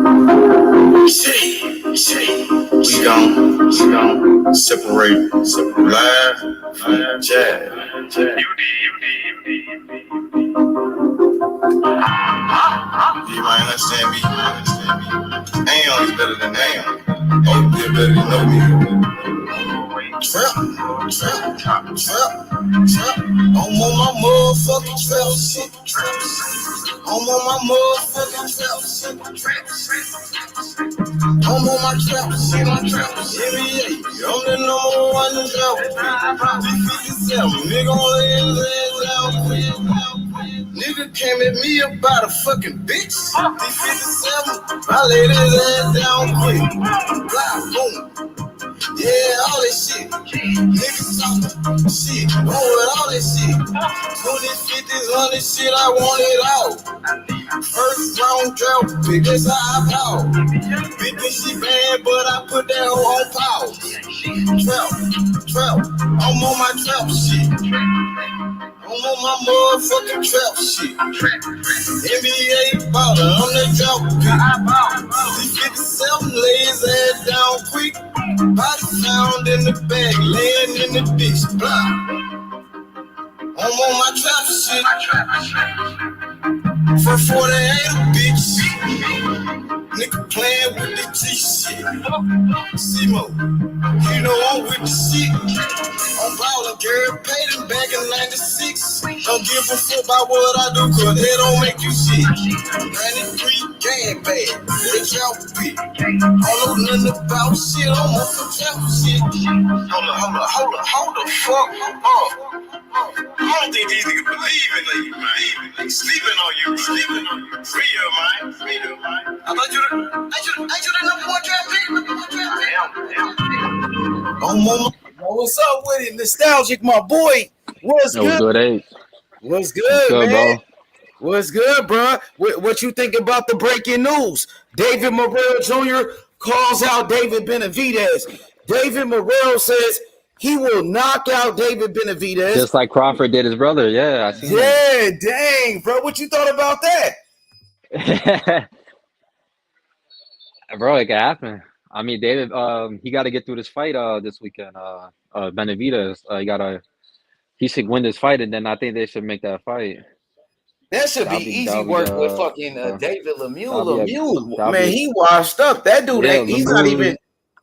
We gon' separate live from jazz. You might understand me. Aeon is better than Aeon. Oh, you're better than no me. Trap. I'm on my motherfucking trap shit. I'm on my motherfucking trap shit. I'm on my trap shit. NBA, I'm the number one in trap. D57, nigga on his ass out quick. Nigga came at me about a fucking bitch. D57, I laid his ass down quick. Blah, boom. Yeah, all that shit. Niggas talking shit. Oh, with all that shit. 20s, 50s, 100 shit, I want it all. First round draft pick, that's how I ball. Big she bad, but I put that hoe on pause. Trap. I'm on my trap shit. I'm on my motherfucking trap shit. NBA baller, I'm the drop pick. D57 lay his ass down quick. Body found in the bag, laying in the ditch. I'm on my trap shit. For 48, bitch. Nigga playing with the G shit. Simo, you know I'm with the shit. I'm ballin', girl, paid him back in 96. Don't give a fuck about what I do, cause it don't make you shit. 93 gang bag, they drop beat. I don't know nothing about shit, I'm on some trap shit. Hold the fuck up. I don't think these niggas believe in you, man. They sleeping on you. Real, man. I thought you the number one draft pick. What's up with it? Nostalgic, my boy. What's good? What's good, man? Bro? What's good, bro? What you think about the breaking news? David Morrell Jr. calls out David Benavidez. David Morrell says he will knock out David Benavidez. Just like Crawford did his brother. Yeah, I seen that. Dang, bro. What you thought about that? Bro, it can happen. I mean, David, he got to get through this fight this weekend. Benavidez, he should win this fight, and then I think they should make that fight. That should be easy work with fucking David Lemieux. Man, he washed up. That dude, he's not even.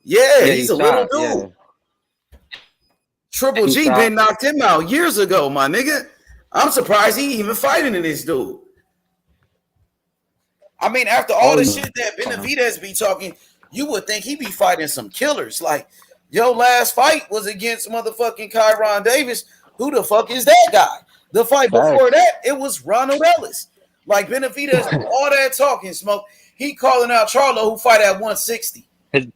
Yeah, he's a little dude. Yeah. Triple G been knocked him out years ago, my nigga. I'm surprised he even fighting in this dude. I mean, after all the shit that Benavidez be talking, you would think he be fighting some killers. Like, your last fight was against motherfucking Kyron Davis. Who the fuck is that guy? The fight before that, it was Ronald Ellis. Like, Benavidez, all that talking smoke, he calling out Charlo, who fight at 160.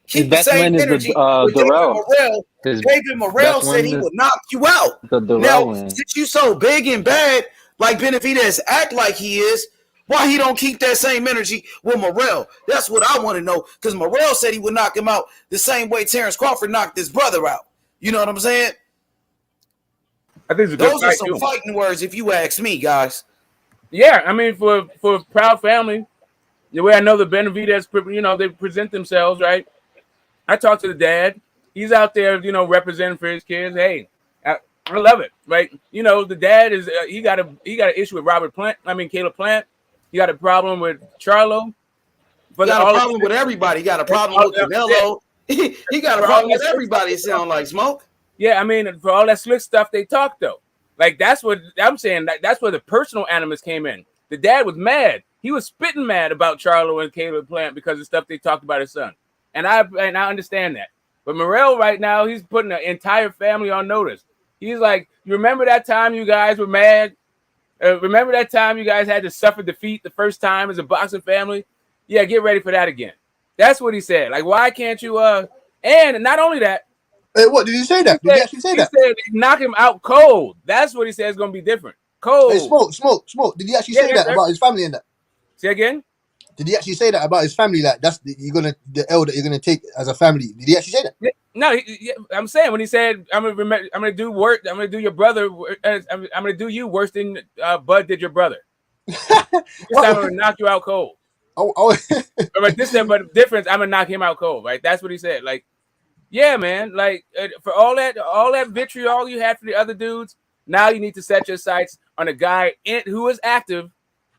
His best win is Morrell. David Morrell said he would knock you out. Now, since you so big and bad, like Benavidez act like he is, why he don't keep that same energy with Morrell? That's what I want to know. Because Morrell said he would knock him out the same way Terrence Crawford knocked his brother out. You know what I'm saying? I think those are some fighting words, if you ask me, guys. Yeah, I mean, for proud family, the way I know the Benavidez, they present themselves, right? I talked to the dad. He's out there, representing for his kids. Hey, I love it, right? The dad is he got an issue with Caleb Plant. He got a problem with Charlo. He got a problem with everybody. He got a problem with Canelo. He got a problem with everybody. It sounds like smoke. Yeah, I mean, for all that slick stuff they talked though. Like that's what I'm saying. That's where the personal animus came in. The dad was mad. He was spitting mad about Charlo and Caleb Plant because of stuff they talked about his son. And I understand that. But Morrell right now, he's putting the entire family on notice. He's like, you remember that time you guys were mad? Remember that time you guys had to suffer defeat the first time as a boxing family? Yeah, get ready for that again. That's what he said. Like, why can't you? And not only that. Hey, what did he say that? Did he actually say that? He said knock him out cold. That's what he said is going to be different. Cold. Hey, smoke. Did he actually say that about his family and that? Say again? Did he actually say that about his family? Like that's the L that you're gonna take as a family. Did he actually say that? No, I'm saying when he said I'm gonna do work. I'm gonna do your brother. I'm gonna do you worse than Bud did your brother. I'm gonna knock you out cold. But but the difference, I'm gonna knock him out cold, right? That's what he said. Like, yeah, man. Like for all that vitriol you had for the other dudes, now you need to set your sights on a guy who is active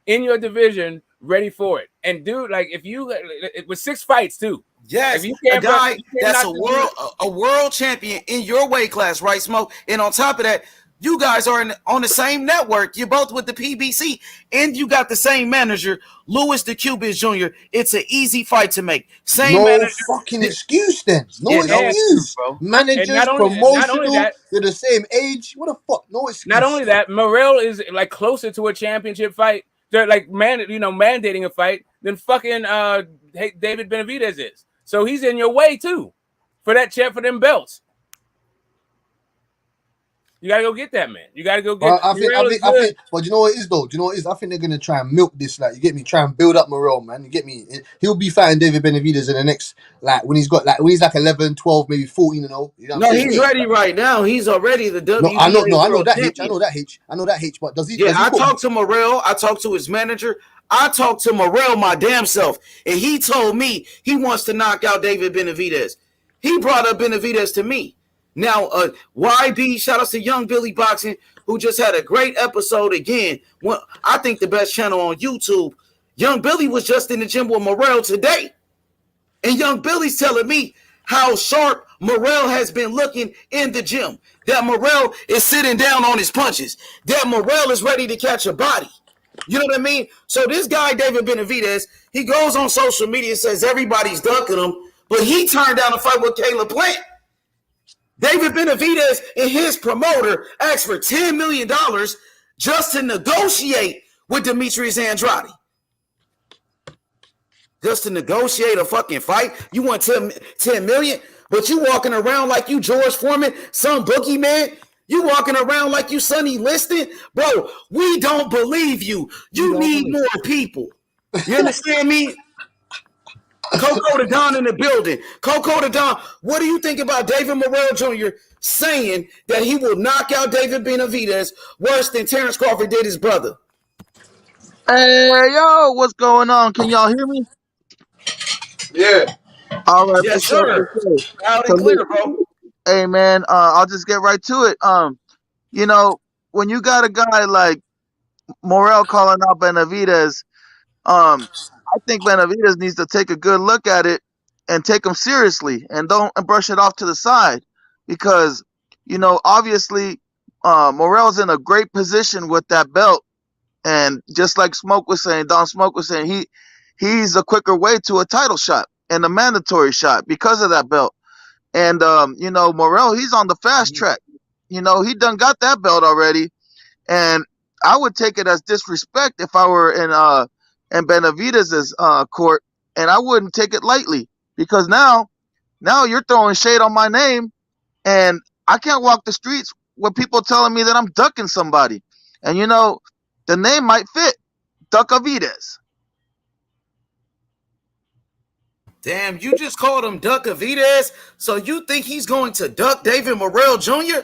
in your division, ready for it. And dude, like if you it was 6 fights too. Yes, if you a guy that's knock a world champion in your weight class, right, Smoke? And on top of that, you guys are on the same network. You're both with the PBC, and you got the same manager, Louis the Cubist Jr. It's an easy fight to make. Same No manager. fucking excuse then. No Yeah, no excuse, excuse. bro. And Managers, not only promotional, that, they're the same age. What the fuck? No excuse. not only that, Morrell is like closer to a championship fight. They're like mandating a fight than fucking David Benavidez is. So he's in your way too for that champ for them belts. You gotta go get that, man. You gotta go get. I think, but you know what it is though? Do you know what it is? I think they're gonna try and milk this, like, you get me, try and build up Morrell, man. You get me? He'll be fighting David Benavidez in the next, like, when he's like 11, 12, maybe 14 and 0. You know what I'm saying? He's ready right now. He's already the WBA. I know that champion. H. I know that H. But does he? Yeah, does he I talked to Morrell. I talked to his manager. I talked to Morrell my damn self, and he told me he wants to knock out David Benavidez. He brought up Benavidez to me. Now, YB, shout out to Young Billy Boxing, who just had a great episode again. I think the best channel on YouTube. Young Billy was just in the gym with Morrell today. And Young Billy's telling me how sharp Morrell has been looking in the gym. That Morrell is sitting down on his punches. That Morrell is ready to catch a body. You know what I mean? So this guy, David Benavidez, he goes on social media and says everybody's dunking him, but he turned down a fight with Caleb Plant. David Benavidez and his promoter asked for $10 million just to negotiate with Demetrius Andrade. Just to negotiate a fucking fight? You want $10 million? But you walking around like you George Foreman, some boogeyman? You walking around like you Sonny Liston? Bro, we don't believe you. You need more people. You understand me? Coco the Don in the building. Coco the Don, what do you think about David Morrell Jr. saying that he will knock out David Benavidez worse than Terrence Crawford did his brother? Hey, yo, what's going on? Can y'all hear me? Yeah. All right, Yes, for sir. sure. Loud and clear, bro. Hey, man, I'll just get right to it. You know, when you got a guy like Morrell calling out Benavidez, I think Benavidez needs to take a good look at it and take him seriously and don't brush it off to the side because, obviously, Morrell's in a great position with that belt. And just like Don Smoke was saying, he's a quicker way to a title shot and a mandatory shot because of that belt. And, Morrell, he's on the fast track. He done got that belt already. And I would take it as disrespect if I were in Benavidez's court, and I wouldn't take it lightly because now you're throwing shade on my name, and I can't walk the streets with people telling me that I'm ducking somebody. And, the name might fit, Duckavidez. Damn, you just called him Duckavidez, so you think he's going to duck David Morrell Jr.?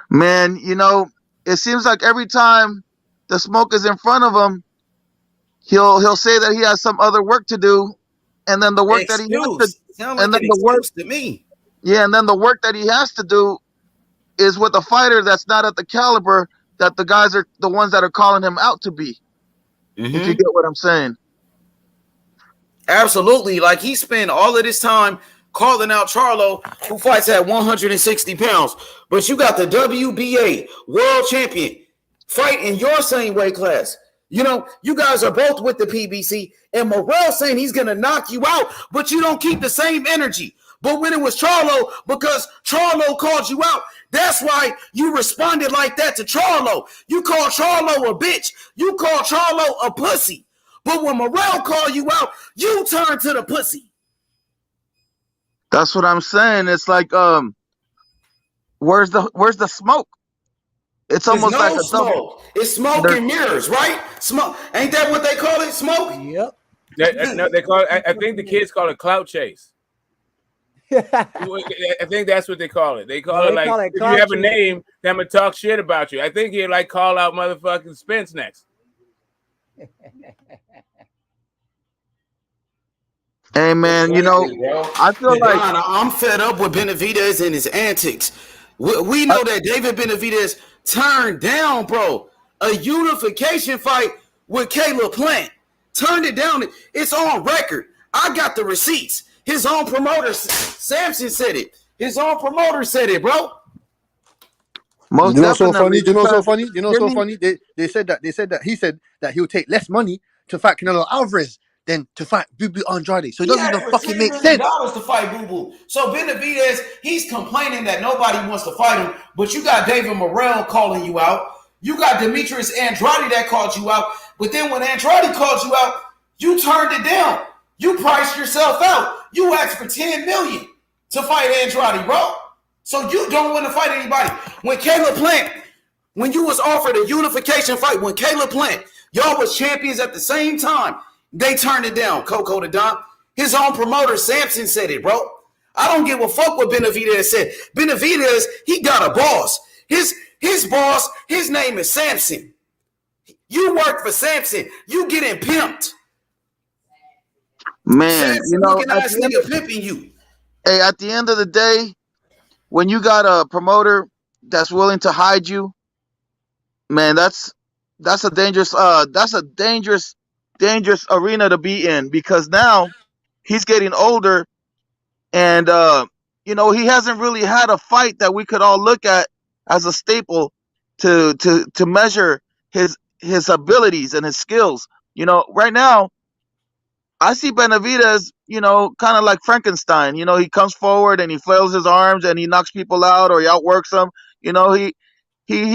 Man, it seems like every time the smoke is in front of him, he'll say that he has some other work to do, and then the work that he has to, sound like an excuse to me. Yeah, and then the work that he has to do is with a fighter that's not at the caliber that the guys are the ones that are calling him out to be. If you get what I'm saying. Absolutely. Like he spent all of this time calling out Charlo, who fights at 160 pounds. But you got the WBA world champion fight in your same weight class. You guys are both with the PBC, and Morrell saying he's going to knock you out, but you don't keep the same energy. But when it was Charlo, because Charlo called you out, that's why you responded like that to Charlo. You called Charlo a bitch. You called Charlo a pussy. But when Morrell called you out, you turn to the pussy. That's what I'm saying. It's like, where's the smoke? It's almost like a smoke. It's smoke and mirrors, right? Smoke. Ain't that what they call it? Smoke? Yep. No, they call it. I think the kids call it clout chase. I think that's what they call it. They call it if you have a name, they're gonna talk shit about you. I think he'd call out motherfucking Spence next. Hey man, Exactly, bro. I feel like Don, I'm fed up with Benavidez and his antics. We know that David Benavidez turned down, bro, a unification fight with Caleb Plant. Turned it down. It's on record. I got the receipts. His own promoter, Samson, said it. His own promoter said it, bro. most You know what's so definitely funny? You know what's so because funny? You know what's so funny? They said that he said that he'll take less money to fight Canelo Alvarez than to fight Bubu Andrade. So it He doesn't asked even for fucking $10 make million sense. to fight Boo Boo. So Benavidez, he's complaining that nobody wants to fight him, but you got David Morrell calling you out. You got Demetrius Andrade that called you out. But then when Andrade called you out, you turned it down. You priced yourself out. You asked for $10 million to fight Andrade, bro. So you don't want to fight anybody. When Caleb Plant, when you was offered a unification fight, when Caleb Plant, y'all was champions at the same time, they turned it down, Coco to Don. His own promoter, Samson, said it, bro. I don't give a fuck what Benavidez said. Benavidez, he got a boss. His boss, his name is Samson. You work for Samson. You getting pimped. man, Samson looking ass nigga pimping you. hey, at the end of the day, when you got a promoter that's willing to hide you, man, that's a dangerous arena to be in because now he's getting older and he hasn't really had a fight that we could all look at as a staple to measure his abilities and his skills. Right now I see Benavidez, kind of like Frankenstein. He comes forward and he flails his arms and he knocks people out or he outworks them. He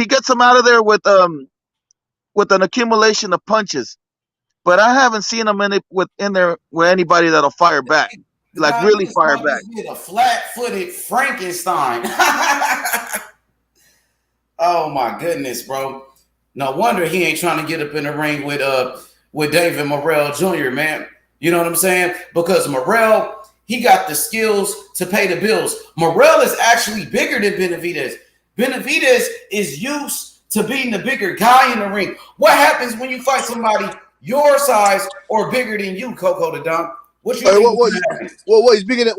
gets them out of there with an accumulation of punches. But I haven't seen him in there with anybody that'll fire back, like God, really these fire punches back. did a flat-footed Frankenstein. Oh my goodness, bro. No wonder he ain't trying to get up in the ring with David Morrell Jr., man. You know what I'm saying? Because Morrell, he got the skills to pay the bills. Morrell is actually bigger than Benavidez. Benavidez is used to being the bigger guy in the ring. What happens when you fight somebody your size or bigger than you, Coco the Don? What you think? He's bigger than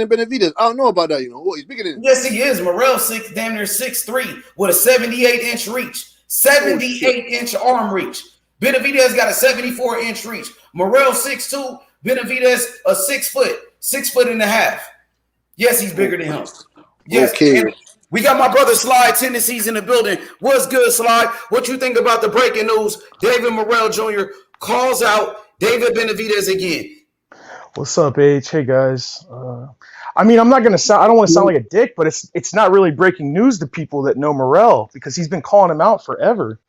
Benavidez? I don't know about that. What he's bigger than? Yes, he is. Morrell damn near 6'3" with a 78-inch reach, 78-inch arm reach. Benavidez got a 74-inch reach. Morrell 6'2", Benavidez a 6 foot, 6.5 feet. Yes, he's bigger than him. Yes. Okay. We got my brother Slide Tendencies in the building. What's good, Slide? What you think about the breaking news? David Morrell Jr. calls out David Benavidez again. What's up, H? Hey guys. I'm not gonna sound. I don't want to sound like a dick, but it's not really breaking news to people that know Morrell because he's been calling him out forever.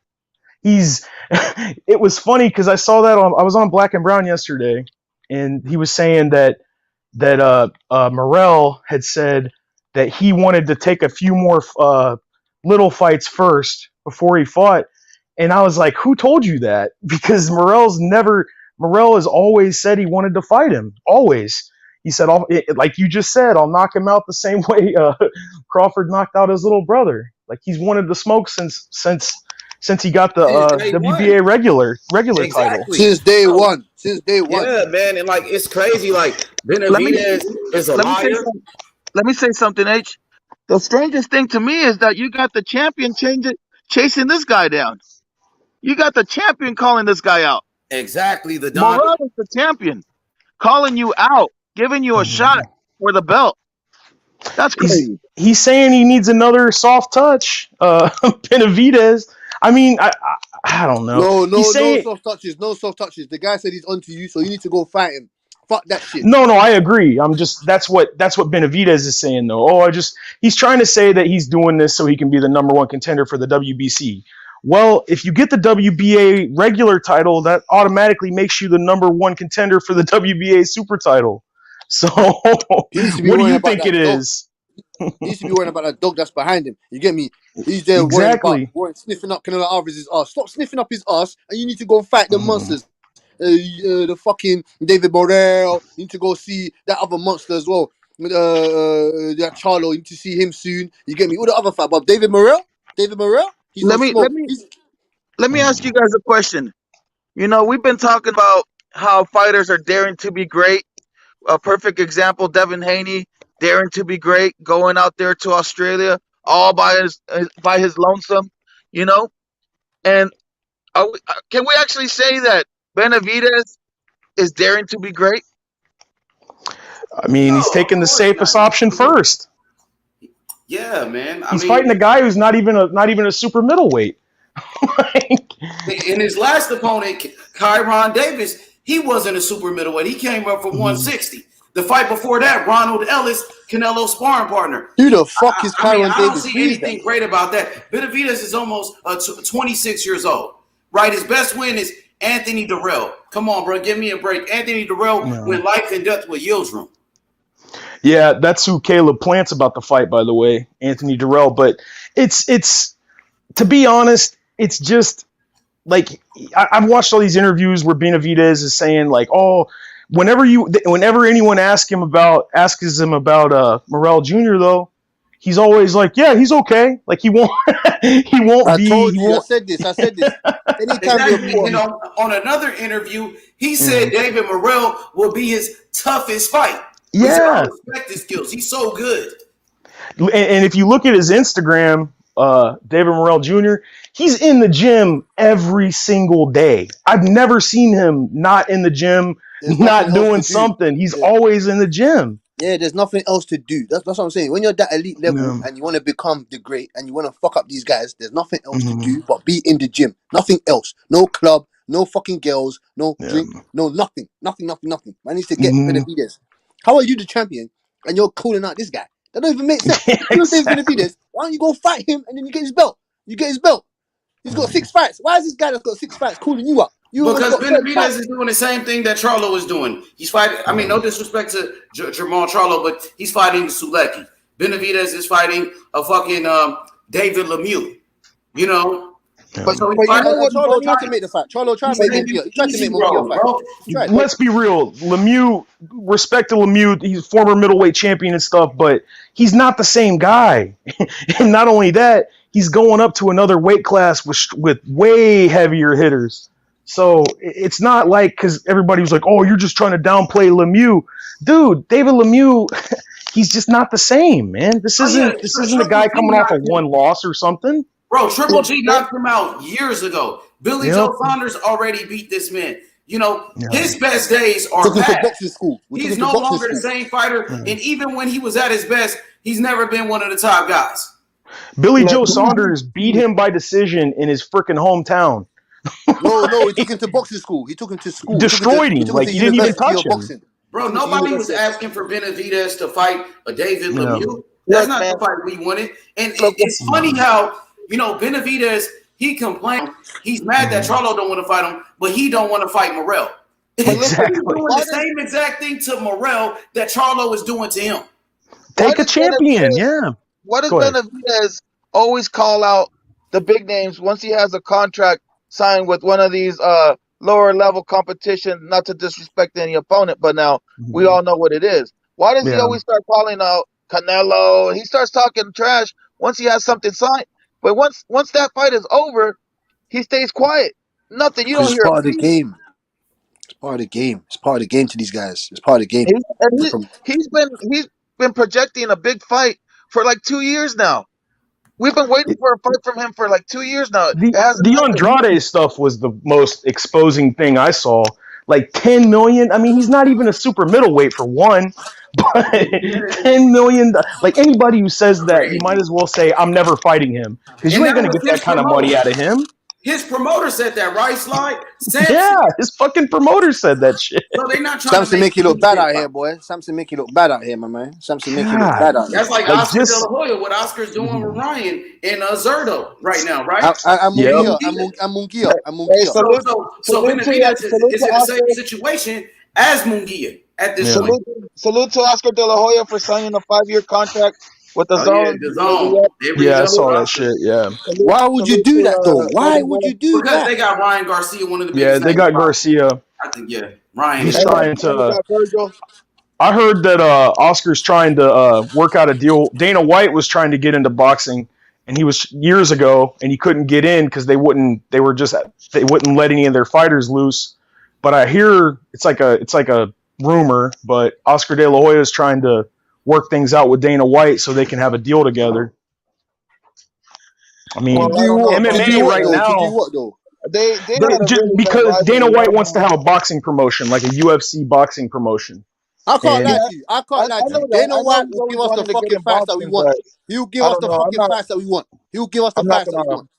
It was funny because I saw that I was on Black and Brown yesterday, and he was saying that Morrell had said that he wanted to take a few more little fights first before he fought, and I was like, who told you that? Because Morrell has always said he wanted to fight him. Always. He said, like you just said, I'll knock him out the same way Crawford knocked out his little brother. Like he's wanted to smoke since he got the WBA regular title. Since day one. Yeah, man, and like it's crazy. Like Benavidez is a liar. Let me say something, H. The strangest thing to me is that you got the champion chasing this guy down. You got the champion calling this guy out. Exactly, the Don. Morrell is the champion, calling you out, giving you a shot for the belt. That's crazy. He's saying he needs another soft touch. Benavidez. I mean, I don't know. No soft touches. No soft touches. The guy said he's onto you, so you need to go fight him. Fuck that shit. No, I agree. That's what Benavidez is saying though. He's trying to say that he's doing this so he can be the number one contender for the WBC. Well, if you get the WBA regular title, that automatically makes you the number one contender for the WBA super title. So what do you think it is? He needs to be worrying about that dog that's behind him. You get me? He's there exactly sniffing up Canelo Alvarez's ass. Stop sniffing up his ass, and you need to go and fight the monsters. The fucking David Morrell. You need to go see that other monster as well. That Charlo. You need to see him soon. You get me? All the other fight, but David Morrell. Let me ask you guys a question. We've been talking about how fighters are daring to be great. a perfect example. Devin Haney daring to be great, going out there to Australia all by his lonesome, you know. And can we actually say that Benavidez is daring to be great? I mean, he's No, of taking the course safest not. option first. Yeah, man. I He's mean, fighting a guy who's not even a super middleweight. in his last opponent, Kyron Davis, he wasn't a super middleweight. He came up from 160. The fight before that, Ronald Ellis, Canelo sparring partner. Who the fuck is I mean, Kyron I don't Davis? see Who is anything that? great about that. Benavidez is almost 26 years old, right? His best win is Anthony Durrell. Come on, bro, give me a break. Anthony Durrell went life and death with Yildirim. Yeah, that's who Caleb Plant's about to fight, by the way, Anthony Durrell. But it's to be honest, it's just like I've watched all these interviews where Benavidez is saying like, oh, whenever anyone asks him about Morrell Jr. though, he's always like, yeah, he's okay. Like he won't I be. told He you. I won't. said this. Anytime Exactly. you're You know, on another interview, he said David Morrell will be his toughest fight. He said, I Yeah, respect his skills. He's so good. and if you look at his Instagram, David Morrell Jr., he's in the gym every single day. I've never seen him not in the gym, There's not nothing else doing to do. something. He's Yeah. always in the gym. Yeah, there's nothing else to do. That's what I'm saying. When you're that elite level Yeah. and you want to become the great and you want to fuck up these guys, there's nothing else to Mhm. do but be in the gym. Nothing else. No club, no fucking girls, no Yeah. drink, no nothing. Nothing. Man needs to get Mhm. Benavidez. How are you the champion and you're calling out this guy? That don't even make sense. If you don't say it's Exactly. Benavidez, why don't you go fight him and then you get his belt? You get his belt. He's got 6 fights. Why is this guy that's got 6 fights calling you up? You almost Because got 30 Benavidez fights. is doing the same thing that Charlo is doing. He's fighting. I mean, no disrespect to Jamal Charlo, but he's fighting Sulecki. Benavidez is fighting a fucking David Lemieux. You know, But, so he's but you know fighting. what? Charlo tried to make the fight. Charlo tried to make Munguia. He tried to make Munguia fight. bro. He tried. Let's be real. Lemieux, respect to Lemieux, he's a former middleweight champion and stuff, but he's not the same guy. And not only that, he's going up to another weight class with way heavier hitters. So it's not like, because everybody was like, oh, you're just trying to downplay Lemieux. Dude, David Lemieux, he's just not the same, man. This isn't a guy coming off of one loss or something. Bro, Triple G knocked him out years ago. Billy Joe Saunders already beat this man. You know, his best days are Took him to past. boxing school. He's no longer the same fighter. And even when he was at his best, he's never been one of the top guys. Billy Joe Saunders beat him by decision in his freaking hometown. No, he took him to boxing school. He took him to school. Destroyed him. Like, he didn't even touch him. boxing. Bro, nobody was asking for Benavidez to fight a David Lemieux. That's not the fight we wanted. And it's funny how, you know, Benavidez, he complained. He's mad that Charlo don't want to fight him, but he don't want to fight Morrell. Exactly. He's doing the same exact thing to Morrell that Charlo is doing to him. Take a champion, yeah. Why does Benavidez always call out the big names once he has a contract signed with one of these lower level competition? Not to disrespect any opponent, but now we all know what it is. Why does he always start calling out Canelo? He starts talking trash once he has something signed. But once that fight is over, he stays quiet. Nothing. You don't hear. It's part of the game. It's part of the game. It's part of the game to these guys. It's part of the game. He's been projecting a big fight for like 2 years now. We've been waiting for a fight from him for like 2 years now. The Andrade stuff was the most exposing thing I saw. Like 10 million. I mean, he's not even a super middleweight for one. But 10 million. Like anybody who says that, you might as well say, I'm never fighting him. Because you ain't going to get that kind of money out of him. His promoter said that, right, Slide? Yeah, his fucking promoter said that shit. So they not trying Samson to make you look bad out here, boy. Samson make you look bad out here, my man. Samson make you look bad out here. That's like Oscar De La Hoya, what Oscar's doing with Ryan in Zerdo right now, right? I'm Munguia. So Benavidez is in the same situation as Munguia at this point. Salute to Oscar De La Hoya for signing a 5-year contract with the Zone. Yeah, the Zone. Yeah, I saw that shit, yeah. Why would you do that, though? Why would you do that? Because they got Ryan Garcia, one of the biggest. Yeah, they got Garcia. I think, Ryan. He's trying to... I heard that Oscar's trying to work out a deal. Dana White was trying to get into boxing, and he was years ago, and he couldn't get in because they wouldn't let any of their fighters loose. But I hear it's like a rumor, but Oscar De La Hoya is trying to work things out with Dana White so they can have a deal together. I mean, Well, I don't know. To MMA do what right though? To do now, what though? They had a really bad because Dana rivalry. I White don't wants to know. have a boxing promotion, like a UFC boxing promotion. I can't lie And Yeah, to you. I I can't lie to know you. that. Dana I know White he's will give always us the wanted to get fucking in fights that we boxing, want. but He'll give I us don't the know. fucking fights that we want. He'll give us the I'm not fights that we gonna. want.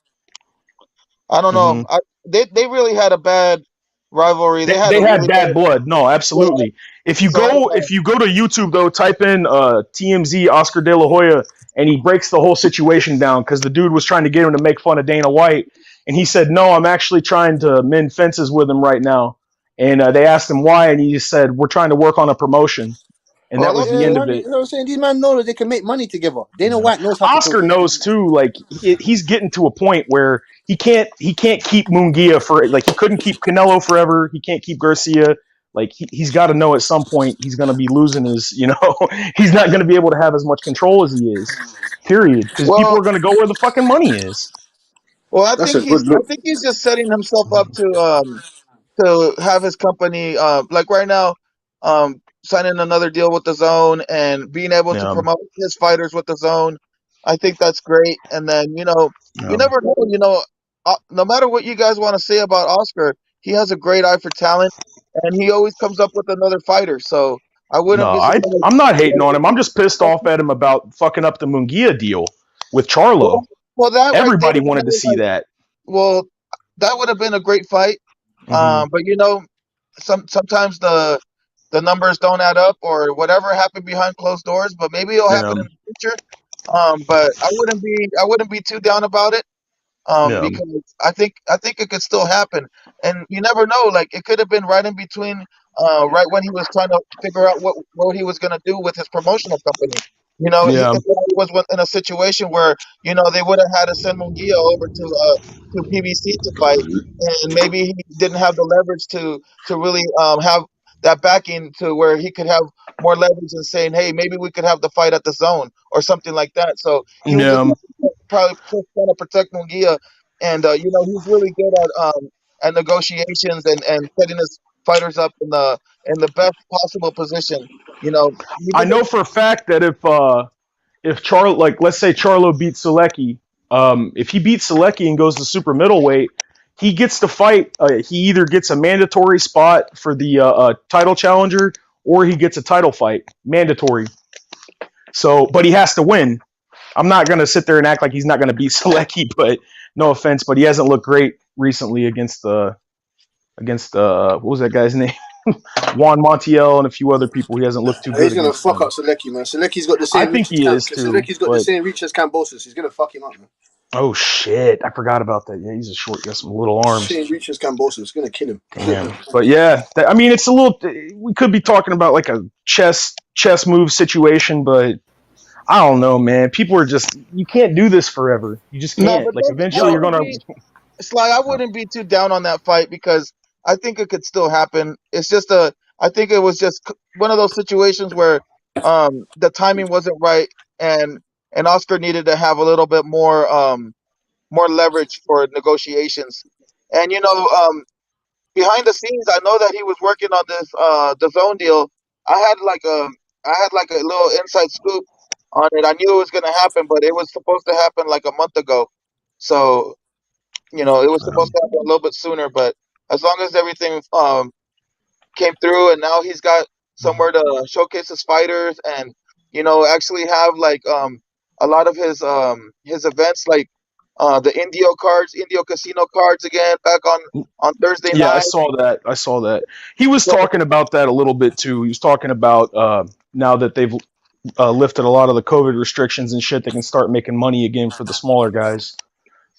I don't know. Mhm. They really had a bad rivalry. They had They a had really bad bad. blood. No, Yeah. absolutely. If you So I don't go know. to YouTube though, type in TMZ Oscar De La Hoya, and he breaks the whole situation down because the dude was trying to get him to make fun of Dana White, and he said, "No, I'm actually trying to mend fences with him right now." And they asked him why, and he just said, "We're trying to work on a promotion," and that Well, was that's the Yeah, end good. of man. You it. know what I'm saying? These men know that they can make money together. Dana Yeah. White knows how to Oscar promote. knows too. Like he's getting to a point where he can't keep Munguia for like he couldn't keep Canelo forever. He can't keep Garcia. Like he's got to know at some point he's going to be losing his. He's not going to be able to have as much control as he is. Period. Because people Well, are going to go where the fucking money is. well, I That's think a good I look. think he's just setting himself up to have his company like right now signing another deal with the zone and being able to Yeah. promote his fighters with the zone. I think that's great. And then you Yeah. never know. No matter what you guys want to say about Oscar, he has a great eye for talent, and he always comes up with another fighter. So I wouldn't No, be surprised. I'm not hating on him. I'm just pissed off at him about fucking up the Munguia deal with Charlo. Well, well, that right there, Everybody wanted to see that. well, that would have been a great fight. Hmm. But sometimes the numbers don't add up or whatever happened behind closed doors. But maybe it'll Yeah. happen in the future. But I wouldn't be too down about it. Yeah. Because I think it could still happen, and you never know. Like it could have been right in between, right when he was trying to figure out what he was gonna do with his promotional company. He Yeah. could was in a situation where they would have had to send Munguia over to PBC to fight, and maybe he didn't have the leverage to really have that backing to where he could have more leverage in saying, hey, maybe we could have the fight at the zone or something like that. So he was just Yeah. probably just trying to protect Munguia, and he's really good at negotiations and setting his fighters up in the best possible position. I Even know for a fact that if Charlo, like let's say Charlo beats Selecki, if he beats Selecki and goes to super middleweight, he gets to fight. He either gets a mandatory spot for the title challenger, or he gets a title fight, mandatory. So, but he has to win. I'm not gonna sit there and act like he's not gonna beat Selecki, but no offense, but he hasn't looked great recently against what was that guy's name? Juan Montiel and a few other people. He hasn't looked too good He's gonna against fuck them. up Selecki, man. Selecki's got the I same think reach as he is too, Selecki's got the but same reach as Cambosis. He's gonna fuck him up, man. oh shit, I forgot about that. Yeah, he's a short, got some little arms. Same reach as Cambosis. It's gonna kill him. Damn. But yeah, I mean, it's a little. We could be talking about like a chess move situation, but I don't know, man. People are just you can't do this forever. You just no, can't. but Like I eventually, you're wouldn't gonna. be Sly. I wouldn't be too down on that fight because I think it could still happen. It's just I think it was just one of those situations where the timing wasn't right, and Oscar needed to have a little bit more leverage for negotiations. And behind the scenes, I know that he was working on this the zone deal. I had like a little inside scoop on it. I knew it was going to happen, but it was supposed to happen like a month ago. So it was supposed to happen a little bit sooner. But as long as everything came through, and now he's got somewhere to showcase his fighters, and actually have like a lot of his events like the Indio Casino cards again back on Thursday Yeah, I night. saw that. I saw that. He was So talking about that a little bit too. He was talking about now that they've lifted a lot of the COVID restrictions and shit, they can start making money again for the smaller guys.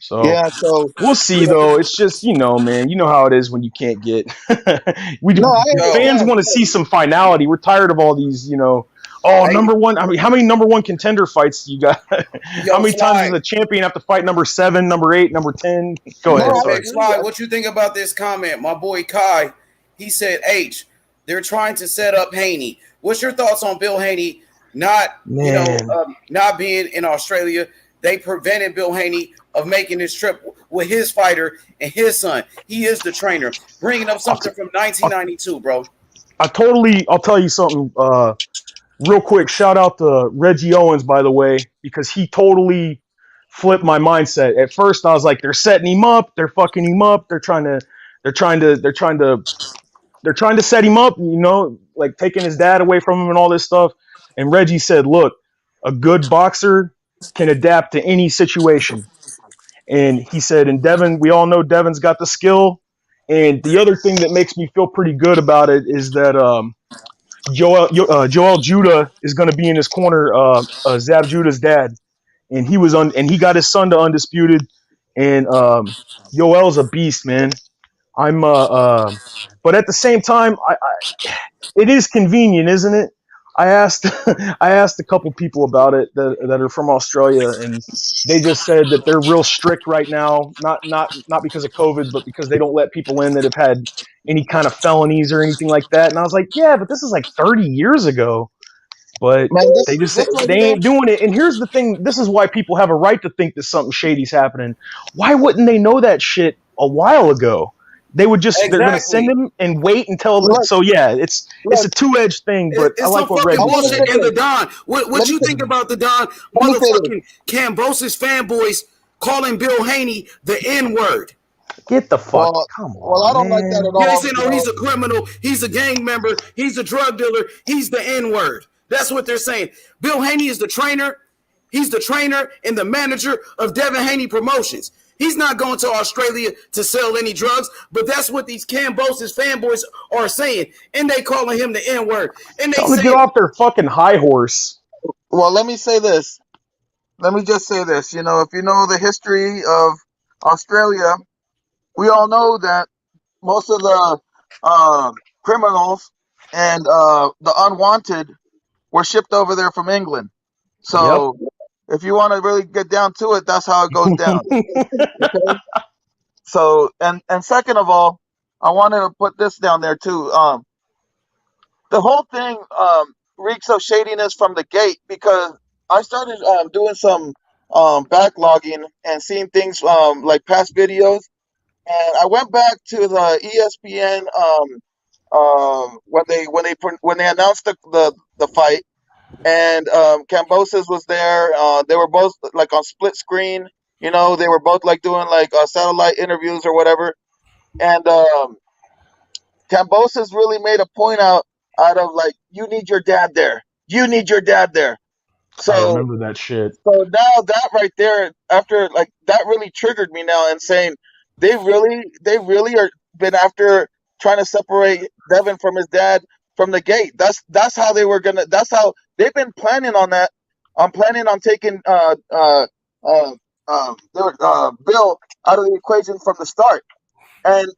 So yeah, so we'll see, you know, though. It's just man. You know how it is when you can't get. no, I Yo, Fans understand. want to see some finality. We're tired of all these. Oh, hey, number one. I mean, how many number one contender fights do you got? How yo, many times does Sly. a champion have to fight number 7, number 8, number 10? Go No, ahead. I Yo, Sorry. hey, agree. Sly, what you think about this comment? My boy Kai, he said, H, they're trying to set up Haney. What's your thoughts on Bill Haney not, Man. not being in Australia? They prevented Bill Haney of making this trip with his fighter and his son. He is the trainer. Bringing up something from 1992, bro. I'll tell you something real quick. Shout out to Reggie Owens, by the way, because he totally flipped my mindset. At first I was like, they're setting him up, they're fucking him up, they're trying to set him up, like taking his dad away from him and all this stuff. And Reggie said, look, a good boxer can adapt to any situation. And he said, and Devin, we all know Devin's got the skill. And the other thing that makes me feel pretty good about it is that Joel Judah is going to be in his corner, Zab Judah's dad. And he got his son to undisputed. And Yoel's a beast, man. But at the same time, it is convenient, isn't it? I asked I asked a couple people about it that are from Australia, and they just said that they're real strict right now, not because of COVID, but because they don't let people in that have had any kind of felonies or anything like that. And I was like, yeah, but this is like 30 years ago. But Man, they just this right they here, ain't doing it. And here's the thing: this is why people have a right to think that something shady's happening. Why wouldn't they know that shit a while ago? They're gonna send Exactly. him and wait until. look, So yeah, it's a look, two-edged thing. But I It's like some what fucking Reggie I'm gonna said. say bullshit. And this. the Don, what Let you me think about the Don? let me say this. Motherfucking Cambosis fanboys calling Bill Haney the N-word. Get the fuck. Well, Come I on, don't like that at man. Yeah, they all. say, no, he's a criminal, he's a gang member, he's a drug dealer, he's the N-word. That's what they're saying. Bill Haney is the trainer. He's the trainer and the manager of Devin Haney Promotions. He's not going to Australia to sell any drugs, but that's what these Cambosis fanboys are saying. And they calling him the N-word. And they Tell them to get say, off their fucking high horse. Well, let me say this. Let me just say this. If you know the history of Australia, we all know that most of the criminals and the unwanted were shipped over there from England. Yep. So if you want to really get down to it, that's how it goes down. Okay. So and second of all, I wanted to put this down there too. The whole thing reeks of shadiness from the gate because I started doing some backlogging and seeing things like past videos, and I went back to the ESPN when they announced the fight, and Cambosis was there. They were both like on split screen. They were both like doing like satellite interviews or whatever, and Cambosis really made a point out of like, you need your dad there. You need your dad there. I So remember that shit. now that right there, after like that really triggered me now and saying they really are been after trying to separate Devin from his dad from the gate. That's how they were gonna. That's how they've been planning on that. I'm planning on taking Bill out of the equation from the start. And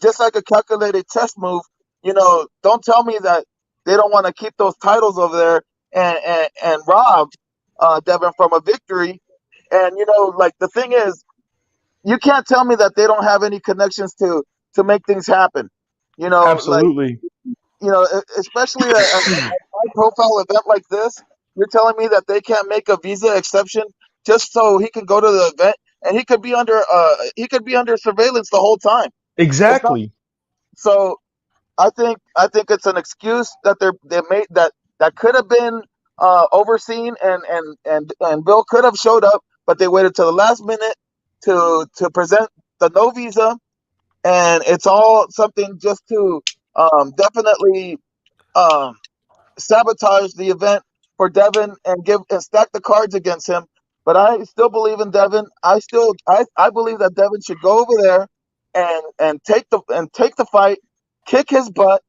just like a calculated chess move, don't tell me that they don't want to keep those titles over there and rob Devin from a victory. And like the thing is, you can't tell me that they don't have any connections to make things happen. Like Absolutely. especially a high profile event like this. You're telling me that they can't make a visa exception just so he can go to the event and he could be under surveillance the whole time. It's not Exactly. so. I think it's an excuse that they made that could have been overseen and Bill could have showed up, but they waited till the last minute to present the no visa, and it's all something just to definitely sabotage the event for Devin and stack the cards against him. But I still believe in Devin. I believe that Devin should go over there and take the fight, kick his butt,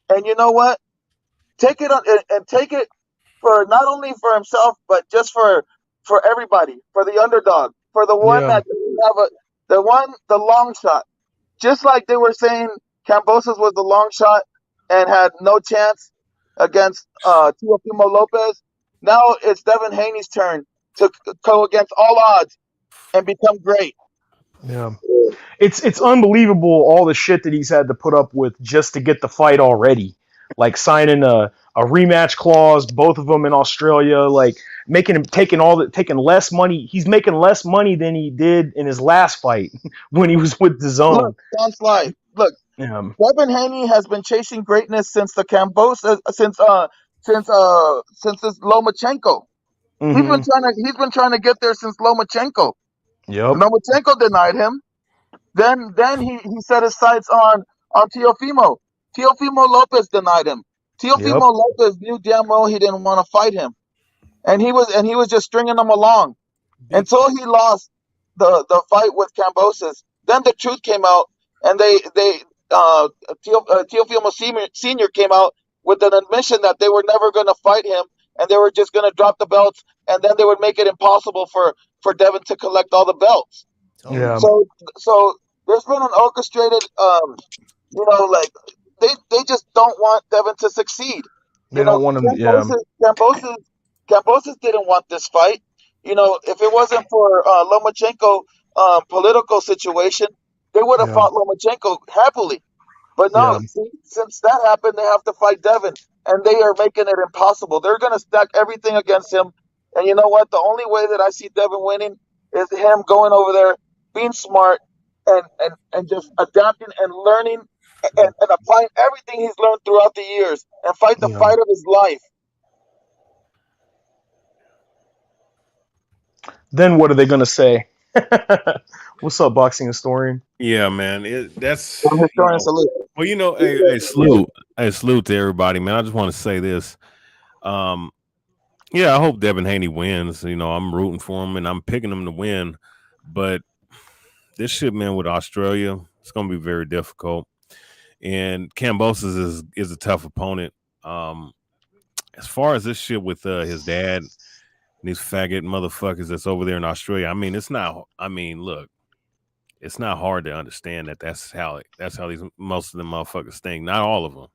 and you know what? Take it on and take it for not only for himself but just for everybody, for the underdog, for the one Yeah. that doesn't have the long shot. Just like they were saying Cambosis was the long shot and had no chance against Teofimo Lopez. Now it's Devin Haney's turn to go against all odds and become great. Yeah. It's unbelievable all the shit that he's had to put up with just to get the fight already. Like signing a rematch clause, both of them in Australia, like taking less money. He's making less money than he did in his last fight when he was with Look, DAZN. Don Sly. Look, Devin Haney has been chasing greatness since the Cambosa, since this Lomachenko. He's been trying to get there since Lomachenko. Yep. Lomachenko denied him. Then he set his sights on Teofimo. Teofimo Lopez denied him. Teofimo Lopez knew damn well he didn't want to fight him, and he was just stringing him along until he lost the fight with Cambosis. Then the truth came out, and Teofimo Senior came out with an admission that they were never going to fight him, and they were just going to drop the belts, and then they would make it impossible for Devin to collect all the belts. Yeah. So there's been an orchestrated, like they just don't want Devin to succeed. They don't want him. Cambosis didn't want this fight. If it wasn't for Lomachenko political situation, they would have fought Lomachenko happily. But no, since that happened, they have to fight Devin, and they are making it impossible. They're going to stack everything against him. And you know what? The only way that I see Devin winning is him going over there, being smart, and just adapting and learning and applying everything he's learned throughout the years and fight the fight of his life. Then what are they going to say? What's up, boxing historian? Yeah, man. That's historian salute. Well, salute to everybody, man. I just want to say this. Yeah, I hope Devin Haney wins. I'm rooting for him and I'm picking him to win. But this shit, man, with Australia, it's going to be very difficult. And Cambosis is a tough opponent. As far as this shit with his dad, these faggot motherfuckers that's over there in Australia. It's not hard to understand that that's how these most of the motherfuckers think. Not all of them,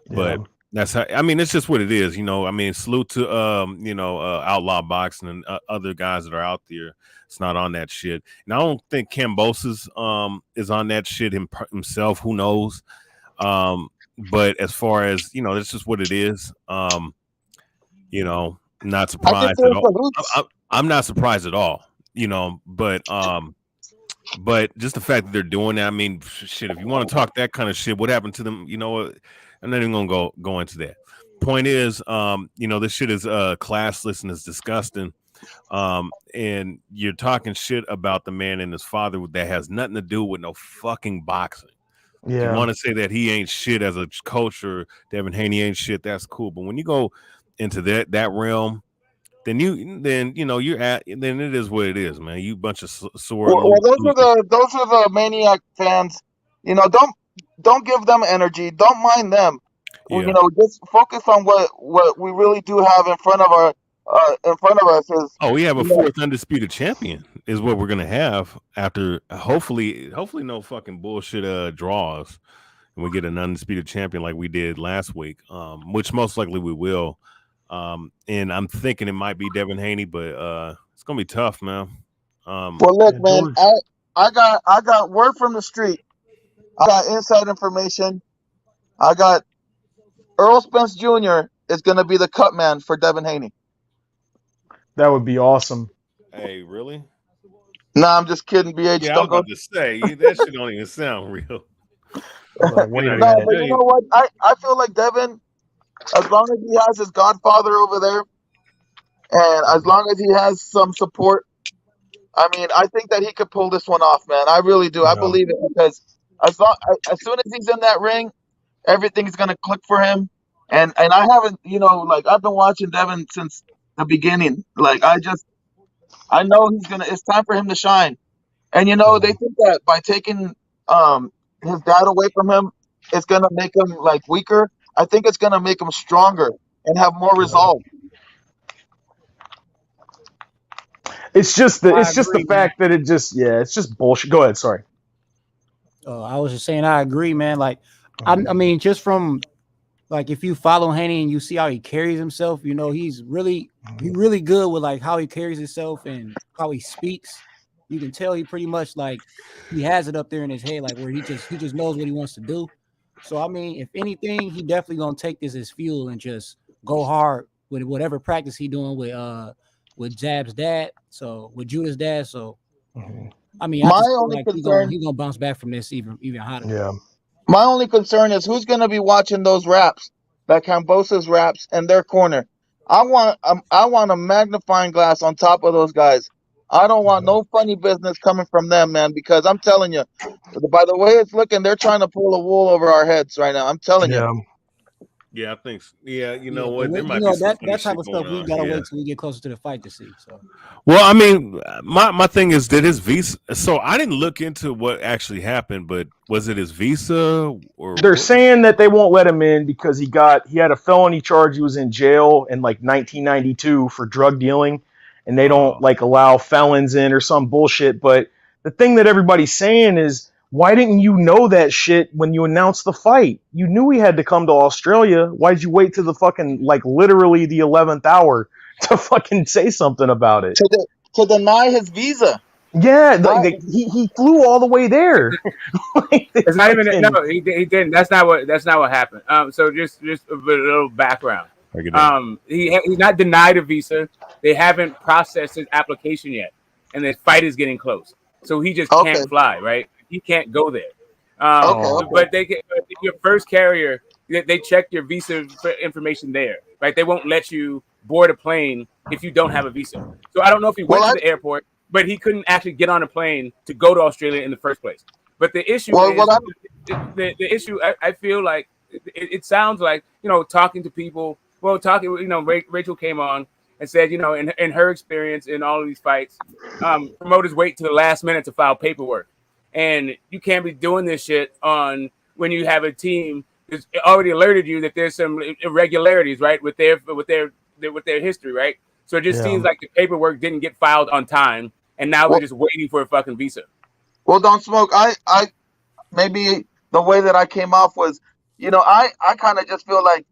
but that's how. It's just what it is. Salute to Outlaw Boxing and other guys that are out there. It's not on that shit, and I don't think Cambosis is on that shit himself. Who knows? But as far as that's just what it is. Not surprised at all. I'm not surprised at all, but just the fact that they're doing that, shit, if you want to talk that kind of shit, what happened to them? You know what? I'm not even gonna go into that. Point is, this shit is classless and it's disgusting. And you're talking shit about the man and his father that has nothing to do with no fucking boxing. Yeah. You want to say that he ain't shit as a coach or Devin Haney ain't shit, that's cool. But when you go into that realm, then it is what it is, man. You bunch of sore. Well, those are the maniac fans. Don't give them energy. Don't mind them. Yeah. Just focus on what we really do have in front of us. We have a fourth undisputed champion is what we're gonna have after hopefully no fucking bullshit draws, and we get an undisputed champion like we did last week, which most likely we will. And I'm thinking it might be Devin Haney, but it's gonna be tough, man. Well, look, man, I got word from the street. I got inside information. I got Earl Spence Jr. is gonna be the cut man for Devin Haney. That would be awesome. Hey, really? Nah, I'm just kidding, BH. Yeah, I was about to say that shit don't even sound real. But you know what? I feel like Devin, as long as he has his godfather over there, and as long as he has some support, I think that he could pull this one off, man. I really do. I believe it because as soon as he's in that ring, everything's gonna click for him. And I haven't, I've been watching Devin since the beginning. I know it's time for him to shine. And they think that by taking his dad away from him, it's gonna make him weaker. I think it's gonna make him stronger and have more resolve. It's just the fact that it's just bullshit. Go ahead, sorry. I was just saying I agree, man. Just from if you follow Haney and you see how he carries himself, he's really good with how he carries himself and how he speaks. You can tell he pretty much he has it up there in his head, where he just knows what he wants to do. So if anything, he definitely gonna take this as fuel and just go hard with whatever practice he doing with Jab's dad. So with Judah's dad. So my only concern, he's gonna bounce back from this even hotter. Yeah. My only concern is who's going to be watching those raps, that Cambosa's raps in their corner. I want a magnifying glass on top of those guys. I don't want no funny business coming from them, man, because I'm telling you, by the way it's looking, they're trying to pull a wool over our heads right now. I'm telling you. Yeah, I think. Yeah, you know but what? There you might know, be some that funny type shit of going stuff we on. gotta Yeah. wait till we get closer to the fight to see. So, Well, I mean, my thing is, did his visa? So I didn't look into what actually happened, but was it his visa or They're what? saying that they won't let him in because he had a felony charge. He was in jail in like 1992 for drug dealing, and they don't like allow felons in or some bullshit. But the thing that everybody's saying is, why didn't you know that shit when you announced the fight? You knew he had to come to Australia. Why'd you wait to the fucking like literally the 11th hour to fucking say something about it? To deny his visa. Yeah, he flew all the way there. It's not even no, he didn't. That's not what happened. So just a little background. He's not denied a visa. They haven't processed his application yet, and the fight is getting close. So he just can't fly, right? He can't go there. But your first carrier, they check your visa information there, right? They won't let you board a plane if you don't have a visa. So I don't know if he went to the airport, but he couldn't actually get on a plane to go to Australia in the first place. But the issue is the issue. I feel like it sounds like, talking to people. Well, Rachel came on and said, in her experience in all of these fights, promoters wait to the last minute to file paperwork, and you can't be doing this shit on when you have a team that's already alerted you that there's some irregularities, right, with their history, right? So it just seems like the paperwork didn't get filed on time, and now we're just waiting for a fucking visa. Well, Don't Smoke, I maybe the way that I came off was, I kind of just feel like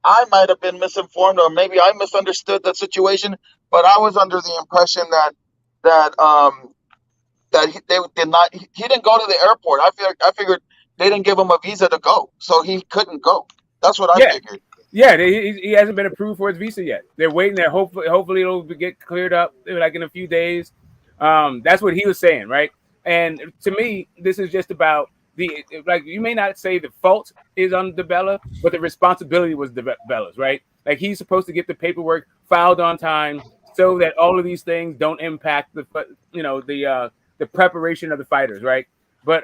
I might have been misinformed, or maybe I misunderstood the situation, but I was under the impression that he didn't go to the airport. I figured they didn't give him a visa to go, so he couldn't go. That's what I figured. Yeah, he hasn't been approved for his visa yet. They're waiting there. Hopefully it'll get cleared up like in a few days. That's what he was saying, right? And to me, this is just about you may not say the fault is on DeBella, but the responsibility was DeBella's, right? Like, he's supposed to get the paperwork filed on time so that all of these things don't impact the preparation of the fighters, right? But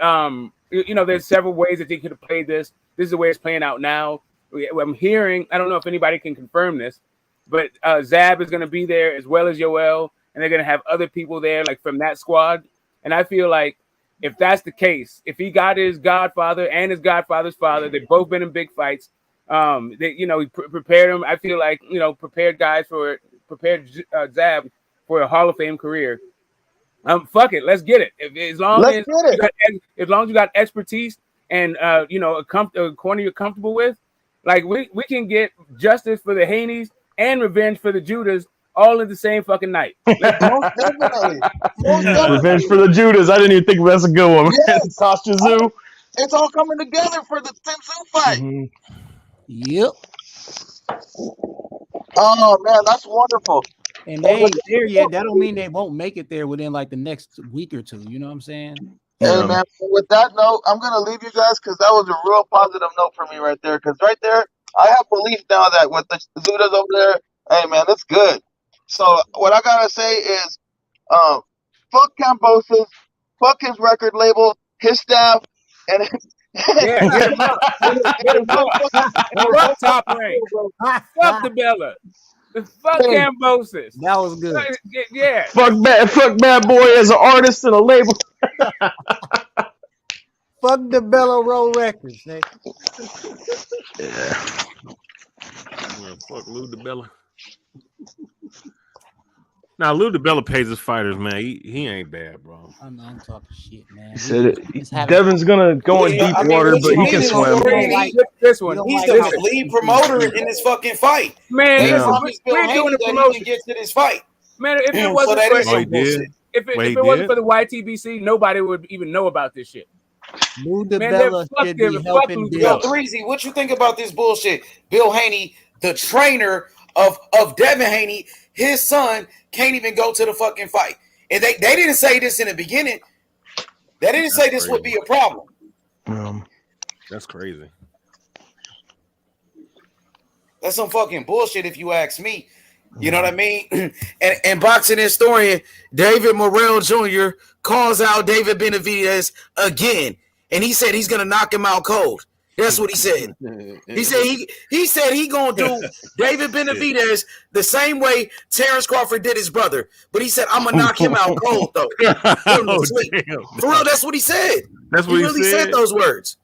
there's several ways that they could have played this. This is the way it's playing out now. I'm hearing, I don't know if anybody can confirm this, but Zab is going to be there as well as Yoel, and they're going to have other people there, like from that squad. And I feel like if that's the case, if he got his godfather and his godfather's father, they've both been in big fights. He prepared them. I feel like, prepared Zab for a Hall of Fame career. Fuck it, let's get it. As long as you got expertise and a corner you're comfortable with, like we can get justice for the Haneys and revenge for the Judas all in the same fucking night. Most definitely. Revenge for the Judas. I didn't even think that's a good one. Yes. Tasha Zoo. It's all coming together for the Tensu fight. Mm-hmm. Yep. Oh man, that's wonderful. And they ain't there yet. That don't mean they won't make it there within like the next week or two. You know what I'm saying? Hey man, with that note, I'm gonna leave you guys because that was a real positive note for me right there. Because right there, I have belief now that with the Zudas over there, hey man, that's good. So what I gotta say is, fuck Cambosis, fuck his record label, his staff, and get him up. Fuck Top Rank. Fuck DeBella. Fuck Cambosis. That was good. Yeah. Fuck Bad Boy as an artist and a label. Fuck DeBella Roll Records. Yeah. Fuck Lou DeBella. Now, Lou DeBella pays his fighters, man. He ain't bad, bro. I'm talking shit, man. Devin's gonna go in deep water, but he can swim. This one. He's the lead promoter in this fucking fight. Man, we're doing a promotion to get to this fight. Man, if it wasn't if it wasn't for the YTBC, nobody would even know about this shit. Lou DeBella should be helping Bill. Threezy, what you think about this bullshit? Bill Haney, the trainer of Devin Haney, his son can't even go to the fucking fight. And they didn't say this in the beginning. They didn't say this would be a problem. That's crazy. That's some fucking bullshit if you ask me. You know what I mean? And boxing historian David Morrell Jr. calls out David Benavidez again. And he said he's going to knock him out cold. That's what he said. He said he going to do David Benavidez the same way Terrence Crawford did his brother. But he said, I'm going to knock him out cold, though. Oh, for real, that's what he said. That's what he really said those words.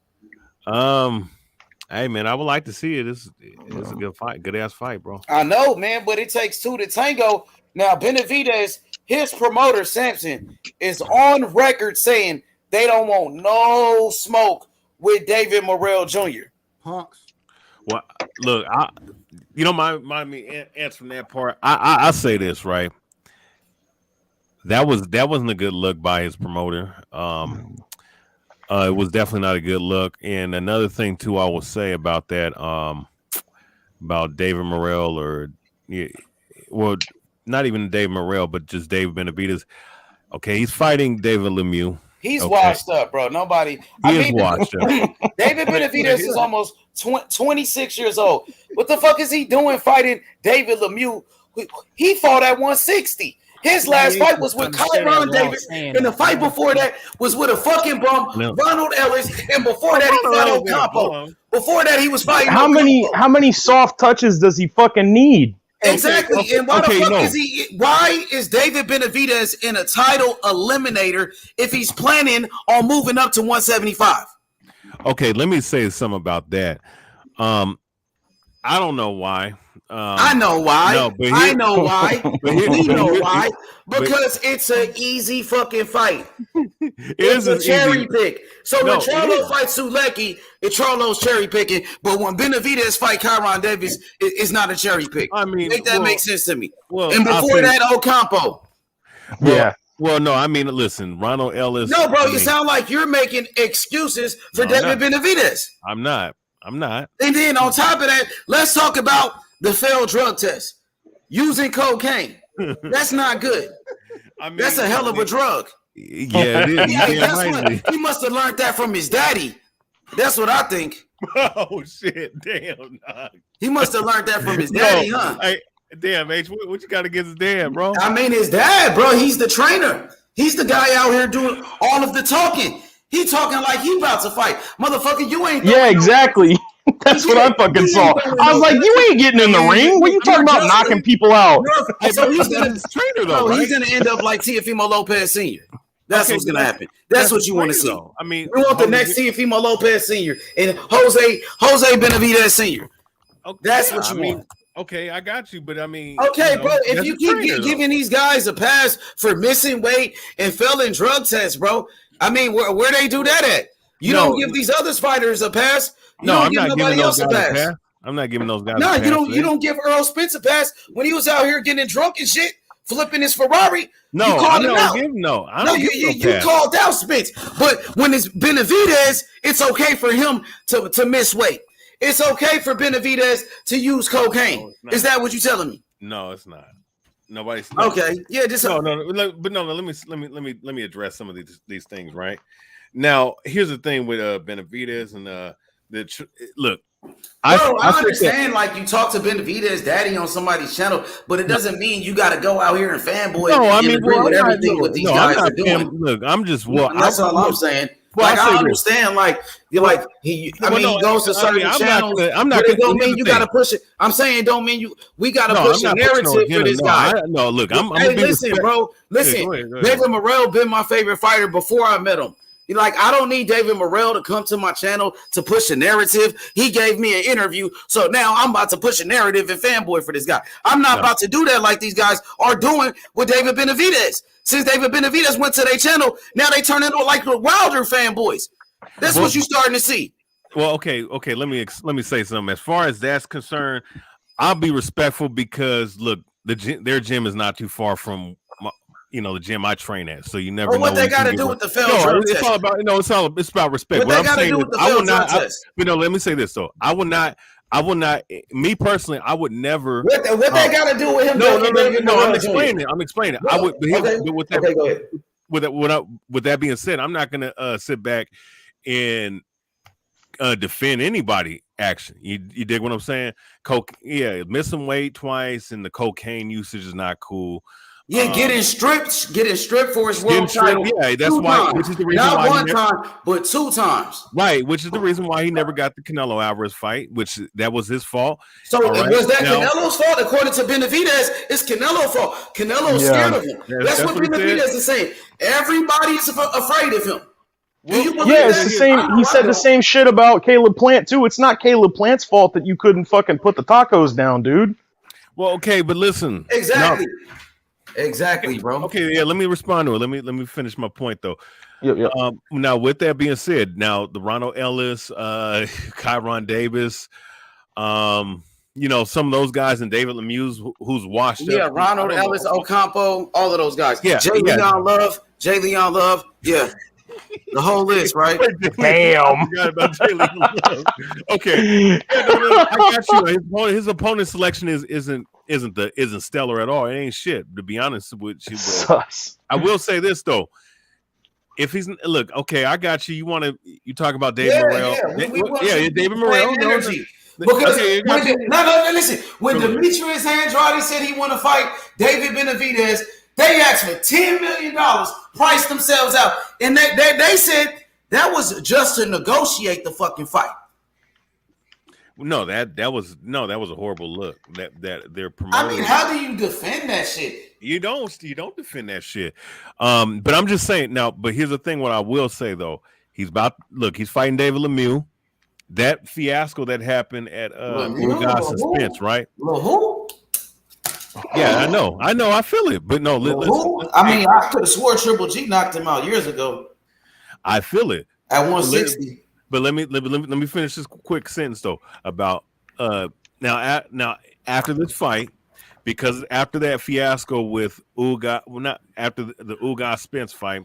Hey, man, I would like to see it. It's a good fight. Good-ass fight, bro. I know, man, but it takes two to tango. Now, Benavidez, his promoter, Sampson, is on record saying they don't want no smoke with David Morrell Jr. Punks. Well, look, you don't mind me answering that part. I say this, right? That wasn't a good look by his promoter. It was definitely not a good look. And another thing too, I will say about that, about David Morrell not even Dave Morrell, but just Dave Benavidez. Okay, he's fighting David Lemieux. He's washed up, bro. Nobody. He is washed up. David Benavidez is almost 26 years old. What the fuck is he doing fighting David Lemieux? He fought at 160. His last fight was with Kyron Davis, and the fight before that was with a fucking bum, Ronald Ellis, and before that he fought Ocampo. Before that he was fighting. How many soft touches does he fucking need? Exactly. Okay. And why the fuck is he? Why is David Benavidez in a title eliminator if he's planning on moving up to 175? Okay, let me say something about that. I don't know why. I know why. No, I know why. We know why. Because it's an easy fucking fight. It's a cherry pick. So when Charlo fights Sulecki, Charlo's cherry picking. But when Benavidez fight Kyron Davis, it's not a cherry pick. I mean, make sense to me. Well, and before that, Ocampo. Yeah. Well, no, I mean, listen, Ronald Ellis. No, bro, you sound like you're making excuses for David Benavidez. I'm not. And then on top of that, let's talk about the failed drug test. Using cocaine. That's not good. I mean, that's a hell of a drug. Yeah, it is. He must have learned that from his daddy. That's what I think. Oh, shit. Damn. Nah. He must have learned that from his daddy, huh? Hey, damn, H, what you got against his dad, bro? I mean, his dad, bro. He's the trainer. He's the guy out here doing all of the talking. He talking like he about to fight. Motherfucker, you ain't. Yeah, exactly. That's what I fucking saw. I was like, you ain't getting in the ring. What are you talking about knocking people out? So he's gonna trainer though. Right? He's gonna end up like Teofimo Lopez Sr. That's what's gonna happen. That's what you want to see. I mean, we want the next Teofimo Lopez Sr. and Jose Benavidez Sr. Okay, that's what you want. Okay, I got you, but I mean, okay, bro. If you keep giving these guys a pass for missing weight and failing drug tests, bro, I mean, where they do that at? You don't give these other fighters a pass. I'm not giving those guys a pass. I'm not giving those guys. No, you don't give Earl Spence a pass when he was out here getting drunk and shit, flipping his Ferrari. No, you called him out. You called out Spence. But when it's Benavidez, it's okay for him to miss weight. It's okay for Benavidez to use cocaine. No, is that what you're telling me? No, it's not. Nobody's okay. Yeah, just no. Let me address some of these things. Right now, here's the thing with Benavidez and look. I understand like you talk to Benavidez daddy on somebody's channel, but it doesn't mean you got to go out here and fanboy. No, I mean, agree with everything what these guys are doing. Look, I'm just that's all I'm saying. Like I understand, like you're like he goes to certain channels. I'm not. It don't mean you got to push it. I'm saying it don't mean you. We got to push a narrative for this guy. Look, hey, listen, bro. Listen, go ahead. David Morrell been my favorite fighter before I met him. Like, I don't need David Morrell to come to my channel to push a narrative. He gave me an interview, so now I'm about to push a narrative and fanboy for this guy. I'm not about to do that like these guys are doing with David Benavidez. Since David Benavidez went to their channel, now they turn into like the Wilder fanboys. That's what you're starting to see. Well, okay. Let me say something. As far as that's concerned, I'll be respectful because look, their gym is not too far from the gym I train at, so you never know what they got to do with the failed drug test. It's all about it's about respect. What I'm saying is, I would not. Let me say this though. I will not. Me personally, I would never. What they got to do with him? No. I'm explaining it. No. I would. Okay, go ahead. With that being said, I'm not gonna sit back and defend anybody action. You dig what I'm saying? Missing weight twice and the cocaine usage is not cool. Yeah, getting stripped for his world title. Yeah, that's why. Which is the reason not why one time, but 2 times. Right, which is the reason why he never got the Canelo Alvarez fight, which that was his fault. So was that Canelo's fault? According to Benavidez, it's Canelo's fault. Canelo's scared of him. That's what Benavidez is saying. Everybody is afraid of him. It's the same. He said the same shit about Caleb Plant too. It's not Caleb Plant's fault that you couldn't fucking put the tacos down, dude. Well, okay, but listen. Exactly. Exactly, bro. Okay, yeah. Let me respond to it. Let me finish my point though. Yep. Now, with that being said, now the Ronald Ellis, Kyron Davis, some of those guys, and David Lemieux, who's washed up. Yeah, Ronald Ellis, Ocampo, all of those guys. Yeah, Jay Leon Love. Yeah. The whole list, right? Damn. I forgot about Jay Leon Love. Okay. I got you. His opponent selection isn't stellar at all. It ain't shit, to be honest with you. I will say this though. If he's okay, I got you. You talk about David Morrell. David Morrell. Energy. Because listen, when Demetrius Andrade said he want to fight David Benavidez, they asked for $10 million, priced themselves out, and they said that was just to negotiate the fucking fight. No, that was a horrible look that they're promoting. I mean, how do you defend that shit? You don't defend that shit. But I'm just saying now. But here's the thing: what I will say though, he's fighting David Lemieux. That fiasco that happened at Ugas and Spence, right? Who? Yeah, I know. I feel it, but no. I could have swore Triple G knocked him out years ago. I feel it at 160. But let me finish this quick sentence though about now after this fight, because after that fiasco with Ugas, not after the Ugas Spence fight,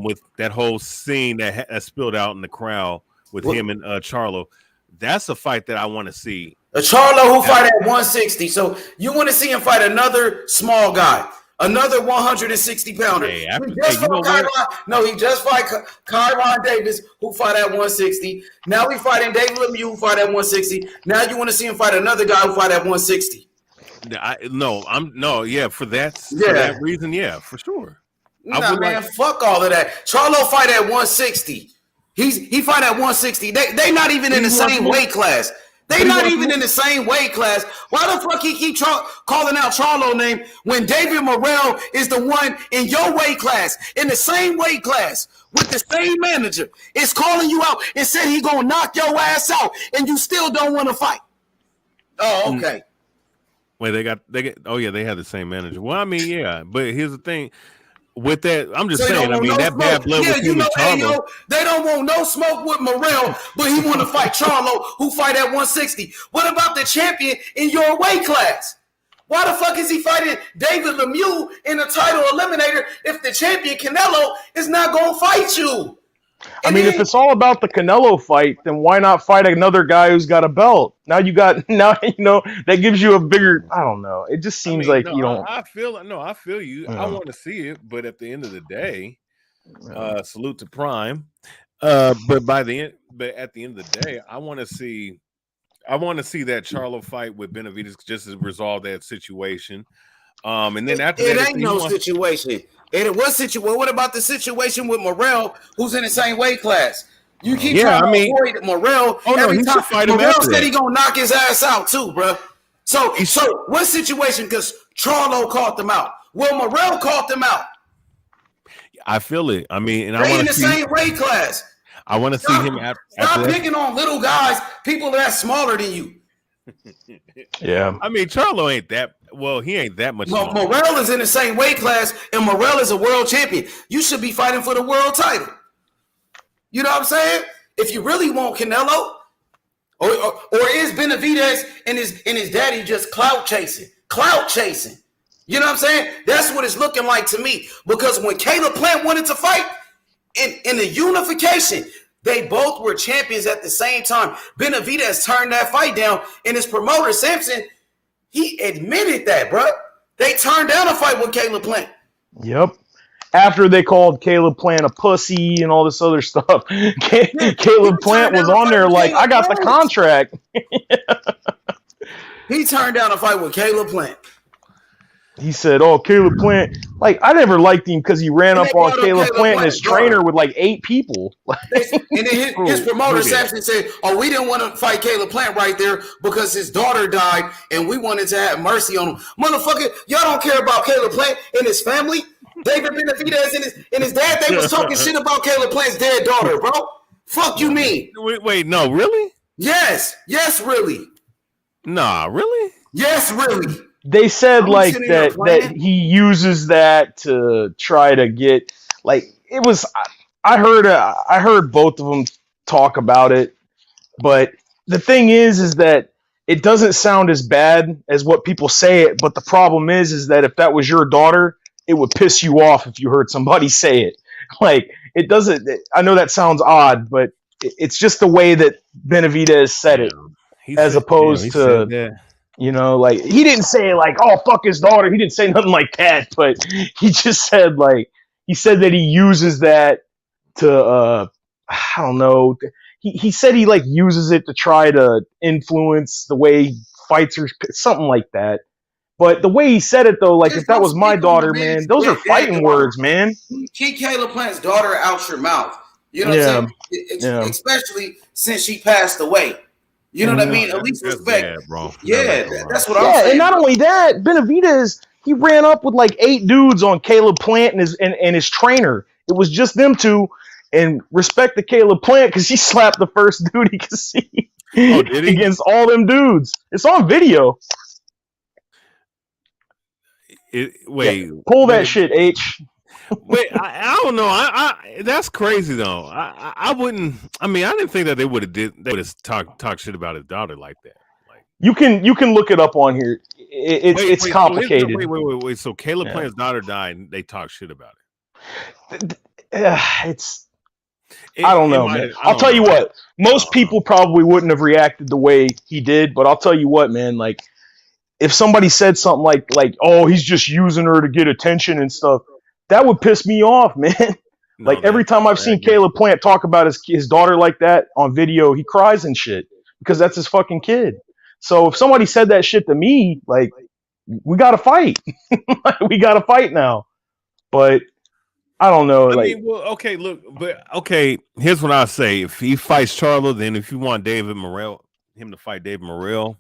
with that whole scene that spilled out in the crowd with him and Charlo, that's a fight that I want to see. A Charlo who fight at 160. So you want to see him fight another small guy, another 160 pounder. He just fight Kyron Davis, who fight at 160. Now we fighting David Lemieux, who fight at 160. Now you want to see him fight another guy who fight at 160. For that reason, for sure. Fuck all of that. Charlo fight at 160. He fight at 160. They not even in the same weight class. They not even in the same weight class. Why the fuck he keep calling out Charlo name when David Morrell is the one in your weight class, in the same weight class, with the same manager, is calling you out and said he gonna knock your ass out, and you still don't want to fight? Oh, okay. Wait, they had the same manager. Well, I mean, yeah, but here's the thing. With that, I'm just saying. I mean, that bad blood with him and Charlo. They don't want no smoke with Morrell, but he want to fight Charlo, who fight at 160. What about the champion in your weight class? Why the fuck is he fighting David Lemieux in a title eliminator if the champion Canelo is not going to fight you? If it's all about the Canelo fight, then why not fight another guy who's got a belt? That gives you a bigger. I don't know. It just seems you don't. I feel you. I want to see it, but at the end of the day, salute to Prime. But at the end of the day, I want to see that Charlo fight with Benavidez just to resolve that situation. And then after it ain't no situation. What about the situation with Morrell, who's in the same weight class? You keep trying to avoid Morrell. Every time Morrell said he gonna knock his ass out too, bro. So what situation? Because Charlo called them out. Well, Morrell called them out. I feel it. I mean, and they in the same weight class. I want to see him. Stop picking on little guys, people that's smaller than you. Yeah, I mean, Charlo ain't that. Well, he ain't that much. Morrell is in the same weight class, and Morrell is a world champion. You should be fighting for the world title. You know what I'm saying? If you really want Canelo, or is Benavidez and his daddy just clout chasing? You know what I'm saying? That's what it's looking like to me. Because when Caleb Plant wanted to fight in the unification, they both were champions at the same time. Benavidez turned that fight down, and his promoter, Sampson, he admitted that, bro. They turned down a fight with Caleb Plant. Yep. after they called Caleb Plant a pussy and all this other stuff. Caleb Plant was on there like, I got the contract. He turned down a fight with Caleb Plant. He said, "Oh, Caleb Plant, like I never liked him because he ran up on Caleb Plant and his trainer with like 8 people." And then his promoter actually said, "Oh, we didn't want to fight Caleb Plant right there because his daughter died, and we wanted to have mercy on him." Motherfucker, y'all don't care about Caleb Plant and his family. David Benavidez and his dad, they was talking shit about Caleb Plant's dead daughter, bro. Fuck you mean? Wait, no, really? Yes, really. Nah, really? Yes, really. They said like that he uses that to try to get like it was. I heard both of them talk about it, but the thing is that it doesn't sound as bad as what people say it. But the problem is that if that was your daughter, it would piss you off if you heard somebody say it. Like it doesn't. I know that sounds odd, but it's just the way that Benavidez said it, as opposed to. You know, like he didn't say like, "Oh, fuck his daughter." He didn't say nothing like that, but he just said like he said that he uses that to I don't know. He said he like uses it to try to influence the way fights are, something like that. But the way he said it though, like if that was my daughter, man, those are fighting words, man. Keep Caleb Plant's daughter out your mouth. You know what I'm saying? Especially since she passed away. You know what I mean? At least respect. Bad, bro. Yeah, that's what I'm saying. And not only that, Benavidez, he ran up with like 8 dudes on Caleb Plant and his trainer. It was just them two. And respect to Caleb Plant because he slapped the first dude he could see against all them dudes. It's on video. Pull that shit, H. Wait, I don't know. I that's crazy though. I wouldn't. I mean, I didn't think that they would have talk shit about his daughter like that. Like you can look it up on here. It's complicated. Wait. So Caleb Plant's daughter died, and they talk shit about it. I don't know, man. I'll tell you what. Most people probably wouldn't have reacted the way he did, but I'll tell you what, man. Like, if somebody said something like, "Oh, he's just using her to get attention and stuff," that would piss me off, man. Like every time I've seen Caleb Plant talk about his daughter like that on video, he cries and shit because that's his fucking kid. So if somebody said that shit to me, like, we got to fight. We got to fight now. But I don't know. I mean, well, okay, look, but okay, here's what I say. If he fights Charlo, then if you want him to fight David Morrell,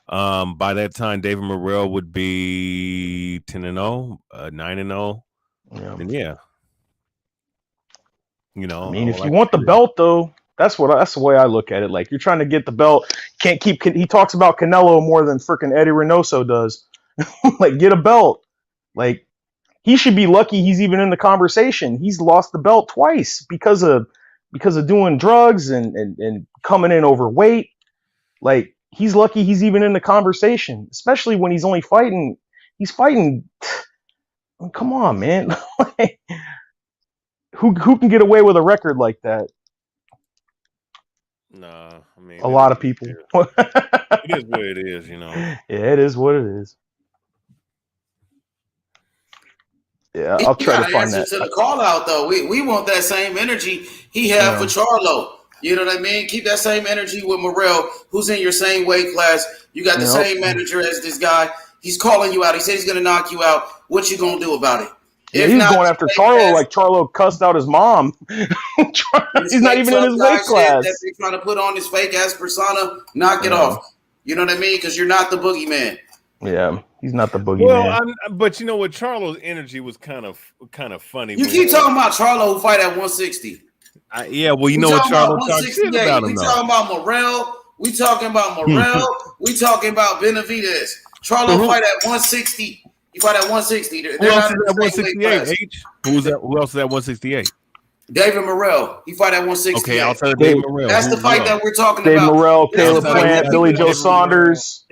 by that time David Morrell would be 10-0, 9-0. And you know, I mean, if you want the belt though, that's the way I look at it. Like, you're trying to get the belt, can't keep. He talks about Canelo more than freaking Eddie Reynoso does. Like, get a belt. Like, he should be lucky he's even in the conversation. He's lost the belt twice because of doing drugs and coming in overweight. Like, he's lucky he's even in the conversation, especially when he's only fighting. He's fighting. Come on, man. Who can get away with a record like that? Nah, I mean, a lot of people. It is what it is, you know. Yeah, it is what it is. Yeah, I'll try to find that. To the call out though, we want that same energy he had for Charlo. You know what I mean? Keep that same energy with Morrell, who's in your same weight class. You got the same manager as this guy. He's calling you out. He said he's going to knock you out. What you going to do about it? Yeah, he's going after Charlo like Charlo cussed out his mom. He's not even in his weight class. That they're trying to put on his fake ass persona. Knock it off. You know what I mean? Because you're not the boogeyman. Yeah, he's not the boogeyman. But you know what? Charlo's energy was kind of funny. You keep talking about Charlo who fight at 160. Yeah, well, you know what Charlo talks shit about him. We talking about Morrell. We talking about Morrell. We talking about Benavidez. Charlo fight at 160. He fought at 160. Who else is at 168? Who else is at 168? David Morrell. He fought at 168. Okay, I'll tell you David Morrell. That's the fight that we're talking David about. David Morrell, Caleb Plant, Billy Joe Saunders.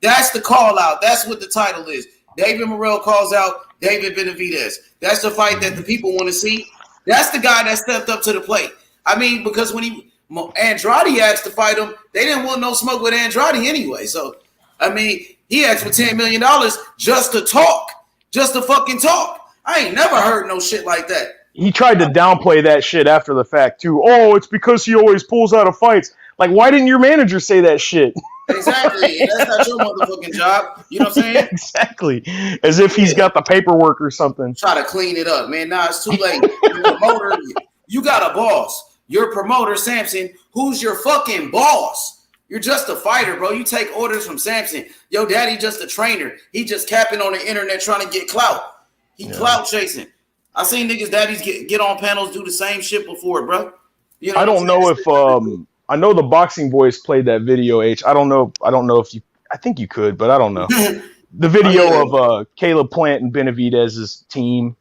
That's the call out. That's what the title is. David Morrell calls out David Benavidez. That's the fight that the people want to see. That's the guy that stepped up to the plate. I mean, because when Andrade asked to fight him, they didn't want no smoke with Andrade anyway. So, I mean, he asked for $10 million just to talk, just to fucking talk. I ain't never heard no shit like that. He tried to downplay that shit after the fact too. Oh, it's because he always pulls out of fights. Like, why didn't your manager say that shit? Exactly. That's not your motherfucking job. You know what I'm saying? Exactly. As if he's got the paperwork or something. Try to clean it up, man. Nah, it's too late. Your promoter, you got a boss. Your promoter, Samson, who's your fucking boss? You're just a fighter, bro. You take orders from Samson. Yo, daddy just a trainer. He just capping on the internet trying to get clout. He clout chasing. I seen niggas daddies get on panels do the same shit before, bro. You know I don't know if I know the Boxing Boys played that video. I don't know if you. I think you could, but I don't know. The video of Caleb Plant and Benavidez's team,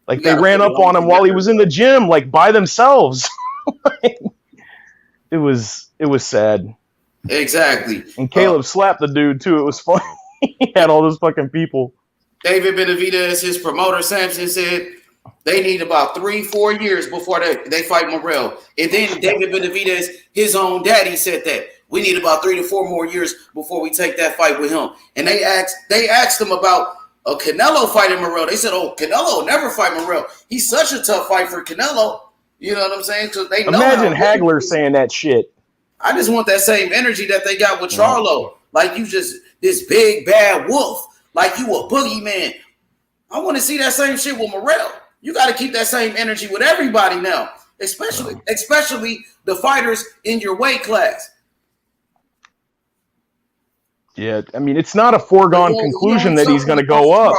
like they ran up on him while he was in the gym, like by themselves. It was sad. Exactly. And Caleb slapped the dude too. It was funny. He had all those fucking people. David Benavidez, his promoter Samson, said they need about 3-4 years before they fight Morrell. And then David Benavidez, his own daddy, said that we need about 3 to 4 more years before we take that fight with him. And they asked him about a Canelo fighting Morrell. They said, "Oh, Canelo will never fight Morrell. He's such a tough fight for Canelo." You know what I'm saying? Because they know. Imagine Hagler saying that shit. I just want that same energy that they got with Charlo. Like you just this big bad wolf. Like you a boogeyman. I want to see that same shit with Morrell. You got to keep that same energy with everybody now, especially the fighters in your weight class. Yeah, I mean, it's not a foregone conclusion that he's going to go up.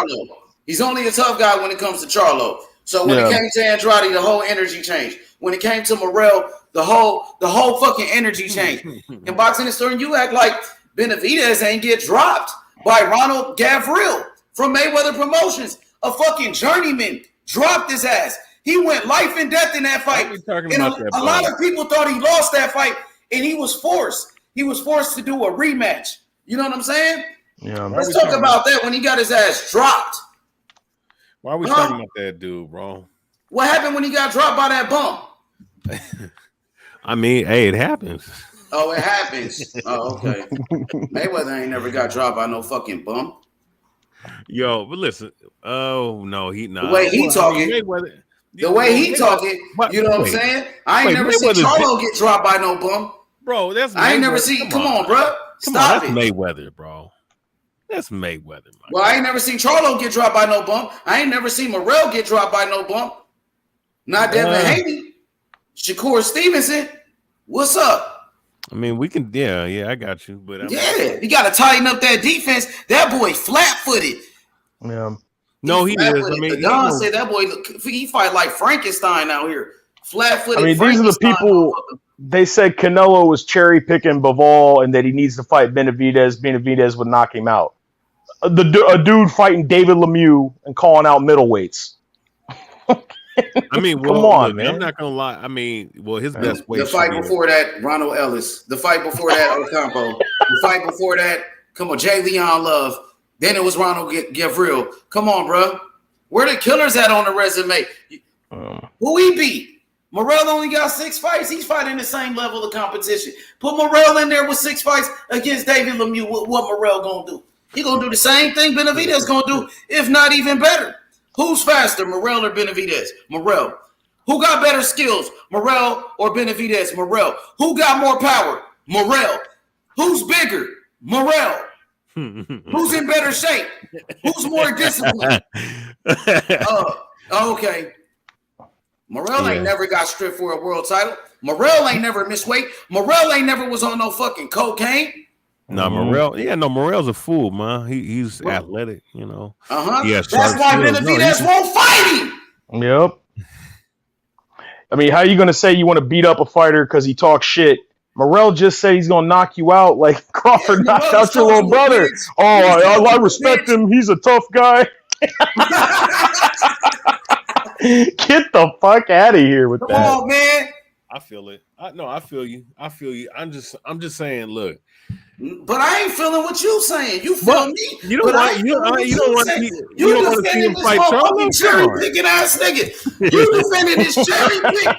He's only a tough guy when it comes to Charlo. So when it came to Andrade, the whole energy changed. When it came to Morrell, the whole fucking energy changed. In boxing and story, you act like Benavidez ain't get dropped by Ronald Gavril from Mayweather Promotions. A fucking journeyman dropped his ass. He went life and death in that fight. And a lot of people thought he lost that fight, and he was forced. He was forced to do a rematch. You know what I'm saying? Yeah. Let's talk about that when he got his ass dropped. Why are we talking about that dude, bro? What happened when he got dropped by that bum? I mean, hey, it happens. Oh, it happens. Oh, okay. Mayweather ain't never got dropped by no fucking bum. Yo, but listen. Oh no, he not. The way he talking. The way he talking. You know what I'm saying? I ain't never seen Charlo get dropped by no bum. Bro, that's I ain't never seen. Come on, bro. Stop it. That's Mayweather, bro. That's Mayweather. Well, I ain't never seen Charlo get dropped by no bump. I ain't never seen Morrell get dropped by no bump. Not Devin Haney. Shakur Stevenson. What's up? I mean, we can, yeah, I got you. But you got to tighten up that defense. That boy flat-footed. Yeah. No, he is. I mean, Don said that boy, he fight like Frankenstein out here. Flat-footed. I mean, these are the people. They said Canelo was cherry picking Bivol and that he needs to fight Benavidez. Benavidez would knock him out. A dude fighting David Lemieux and calling out middleweights. I mean, come on, look, man. I'm not gonna lie. I mean, well, his best weight. The fight before that, Ronald Ellis. The fight before that, Ocampo. The fight before that, come on, Jay Leon Love. Then it was Ronald Gavril. Come on, bro. Where the killers at on the resume? Who he beat? Morrell only got 6 fights. He's fighting the same level of competition. Put Morrell in there with 6 fights against David Lemieux. What Morrell gonna do? He gonna do the same thing Benavidez gonna do, if not even better. Who's faster, Morrell or Benavidez? Morrell. Who got better skills, Morrell or Benavidez? Morrell. Who got more power? Morrell. Who's bigger? Morrell. Who's in better shape? Who's more disciplined? Okay. Morrell ain't never got stripped for a world title. Morrell ain't never missed weight. Morrell ain't never was on no fucking cocaine. No, Morrell. Yeah, no, Morrell's a fool, man. He's athletic, you know. That's why Benavidez won't fight him. Yep. I mean, how are you going to say you want to beat up a fighter because he talks shit? Morrell just said he's going to knock you out like Crawford knocked out your little brother. I respect him. He's a tough guy. Get the fuck out of here with that. Come on, man. I feel it. I feel you. I'm just saying, look. But I ain't feeling what you saying. You feel me? You don't want to see him fight Charlo. Cherry picking ass nigga. You defending this cherry pick.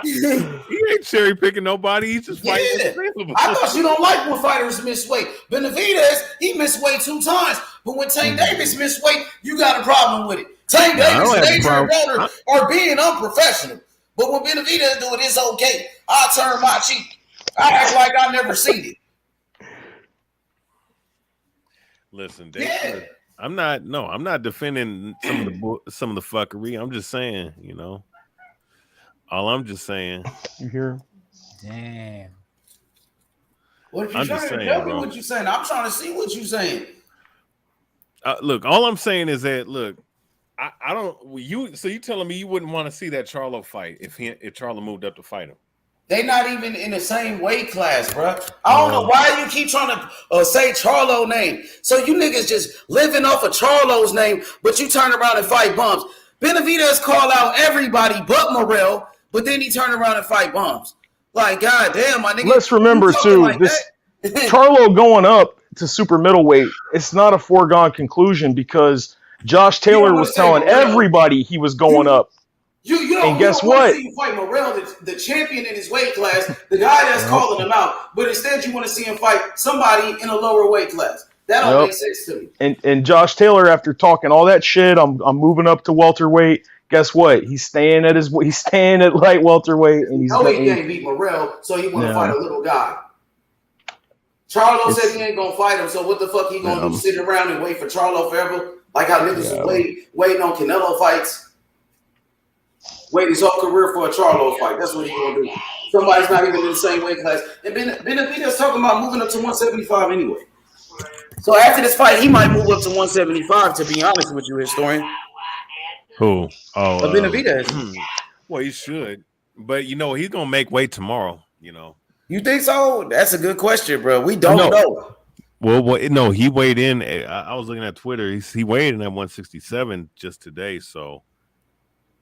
He ain't cherry picking nobody. He's just fighting. I thought you don't like when fighters miss weight. Benavidez, he missed weight 2 times. But when Tank Davis missed weight, you got a problem with it. Tank Davis and have a Adrian problem. Broner are being unprofessional. But when Benavidez do it, it's okay. I turn my cheek. I act like I never seen it. Listen, I'm not defending some of the fuckery. I'm just saying, all I'm just saying. You hear? Damn. What you trying to tell me? What you saying? I'm trying to see what you saying. Look, all I'm saying is that I don't. So you telling me you wouldn't want to see that Charlo fight if Charlo moved up to fight him? They not even in the same weight class, bro. I don't know why you keep trying to say Charlo name. So you niggas just living off of Charlo's name, but you turn around and fight Bums. Benavidez call out everybody but Morrell, but then he turn around and fight Bums. Like, goddamn, my nigga. Let's remember too, like this Charlo going up to super middleweight. It's not a foregone conclusion because Josh Taylor was telling everybody he was going up. And guess what? You fight Morrell, the champion in his weight class, the guy that's calling him out. But instead, you want to see him fight somebody in a lower weight class. That don't make sense to me. And Josh Taylor, after talking all that shit, I'm moving up to welterweight. Guess what? He's staying at light welterweight, and he's he can't beat Morrell, so he want to fight a little guy. Charlo said he ain't gonna fight him, so what the fuck he gonna do? Sit around and wait for Charlo forever? Like how niggas waiting on Canelo fights. Wait his whole career for a Charlo fight. That's what he's gonna do. Somebody's not even in the same weight class. And Benavidez talking about moving up to 175 anyway. So after this fight, he might move up to 175. To be honest with you, historian. Who? Oh, Benavidez. Well, he should, but he's gonna make weight tomorrow. You think so? That's a good question, bro. We don't know. Well, no, he weighed in. I was looking at Twitter. He weighed in at 167 just today, so.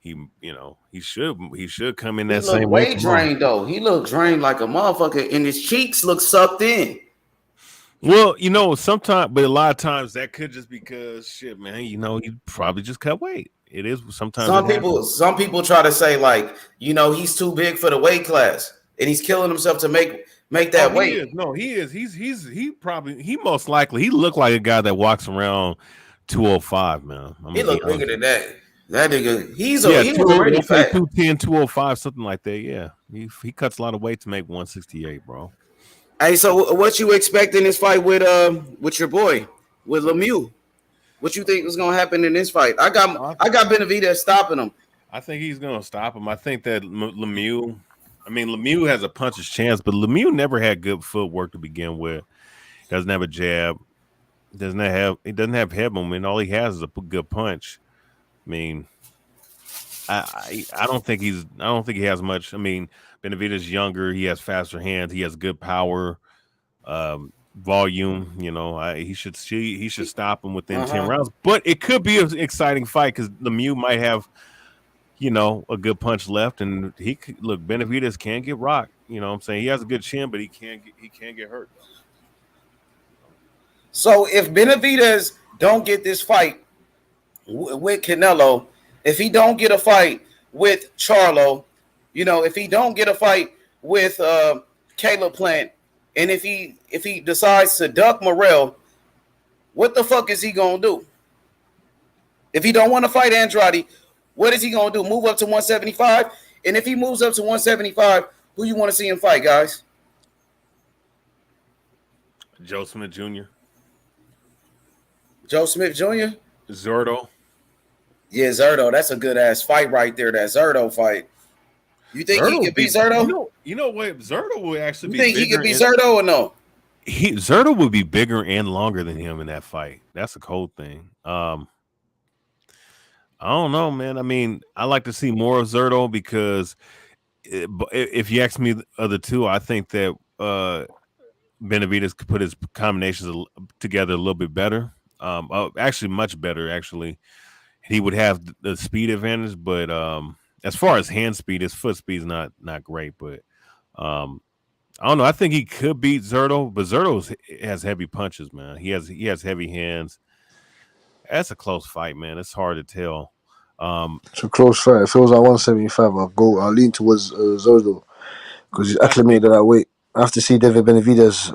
He should come in that same way. Weight drained though. He looked drained like a motherfucker, and his cheeks look sucked in. Well, sometimes, but a lot of times that could just because shit, man. He probably just cut weight. It is sometimes. Some people try to say like, he's too big for the weight class, and he's killing himself to make that weight. He is. He most likely he looked like a guy that walks around 205, man. He looked bigger than that. That nigga, he was already fat. 210, 205, something like that. Yeah, he cuts a lot of weight to make 168, bro. Hey, so what you expect in this fight with your boy, with Lemieux? What you think is gonna happen in this fight? I got Benavidez stopping him. I think he's gonna stop him. I think that Lemieux has a puncher's chance, but Lemieux never had good footwork to begin with. Doesn't have a jab. He doesn't have head movement. All he has is a good punch. I mean, I don't think he has much. I mean, Benavidez is younger. He has faster hands. He has good power, volume. He should stop him within 10 rounds. But it could be an exciting fight because Lemieux might have, a good punch left, and he could look. Benavidez can get rocked. What I'm saying, he has a good chin, but he can't get hurt. So if Benavidez don't get this fight with Canelo, if he don't get a fight with Charlo, if he don't get a fight with Caleb Plant, and if he decides to duck Morrell, what the fuck is he gonna do? If he don't want to fight Andrade, what is he gonna do? Move up to 175? And if he moves up to 175, who you want to see him fight, guys? Joe Smith Jr. Joe Smith Jr. Zurdo. Yeah, Zurdo. That's a good ass fight right there. That Zurdo fight. You think he could beat Zurdo? You know what? Zurdo would actually be. You think he could beat Zurdo or no? Zurdo would be bigger and longer than him in that fight. That's a cold thing. I don't know, man. I mean, I like to see more of Zurdo because if you ask me the other two, I think that Benavidez could put his combinations together a little bit better. Actually, much better. Actually, he would have the speed advantage, but as far as hand speed, his foot speed is not great. But I don't know. I think he could beat Zurdo, but Zurdo has heavy punches, man. He has heavy hands. That's a close fight, man. It's hard to tell. It's a close fight. If it was at 175, I'll lean towards Zurdo because he's acclimated to that weight. I have to see David Benavidez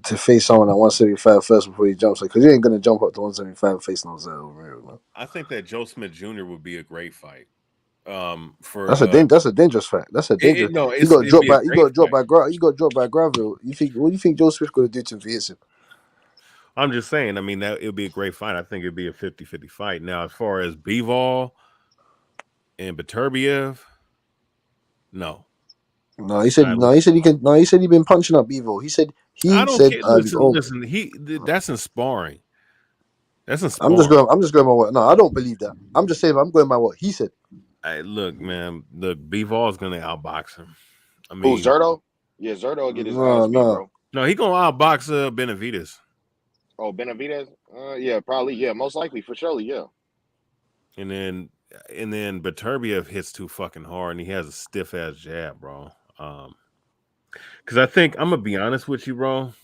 to face someone at 175 first before he jumps. Because he ain't gonna jump up to 175 and face no Zurdo. I think that Joe Smith Jr. would be a great fight. For That's a dangerous fact. That's a dangerous. no, He got it'd dropped be a by. He great got dropped fight. by. He got dropped by Graville. You think? What do you think Joe Smith gonna do to him if he hits him? I'm just saying. I mean, that it would be a great fight. I think it'd be a 50-50 fight. Now, as far as Bivol and Beterbiev, no. No, he said. No, he said he can. No, he said he been punching up Bevo. He said. I don't care. Listen. That's in sparring. That's in sparring. I'm just going by what. No, I don't believe that. I'm just saying. I'm going by what he said. Look, man. Look, Bivol is gonna outbox him. I Who, mean, Zerto? Yeah, Zerto will get his ass beat, bro. No, he gonna outbox Benavidez. Oh, Benavidez? Yeah, probably. Yeah, most likely, for surely, yeah. And then Beterbiev hits too fucking hard, and he has a stiff ass jab, bro. Because I think I'm gonna be honest with you, bro.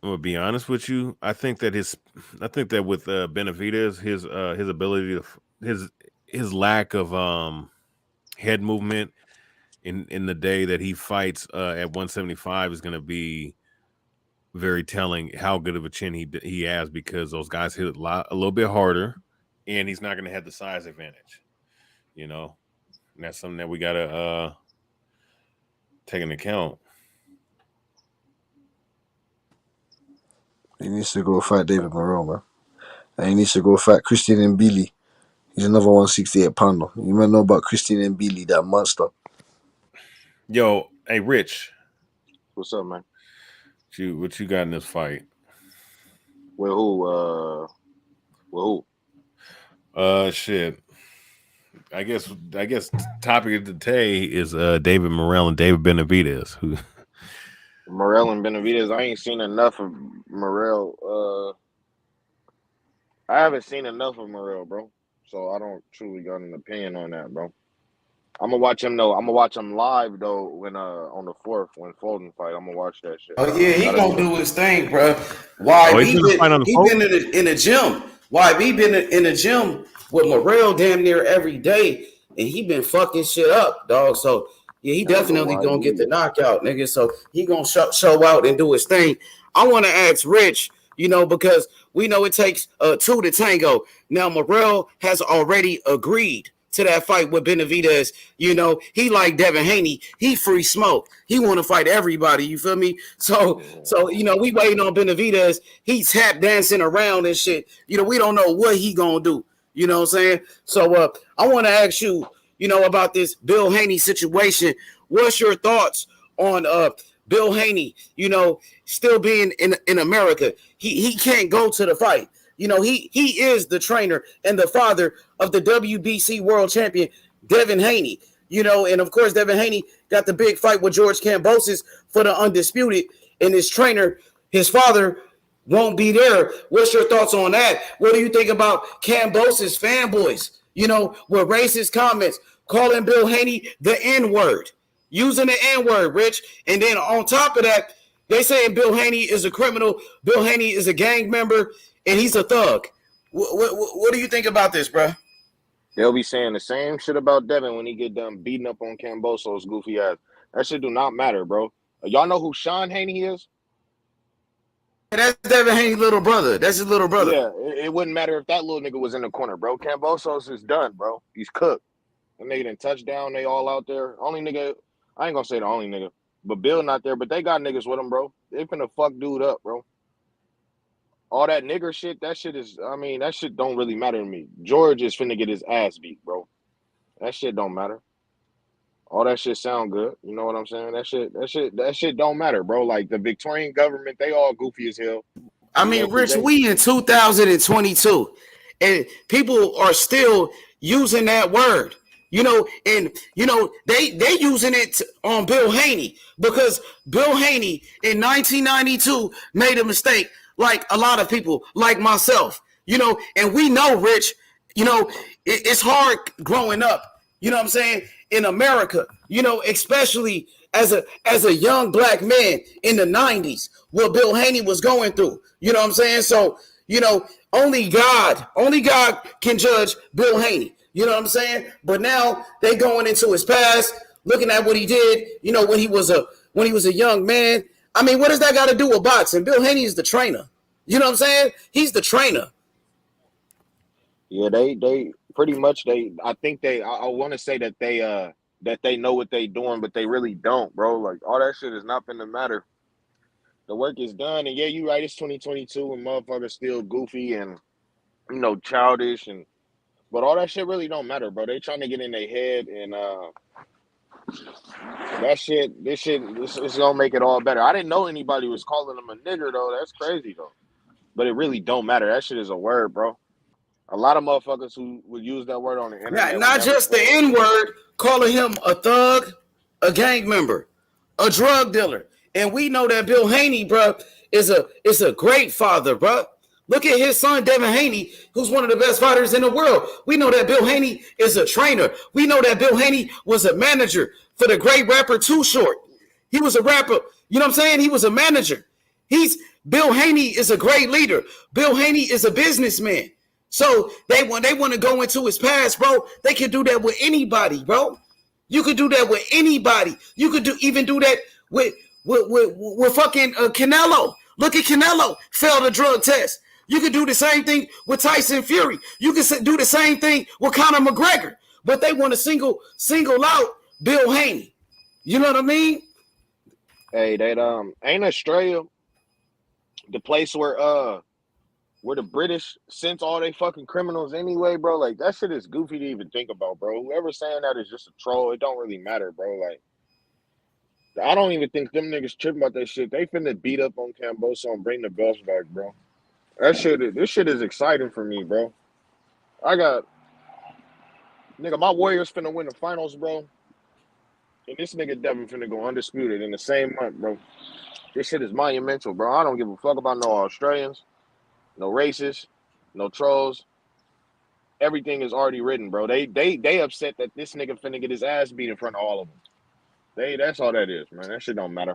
I'm gonna be honest with you. I think that with Benavidez, his ability to his lack of head movement in the day that he fights at 175 is gonna be very telling how good of a chin he has, because those guys hit a little bit harder, and he's not going to have the size advantage, you know. And that's something that we got to take into account. He needs to go fight David Morrell, man, and he needs to go fight Christian Mbili. He's another 168 pounder. You might know about Christian Mbili, that monster. Yo, hey Rich, what's up, man? What you got in this fight? With who? Shit. I guess topic of the day is David Morrell and David Benavidez. Who? Morrell and Benavidez. I ain't seen enough of Morrell. I haven't seen enough of Morrell, bro. So I don't truly got an opinion on that, bro. I'm gonna watch him though. I'm gonna watch him live though when on the 4th when Fulton fight. I'm gonna watch that shit. Oh yeah, he gonna do his thing, bro. Why he been in the gym? YB been in the gym with Morrell damn near every day, and he been fucking shit up, dog. So yeah, he definitely gonna get the knockout, nigga. So he gonna show out and do his thing. I want to ask Rich, you know, because we know it takes two to tango. Now Morrell has already agreed to that fight with Benavidez. You know, he like Devin Haney. He free smoke. He want to fight everybody. You feel me? So you know, we waiting on Benavidez. He's tap dancing around and shit. You know, we don't know what he gonna do. You know what I'm saying? So I want to ask you, you know, about this Bill Haney situation. What's your thoughts on Bill Haney? You know, still being in America. He can't go to the fight. You know, he is the trainer and the father of the WBC world champion, Devin Haney. You know, and of course, Devin Haney got the big fight with George Kambosos for the undisputed, and his trainer, his father, won't be there. What's your thoughts on that? What do you think about Kambosos fanboys, you know, with racist comments, calling Bill Haney the N-word, using the N-word, Rich? And then on top of that, they saying Bill Haney is a criminal, Bill Haney is a gang member, and he's a thug. What do you think about this, bro? They'll be saying the same shit about Devin when he get done beating up on Kambosos' goofy ass. That shit do not matter, bro. Y'all know who Sean Haney is? That's Devin Haney's little brother. That's his little brother. Yeah, it wouldn't matter if that little nigga was in the corner, bro. Kambosos is done, bro. He's cooked. That nigga done touchdown. They all out there. Only nigga, I ain't gonna say the only nigga, but Bill not there. But they got niggas with him, bro. They finna fuck dude up, bro. All that nigger shit, that shit is, I mean, that shit don't really matter to me. George is finna get his ass beat, bro. That shit don't matter. All that shit sound good. You know what I'm saying? That shit don't matter, bro. Like the Victorian government, they all goofy as hell. I mean, Rich, we in 2022, and people are still using that word. You know, and you know they using it on Bill Haney because Bill Haney in 1992 made a mistake, like a lot of people, like myself. You know, and we know, Rich. You know, it's hard growing up. You know what I'm saying? In America, you know, especially as a young black man in the 90s, what Bill Haney was going through. You know what I'm saying? So, you know, only God can judge Bill Haney. You know what I'm saying? But now they going into his past, looking at what he did, you know, when he was a young man. I mean, what does that got to do with boxing? Bill Haney is the trainer. You know what I'm saying? He's the trainer. Yeah, they pretty much I think I want to say that they know what they doing, but they really don't, bro. Like all that shit is not gonna matter. The work is done, and yeah, you right. It's 2022, and motherfuckers still goofy and childish, but all that shit really don't matter, bro. They trying to get in their head, and this is gonna make it all better. I didn't know anybody was calling him a nigger though. That's crazy though. But it really don't matter. That shit is a word, bro. A lot of motherfuckers who would use that word on the internet. Not just the N word, calling him a thug, a gang member, a drug dealer. And we know that Bill Haney, bro, is a great father, bro. Look at his son, Devin Haney, who's one of the best fighters in the world. We know that Bill Haney is a trainer. We know that Bill Haney was a manager for the great rapper Too Short. He was a rapper. You know what I'm saying? He was a manager. Bill Haney is a great leader. Bill Haney is a businessman. So they want to go into his past, bro. They can do that with anybody, bro. You could do that with anybody. You could even do that with fucking Canelo. Look at Canelo, failed a drug test. You could do the same thing with Tyson Fury. You could do the same thing with Conor McGregor. But they want to single out Bill Haney. You know what I mean? Hey, that ain't Australia the place where the British sent all they fucking criminals anyway, bro? Like that shit is goofy to even think about, bro. Whoever's saying that is just a troll. It don't really matter, bro. Like I don't even think them niggas tripping about that shit. They finna beat up on Camboso and bring the belts back, bro. This shit is exciting for me, bro. My Warriors finna win the finals, bro. And this nigga Devin finna go undisputed in the same month, bro. This shit is monumental, bro. I don't give a fuck about no Australians, no racists, no trolls. Everything is already written, bro. They upset that this nigga finna get his ass beat in front of all of them. That's all that is, man. That shit don't matter.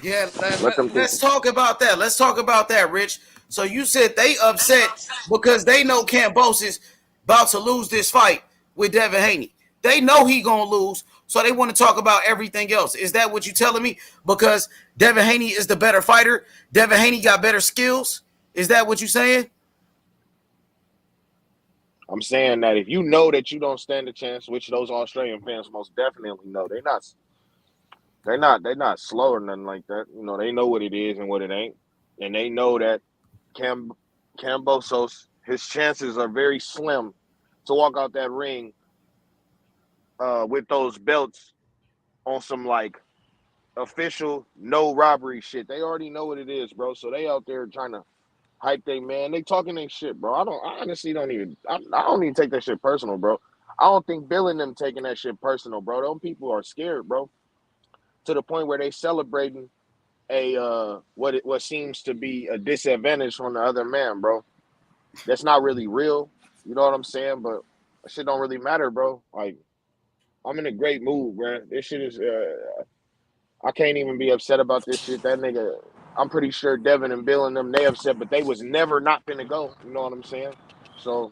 Yeah, let's talk about that. Let's talk about that, Rich. So you said they upset because they know Cambosis about to lose this fight with Devin Haney. They know he gonna lose, so they want to talk about everything else. Is that what you telling me? Because Devin Haney is the better fighter. Devin Haney got better skills. Is that what you saying? I'm saying that if you know that you don't stand a chance, which those Australian fans most definitely know, they're not slow or nothing like that. You know, they know what it is and what it ain't. And they know that Cambosos, his chances are very slim to walk out that ring with those belts on some like official no robbery shit. They already know what it is, bro. So they out there trying to hype they man. They talking their shit, bro. I honestly don't even take that shit personal, bro. I don't think Bill and them taking that shit personal, bro. Them people are scared, bro. To the point where they celebrating what seems to be a disadvantage from the other man, bro. That's not really real. You know what I'm saying? But that shit don't really matter, bro. Like I'm in a great mood, bro. This shit is I can't even be upset about this shit. That nigga, I'm pretty sure Devin and Bill and them, they upset, but they was never not finna go. You know what I'm saying? So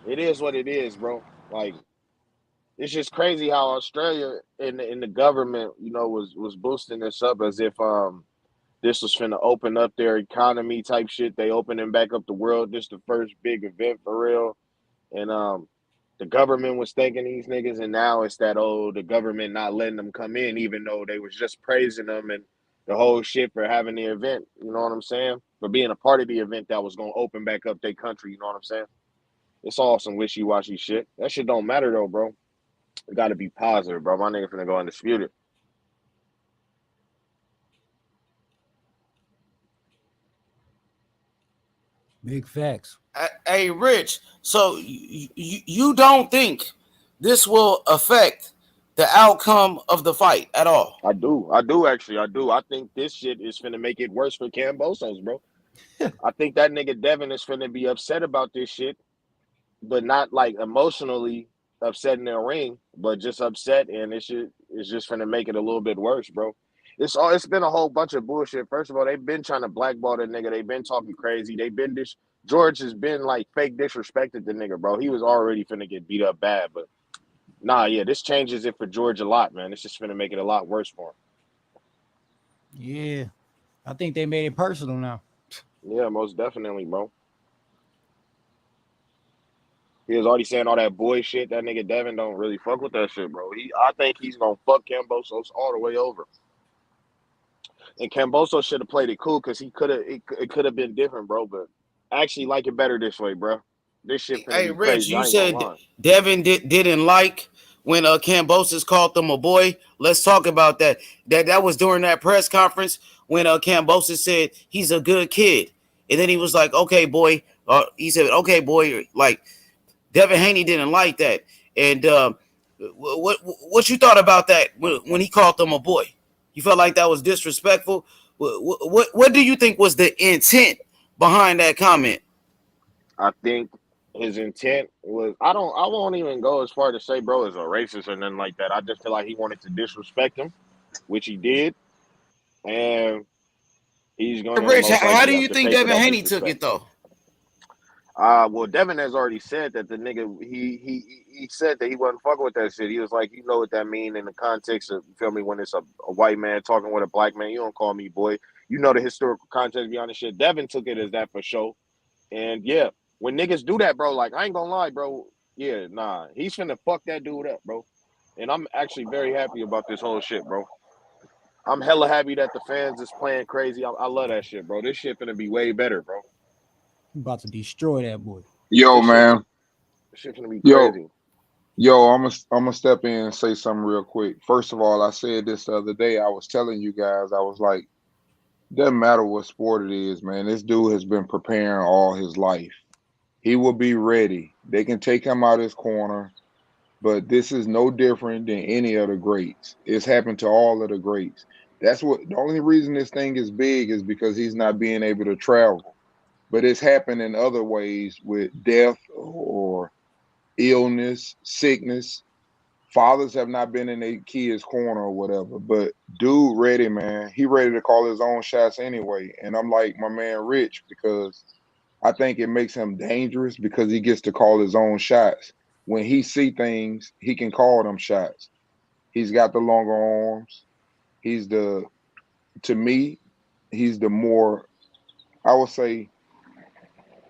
it is what it is, bro. Like it's just crazy how Australia and the government, you know, was boosting this up as if this was finna open up their economy type shit. They opening back up the world. This the first big event for real. And the government was thanking these niggas, and now it's that the government not letting them come in, even though they was just praising them and the whole shit for having the event. You know what I'm saying? For being a part of the event that was gonna open back up their country. You know what I'm saying? It's all some wishy-washy shit. That shit don't matter though, bro. It got to be positive, bro. My nigga finna go undisputed. Big facts. Hey, Rich. So you don't think this will affect the outcome of the fight at all? I do actually. I think this shit is finna make it worse for Cambosos, bro. I think that nigga Devin is finna be upset about this shit, but not like emotionally upset in their ring, but just upset, and this shit is just finna make it a little bit worse, bro. It's been a whole bunch of bullshit. First of all, they've been trying to blackball the nigga. They've been talking crazy. George has been like fake disrespected the nigga, bro. He was already finna get beat up bad, but this changes it for George a lot, man. It's just finna make it a lot worse for him. Yeah. I think they made it personal now. Yeah, most definitely, bro. He was already saying all that boy shit. That nigga Devin don't really fuck with that shit, bro. I think he's gonna fuck Kambosos all the way over. And Kambosos should have played it cool because he could have. It could have been different, bro. But I actually like it better this way, bro. This shit finna Hey, be Rich, crazy. you I ain't gonna said lie. Devin didn't like when Kambosos called them a boy. Let's talk about that. That was during that press conference when Kambosos said he's a good kid, and then he was like, "Okay, boy." He said, "Okay, boy." Like Devin Haney didn't like that, and what you thought about that when he called them a boy? You felt like that was disrespectful. What do you think was the intent behind that comment? I think his intent was. I won't even go as far to say, bro, is a racist or nothing like that. I just feel like he wanted to disrespect him, which he did, and he's gonna Rich, most how likely do have you to think pay for Devin that Haney took disrespect. it though? Well, Devin has already said that the nigga he said that he wasn't fucking with that shit. He was like, you know what that mean in the context of, you feel me, when it's a white man talking with a black man. You don't call me boy. You know the historical context behind the shit. Devin took it as that for sure. And yeah, when niggas do that, bro, like I ain't gonna lie, bro. Yeah, nah, he's finna fuck that dude up, bro. And I'm actually very happy about this whole shit, bro. I'm hella happy that the fans is playing crazy. I love that shit, bro. This shit finna be way better, bro. I'm about to destroy that boy. Yo, This shit, man. this shit finna be Yo, crazy. yo, I'm gonna step in and say something real quick. First of all, I said this the other day. I was telling you guys, I was like, doesn't matter what sport it is, man. This dude has been preparing all his life. He will be ready. They can take him out his corner, but this is no different than any of the greats. It's happened to all of the greats. That's what the only reason this thing is big is because he's not being able to travel. But it's happened in other ways with death or illness, sickness. Fathers have not been in their kids' corner or whatever. But dude ready, man. He ready to call his own shots anyway. And I'm like my man Rich because I think it makes him dangerous because he gets to call his own shots. When he see things, he can call them shots. He's got the longer arms. He's to me, he's the more, I would say,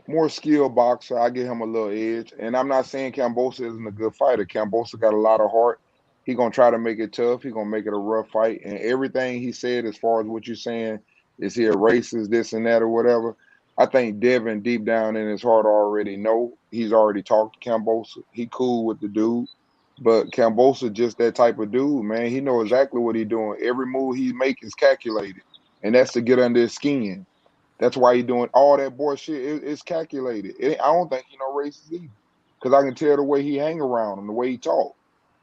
more skilled boxer. I give him a little edge. And I'm not saying Kambosa isn't a good fighter. Kambosa got a lot of heart. He gonna try to make it tough. He gonna make it a rough fight. And everything he said, as far as what you're saying, is he a racist, this and that or whatever. I think Devin deep down in his heart already know. He's already talked to Kambosa. He cool with the dude. But Kambosa just that type of dude, man. He know exactly what he's doing. Every move he make is calculated. And that's to get under his skin. That's why he doing all that bullshit. It's calculated. I don't think he no racist either, because I can tell the way he hang around him, the way he talk.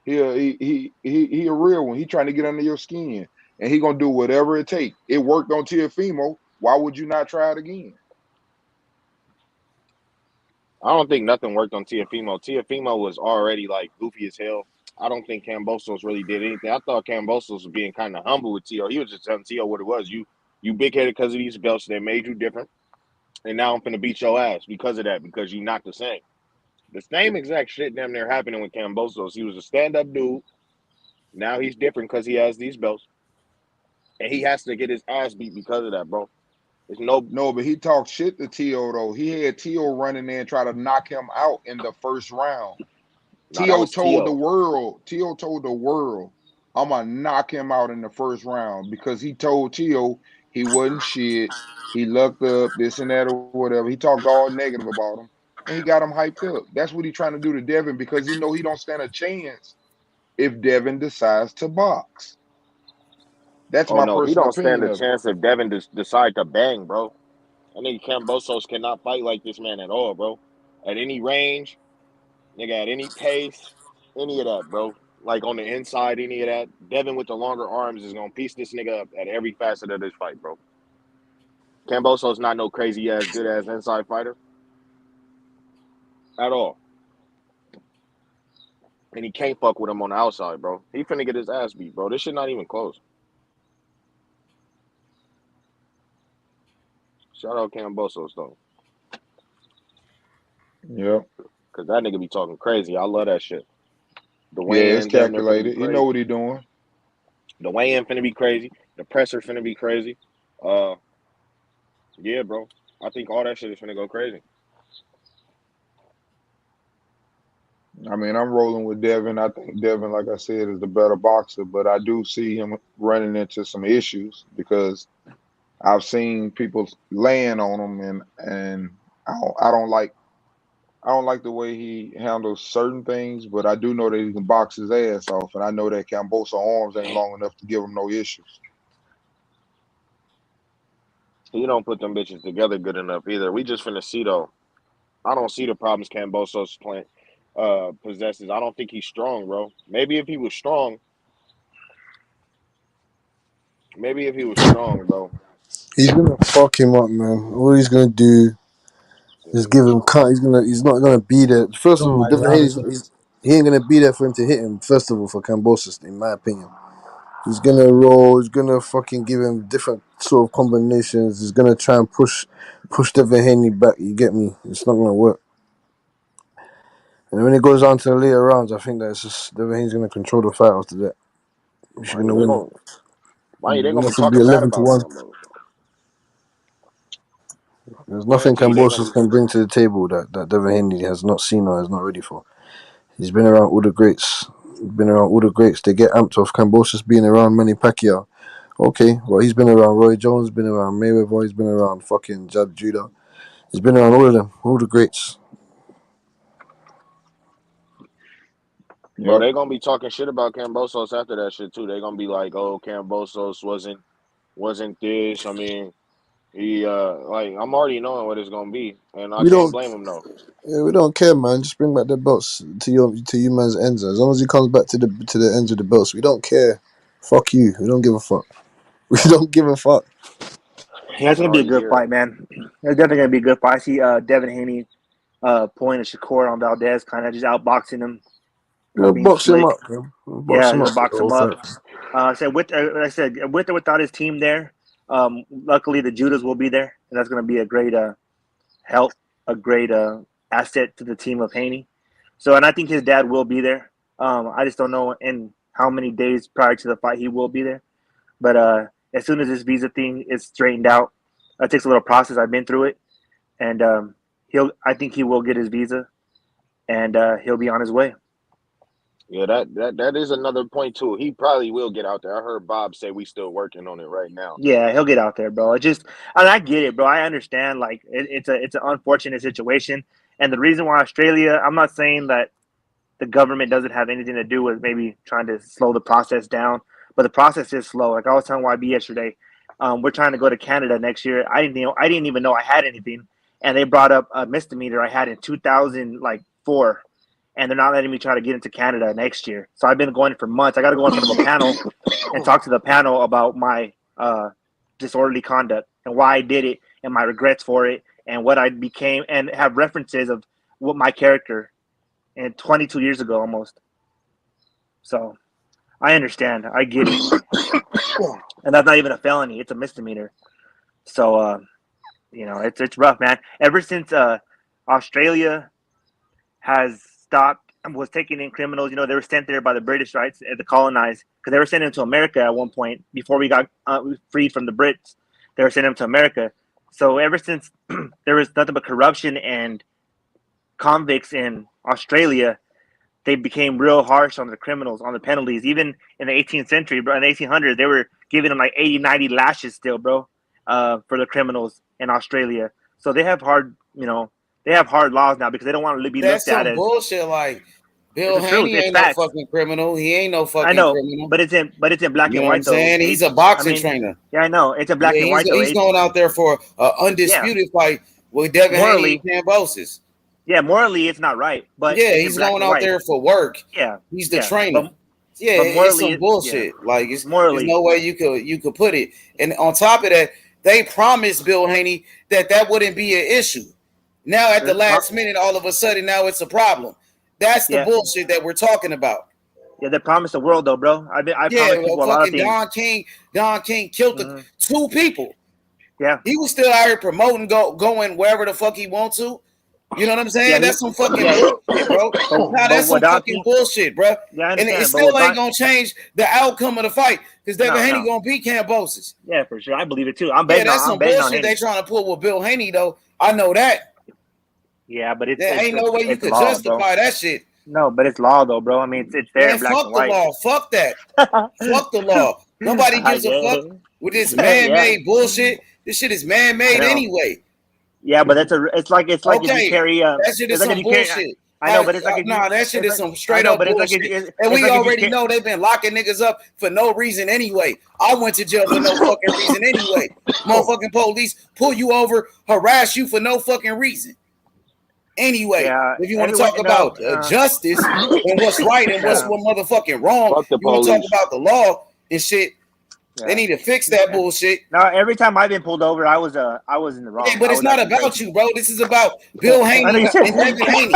He a real one. He trying to get under your skin, and he gonna do whatever it take. It worked on Teofimo. Why would you not try it again? I don't think nothing worked on Teofimo. Teofimo was already like goofy as hell. I don't think Kambosos really did anything. I thought Kambosos was being kind of humble with Teo. He was just telling Teo what it was. You big headed because of these belts that made you different, and now I'm finna beat your ass because of that because you not the same. The same exact shit damn near happening with Kambosos. He was a stand up dude. Now he's different because he has these belts, and he has to get his ass beat because of that, bro. There's No, but he talked shit to Teo though. He had Teo running there and try to knock him out in the first round. No, that Teo was told the Teo. world, I'm gonna knock him out in the first round because he told Teo he wasn't shit. He lucked up, this and that or whatever. He talked all negative about him, and he got him hyped up. That's what he's trying to do to Devin because he know he don't stand a chance if Devin decides to box. That's Oh my no, he personal don't stand opinion a of it. chance if Devin decide to bang, bro. I think Kambosos cannot fight like this man at all, bro. At any range, nigga, at any pace, any of that, bro. Like on the inside, any of that. Devin with the longer arms is gonna piece this nigga up at every facet of this fight, bro. Kambosos not no crazy ass good ass inside fighter at all. And he can't fuck with him on the outside, bro. He finna get his ass beat, bro. This shit not even close. Shout out Kambosos though. Yep. Cause that nigga be talking crazy. I love that shit. The Yeah, it's weigh-in damn near finna be calculated. He know crazy. what he doing. The weigh-in finna be crazy. The presser finna be crazy. Yeah, bro. I think all that shit is gonna go crazy. I mean, I'm rolling with Devin. I think Devin, like I said, is the better boxer, but I do see him running into some issues because I've seen people laying on him, and I don't like the way he handles certain things, but I do know that he can box his ass off, and I know that Cambosa arms ain't long enough to give him no issues. He don't put them bitches together good enough either. We just finna see though. I don't see the problems Cambosos possesses. I don't think he's strong, bro. Maybe if he was strong, bro. He's gonna fuck him up, man. All he's gonna do is give him cut. He's not gonna be there. First of all, Devin Haney, he ain't gonna be there for him to hit him. First of all, for Cambosis, in my opinion, he's gonna roll. He's gonna fucking give him different sort of combinations. He's gonna try and push Devin Haney back. You get me? It's not gonna work. And when it goes on to the later rounds, I think that it's just Devin Haney's gonna control the fight after that. He's gonna win. Why they gonna be It should be talking bad 11 to about 1. Cambosos? There's I nothing guarantee you they gonna Cambosos be. can bring to the table that Devin Haney has not seen or is not ready for. He's been around all the greats. They get amped off Cambosos being around Manny Pacquiao. Okay, well, he's been around Roy Jones, been around Mayweather, he's been around fucking Jab Judah. He's been around all of them, all the greats. Bro, they gonna be talking shit about Cambosos after that shit too. They gonna be like, "Oh, Cambosos wasn't this." I mean, he like I'm already knowing what it's gonna be, and I We can't don't, blame him though. we don't care, man. Just bring back the belts to you man's ends. As long as he comes back to the ends of the belts, we don't care. Fuck you. We don't give a fuck. We don't give a fuck. Yeah, I it's can gonna be a already good hear it. fight, man. It's definitely gonna be a good fight. I see Devin Haney pulling a Shakur on Valdez, kind of just outboxing him, We'll being box him slick. up, man. We'll box Yeah, him he'll up for box the whole him up. fight. Like I said, with or without his team there, luckily the Judas will be there, and that's gonna be a great help, a great asset to the team of Haney. So, and I think his dad will be there. I just don't know in how many days prior to the fight he will be there. But as soon as this visa thing is straightened out, it takes a little process. I've been through it, and I think he will get his visa, and he'll be on his way. Yeah, that is another point too. He probably will get out there. I heard Bob say we still working on it right now. Yeah, he'll get out there, bro. I get it, bro. I understand. Like, it's an unfortunate situation, and the reason why Australia, I'm not saying that the government doesn't have anything to do with maybe trying to slow the process down, but the process is slow. Like I was telling YB yesterday, we're trying to go to Canada next year. I didn't even know I had anything, and they brought up a misdemeanor I had in 2004, and they're not letting me try to get into Canada next year. So I've been going for months. I got to go in front of a panel and talk to the panel about my disorderly conduct and why I did it and my regrets for it and what I became, and have references of what my character and 22 years ago almost. So I understand. I get it. And that's not even a felony. It's a misdemeanor. So, it's rough, man. Ever since Australia was taking in criminals, they were sent there by the British, right, the colonized, because they were sending them to America at one point before we got freed from the Brits. They were sending them to America. So ever since there was nothing but corruption and convicts in Australia, they became real harsh on the criminals, on the penalties. Even in the 18th century, bro, in the 1800s, they were giving them like 80, 90 lashes still, bro, for the criminals in Australia. So they have hard laws now because they don't want to be That's looked at some as. bullshit. Like It's Bill the truth. Haney It's ain't no facts. fucking criminal. He ain't no I fucking know, criminal. but it's in black You and know what I'm white though. saying? He's a H. I boxing mean, trainer. yeah, I know it's in black Yeah, and white though. he's H. going out there for an Yeah, undisputed fight with Devin Haney morally, and Cambosis. yeah, morally it's not right, but Yeah, it's in he's black going and out white. there for work. Yeah, He's the yeah, trainer. Yeah, but it's morally, some bullshit. Like there's morally, no way you could put it. And on top of that, they promised Bill Haney that wouldn't be an issue. Now at the last minute, all of a sudden, now it's a problem. That's the yeah. bullshit that we're talking about. Yeah, they promised the world though, bro. I Yeah, promised well, people a lot of fucking things. Don King killed Mm-hmm. two people. Yeah. He was still out here promoting, going wherever the fuck he wants to. You know what I'm saying? Yeah, That's some fucking yeah. bullshit, bro. Nah, that's some fucking bullshit, bro. Yeah, I And it understand, still ain't but gonna change the outcome of the fight because Devin No, Haney no. gonna beat Kambosos. Yeah, for sure. I believe it too. I'm Yeah, betting that's on some bullshit they Haney. trying to pull with Bill Haney though. I know that. Yeah, but There ain't no way you could law, bro. justify that shit. No, but it's law though, bro. I mean, it's there Man, in black fuck and the white. law. Fuck that. Fuck the law. Nobody I gives a get fuck it. with this Yeah. man-made bullshit. This shit is I man-made know. anyway. Yeah, but it's like if Okay, you carry that shit it's is like if some you carry bullshit. I know, but it's like if you Nah, that shit it's is like, some straight I know, up but it's like bullshit. if And it's we like if you already know they've been locking niggas up for no reason anyway. I went to jail for no fucking reason anyway. Motherfucking police pull you over, harass you for no fucking reason. Anyway, Yeah, if you want to anyway, talk about justice and what's right and what's what motherfucking wrong, Fuck the you want to talk police. about the law and shit. They need to fix that bullshit. Now, every time I've been pulled over, I was in the wrong. Yeah, but it's not about you, bro. This is about Bill I know Haney you said and Devin Haney.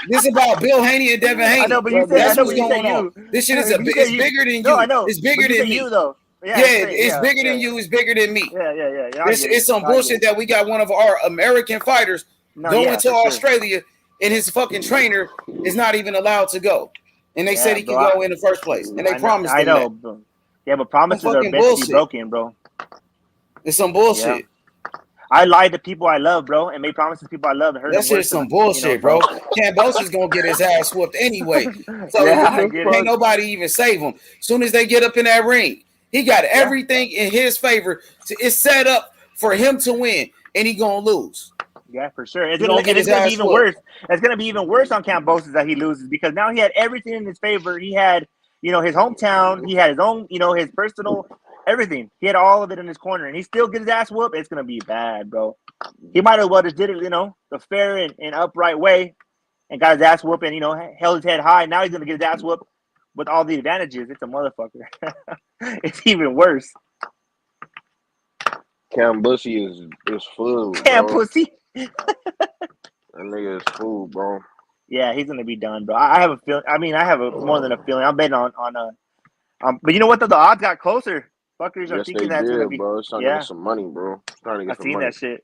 This is about Bill Haney and Devin Haney. I know, but you said That's I know, what's but you said going on. you. This shit is But you said it's you. bigger than No, you. I know. It's bigger But you than said me. you though. Yeah, It's bigger than you. It's bigger than me. Yeah. It's some bullshit that we got one of our American fighters going to Australia, and his fucking trainer is not even allowed to go. And they said he could go in the first place, and they promised him that. Bro. Yeah, but promises are fucking meant to be bullshit. broken, bro. It's some bullshit. Yeah. I lied to people I love, bro, and made promises to people I love and heard That them shit worse. is some bullshit, bro. Kambosos gonna get his ass whooped anyway. So Yeah, I get it. ain't nobody even save him. Soon as they get up in that ring, he got everything in his favor. It's set up for him to win, and he gonna lose. Yeah, for sure. It's He gonna gonna get his be ass even whooped. worse. It's gonna be even worse on Kambosos that he loses because now he had everything in his favor. He had, his hometown. He had his own, his personal everything. He had all of it in his corner, and he still gets his ass whooped. It's gonna be bad, bro. He might as well just did it, the fair and upright way, and got his ass whooped and held his head high. Now he's gonna get his ass whooped with all the advantages. It's a motherfucker. It's even worse. Cam Bussy is food. Cam bro. Pussy. That nigga is food, bro. Yeah, he's gonna be done, bro. I have a feeling. I mean, I have more than a feeling. I'm betting on but you know what? Though the odds got closer. Fuckers are Yes, thinking they that's gonna did, be. bro. It's trying to Yeah, get some money, bro. It's trying to get I some seen money. that shit.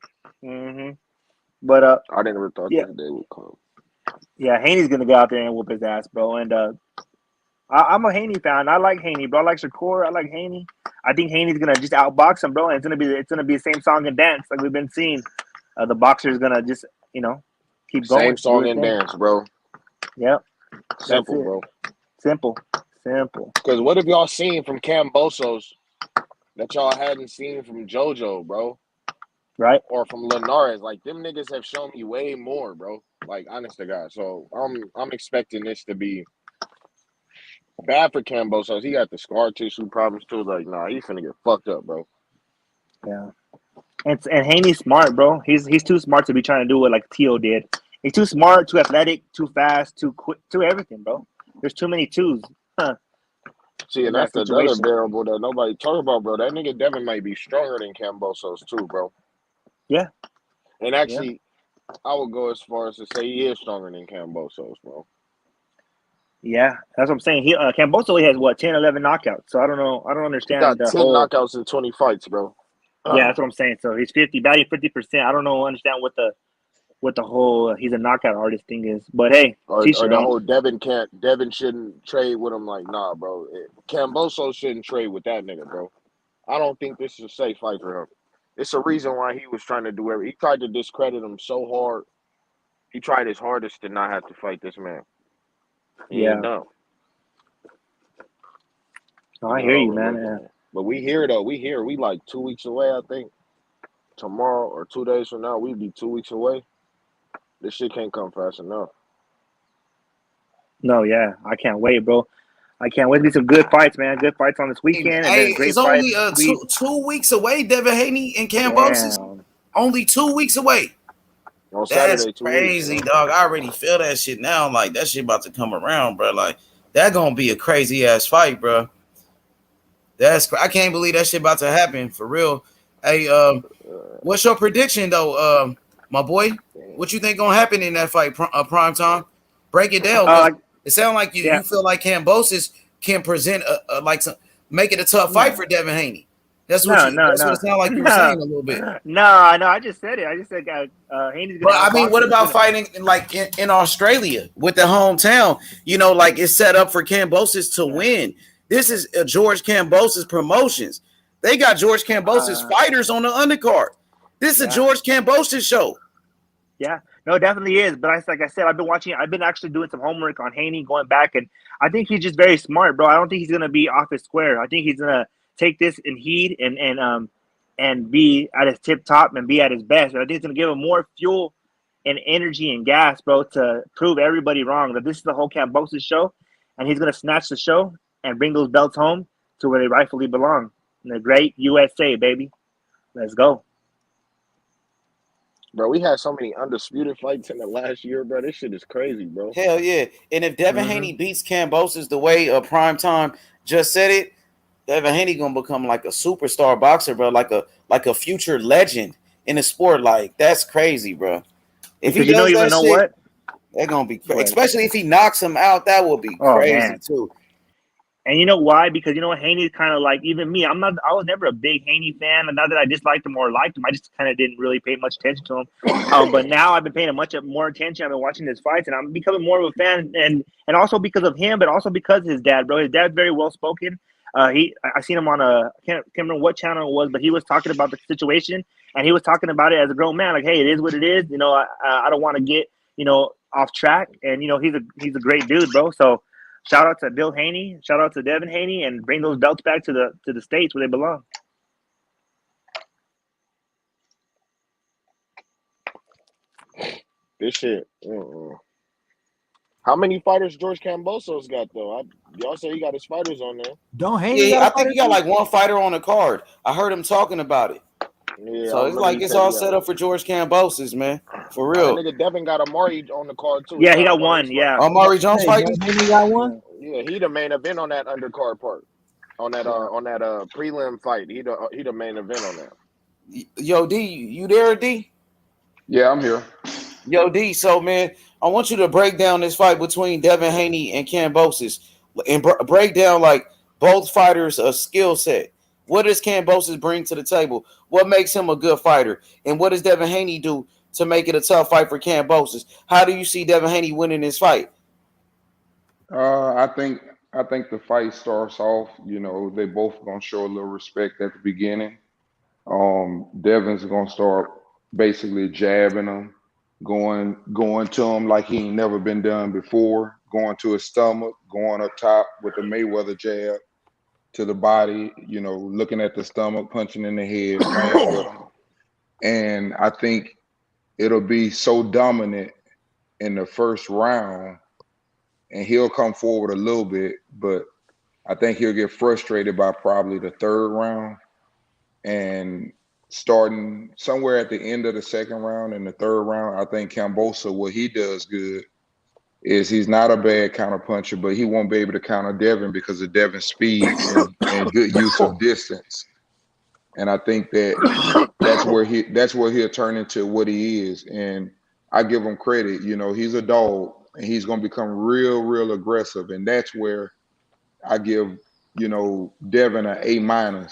But I never thought yeah. this day would come. Yeah, Haney's gonna go out there and whoop his ass, bro. And I'm a Haney fan. I like Haney, bro. I like Shakur. I like Haney. I think Haney's gonna just outbox him, bro. And it's gonna be the same song and dance like we've been seeing. The boxer's gonna just keep going. Same song and dance, bro. Yep. Simple, bro. Simple. Because what have y'all seen from Kambosos that y'all hadn't seen from JoJo, bro? Right. Or from Linares? Like, them niggas have shown me way more, bro. Like, honest to God. So I'm expecting this to be bad for Kambosos. He got the scar tissue problems too. Like, nah, he's finna get fucked up, bro. Yeah. And Haney's smart, bro. He's too smart to be trying to do what like Tio did. He's too smart, too athletic, too fast, too quick, too everything, bro. There's too many twos. See, and that's the other variable that nobody talk about, bro. That nigga Devin might be stronger than Kambosos too, bro. Yeah. And actually, I would go as far as to say he is stronger than Kambosos, bro. Yeah, that's what I'm saying. He Kambosos has what 10, 11 knockouts. So I don't know. I don't understand. He got 10 knockouts in 20 fights, bro. Yeah, that's what I'm saying. So he's batting 50%. I don't know. Understand what the whole he's a knockout artist thing is. But hey, or the whole Devin shouldn't trade with him. Like, nah, bro. Kambosos shouldn't trade with that nigga, bro. I don't think this is a safe fight for him. It's a reason why he was trying to do everything. He tried to discredit him so hard. He tried his hardest to not have to fight this man. He ain't dumb. Oh, I hear you, man. Yeah. But we here, though. We like 2 weeks away, I think. Tomorrow or 2 days from now, we'd be 2 weeks away. This shit can't come fast enough. No, yeah. I can't wait, bro. I can't wait to be some good fights, man. Good fights on this weekend. Hey, and great it's only 2 weeks away, Devin Haney and Kambosos. Only 2 weeks away. On That's Saturday, 2 crazy, weeks, dog. I already feel that shit now. Like, that shit about to come around, bro. Like, that gonna be a crazy ass fight, bro. I can't believe that shit about to happen for real. Hey, what's your prediction though, my boy? What you think gonna happen in that fight, prime time? Break it down. It sounds like you feel like Kambosos can present make it a tough fight for Devin Haney. That's what it sounded like you were saying a little bit. No, I just said it. I just said Haney's gonna. But I mean, what about fighting in Australia with the hometown? You know, like it's set up for Kambosos to win. This is George Kambosos Promotions. They got George Kambosos fighters on the undercard. This is a George Kambosos show. Yeah, no, it definitely is. But like I said, I've been actually doing some homework on Haney, going back, and I think he's just very smart, bro. I don't think he's gonna be off his square. I think he's gonna take this in heat and be at his tip top and be at his best. But I think it's gonna give him more fuel and energy and gas, bro, to prove everybody wrong that this is the whole Kambosos show, and he's gonna snatch the show and bring those belts home to where they rightfully belong in the great USA, baby. Let's go. Bro, we had so many undisputed fights in the last year, bro. This shit is crazy, bro. Hell yeah. And if Devin Haney beats Kambosos the way Prime Time just said it, Devin Haney gonna become like a superstar boxer, bro, like a future legend in the sport. Like, that's crazy, bro. If because he does that shit, what? They're gonna be crazy. Especially if he knocks him out, that will be crazy too. And you know why? Because you know what, Haney's kind of like, even me. I was never a big Haney fan, and not that I disliked him or liked him. I just kind of didn't really pay much attention to him. But now I've been paying much more attention. I've been watching his fights, and I'm becoming more of a fan. And also because of him, but also because of his dad, bro. His dad's very well spoken. I seen him on I can't remember what channel it was, but he was talking about the situation, and he was talking about it as a grown man, like, hey, it is what it is. You know, I don't want to get off track, and he's a great dude, bro. So. Shout out to Bill Haney. Shout out to Devin Haney, and bring those belts back to the States where they belong. This shit. How many fighters George Kambosos got though? Y'all say he got his fighters on there. Don't Haney? Yeah, I think he got like one fighter on the card. I heard him talking about it. Yeah, so it's like it's all set up for George Kambosos, man. For real. Nigga Devin got Amari on the card too. Yeah, he got one. Yeah, Amari Jones fighting. Haney got one. Yeah, he the main event on that undercard part. On that prelim fight, he the main event on that. Yo, D, you there, D? Yeah, I'm here. Yo, D. So, man, I want you to break down this fight between Devin Haney and Kambosos, and break down like both fighters' skill set. What does Kambosos bring to the table? What makes him a good fighter? And what does Devin Haney do to make it a tough fight for Kambosos? How do you see Devin Haney winning this fight? I think the fight starts off, they both gonna show a little respect at the beginning. Devin's gonna start basically jabbing him, going to him like he ain't never been done before, going to his stomach, going up top with the Mayweather jab to the body, looking at the stomach, punching in the head, playing with him. And I think it'll be so dominant in the first round, and he'll come forward a little bit, but I think he'll get frustrated by probably the third round. And starting somewhere at the end of the second round and the third round, I think Kambosos, what he does good is he's not a bad counter puncher, but he won't be able to counter Devin because of Devin's speed and good use of distance. And I think that's where he'll turn into what he is. And I give him credit. He's a dog, and he's gonna become real, real aggressive. And that's where I give Devin an A-.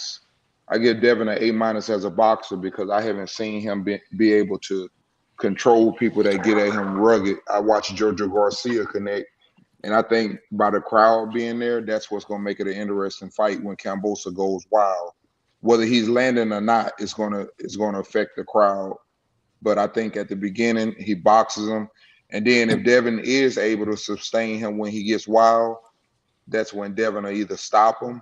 I give Devin an A- as a boxer because I haven't seen him be able to control people that get at him rugged. I watched Jojo Garcia connect, and I think by the crowd being there, that's what's going to make it an interesting fight when Kambosos goes wild. Whether he's landing or not, it's going to affect the crowd. But I think at the beginning, he boxes him, and then if Devin is able to sustain him when he gets wild, that's when Devin will either stop him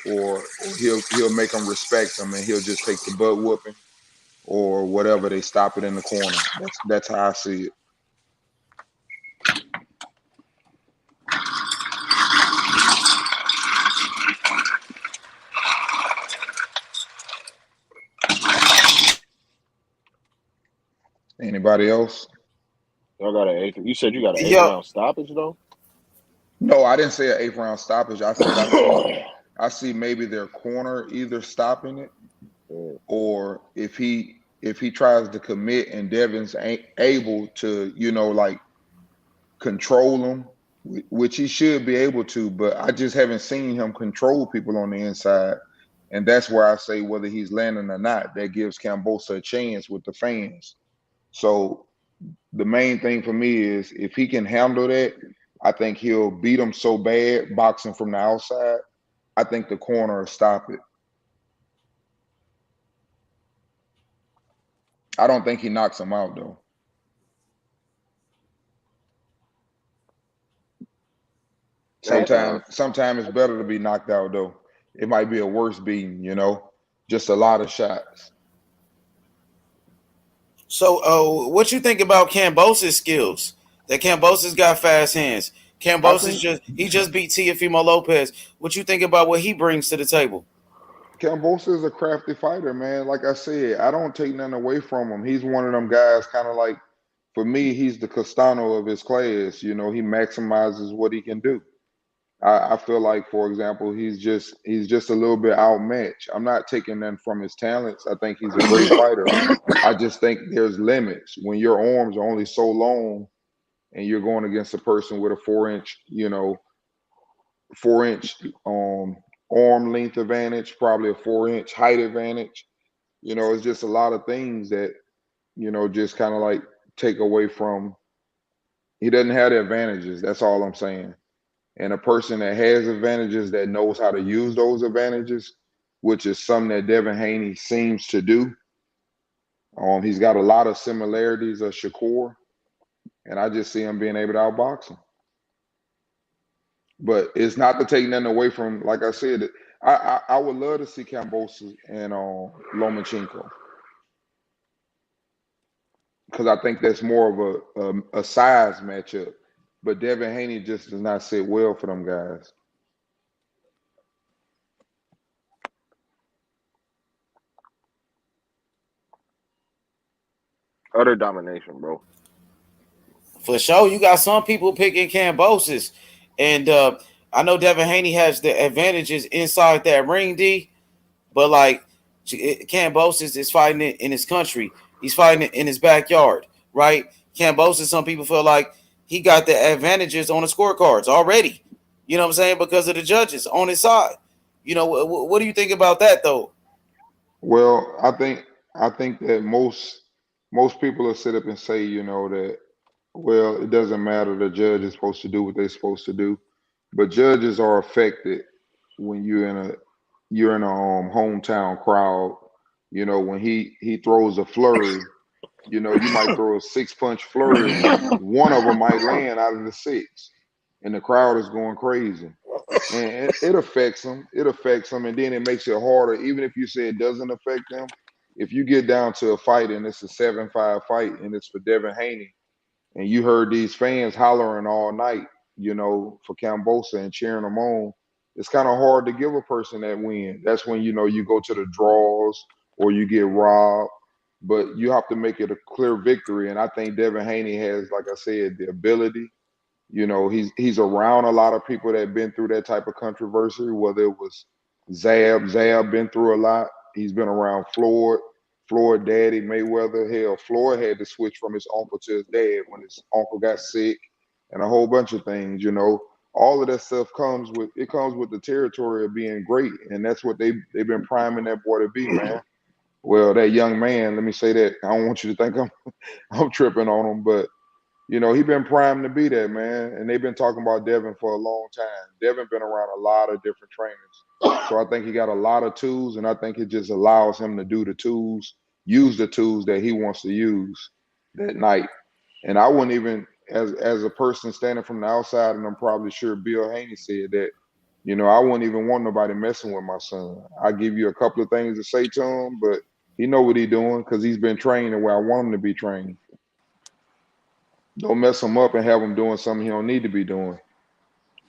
or he'll make him respect him, and he'll just take the butt whooping or whatever. They stop it in the corner. That's how I see it. Anybody else? Y'all got an eighth. You said you got an 8th round stoppage though? No, I didn't say an 8th round stoppage. I said I see maybe their corner either stopping it, or if he tries to commit and Devin's ain't able to, like control him, which he should be able to, but I just haven't seen him control people on the inside. And that's where I say whether he's landing or not, that gives Kambosa a chance with the fans. So the main thing for me is if he can handle that, I think he'll beat him so bad, boxing from the outside. I think the corner will stop it. I don't think he knocks him out though. Sometimes it's better to be knocked out though. It might be a worse beating, just a lot of shots. So, what you think about Kambosa's skills? That Kambosa's got fast hands. I Kambosa's think just beat Teofimo Lopez. What you think about what he brings to the table? Kambosa is a crafty fighter, man. Like I said, I don't take nothing away from him. He's one of them guys, kind of like, for me, he's the Castano of his class. He maximizes what he can do. I feel like, for example, he's just a little bit outmatched. I'm not taking nothing from his talents. I think he's a great fighter. I just think there's limits when your arms are only so long, and you're going against a person with a 4-inch, 4-inch arm length advantage, probably a 4-inch height advantage. It's just a lot of things that just kind of like take away from. He doesn't have the advantages. That's all I'm saying. And a person that has advantages that knows how to use those advantages, which is something that Devin Haney seems to do. He's got a lot of similarities of Shakur, and I just see him being able to outbox him. But it's not to take nothing away from, like I said, I would love to see Kambosos and Lomachenko, because I think that's more of a size matchup. But Devin Haney just does not sit well for them guys. Utter domination, bro. For sure, you got some people picking Kambosos, and I know Devin Haney has the advantages inside that ring, D. But like Kambosos is fighting it in his country. He's fighting it in his backyard, right? Kambosos, some people feel like he got the advantages on the scorecards already. You know what I'm saying? Because of the judges on his side. What do you think about that though? Well, I think that most people will sit up and say, that, well, it doesn't matter. The judge is supposed to do what they're supposed to do, but judges are affected when you're in a hometown crowd. When he throws a flurry, you might throw a 6-punch flurry, one of them might land out of the 6, and the crowd is going crazy, and it affects them. It affects them, and then it makes it harder. Even if you say it doesn't affect them, if you get down to a fight and it's a 7-5 fight and it's for Devin Haney, and you heard these fans hollering all night, for Kambosa and cheering him on, it's kind of hard to give a person that win. That's when you go to the draws or you get robbed, but you have to make it a clear victory. And I think Devin Haney has, like I said, the ability. He's around a lot of people that have been through that type of controversy, whether it was Zab been through a lot. He's been around Floyd daddy, Mayweather. Hell, Floyd had to switch from his uncle to his dad when his uncle got sick, and a whole bunch of things. All of that stuff comes with the territory of being great, and that's what they've been priming that boy to be, man. Well, that young man, let me say that. I don't want you to think I'm tripping on him, but he been primed to be that, man. And they've been talking about Devin for a long time. Devin been around a lot of different trainers. So I think he got a lot of tools, and I think it just allows him to use the tools that he wants to use that night. And I wouldn't even, as a person standing from the outside, and I'm probably sure Bill Haney said that, I wouldn't even want nobody messing with my son. I give you a couple of things to say to him, but he know what he doing because he's been trained the way I want him to be trained. Don't mess him up and have him doing something he don't need to be doing.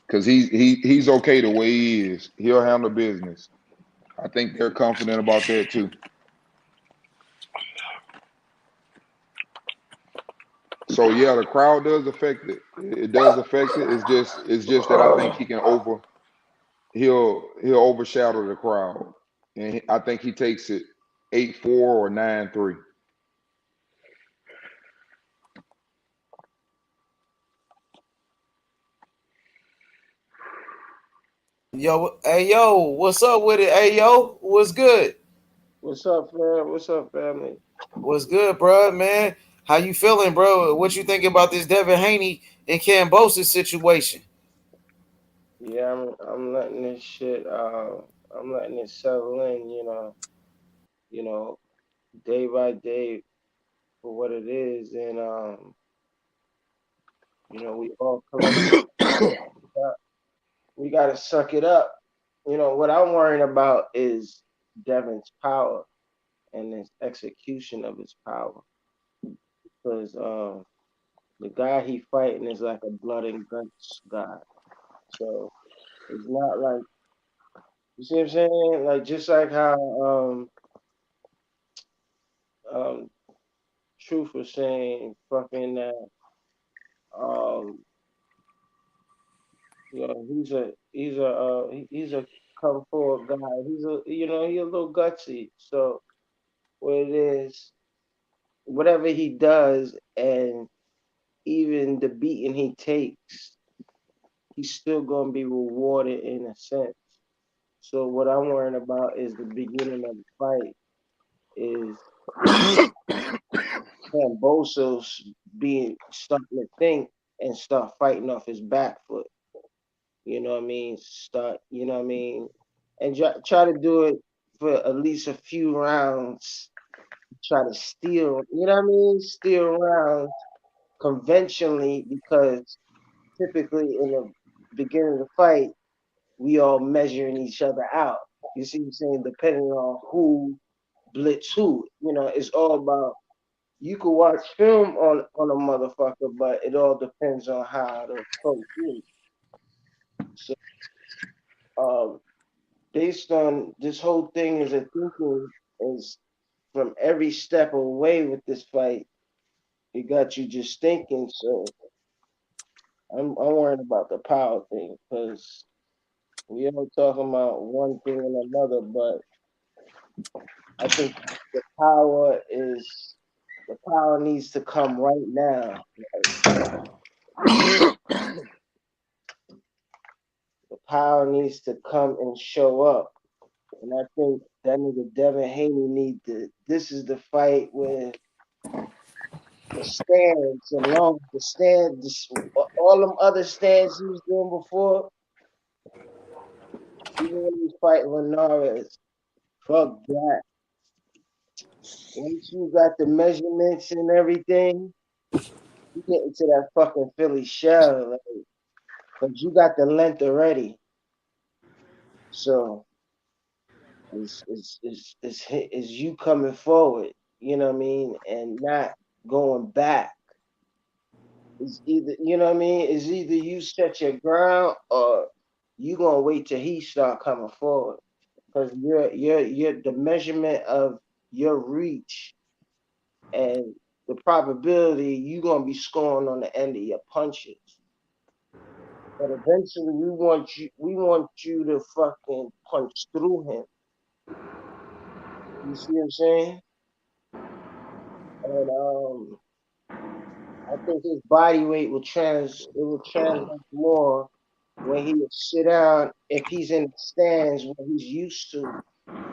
Because he's okay the way he is. He'll handle business. I think they're confident about that too. So yeah, the crowd does affect it. It does affect it. It's just that I think he'll overshadow the crowd, and I think he takes it 8-4 or 9-3. Yo, what's up with it? Hey, yo, what's good? What's up, fam? What's up, family? What's good, bro, man? How you feeling, bro? What you think about this Devin Haney and Cambosa situation? Yeah, I'm letting this shit. I'm letting it settle in. You know, day by day for what it is, and we all collectively we gotta suck it up. What I'm worrying about is Devin's power and his execution of his power, because the guy he fighting is like a blood and guts guy. So it's not like, you see what I'm saying? Like, just like how um Truth was saying fucking that um he's a come forward guy. He's a little gutsy. So what it is, whatever he does, and even the beating he takes, he's still gonna be rewarded in a sense. So what I'm worrying about is the beginning of the fight is Cambosos being starting to think and start fighting off his back foot. You know what I mean? Start, you know what I mean? And try to do it for at least a few rounds. Try to steal, you know what I mean? Steal rounds conventionally, because typically in the beginning of the fight, we all measuring each other out. You see what I'm saying? Depending on who blitz who. It's all about, you could watch film on a motherfucker, but it all depends on how the coach is. So um based on this whole thing is a thinking is from every step away with this fight, it got you just thinking. So I'm worried about the power thing, because we all talking about one thing and another, but I think the power needs to come right now. The power needs to come and show up. And I think that nigga Devin Haney this is the fight where the stands along the stand, all them other stands he was doing before, even when he was fighting Linares, fuck that. Once you got the measurements and everything, you get into that fucking Philly shell, like, cause you got the length already. So it's you coming forward, you know what I mean, and not going back. It's either, you know what I mean, it's either you set your ground, or you gonna wait till he start coming forward, because you're the measurement of your reach and the probability you gonna be scoring on the end of your punches. But eventually we want you to fucking punch through him. You see what I'm saying? And I think his body weight will translate more when he would sit down, if he's in the stands where he's used to,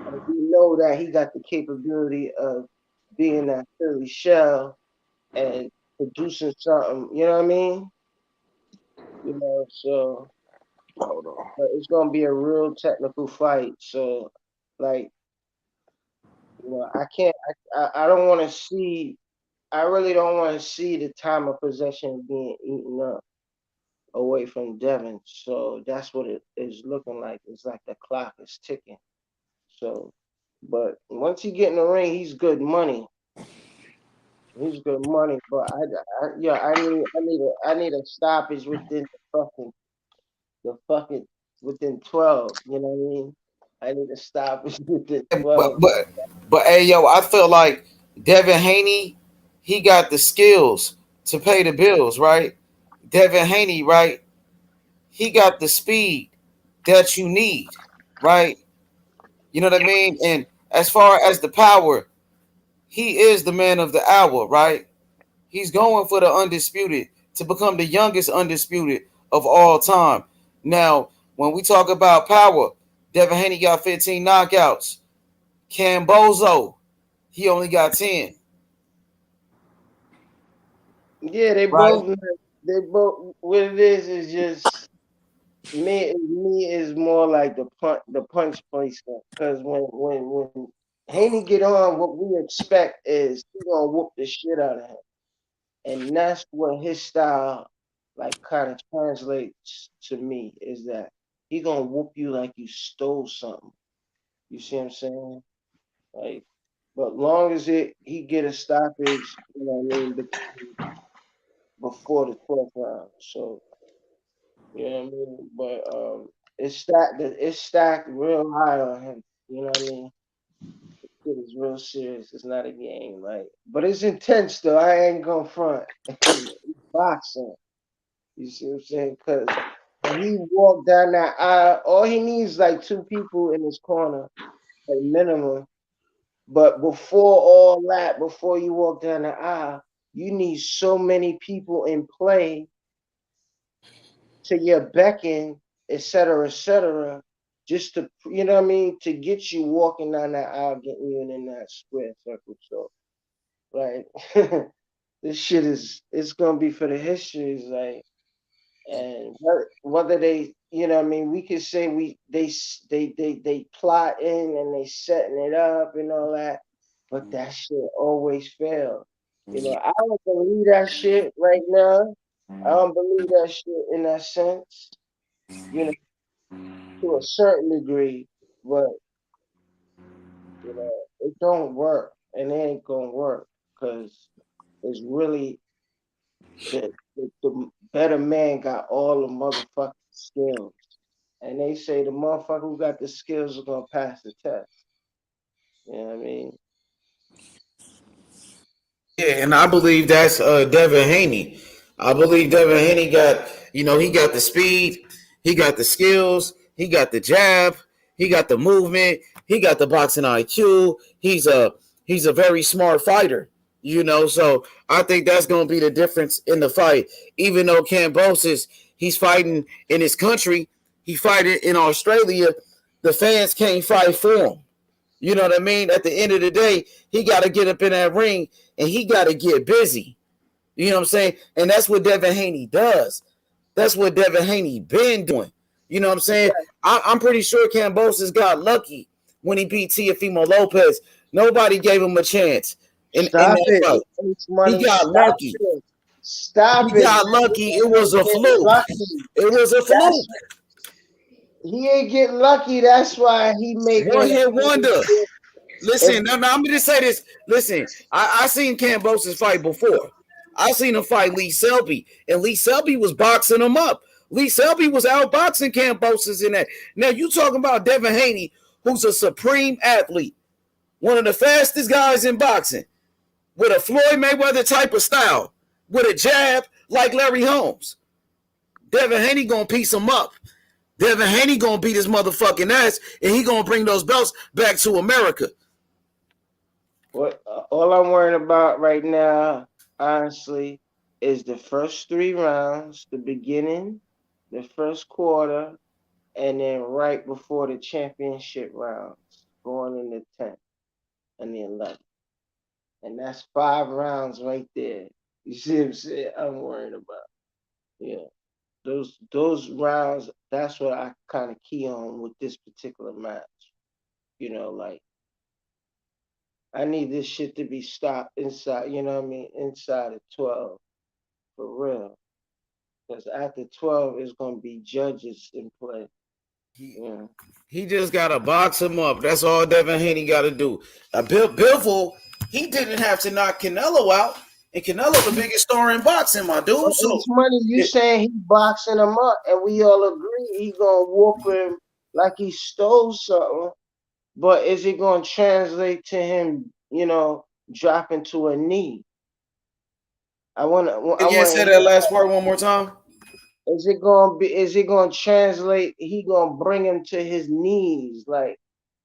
and we know that he got the capability of being that Philly shell and producing something, you know what I mean? So but it's gonna be a real technical fight. So, like, I can't, I don't want to see, I really don't want to see the time of possession being eaten up away from Devin. So that's what it is looking like. It's like the clock is ticking. So, but once he get in the ring, he's good money. He's good money. But I need a stoppage within the fucking within 12. You know what I mean? I need a stoppage within But 12. but but hey, yo, I feel like Devin Haney, he got the skills to pay the bills, right? Devin Haney, right? He got the speed that you need, right? You know what I mean? And as far as the power, he is the man of the hour, right? He's going for the undisputed to become the youngest undisputed of all time. Now, When we talk about power, Devin Haney got 15 knockouts. Cambozo, he only got 10. Yeah, they Right. both. They both. What it is just me. Me is more like the punch placement. Because when Haney get on, what we expect is he gonna whoop the shit out of him, and that's what his style like kind of translates to me is that he gonna whoop you like you stole something. You see what I'm saying? Like, but long as he get a stoppage, you know what I mean, before the 12th round. So you know what I mean. But it's stacked real high on him. You know what I mean. It is real serious. It's not a game, like, but it's intense though. I ain't gonna front. It's boxing. You see what I'm saying? Because when he walked down that aisle, all he needs like two people in his corner, at minimum. But before all that, before you walk down the aisle, you need so many people in play to your beckon, et cetera, just to, you know what I mean, to get you walking down that aisle, getting you in that square circle. So, like, this shit it's gonna be for the histories, like, and whether they, you know what I mean, we could say they plot in and they setting it up and all that, but that shit always fails. You know, I don't believe that shit right now. I don't believe that shit in that sense, you know, to a certain degree, but you know, it don't work and it ain't gonna work because it's really the better man got all the motherfucking skills. And they say the motherfucker who got the skills is gonna pass the test. You know what I mean? Yeah, and I believe that's Devin Haney. I believe Devin Haney got, he got the speed, he got the skills, he got the jab, he got the movement, he got the boxing IQ. He's a very smart fighter, So I think that's gonna be the difference in the fight. Even though Cambosis, he's fighting in his country, he fighting in Australia, the fans can't fight for him. You know what I mean? At the end of the day, he got to get up in that ring and he got to get busy. You know what I'm saying? And that's what Devin Haney does. That's what Devin Haney been doing. You know what I'm saying? I'm pretty sure Cambosis got lucky when he beat Teofimo Lopez. Nobody gave him a chance in Stop that it. fight. It's He money. got Stop lucky. it. Stop He it. got lucky. It was a fluke. Lucky. It was a fluke. He ain't get lucky. That's why he One making. hit wonder. Listen, If, now I'm gonna say this. Listen, I seen Cambosis fight before. I seen him fight Lee Selby, and Lee Selby was boxing him up. Lee Selby was outboxing Cambosis in that. Now you talking about Devin Haney, who's a supreme athlete, one of the fastest guys in boxing, with a Floyd Mayweather type of style, with a jab like Larry Holmes. Devin Haney gonna piece him up. Devin Haney gonna beat his motherfucking ass, and he gonna bring those belts back to America. what all I'm worried about right now, honestly, is the first 3 rounds, the beginning, the first quarter, and then right before the championship rounds, going in the 10th and the 11th. And that's 5 rounds right there. You see what I'm saying? I'm worried about. Yeah. Those rounds, that's what I kind of key on with this particular match. Like I need this shit to be stopped inside, you know what I mean, inside of 12 for real. Because after 12 is gonna be judges in play. Yeah. He just gotta box him up. That's all Devin Haney got to do. Bivol, he didn't have to knock Canelo out, and Canelo the biggest star in boxing, my dude. So It's money you saying he boxing him up, and we all agree he gonna whoop him like he stole something. But is it gonna translate to him, dropping to a knee? I again, want say to that last part one more time. is it gonna translate? He gonna bring him to his knees? Like,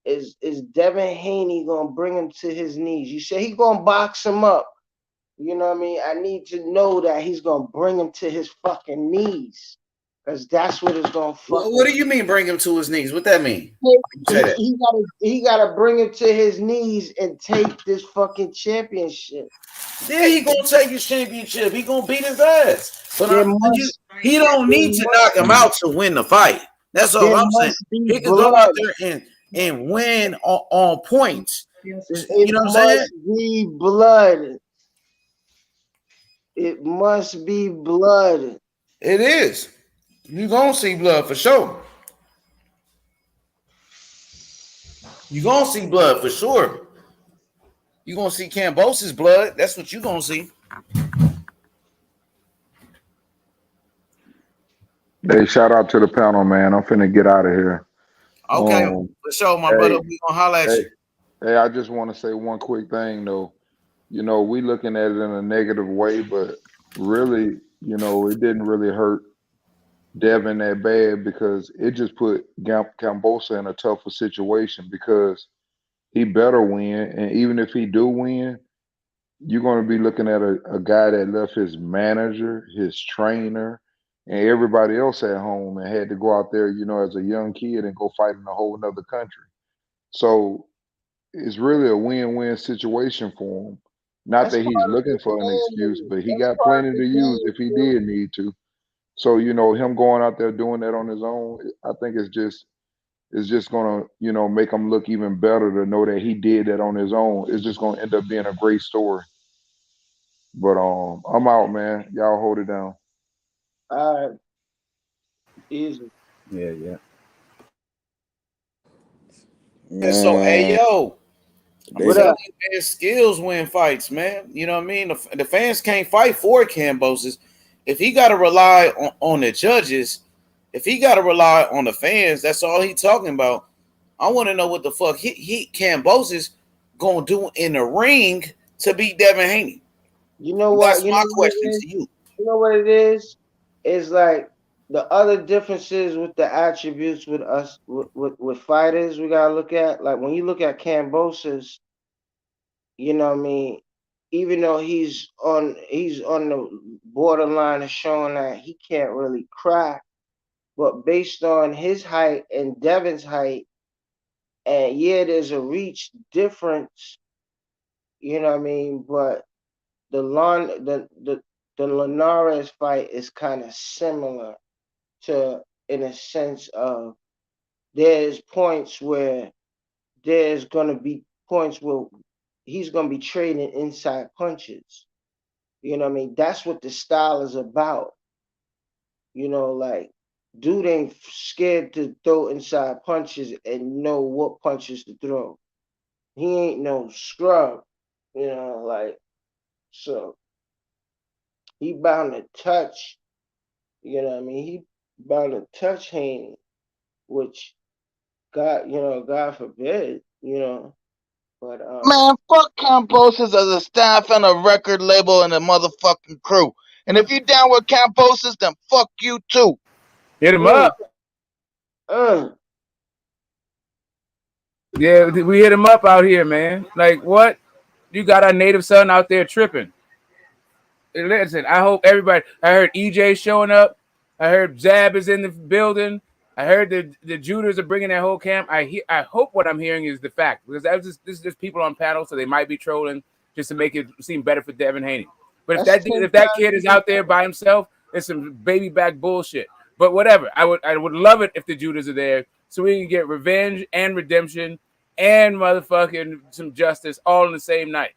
is Devin Haney gonna bring him to his knees? You say he gonna box him up. You know what I mean? I need to know that he's gonna bring him to his fucking knees. because that's what it's gonna fuck. What do you mean bring him to his knees? What that mean? He gotta bring him to his knees and take this fucking championship. Yeah, he gonna take his championship. He gonna beat his ass. But he don't need to knock him out to win the fight. That's all I'm saying. He can go out there and win on points. You know what I'm saying? It must be blood. It must be blood. It is. You gonna see blood for sure. You gonna see blood for sure. You gonna see Kambosos' blood. That's what you gonna see. Hey, shout out to the panel, man. I'm finna get out of here. Okay, for sure, my brother. We gonna holler at you. Hey, I just want to say one quick thing though. You know, we looking at it in a negative way, but really, you know, it didn't really hurt Devin that bad because it just put Kambosos in a tougher situation because he better win, and even if he do win, you're going to be looking at a guy that left his manager, his trainer, and everybody else at home and had to go out there, you know, as a young kid and go fight in a whole nother country. So it's really a win-win situation for him. Not that he's looking for an excuse, but he got plenty to use if he did need to. So, you know, him going out there doing that on his own, I think it's just gonna, you know, make him look even better to know that he did that on his own. It's just gonna end up being a great story. But I'm out, man. Y'all hold it down. All right. Easy. Yeah. And so, hey, yo, I'm What telling up? you, man, skills win fights, man. You know what I mean? The fans can't fight for Kambosos. If he got to rely on the judges, if he got to rely on the fans, that's all he talking about. I want to know what the fuck he Kambosos gonna do in the ring to beat Devin Haney. You know what? That's my question to you. You know what it is? It's like the other differences with the attributes with us with fighters we gotta look at. Like when you look at Kambosos, you know what I mean. Even though he's on the borderline of showing that he can't really crack, but based on his height and Devin's height, and yeah, there's a reach difference. You know what I mean, but the Linares fight is kind of similar to, in a sense of, there's points where there's gonna be points where he's gonna be trading inside punches. You know what I mean? That's what the style is about. You know, like dude ain't scared to throw inside punches and know what punches to throw. He ain't no scrub. You know, like so he bound to touch. You know what I mean? He bound to touch Haney, which God forbid, But Man, fuck Camposis as a staff and a record label and a motherfucking crew. And if you down with Camposis, then fuck you too. Hit him up. Yeah, we hit him up out here, man. Like what? You got our native son out there tripping. Listen, I hope everybody. I heard EJ showing up. I heard Zab is in the building. I heard the Juders are bringing their whole camp. I hope what I'm hearing is the fact, because this is just people on panel, so they might be trolling just to make it seem better for Devin Haney. But if that kid is out there by himself, it's some baby back bullshit. But whatever, I would love it if the Juders are there, so we can get revenge and redemption and motherfucking some justice all in the same night.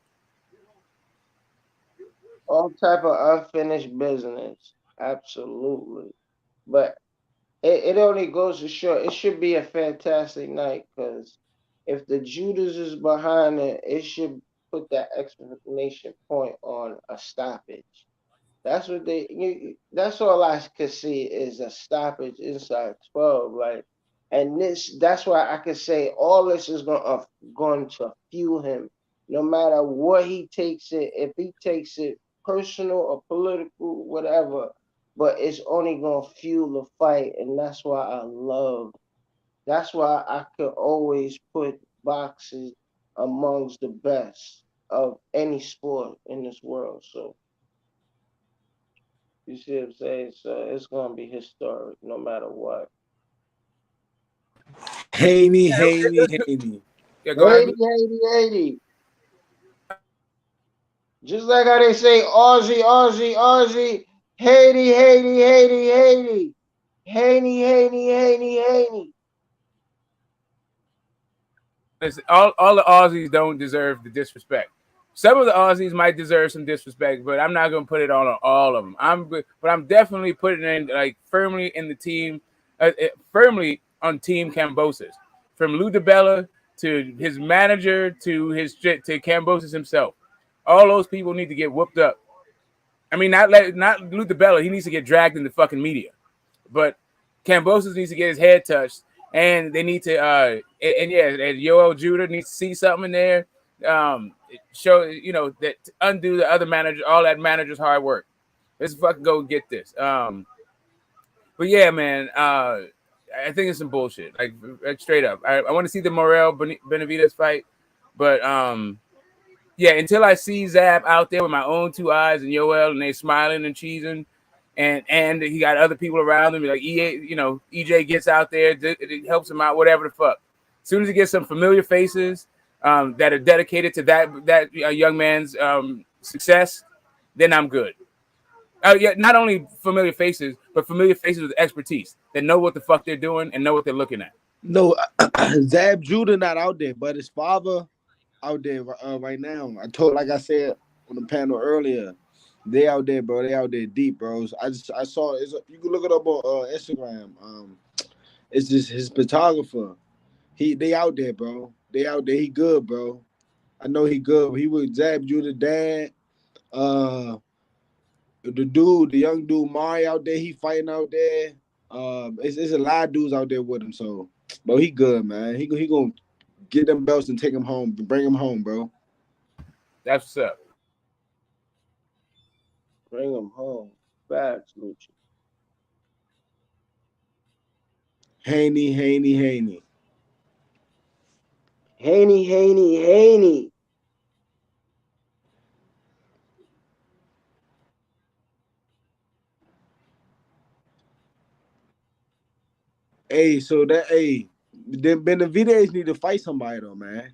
All type of unfinished business, absolutely. But it only goes to show it should be a fantastic night, because if the Judas is behind it, it should put that exclamation point on a stoppage. That's what that's all I could see is a stoppage inside 12. Like, and that's why I could say all this is going to fuel him, no matter what he takes it. If he takes it personal or political, whatever, but it's only going to fuel the fight, and that's why I love. That's why I could always put boxing amongst the best of any sport in this world. So You see what I'm saying? So it's gonna be historic no matter what. Haney. Yeah, go ahead. 80. Just like how they say Aussie, Haiti. Haney. Listen, all the Aussies don't deserve the disrespect. Some of the Aussies might deserve some disrespect, but I'm not gonna put it on all of them. But I'm definitely putting in like firmly in the team, firmly on Team Cambosis, from Lou DiBella to his manager to Cambosis himself. All those people need to get whooped up. I mean, not Lou DiBella. He needs to get dragged in the fucking media, but Cambosis needs to get his head touched, and they need to and Yoel Judah needs to see something in there, show that to undo the other manager, all that manager's hard work. Let's fucking go get this. But yeah, man, I think it's some bullshit. Like straight up, I want to see the Morrell Benavidez fight, but yeah, until I see Zab out there with my own two eyes and Yoel and they smiling and cheesing, and he got other people around him, like EJ gets out there, it helps him out, whatever the fuck. As soon as he gets some familiar faces that are dedicated to that young man's success, then I'm good. Yeah, not only familiar faces, but familiar faces with expertise that know what the fuck they're doing and know what they're looking at. No, Zab Judah not out there, but his father out there right now. Like I said on the panel earlier, they out there, bro. They out there deep, bros. I saw you can look it up on Instagram. It's just his photographer. They out there, bro. They out there. He good, bro. I know he good. He was Zab Judah dad. The young dude Mari out there, he fighting out there. It's a lot of dudes out there with him. So, bro, he good, man. He gonna get them belts and take him home, bring him home, bro. That's what's up. Bring him home. Facts, Lucci. Haney. Haney. Then Benavidez need to fight somebody though, man.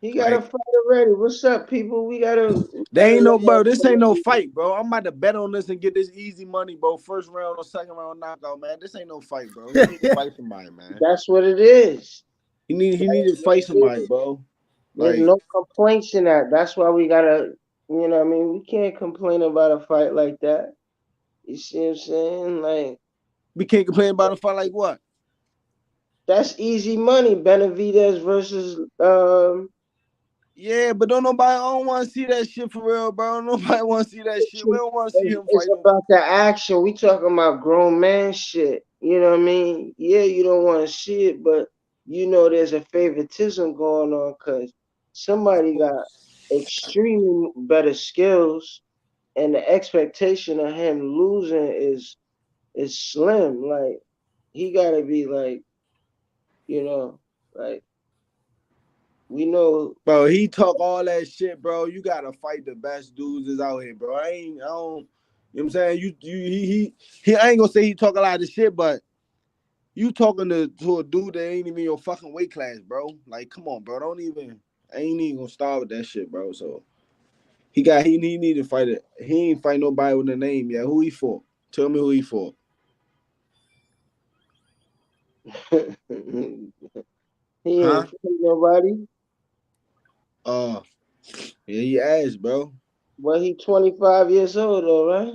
He got a fight already. What's up, people? They ain't no, bro. This ain't no fight, bro. I'm about to bet on this and get this easy money, bro. First round or second round knockout, man. This ain't no fight, bro. He need to fight somebody, man. That's what it is. He need to fight somebody, bro. There's no complaints in that. That's why we gotta, you know what I mean? We can't complain about a fight like that. You see what I'm saying? Like, we can't complain about a fight like what? That's easy money. Benavidez versus yeah, but I don't want to see that shit for real, bro. Nobody want to see that shit. We don't want to see him fight. It's about the action. We talking about grown man shit. You know what I mean? Yeah, you don't want to see it, but you know there's a favoritism going on because somebody got extremely better skills, and the expectation of him losing is slim. Like he gotta be like, like. We know, bro. He talk all that shit, bro. You gotta fight the best dudes is out here, bro. I don't. You know what I'm saying? He. I ain't gonna say he talk a lot of shit, but you talking to a dude that ain't even your fucking weight class, bro. Like, come on, bro. I ain't even gonna start with that shit, bro. So he need to fight it. He ain't fight nobody with a name yet. Who he fought? Tell me who he fought. He ain't fight nobody. Yeah, he asked, bro. Well, he 25 years old, though, right?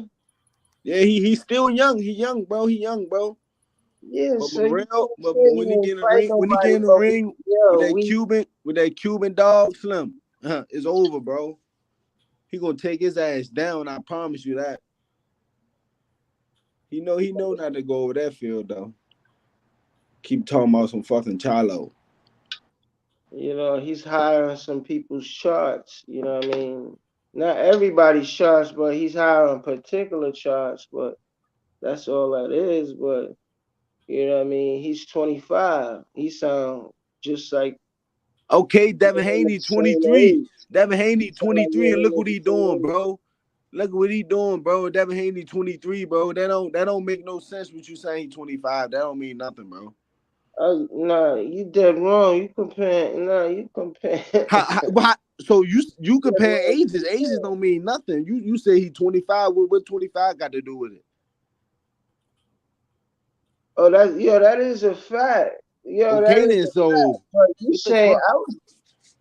Yeah, he's still young. He young, bro. Yeah, but so when he get in the ring, with that Cuban dog, Slim, it's over, bro. He gonna take his ass down. I promise you that. He know not to go over that field though. Keep talking about some fucking Chalo. You know, he's high on some people's charts. You know what I mean? Not everybody's charts, but he's high on particular charts. But that's all that is. But you know what I mean? He's 25. He sound just like. Okay, Devin Haney, 23. Devin Haney, 23, and look what he doing, bro. Look what he doing, bro. Devin Haney 23, bro. That don't make no sense. What you saying? He 25. That don't mean nothing, bro. No, you dead wrong. You compare. No, you compare. So you compare ages. Ages don't mean nothing. You say he 25. What 25 got to do with it? Oh, that is a fact. Okay, then. So but you what the saying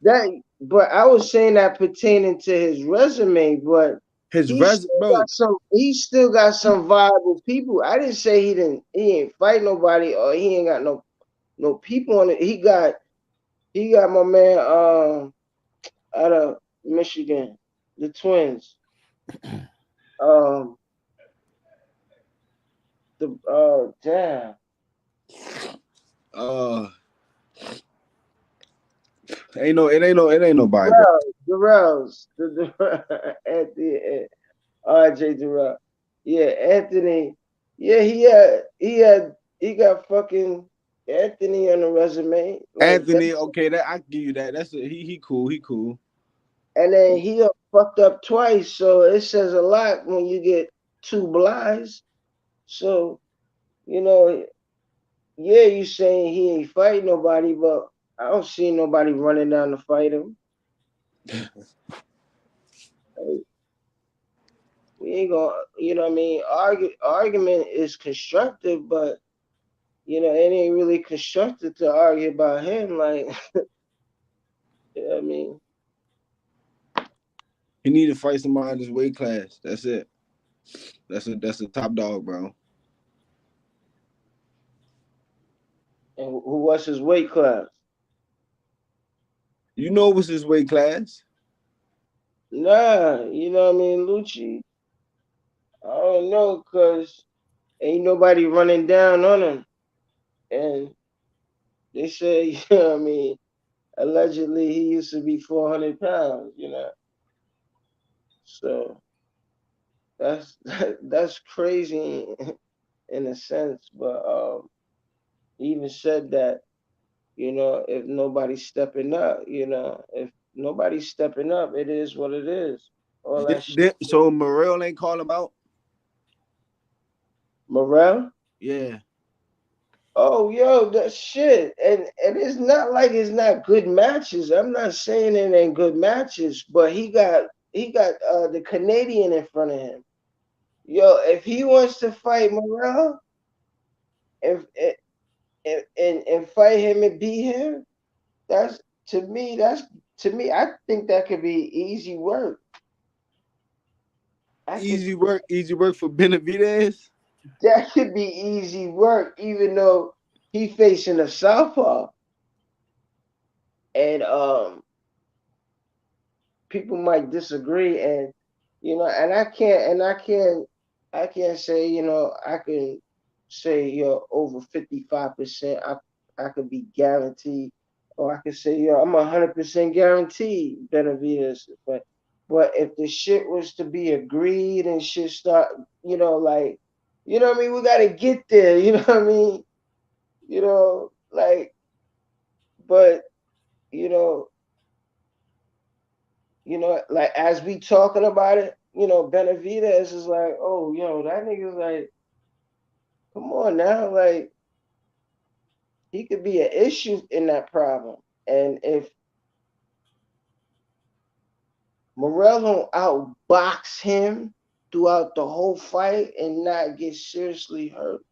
fuck? I was saying that pertaining to his resume, but His bro. He still got some viable people. I didn't say he ain't fight nobody or he ain't got no people on it. He got my man out of Michigan, the Twins. Damn. It ain't nobody. Durrell's Anthony RJ Durrell. Yeah, Anthony. Yeah, he got fucking Anthony on the resume. Like Anthony, okay, that I give you that. That's he cool. He cool. And then he fucked up twice, so it says a lot when you get two blinds. So, yeah, you saying he ain't fight nobody, but I don't see nobody running down to fight him. We ain't gonna, you know what I mean? Argument is constructive, but it ain't really constructive to argue about him. Like, you know what I mean? He need to fight somebody in his weight class. That's it. That's a top dog, bro. And who was his weight class? You know what's his weight class? Nah, you know what I mean, Lucci. I don't know, cause ain't nobody running down on him, and they say, you know what I mean, allegedly he used to be 400 pounds, so that's crazy in a sense, but he even said that, if nobody's stepping up, if nobody's stepping up, it is what it is. All that shit. So Morrell ain't call him out? Morrell? Yeah. Oh, yo, that shit, and it's not like it's not good matches. I'm not saying it ain't good matches, but he got the Canadian in front of him. Yo, if he wants to fight Morrell, if and fight him and beat him, that's to me. I think that could be easy work. Easy work for Benavidez. That could be easy work, even though he facing a southpaw. And people might disagree, and and I can't say, I can say over 55%. I could be guaranteed, or I could say I'm 100% guaranteed Benavidez. But if the shit was to be agreed and shit start, like, what I mean, we gotta get there. You know what I mean? Like, but you know like as we talking about it, Benavidez is like, oh, that nigga's like, come on now, like he could be an issue in that problem. And if Morrell don't outbox him throughout the whole fight and not get seriously hurt,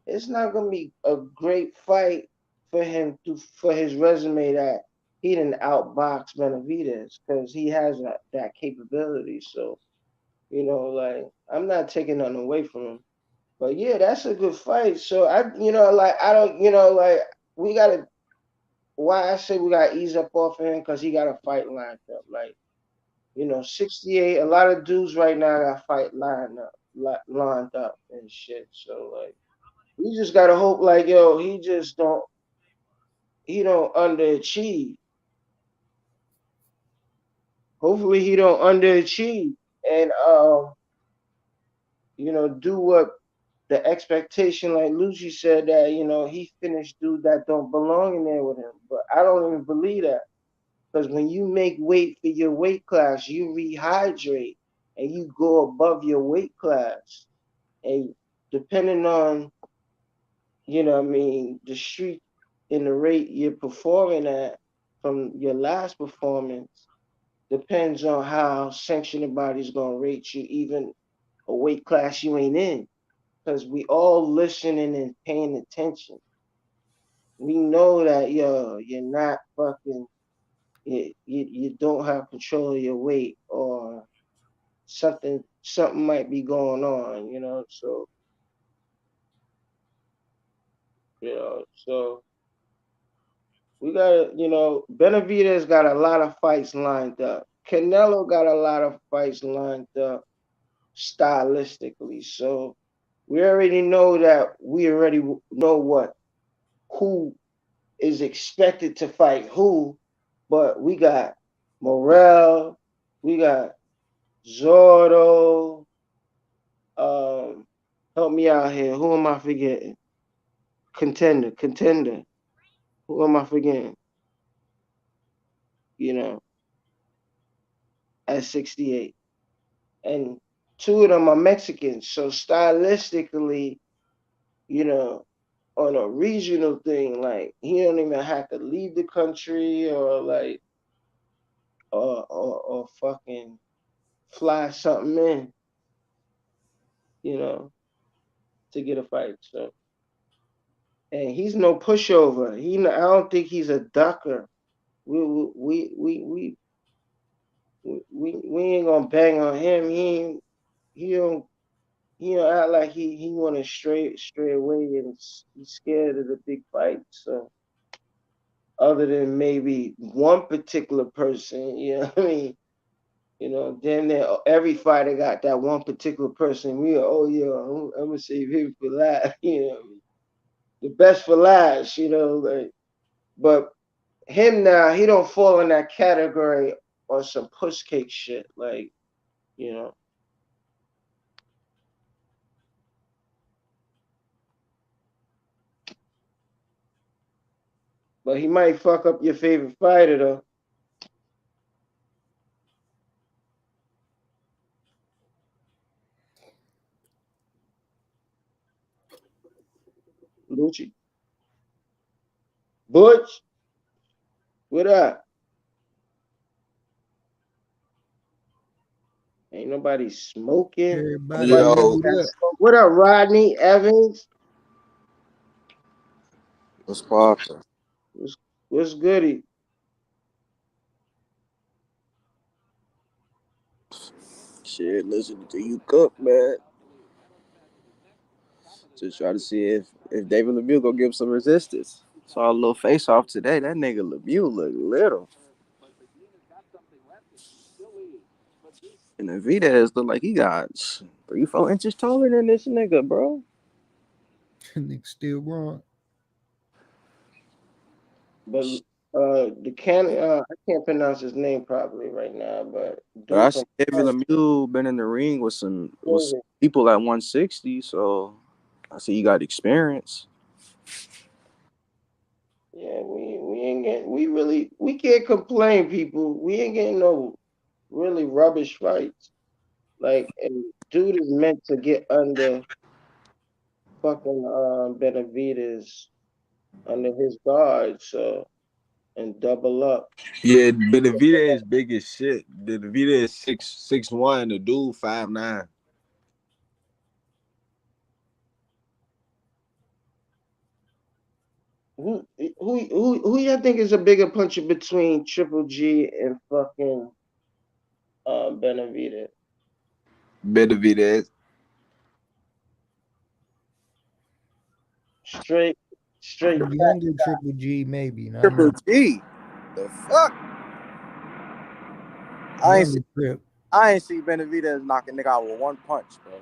it's not gonna be a great fight for him for his resume that he didn't outbox Benavidez, because he has that capability. So, like, I'm not taking nothing away from him. But yeah, that's a good fight. So I don't, like, we gotta. Why I say we gotta ease up off of him, because he got a fight lined up. Like, 68. A lot of dudes right now got fight lined up and shit. So like, we just gotta hope, like, yo, he don't underachieve. Hopefully he don't underachieve, and do what the expectation, like Lucy said, that he finished dude that don't belong in there with him. But I don't even believe that, because when you make weight for your weight class, you rehydrate, and you go above your weight class, and depending on, you know what I mean, the street and the rate you're performing at from your last performance, depends on how sanctioning body's gonna rate you, even a weight class you ain't in. Because we all listening and paying attention. We know that you're not fucking, you don't have control of your weight, or something might be going on, so so we got, Benavidez got a lot of fights lined up. Canelo got a lot of fights lined up stylistically. So we already know that we already know who is expected to fight who, but we got Morrell, we got Zordo. Help me out here. Who am I forgetting? Contender. Who am I forgetting? At 68. And two of them are Mexicans. So stylistically, on a regional thing, like he don't even have to leave the country or like or fucking fly something in, to get a fight. So, and he's no pushover. I don't think he's a ducker. We ain't gonna bang on him. He don't act like he want to stray away and he's scared of the big fight. So other than maybe one particular person, you know what I mean? Then every fighter got that one particular person. I'm gonna save him for last. The best for last. Like, but him now, he don't fall in that category on some puss cake shit. Like, but he might fuck up your favorite fighter though. Lucci. Butch, what up? Ain't nobody smoking. Everybody, yo, what up, Rodney Evans? what's poppin'? What's goody? Shit, listening to you cook, man. Just try to see if David Lemieux gonna give some resistance. Saw a little face off today. That nigga Lemieux look little. And Benavidez look like he got 3-4 inches taller than this nigga, bro. Nigga still wrong. But I can't pronounce his name properly right now. But I see David Lemieux been in the ring with some people at 160, so I see you got experience. Yeah, we ain't getting, we can't complain, people. We ain't getting no really rubbish fights. Like, and dude is meant to get under fucking Benavidez, under his guard, so, and double up. Yeah, Benavidez is big as shit. Benavidez is 6'1", the dude 5'9". Who y'all think is a bigger puncher between Triple G and fucking Benavidez? Benavidez. Straight. Younger Triple G, maybe. Triple G. The fuck? I ain't see Benavidez knock a nigga out with one punch, bro.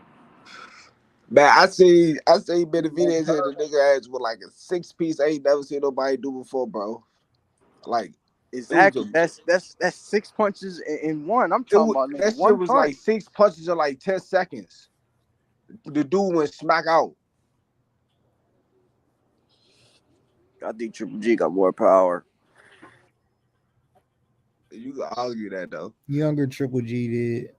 Man, I see Benavidez hit a nigga ass with like a 6-piece. I ain't never seen nobody do before, bro. Like, exactly. That's 6 punches in one. I'm talking about nigga, that shit was punch. Like 6 punches in like 10 seconds. The dude went smack out. I think Triple G got more power. You can argue that though. Younger Triple G did.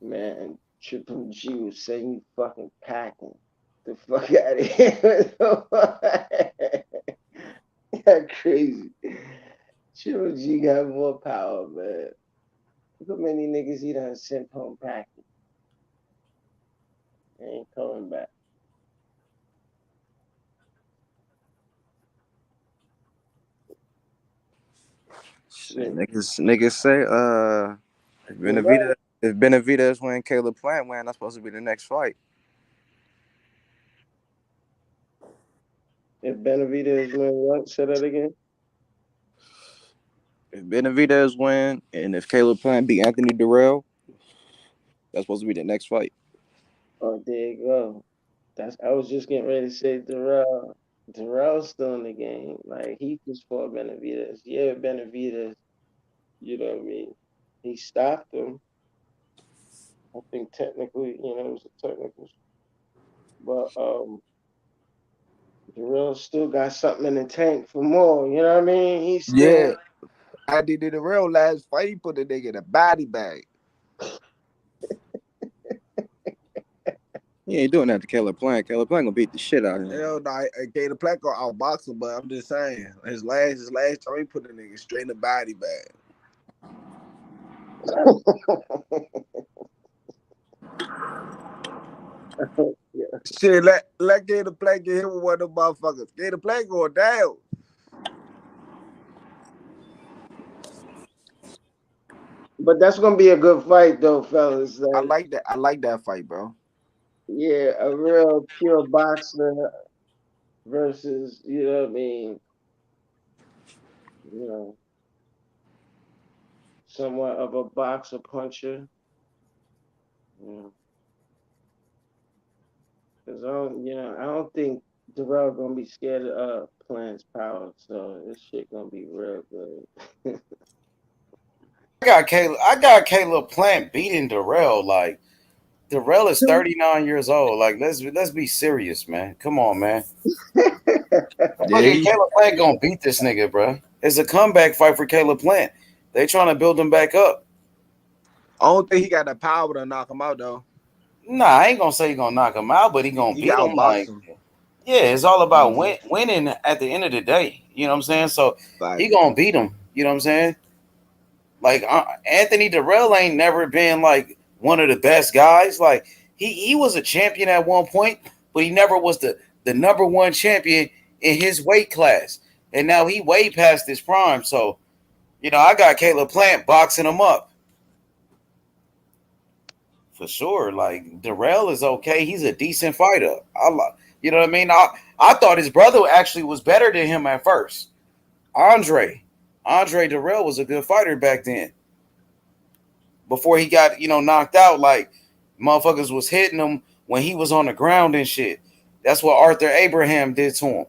Man, Triple G was saying you fucking packing the fuck out of here. That crazy. Triple G got more power, man. Look how many niggas he done sent home packing. They ain't coming back. Shit, niggas say if Benavidez win, Caleb Plant win, that's supposed to be the next fight. If Benavidez win what? Say that again. If Benavidez win and if Caleb Plant beat Anthony Durrell, that's supposed to be the next fight. Oh, there you go. I was just getting ready to say Darrell. Darrell's still in the game. Like he just fought Benavidez. Yeah, Benavidez, you know what I mean? He stopped him. I think technically, it was a technical, but Darrell still got something in the tank for more. You know what I mean? He's still. Yeah, Anthony Durrell last fight, he put the nigga in a body bag. He ain't doing that to Caleb Plant. Caleb Plant gonna beat the shit out of him. Hell no, Caleb Plant gonna outbox him, but I'm just saying, his last time he put the nigga straight in the body bag. Shit, let Caleb Plant get hit with one of them motherfuckers. Caleb Plant going down. But that's gonna be a good fight, though, fellas. I like that. I like that fight, bro. Yeah, a real pure boxer versus, you know what I mean? Somewhat of a boxer puncher. Because I don't think Darrell gonna be scared of Plant's power. So this shit gonna be real good. I got Caleb Plant beating Darrell. Like Darrell is 39 years old. Like let's be serious, man. Come on, man. Caleb Plant gonna beat this nigga, bro. It's a comeback fight for Caleb Plant. They trying to build him back up. I don't think he got the power to knock him out though. Nah, I ain't gonna say he gonna knock him out, but he gonna beat him. Like, yeah, it's all about winning at the end of the day. You know what I'm saying? So he gonna beat him. You know what I'm saying? Like Anthony Darrell ain't never been like one of the best guys. Like he was a champion at one point, but he never was the number one champion in his weight class. And now he way past his prime. So, I got Caleb Plant boxing him up. For sure. Like Darrell is okay. He's a decent fighter. You know what I mean? I thought his brother actually was better than him at first. Andre Darrell was a good fighter back then. Before he got, knocked out, like motherfuckers was hitting him when he was on the ground and shit. That's what Arthur Abraham did to him.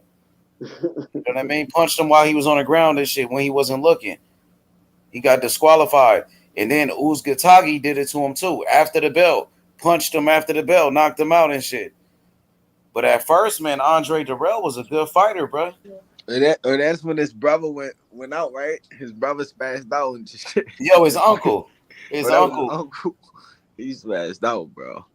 You know what I mean? Punched him while he was on the ground and shit when he wasn't looking. He got disqualified. And then Uzgatagi did it to him too. After the bell. Punched him after the bell. Knocked him out and shit. But at first, man, Andre Darrell was a good fighter, bro. That's when his brother went out, right? His brother spazzed out and shit. Yo, his uncle. His uncle. He spazzed out, bro.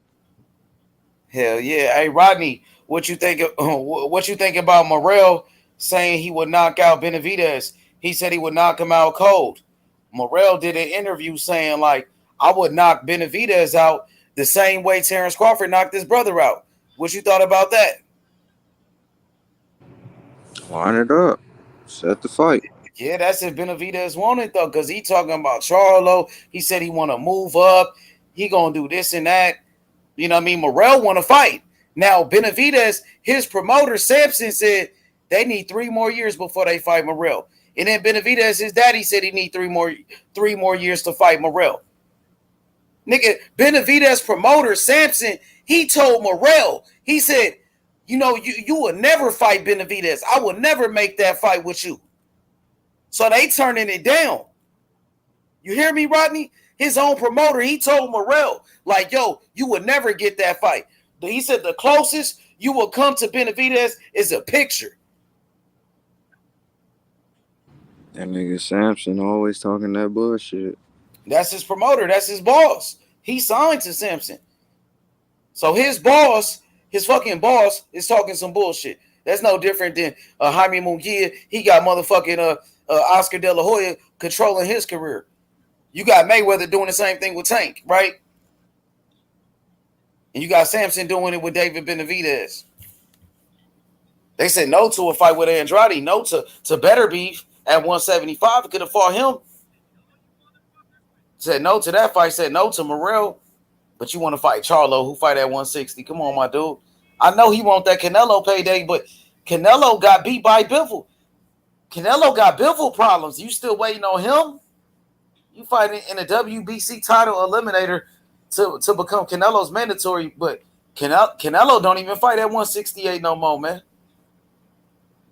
Hell yeah. Hey, Rodney, what you think about Morrell saying he would knock out Benavidez? He said he would knock him out cold. Morrell did an interview saying, like, I would knock Benavidez out the same way Terrence Crawford knocked his brother out. What you thought about that? Line it up. Set the fight. Yeah, that's if Benavidez wanted, though, because he talking about Charlo. He said he want to move up. He going to do this and that. You know what I mean? Morrell want to fight. Now, Benavidez, his promoter, Sampson, said they need 3 more years before they fight Morrell. And then Benavidez, his daddy, said he need 3 more years to fight Morrell. Nigga, Benavidez promoter, Sampson, he told Morrell, he said, you will never fight Benavidez. I will never make that fight with you. So they turning it down. You hear me, Rodney? His own promoter, he told Morrell, like, yo, you would never get that fight. He said the closest you will come to Benavidez is a picture. That nigga Sampson always talking that bullshit. That's his promoter. That's his boss. He signed to Sampson. So his boss, his fucking boss, is talking some bullshit. That's no different than Jaime Munguia. He got motherfucking Oscar De La Hoya controlling his career. You got Mayweather doing the same thing with Tank, right? And you got Sampson doing it with David Benavidez. They said no to a fight with Andrade, no to better beef at 175. It could have fought him. Said no to that fight, said no to Morrell. But you want to fight Charlo, who fight at 160. Come on, my dude. I know he want that Canelo payday, but Canelo got beat by Bivol. Canelo got Bivol problems. You still waiting on him? You fighting in a WBC title eliminator to become Canelo's mandatory, but Canelo don't even fight at 168 no more, man.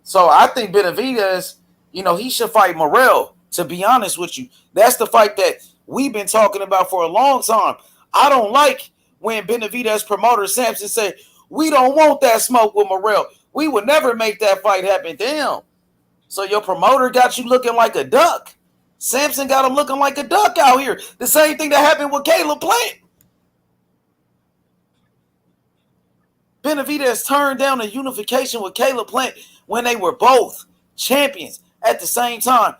So I think Benavidez, he should fight Morrell, to be honest with you. That's the fight that we've been talking about for a long time. I don't like when Benavidez promoter Sampson say, we don't want that smoke with Morrell. We would never make that fight happen. Damn. So your promoter got you looking like a duck. Sampson got him looking like a duck out here. The same thing that happened with Caleb Plant. Benavidez turned down a unification with Caleb Plant when they were both champions at the same time.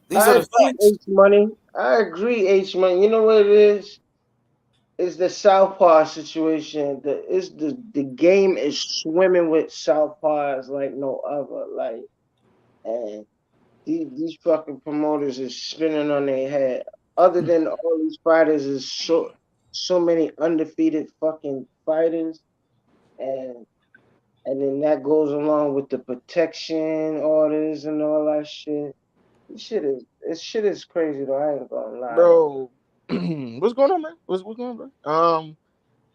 These are the facts. H-Money. I agree, H-Money. You know what it is? It's the Southpaw situation. The game is swimming with Southpaws like no other. Like, and these fucking promoters is spinning on their head. Other than all these fighters, is so many undefeated fucking fighters, and then that goes along with the protection orders and all that shit. This shit is crazy though. I ain't gonna lie, bro. What's going on, man? What's going on, bro?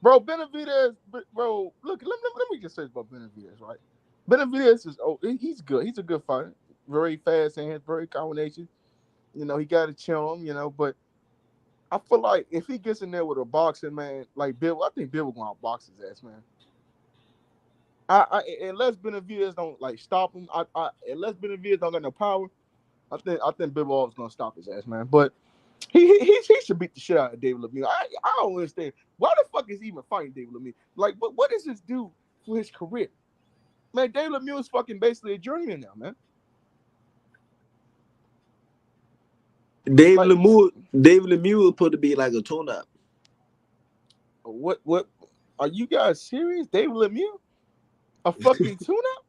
Bro, Benavidez, bro. Look, let me just say this about Benavidez, right? Benavidez is he's good. He's a good fighter. Very fast hands, very combination. He got to chill him, but I feel like if he gets in there with a boxing man like Bill, I think Bill will go out box his ass, man. Unless Benavidez don't like stop him, unless Benavidez don't got no power, I think Bill is gonna stop his ass, man. But he should beat the shit out of David Lemieux. I don't understand why the fuck is he even fighting David Lemieux. Like, what does this do for his career? Man, David Lemieux is fucking basically a journeyman now, man. David Lemieux was supposed to be like a tune-up. What are you guys serious? David Lemieux? A fucking tune-up?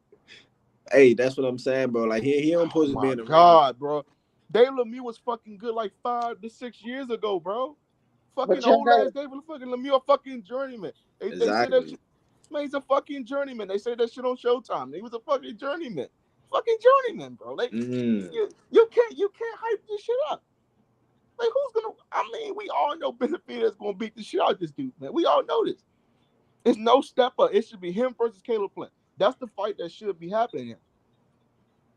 Hey, that's what I'm saying, bro. Like he don't supposed to be in the ring. Bro. David Lemieux was fucking good like 5 to 6 years ago, bro. Fucking old ass David fucking Lemieux, a fucking journeyman. They say that shit, man, he's a fucking journeyman. They say that shit on Showtime. He was a fucking journeyman. Fucking journeyman, bro. Like you can't hype this shit up. Like who's gonna? I mean, we all know Benavidez gonna beat the shit out of this dude, man. We all know this. It's no step up. It should be him versus Caleb Plant. That's the fight that should be happening here.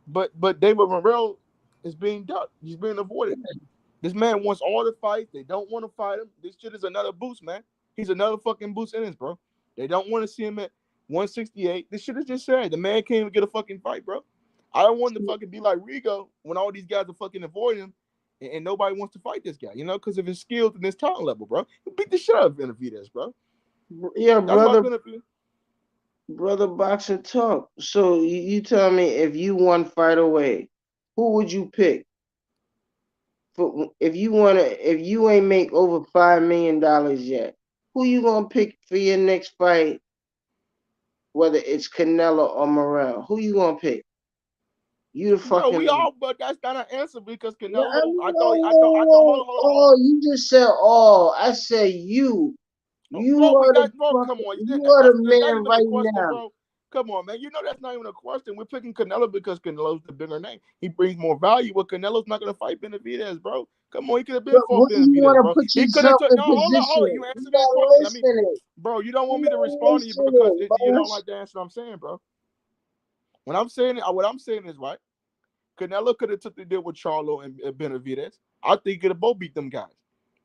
But David Morrell is being ducked. He's being avoided. This man wants all the fights. They don't want to fight him. This shit is another boost, man. He's another fucking boost in this, bro. They don't want to see him at 168. This shit is just sad. The man can't even get a fucking fight, bro. I don't want to fucking be like Rigo when all these guys are fucking avoiding him and nobody wants to fight this guy, because of his skills and his talent level, bro. He beat the shit out of Benavidez, bro. Yeah, brother, boxing talk. So you tell me, if you one fight away, who would you pick? If you ain't make over $5 million yet, who you gonna pick for your next fight? Whether it's Canelo or Morrell, who you gonna pick? You the fucking. Bro, we all, but that's not an answer because Canelo. I thought. Oh, you just said all. I said you. You are the man right now. Bro. Come on, man. That's not even a question. We're picking Canelo because Canelo's the bigger name. He brings more value, but Canelo's not going to fight Benavidez, bro. Come on, he could have been for Benavidez, bro. He could have took. No, hold on. You answer that question. Bro, you don't want me to respond to you because you don't like the answer I'm saying, bro. What I'm saying is right. Canelo could have took the deal with Charlo and Benavidez. I think he could have both beat them guys,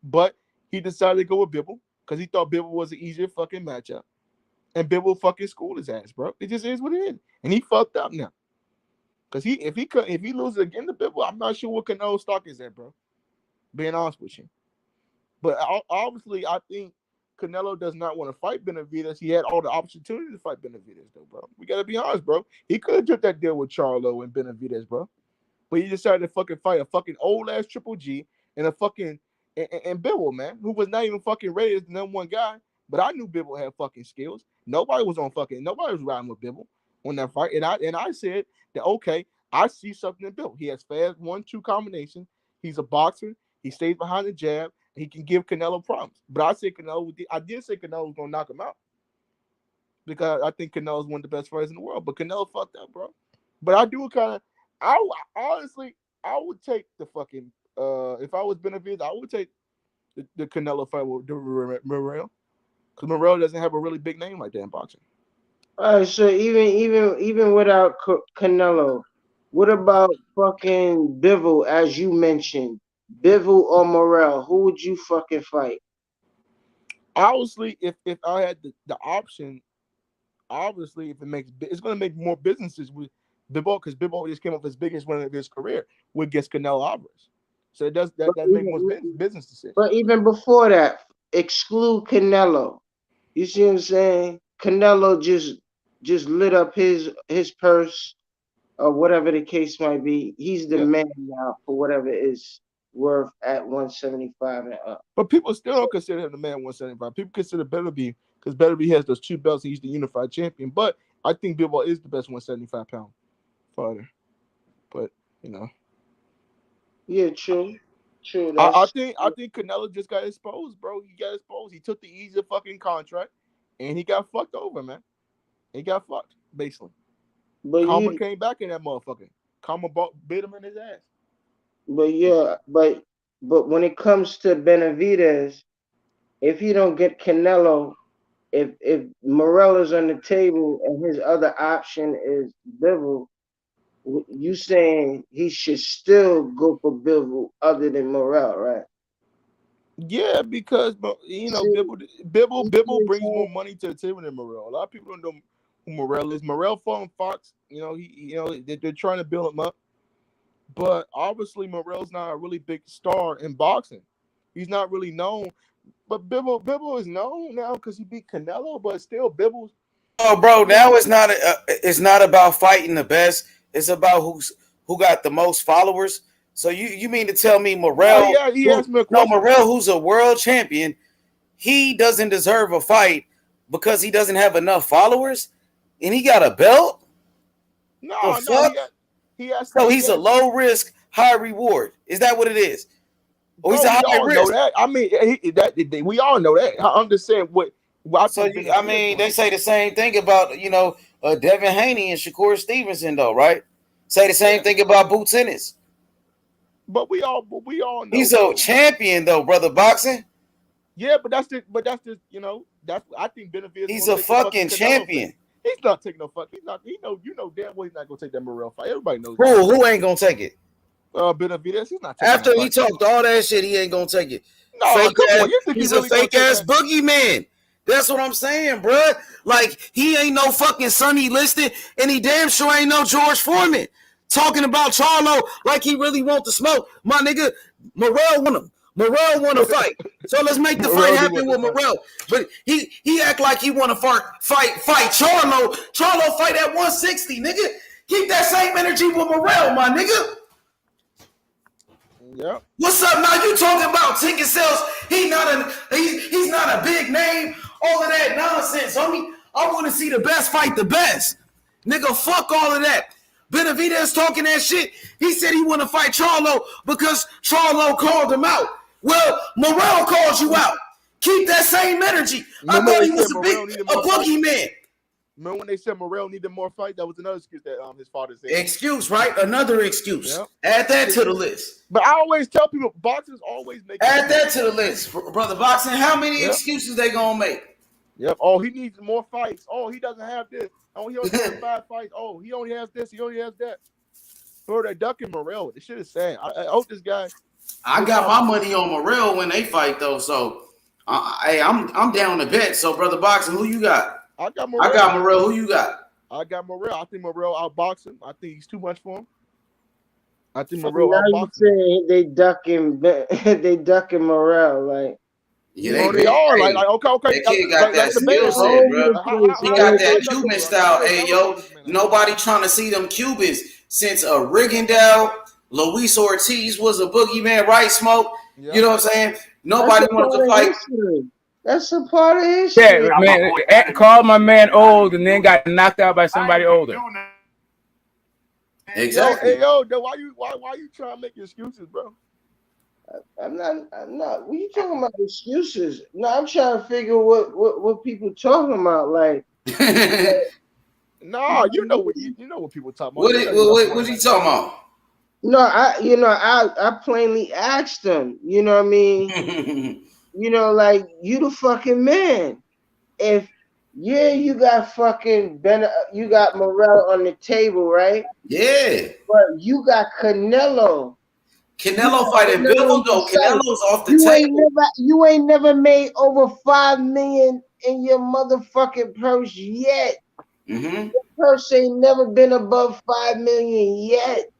but he decided to go with Bivol because he thought Bivol was an easier fucking matchup. And Bivol fucking schooled his ass, bro. It just is what it is. And he fucked up now. Because if he loses again to Bivol, I'm not sure what Canelo's stock is at, bro. Being honest with you. But obviously, I think Canelo does not want to fight Benavidez. He had all the opportunity to fight Benavidez, though, bro. We gotta be honest, bro. He could have took that deal with Charlo and Benavidez, bro. But he decided to fucking fight a fucking old ass Triple G and a fucking and Bivol, man, who was not even fucking rated as the #1 guy. But I knew Bivol had fucking skills. Nobody was riding with Bivol on that fight. And I said that okay, I see something in Bivol. He has fast 1-2 combination. He's a boxer. He stays behind the jab. He can give Canelo problems. But I did say Canelo was gonna knock him out. Because I think Canelo is one of the best fighters in the world. But Canelo fucked up, bro. But I do kind of honestly, I would take the fucking if I was Benavidez, I would take the Canelo fight with Morrell, because Morrell doesn't have a really big name like that in boxing. All right, so even without Canelo, what about fucking Bivol, as you mentioned, Bivol or Morrell? Who would you fucking fight? Obviously, if I had the option, obviously, if it's going to make more businesses with Bivol, because Bivol just came up as biggest one of his career against Canelo Alvarez. So it does that makes more business decisions. But even before that, exclude Canelo. You see what I'm saying? Canelo just lit up his purse or whatever the case might be. He's the man now for whatever it's worth at 175 and up. But people still don't consider him the man 175. People consider Benavidez because Benavidez has those 2 belts and he's the unified champion. But I think Bivol is the best 175-pound fighter. But yeah, true. I think Canelo just got exposed, bro. He got exposed. He took the easier fucking contract, and he got fucked over, man. He got fucked, basically. But Karma came back in that motherfucker. Karma bit him in his ass. But yeah, but when it comes to Benavidez, if he don't get Canelo, if Morrell is on the table and his other option is Bivol, you saying he should still go for Bivol other than Morrell, right? Yeah, because Bivol brings more money to the table than Morrell. A lot of people don't know who Morrell is. Morrell fought on Fox. They're trying to build him up. But obviously, Morrell's not a really big star in boxing. He's not really known. But Bivol is known now because he beat Canelo. But still, Bivol's. Oh, bro, now it's not about fighting the best. It's about who got the most followers. So you mean to tell me Morrell? Yeah, he asked me a question. Morrell, who's a world champion, he doesn't deserve a fight because he doesn't have enough followers, and he got a belt. No, So he's a low risk, high reward. Is that what it is? Or he's a high risk? Know that. I mean, we all know that. I'm just saying what. They say the same thing about Devin Haney and Shakur Stevenson, though, right? Say the same thing about Boots Ennis. But we all know he's a champion, though, brother boxing. Yeah, but that's I think Benavidez. He's a fucking champion. He's not taking no fuck. He's not. You know damn well he's not gonna take that Morrell fight. Everybody knows. Who ain't gonna take it? Benavidez. He's not taking after he talked all that shit. He ain't gonna take it. No, He's a fake ass boogeyman. That's what I'm saying, bro. Like, he ain't no fucking Sonny Liston, and he damn sure ain't no George Foreman. Talking about Charlo like he really want to smoke. My nigga, Morrell want him. Morrell want to fight. So let's make the fight happen with Morrell. But he act like he want to fight Charlo. Charlo fight at 160, nigga. Keep that same energy with Morrell, my nigga. Yeah. What's up now? You talking about ticket sales? He's not a big name. All of that nonsense, homie. I want to see the best fight the best. Nigga, fuck all of that. Benavidez talking that shit. He said he want to fight Charlo because Charlo called him out. Well, Morrell called you out. Keep that same energy. I thought he was a boogeyman. Remember when they said Morrell needed more fight? That was another excuse that his father said. Excuse, right? Another excuse. Yep. Add that to the list. But I always tell people, boxers always make. Add that to the list, brother boxing. How many excuses they gonna make? Yep. Oh, he needs more fights. Oh, he doesn't have this. Oh, he only has 5 fights. Oh, he only has this. He only has that. Bro, they're ducking Morrell. This shit is sad. I hope this guy. I got my money on Morrell when they fight though. So, I'm down to bet. So, brother boxing, who you got? I got Morrell. Who you got? I got Morrell. I think Morrell outbox him. I think he's too much for him. I think Now Morrell you outboxing. saying they ducking Morrell, like Yeah, They are like okay. that kid got that The man skill at set, home. bro. He How got they that ducking Cuban Morrell? style. They Hey, never throw yo, this man out. nobody trying to see them Cubans since Rigondeaux, Luis Ortiz was a boogeyman, right? Smoke. Yeah. You know what I'm saying? that's Nobody a wanted part to of fight. history. That's a part of history. Yeah, man. Called my man old and then got knocked out by somebody older. Exactly. Yo, why you trying to make excuses, bro? I'm not. What you talking about excuses? No, I'm trying to figure what people talking about. Like, No, you know what people talking about. What he talking about? No, I plainly asked them. You know what I mean? You know, like you the fucking man. If you got fucking you got Morrell on the table, right? Yeah. But you got Canelo. Canelo fighting Bill though. Canelo's off the table. You ain't never made over $5 million in your motherfucking purse yet. Mm-hmm. Your purse ain't never been above $5 million yet.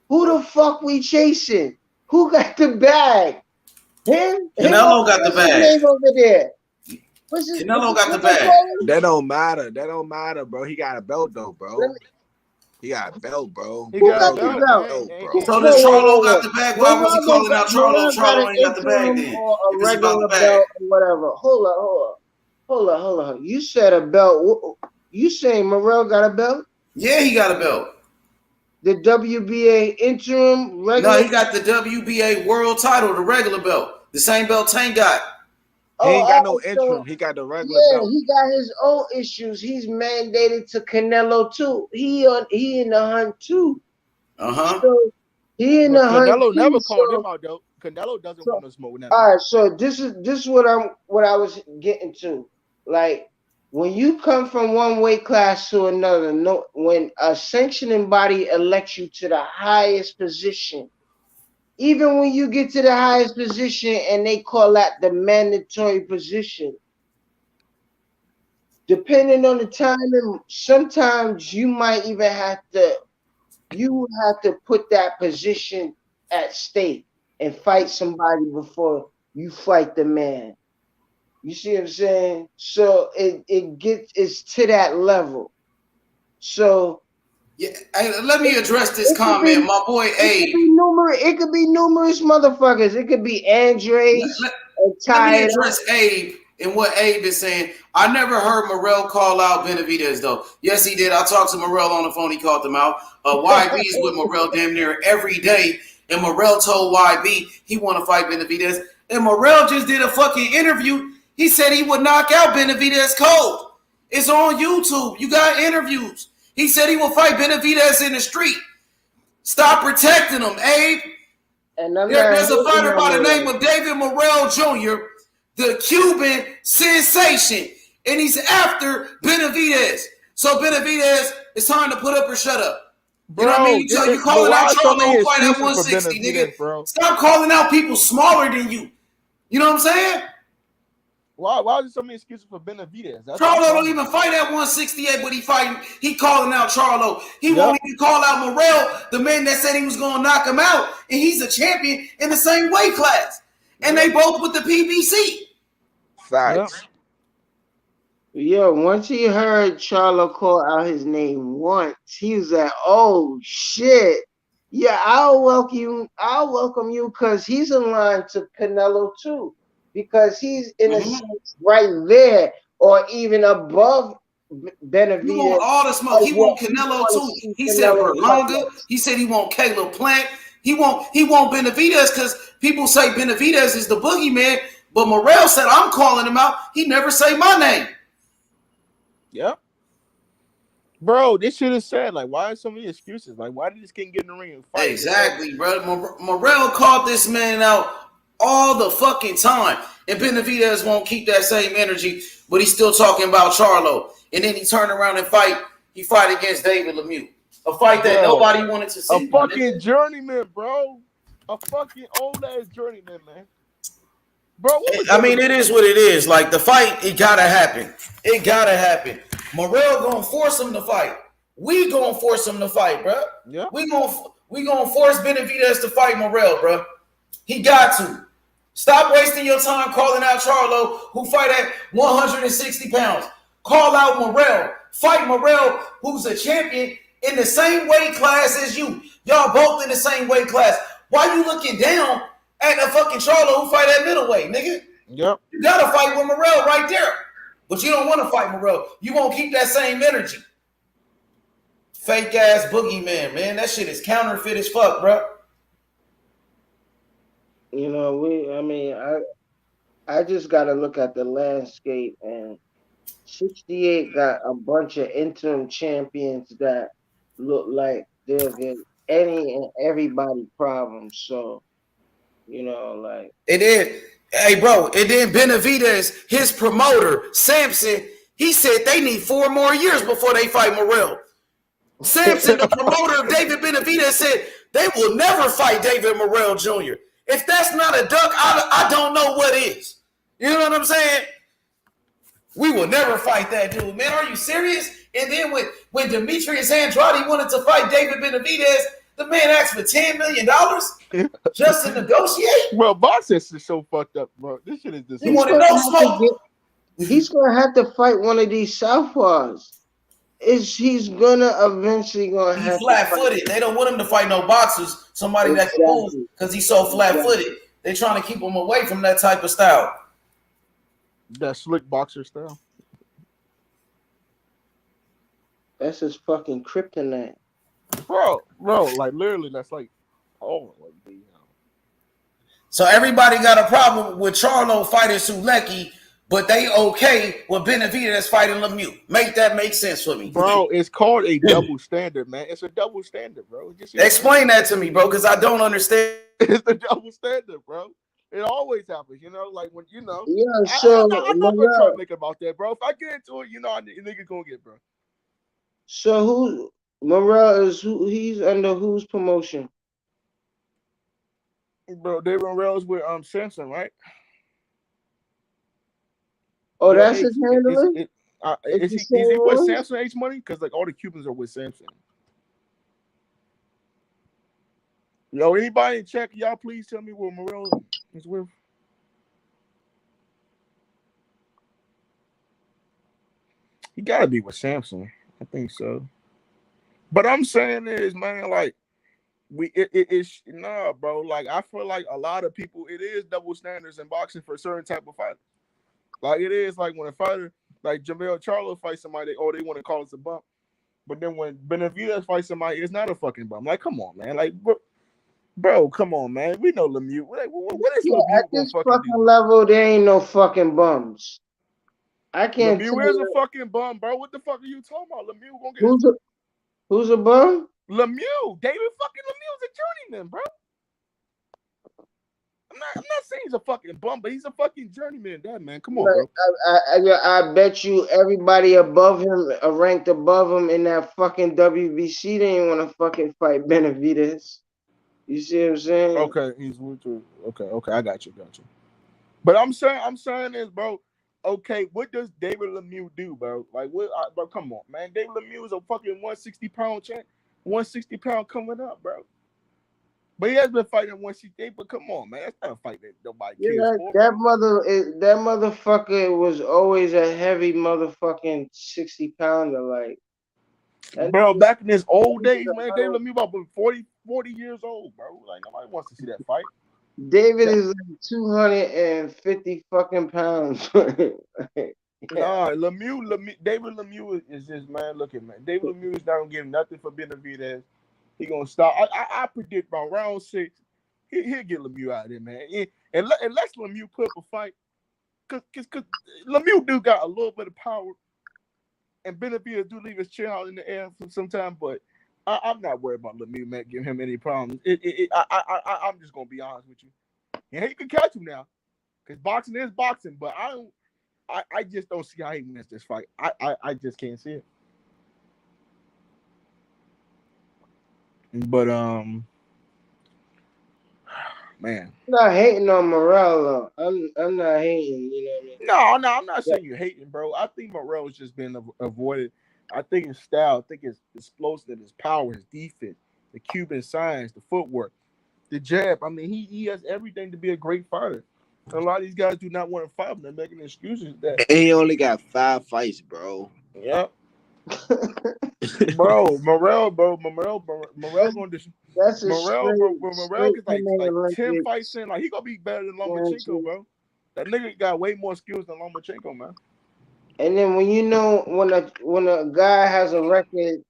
Who the fuck we chasing? Who got the bag? Him? Canelo got the What's his bag. name over there? Canelo got the bag. That don't matter, bro. He got a belt though, bro. He got a belt, bro. Who got the belt? So does Charlo got the bag? Why was he calling out Charlo? Morrell got Charlo an ain't got the bag interim then. or a If it's about regular the bag. belt or whatever. Hold on. You said a belt. You saying Morrell got a belt? Yeah, he got a belt. The WBA interim regular. No, he got the WBA world title, the regular belt. The same belt Tank got. He ain't got no interim. He got the regular belt. He got his own issues. He's mandated to Canelo too. He in the hunt too. So he in the hunt. Canelo never too, called him out though. Canelo doesn't want to smoke now. All right, so this is what I was getting to. Like when you come from one weight class to another, when a sanctioning body elects you to the highest position, even when you get to the highest position and they call that the mandatory position, depending on the timing, sometimes you might even have to put that position at stake and fight somebody before you fight the man. You see what I'm saying? So it's to that level. So yeah, let me address this comment, my boy Abe. It could be numerous motherfuckers. It could be Andres. Let me address Abe and what Abe is saying. I never heard Morrell call out Benavidez though. Yes, he did. I talked to Morrell on the phone. He called them out. YB's with Morrell damn near every day, and Morrell told YB he want to fight Benavidez, and Morrell just did a fucking interview. He said he would knock out Benavidez cold. It's on YouTube. You got interviews. He said he will fight Benavidez in the street. Stop protecting him, Abe. And there's a fighter by the name of David Morrell Jr., the Cuban sensation, and he's after Benavidez. So Benavidez, it's time to put up or shut up. You know what I mean? So you calling out Charlo fight at 160, nigga. Bro. Stop calling out people smaller than you. You know what I'm saying? Why is there so many excuses for Benavidez? Charlo don't even fight at 168, but he calling out Charlo. He won't even call out Morrell, the man that said he was going to knock him out, and he's a champion in the same weight class. And they both with the PBC. Facts. Yo, once he heard Charlo call out his name once, he was like, "Oh shit, yeah, I'll welcome you, because he's in line to Canelo too, because he's in a sense right there or even above Benavidez." You want all the smoke. He want Canelo too. He said Berlanga. He said he want Caleb Plant. He want Benavidez because people say Benavidez is the boogeyman, but Morrell said I'm calling him out. He never say my name. Yep. Bro, they should have said, like, why are so many excuses? Like, why did this kid get in the ring and fight? Exactly, bro. Morrell called this man out all the fucking time. And Benavidez won't keep that same energy, but he's still talking about Charlo. And then he turned around and he fight against David Lemieux. A fight that nobody wanted to see. A fucking journeyman, bro. A fucking old-ass journeyman, man. Bro, I mean, it is what it is. Like, the fight, it gotta happen. It gotta happen. Morrell gonna force him to fight. We gonna force him to fight, bro. Yeah. We We gonna force Benavidez to fight Morrell, bro. He got to. Stop wasting your time calling out Charlo, who fight at 160 pounds. Call out Morrell. Fight Morrell, who's a champion in the same weight class as you. Y'all both in the same weight class. Why you looking down at a fucking Charlo who fight at middleweight, nigga? Yep. You gotta fight with Morrell right there. But you don't want to fight Morrell. You won't keep that same energy. Fake ass boogeyman, man. That shit is counterfeit as fuck, bro. You know, I just gotta look at the landscape, and 68 got a bunch of interim champions that look like they'll get any and everybody problems. So, you know, like it is. Hey, bro, and then Benavidez, his promoter, Sampson, he said they need 4 more years before they fight Morrell. Sampson, the promoter of David Benavidez, said they will never fight David Morrell Jr. If that's not a duck, I don't know what is. You know what I'm saying? We will never fight that dude, man. Are you serious? And then when Demetrius Andrade wanted to fight David Benavidez, the man asked for $10 million just to negotiate. Bro, boxing is so fucked up, bro. This shit is just. He's gonna have to fight one of these southpaws. He's gonna eventually gonna have flat-footed. They don't want him to fight no boxers, somebody that can move, because he's so flat-footed. They're trying to keep him away from that type of style. That slick boxer style. That's his fucking kryptonite. Bro, like literally, that's like, oh, like, you know. So everybody got a problem with Charlo fighting Sulecki, but they okay with Benavidez fighting Lemieux. Make that make sense for me, bro. It's called a double standard, man. It's a double standard, bro. Explain that to me, bro, because I don't understand. It's the double standard, bro. It always happens, you know. Like when you know. Yeah, so I'm not gonna try to make about that, bro. If I get into it, you know, nigga gonna get, bro. So who Morrell is? He's under whose promotion? Bro, David Morrell is with Samson, right? Oh, that's his handler. Is he with Samson H Money? Because like all the Cubans are with Samson. Yo, anybody in check? Y'all please tell me what Morrell is with. He gotta be with Samson. I think so. But I'm saying is, man, like it's nah, bro. Like I feel like a lot of people, it is double standards in boxing for certain type of fighters. Like it is like when a fighter like Jamel Charlo fights somebody, they want to call us a bump. But then when Benavidez fights somebody, it's not a fucking bump. Like, come on, man. Like, bro, come on, man. We know Lemieux. Like, what is Lemieux at this fucking level? There ain't no fucking bums. I can't. Lemieux is a fucking bum, bro. What the fuck are you talking about? Lemieux gonna get who's a bum? Lemieux. David fucking Lemieux is a journeyman, bro. I'm not saying he's a fucking bum, but he's a fucking journeyman. That man, come on, bro. I bet you everybody above him, ranked above him in that fucking WBC, they ain't want to fucking fight Benavidez. You see what I'm saying? Okay, he's okay. I got you. But I'm saying is, bro. Okay, what does David Lemieux do, bro? Like, what? Bro, come on, man. David Lemieux is a fucking 160-pound champ, 160-pound coming up, bro. But he has been fighting 168. But come on, man, that's not a fight that nobody cares for. That motherfucker was always a heavy motherfucking 60-pounder, like. Bro, back in his old days, man, David Lemieux about 40 years old, bro. Like nobody wants to see that fight. David is like 250 fucking pounds. Nah, David Lemieux is just, man. Look at man. David Lemieux is not gonna give nothing for Benavidez. He gonna stop. I predict by round 6, he'll get Lemieux out of there, man. Unless Lemieux put up a fight, cause Lemieux do got a little bit of power, and Benavidez do leave his chair out in the air for some time, but. I'm not worried about Lemieux, man, giving him any problems. I'm just gonna be honest with you. Yeah, he can catch him now, because boxing is boxing. But I just don't see how he wins this fight. I just can't see it. But man, I'm not hating on Morrell, though. I'm not hating. You know what I No, mean? I'm not saying you're hating, bro. I think Morrell has just been avoided. I think his style, I think his explosiveness, his power, his defense. the Cuban signs, the footwork, the jab. I mean, he has everything to be a great fighter. And a lot of these guys do not want to fight him. They're making excuses that And he only got 5 fights, bro. yeah. Bro, Morrell going to That's a Morrell straight gets like 10 fights Olympics. in. Like he gonna be better than Lomachenko, Guaranteed. bro. That nigga got way more skills than Lomachenko, man. And then when a guy has a record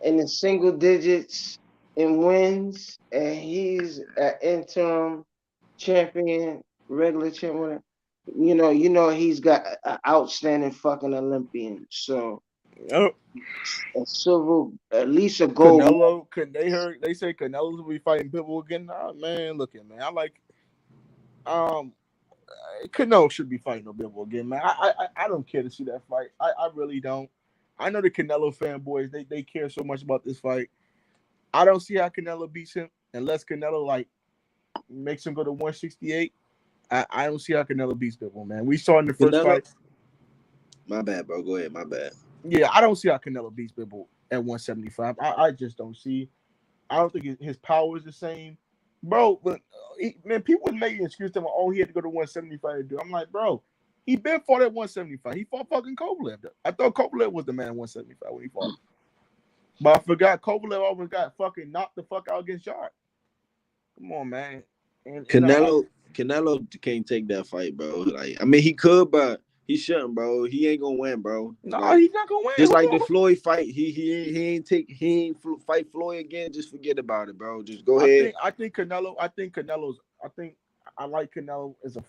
in the single digits in wins and he's an interim champion, regular champion, you know he's got an outstanding fucking Olympian. So Yep. a silver, at least a gold. They say Canelo will be fighting Pitbull again. Nah, man, look at man. I like Canelo should be fighting no Pitbull again, man. I don't care to see that fight. I really don't. I know the Canelo fanboys, they care so much about this fight. I don't see how Canelo beats him unless Canelo like makes him go to 168. I don't see how Canelo beats Pitbull, man. We saw in the first fight. My bad, bro. Go ahead. My bad. Yeah, I don't see how Canelo beats Pitbull at 175. I just don't see. I don't think his power is the same, bro. But man, people would make an excuse to him. Oh, he had to go to 175 to do. I'm like, bro, he been fought at 175. He fought fucking Kovalev. I thought Kovalev was the man at 175 when he fought. But I forgot Kovalev almost got fucking knocked the fuck out against Shark. Come on, man. And Canelo can't take that fight, bro. Like, I mean, he could, but he shouldn't, bro. He ain't gonna win, bro. No, like, he's not gonna win. Just like the Floyd fight, he ain't fight Floyd again. Just forget about it, bro. Just go ahead. I think I like Canelo as a.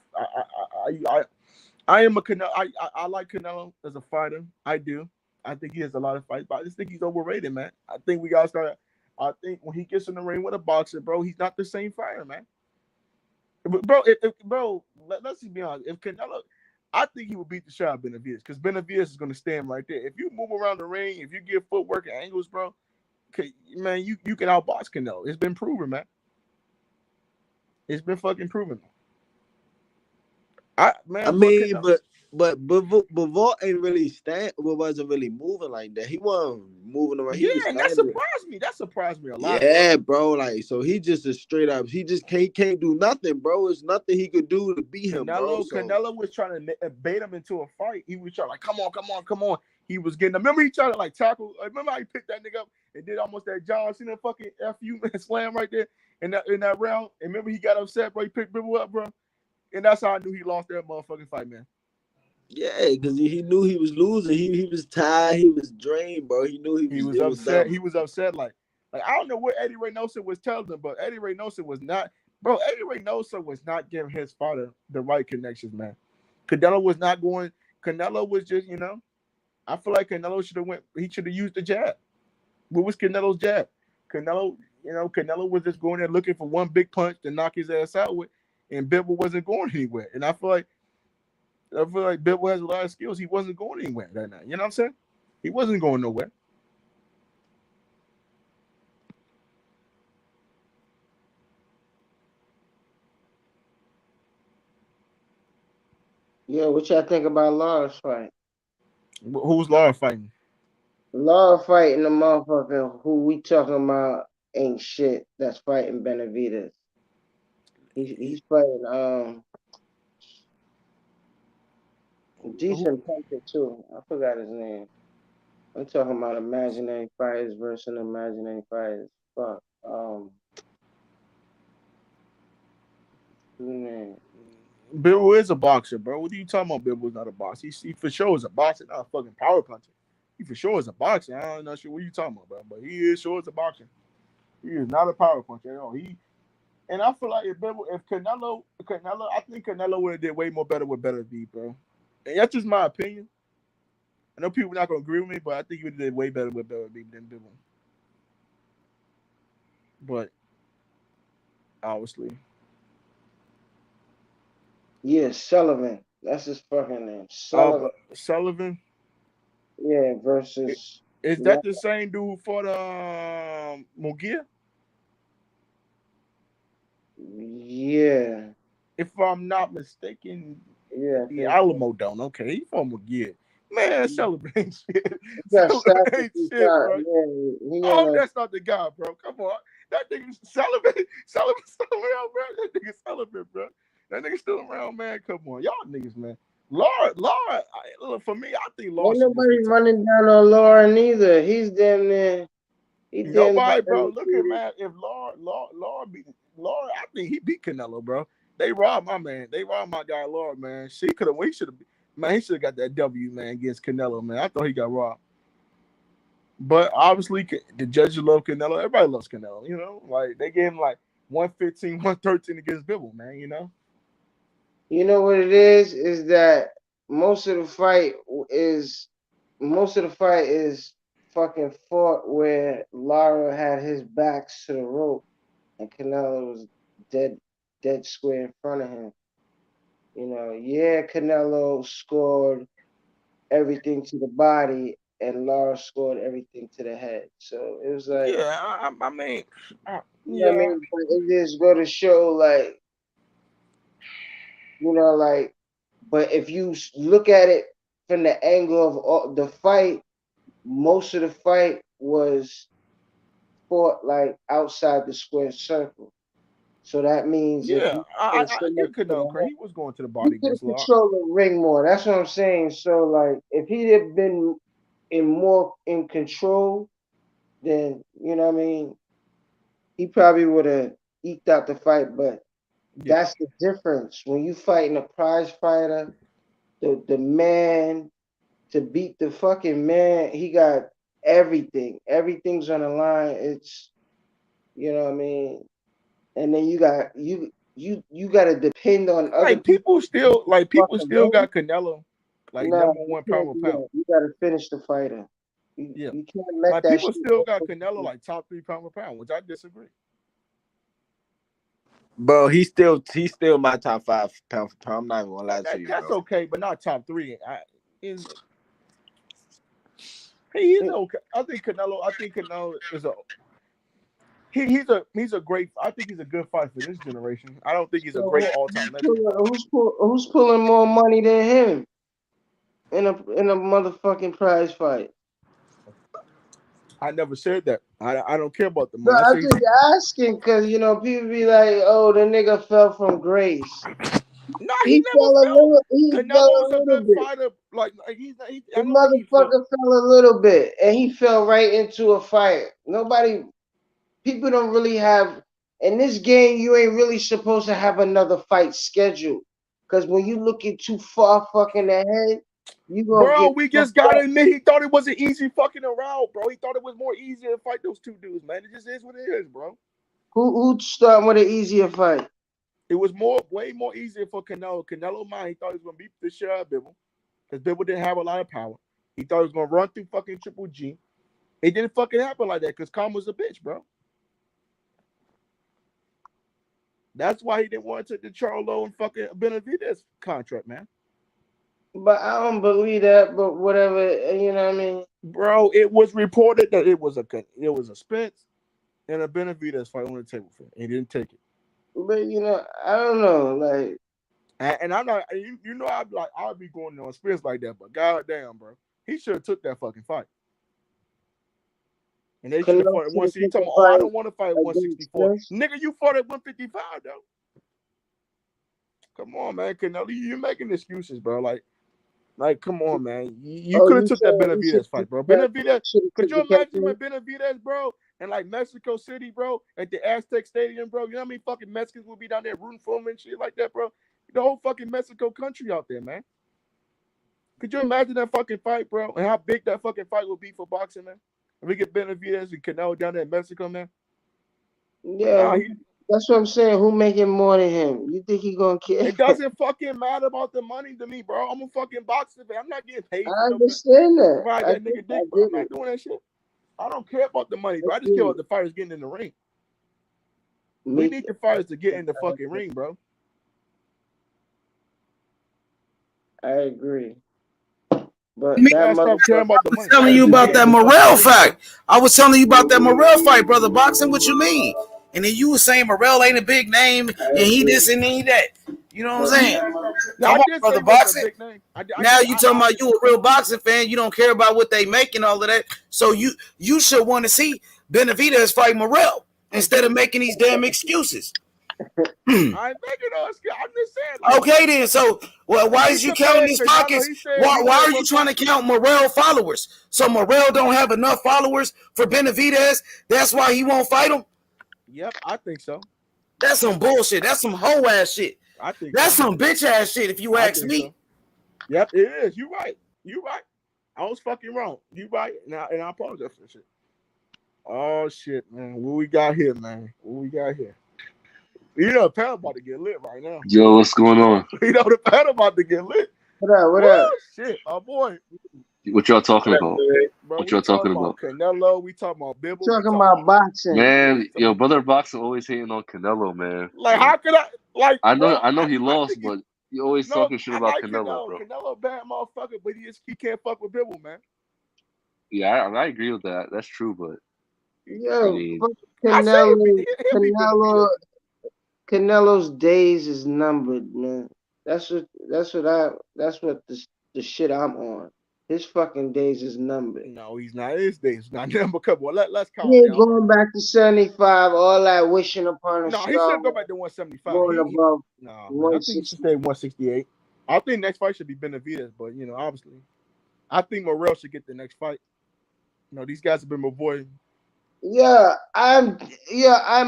I am a Canelo. I like Canelo as a fighter. I do. I think he has a lot of fights, but I just think he's overrated, man. I think we gotta start. I think when he gets in the ring with a boxer, bro, he's not the same fighter, man. Bro, let's just be honest. If Canelo, I think he will beat the shot out of Benavidez because Benavidez is going to stand right there. If you move around the ring, if you give footwork and angles, bro, man, you can outbox Canelo. It's been proven, man. It's been fucking proven. I mean, but Bivol ain't really wasn't really moving like that. He wasn't moving around. Yeah, and that surprised me. That surprised me a lot. Yeah, bro. Like, so he just a straight up. He just can't do nothing, bro. It's nothing he could do to beat him, bro. Canelo was trying to bait him into a fight. He was trying like, come on. He was getting. Remember, he tried to like tackle. Remember how he picked that nigga up and did almost that John Cena fucking FU slam right there in that round. And remember, he got upset, bro. He picked people up, bro. And that's how I knew he lost that motherfucking fight, man. Yeah, because he knew he was losing. He was tired. He was drained, bro. He knew he was upset. He was upset. Like I don't know what Eddie Reynoso was telling him, but Eddie Reynoso was not. Bro, Eddie Reynoso was not giving his father the right connections, man. Canelo was not going. Canelo was just, I feel like Canelo should have went. He should have used the jab. What was Canelo's jab? Canelo was just going there looking for one big punch to knock his ass out with, and Bivol wasn't going anywhere. And I feel like Bivol has a lot of skills. He wasn't going anywhere that night. You know what I'm saying? He wasn't going nowhere. Yeah, what y'all think about Lara's fight? Who's Lara fighting? Lara fighting the motherfucker who we talking about ain't shit. That's fighting Benavidez. He's fighting decent puncher too. I forgot his name. I'm talking about imaginary fighters versus imaginary fighters. Fuck. Man. Bivol is a boxer, bro. What are you talking about? Bivol's not a boxer. He for sure is a boxer, not a fucking power puncher. He for sure is a boxer. I'm not sure what you talking about, bro. But he is sure is a boxer. He is not a power puncher at all. And I feel like if Canelo, I think Canelo would have did way more better with Benavidez, bro. And that's just my opinion. I know people are not gonna agree with me, but I think he would have did way better with Benavidez than Bivol. But obviously. Yeah, Sullivan. That's his fucking name. Sullivan. Sullivan? Yeah, versus. Is that the same dude for the Mugia? Yeah. If I'm not mistaken, yeah, the Alamo don't. Okay, he from Mugia. Man, celebrate shit. Got Celebrate shot shit, bro. he Oh, gonna that's not the guy, bro. Come on. That nigga celebrate still around, bro. That nigga celebrate, bro. That nigga still around, man. Come on. Y'all niggas, man. Laura, look, for me, I think Laura ain't should just nobody retire. running down on Lauren either. He's damn near. He damn Nobody, near bro. Look at undefeated. man. If Laura beat Laura, I think he beat Canelo, bro. They robbed my man. They robbed my guy, Laura, man. He should have, man. He should have got that W, man, against Canelo, man. I thought he got robbed. But obviously, the judges love Canelo. Everybody loves Canelo, you know. Like they gave him like 115, 113 against Bivol, man. You know. You know what it is that most of the fight is fucking fought where Lara had his backs to the rope and Canelo was dead square in front of him. You know, yeah, Canelo scored everything to the body and Lara scored everything to the head. So it was like, Yeah, I mean, you know what I mean? But it just go to show, like, you know, like, but if you look at it from the angle of all, the fight, most of the fight was fought like outside the square circle. So that means if yeah, you I give Canelo credit. He was going to the body you could have against Laura. controlled the ring more. That's what I'm saying. So like, if he'd have been more in control, then you know what I mean. He probably would have eked out the fight. But that's the difference when you fighting a prize fighter. The man, to beat the fucking man, he got everything. Everything's on the line. It's, you know what I mean. And then you got to depend on other Like people still got Canelo like Nah, number you one can't pound do for pound. that. You got to finish the fighter. Yeah, You can't let like that people shit still go. got Canelo like top 3 pound for pound, which I disagree. Bro, he's still my top 5 pound for pound. I'm not even gonna lie to you, That's bro. okay, but not top 3. He is okay. I think Canelo is he's a great. I think he's a good fighter for this generation. I don't think he's a great all-time legend. Who's pulling more money than him in a motherfucking prize fight? I never said that. I don't care about the No, money. I'm just asking because you know people be like, "Oh, the nigga fell from grace." No, He never fell a fell. little. He fell Canelo is a a little good bit. fighter. Like he's. The I don't think he fell. motherfucker fell a little bit, and he fell right into a fight. People don't really have in this game. You ain't really supposed to have another fight scheduled because when you looking too far fucking ahead, you gonna Bro, get we just fucked gotta up. admit he thought it wasn't easy fucking around, bro. He thought it was more easier to fight those two dudes, man. It just is what it is, bro. Who starting with an easier fight? It was way more easier for Canelo. Canelo mind, he thought he was gonna beat the shit out of Bivol. Because Bivol didn't have a lot of power. He thought he was gonna run through fucking Triple G. It didn't fucking happen like that because Khan was a bitch, bro. That's why he didn't want to take the Charlo and fucking Benavidez contract, man. But I don't believe that. But whatever, you know what I mean. Bro, it was reported that it was a Spence and a Benavidez fight on the table for him. He didn't take it. But you know, I don't know, like. And I'm not, you know, I'd be going on Spence like that, but goddamn, bro, he should have took that fucking fight. And they should have fought at 160. You talking about, oh, I don't want to fight at 164. Nigga, you fought at 155 though. Come on, man, Canelo, you making excuses, bro. Like, come on, man. You could have took that Benavidez fight, bro. Benavidez, could you imagine when Benavidez, bro, in like Mexico City, bro, at the Aztec Stadium, bro? You know how many fucking Mexicans will be down there rooting for him and shit like that, bro? The whole fucking Mexico country out there, man. Could you imagine that fucking fight, bro? And how big that fucking fight would be for boxing, man? If we get Benavidez and Canelo down there in Mexico, man. Yeah, that's what I'm saying. Who making more than him? You think he gonna care? It doesn't fucking matter about the money to me, bro. I'm a fucking boxer fan. I'm not getting paid. I understand that. Ride that nigga dick, bro. I'm not doing that shit. I don't care about the money, bro. I just care about the fighters getting in the ring. We need the fighters to get in the fucking ring, bro. I agree. But I was telling you about that Morrell fight. I was telling you about that Morrell fight, brother. Boxing, what you mean? And then you were saying Morrell ain't a big name, and he this and he that. You know what I'm saying? No, Come I on, did brother, say that's a boxing. big name. Now you talking about you a real boxing fan. You don't care about what they make and all of that. So you should want to see Benavidez fight Morrell instead of making these damn excuses. I ain't making no excuse. I'm just saying. Like, Okay, then. So, well, why is you counting his pockets? Why are you trying to count Morrell followers? So Morrell don't have enough followers for Benavidez. That's why he won't fight him. Yep, I think so. That's some bullshit. That's some hoe ass shit. I think that's so. some bitch ass shit. If you ask me. So. Yep, it is. You right. You right. I was fucking wrong. You right. Now, and I apologize for shit. Oh shit, man. What we got here, man? What we got here? You know, the panel about to get lit right now. Yo, what's going on? You know, the panel about to get lit. What up? What up? Shit, my boy. What y'all talking about? Bro, what y'all talking about? Canelo. We talking about Bibble. Talking about boxing. Man, yo, brother boxing always hating on Canelo, man. Like, how could I? Like, I know, bro, I know he lost, but you always talking shit about Canelo, bro. Canelo bad motherfucker, but he can't fuck with Bibble, man. Yeah, I agree with that. That's true, but yo, I mean, Canelo's days is numbered, man. That's what the shit I'm on. His fucking days is numbered. No, he's not. His days is not numbered. Come on, let's count. He ain't going back to 75. All that wishing upon a star. No, he should go back to 175. Going above. No, I think he should stay 168. I think next fight should be Benavidez, but you know, obviously, I think Morrell should get the next fight. You know, these guys have been avoiding. Yeah, I'm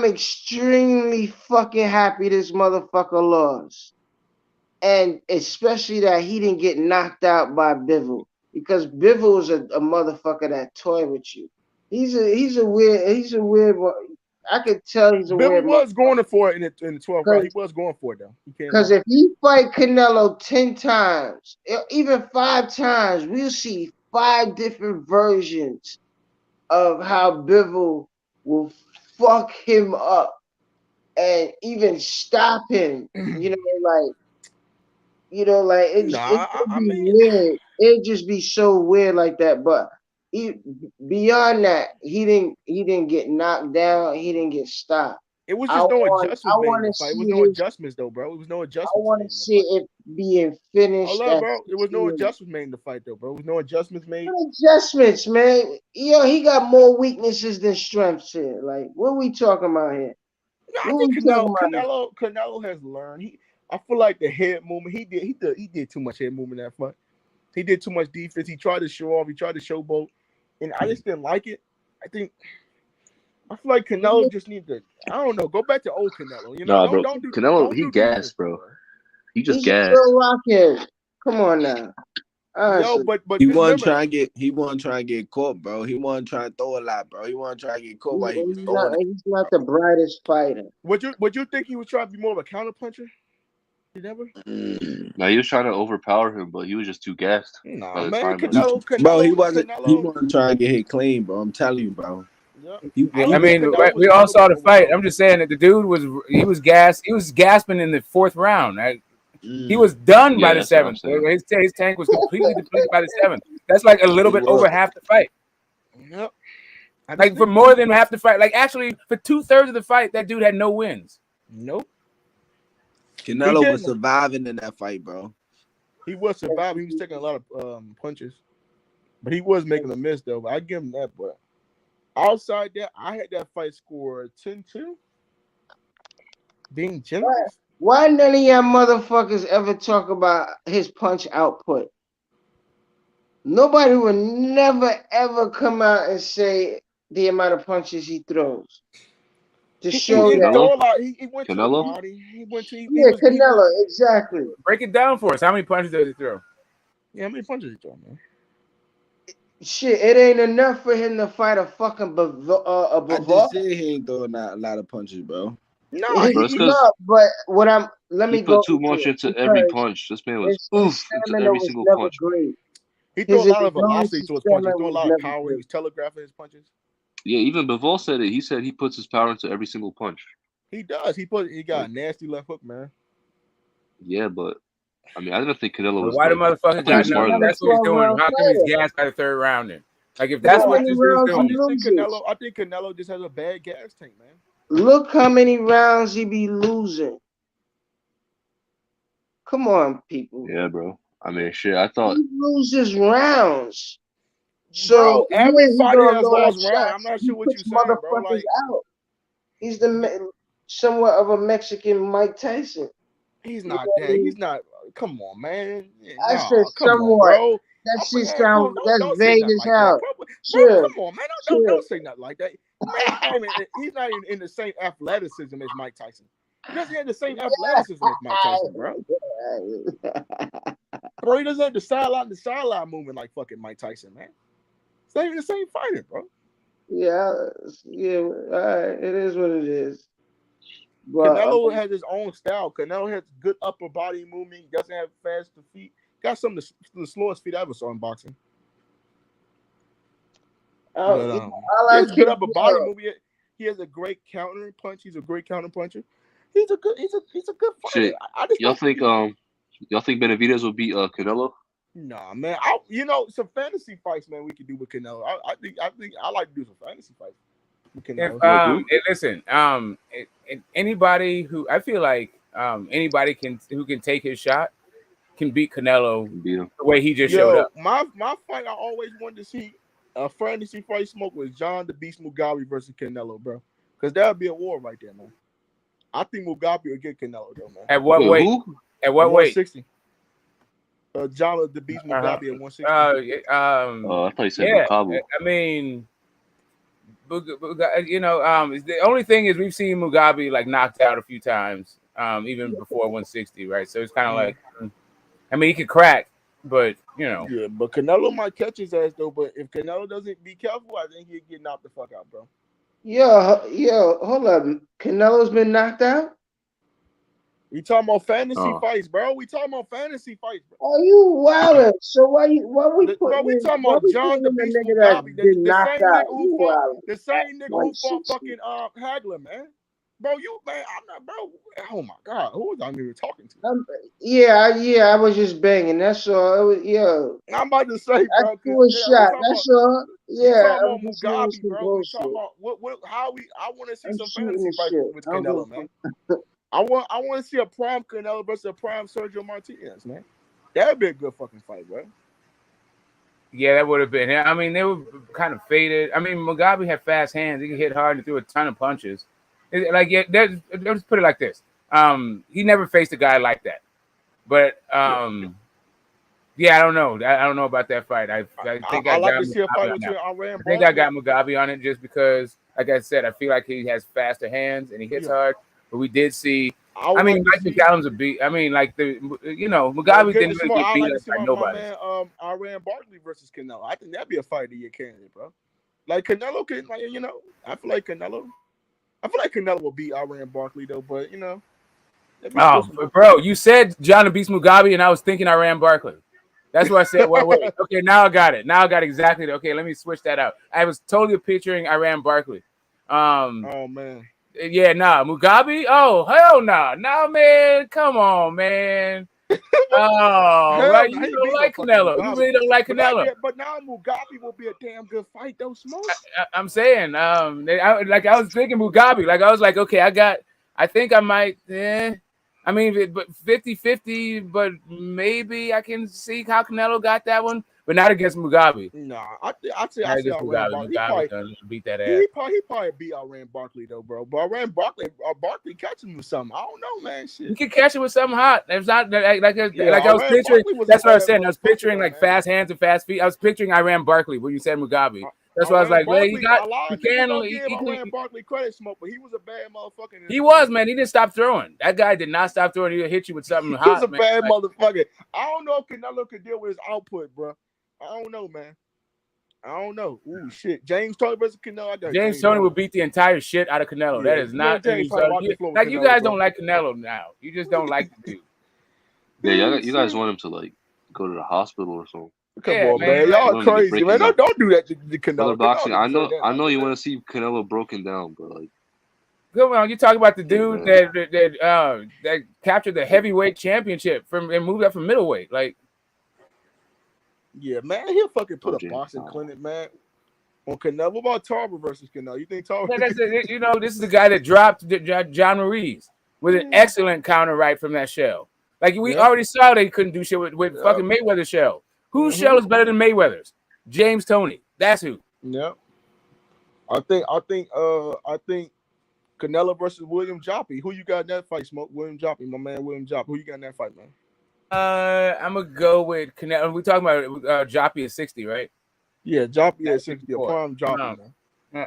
extremely fucking happy this motherfucker lost. And especially that he didn't get knocked out by Bivol. Because Bivol is a motherfucker that toy with you. He's a weird one. I could tell he's a Bivol weird was going for it in the 12th round. He was going for it though. Because if he fight Canelo 10 times, even 5 times, we'll see 5 different versions of how Bivol will fuck him up and even stop him. It'd be weird. It'd just be so weird like that. But beyond that, he didn't get knocked down. He didn't get stopped. It was just no adjustments made in the fight. It was no adjustments though, bro. It was no adjustments. I want to see it being finished. Hold up, bro. It was no adjustments made in the fight though, bro. It was no adjustments made. What adjustments, man? Yo, he got more weaknesses than strengths here. Like, what are we talking about here? No, I think Canelo has learned. I feel like the head movement. He did too much head movement in that fight. He did too much defense. He tried to show off. He tried to showboat, and I just didn't like it. I feel like Canelo just needs to. I don't know. Go back to old Canelo. You know, bro. Canelo, he gassed, bro. He just gassed. Come on now. Yo, but he wasn't trying to get caught, bro. He wasn't trying to throw a lot, bro. He wasn't trying to get caught while he was throwing. He's not the brightest fighter. Would you think he was trying to be more of a counter puncher? You never? No, he was trying to overpower him, but he was just too gassed. Nah, man, bro, he wasn't trying to get hit clean, bro. I'm telling you, bro. I mean, we all saw the fight. I'm just saying that the dude was gassed. He was gasping in the 4th round. He was done by the 7th. His tank was completely depleted by the 7th. That's like a little bit over half the fight. Yep. Like for more than half the fight. Like actually for 2/3 of the fight, that dude had no wins. Nope. Canelo was surviving in that fight, bro. He was surviving. He was taking a lot of punches, but he was making a miss though. But I give him that. But outside that, I had that fight score 10-2. Being generous. Why none of y'all motherfuckers ever talk about his punch output? Nobody would never ever come out and say the amount of punches he throws. To show that he went Canelo? to the body. He went to Canelo, exactly. Break it down for us. How many punches did he throw? Yeah, how many punches did he throw, man? Shit, it ain't enough for him to fight a fucking Bivol. I just said he ain't throwing a lot of punches, bro. No, he's not. But what he put too much into every punch. This man was into every single punch. Great. He threw a lot of velocity to his punches. He threw a lot of power. He was telegraphing his punches. Yeah, even Bivol said it. He said he puts his power into every single punch. He does. He got a nasty left hook, man. Yeah, but I mean, I didn't think Canelo was. Why the motherfucker got no? That's what he's doing. How come he's gassed by the 3rd round? Then, like, if that's what this dude's doing, I think Canelo just has a bad gas tank, man. Look how many rounds he be losing. Come on, people. Yeah, bro. I mean, shit. I thought. He loses rounds. So Bro, yeah, every he fighter gonna has go at lost round. I'm shots. not He sure what you're puts saying, bro. motherfuckers Like, out. He's somewhat of a Mexican Mike Tyson. he's You know not what I that. mean? He's not. Come on, man. I said Nah, come on, somewhat. bro. That I'm shit man, come on. sound that's Don't say vague nothing as like that, hell. bro. Bro, Chill, come on, man. chill. Don't say nothing like that. Man, he's not even in the same athleticism as Mike Tyson. He doesn't have the same athleticism as Mike Tyson, bro. Bro, he doesn't have the sideline movement like fucking Mike Tyson, man. It's not even the same fighter, bro. Yeah. All right. It is what it is. But Canelo has his own style. Canelo has good upper body movement. He doesn't have faster feet. Got some of the slowest feet I ever saw in boxing. But, he has good upper body movement. He has a great counter punch. He's a great counter puncher. He's a good fighter. Shit. Y'all think Benavidez will beat Canelo? Nah, man. Some fantasy fights, man. We could do with Canelo. I think I like to do some fantasy fights with Canelo. Listen, anybody who I feel like anybody who can take his shot can beat Canelo the way he just showed up. My fight I always wanted to see a fantasy fight smoke was John the Beast Mugabe versus Canelo, bro. Because that would be a war right there, man. I think Mugabe will get Canelo, though, man. At what weight? At what weight? 160. John the Beast Mugabe at 160. I thought you said Mugabe. I mean, the only thing is we've seen Mugabe like knocked out a few times, even before 160, right? So it's kind of like, I mean, he could crack, but Yeah, but Canelo might catch his ass though. But if Canelo doesn't be careful, I think he'll get knocked the fuck out, bro. Yo, hold up. Canelo's been knocked out? We talking about fantasy fights, bro. We talking about fantasy fights, bro. Are you wild? So why we putting we talking about John the Beast Mugabe, the same nigga who fought fucking Hagler, man. Bro, I'm not, bro. Oh my God, who was I even talking to? I was just banging. That's all. I'm about to say, bro. I threw a shot. That's all. Yeah, I'm talking about Mugabe, bro. We talking about I want to see some fantasy fights with Canelo, man. I want to see a prime Canelo versus a prime Sergio Martinez, man. That'd be a good fucking fight, bro. Yeah, that would have been. I mean, they were kind of faded. I mean, Mugabe had fast hands. He could hit hard and threw a ton of punches. Let's put it like this. He never faced a guy like that. But I don't know. I don't know about that fight. I think I like to see a fight between Iran. I think I got Mugabe on it just because, like I said, I feel like he has faster hands and he hits hard. But we did see. I mean, Mike McCallum's a beat. I mean, like Mugabe didn't really get beat by nobody. Iran Barkley versus Canelo. I think that'd be a fight of the year candidate, bro. Like Canelo can, I feel like Canelo will beat Iran Barkley though, but bro, you said John the Beast Mugabe, and I was thinking Iran Barkley. That's what I said. Wait. Okay, now I got it. Now I got exactly. Okay, let me switch that out. I was totally picturing Iran Barkley. Oh man. Yeah, Mugabe. Oh hell nah, man. Come on, man. Oh, right. You don't like Canelo. You really don't like Canelo. But now Mugabe will be a damn good fight, though, Smoke. I'm saying, I was thinking Mugabe. Like I was like, okay, I think I might. I mean, but 50-50, but maybe I can see how Canelo got that one, but not against Mugabe. Nah, I see Iran Barkley. Beat that ass. He probably beat Iran Barkley though, bro. But Iran Barkley catch him with something. I don't know, man. Shit. You can catch it with something hot. It's not like I was picturing. That's what I was saying. I was picturing like fast hands and fast feet. I was picturing Iran Barkley when you said Mugabe. That's why I was like, well, he Iran Barkley credit, Smoke, but he was a bad motherfucker. He was, man. He didn't stop throwing. That guy did not stop throwing. He'll hit you with something hot. He's a bad motherfucker. I don't know if Canelo could deal with his output, bro. I don't know, man. I don't know. Ooh, shit. James Toney versus Canelo. James Toney will beat the entire shit out of Canelo. Yeah, that is not like you guys don't like Canelo now. You just don't like the dude. Yeah, you guys want him to like go to the hospital or something. Come on, man. Y'all crazy, man. Don't do that to Canelo. Boxing. I know you want to see Canelo broken down, but like, come on, you talk about the dude that captured the heavyweight championship and moved up from middleweight. Like, yeah, man, he'll fucking put a boxing clinic, man, on Canelo. What about Tarver versus Canelo? You think Tarver? This is the guy that dropped John Ruiz with an excellent counter right from that shell. Like we already saw they couldn't do shit with fucking Mayweather's shell. Whose shell is better than Mayweather's? James Toney. That's who. Yeah. I think Canelo versus William Joppy. Who you got in that fight, Smoke? William Joppy, my man William Joppy. Who you got in that fight, man? I'm gonna go with Canelo. We talking about Joppy at 60, right? Yeah, Joppy at 60. A prime Joppy, man.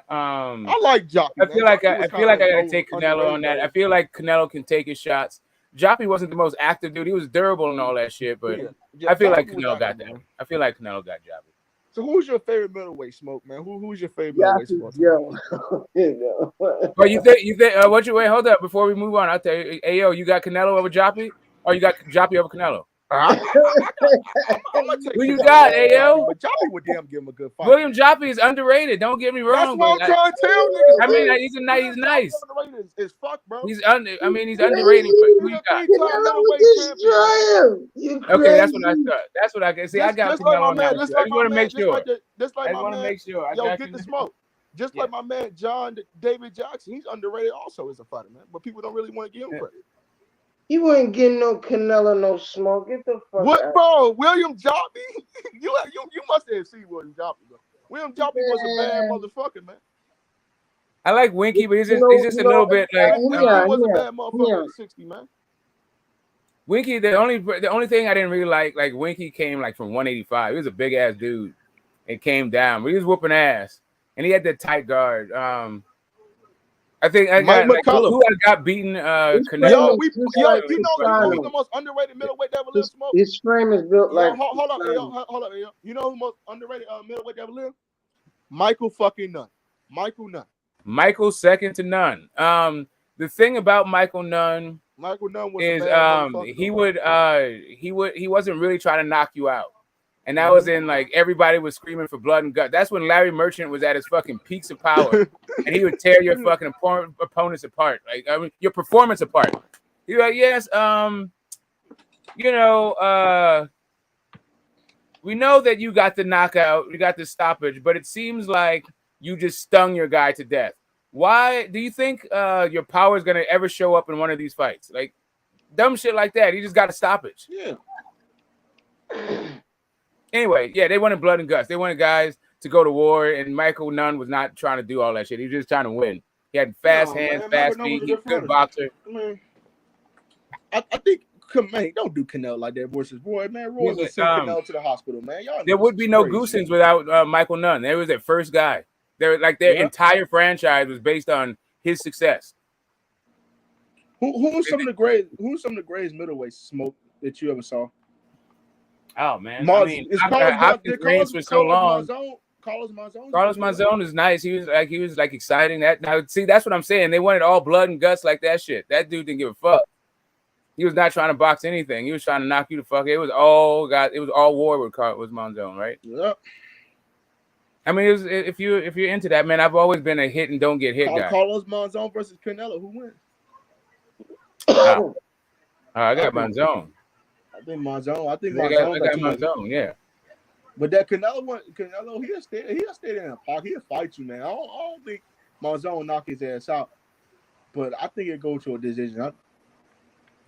I like Joppy. I feel like I gotta take Canelo on that. I feel like Canelo can take his shots. Joppy wasn't the most active dude. He was durable and all that shit, but I feel like Canelo got that. I feel like Canelo got Joppy. So who's your favorite middleweight, Smoke, man? Who's your favorite middleweight? Well, you think what you wait? Hold up before we move on. I'll tell you. Hey yo, you got Canelo over Joppy, or you got Joppy over Canelo? Who you got, Ayo? But Joppy would damn give him a good fight. William Joppy is underrated. Don't get me wrong. That's what I'm trying to tell niggas. I mean, he's nice. Underrated as fuck, bro. He's underrated. But who you got? Okay, that's what I thought. That's what I can see. I got Canelo on that. I just want to make sure. I want to make sure. Yo, get the smoke. Just like my man John David Jackson, he's underrated also as a fighter, man. But people don't really want to give him credit. He wasn't getting no Canelo, no smoke. Get the fuck what, out. Bro? William Joppy? you must have seen William Joppy, bro. William Joppy was a bad motherfucker, man. I like Winky, but he's just a little bit like. He was a bad motherfucker at 60, man. Winky, the only thing I didn't really like Winky came like from 185. He was a big ass dude. It came down, but he was whooping ass, and he had that tight guard. I think I got who got beaten. Canelo. You know who's the most underrated middleweight ever lived? Smoke. His frame is built like. Hold up, yo. You know who most underrated middleweight ever lived? Michael fucking Nunn. Michael Nunn. Michael second to none. The thing about Michael Nunn was he wasn't really trying to knock you out. And that was in like everybody was screaming for blood and gut. That's when Larry Merchant was at his fucking peaks of power, and he would tear your fucking opponents apart, your performance apart. You're like, yes, we know that you got the knockout, you got the stoppage, but it seems like you just stung your guy to death. Why do you think your power is gonna ever show up in one of these fights? Like dumb shit like that. He just got a stoppage. Yeah. Anyway, yeah, they wanted blood and guts. They wanted guys to go to war, and Michael Nunn was not trying to do all that shit. He was just trying to win. He had fast hands, fast feet. He's a good boxer. I think, man, don't do Canelo like that versus Roy, man. Roy would send Canelo to the hospital, man. There would be no Goosens without Michael Nunn. They was their first guy. Their entire franchise was based on his success. Who's some of the greatest middleweights, Smoke, that you ever saw? Oh man, I've been friends for so long. Carlos Monzon. Carlos Monzon is nice. He was like exciting. That now see, that's what I'm saying. They wanted all blood and guts like that shit. That dude didn't give a fuck. He was not trying to box anything. He was trying to knock you the fuck. It was all war with Monzon, right? Yeah. I mean, if you're into that, man, I've always been a hit and don't get hit guy. Carlos Monzon versus Canelo, who wins? I got Monzon. I think Monzon. I got Monzon. Yeah. But that Canelo he'll stay there in a pocket. He'll fight you, man. I don't think Monzon will knock his ass out. But I think it'll go to a decision.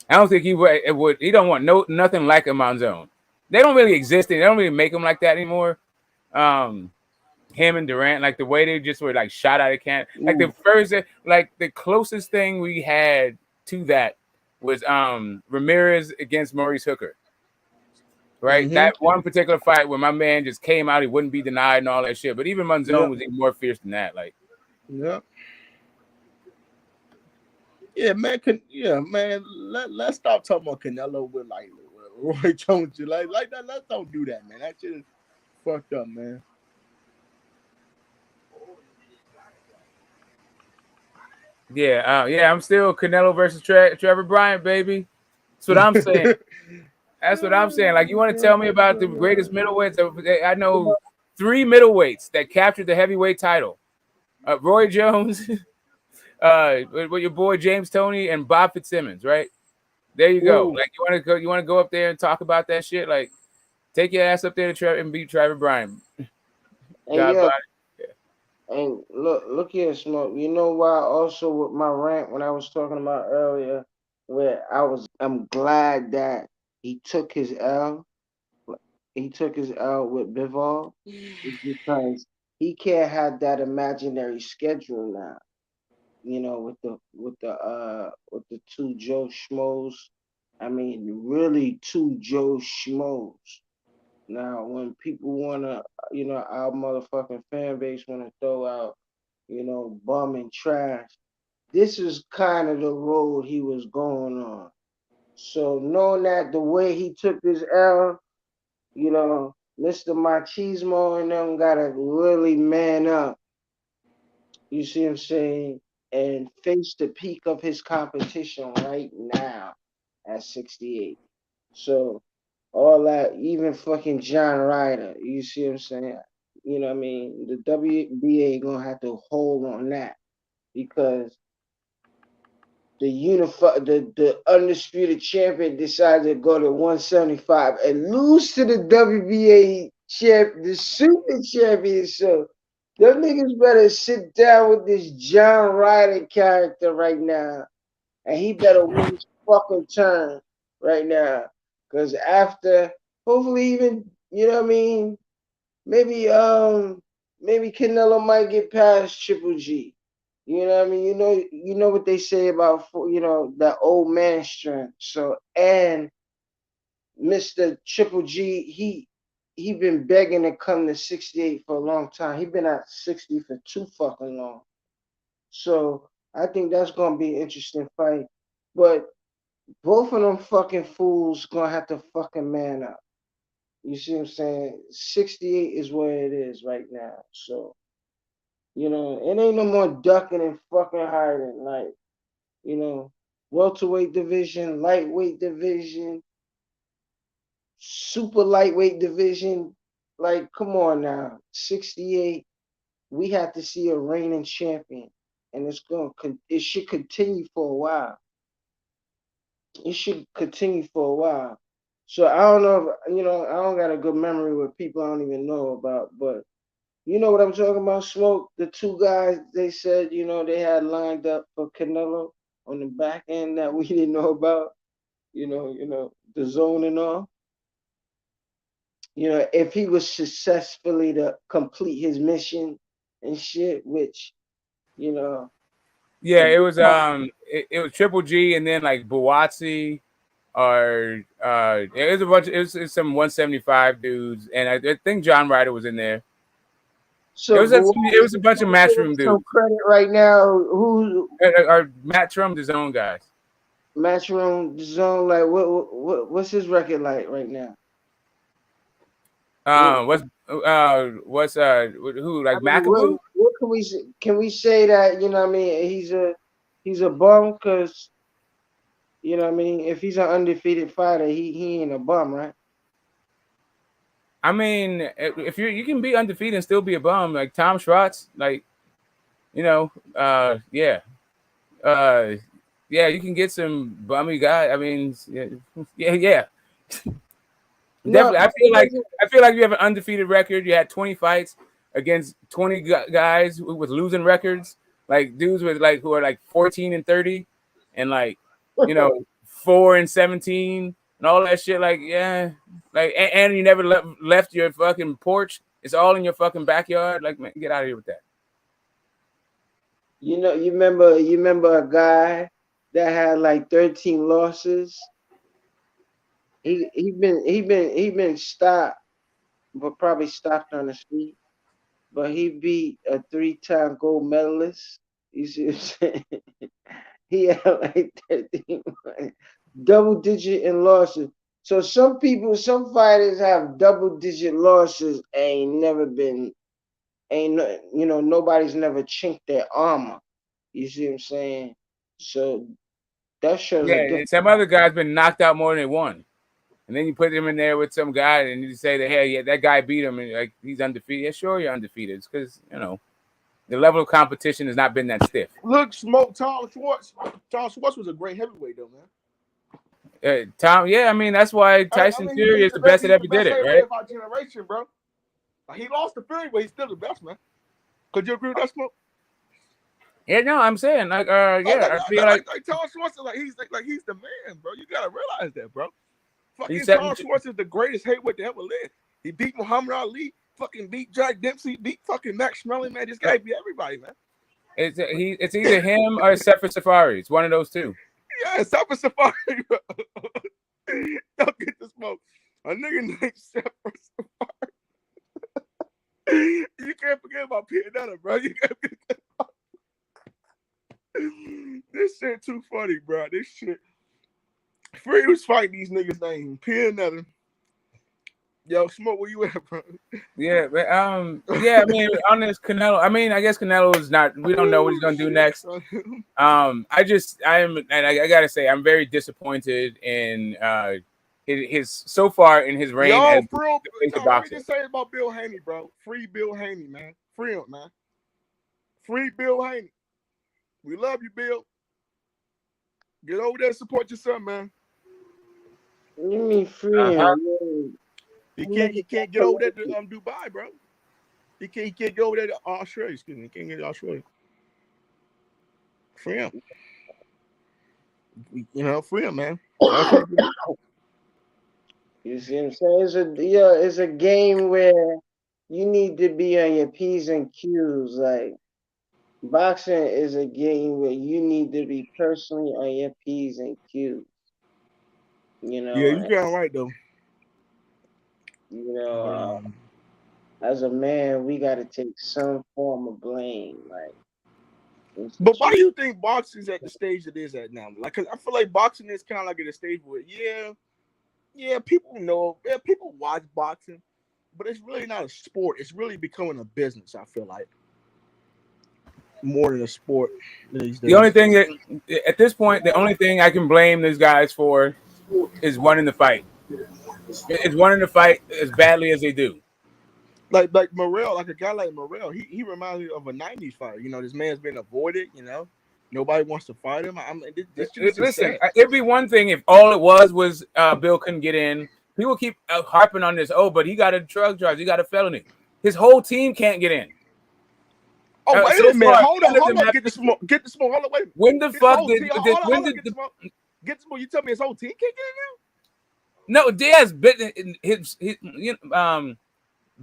I don't think he would. He don't want nothing like a Monzon. They don't really exist. They don't really make them like that anymore. Him and Durant, like the way they just were like shot out of can. Like the first, like the closest thing we had to that was Ramirez against Maurice Hooker. Right? Mm-hmm. That one particular fight where my man just came out, he wouldn't be denied and all that shit. But even Monzon was even more fierce than that. Like, yeah, man. Let's stop talking about Canelo with like Roy Jones. Like that. Let's don't do that, man. That shit is fucked up, man. Yeah, I'm still Canelo versus Trevor Bryant, baby. That's what I'm saying. That's what I'm saying. Like, you want to tell me about the greatest middleweights? I know 3 middleweights that captured the heavyweight title: Roy Jones, with your boy James Toney, and Bob Fitzsimmons. Right there, you go. Like, you want to go up there and talk about that shit? Like, take your ass up there and beat Trevor Bryant. And look here, Smoke. You know why? Also, with my rant when I was talking about earlier, where I'm glad that he took his L. He took his L with Bivol because he can't have that imaginary schedule now. You know, with the two Joe Schmoes. I mean, really two Joe Schmoes. Now, when people wanna, our motherfucking fan base wanna throw out, bum and trash. This is kind of the road he was going on. So knowing that the way he took this L, Mr. Machismo and them gotta really man up. You see what I'm saying? And face the peak of his competition right now at 68. So all that, even fucking John Ryder, you see what I'm saying? You know what I mean? The WBA gonna have to hold on that because the undisputed champion decided to go to 175 and lose to the WBA champ, the super champion. So them niggas better sit down with this John Ryder character right now, and he better win his fucking turn right now. Cause after, hopefully, even maybe Canelo might get past Triple G. You know what I mean? You know what they say about that old man strength. So and Mr. Triple G, he been begging to come to 68 for a long time. He been at 60 for too fucking long. So I think that's gonna be an interesting fight. But both of them fucking fools gonna have to fucking man up. You see what I'm saying? 68 is where it is right now. So, it ain't no more ducking and fucking hiding. Like, welterweight division, lightweight division, super lightweight division. Like, come on now. 68, we have to see a reigning champion. And it should continue for a while. It should continue for a while. So I don't know if, I don't got a good memory with people I don't even know about, but you know what I'm talking about, Smoke? The two guys they said, they had lined up for Canelo on the back end that we didn't know about, the zone and all. If he was successfully to complete his mission and shit, which, Yeah, it was it was Triple G and then like Buatsi or it was a bunch. It was some 175 dudes, and I think John Ryder was in there. So It was a bunch of matchroom dudes. Some credit right now. Who or Matt Trump, his own guys. Matchroom Zone, like what's his record like right now? What's who like Macabu? What can we say that he's a bum because if he's an undefeated fighter he ain't a bum, right? I mean, if you can be undefeated and still be a bum, like Tom Schwartz, like yeah, you can get some bummy guy. I mean, yeah. Definitely, I feel like you have an undefeated record. You had 20 fights against 20 guys with losing records, like dudes with who are 14 and 30, and 4 and 17, and all that shit. And you never left your fucking porch. It's all in your fucking backyard. Like, man, get out of here with that. You remember a guy that had 13 losses. He been stopped, but probably stopped on his feet. But he beat a 3-time gold medalist. You see what I'm saying? He had 13 double digit in losses. So some fighters have double digit losses and nobody's never chinked their armor. You see what I'm saying? So that shows a difference. And some other guy's been knocked out more than one. And then you put him in there with some guy, and you say that, hey, yeah, that guy beat him, and he's undefeated. Yeah, sure, you're undefeated. It's because the level of competition has not been that stiff. Look, Smoke, Tom Schwartz. Tom Schwartz was a great heavyweight, though, man. Tom, yeah, I mean that's why Tyson Fury is the best that ever did it, right? Of our generation, bro. He lost to Fury, but he's still the best, man. Could you agree with that, Smoke? Yeah, no, I'm saying like, Like, yeah, I feel like Charles Schwarzenegger, like he's the man, bro. You gotta realize that, bro. he's Fucking 17. Charles Schwarzenegger is the greatest heavyweight to ever live. He beat Muhammad Ali, fucking beat Jack Dempsey, beat fucking Max Schmeling, man. This guy beat everybody, man. It's either him or Sefer Safari. It's one of those two. Yeah, Sefer Safari, bro. Don't get the smoke. A nigga named Sefer Safari. You can't forget about Pianetta, bro. You can't forget about... This shit too funny, bro. This shit. Free was fighting these niggas named Pianetta. Yo, Smoke, where you at, bro? Yeah, but yeah, I mean, on this Canelo, I mean, I guess Canelo is not. We don't know what he's gonna do next. I gotta say, I'm very disappointed in his so far in his reign as bro, the face of let me boxing. just say about Bill Haney, bro. Free Bill Haney, man. Free him, man. Free Bill Haney. We love you, Bill. Get over there and support your son, man. You mean free him? He can't get over there to Dubai, bro. He can't get over there to Australia. Excuse me. He can't get to Australia. Free him. You know, free him, man. You see what I'm saying? It's a game where you need to be on your P's and Q's. Like boxing is a game where you need to be personally on your P's and Q's. You know. Yeah, you got right though. You know, as a man, we got to take some form of blame. Like, but why do you think boxing's at the stage it is at now? Like, cause I feel like boxing is kind of like at a stage where, people know, people watch boxing, but it's really not a sport. It's really becoming a business. I feel like more than a sport these days. The only thing that at this point, the only thing I can blame these guys for is winning the fight. It's winning the fight as badly as they do. Like Morrell, like a guy like Morrell, he reminds me of a '90s fighter. You know, this man's been avoided. You know, nobody wants to fight him. Listen, it'd be one thing if all it was Bill couldn't get in. People keep harping on this. Oh, but he got a drug charge. He got a felony. His whole team can't get in. Oh, wait a minute. Hold on. Get the smoke. Hold on. Wait. When the fuck did get the smoke? You tell me his whole team can't get in now? No, Diaz.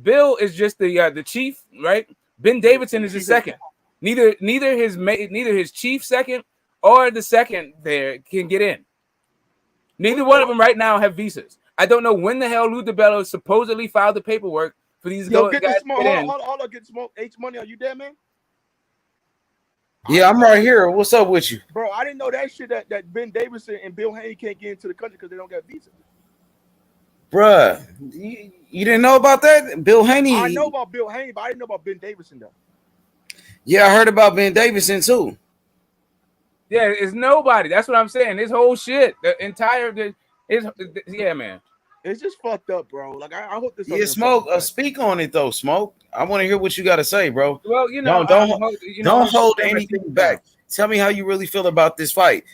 Bill is just the chief, right? Ben Davidson is the second. Neither his chief second or the second there can get in. Neither one of them right now have visas. I don't know when the hell Lou DiBello supposedly filed the paperwork for these guys to get in. Hold on, get the smoke. H Money, are you there, man? Yeah, I'm right here. What's up with you? Bro, I didn't know that shit that Ben Davidson and Bill Haney can't get into the country because they don't got visas. Bruh, you didn't know about that? Bill Haney. I know about Bill Haney, but I didn't know about Ben Davidson though. Yeah, I heard about Ben Davidson too. Yeah, it's nobody. That's what I'm saying. This whole shit, the entire, yeah, man. It's just fucked up, bro. Like I hope this. Yeah, Smoke. Speak on it though, Smoke. I want to hear what you got to say, bro. Well, you know, don't hold anything back. Tell me how you really feel about this fight.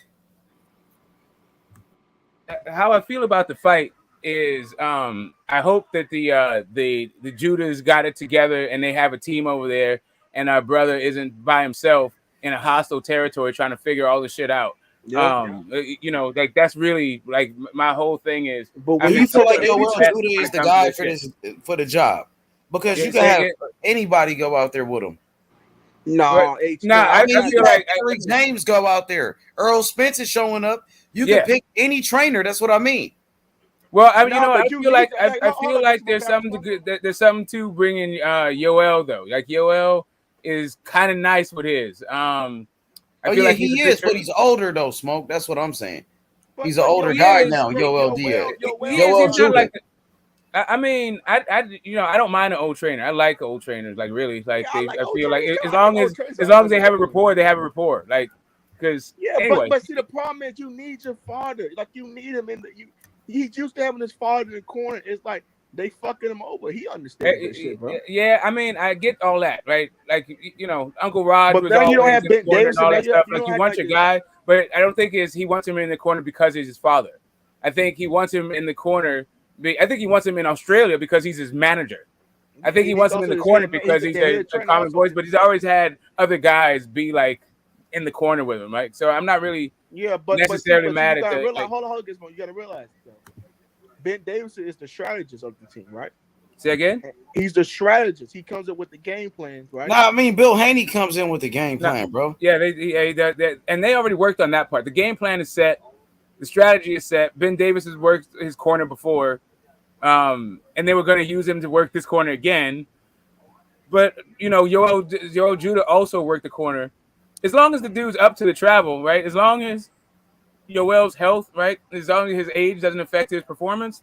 How I feel about the fight is, I hope that the Judas got it together and they have a team over there, and our brother isn't by himself in a hostile territory trying to figure all this shit out. Yeah. You know, like that's really like my whole thing is. But when you feel like Joel Judah is the guy for the job, because you can have anybody go out there with him. No, I feel like Eric James go out there. Earl Spence is showing up. You can pick any trainer. That's what I mean. Well, I feel like there's something to bring in Yoel though. Like Yoel is kind of nice with his. I feel like he is, but he's older though. Smoke. That's what I'm saying. He's an older guy now. Yoel Diaz. Yoel Judah. I mean, I don't mind an old trainer. I like old trainers. Like really, like I feel like as long as they have a rapport, they have a rapport. Like because anyway. But see, the problem is you need your father. Like you need him in the. He's used to having his father in the corner. It's like they fucking him over. He understands this shit, bro. Yeah, I mean, I get all that, right? Like Uncle Rod was always in the corner and all that stuff. You like you want your guy, but I don't think he wants him in the corner because he's his father. I think he wants him in the corner. I think he wants him in Australia because he's his manager. I think he wants him in the corner because he's a common voice. But he's always had other guys be like in the corner with him, right? So I'm not really but necessarily you mad at gotta the. realize. Hold on, Gizmo. You gotta realize though. Ben Davis is the strategist of the team, right? Say again. He's the strategist. He comes up with the game plans, right? Nah, I mean Bill Haney comes in with the game plan, bro. Yeah, and they already worked on that part. The game plan is set. The strategy is set. Ben Davis has worked his corner before, and they were going to use him to work this corner again. But Yoel Judah also worked the corner. As long as the dude's up to the travel, right? As long as Yoel's health, right? As long as his age doesn't affect his performance,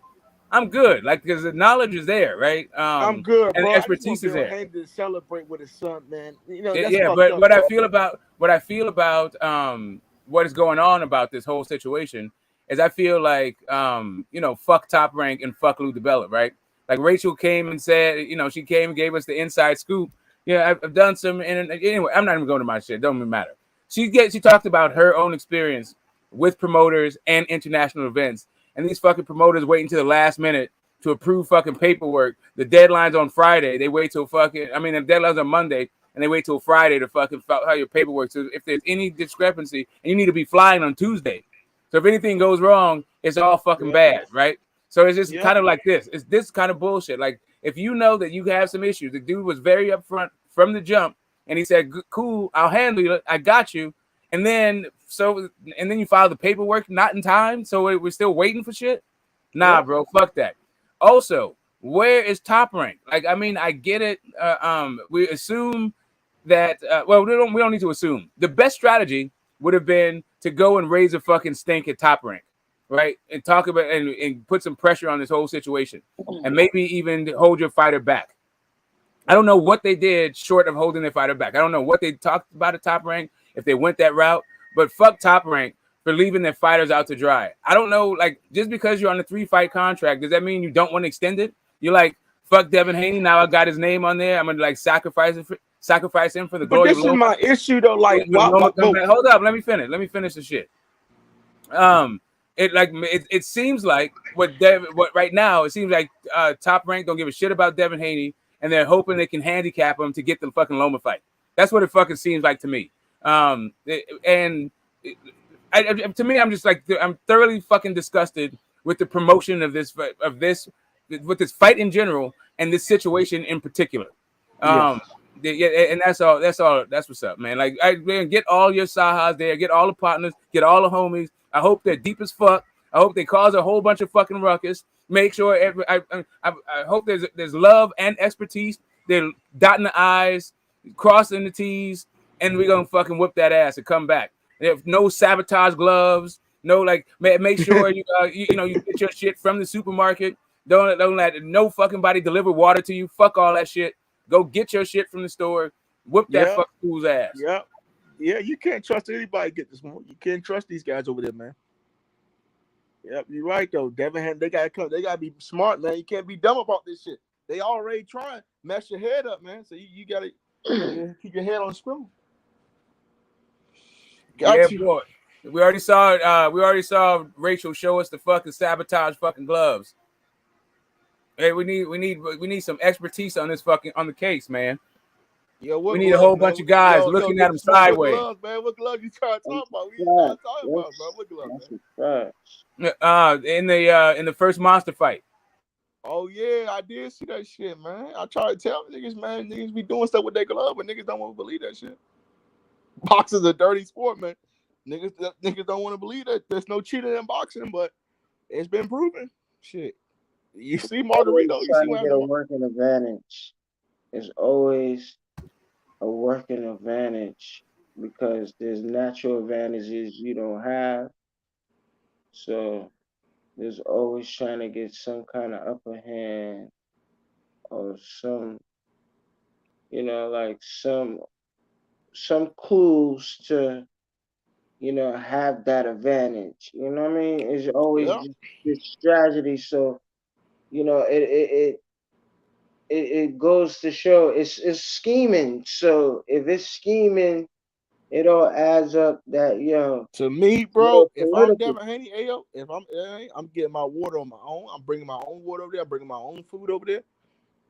I'm good. Like because the knowledge is there, right? I'm good, and bro. the expertise I is just want there. Bill Haney to celebrate with his son, man. That's Yeah, fucked but up, what bro. I feel about what is going on about this whole situation is I feel like fuck Top Rank and fuck Lou DiBella, right? Like Rachel came and said, she came and gave us the inside scoop. Yeah, I've done some anyway, I'm not even going to my shit. Don't even matter. She talked about her own experience with promoters and international events, and these fucking promoters wait until the last minute to approve fucking paperwork. The deadline's on Friday. They wait till the deadline's on Monday, and they wait till Friday to fucking file your paperwork. So if there's any discrepancy, and you need to be flying on Tuesday. So if anything goes wrong, it's all fucking bad, right? So it's just kind of like this. It's this kind of bullshit. Like if you know that you have some issues, the dude was very upfront from the jump, and he said, "Cool, I'll handle it. I got you." And then you file the paperwork not in time, so we're still waiting for shit. Nah, bro, fuck that. Also, where is Top Rank? Like, I mean, I get it. We assume that. Well, we don't need to assume. The best strategy would have been to go and raise a fucking stink at Top Rank, right? And talk about and put some pressure on this whole situation, and maybe even hold your fighter back. I don't know what they did short of holding their fighter back. I don't know what they talked about at Top Rank if they went that route, but fuck Top Rank for leaving their fighters out to dry. I don't know, like just because you're on a 3-fight contract, does that mean you don't want to extend it? You're like, fuck Devin Haney. Now I got his name on there. I'm gonna like sacrifice him for the glory. But this is my issue though. Like, hold up, let me finish the shit. It seems like what right now it seems like Top Rank don't give a shit about Devin Haney, and they're hoping they can handicap him to get the fucking Loma fight. That's what it fucking seems like to me. To me, I'm just like I'm thoroughly fucking disgusted with the promotion of this with this fight in general and this situation in particular. And that's all. That's what's up, man. Like, get all your Sahas there, get all the partners, get all the homies. I hope they're deep as fuck. I hope they cause a whole bunch of fucking ruckus. Make sure I hope there's love and expertise. They're dotting the I's, crossing the T's, and we're gonna fucking whip that ass and come back. If no sabotage gloves, no make sure you get your shit from the supermarket. Don't let no fucking body deliver water to you. Fuck all that shit. Go get your shit from the store. Whip that fucking fool's ass. Yeah, you can't trust anybody to get this one. You can't trust these guys over there, man. Yep, you're right though. Devin, they gotta be smart, man. You can't be dumb about this shit. They already trying to mess your head up, man. So you gotta keep your head on swivel. Boy. We already saw Rachel show us the fucking sabotage fucking gloves. Hey, we need some expertise on the case, man. Yo, we need a whole bunch of guys looking at him sideways. What gloves, man? What gloves you trying to talk about? We trying to talk about, bro. What gloves, man? In the first monster fight. Oh yeah, I did see that shit, man. I try to tell niggas, man, niggas be doing stuff with their glove, but niggas don't want to believe that shit. Boxing's a dirty sport, man. Niggas don't want to believe that there's no cheating in boxing, but it's been proven. Shit. You see Margarito, you see what get a working advantage. It's always a working advantage because there's natural advantages you don't have. So there's always trying to get some kind of upper hand or some, like some clues to, have that advantage. You know what I mean? It's always this strategy. So, it goes to show it's scheming. So if it's scheming, it all adds up that to me, bro. If I'm Devin Haney, if I'm getting my water on my own, I'm bringing my own water over there. I'm bringing my own food over there.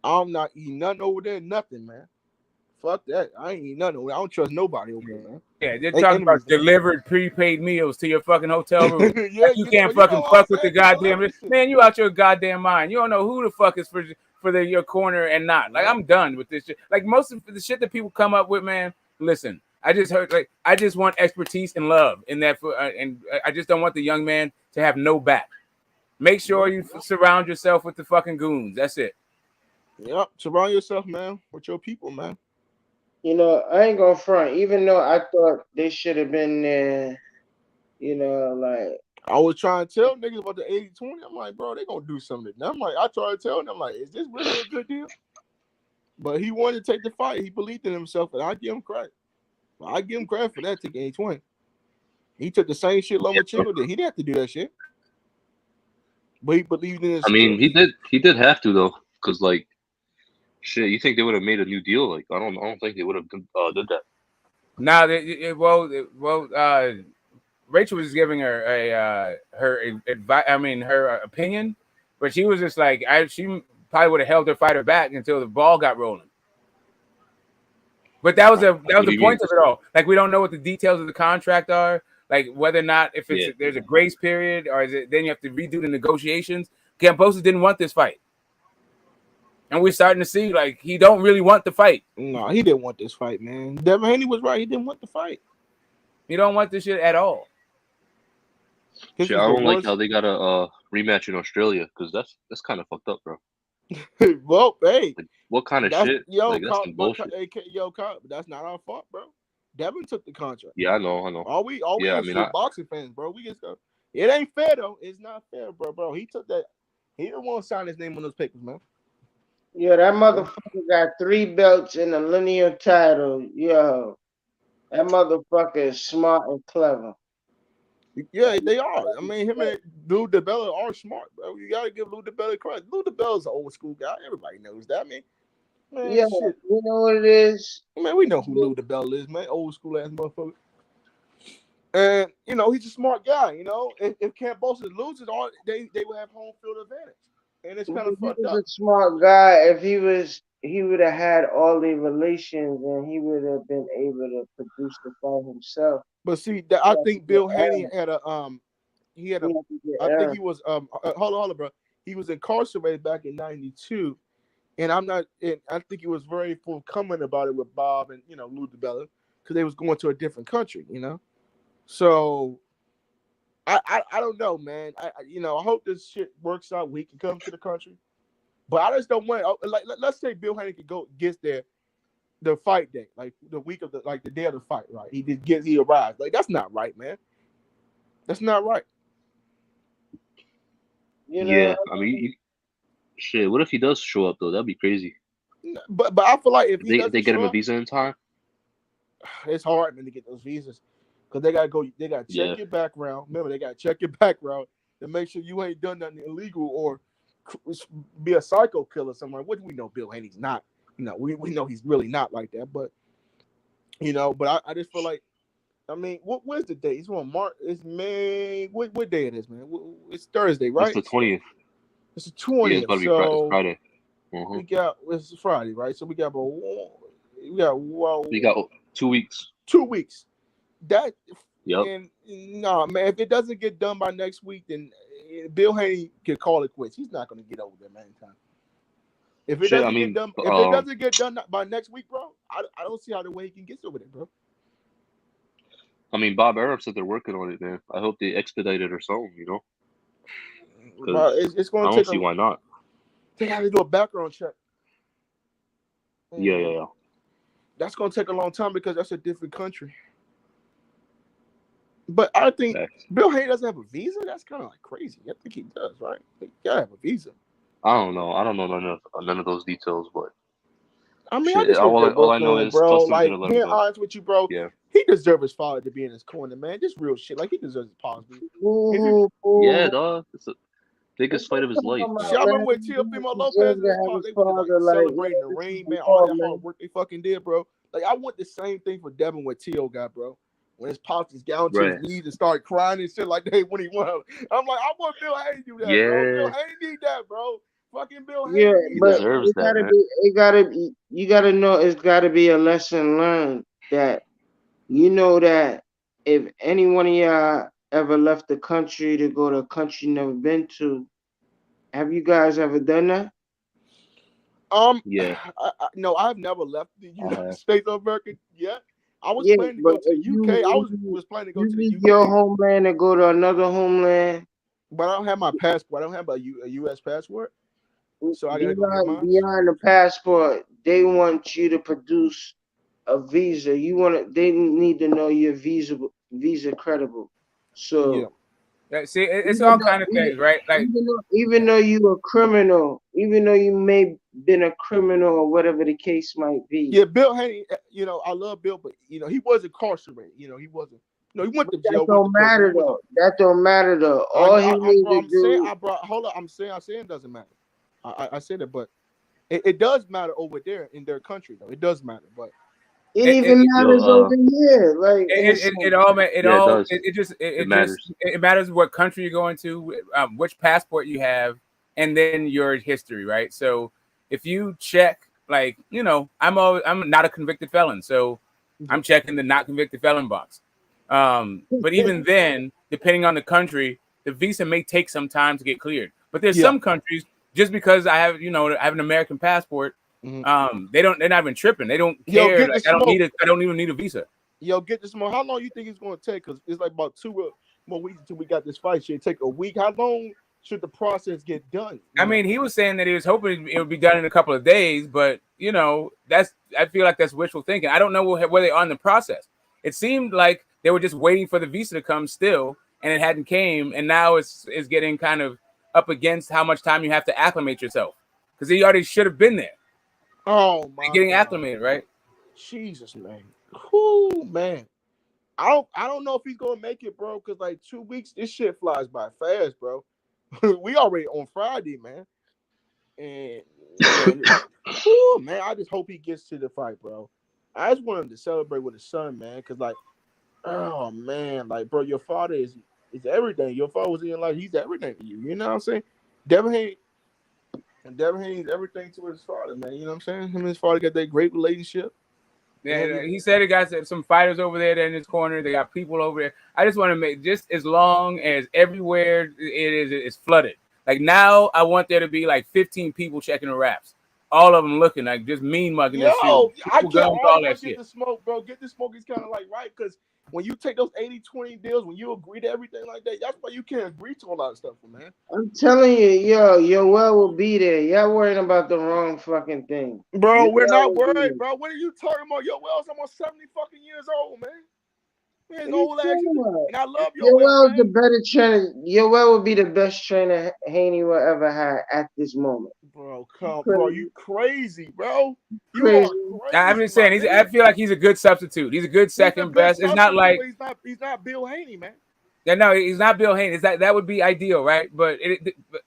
I'm not eating nothing over there, nothing, man. Fuck that. I ain't eat nothing. I don't trust nobody over there, man. Yeah, they're talking about delivered prepaid meals to your fucking hotel room. Yeah, you can't fucking fuck with the goddamn man. You out your goddamn mind. You don't know who the fuck is for your corner and not. Like, I'm done with this shit. Like, most of the shit that people come up with, man. Listen, I just heard, like, I just want expertise and love in that, and I just don't want the young man to have no back. Make sure you surround yourself with the fucking goons. That's it. Yep, surround yourself, man, with your people, man. You know, I ain't gonna front. Even though I thought they should have been there, you know, like I was trying to tell niggas about the 80-20. I'm like, bro, they gonna do something. I'm like, I tried to tell them, like, is this really a good deal? But he wanted to take the fight. He believed in himself, and I give him credit. I give him credit for that. Taking 80-20. He took the same shit Lomachenko did. He didn't have to do that shit, but he believed in his. I mean, he did have to though, because like, shit, you think they would have made a new deal? Like, I don't think they would have did that. Now, Rachel was giving her her advice. I mean, her opinion, but she was just like, she probably would have held her fighter back until the ball got rolling. But that was the point of it all. Like, we don't know what the details of the contract are. Like, whether or not there's a grace period, or is it then you have to redo the negotiations. Kambosos didn't want this fight, and we're starting to see like he don't really want the fight. No, he didn't want this fight, man. Devin Haney was right. He didn't want the fight. He don't want this shit at all. Shit, I don't like how they got a rematch in Australia, because that's kind of fucked up, bro. Well, hey, like, what kind of shit? Yo, like, that's some bullshit. but that's not our fault, bro. Devin took the contract. Yeah, I know. All we boxing fans, bro. We just go. It ain't fair though. It's not fair, bro. He took that. He didn't want to sign his name on those papers, man. Yeah, that motherfucker got 3 belts and a lineal title. Yo, that motherfucker is smart and clever. Yeah, they are. I mean, him and Lou DiBella are smart, bro. You gotta give Lou DiBella credit. Lou DiBella's an old school guy. Everybody knows that. I mean, man, yeah, shit. you know what it is? Man, we know who Lou DiBella is, man. Old school ass motherfucker. And you know, he's a smart guy. You know, if Kambosos loses, they would have home field advantage, and it's kind of fucked up. He's a smart guy. If he would have had all the relations, and he would have been able to produce the fight himself. But see, I think Bill Haney had a I think he was hold on, bro. He was incarcerated back in '92, and I think he was very forthcoming about it with Bob and Lou DiBella, because they was going to a different country, So I don't know, man. I hope this shit works out. We can come to the country, but I just don't want let's say Bill Haney gets there the fight day, like the week of the day of the fight, right? He arrives. Like, that's not right, man. That's not right. Yeah, I mean, shit. What if he does show up though? That'd be crazy. But I feel like if they get him a visa in time, it's hard, man, to get those visas, because they gotta check your background. Remember, they gotta check your background to make sure you ain't done nothing illegal or be a psycho killer somewhere. What do we know? Bill Haney's not. We know he's really not like that, but but I just feel like, I mean, where's the date? It's on March. It's May. What day it is, man? It's Thursday, right? It's the 20th. It's the 20th. Yeah, it's about to be Friday. Mm-hmm. It's Friday, right? So we got 2 weeks. 2 weeks. That. Yep. And no, man, if it doesn't get done by next week, then Bill Haney can call it quits. He's not going to get over there, man, in time. If it doesn't get done by next week, bro, I don't see how the way he can get over there, bro. I mean, Bob Arab said they're working on it, man. I hope they expedite it or something, It's going to I don't see why not. They got to do a background check. Yeah. That's going to take a long time because that's a different country. But I think Bill Haney doesn't have a visa. That's kind of like crazy. I think he does, right? He gotta have a visa. I don't know. I don't know none of those details, but I mean, I just all I know is, bro, like, being honest with you, bro. Yeah. He deserves his father to be in his corner, man. Just real shit. Like, he deserves his pause. Yeah, dog. It's the biggest fight of his life. I remember when Teofimo Lopez and they were celebrating the ring, man. All that hard work they fucking did, bro. Like, I want the same thing for Devin with Teo got, bro. When his pops is down to his knees and start crying and shit like that when he won. I'm like, I want Bill Haney to do that, bro. Bill Haney need that, bro. fucking Bill Yeah, Haney. He but deserves that, man. you gotta know it's gotta be a lesson learned that you know that if any one of y'all ever left the country to go to a country you never been to, have you guys ever done that? Yeah, No, I've never left the I United have. States of America yet. I was Yeah, planning to but go to the if UK. I was you planning to go you to the leave your UK, homeland and go to another homeland, but I don't have my passport. I don't have a U.S. passport, so I gotta go get mine. beyond the passport, they want you to produce a visa. They need to know you're visa credible. Yeah. So See, it's even all though kind of things, right? Like, even though you a criminal, even though you may been a criminal or whatever the case might be, Yeah, Bill Haney. I love Bill, but he was incarcerated. He wasn't. No, he went to that jail, went to don't prison. He matter wasn't. though. That don't matter though. I, All he I, I need bro, to I'm saying, do. hold up. I'm saying it doesn't matter. I said it, but it does matter over there in their country, though. It does matter, but It it, even it, matters over here. Like Yeah, it does. It matters. it matters what country you're going to, which passport you have, and then your history, right? So if you check, like, I'm not a convicted felon, so I'm checking the not convicted felon box. But even then, depending on the country, the visa may take some time to get cleared. But there's Yeah. some countries, just because I have an American passport, they're not even tripping. They don't Yo, care. get the Like, smoke. I don't even need a visa. Yo, get the smoke. How long you think it's going to take? Because it's like about 2 more weeks until we got this fight. Should it take a week? How long should the process get done? I mean, he was saying that he was hoping it would be done in a couple of days, but I feel like that's wishful thinking. I don't know where they are in the process. It seemed like they were just waiting for the visa to come still, and it hadn't came, and now it's getting kind of up against how much time you have to acclimate yourself, because he already should have been there. Oh my! They're getting acclimated, right? Jesus, man. Whoo, man. I don't know if he's gonna make it, bro. Because like 2 weeks, this shit flies by fast, bro. We already on Friday, man. And whoo, man, I just hope he gets to the fight, bro. I just want him to celebrate with his son, man. Because like, oh man, like, bro, your father is everything. Your father was in your life. He's everything to you. You know what I'm saying? Devin Haney is everything to his father, man. You know what I'm saying? Him and his father got that great relationship. Yeah, he said he got some fighters over there that in his corner. They got people over there. I just want to make, just as long as everywhere it's flooded. Like, now, I want there to be like 15 people checking the wraps. All of them looking like just mean mugging this Yo, shit. I People can't guns, all argue that with get shit. the smoke, bro. Get the smoke is kind of like right, because when you take those 80-20 deals, when you agree to everything like that, that's why you can't agree to a lot of stuff, man. I'm telling you, your well will be there. Y'all worrying about the wrong fucking thing. Bro, Your we're well not will be worried, there. bro. What are you talking about? Your well's almost 70 fucking years old, man. Man, What are you old ass, talking about? and I love your Your well, well's the man. better trainer. Your well will be the best trainer Haney will ever have at this moment. Bro, you crazy, bro. You Crazy. are I'm crazy, just saying, I feel like he's a good substitute. He's a good He's a second good best. It's not substitute, like, but he's not Bill Haney, man. yeah, no, he's not Bill Haney. That would be ideal, right? But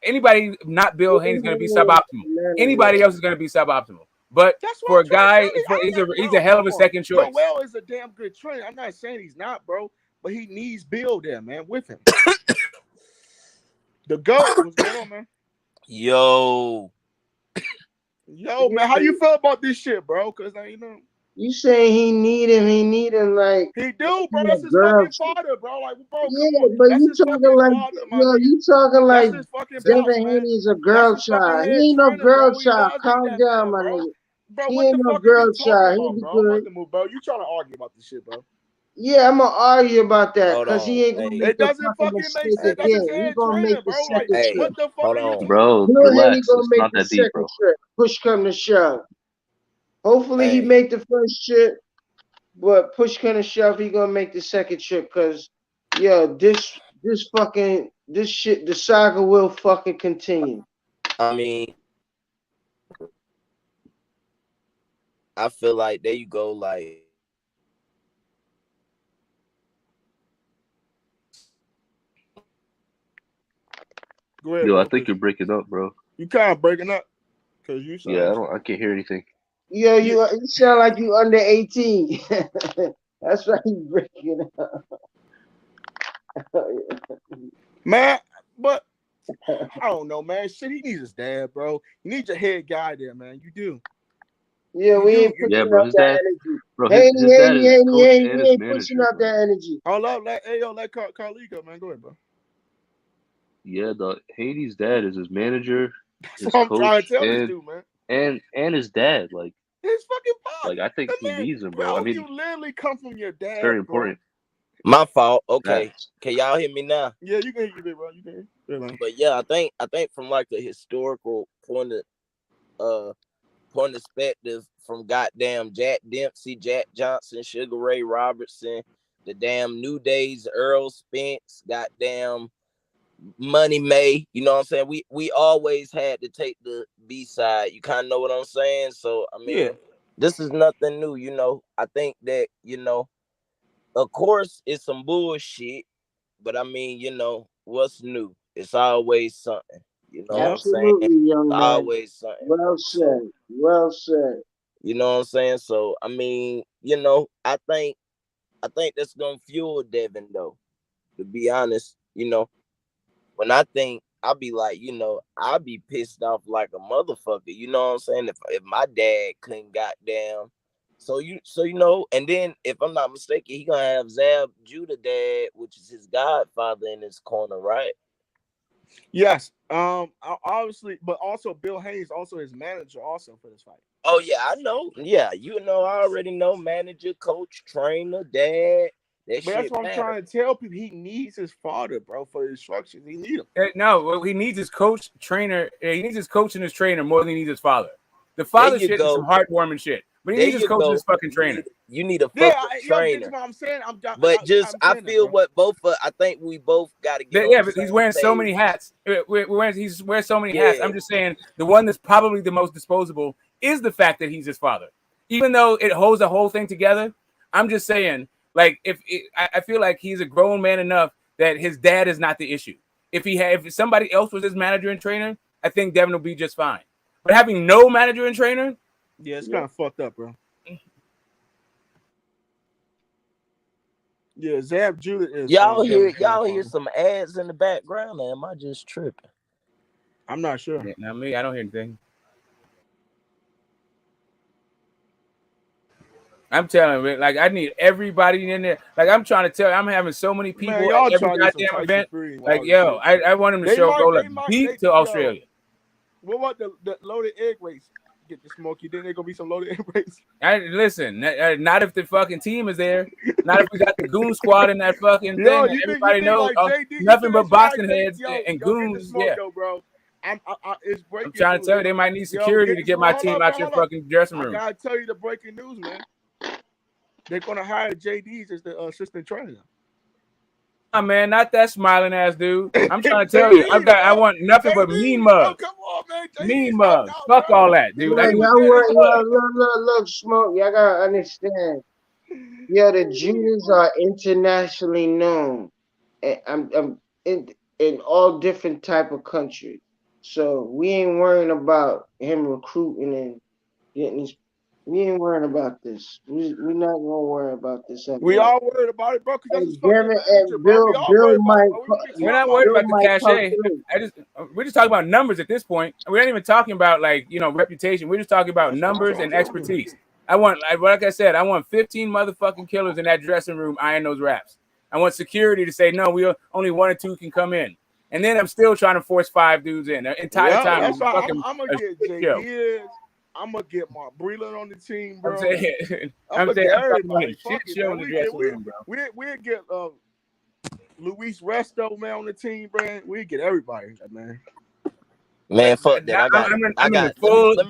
anybody not Bill Haney is going to be suboptimal. Anybody else is going to be suboptimal. But That's what for I'm a trying guy, to tell you. he's a hell of a second choice. Well is a damn good trainer. I'm not saying he's not, bro, but he needs Bill there, man, with him. The GOAT, what's going on, man? Yo, man, how you feel about this shit, bro? Because you saying he need him like he do, bro. That's his girl. fucking father, bro. Like, bro, Yeah, come on. but That's you his talking fucking like father, my nigga. you talking like That's his fucking Devin boss, man. Haney is a That's girl his fucking child. head He ain't no trainer, girl bro. He child. does need Calm that down, man, my bro. nigga. Bro, He what ain't the no fuck are girl you talking child. He about, be bro? I'm about good. to move, bro. You trying to argue about this shit, bro? Yeah, I'm gonna argue about that hold because on. he ain't gonna Hey, make It the doesn't fucking fucking make mistake sense. That's his again. He head gonna make trainer, the bro. Like, second hey, trip. what the fuck hold are you on. talking about? Bro, Bill Haney relax. gonna It's make not the that deep, second bro. trip. Push come to shove. Hopefully he Hey, make the first trip, but push come to shove, he gonna make the second trip because this shit, the saga will fucking continue. I mean, I feel like there you go, like. Go ahead, Yo, I bro. think you're breaking up, bro. You kind of breaking up because you Yeah, sound. I can't hear anything. Yo, you sound like you under 18. That's why you breaking up. Man, but I don't know, man. Shit, he needs his dad, bro. You need your head guy there, man. You do. Yeah, we ain't Yeah, pushing bro. up His that dad, energy. bro. Haney, His dad Haney, is his Haney, coach Haney. and We his ain't pushing manager, up bro. that energy. Hold up, let Carly go, man. Go ahead, bro. Yeah, the Haney's dad is his manager, That's his what I'm trying to coach, tell this dude, man. and his dad. His fucking pop. Like I think he needs him, bro. I Bro, mean, you literally come from your it's dad, very bro. important. My fault. Okay, Facts. can y'all hear me now? Yeah, you can hear me, bro. You can hear me. But yeah, I think from like a historical point of perspective, from goddamn Jack Dempsey, Jack Johnson, Sugar Ray Robertson, the damn New Days, Earl Spence, goddamn Money May. You know what I'm saying? We always had to take the B side. You kind of know what I'm saying? So I mean, this is nothing new. You know, I think that of course, it's some bullshit, but I mean, what's new? It's always something. You know what I'm saying? Absolutely, young It's man. always something. Well said. Well said. You know what I'm saying? So I mean, I think that's gonna fuel Devin though. To be honest, when I think I'll be like, I'll be pissed off like a motherfucker. You know what I'm saying? If my dad couldn't goddamn. So and then if I'm not mistaken, he gonna have Zab Judah dad, which is his godfather in his corner, right? Yes. Obviously, but also Bill Hayes, also his manager, also for this fight. Oh yeah, I know. Yeah, I already know manager, coach, trainer, dad. That But that's shit what I'm matter. trying to tell people. He needs his father, bro, for instructions. He need him. No, what he needs his coach, trainer. He needs his coach and his trainer more than he needs his father. The father shit is some heartwarming shit, but he There needs his you coach and go. his fucking trainer. You need a Yeah, fucking this trainer. is what I'm saying. I feel what both of I think we both got to get on the But he's same wearing so page. many hats. He's wearing so many hats. I'm just saying the one that's probably the most disposable is the fact that he's his father. Even though it holds the whole thing together, I'm just saying, like, I feel like he's a grown man enough that his dad is not the issue. If somebody else was his manager and trainer, I think Devin will be just fine. But having no manager and trainer, yeah, it's kind of fucked up, bro. Yeah, Zab Judah is. Y'all hear some ads in the background, or am I just tripping? I'm not sure. Yeah, not me. I don't hear anything. I'm telling you, like I need everybody in there. Like I'm trying to tell you, I'm having so many people Man, y'all at every trying to do some goddamn Tyson event. Fury and Like, all this yo, shit. I want them to They show might- go they like might- beat they- to yo. Australia. What about the loaded egg race? Get the smoky. Then there gonna be some loaded egg race. Listen, not if the fucking team is there. Not if we got the goon squad in that fucking Yo, thing. you think Everybody knows like JD? You nothing think but that's why boxing JD heads and get the goons. smoke Yeah, though, bro. It's breaking. I'm trying to news. tell you, they might need security to get my team out your fucking dressing room. I gotta tell you the breaking news, man. They're gonna hire JD's as the assistant trainer. Nah, man, not that smiling ass dude. I'm trying to tell you, I want nothing but mean mugs. Come on, man. Mean mugs. Fuck all that, dude. I need Look, Smoke. Y'all gotta understand. Yeah, the Jews are internationally known. And I'm in all different type of countries. So we ain't worrying about him recruiting and getting these. We ain't worrying about this. We're not gonna worry about this at We all. all worried about it, bro, because that's his fucking Devin manager, and bro. We all worried about it, bro. We're not worried about the cachet. We're just talking about numbers at this point. We're not even talking about reputation. We're just talking about numbers and expertise. Like I said, I want 15 motherfucking killers in that dressing room eyeing those raps. I want security to say no. Only 1 or 2 can come in, and then I'm still trying to force 5 dudes in the entire time. That's why I'm gonna get JD. I'm gonna get Mark Breland on the team, bro. I'm gonna get everybody. Fuck it, man. We'll get Luis Resto, man, on the team, man. We get everybody, man. Man, fuck that. I'm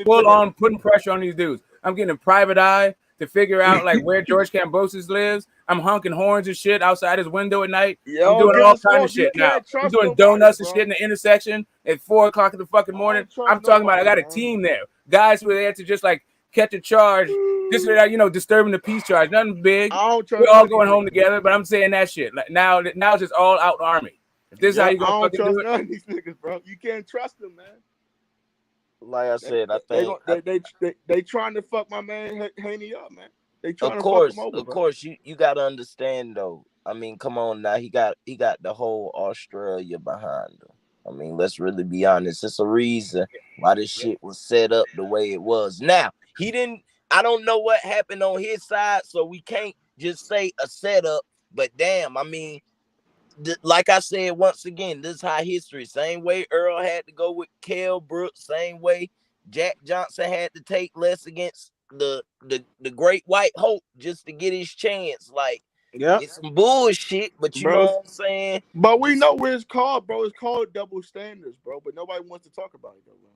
full on putting pressure on these dudes. I'm getting a private eye to figure out like where George Kambosos lives. I'm honking horns and shit outside his window at night. I'm doing all kind of shit now. I'm doing donuts and shit in the intersection at 4:00 in the fucking morning. I'm talking about I got a team there. Guys who are there to just like catch a charge, just disturbing the peace charge. Nothing big. We're all going home together, but I'm saying that shit. Like now it's just all out army. If this is how you gonna fucking do it, none of these niggas, bro. You can't trust them, man. Like I said, I think they trying to fuck my man Haney up, man. They trying to fuck him over. Of course, you got to understand though. I mean, come on now. He got the whole Australia behind him. I mean, let's really be honest. It's a reason why this shit was set up the way it was. Now, he didn't. I don't know what happened on his side, so we can't just say a setup. But damn, I mean, like I said once again, this is high history. Same way Earl had to go with Kell Brooks. Same way Jack Johnson had to take less against the Great White Hope just to get his chance. Like, Yeah, it's some bullshit, but you know bro. what I'm saying. But we know what it's called, bro. It's called double standards, bro. But nobody wants to talk about it, though, bro.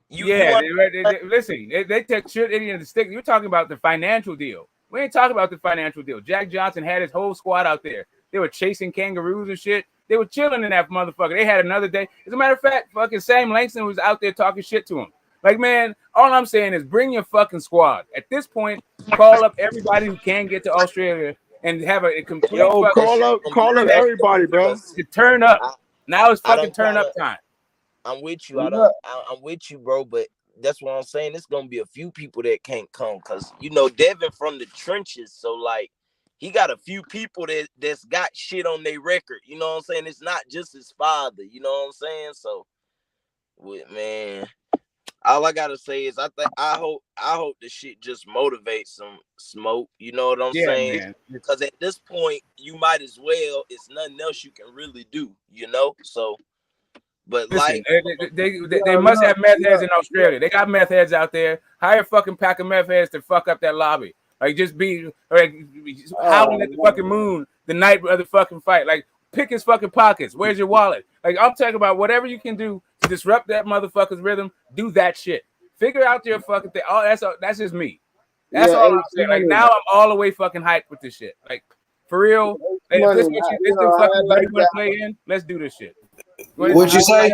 Listen, they take shit in the stick. You're talking about the financial deal. We ain't talking about the financial deal. Jack Johnson had his whole squad out there. They were chasing kangaroos and shit. They were chilling in that motherfucker. They had another day. As a matter of fact, fucking Sam Langston was out there talking shit to him. Like, man, all I'm saying is bring your fucking squad. At this point, call up everybody who can get to Australia and have a complete call up everybody, bro. To turn up. Now it's fucking turn up time. I'm with you. I'm with you, bro. But that's what I'm saying. It's gonna be a few people that can't come because you know Devin from the trenches. So like, he got a few people that's got shit on their record. You know what I'm saying? It's not just his father. You know what I'm saying? So, man, all I gotta say is I hope the shit just motivates some smoke. You know what I'm saying? Man. Because at this point, you might as well. It's nothing else you can really do. You know, so. But listen, like, they must have meth heads in Australia. They got meth heads out there. Hire a fucking pack of meth heads to fuck up that lobby. Like, just be like howling at the fucking moon the night of the fucking fight. Like, pick his fucking pockets. Where's your wallet? Like, I'm talking about whatever you can do to disrupt that motherfucker's rhythm. Do that shit. Figure out your fucking thing. Oh, that's just me. That's all I'm saying. Like, now I'm all the way fucking hyped with this shit. Like, for real. Like, if this the fucking like want to play in, let's do this shit. What'd you say?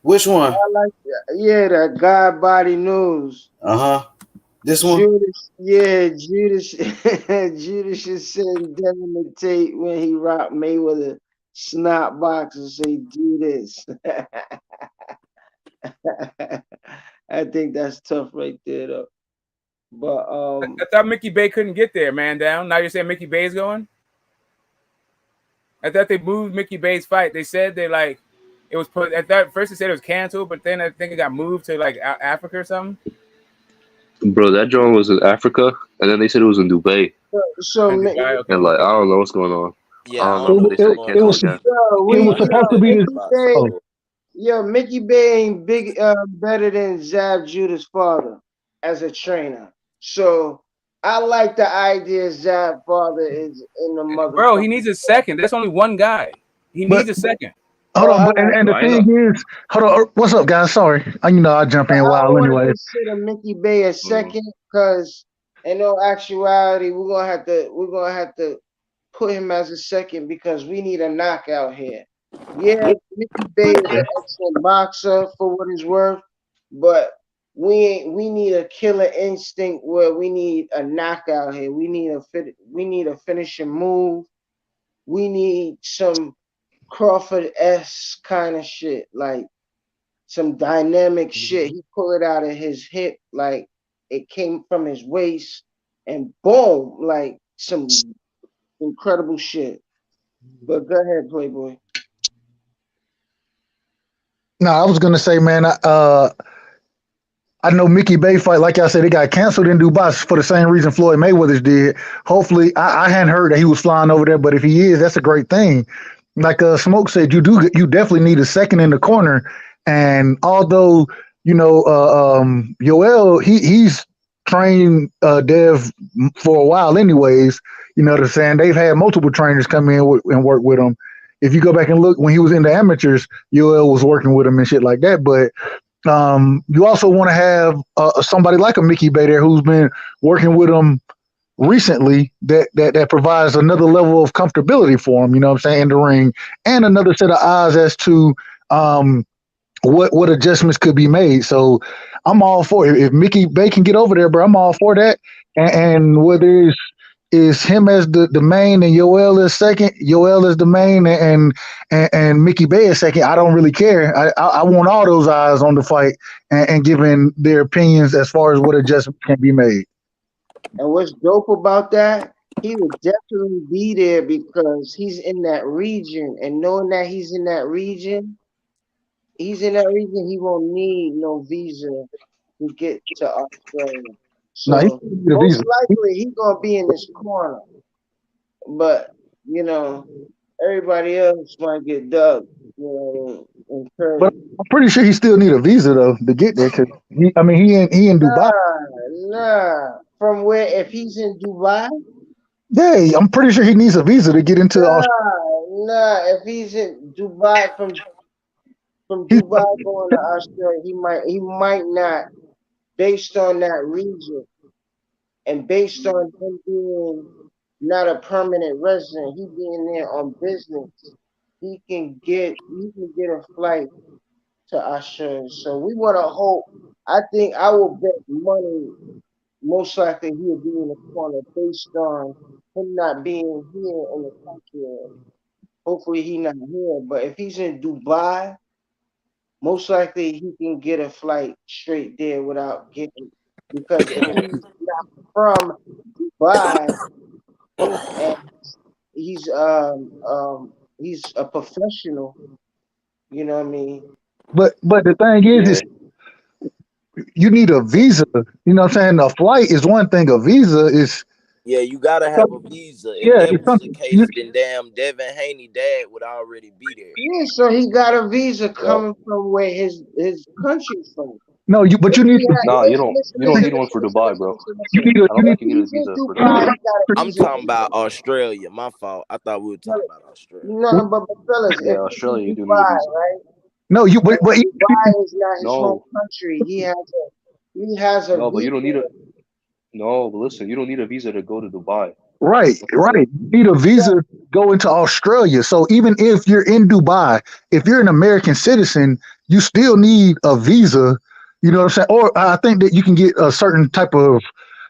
Which one? That God Body News. This one? Judas should send Devin the tape when he rocked Mayweather snot box and say, do this. I think that's tough right there, though. But I thought Mickey Bay couldn't get there, man. Down. Now you're saying Mickey Bay's going? I thought they moved Mickey Bay's fight. They said they like it was put. I thought first they said it was canceled, but then I think it got moved to like Africa or something. Bro, that joint was in Africa, and then they said it was in Dubai. So and like I don't know what's going on. Yeah, it was supposed to be this. Yo, Mickey Bay ain't better than Zab Judah's father as a trainer. So I like the idea Zab father is in the mother. Bro, he needs a second. That's only one guy. He needs a second. Hold on, and the thing is, hold on. What's up, guys? Sorry, I jump in wild anyway. Consider Mickey Bay a second because, in all actuality, we're gonna have to put him as a second because we need a knockout here. Yeah, Mickey Bay is an excellent boxer for what it's worth, but we need a killer instinct where we need a knockout here. We need a finishing move. We need some Crawford-esque kind of shit, like some dynamic shit. He pulled it out of his hip, like it came from his waist, and boom, like some incredible shit. But go ahead, Playboy. No, I was gonna say, man, I know Mickey Bay fight, like I said, it got canceled in Dubai for the same reason Floyd Mayweather's did. Hopefully, I hadn't heard that he was flying over there, but if he is, that's a great thing. Like Smoke said, you definitely need a second in the corner. And although, Yoel, he's trained Dev for a while anyways, you know what I'm saying? They've had multiple trainers come in and work with him. If you go back and look, when he was in the amateurs, Yoel was working with him and shit like that. But you also want to have somebody like a Mickey Bay there who's been working with him recently that provides another level of comfortability for him, you know what I'm saying, in the ring, and another set of eyes as to what adjustments could be made. So I'm all for it. If Mickey Bay can get over there, bro, I'm all for that. And whether it's him as the main and Yoel is second, Yoel is the main and Mickey Bay is second, I don't really care. I want all those eyes on the fight and giving their opinions as far as what adjustments can be made. And what's dope about that, he would definitely be there because he's in that region. And knowing that he's in that region, he's in that region. He won't need no visa to get to Australia. No, he So don't need a most visa. likely he's gonna be in this corner. But everybody else might get dubbed. In But Curry. I'm pretty sure he still need a visa though to get there. Cause he in Dubai. Nah. From where? If he's in Dubai? Yeah, I'm pretty sure he needs a visa to get into Australia. Nah. If he's in Dubai, from He's, Dubai going to Australia, he might not, based on that region and based on him being not a permanent resident, he being there on business, he can get a flight to Australia. So we want to hope. I think I will bet money. Most likely he'll be in the corner based on him not being here in the country. Hopefully he's not here. But if he's in Dubai, most likely he can get a flight straight there without getting, because if he's not from Dubai and he's a professional, you know what I mean? but the thing is you need a visa. You know what I'm saying? A flight is one thing. A visa is Yeah, you gotta have a visa. If yeah. that It's was the something. case, then damn Devin Haney dad would already be there. Yeah, so he got a visa Yep. coming from where his country's from. No, but you need to. Nah, you don't You need one for Dubai, bro. need I a. You don't need. think you need a visa for Dubai, Dubai. he got a I'm visa. talking about Australia. My fault. I thought we were talking about Australia. No, but fellas, Yeah, if he's in Australia, you do need a Dubai, visa. right? No, but Dubai is not his home No, country. He has a no, but visa. you don't need a no. But listen, you don't need a visa to go to Dubai. right. Okay. You need a visa to go into Australia. So even if you're in Dubai, if you're an American citizen, you still need a visa. You know what I'm saying? Or I think that you can get a certain type of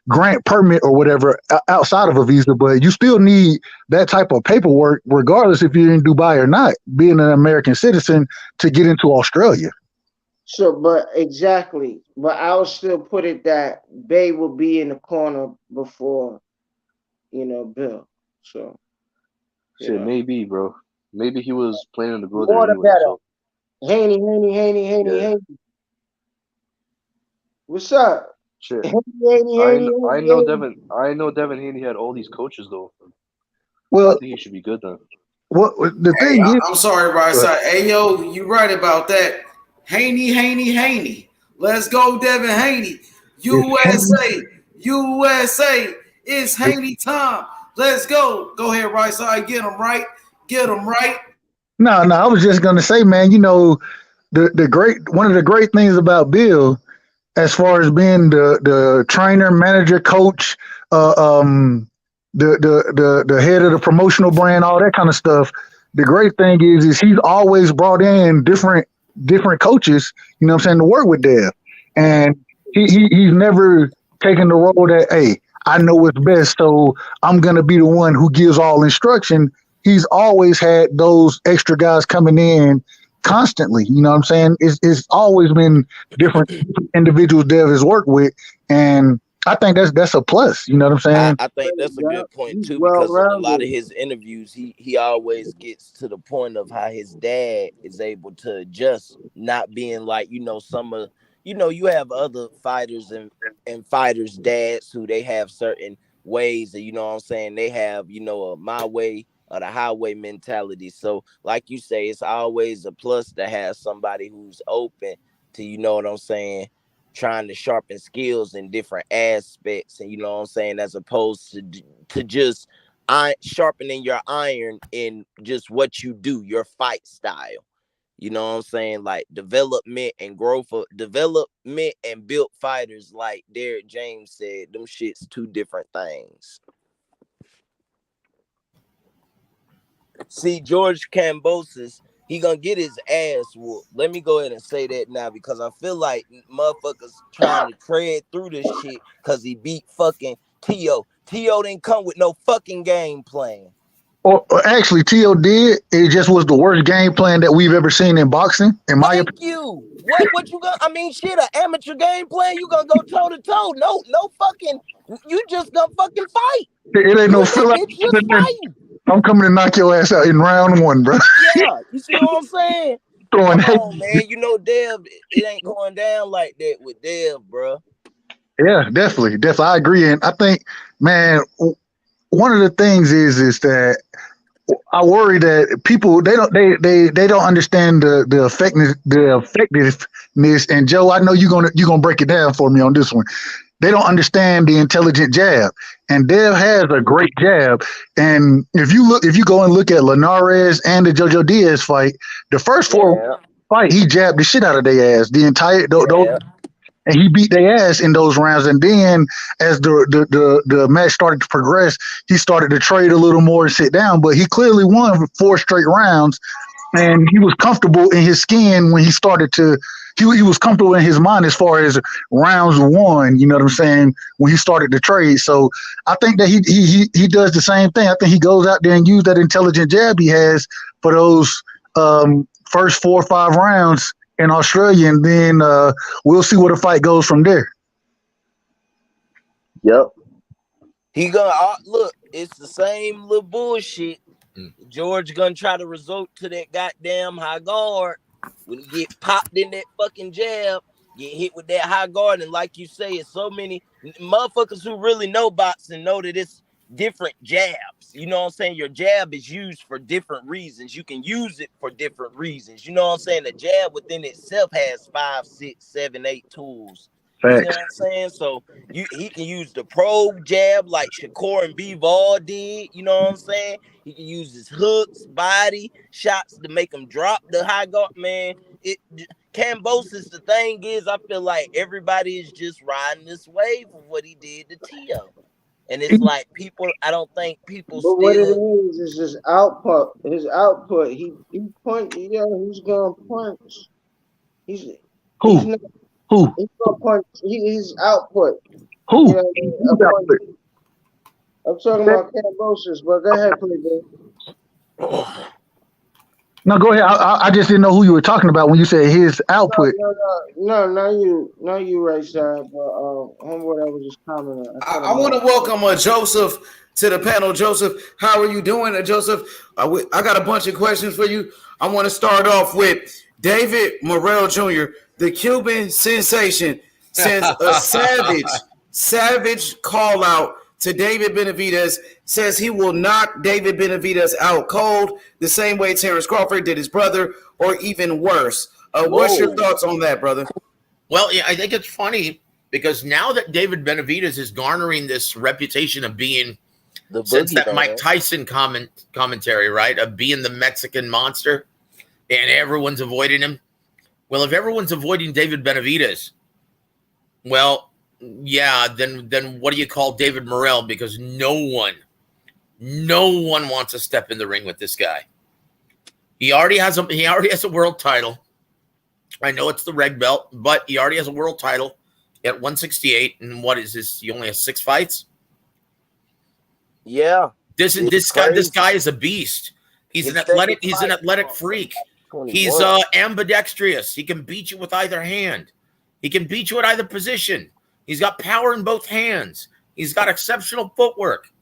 grant permit or whatever outside of a visa, but you still need that type of paperwork, regardless if you're in Dubai or not, being an American citizen to get into Australia. So, but exactly. But I'll still put it that Bay will be in the corner before, Bill. So, Shit, maybe, bro. Maybe he was planning to go there more the anyway. better. So Haney. yeah, What's up? shit. Haney. I know Devin. I know Devin Haney had all these coaches though. I Well, think he should be good then. what the Hey, thing is, I'm sorry, right side. Hey, yo, you right about that. Haney. Let's go, Devin Haney. USA. It's Haney time. Let's go. Go ahead, right side. Get him right. no, I was just gonna say, man, the great one of the great things about Bill, as far as being the trainer, manager, coach, uh, um, the head of the promotional brand, all that kind of stuff. The great thing is he's always brought in different coaches. You know what I'm saying, to work with Dev, and he's never taken the role that, hey, I know what's best, so I'm gonna be the one who gives all instruction. He's always had those extra guys coming in constantly. You know what I'm saying? It's always been different individuals Dev has worked with, and I think that's a plus. You know what I'm saying? I think that's a good point too, because in a lot of his interviews, he always gets to the point of how his dad is able to adjust, not being like some of you have other fighters and fighters' dads who they have certain ways, and what I'm saying, they have a my way or the highway mentality. So like you say, it's always a plus to have somebody who's open to what I'm saying, trying to sharpen skills in different aspects, and what I'm saying, as opposed to just sharpening your iron in just what you do, your fight style. You know what I'm saying? Like development and growth of development and built fighters, like Derek James said, them shit's two different things. See, George Kambosos, he gonna get his ass whooped. Let me go ahead and say that now, because I feel like motherfuckers trying to tread through this shit because he beat fucking Tio. Tio didn't come with no fucking game plan. Or actually, Tio did. It just was the worst game plan that we've ever seen in boxing. In my opinion. Thank you. What you gonna? I mean, shit, an amateur game plan. You gonna go toe to toe? No fucking. You just gonna fucking fight. It ain't You no and that feel like bitch just fighting. I'm coming to knock your ass out in round one, bro. Yeah, you see what I'm saying? throwing Come hate. on, man. You know, Dev, it ain't going down like that with Dev, bro. Yeah, definitely. I agree. And I think, man, one of the things is that I worry that people they don't understand the effectiveness. And Joe, I know you're gonna break it down for me on this one. They don't understand the intelligent jab, and Dev has a great jab. And if you go and look at Linares and the JoJo Diaz fight, the first four Yeah, fight he jabbed the shit out of their ass the entire those, yeah. and he beat their ass in those rounds. And then as the match started to progress, he started to trade a little more and sit down. But he clearly won 4 straight rounds, and he was comfortable in his skin when he started to. He was comfortable in his mind as far as rounds won. You know what I'm saying? When he started to trade, so I think that he does the same thing. I think he goes out there and use that intelligent jab he has for those first 4 or 5 rounds in Australia, and then we'll see where the fight goes from there. Yep. He gonna look. It's the same little bullshit. George gonna try to resort to that goddamn high guard. When he get popped in that fucking jab, get hit with that high guard, and like you say, it's so many motherfuckers who really know boxing know that it's different jabs. You know what I'm saying? Your jab is used for different reasons. You can use it for different reasons. You know what I'm saying? The jab within itself has 5, 6, 7, 8 tools. You see what I'm saying? So he can use the probe jab like Shakur and Bivol did. You know what I'm saying? He can use his hooks, body shots to make him drop the high guard. Man, Kambosos, the thing is, I feel like everybody is just riding this wave of what he did to Tio. And it's like I don't think people But what it is his output. His output. He punch. Yeah, he's gonna punch. He's not. Who? He's gonna punch. His output. Who? You know, I'm talking about Kambosos, but go ahead, please. No, go ahead. I just didn't know who you were talking about when you said his output. No, not you, right side, but homeboy that was just commenting. I want to welcome Joseph to the panel. Joseph, how are you doing, Joseph? I got a bunch of questions for you. I want to start off with David Morrell Jr., the Cuban sensation, sends a savage call out to David Benavidez, says he will knock David Benavidez out cold the same way Terrence Crawford did his brother, or even worse. What's your thoughts on that, brother? Well, yeah, I think it's funny because now that David Benavidez is garnering this reputation of being, since that Mike Tyson commentary, right, of being the Mexican monster, and everyone's avoiding him. Well, if everyone's avoiding David Benavidez, well, yeah, then what do you call David Morrell? Because no one wants to step in the ring with this guy. He already has a world title. I know it's the reg belt, but he already has a world title at 168. And what is this? He only has 6 fights. Yeah. This guy is a beast. He's an athletic freak. 21. He's ambidextrous. He can beat you with either hand. He can beat you at either position. He's got power in both hands. He's got exceptional footwork.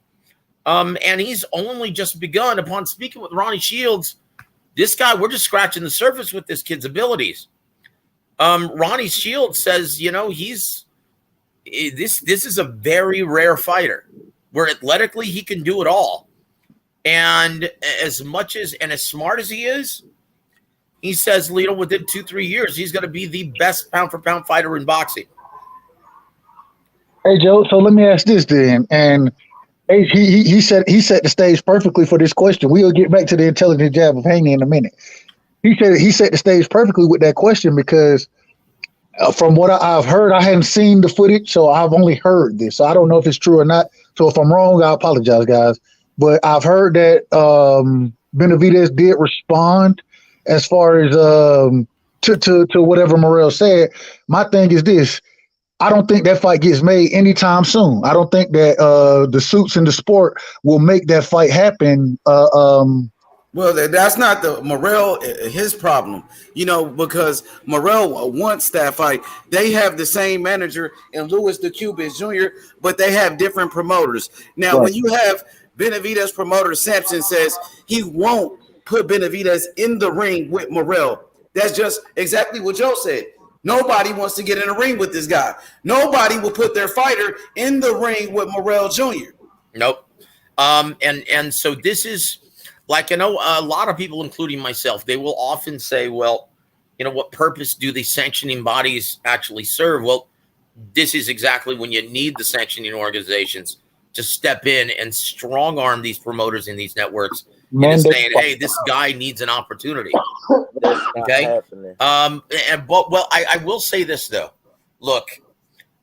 And he's only just begun. Upon speaking with Ronnie Shields, this guy, we're just scratching the surface with this kid's abilities. Ronnie Shields says, this is a very rare fighter where athletically he can do it all. And as much as and as smart as he is, he says, within 2-3 years, he's going to be the best pound for pound fighter in boxing. Hey Joe, so let me ask this then, and he set the stage perfectly for this question. We'll get back to the intelligent jab of Haney in a minute. He set the stage perfectly with that question because from what I've heard, I hadn't seen the footage, so I've only heard this. So I don't know if it's true or not. So if I'm wrong, I apologize, guys. But I've heard that Benavidez did respond as far as to whatever Morrell said. My thing is this. I don't think that fight gets made anytime soon. I don't think that the suits in the sport will make that fight happen. Well, that's not the Morrell, his problem, because Morrell wants that fight. They have the same manager in Louis the Cuban Jr., but they have different promoters. Now, When you have Benavidez promoter Sampson says he won't put Benavidez in the ring with Morrell, That's just exactly what Joe said. Nobody wants to get in a ring with this guy. Nobody will put their fighter in the ring with Morrell Jr. Nope. And so this is like, a lot of people, including myself, they will often say, well, what purpose do the sanctioning bodies actually serve? Well, this is exactly when you need the sanctioning organizations to step in and strong arm these promoters in these networks into saying, hey, this guy needs an opportunity. Okay. I will say this though. Look,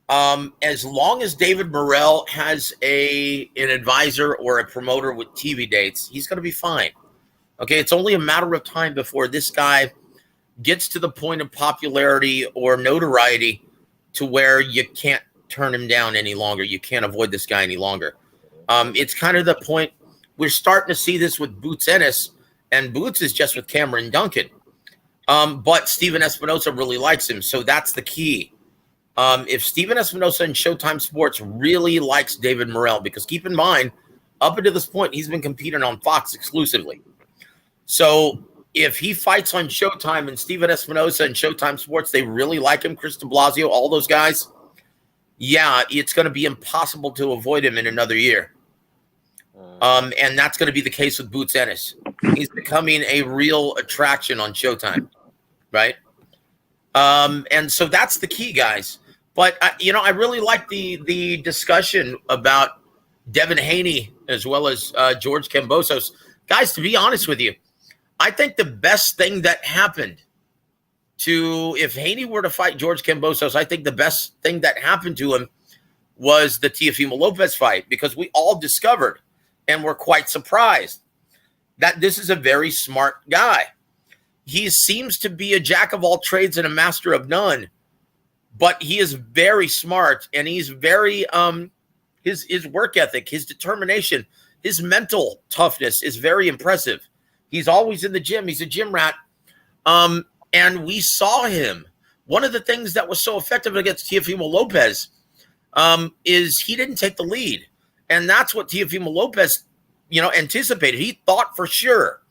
as long as David Morrell has an advisor or a promoter with TV dates, he's going to be fine. Okay. It's only a matter of time before this guy gets to the point of popularity or notoriety to where you can't turn him down any longer. You can't avoid this guy any longer. It's kind of the point we're starting to see this with Boots Ennis, and Boots is just with Cameron Duncan. But Steven Espinosa really likes him. So that's the key. If Steven Espinosa and Showtime Sports really likes David Morrell, because keep in mind, up until this point, he's been competing on Fox exclusively. So if he fights on Showtime and Steven Espinosa and Showtime Sports, they really like him, Chris de Blasio, all those guys, yeah, it's going to be impossible to avoid him in another year. And that's going to be the case with Boots Ennis. He's becoming a real attraction on Showtime, right? And so that's the key, guys. But, I really like the discussion about Devin Haney as well as George Kambosos. Guys, to be honest with you, I think the best thing that happened if Haney were to fight George Kambosos, I think the best thing that happened to him was the Teofimo Lopez fight, because we all discovered and were quite surprised that this is a very smart guy. He seems to be a jack of all trades and a master of none, but he is very smart, and he's very his work ethic, his determination, his mental toughness is very impressive. He's always in the gym. He's a gym rat. And we saw him. One of the things that was so effective against Teofimo Lopez is he didn't take the lead. And that's what Teofimo Lopez, anticipated. He thought for sure,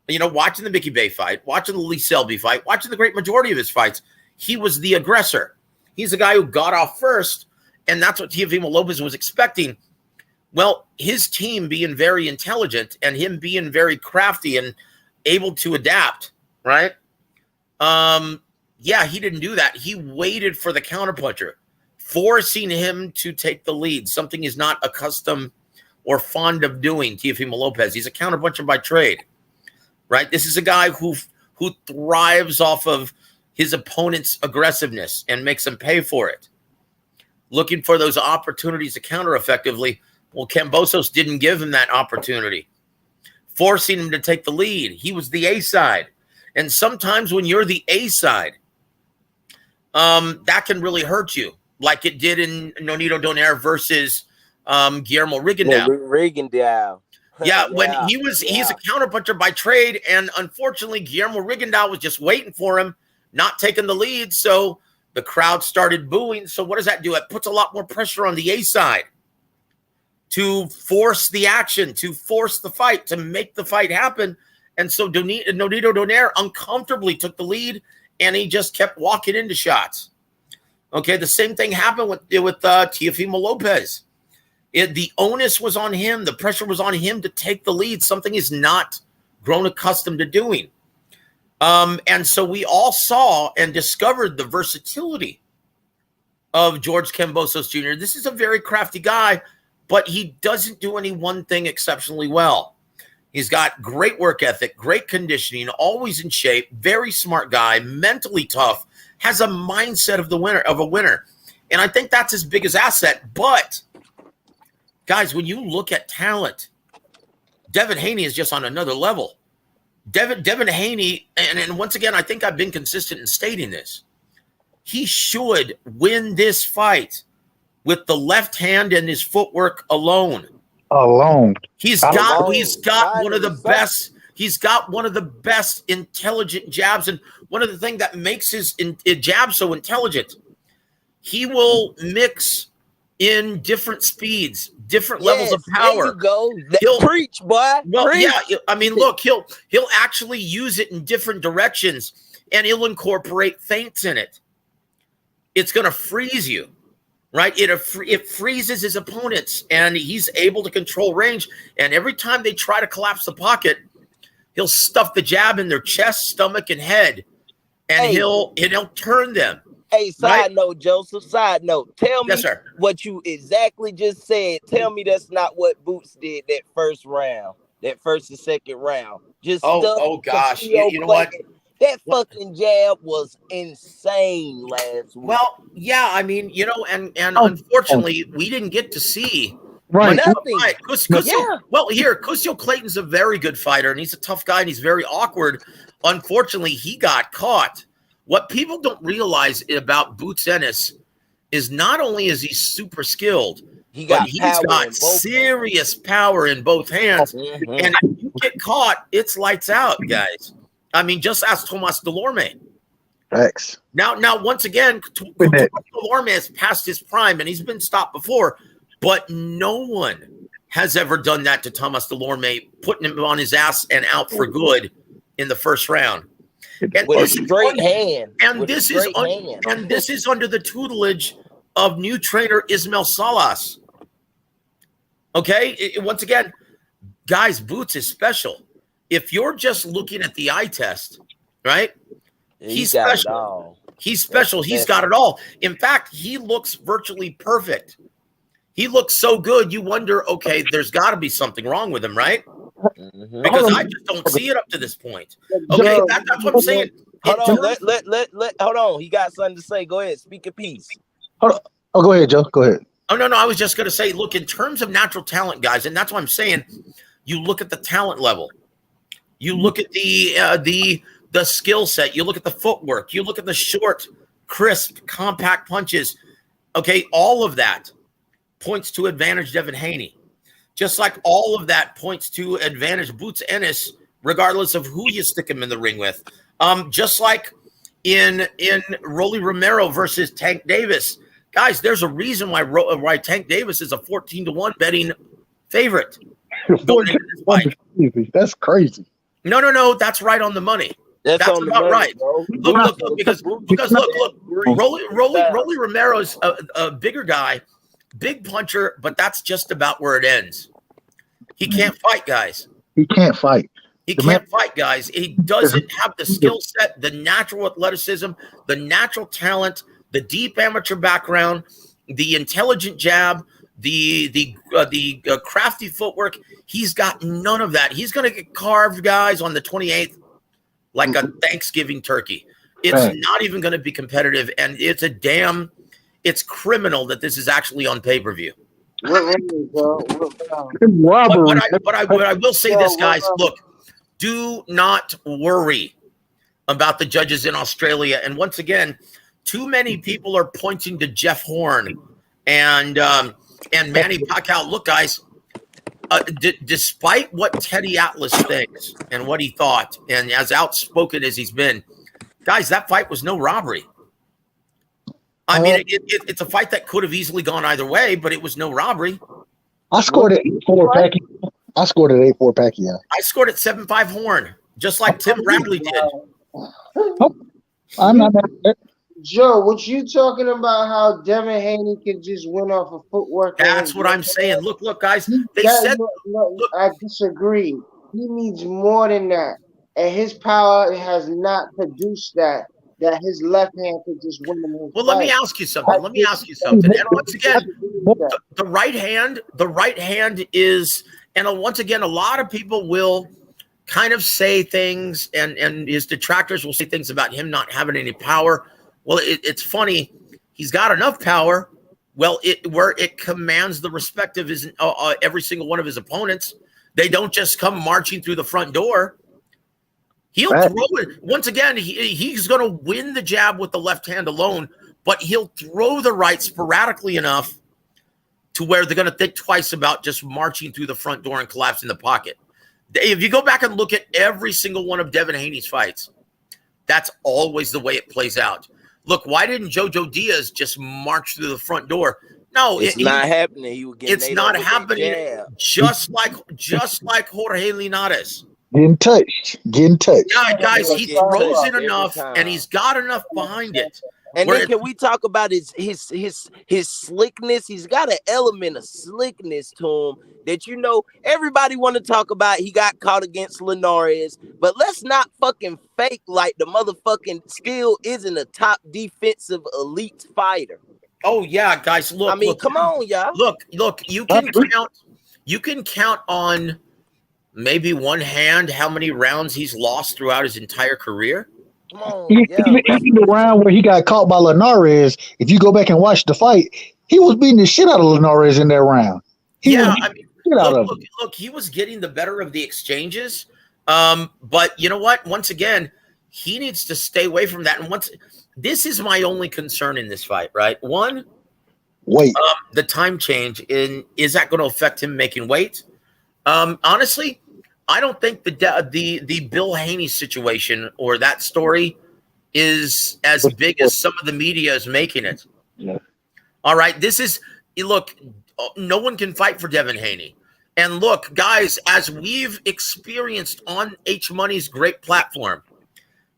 watching the Mickey Bay fight, watching the Lee Selby fight, watching the great majority of his fights, he was the aggressor. He's the guy who got off first, and that's what Teofimo Lopez was expecting. Well, his team being very intelligent and him being very crafty and able to adapt, right? He didn't do that. He waited for the counterpuncher, forcing him to take the lead, something he's not accustomed or fond of doing, Teofimo Lopez. He's a counterpuncher by trade, right? This is a guy who thrives off of his opponent's aggressiveness and makes him pay for it, looking for those opportunities to counter effectively. Well, Kambosos didn't give him that opportunity, forcing him to take the lead. He was the A side. And sometimes when you're the A side, that can really hurt you, like it did in Nonito Donaire versus Guillermo Rigondeaux. Rigondeaux. Yeah, when he's a counterpuncher by trade, and unfortunately Guillermo Rigondeaux was just waiting for him, not taking the lead, so the crowd started booing. So what does that do? It puts a lot more pressure on the A side to force the action, to force the fight, to make the fight happen. And so Nonito Donaire uncomfortably took the lead, and he just kept walking into shots. Okay, the same thing happened with Teofimo Lopez. The onus was on him. The pressure was on him to take the lead, something he's not grown accustomed to doing. And so we all saw and discovered the versatility of George Kambosos Jr. This is a very crafty guy, but he doesn't do any one thing exceptionally well. He's got great work ethic, great conditioning, always in shape, very smart guy, mentally tough, has a mindset of a winner. And I think that's his biggest asset. But guys, when you look at talent, Devin Haney is just on another level. Devin Haney, and once again, I think I've been consistent in stating this. He should win this fight with the left hand and his footwork alone. He's got one of the best. He's got one of the best intelligent jabs, and one of the things that makes his jab so intelligent, he will mix in different speeds, different levels of There power. you go. He'll Preach, boy. Well, Preach. yeah. I mean, look, he'll actually use it in different directions, and he'll incorporate feints in it. It's going to freeze you, right? It freezes his opponents, and he's able to control range. And every time they try to collapse the pocket, he'll stuff the jab in their chest, stomach, and head, and he'll turn them. Hey, side note, Joseph. Side note. Tell me what you exactly just said. Tell me that's not what Boots did that first round, that first and second round. Just oh gosh, you know what? That fucking jab was insane last week. Well, yeah, I mean, you know, and unfortunately, we didn't get to see nothing. Well, here, Cusio Clayton's a very good fighter, and he's a tough guy, and he's very awkward. Unfortunately, he got caught. What people don't realize about Boots Ennis is not only is he super skilled, he's got serious power in both hands. Mm-hmm. And if you get caught, it's lights out, guys. I mean, just ask Tomas Delorme. Thanks. Now, once again, Tomas Delorme has passed his prime, and he's been stopped before, but no one has ever done that to Tomas Delorme, putting him on his ass and out for good in the first round. And with a straight hand. And this is under the tutelage of new trainer Ismail Salas. Okay, once again, guys, Boots is special. If you're just looking at the eye test, right? He's special. He's special. He's got it all. In fact, he looks virtually perfect. He looks so good, you wonder, okay, there's got to be something wrong with him, right? Mm-hmm. Because I just don't see it up to this point. Okay, that's what I'm saying. Hold on, hold on. He got something to say. Go ahead, speak a piece. Hold on. Oh, go ahead, Joe. Go ahead. Oh, no, I was just going to say, look, in terms of natural talent, guys, and that's what I'm saying, you look at the talent level. You look at the skill set. You look at the footwork. You look at the short, crisp, compact punches. Okay, all of that points to advantage Devin Haney. Just like all of that points to advantage Boots Ennis, regardless of who you stick him in the ring with. Just like in Rolly Romero versus Tank Davis. Guys, there's a reason why Tank Davis is a 14-1 betting favorite. That's crazy. No, that's right on the money. That's about right. Bro. Look, because Rolly Romero's a bigger guy, big puncher, but that's just about where it ends. He can't fight, guys. He can't fight. He can't fight, guys. He doesn't have the skill set, the natural athleticism, the natural talent, the deep amateur background, the intelligent jab, the crafty footwork. He's got none of that. He's going to get carved, guys, on the 28th like a Thanksgiving turkey. It's not even going to be competitive, and it's criminal that this is actually on pay-per-view. But I will say this, guys. Look, do not worry about the judges in Australia. And once again, too many people are pointing to Jeff Horn and Manny Pacquiao. Look, guys, despite what Teddy Atlas thinks and what he thought, and as outspoken as he's been, guys, that fight was no robbery. I mean, it's a fight that could have easily gone either way, but it was no robbery. I scored at 8-4 Pacquiao. I scored at 8-4 Pacquiao. I scored at 7-5 Horn, just like Tim Bradley did. I'm not mad. Joe, what you talking about? How Devin Haney can just win off of footwork? That's what I'm saying. Look, guys. They said. I disagree. He needs more than that, and his power has not produced that. That his left hand could just win him. Well, let me ask you something. And once again, the right hand is, and once again, a lot of people will kind of say things, and his detractors will say things about him not having any power. Well, it's funny. He's got enough power. Well, where it commands the respect of his every single one of his opponents. They don't just come marching through the front door. He'll throw it. Once again, he's going to win the jab with the left hand alone, but he'll throw the right sporadically enough to where they're going to think twice about just marching through the front door and collapsing the pocket. If you go back and look at every single one of Devin Haney's fights, that's always the way it plays out. Look, why didn't Jojo Diaz just march through the front door? No, it's not happening. He was getting it's not happening. Just like Jorge Linares. Getting touched. Yeah, guys, he throws it enough, and he's got enough behind it. And then can we talk about his slickness? He's got an element of slickness to him that everybody want to talk about. He got caught against Linares, but let's not fucking fake like the motherfucking still isn't a top defensive elite fighter. Oh yeah, guys, look. Come on, y'all. Look. You can count on maybe one hand how many rounds he's lost throughout his entire career. Come on, even the round where he got caught by Linares, if you go back and watch the fight, he was beating the shit out of Linares in that round. Look, he was getting the better of the exchanges. But you know what? Once again, he needs to stay away from that. And this is my only concern in this fight, right? One, the time change. Is that going to affect him making weight? Honestly, I don't think the Bill Haney situation or that story is as big as some of the media is making it. Yeah. All right, no one can fight for Devin Haney. And look, guys, as we've experienced on H Money's great platform,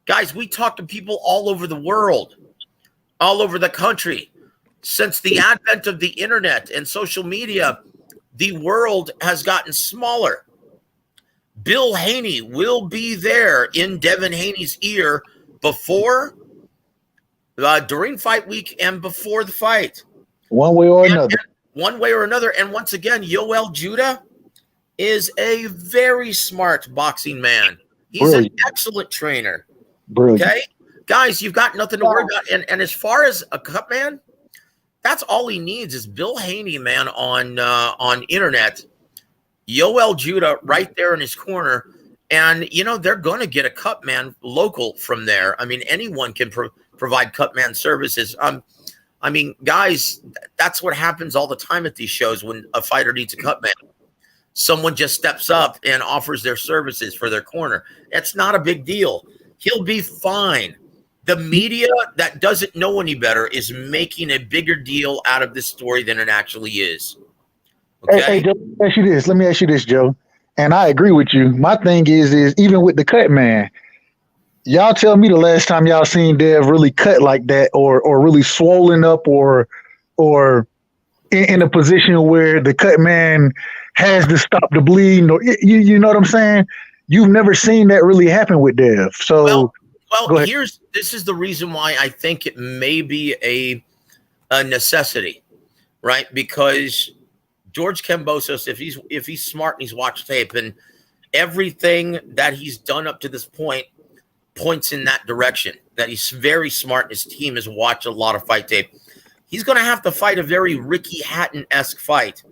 guys, we talk to people all over the world, all over the country. Since the advent of the internet and social media, the world has gotten smaller. Bill Haney will be there in Devin Haney's ear before, during fight week and before the fight. One way or another. One way or another. And once again, Yoel Judah is a very smart boxing man. He's an excellent trainer. Brilliant. Okay? Guys, you've got nothing to worry about. And as far as a cut man, that's all he needs is Bill Haney, man, on internet. Yoel Judah right there in his corner. And, they're going to get a cut man local from there. I mean, anyone can provide cut man services. Guys, that's what happens all the time at these shows when a fighter needs a cut man. Someone just steps up and offers their services for their corner. It's not a big deal. He'll be fine. The media that doesn't know any better is making a bigger deal out of this story than it actually is. Okay? Hey, Joe, let me ask you this, Joe. And I agree with you. My thing is even with the cut man, y'all tell me the last time y'all seen Dev really cut like that or really swollen up or in a position where the cut man has to stop the bleeding or you know what I'm saying? You've never seen that really happen with Dev. So well, this is the reason why I think it may be a necessity, right? Because George Kambosos, if he's smart and he's watched tape, and everything that he's done up to this point points in that direction, that he's very smart and his team has watched a lot of fight tape. He's going to have to fight a very Ricky Hatton-esque fight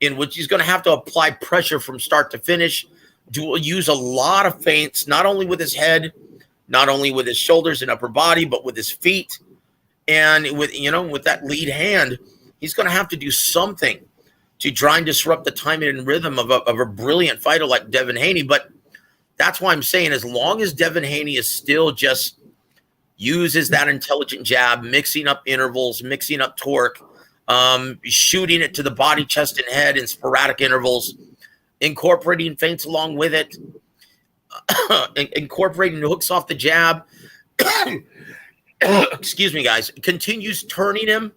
in which he's going to have to apply pressure from start to finish, use a lot of feints, not only with his head, not only with his shoulders and upper body, but with his feet. And with that lead hand, he's going to have to do something to try and disrupt the timing and rhythm of a brilliant fighter like Devin Haney. But that's why I'm saying as long as Devin Haney is still just uses that intelligent jab, mixing up intervals, mixing up torque, shooting it to the body, chest, and head in sporadic intervals, incorporating feints along with it, incorporating hooks off the jab, excuse me, guys, continues turning him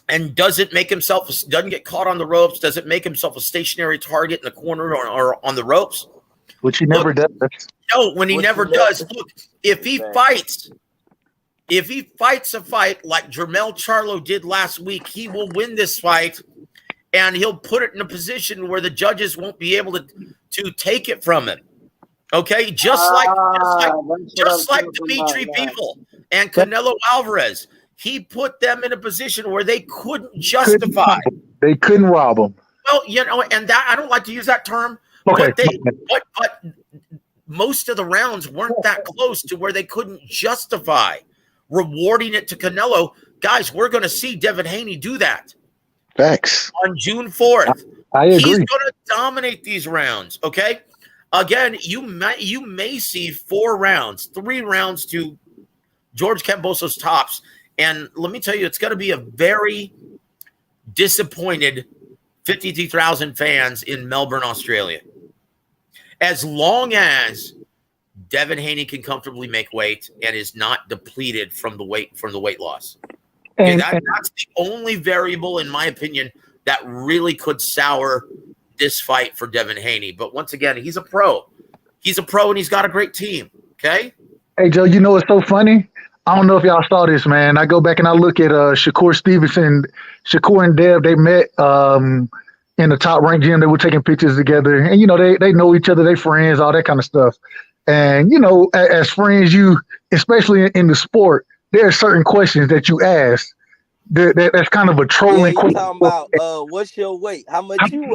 and doesn't get caught on the ropes, doesn't make himself a stationary target in the corner or on the ropes. Which he never does. No, when he never does. Look, if he fights a fight like Jermell Charlo did last week, he will win this fight, and he'll put it in a position where the judges won't be able to take it from him. Okay, just like Dimitri Bivol and Canelo Alvarez, he put them in a position where they couldn't justify. They couldn't rob him. Well, and that I don't like to use that term, okay. but most of the rounds weren't that close to where they couldn't justify rewarding it to Canelo. Guys, we're going to see Devin Haney do that. Facts. On June 4th. I agree. He's going to dominate these rounds, okay? Again, you may see 3 rounds to George Kambosos tops. And let me tell you, it's going to be a very disappointed 53,000 fans in Melbourne, Australia. As long as Devin Haney can comfortably make weight and is not depleted from the weight loss. Okay, that's the only variable, in my opinion, that really could sour this fight for Devin Haney. But once again, he's a pro. He's a pro, and he's got a great team. Okay. Hey, Joe, you know what's so funny? I don't know if y'all saw this, man. I go back and I look at Shakur Stevenson. Shakur and Dev, they met in the Top Rank gym. They were taking pictures together. And, you know, they know each other. They friends, all that kind of stuff. And, you know, as friends, you, especially in the sport, there are certain questions that you ask that's kind of a trolling question. Talking about what's your weight? How much you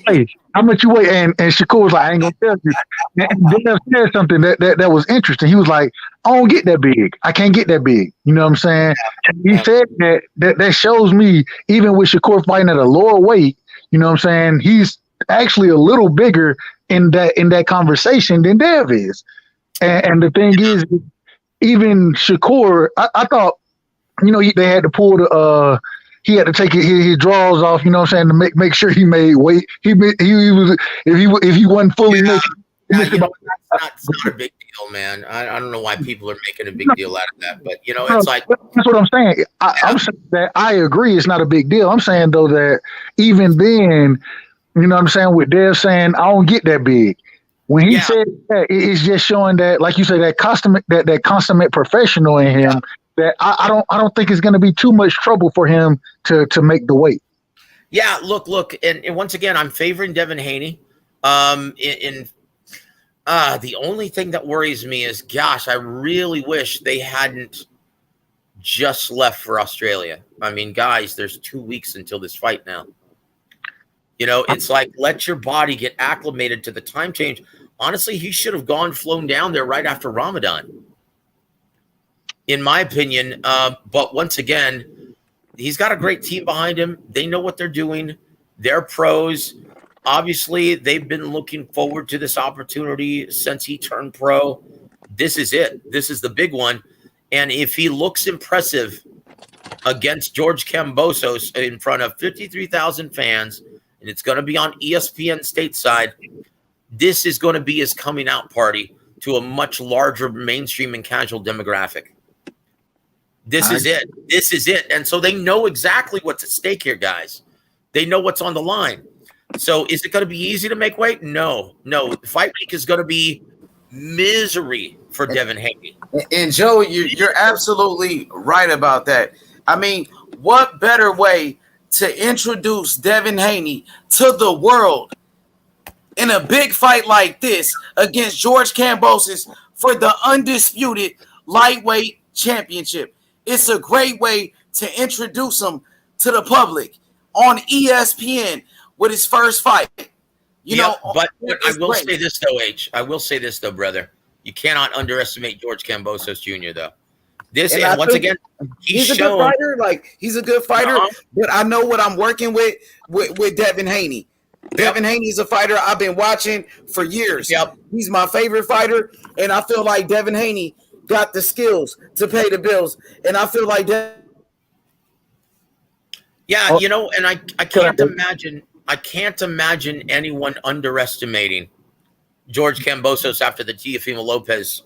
weigh? How much you weigh? And Shakur was like, I ain't gonna tell you. And Dev said something that was interesting. He was like, I don't get that big. I can't get that big. You know what I'm saying? And he said that shows me, even with Shakur fighting at a lower weight, you know what I'm saying, he's actually a little bigger in that conversation than Dev is. And the thing is, even Shakur, I thought, you know, they had to pull he had to take his drawers off, you know what I'm saying, to make sure he made weight. He was, if he wasn't fully naked. That's not a big deal, man. I don't know why people are making a big deal out of that, but you know, it's like that's what I'm saying. I'm saying that I agree it's not a big deal. I'm saying though that even then, you know what I'm saying, with Dev saying I don't get that big. When he said that, it's just showing that, like you say, that consummate professional in him. That I don't think it's going to be too much trouble for him to make the weight. Yeah, look, and once again, I'm favoring Devin Haney. The only thing that worries me is, gosh, I really wish they hadn't just left for Australia. I mean, guys, there's 2 weeks until this fight now. You know, it's like, let your body get acclimated to the time change. Honestly, he should have flown down there right after Ramadan, in my opinion. But once again, he's got a great team behind him. They know what they're doing. They're pros. Obviously, they've been looking forward to this opportunity since he turned pro. This is it. This is the big one. And if he looks impressive against George Kambosos in front of 53,000 fans, and it's going to be on ESPN stateside, this is going to be his coming out party to a much larger mainstream and casual demographic. This is it. This is it. And so they know exactly what's at stake here, guys. They know what's on the line. So is it going to be easy to make weight? No. Fight week is going to be misery for Devin Haney. And Joe, you're absolutely right about that. I mean, what better way to introduce Devin Haney to the world in a big fight like this against George Kambosos for the undisputed lightweight championship? It's a great way to introduce him to the public on ESPN with his first fight. You know, but I will say this though, H. I will say this though, brother. You cannot underestimate George Kambosos Jr. though. And once again, he's a good fighter. Like, he's a good fighter, but I know what I'm working with Devin Haney. Devin Haney is a fighter I've been watching for years. Yep. He's my favorite fighter, and I feel like Devin Haney got the skills to pay the bills. And I feel like you know, and I can't imagine anyone underestimating George Kambosos after the Teofimo Lopez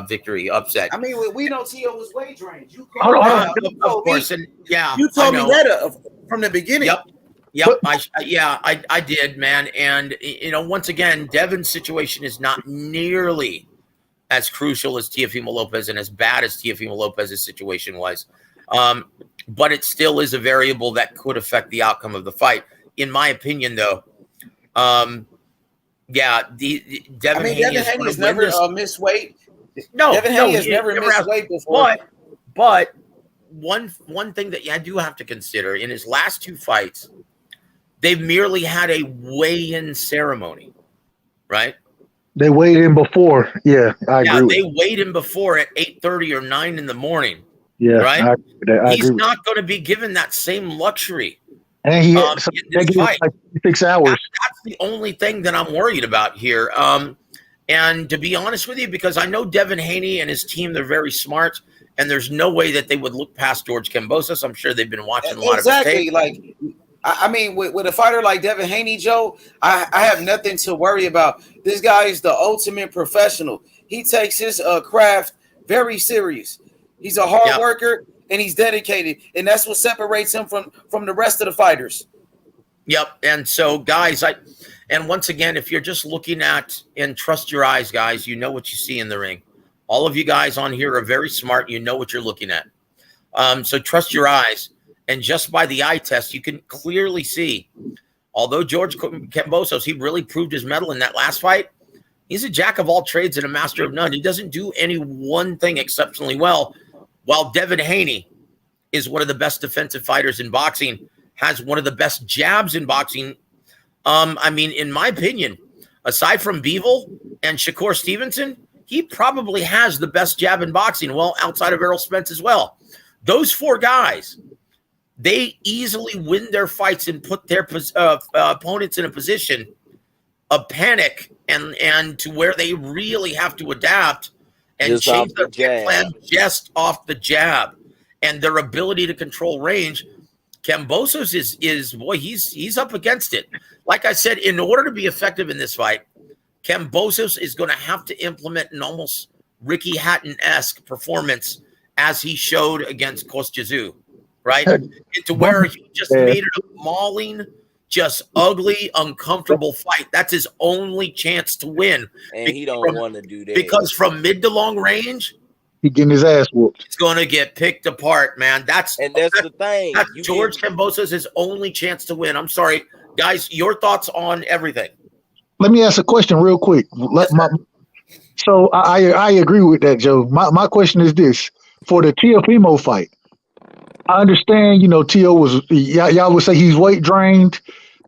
victory upset. I mean, we know Tio was wagering. You of course, and you told me that from the beginning. Yep. I did, man. And you know, once again, Devin's situation is not nearly as crucial as Teofimo Lopez and as bad as Teofimo Lopez's situation was. But it still is a variable that could affect the outcome of the fight. In my opinion, though, Devin Haney has never missed weight. Devin Haney has never missed weight before. But one thing that I do have to consider, in his last two fights, they've merely had a weigh-in ceremony, right? They weighed in before. Yeah, I agree. They weighed in before at 8:30 or 9 in the morning. Yeah, right. He's agree. Not going to be given that same luxury. And he had like 6 hours. That's the only thing that I'm worried about here. And to be honest with you, because I know Devin Haney and his team, they're very smart, and there's no way that they would look past George Kambosos. I'm sure they've been watching a lot Exactly. of his tape. Like, I mean, with a fighter like Devin Haney, Joe, I have nothing to worry about. This guy is the ultimate professional. He takes his craft very serious. He's a hard worker and he's dedicated, and that's what separates him from the rest of the fighters. Yep. And so, guys, and once again, if you're just looking at and trust your eyes, guys, you know what you see in the ring. All of you guys on here are very smart. You know what you're looking at. So trust your eyes. And just by the eye test, you can clearly see, although George Kambosos, he really proved his mettle in that last fight. He's a jack of all trades and a master of none. He doesn't do any one thing exceptionally well, while Devin Haney is one of the best defensive fighters in boxing, has one of the best jabs in boxing. I mean, in my opinion, aside from Bivol and Shakur Stevenson, he probably has the best jab in boxing. Well, outside of Errol Spence as well. Those four guys, they easily win their fights and put their opponents in a position of panic and to where they really have to adapt and Just change off their the jab. plan just off the jab and their ability to control range. Kambosos is boy, he's up against it. Like I said, in order to be effective in this fight, Kambosos is going to have to implement an almost Ricky Hatton-esque performance as he showed against Kostya, right? To where he just made it a mauling, just ugly, uncomfortable fight. That's his only chance to win. And he don't want to do that. Because from mid to long range, he getting his ass whooped. It's going to get picked apart, man. That's the thing. That's George Kambosos' his only chance to win. I'm sorry, guys. Your thoughts on everything? Let me ask a question real quick. So I agree with that, Joe. My question is this: for the Teofimo fight, I understand, Teo was y'all would say he's weight drained.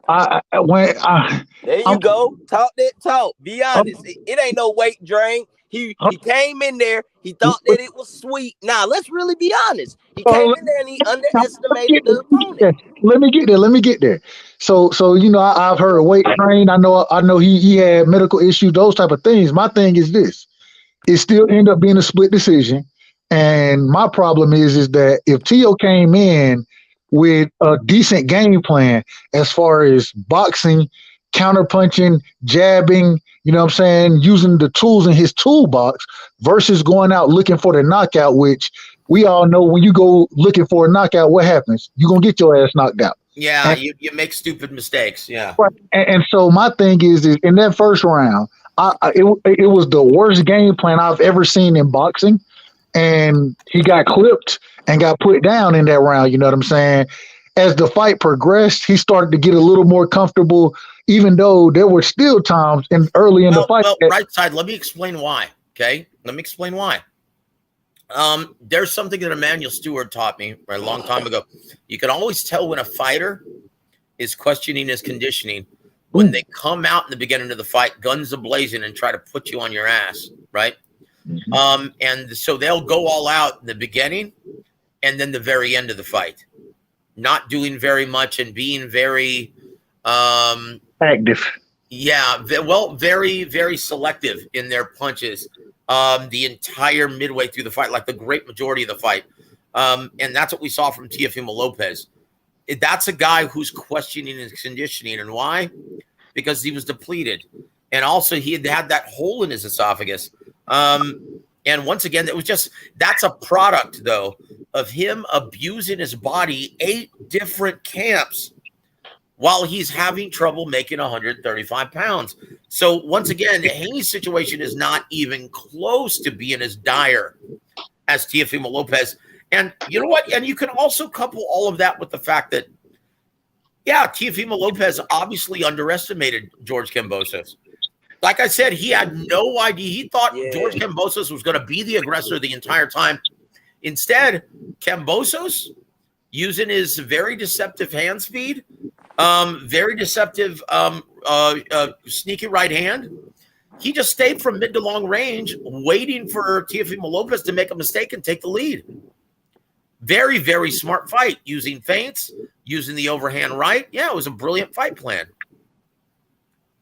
There you go. Talk that talk. Be honest. It ain't no weight drain. He came in there. He thought that it was sweet. Now let's really be honest. He came in there and he underestimated the opponent. Let me get there. So I've heard weight drain. I know he had medical issues, those type of things. My thing is this: it still ended up being a split decision. And my problem is that if Teo came in with a decent game plan as far as boxing, counterpunching, jabbing, using the tools in his toolbox versus going out looking for the knockout, which we all know when you go looking for a knockout, what happens? You're going to get your ass knocked out. Yeah, you make stupid mistakes. Yeah. And so my thing is in that first round, it was the worst game plan I've ever seen in boxing. And he got clipped and got put down in that round. You know what I'm saying? As the fight progressed, he started to get a little more comfortable, even though there were still times early in the fight. Well, right side, let me explain why. Okay? Let me explain why. There's something that Emmanuel Stewart taught me a long time ago. You can always tell when a fighter is questioning his conditioning when they come out in the beginning of the fight, guns a-blazing, and try to put you on your ass, right? And so they'll go all out in the beginning and then the very end of the fight, not doing very much and being very active. Yeah. Well, very, very selective in their punches the entire midway through the fight, like the great majority of the fight. And that's what we saw from Teofimo Lopez. That's a guy who's questioning his conditioning. And why? Because he was depleted. And also he had that hole in his esophagus. And once again, that's a product though of him abusing his body 8 different camps while he's having trouble making 135 pounds. So once again, the Haney's situation is not even close to being as dire as Teofimo Lopez. And you know what? And you can also couple all of that with the fact that, Teofimo Lopez obviously underestimated George Kambosos. Like I said, he had no idea. He thought George Kambosos was going to be the aggressor the entire time. Instead, Kambosos, using his very deceptive hand speed, very deceptive sneaky right hand, he just stayed from mid to long range, waiting for Teofimo Lopez to make a mistake and take the lead. Very, very smart fight, using feints, using the overhand right. Yeah, it was a brilliant fight plan.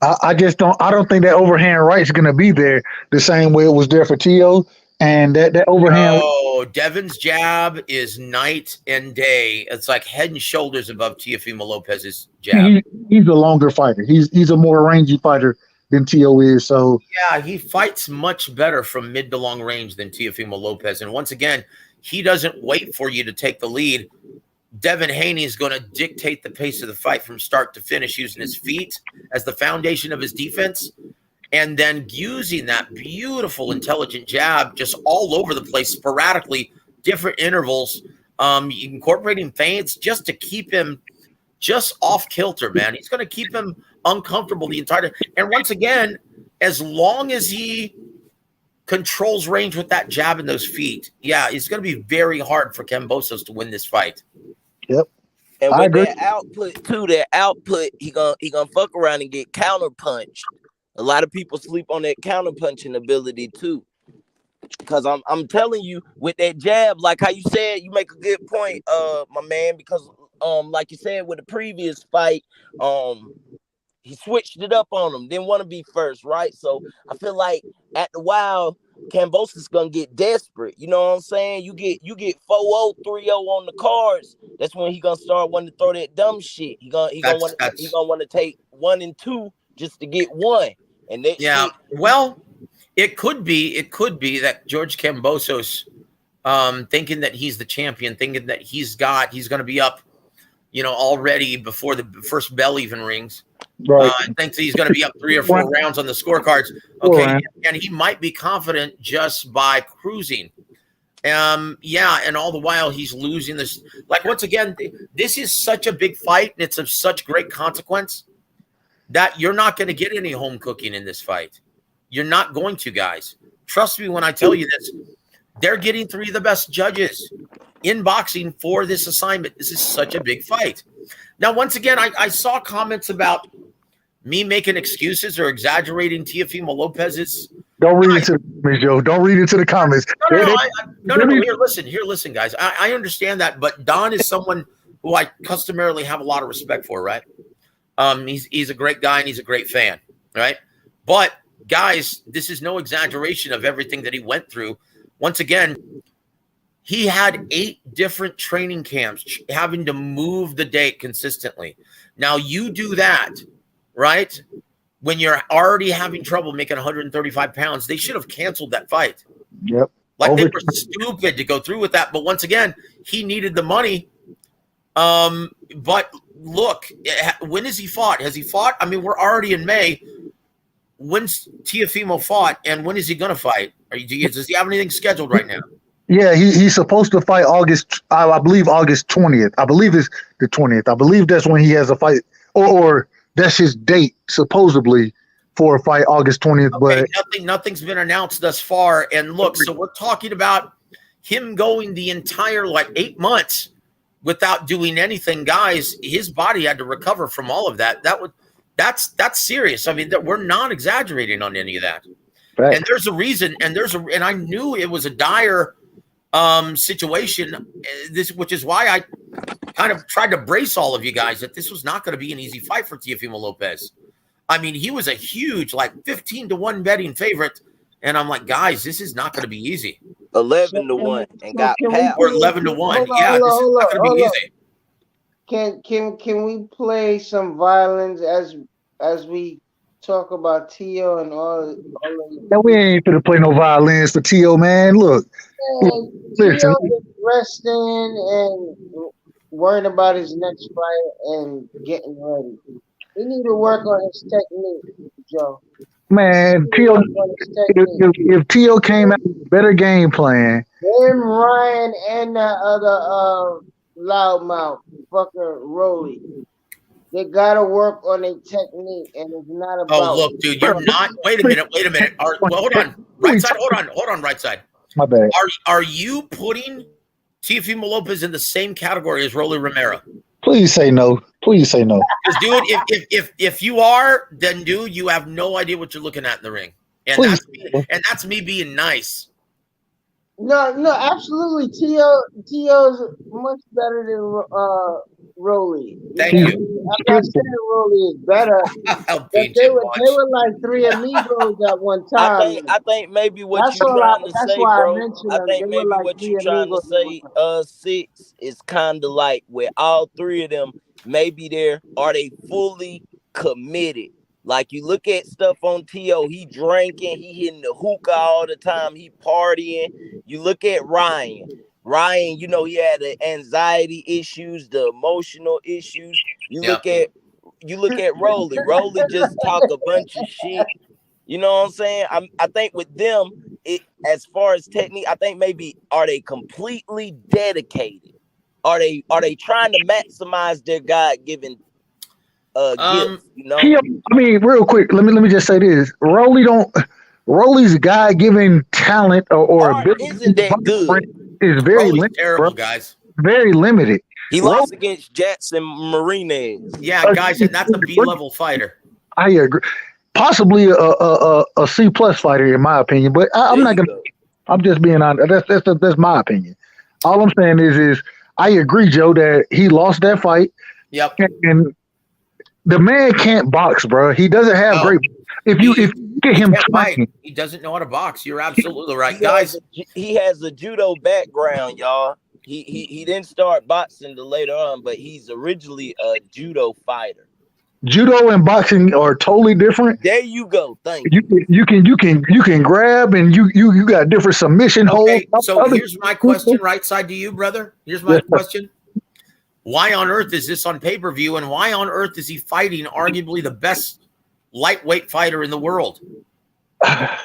I don't think that overhand right is going to be there the same way it was there for Teo. and that overhand. Oh, Devin's jab is night and day. It's like head and shoulders above Teofimo Lopez's jab. He's a longer fighter. He's a more rangy fighter than Tio is. So yeah, he fights much better from mid to long range than Teofimo Lopez. And once again, he doesn't wait for you to take the lead. Devin Haney is going to dictate the pace of the fight from start to finish, using his feet as the foundation of his defense, and then using that beautiful, intelligent jab just all over the place, sporadically, different intervals, incorporating feints just to keep him just off kilter, man. He's going to keep him uncomfortable the entire time. And once again, as long as he controls range with that jab and those feet, yeah, it's going to be very hard for Kambosos to win this fight. Yep. And with that output too, he gonna fuck around and get counter punched. A lot of people sleep on that counter punching ability too. Because I'm telling you, with that jab, like how you said, you make a good point, my man, because like you said with the previous fight, he switched it up on him, didn't want to be first, right? So I feel like at the while, Kambosos gonna get desperate. You know what I'm saying? You get 4-0, 3-0 on the cards. That's when he gonna start wanting to throw that dumb shit. He gonna want to take 1 and 2 just to get 1. And that shit, well, it could be that George Kambosos, thinking that he's the champion, thinking that he's going to be up, already before the first bell even rings. Right. Thinks he's going to be up 3 or 4 rounds on the scorecards. Okay, and he might be confident just by cruising. And all the while he's losing this. Like, once again, this is such a big fight, and it's of such great consequence that you're not going to get any home cooking in this fight. You're not going to, guys. Trust me when I tell you this. They're getting 3 of the best judges in boxing for this assignment. This is such a big fight. Now, once again, I saw comments about me making excuses or exaggerating Teofimo Lopez's. Don't read into the comments, Joe. Don't read into the comments. No. Here, listen, guys. I understand that, but Don is someone who I customarily have a lot of respect for, right? He's a great guy and he's a great fan, right? But guys, this is no exaggeration of everything that he went through. Once again, he had 8 different training camps, having to move the date consistently. Now, you do that, right? When you're already having trouble making 135 pounds, they should have canceled that fight. Yep. Like, they were stupid to go through with that. But once again, he needed the money. But look, when has he fought? Has he fought? I mean, we're already in May. When's Teofimo fought, and when is he going to fight? Does he have anything scheduled right now? Yeah, he's supposed to fight August. I believe August 20th. I believe it's the 20th. I believe that's when he has a fight, or that's his date supposedly for a fight, August 20th. Okay, but nothing's been announced thus far. And look, so we're talking about him going the entire 8 months without doing anything, guys. His body had to recover from all of that. That's serious. I mean, we're not exaggerating on any of that. Right. And there's a reason, and I knew it was a dire situation. Which is why I kind of tried to brace all of you guys that this was not going to be an easy fight for Teofimo Lopez. I mean, he was a huge 15-1 betting favorite, and I'm like, guys, this is not going to be easy. 11-1 and got pound. Or 11-1. Yeah, this is not going to be easy. Can we play some violins as we talk about Tio and all of no, we ain't gonna play no violins for Tio, man. Look, listen. Tio is resting and worrying about his next fight and getting ready. He need to work on his technique, Joe. Man, Tio, if Tio came out with a better game plan. Him, Ryan, and that other loudmouth fucker Rolly. They gotta work on their technique, and it's not about. Oh, look, dude, you're not. Wait a minute. Well, hold on. Right side. Hold on. Right side. My bad. Are you putting Teofimo Lopez in the same category as Rolly Romero? Please say no. Please say no. Because, dude, if you are, then dude, you have no idea what you're looking at in the ring, and that's me being nice. No, absolutely. T.O.'s much better than Rolly. Thank I you. mean, I'm not saying Rolly is better, I'll but beat you they were like three amigos at one time. I think maybe what That's you all. trying to That's say, why I bro. mentioned I them. They think were maybe like what you three trying to amigos at one say, time. Six, is kind of like with all three of them, maybe are they fully committed? Like you look at stuff on T.O., he drinking, he hitting the hookah all the time, he partying. You look at Ryan, you know, he had the anxiety issues, the emotional issues. You look at Rolly just talk a bunch of shit. You know what I'm saying? I think with them, as far as technique, I think maybe are they completely dedicated? Are they trying to maximize their God given gifts? You know? I mean, real quick, let me just say this: Rolly's God-given talent or ability Isn't that good? is very Rolly's limited, terrible, bro. guys. Very limited. He lost against Jackson Marinez. Yeah, guys, and that's a B-level fighter. I agree. Possibly a C plus fighter in my opinion, but I'm not gonna. I'm just being honest. That's my opinion. All I'm saying is I agree, Joe, that he lost that fight. Yep. And the man can't box, bro. He doesn't have great. If you get him training, he doesn't know how to box. You're absolutely right, He guys. has a judo background, y'all. He didn't start boxing till later on, but he's originally a judo fighter. judo and boxing are totally different. There you go. Thank you. You can grab and you got different submission holds. Okay, so here's my question, right side to you, brother. Here's my question. Why on earth is this on pay-per-view, and why on earth is he fighting arguably the best lightweight fighter in the world?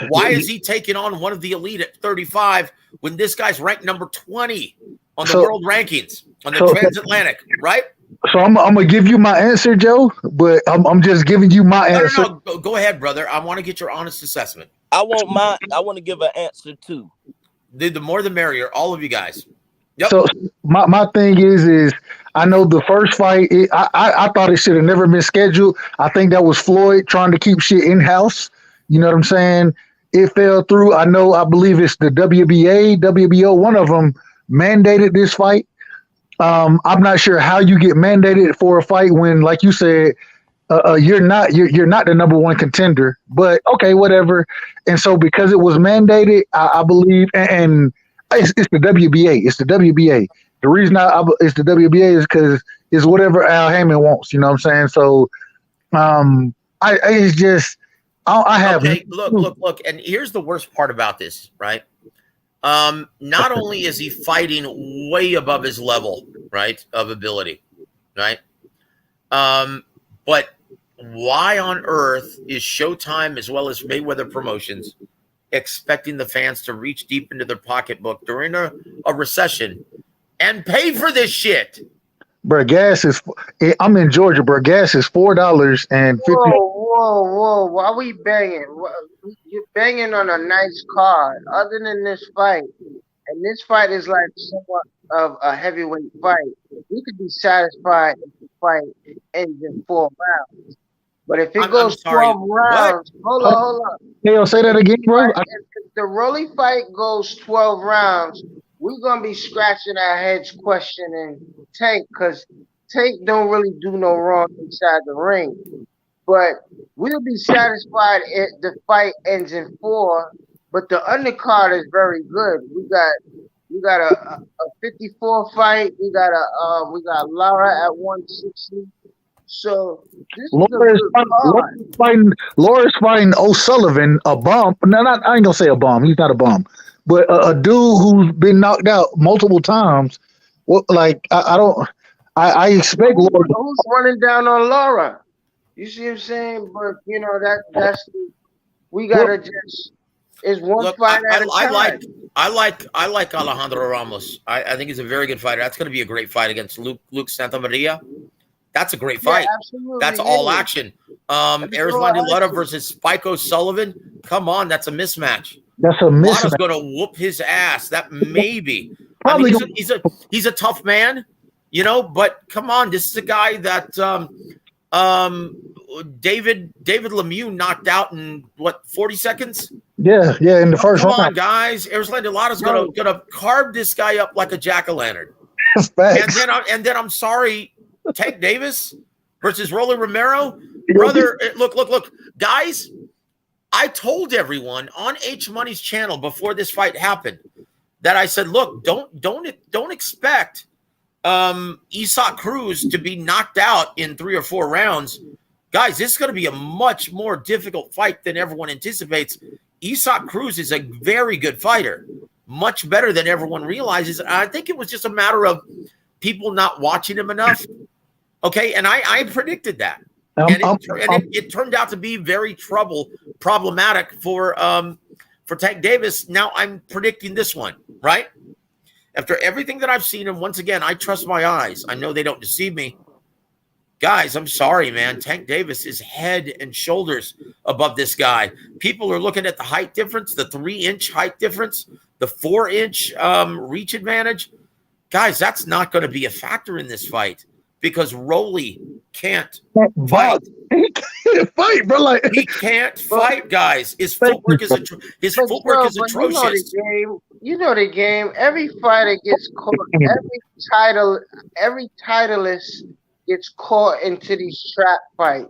Why is he taking on one of the elite at 35 when this guy's ranked number 20 on the world rankings, on the transatlantic, right? So I'm gonna give you my answer, Joe, but I'm just giving you my answer. No, go ahead, brother. I want to get your honest assessment. I want to give an answer too. The more the merrier, all of you guys. Yep. So my thing is I know the first fight, I thought it should have never been scheduled. I think that was Floyd trying to keep shit in house. You know what I'm saying? It fell through. I believe it's the WBA, WBO. One of them mandated this fight. I'm not sure how you get mandated for a fight when, like you said, you're not the number one contender. But okay, whatever. And so because it was mandated, I believe, and it's the WBA. It's the WBA. The reason it's the WBA is because it's whatever Al Heyman wants. You know what I'm saying? So, it's just I have. Okay, look, and here's the worst part about this, right? Not only is he fighting way above his level, right, of ability, right? But why on earth is Showtime as well as Mayweather Promotions expecting the fans to reach deep into their pocketbook during a recession and pay for this shit? Bro, gas is. I'm in Georgia, bro. Gas is $4.50. Whoa! Why we banging? You're banging on a nice card. Other than this fight, and this fight is like somewhat of a heavyweight fight. You could be satisfied if the fight ends in 4 rounds. But if it goes 12 rounds, hold on. Hey, say that again, bro. If the Rolly fight goes 12 rounds, we're gonna be scratching our heads questioning Tank, because Tank don't really do no wrong inside the ring. But we'll be satisfied if the fight ends in 4. But the undercard is very good. We got a 54 fight. We got Lara at 160. So this Laura's fighting O'Sullivan, a bum. No, I ain't gonna say a bum. He's not a bum, but a dude who's been knocked out multiple times. Well, like I expect Laura. Who's running down on Laura? You see what I'm saying? But you know that's we gotta just. Is one fight at a time. I like Alejandro Ramos. I think he's a very good fighter. That's going to be a great fight against Luke Santamaria. That's a great fight. Absolutely. That's all action. Arizona Lutta versus Spike O'Sullivan. Come on, that's a mismatch. That's a mismatch. Lutta's going to whoop his ass. That maybe. I mean, he's a tough man, you know. But come on, this is a guy that David Lemieux knocked out in what 40 seconds? Yeah, in the first Come round. on, guys. Erisland Delato's gonna carve this guy up like a jack-o'-lantern. Facts. And then I'm sorry, Tank Davis versus Rolly Romero. Brother, look, guys. I told everyone on H Money's channel before this fight happened that I said, look, don't expect Isaac Cruz to be knocked out in 3 or 4 rounds. Guys, this is going to be a much more difficult fight than everyone anticipates. Isaac Cruz is a very good fighter, much better than everyone realizes. And I think it was just a matter of people not watching him enough. Okay, and I predicted that. It turned out to be very problematic for Tank Davis. Now I'm predicting this one, right? After everything that I've seen, and once again, I trust my eyes. I know they don't deceive me. Guys, I'm sorry, man. Tank Davis is head and shoulders above this guy. People are looking at the height difference, the 3-inch height difference, the 4-inch reach advantage. Guys, that's not going to be a factor in this fight because Rolly can't fight. He can't fight, bro. Like he can't fight, guys. His footwork is atrocious. You know the game. Every fighter gets caught. Every titleist gets caught into these trap fight.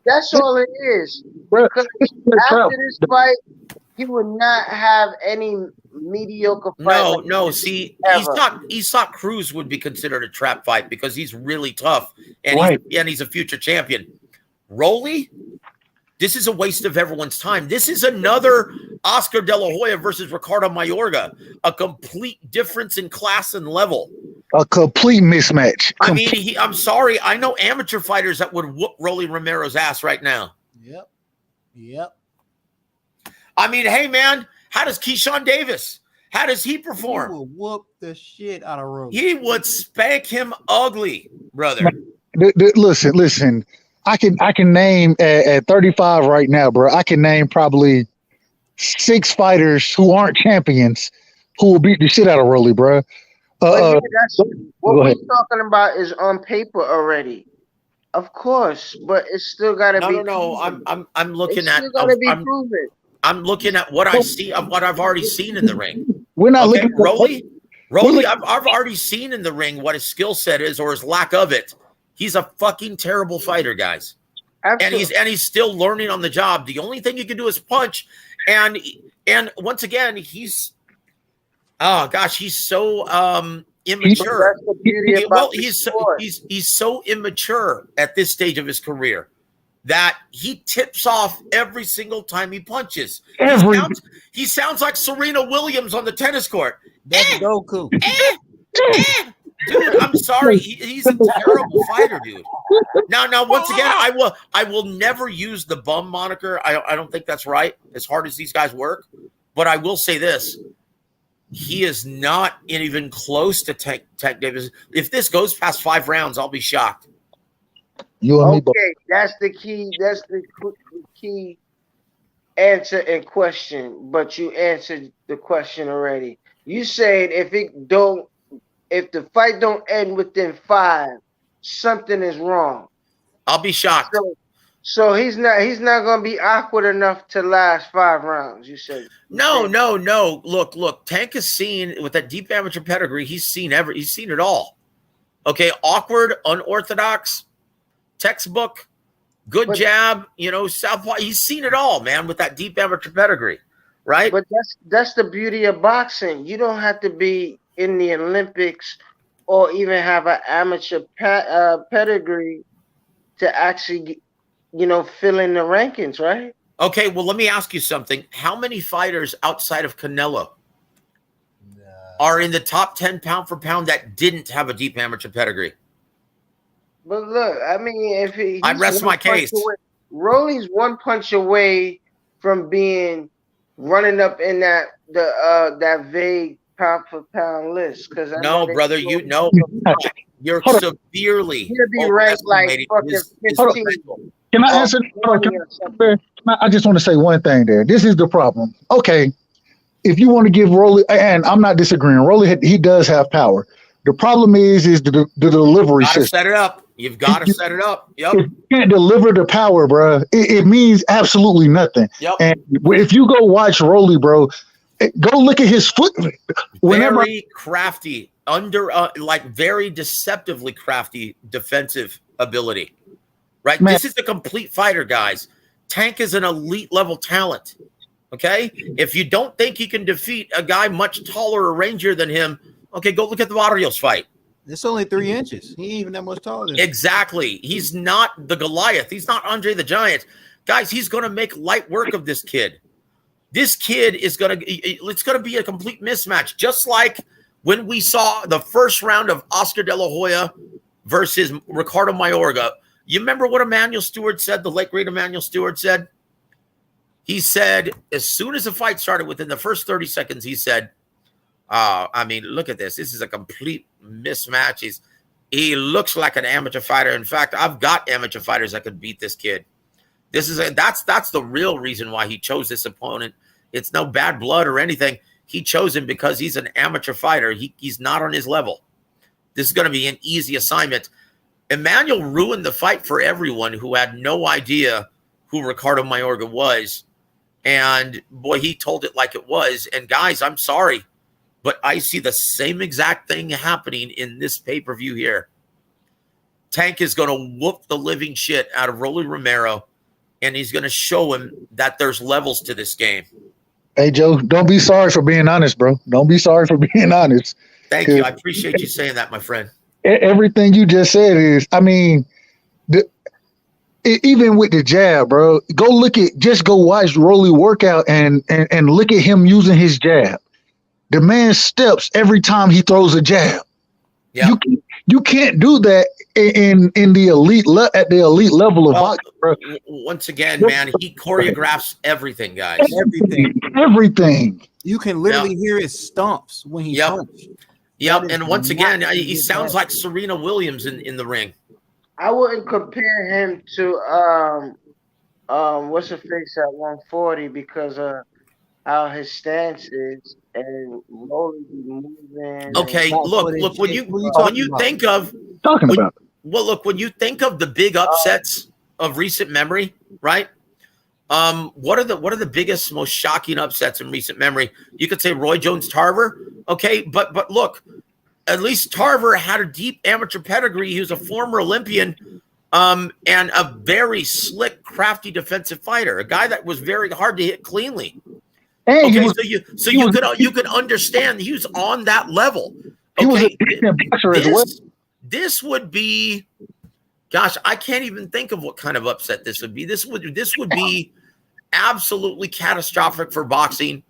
That's all it is. Because after this fight, he would not have any mediocre fight. No. See, Isaac Cruz would be considered a trap fight because he's really tough and he's a future champion. Rolly, this is a waste of everyone's time. This is another Oscar De La Hoya versus Ricardo Mayorga, a complete difference in class and level. A complete mismatch. I mean, I'm sorry. I know amateur fighters that would whoop Rolly Romero's ass right now. Yep. I mean, hey, man, how does Keyshawn Davis? How does he perform? He will whoop the shit out of Rolly. He would spank him ugly, brother. Listen. I can name at 35 right now, bro. I can name probably 6 fighters who aren't champions who will beat the shit out of Rolly, bro. What we're talking about is on paper already, of course, but it's still got to be. No. I'm looking at. It's still got to be proven. I'm looking at what I see of what I've already seen in the ring. We're not looking at Rolly. I've already seen in the ring what his skill set is or his lack of it. He's a fucking terrible fighter, guys. Absolutely. And he's still learning on the job. The only thing you can do is punch. And once again, he's so immature. He's so immature at this stage of his career that he tips off every single time he punches. He sounds like Serena Williams on the tennis court. That's Goku. Dude, I'm sorry. He's a terrible fighter, dude. Now, once again, I will never use the bum moniker. I don't think that's right, as hard as these guys work. But I will say this. He is not even close to Tank Davis. If this goes past 5 rounds, I'll be shocked. That's the key. That's the key answer and question. But you answered the question already. You said if the fight don't end within 5, something is wrong. I'll be shocked. So he's not going to be awkward enough to last 5 rounds. You said no. Look. Tank has seen with that deep amateur pedigree. He's seen it all. Okay, awkward, unorthodox, textbook, good jab. Southpaw. He's seen it all, man, with that deep amateur pedigree, right? But that's the beauty of boxing. You don't have to be in the Olympics or even have an amateur pedigree to actually, fill in the rankings, right? Okay, well, let me ask you something. How many fighters outside of Canelo are in the top 10 pound for pound that didn't have a deep amateur pedigree? But look, I mean, I rest my case. Rolly's 1 punch away from running up in that vague pound for pound list. Because no, brother, you're severely. You'd be ranked like fucking 15. Can I answer? I just want to say one thing there. This is the problem. Okay, if you want to give Rolly, and I'm not disagreeing, Rolly he does have power. The problem is the delivery system. Set it up. You've got to set it up. Yep. If you can't deliver the power, bro, it means absolutely nothing. Yep. And if you go watch Rolly, bro, go look at his foot. Whenever Very crafty, like very deceptively crafty defensive ability. Right? Man. This is a complete fighter, guys. Tank is an elite level talent. Okay? If you don't think he can defeat a guy much taller or rangier than him, okay, go look at the Barrios fight. It's only 3 inches. He ain't even that much taller than him. Exactly. He's not the Goliath. He's not Andre the Giant. Guys, he's going to make light work of this kid. This kid is going to, it's going to be a complete mismatch. Just like when we saw the first round of Oscar De La Hoya versus Ricardo Mayorga. You remember what Emmanuel Stewart said, the late great Emmanuel Stewart said? He said, as soon as the fight started, within the first 30 seconds, he said, I mean, look at this. This is a complete mismatch. He looks like an amateur fighter. In fact, I've got amateur fighters that could beat this kid. That's the real reason why he chose this opponent. It's no bad blood or anything. He chose him because he's an amateur fighter. He's not on his level. This is going to be an easy assignment. Emmanuel ruined the fight for everyone who had no idea who Ricardo Mayorga was. And boy, he told it like it was. And guys, I'm sorry, but I see the same exact thing happening in this pay-per-view here. Tank is going to whoop the living shit out of Rolly Romero, and he's going to show him that there's levels to this game. Hey, Joe, don't be sorry for being honest, bro. Don't be sorry for being honest. Thank you. I appreciate you saying that, my friend. Everything you just said is, I mean, even with the jab, bro, just go watch Rolly workout and look at him using his jab. The man steps every time he throws a jab. Yeah. You can't do that in the elite at the elite level of boxing, bro. Once again, man, he choreographs everything, guys. Everything. You can literally hear his stomps when he punches. Yep, and once again, he sounds like Serena Williams in the ring. I wouldn't compare him to what's her face at 140 because of how his stance is and Rolly moving. Okay, look when you think of when you think of the big upsets of recent memory, right? What are the biggest, most shocking upsets in recent memory? You could say Roy Jones Tarver, okay, but look, at least Tarver had a deep amateur pedigree. He was a former Olympian, and a very slick, crafty defensive fighter, a guy that was very hard to hit cleanly. Okay, you could understand he was on that level. Okay, this would be, gosh, I can't even think of what kind of upset this would be. This would be absolutely catastrophic for boxing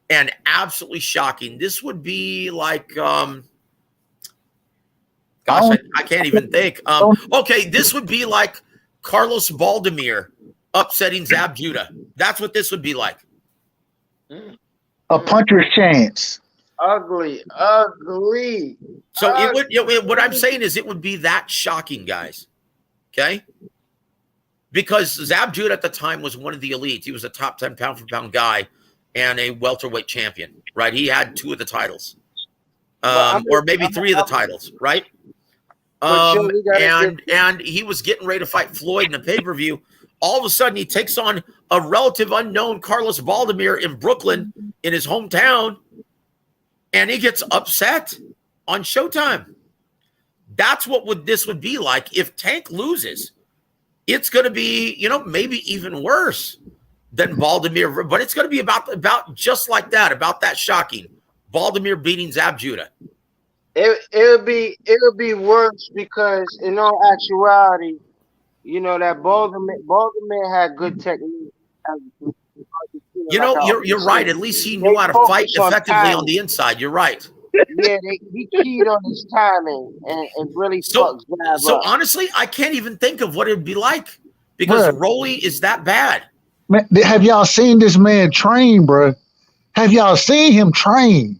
and absolutely shocking. This would be like, gosh, I can't even think. Okay, this would be like Carlos Baldemir upsetting Zab Judah. That's what this would be like. A puncher's chance. Ugly. So what I'm saying is it would be that shocking, guys. Okay? Because Zab Judah at the time was one of the elites. He was a top 10 pound for pound guy and a welterweight champion, right? He had 2 of the titles. Or maybe 3 of the titles, right? And he was getting ready to fight Floyd in a pay-per-view. All of a sudden, he takes on a relative unknown Carlos Baldemir in Brooklyn, in his hometown, and he gets upset on Showtime. That's what this would be like if Tank loses. It's going to be, maybe even worse than Baldemir, but it's going to be about just like that, about that shocking. Baldemir beating Zab Judah. It'll be worse because in all actuality, that Baldemir had good technique. You're right. At least he knew how to fight effectively on the inside. You're right. Yeah, he keyed on his timing and really fucked Zab up. Honestly, I can't even think of what it'd be like because Rolly is that bad. Man, have y'all seen this man train, bro? Have y'all seen him train?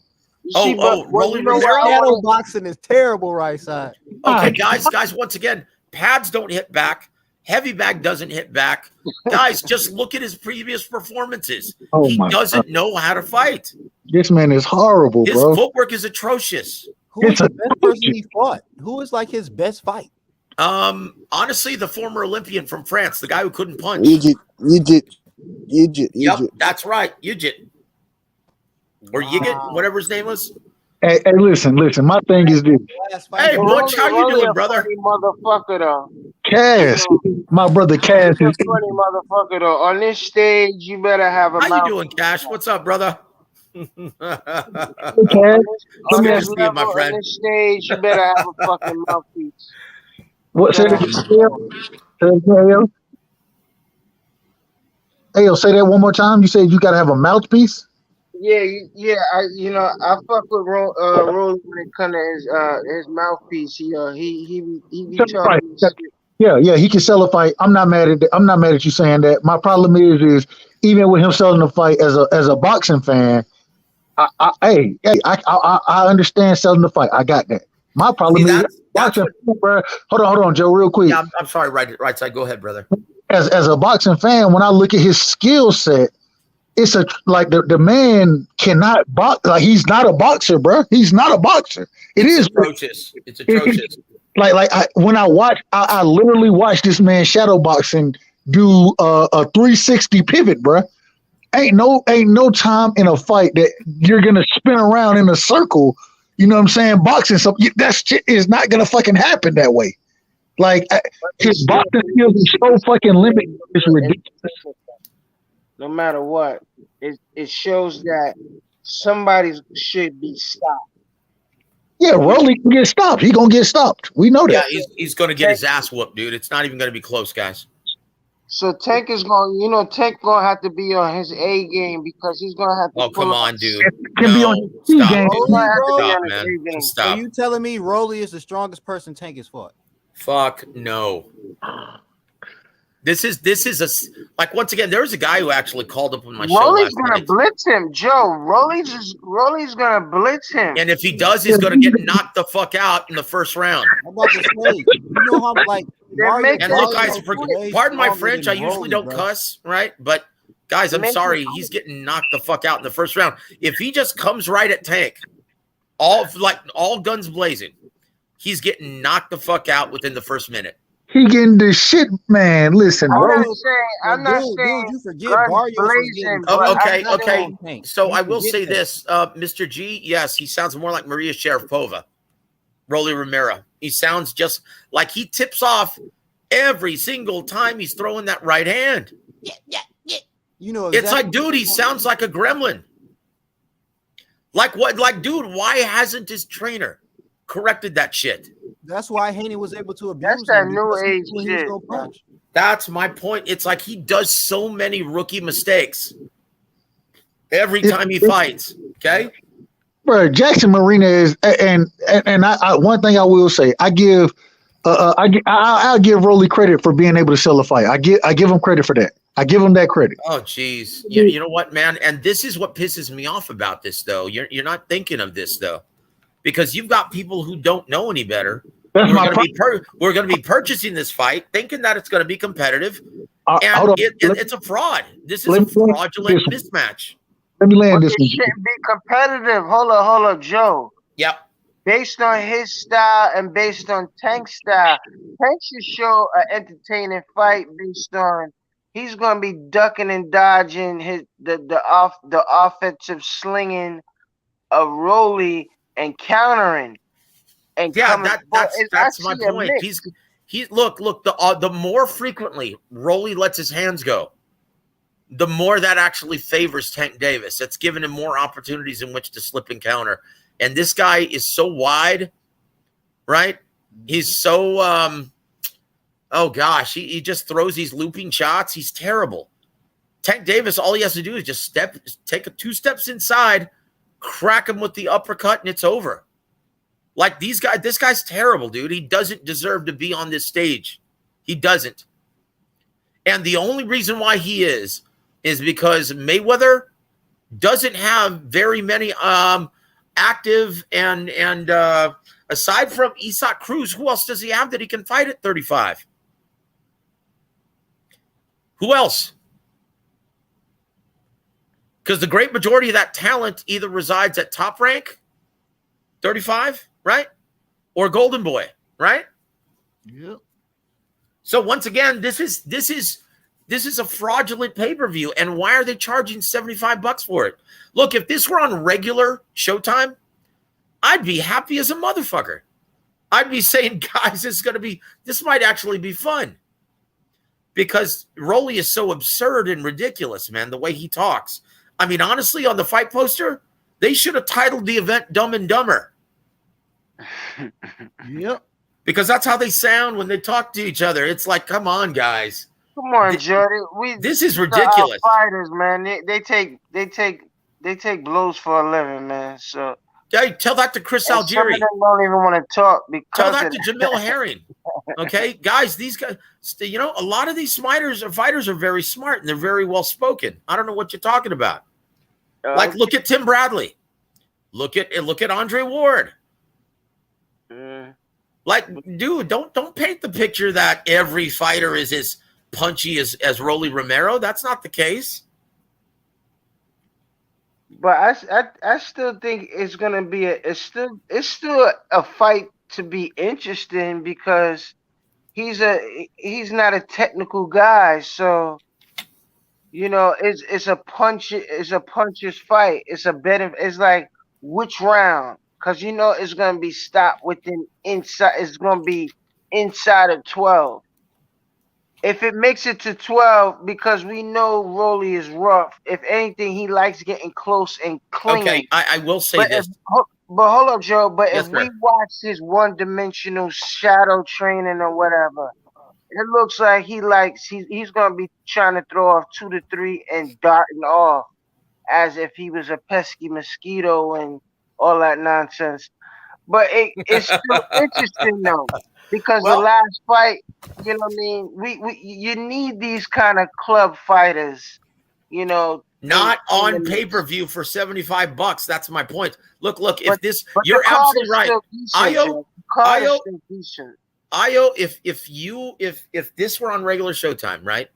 Rolly Romero. Shadow boxing is terrible, right side. Okay, guys, once again, pads don't hit back. Heavy bag doesn't hit back. Guys, just look at his previous performances. He doesn't know how to fight. This man is horrible, bro. His footwork is atrocious. Who is the best person he fought? Who is like his best fight? Honestly, the former Olympian from France, the guy who couldn't punch. Yigit. Yep, that's right, Yigit. Or Yigit, whatever his name was. Hey, listen. My thing is this. Hey, Butch, how you doing, brother? Funny motherfucker though. Cass, my brother Cass He's is. a funny motherfucker though. On this stage, you better have a How you mouth. doing, Cash? What's up, brother? Cass, On Good this to see you, my level, friend. on this stage, you better have a fucking mouthpiece. What? Say that again. Ayo, say that one more time. You said you gotta have a mouthpiece. Yeah. I fuck with Rolly when it comes to his mouthpiece. He be Right. talking shit. Yeah, he can sell a fight. I'm not mad at you saying that. My problem is even with him selling the fight as a boxing fan, I understand selling the fight. I got that. My problem is boxing fan, bro. Hold on, Joe, real quick. Yeah, I'm sorry, right side. Go ahead, brother. As a boxing fan, when I look at his skill set, it's like the man cannot box. Like, he's not a boxer, bro. He's not a boxer. It's atrocious. It's atrocious. When I watch, I literally watch this man shadow boxing do a 360 pivot, bro. Ain't no time in a fight that you're gonna spin around in a circle. You know what I'm saying? Boxing, so that shit is not gonna fucking happen that way. Like, his boxing skills are so fucking limited. It's ridiculous. No matter what, it shows that somebody should be stopped. Yeah, Rolly can get stopped. He gonna get stopped. We know that. Yeah, he's gonna get his ass whooped, dude. It's not even gonna be close, guys. So Tank is Tank gonna have to be on his A game because he's gonna have to. Oh, come on, dude. Can be on his C game. Stop, man. Stop. So you telling me Rolly is the strongest person Tank has fought? Fuck no. This is like, once again, there was a guy who actually called up on my show Rolly's last gonna night. blitz him, Joe. Rolly's gonna blitz him. And if he does, he's gonna get knocked the fuck out in the first round. I'm about to say, you know how like And look, guys, pardon my French. I usually don't cuss, right? But guys, I'm sorry. He's getting knocked the fuck out in the first round. If he just comes right at Tank, all guns blazing, he's getting knocked the fuck out within the first minute. He getting the shit, man. Listen, I'm not saying you forget Barrios. Okay. So I will say this, Mr. G. Yes, he sounds more like Maria Sharapova, Rolly Romero. He sounds just like he tips off every single time he's throwing that right hand. Yeah. You know, it's like, dude, he sounds like a gremlin. Like what? Like, dude, why hasn't his trainer corrected that shit? That's why Haney was able to abuse. That's that new age shit. That's my point. It's like he does so many rookie mistakes every time he fights. Okay, bro. Jackson Marina is, and I one thing I will say, I'll give Rolly credit for being able to sell a fight. I give him credit for that. I give him that credit. Oh, geez. You know what, man? And this is what pisses me off about this, though. You're not thinking of this, though, because you've got people who don't know any better. We're going to be purchasing this fight, thinking that it's going to be competitive, and it's a fraud. This is a fraudulent mismatch. Let me land this. It shouldn't be competitive. Hold up, Joe. Yep. Based on his style and based on Tank's style, Tank should show an entertaining fight based on he's going to be ducking and dodging the offensive slinging of Rolly and countering. And that's my point. Look, the more frequently Rolly lets his hands go, the more that actually favors Tank Davis. That's giving him more opportunities in which to slip and counter. And this guy is so wide, right? He's so oh gosh, he just throws these looping shots. He's terrible. Tank Davis, all he has to do is just take 2 steps inside, crack him with the uppercut, and it's over. Like this guy's terrible, dude. He doesn't deserve to be on this stage. He doesn't. And the only reason why he is because Mayweather doesn't have very many active and aside from Isaac Cruz, who else does he have that he can fight at 35? Who else? Because the great majority of that talent either resides at Top Rank, 35, right? Or Golden Boy, right? Yep. So once again, this is a fraudulent pay-per-view. And why are they charging $75 for it? Look, if this were on regular Showtime, I'd be happy as a motherfucker. I'd be saying, guys, this might actually be fun. Because Rolly is so absurd and ridiculous, man, the way he talks. I mean, honestly, on the fight poster, they should have titled the event Dumb and Dumber. Yep. Because that's how they sound when they talk to each other. It's like, come on, guys. Come on, Jody. This is ridiculous. Fighters, man. They take blows for a living, man. So hey, tell that to Chris Algieri. Some of them don't even want to talk because tell that to Jamil Herring. Okay, guys, these guys, you know, a lot of these fighters are very smart and they're very well spoken. I don't know what you're talking about. Like, look at Tim Bradley. Look at Andre Ward. Like, dude, don't paint the picture that every fighter is as punchy as Rolly Romero. That's not the case. But I still think it's gonna be it's still a fight to be interesting because he's not a technical guy, so you know it's a puncher's fight. It's like which round, because you know it's gonna be stopped within inside. It's gonna be inside of 12. If it makes it to 12, because we know Rolly is rough. If anything, he likes getting close and clinging. Okay, I will say this. But hold up, Joe. But yes, if we watch his one-dimensional shadow training or whatever, it looks like he's gonna be trying to throw off 2 to 3 and darting off as if he was a pesky mosquito and all that nonsense. But it's still interesting though, because the last fight, you know what I mean? You need these kind of club fighters, you know. Not on pay-per-view for $75. That's my point. Look, you're absolutely right. Io, if this were on regular Showtime, right?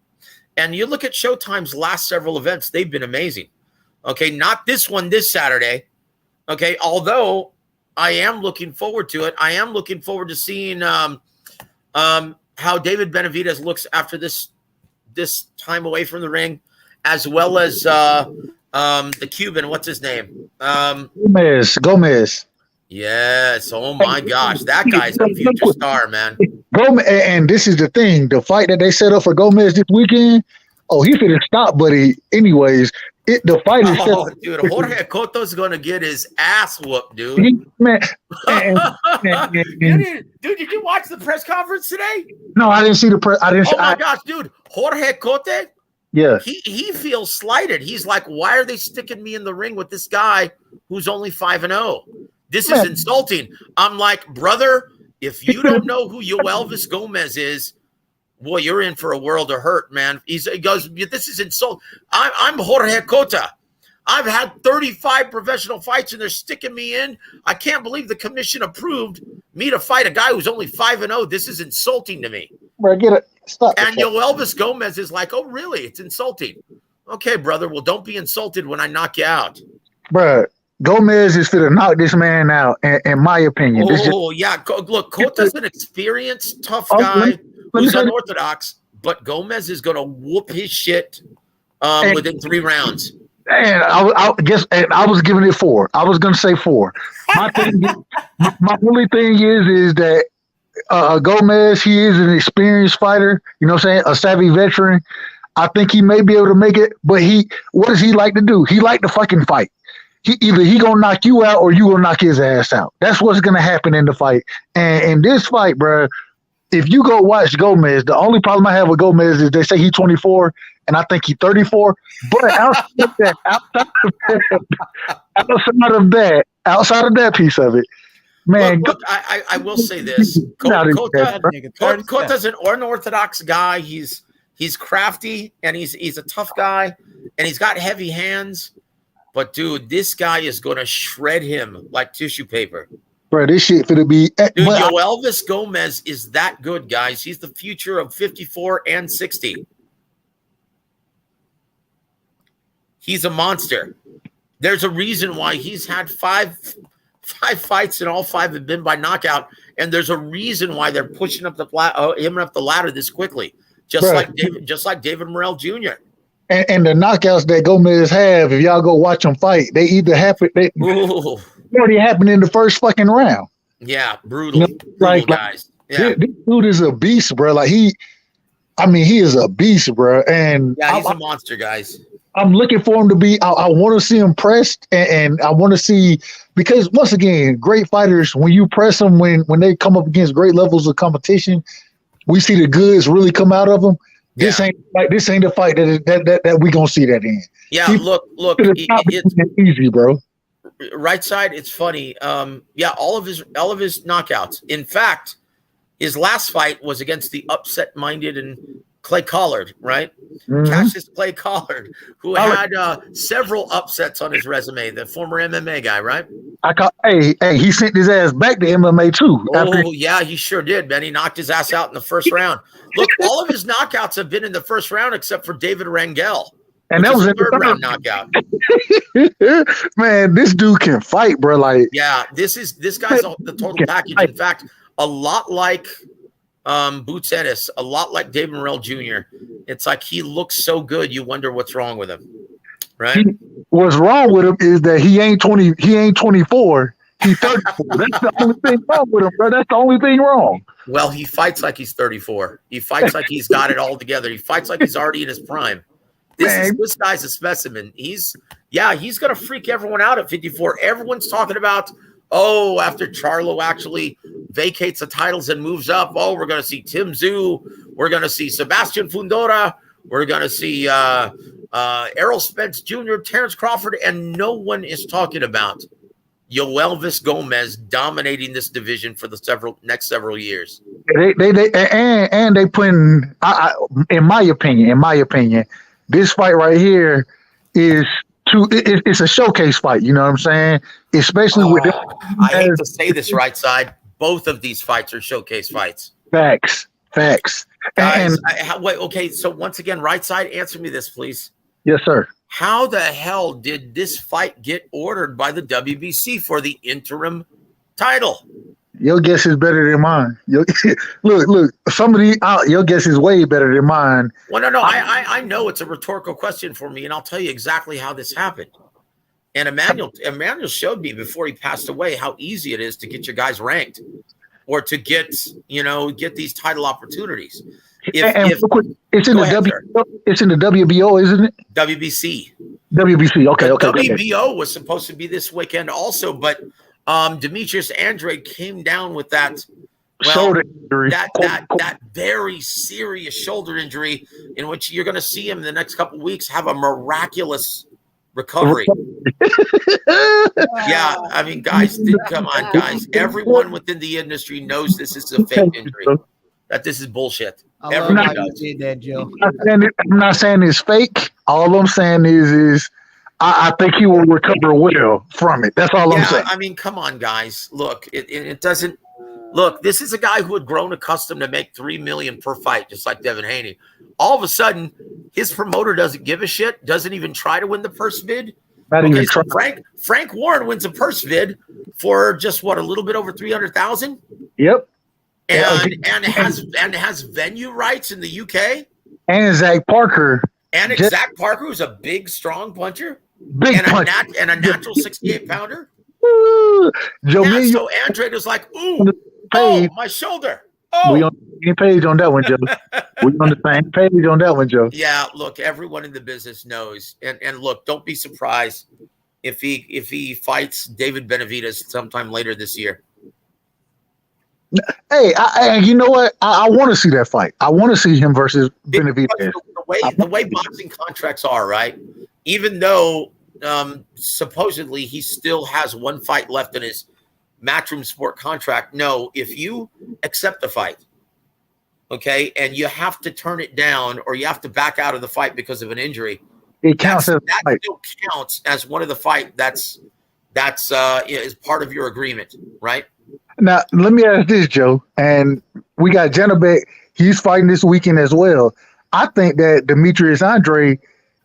And you look at Showtime's last several events, they've been amazing. Okay, not this one this Saturday. Okay, although I am looking forward to it. I am looking forward to seeing how David Benavidez looks after this time away from the ring, as well as the Cuban. What's his name? Gomez. Yes. Oh my gosh, that guy's a future star, man. Gomez, and this is the thing: the fight that they set up for Gomez this weekend. Oh, he finna stop, buddy. Anyways, the fight is. Oh, dude, Jorge Cotto's gonna get his ass whooped, dude. Dude, did you watch the press conference today? No, I didn't see the press. Oh my gosh, dude, Jorge Cote. Yeah, he feels slighted. He's like, why are they sticking me in the ring with this guy who's only 5-0? This is insulting. I'm like, brother, if you don't know who Yoelvis Gomez is, boy, you're in for a world of hurt, man. He goes, this is insult. I'm Jorge Cota. I've had 35 professional fights, and they're sticking me in. I can't believe the commission approved me to fight a guy who's only 5-0. This is insulting to me. Bro, get it. Stop. And Yoelvis Gomez is like, oh, really? It's insulting. Okay, brother. Well, don't be insulted when I knock you out. Bro, Gomez is finna knock this man out, in my opinion. Yeah. Look, Cota's an experienced, tough guy who's unorthodox, but Gomez is going to whoop his shit within 3 rounds. And I was giving it 4. I was going to say 4. My only thing is that Gomez, he is an experienced fighter, you know what I'm saying, a savvy veteran. I think he may be able to make it, but what does he like to do? He like to fucking fight. Either he gonna knock you out or you gonna knock his ass out. That's what's gonna happen in the fight. And in this fight, bro, if you go watch Gomez, the only problem I have with Gomez is they say he's 24, and I think he's 34. But outside of that piece of it, man. Look, I will say this: Cota's an unorthodox guy. He's crafty and he's a tough guy, and he's got heavy hands. But dude, this guy is going to shred him like tissue paper. Bro, this shit finna be. Dude, Yoelvis Gomez is that good, guys. He's the future of 54 and 60. He's a monster. There's a reason why he's had five 5 fights, and all 5 have been by knockout. And there's a reason why they're pushing up him up the ladder this quickly, just like David Morrell Jr. And the knockouts that Gomez have, if y'all go watch them fight, they either happen. They already happened in the first fucking round. Yeah, brutal, brutal guys. Yeah, this dude is a beast, bro. Like he is a beast, bro. And yeah, he's a monster, guys. I'm looking for him to be. I want to see him pressed, and I want to see, because once again, great fighters, when you press them, when they come up against great levels of competition, we see the goods really come out of them. This ain't the fight that we gonna see that in. Yeah, look, it's easy, bro. Right side, it's funny. Yeah, all of his knockouts. In fact, his last fight was against the upset-minded and Clay Collard, right? Mm-hmm. Cassius Clay Collard, who had several upsets on his resume, the former MMA guy, right? Hey, he sent his ass back to MMA too. Oh, yeah, he sure did, man. He knocked his ass out in the first round. Look, all of his knockouts have been in the first round except for David Rangel. And that was a third round knockout. Man, this dude can fight, bro. Like, yeah, this guy's the total package. In fact, a lot like Boots Ennis, a lot like David Morrell Jr. It's like he looks so good, you wonder what's wrong with him, right? What's wrong with him is that he ain't 20. He ain't 24. He's 34. That's the only thing wrong with him, bro. That's the only thing wrong. Well, he fights like he's 34. He fights like he's got it all together. He fights like he's already in his prime. This guy's a specimen. He's gonna freak everyone out at 54. Everyone's talking about, after Charlo actually vacates the titles and moves up, we're gonna see Tim Tszyu, we're gonna see Sebastian Fundora, we're gonna see Errol Spence Jr., Terrence Crawford, and no one is talking about Yoelvis Gomez dominating this division for the next several years. They putting, in my opinion, this fight right here is it's a showcase fight. You know what I'm saying? Especially with I hate to say this, right side. Both of these fights are showcase fights. Facts. Guys, wait. Okay, so once again, right side, answer me this, please. Yes, sir. How the hell did this fight get ordered by the WBC for the interim title? Your guess is better than mine. Look. Somebody, your guess is way better than mine. Well, no. I know it's a rhetorical question for me, and I'll tell you exactly how this happened. And Emmanuel showed me before he passed away how easy it is to get your guys ranked, or to get these title opportunities. It's in the WBO, isn't it? WBC. Okay. WBO was supposed to be this weekend also, but Demetrius Andrade came down with that shoulder injury. That very serious shoulder injury, in which you're going to see him in the next couple of weeks have a miraculous recovery. Yeah, I mean, guys, come on, guys. Everyone within the industry knows this is a fake injury. That this is bullshit. Everyone does. Did that, Joe. I'm not saying it's fake. All I'm saying is I think he will recover well from it. That's all I'm saying. I mean, come on, guys. Look, it doesn't. Look, this is a guy who had grown accustomed to make $3 million per fight, just like Devin Haney. All of a sudden, his promoter doesn't give a shit. Doesn't even try to win the purse bid. So Frank Warren wins a purse bid for just a little bit over $300,000. Yep. And has venue rights in the UK. And Zach Parker. Zach Parker, who's a big, strong puncher. And a natural 68 pounder. So Andrade was like, my shoulder. We on the same page on that one, Joe. We on the same page on that one, Joe. Yeah, look, everyone in the business knows. And look, don't be surprised if he fights David Benavidez sometime later this year. Hey, you know what? I want to see that fight. I want to see him versus Benavidez. The way boxing contracts are, right? Even though supposedly he still has one fight left in his Matchroom Sport contract. No, if you accept the fight, okay, and you have to turn it down or you have to back out of the fight because of an injury, it counts that still counts as one of the fight that's is part of your agreement, right? Now, let me ask this, Joe. And we got Janabek. He's fighting this weekend as well. I think that Demetrius Andrade,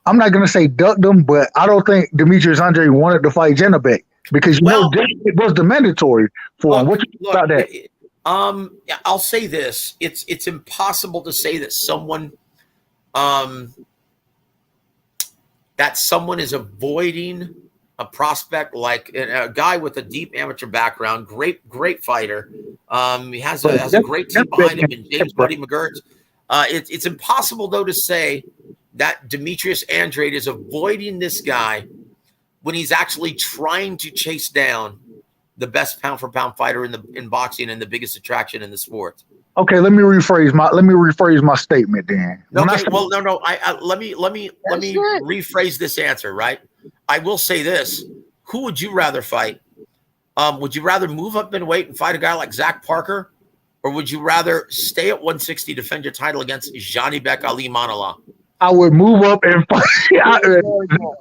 I'm not going to say ducked him, but I don't think Demetrius Andrade wanted to fight Janabek. Because it was the mandatory for him. What you think about that? I'll say this: it's impossible to say that someone is avoiding a prospect like a guy with a deep amateur background, great fighter. He has a great team behind him in James Buddy McGirt. It's impossible though to say that Demetrius Andrade is avoiding this guy when he's actually trying to chase down the best pound for pound fighter in boxing and the biggest attraction in the sport. Okay, let me rephrase my statement then. No. Let me rephrase this answer. Right, I will say this: who would you rather fight? Would you rather move up in weight and fight a guy like Zach Parker, or would you rather stay at 160, defend your title against Janibek Ali Manala? I would move up and fight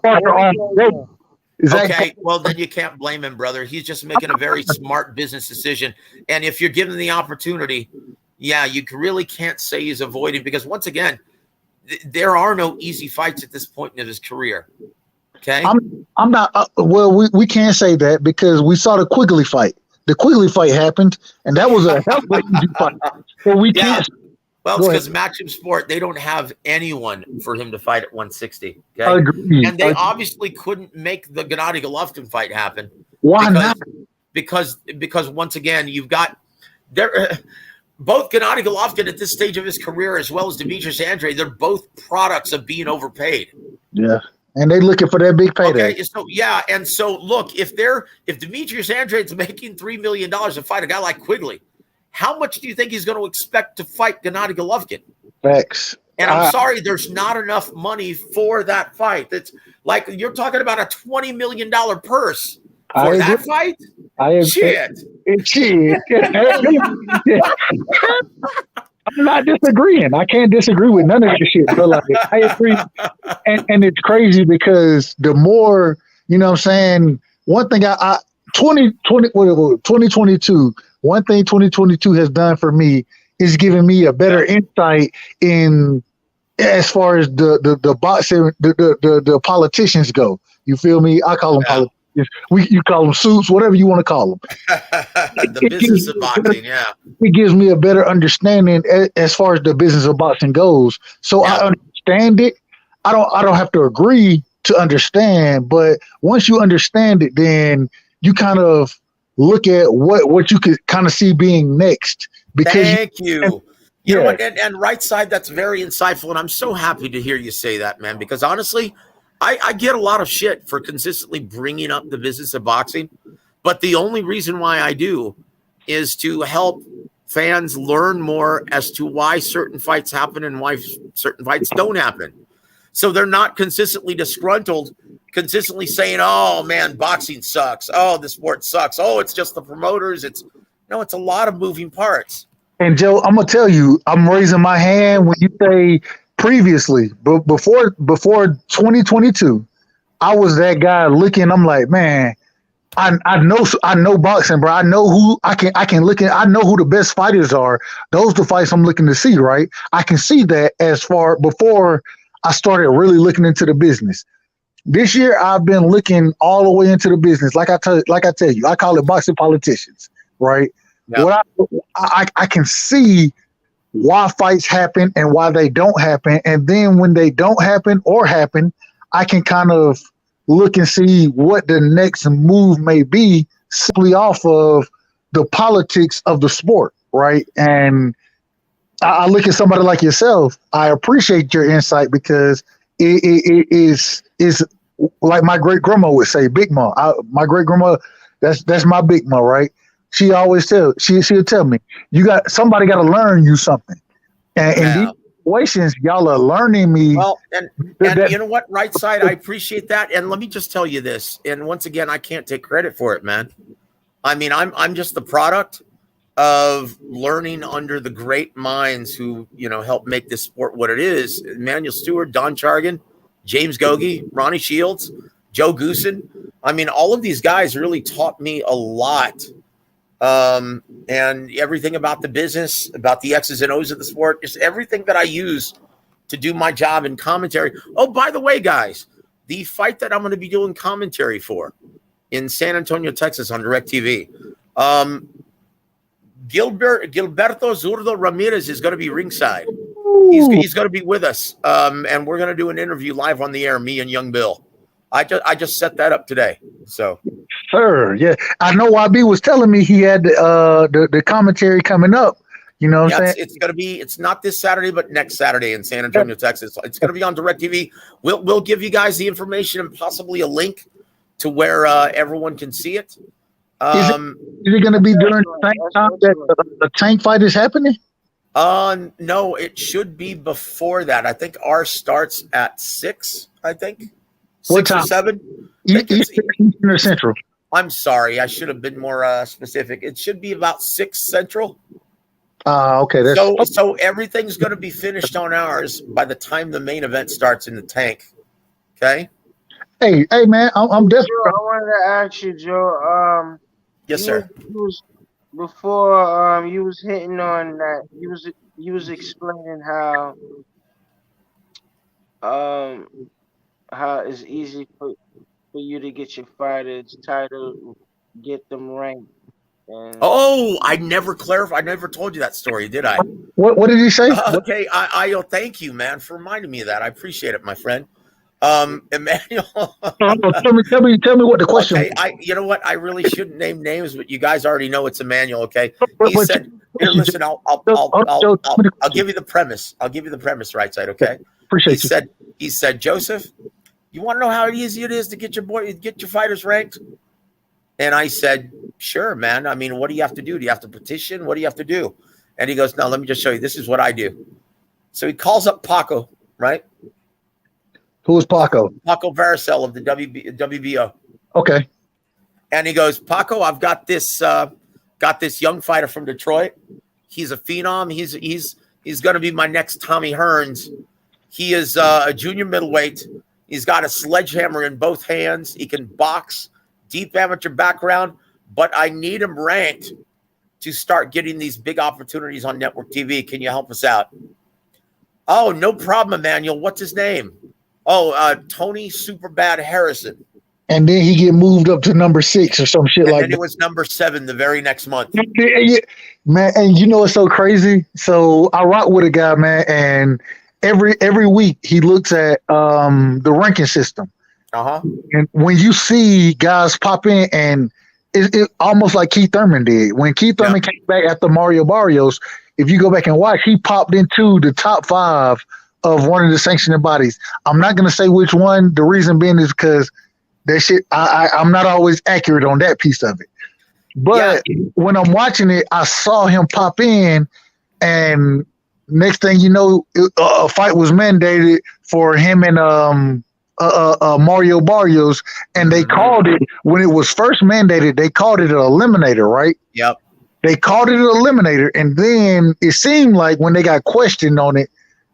Parker on. Okay, well then you can't blame him, brother. He's just making a very smart business decision, and if you're given the opportunity, yeah, you really can't say he's avoiding, because once again, there are no easy fights at this point in his career. Okay, I'm not. We can't say that because we saw the Quigley fight. The Quigley fight happened, and that was a hell of an easy fight. So we can't. Well, it's because Matchroom Sport, they don't have anyone for him to fight at 160. Okay, Agreed. And they obviously couldn't make the Gennady Golovkin fight happen. Why not? Because once again, you've got both Gennady Golovkin at this stage of his career, as well as Demetrius Andrade. They're both products of being overpaid. Yeah, and they looking for that big payday. Okay, so look, if Demetrius Andrade's making $3 million to fight a guy like Quigley, how much do you think he's going to expect to fight Gennady Golovkin? Facts. And I'm sorry, there's not enough money for that fight. It's like you're talking about a $20 million purse for that fight. Shit. I'm not disagreeing. I can't disagree with none of this shit. But like, I agree. And it's crazy because the more, you know what I'm saying, one thing 2022, one thing 2022 has done for me is giving me a better insight in as far as the boxing, the politicians go. You feel me? I call them politicians. You call them suits, whatever you want to call them. The business of boxing, yeah. It gives me a better understanding as far as the business of boxing goes. So I understand it. I don't have to agree to understand, but once you understand it, then you kind of look at what you could kind of see being next. Because Thank you. You know what? And right side, that's very insightful, and I'm so happy to hear you say that, man. Because honestly, I get a lot of shit for consistently bringing up the business of boxing, but the only reason why I do is to help fans learn more as to why certain fights happen and why certain fights don't happen. So they're not consistently disgruntled, consistently saying, oh, man, boxing sucks. Oh, the sport sucks. Oh, it's just the promoters. It's a lot of moving parts. And Joe, I'm going to tell you, I'm raising my hand when you say previously, but before 2022, I was that guy looking. I'm like, man, I know boxing, bro. I know who I can look at. I know who the best fighters are. Those are the fights I'm looking to see, right? I can see that as far before I started really looking into the business. This year, I've been looking all the way into the business. Like I tell you, I call it boxing politicians, right? Yep. What I can see why fights happen and why they don't happen. And then when they don't happen or happen, I can kind of look and see what the next move may be simply off of the politics of the sport, right? And I look at somebody like yourself. I appreciate your insight because it is like my great grandma would say, Big Ma. My great grandma, that's my Big Ma, right? She always she'll tell me, somebody got to learn you something. And in these situations, y'all are learning me. Well, and you know what, right side, I appreciate that. And let me just tell you this. And once again, I can't take credit for it, man. I mean, I'm just the product of learning under the great minds who, help make this sport what it is. Emmanuel Stewart, Don Chargan, James Gogi, Ronnie Shields, Joe Goosen. I mean, all of these guys really taught me a lot. And everything about the business, about the X's and O's of the sport, just everything that I use to do my job in commentary. Oh, by the way, guys, the fight that I'm going to be doing commentary for in San Antonio, Texas on DirecTV. Gilberto Zurdo Ramirez is going to be ringside. He's going to be with us, and we're going to do an interview live on the air, me and Young Bill. I just set that up today. So, sir, yeah, I know YB was telling me he had the commentary coming up. You know what I'm saying? It's going to be. It's not this Saturday, but next Saturday in San Antonio, Texas. It's going to be on DirecTV. We'll give you guys the information and possibly a link to where everyone can see it. Is it going to be during the same time that the tank fight is happening? No, it should be before that. I think ours starts at 6. I think 6 or 7. Eastern or Central? I'm sorry, I should have been more specific. It should be about 6 Central. Okay. So everything's going to be finished on ours by the time the main event starts in the tank. Okay. Hey, man, I'm desperate. Joe, I wanted to ask you, Joe. Yes, sir. Before you was hitting on that. You was explaining how it's easy for you to get your fighters title, get them ranked. I never clarified. I never told you that story, did I? What did he say? Okay, I thank you, man, for reminding me of that. I appreciate it, my friend. Emmanuel. tell me what the question. Okay, you know what? I really shouldn't name names, but you guys already know it's Emmanuel. Okay, he said, "Here, listen, I'll give you the premise. I'll give you the premise, right side. Okay." Appreciate you. He said, Joseph, you want to know how easy it is to get your fighters ranked? And I said, sure, man. I mean, what do you have to do? Do you have to petition? What do you have to do? And he goes, no, let me just show you. This is what I do. So he calls up Paco, right? Who is Paco? Paco Varicel of the WBO. Okay. And he goes, Paco, I've got this young fighter from Detroit. He's a phenom. He's going to be my next Tommy Hearns. He is a junior middleweight. He's got a sledgehammer in both hands. He can box. Deep amateur background, but I need him ranked to start getting these big opportunities on network TV. Can you help us out? Oh, no problem, Emmanuel. What's his name? Oh, Tony Superbad Harrison. And then he get moved up to number 6 or some shit like that. And then it was number 7 the very next month. Yeah. Man, and you know what's so crazy? So I rock with a guy, man, and every week he looks at the ranking system. And when you see guys pop in, and it almost like Keith Thurman did. When Keith Thurman came back after Mario Barrios, if you go back and watch, he popped into the top 5 of one of the sanctioning bodies. I'm not going to say which one. The reason being is because that shit, I'm not always accurate on that piece of it. But when I'm watching it, I saw him pop in, and next thing you know, a fight was mandated for him and Mario Barrios, and they called it, when it was first mandated, they called it an eliminator, right? Yep. They called it an eliminator, and then it seemed like when they got questioned on it,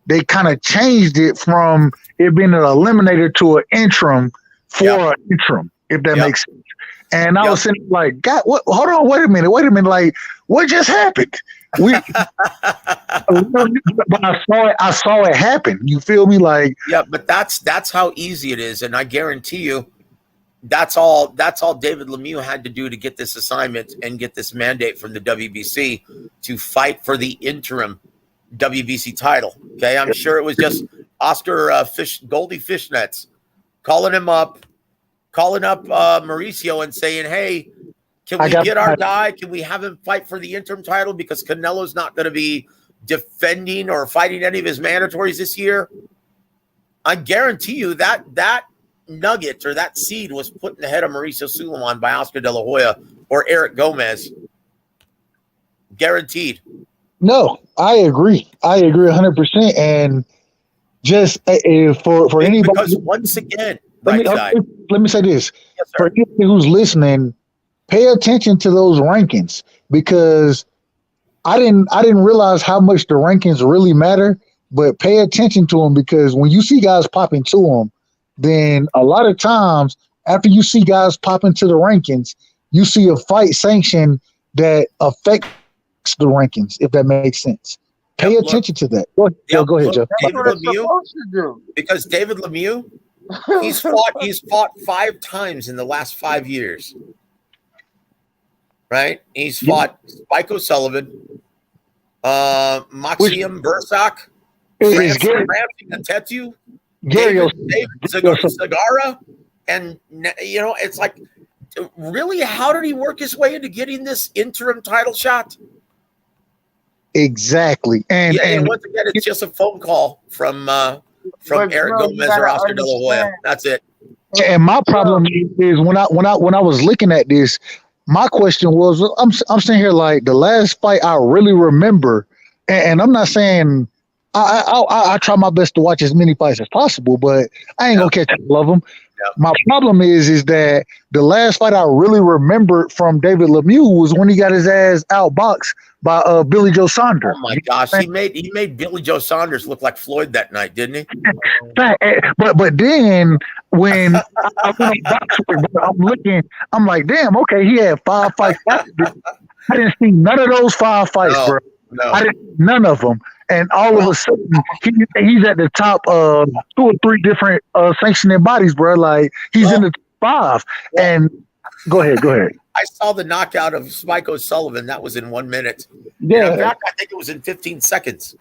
they kind of changed it from it being an eliminator to an interim for an interim, if that makes sense. And I was sitting like, God, what? Hold on, wait a minute. Like, what just happened? But I saw it happen. You feel me? Like, yeah, but that's how easy it is, and I guarantee you, that's all David Lemieux had to do to get this assignment and get this mandate from the WBC to fight for the interim WBC title. Okay, I'm sure it was just Oscar Goldie Fishnets calling up Mauricio and saying, hey, can we get our guy? Can we have him fight for the interim title? Because Canelo's not going to be defending or fighting any of his mandatories this year. I guarantee you that nugget or that seed was put in the head of Mauricio Suleiman by Oscar De La Hoya or Eric Gomez. Guaranteed. No, I agree 100%. And just for anybody, because once again, let me say this. Yes, for anybody who's listening, pay attention to those rankings, because I didn't realize how much the rankings really matter, but pay attention to them, because when you see guys pop into them, then a lot of times after you see guys pop into the rankings, you see a fight sanction that affects the rankings, if that makes sense. Pay attention to that. Go ahead, Jeff. Because David Lemieux, He's fought 5 times in the last 5 years. Right? He's fought Spike O'Sullivan, Maxim Bursak, Francis Ngannou, David Segarra, and it's like, really, how did he work his way into getting this interim title shot? Exactly, and once again, it's just a phone call from Eric Gomez or Oscar De La Hoya. That's it. And my problem is when I was looking at this, my question was, I'm sitting here like the last fight I really remember, and I'm not saying I try my best to watch as many fights as possible, but I ain't gonna catch all of them. My problem is that the last fight I really remembered from David Lemieux was when he got his ass outboxed by Billy Joe Saunders. Oh my gosh, he made Billy Joe Saunders look like Floyd that night, didn't he? But then when I went on I'm looking, I'm like, damn, okay, he had 5 fights. I didn't see none of those 5 fights, bro. No. I didn't, none of them. And all of a sudden, he's at the top of 2 or 3 different sanctioning bodies, bro. Like he's in the top 5. And go ahead. I saw the knockout of Spike O'Sullivan. That was in 1 minute. Yeah, in fact, I think it was in 15 seconds.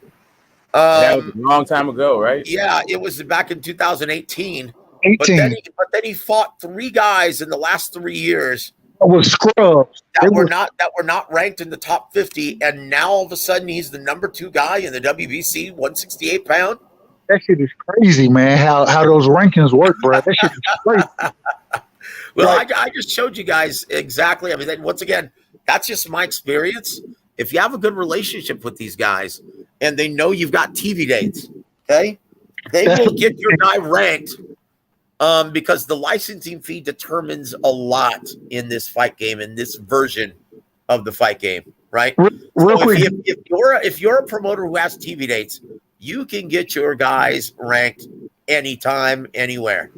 That was a long time ago, right? Yeah, it was back in 2018. 18. But then he fought 3 guys in the last 3 years. Was scrubs that were not ranked in the top 50, and now all of a sudden he's the number 2 guy in the WBC 168 pound. That shit is crazy, man. How those rankings work, bro. That shit is crazy. Well, I just showed you guys exactly. I mean, once again, that's just my experience. If you have a good relationship with these guys and they know you've got TV dates, okay, they will get your guy ranked. Because the licensing fee determines a lot in this fight game, in this version of the fight game, right? Real quick. If you're a promoter who has TV dates, you can get your guys ranked anytime, anywhere.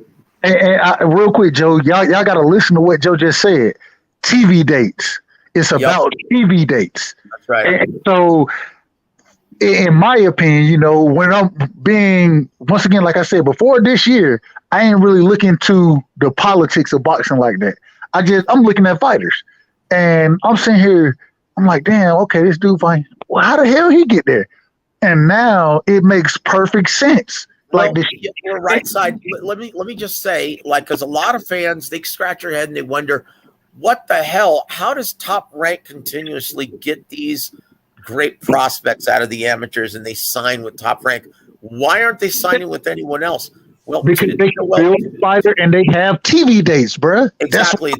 And real quick, Joe, y'all got to listen to what Joe just said. TV dates. It's about TV dates. That's right. And so, in my opinion, when I'm being, once again, like I said, before this year, I ain't really looking to the politics of boxing like that. I'm looking at fighters. And I'm sitting here, I'm like, damn, okay, this dude fight. Well, how the hell he get there? And now it makes perfect sense. Like this, your right side. Let me just say, because a lot of fans, they scratch their head and they wonder, what the hell? How does Top Rank continuously get these great prospects out of the amateurs and they sign with Top Rank? Why aren't they signing with anyone else? Well, because they can build a fighter and they have TV dates, bro. Exactly.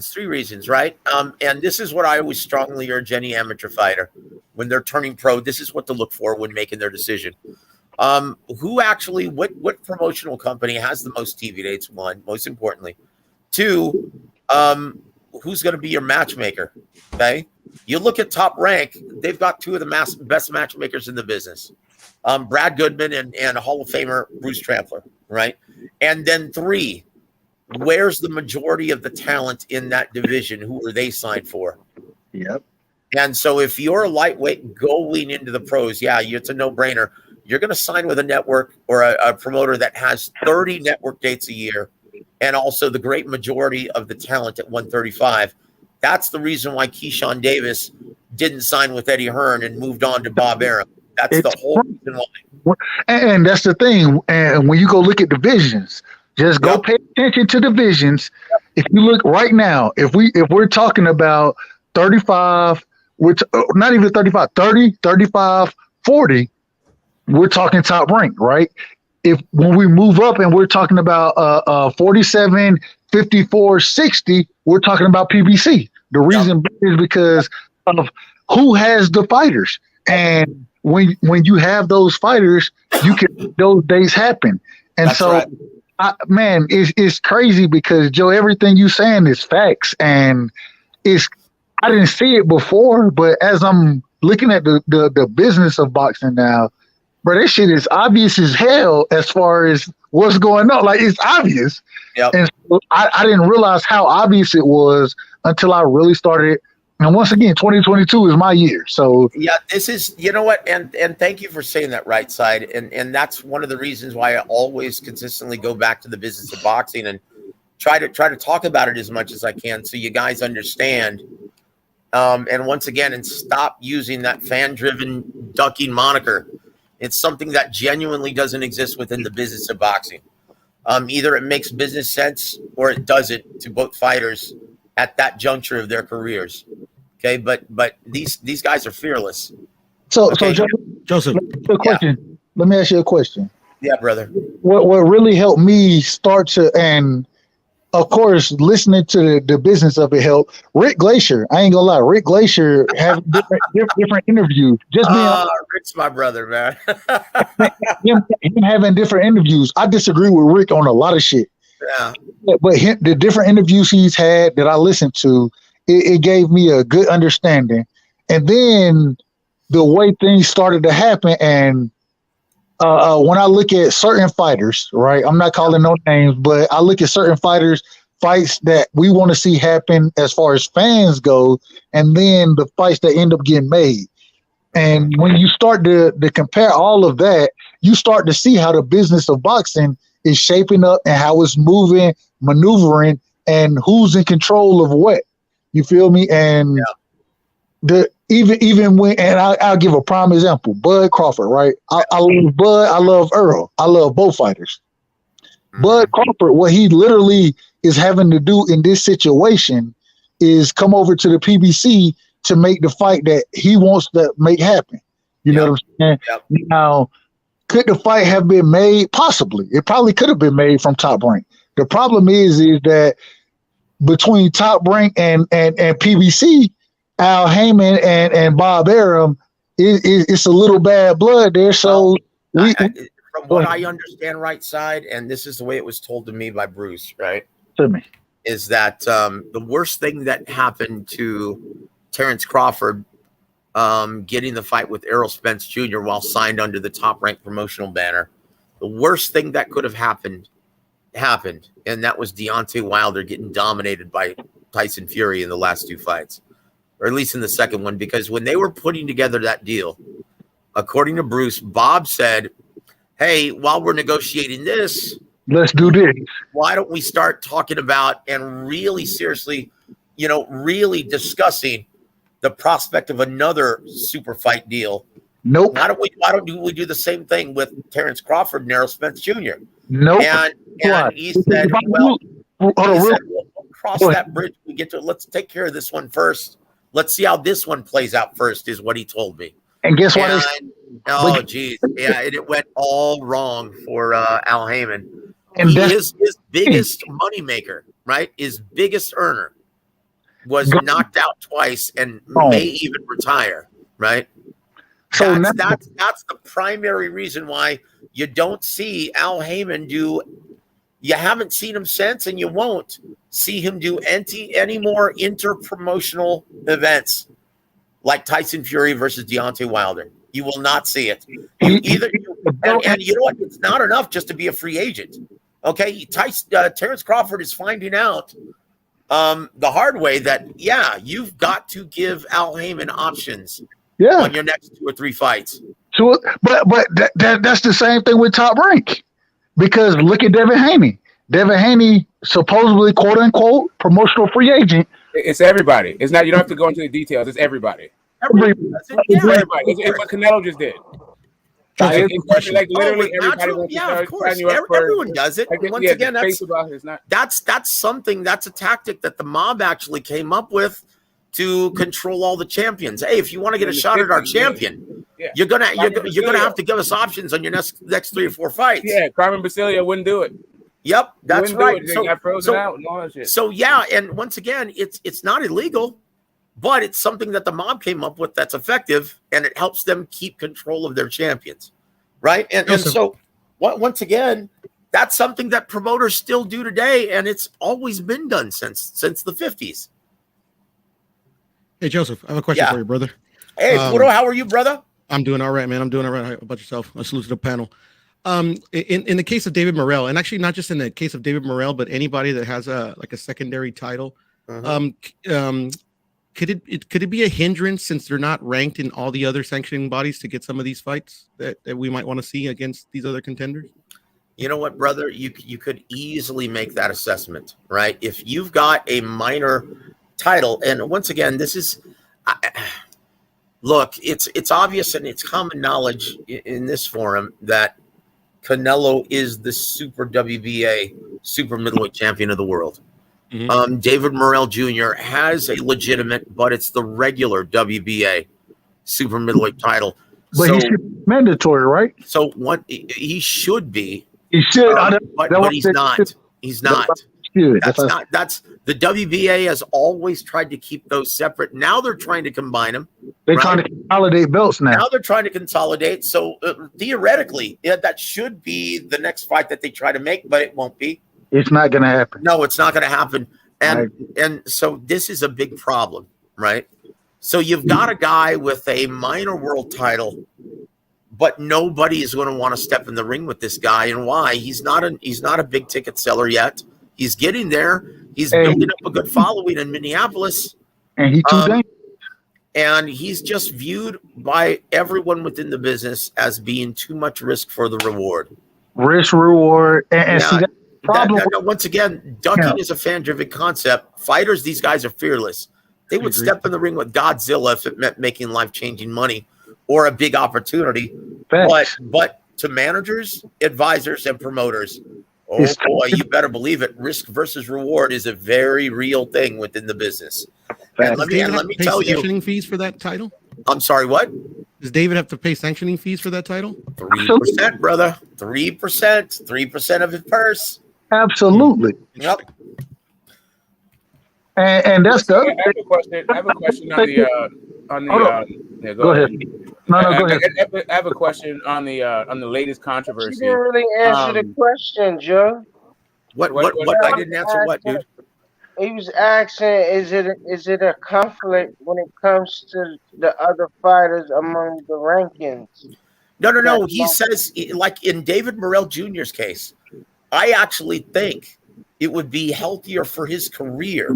Three reasons, right? And this is what I always strongly urge any amateur fighter when they're turning pro. This is what to look for when making their decision. What promotional company has the most TV dates? 1, most importantly. 2, who's going to be your matchmaker? Okay. You look at Top Rank, they've got 2 of the best matchmakers in the business. Brad Goodman and Hall of Famer Bruce Trampler, right? And then 3, where's the majority of the talent in that division? Who are they signed for? Yep. And so if you're a lightweight going into the pros, it's a no-brainer. You're going to sign with a network or a promoter that has 30 network dates a year and also the great majority of the talent at 135. That's the reason why Keyshawn Davis didn't sign with Eddie Hearn and moved on to Bob Arum. That's the whole reason why. And that's the thing. And when you go look at divisions, just go pay attention to divisions. If you look right now, if we're talking about 35, which not even 35, 30, 35, 40, we're talking Top Rank, right? When we move up and we're talking about 47, 54, 60, we're talking about PBC. The reason is because of who has the fighters. And when you have those fighters, you can make those days happen. And that's so, right. It's crazy because, Joe, everything you saying is facts. And I didn't see it before, but as I'm looking at the business of boxing now, bro, this shit is obvious as hell as far as what's going on. Like, it's obvious. Yep. And so I didn't realize how obvious it was until I really started And once again, 2022 is my year. So yeah, this is, you know what, and thank you for saying that, right side, and that's one of the reasons why I always consistently go back to the business of boxing and try to talk about it as much as I can, so you guys understand. And once again, and stop using that fan-driven ducking moniker. It's something that genuinely doesn't exist within the business of boxing. Either it makes business sense or it doesn't to both fighters at that juncture of their careers. Okay, but these guys are fearless. So okay? Joseph, let me ask you a question. Yeah, brother. What really helped me start to, and of course, listening to the business of it helped. Rick Glacier, I ain't gonna lie, Rick Glacier having different interviews. Just being Rick's my brother, man. him having different interviews. I disagree with Rick on a lot of shit. Yeah. But the different interviews he's had that I listened to, it gave me a good understanding. And then the way things started to happen, and when I look at certain fighters, right, I'm not calling no names, but I look at certain fighters, fights that we want to see happen as far as fans go, and then the fights that end up getting made. And when you start to compare all of that, you start to see how the business of boxing is shaping up and how it's moving, maneuvering, and who's in control of what. You feel me? And even when, and I'll give a prime example, Bud Crawford, right? I love Bud, I love Earl, I love both fighters. Bud Crawford, what he literally is having to do in this situation is come over to the PBC to make the fight that he wants to make happen. You know what I'm saying? Now, could the fight have been made? Possibly. It probably could have been made from Top Rank. The problem is that between Top Rank and PBC, Al Heyman and Bob Arum, it's a little bad blood there. So from what I understand, right side, and this is the way it was told to me by Bruce, right? To me. Is that the worst thing that happened to Terrence Crawford getting the fight with Errol Spence Jr. while signed under the Top Rank promotional banner? The worst thing that could have happened, and that was Deontay Wilder getting dominated by Tyson Fury in the last two fights, or at least in the second one, because when they were putting together that deal, according to Bruce, Bob said, hey, while we're negotiating this, let's do this. Why don't we start talking about and really seriously, really discussing the prospect of another super fight deal? Nope. Why don't we do the same thing with Terrence Crawford and Errol Spence Jr.? Nope. And he said, well, we'll cross that bridge. Let's take care of this one first. Let's see how this one plays out first, is what he told me. And guess what? Oh, geez. Yeah, it went all wrong for Al Heyman. And his biggest moneymaker, right? His biggest earner was knocked out twice and may even retire, right? So that's the primary reason why you don't see Al Heyman do. You haven't seen him since, and you won't see him do any more inter-promotional events like Tyson Fury versus Deontay Wilder. You will not see it. And you know what? It's not enough just to be a free agent. Okay, Terrence Crawford is finding out the hard way that you've got to give Al Heyman options on your next 2 or 3 fights. So, but that's the same thing with Top Rank, because look at Devin Haney. Devin Haney, supposedly quote unquote promotional free agent. It's everybody. It's not. You don't have to go into the details. It's everybody. Everybody. It's what Canelo just did. Like literally everybody wants to of course. sign you up for, Everyone does it. Once again, that's something. That's a tactic that the mob actually came up with to control all the champions. Hey, if you want to get a shot at our champion, you're gonna have to give us options on your next 3 or 4 fights. Yeah, Carmen Basilia wouldn't do it. Yep, that's right. So, got frozen out and all that shit. So and once again, it's not illegal, but it's something that the mob came up with that's effective, and it helps them keep control of their champions, right? And so once again, that's something that promoters still do today, and it's always been done since the 50s. Hey, Joseph, I have a question for you, brother. Hey, Puro, how are you, brother? I'm doing all right, man. I'm doing all right. How about yourself? I salute to the panel. In the case of David Morrell, and actually not just in the case of David Morrell, but anybody that has a secondary title, could it be a hindrance since they're not ranked in all the other sanctioning bodies to get some of these fights that we might want to see against these other contenders? You know what, brother? You could easily make that assessment, right? If you've got a minor title, and once again, this is look, it's obvious and it's common knowledge in this forum that Canelo is the super WBA super middleweight champion of the world. David Morrell Jr. has a legitimate, but it's the regular WBA super middleweight title. But he should be mandatory, right? So what he should be. He should, but he's not. He's not. That's the WBA has always tried to keep those separate. Now they're trying to combine them. They're trying to consolidate belts now. Now they're trying to consolidate. So theoretically, that should be the next fight that they try to make, but it won't be. It's not going to happen. No, it's not going to happen. And so this is a big problem, right? So you've got a guy with a minor world title, but nobody is going to want to step in the ring with this guy. And why? He's not a big ticket seller yet. He's getting there. He's building up a good following in Minneapolis. And he's too dangerous. And he's just viewed by everyone within the business as being too much risk for the reward. Risk reward. And see, that's the problem. Once again, ducking is a fan-driven concept. Fighters, these guys are fearless. They would step in the ring with Godzilla if it meant making life-changing money or a big opportunity. But to managers, advisors, and promoters, oh boy, you better believe it. Risk versus reward is a very real thing within the business. And let me tell you, sanctioning fees for that title. I'm sorry, what? Does David have to pay sanctioning fees for that title? 3%, brother. 3% of his purse. Absolutely. Yep. And that's the other thing. I have a question on the go ahead. No, go ahead. I have a question on the latest controversy. You didn't really answer the question, Joe. What? I didn't answer what, dude? He was asking, is it a conflict when it comes to the other fighters among the rankings? No. He says, like in David Morrell Jr.'s case, I actually think it would be healthier for his career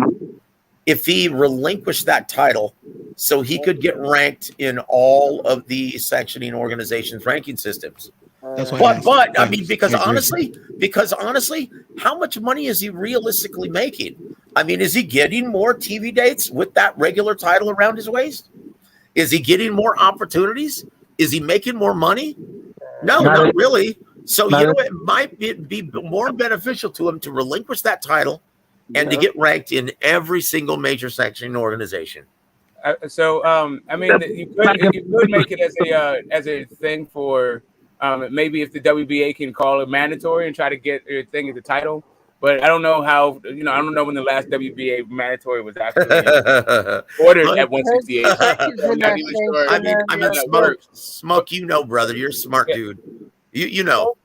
if he relinquished that title so he could get ranked in all of the sanctioning organizations' ranking systems. That's why but I mean, because honestly, how much money is he realistically making? I mean, is he getting more TV dates with that regular title around his waist? Is he getting more opportunities? Is he making more money? No, not really. So, it might be more beneficial to him to relinquish that title and to get ranked in every single major sanctioning organization. I mean, you could make it as a thing for maybe if the WBA can call it mandatory and try to get a thing at the title. But I don't know how, I don't know when the last WBA mandatory was actually ordered at 168. I'm not even sure. I mean, Smoke, brother, you're a smart dude. You know.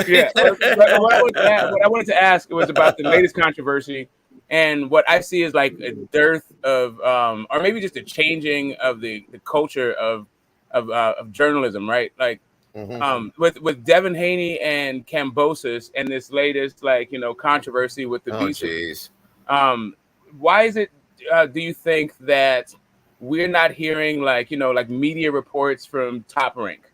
Yeah. What I wanted to ask was about the latest controversy, and what I see is like a dearth of, or maybe just a changing of the culture of journalism, right? Like, with Devin Haney and Kambosos and this latest controversy with the visas. Why is it? Do you think that we're not hearing like media reports from Top Rank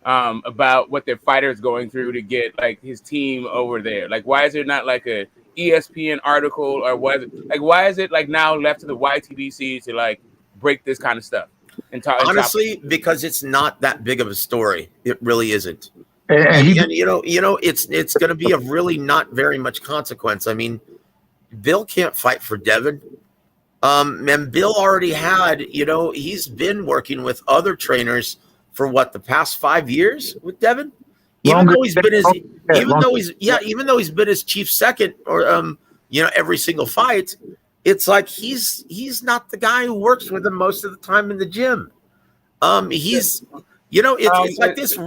about what their fighter is going through to get like his team over there? Like, why is there not like a ESPN article, or why is it like now left to the YTBC to like break this kind of stuff? Honestly, because it's not that big of a story. It really isn't. And it's going to be of really not very much consequence. I mean, Bill can't fight for Devin. And Bill already had, he's been working with other trainers for the past 5 years with Devin. Even though he's been his chief second or every single fight. It's like he's not the guy who works with him most of the time in the gym. It's like this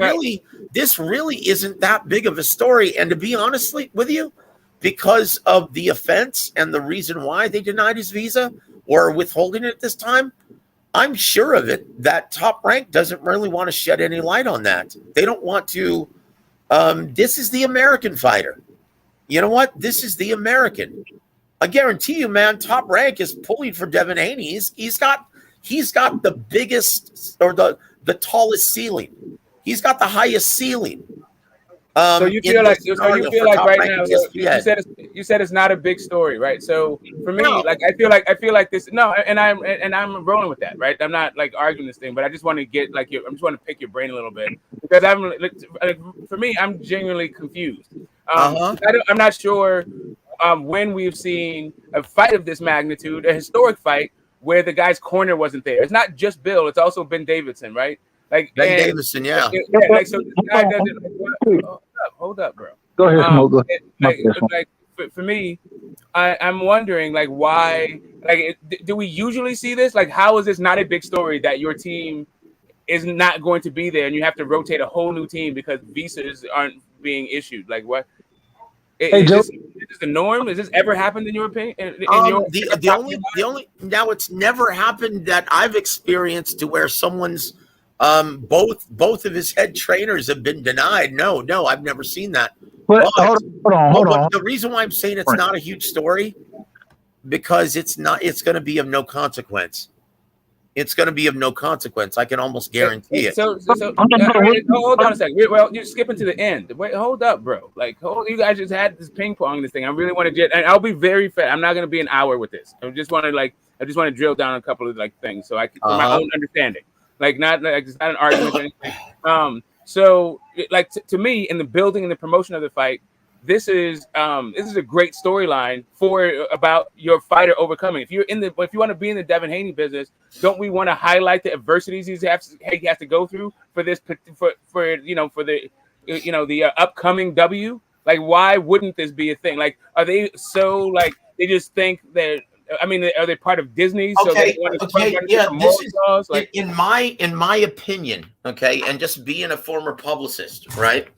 really isn't that big of a story. And to be honest with you, because of the offense and the reason why they denied his visa or withholding it this time, I'm sure of it that Top Rank doesn't really want to shed any light on that. They don't want to. This is the American fighter. You know what? This is the American. I guarantee you, man, Top Rank is pulling for Devin Haney. He's got the biggest or the tallest ceiling. He's got the highest ceiling. So you feel like right now you said it's not a big story, right? So for me, like I feel like this and I'm rolling with that, right? I'm not like arguing this thing, but I just want to get like I just want to pick your brain a little bit because for me, I'm genuinely confused. I'm not sure when we've seen a fight of this magnitude, a historic fight where the guy's corner wasn't there. It's not just Bill; it's also Ben Davidson, right? Like Ben Davidson, yeah. Like so, this guy doesn't. Hold up, bro. Go ahead, Smoke. Go Like for me, I'm wondering like why. Like, do we usually see this? Like, how is this not a big story that your team is not going to be there and you have to rotate a whole new team because visas aren't being issued? Like, what? Is this the norm? Has this ever happened in your opinion? Now it's never happened that I've experienced to where someone's both of his head trainers have been denied. No, I've never seen that. But hold on. The reason why I'm saying it's not a huge story because it's going to be of no consequence. It's going to be of no consequence. I can almost guarantee it. So hold on a second. Well, you're skipping to the end. Wait, hold up, bro. Like, you guys just had this ping pong this thing. I really want to get, and I'll be very fair. I'm not going to be an hour with this. I just want to drill down a couple of like things so I can for my own understanding. Like, not like it's not an argument or anything. So like to me, in the building and the promotion of the fight, this is a great storyline about your fighter overcoming. If you want to be in the Devin Haney business, don't we want to highlight the adversities he has to go through for this for the upcoming W? Like, why wouldn't this be a thing? Like, are they so like they just think that? I mean, are they part of Disney? So This is like in my opinion. Okay, and just being a former publicist, right?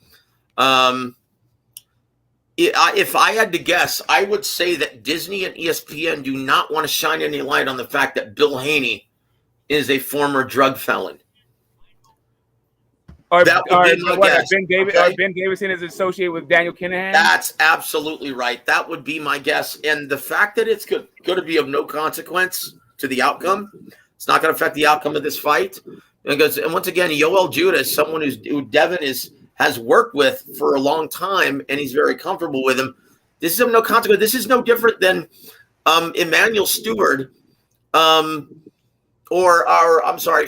If I had to guess, I would say that Disney and ESPN do not want to shine any light on the fact that Bill Haney is a former drug felon. Ben Davidson is associated with Daniel Kinahan? That's absolutely right. That would be my guess. And the fact that it's going to be of no consequence to the outcome, it's not going to affect the outcome of this fight. And once again, Yoel Judah is someone who Devin has worked with for a long time, and he's very comfortable with him. This is of no consequence. This is no different than Emmanuel Stewart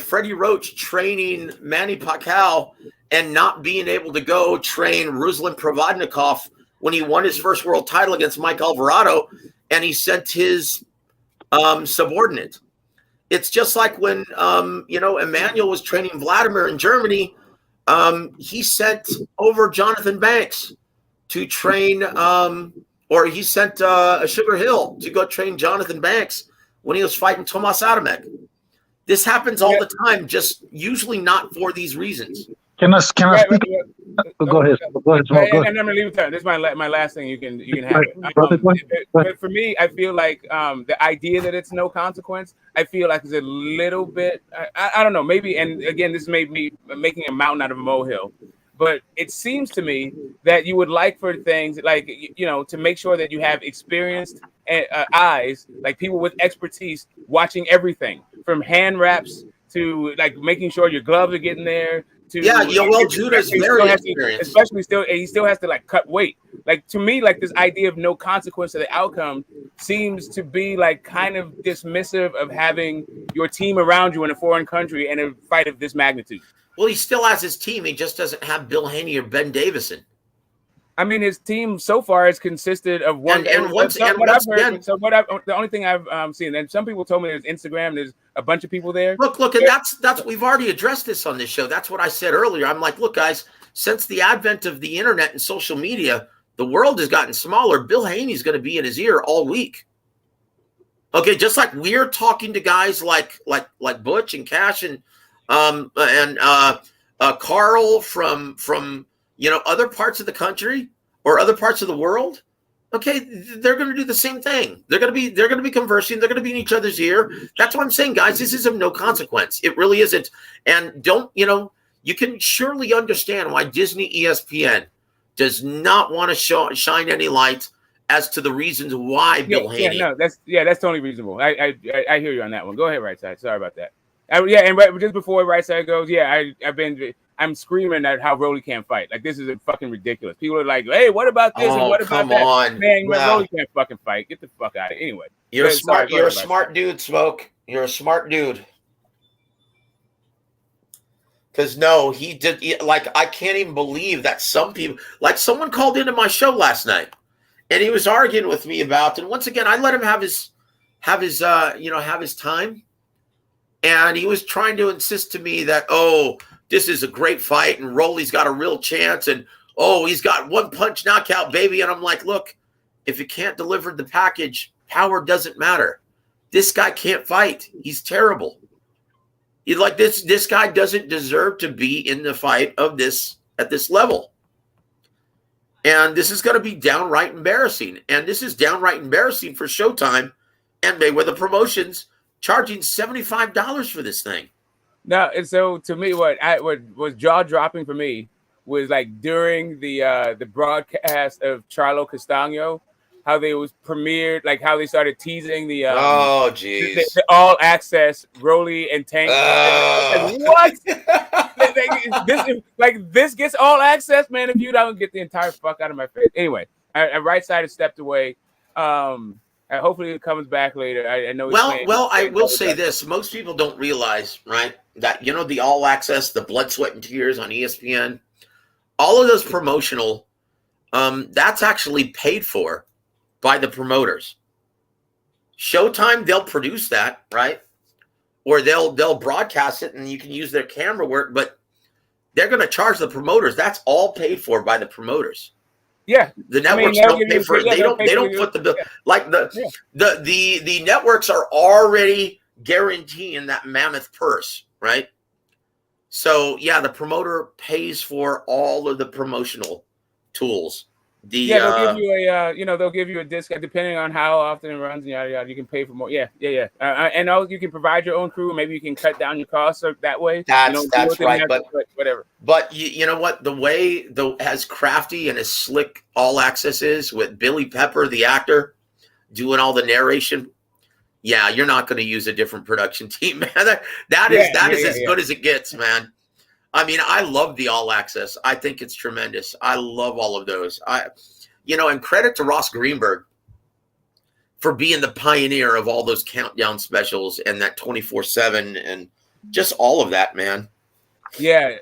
Freddie Roach training Manny Pacquiao and not being able to go train Ruslan Provodnikov when he won his first world title against Mike Alvarado, and he sent his subordinate. It's just like when Emmanuel was training Vladimir in Germany. He sent over Jonathan Banks to train, or he sent Sugar Hill to go train Jonathan Banks when he was fighting Tomas Adamek. This happens all the time, just usually not for these reasons. Can I speak? Go ahead. And I'm gonna leave it there. This is my last thing. You can have it. But for me, I feel like the idea that it's no consequence, I feel like is a little bit. I don't know. Maybe, and again, this may be making a mountain out of a molehill. But it seems to me that you would like for things like to make sure that you have experienced eyes, like people with expertise, watching everything from hand wraps to like making sure your gloves are getting there. Yoel Judah is very experienced. Especially he still has to like cut weight. Like to me, like this idea of no consequence to the outcome seems to be like kind of dismissive of having your team around you in a foreign country in a fight of this magnitude. Well, he still has his team. He just doesn't have Bill Haney or Ben Davison. I mean, his team so far has consisted of one. The only thing I've seen, and some people told me there's Instagram, there's a bunch of people there. Look, and that's we've already addressed this on this show. That's what I said earlier. I'm like, look, guys, since the advent of the internet and social media, the world has gotten smaller. Bill Haney's going to be in his ear all week. Okay, just like we're talking to guys like Butch and Cash and Carl from other parts of the country or other parts of the world. Okay, they're going to do the same thing. They're going to be conversing. They're going to be in each other's ear. That's what I'm saying, guys. This is of no consequence. It really isn't. And you can surely understand why Disney ESPN does not want to shine any light as to the reasons why Bill Haney. Yeah, no, that's totally reasonable. I hear you on that one. Go ahead, right side. Sorry about that. And just before right side goes, I'm screaming at how Rolly can't fight. Like, this is fucking ridiculous. People are like, hey, what about this and what about that? On. Man, Rolly can't fucking fight. Get the fuck out of it. Anyway. You're a smart dude, Smoke. You're a smart dude. Because no, he did. I can't even believe that some people, like someone called into my show last night, and he was arguing with me about. And once again, I let him have his time, and he was trying to insist to me that this is a great fight, and Rolly's got a real chance, and he's got one punch knockout, baby. And I'm like, look, if you can't deliver the package, power doesn't matter. This guy can't fight. He's terrible. This guy doesn't deserve to be in the fight at this level. And this is going to be downright embarrassing. And this is downright embarrassing for Showtime and Mayweather Promotions charging $75 for this thing. No, and so to me, what was jaw dropping for me was like during the broadcast of Charlo Castaño, how they was premiered, like how they started teasing the the all access Rolly and Tank. What? This gets all access, man. If you don't get the entire fuck out of my face. Anyway, I right side has stepped away. Hopefully it comes back later. I know. I will say this: most people don't realize, right, that the all access, the blood, sweat, and tears on ESPN, all of those promotional, that's actually paid for by the promoters. Showtime, they'll produce that, right? Or they'll broadcast it and you can use their camera work, but they're going to charge the promoters. That's all paid for by the promoters. Yeah. The networks don't pay for it. They don't foot the bill. Like the networks are already guaranteeing that mammoth purse, right? So yeah, the promoter pays for all of the promotional tools. They'll give you they'll give you a discount depending on how often it runs and yada yada. You can pay for more. And also you can provide your own crew. Maybe you can cut down your costs that way. That's right. But whatever. But you know what? The way as crafty and as slick All Access is with Billy Pepper, the actor, doing all the narration. Yeah, you're not going to use a different production team, man. That is as good as it gets, man. I mean, I love the All Access. I think it's tremendous. I love all of those. And credit to Ross Greenberg for being the pioneer of all those countdown specials and that 24/7 and just all of that, man. Yeah.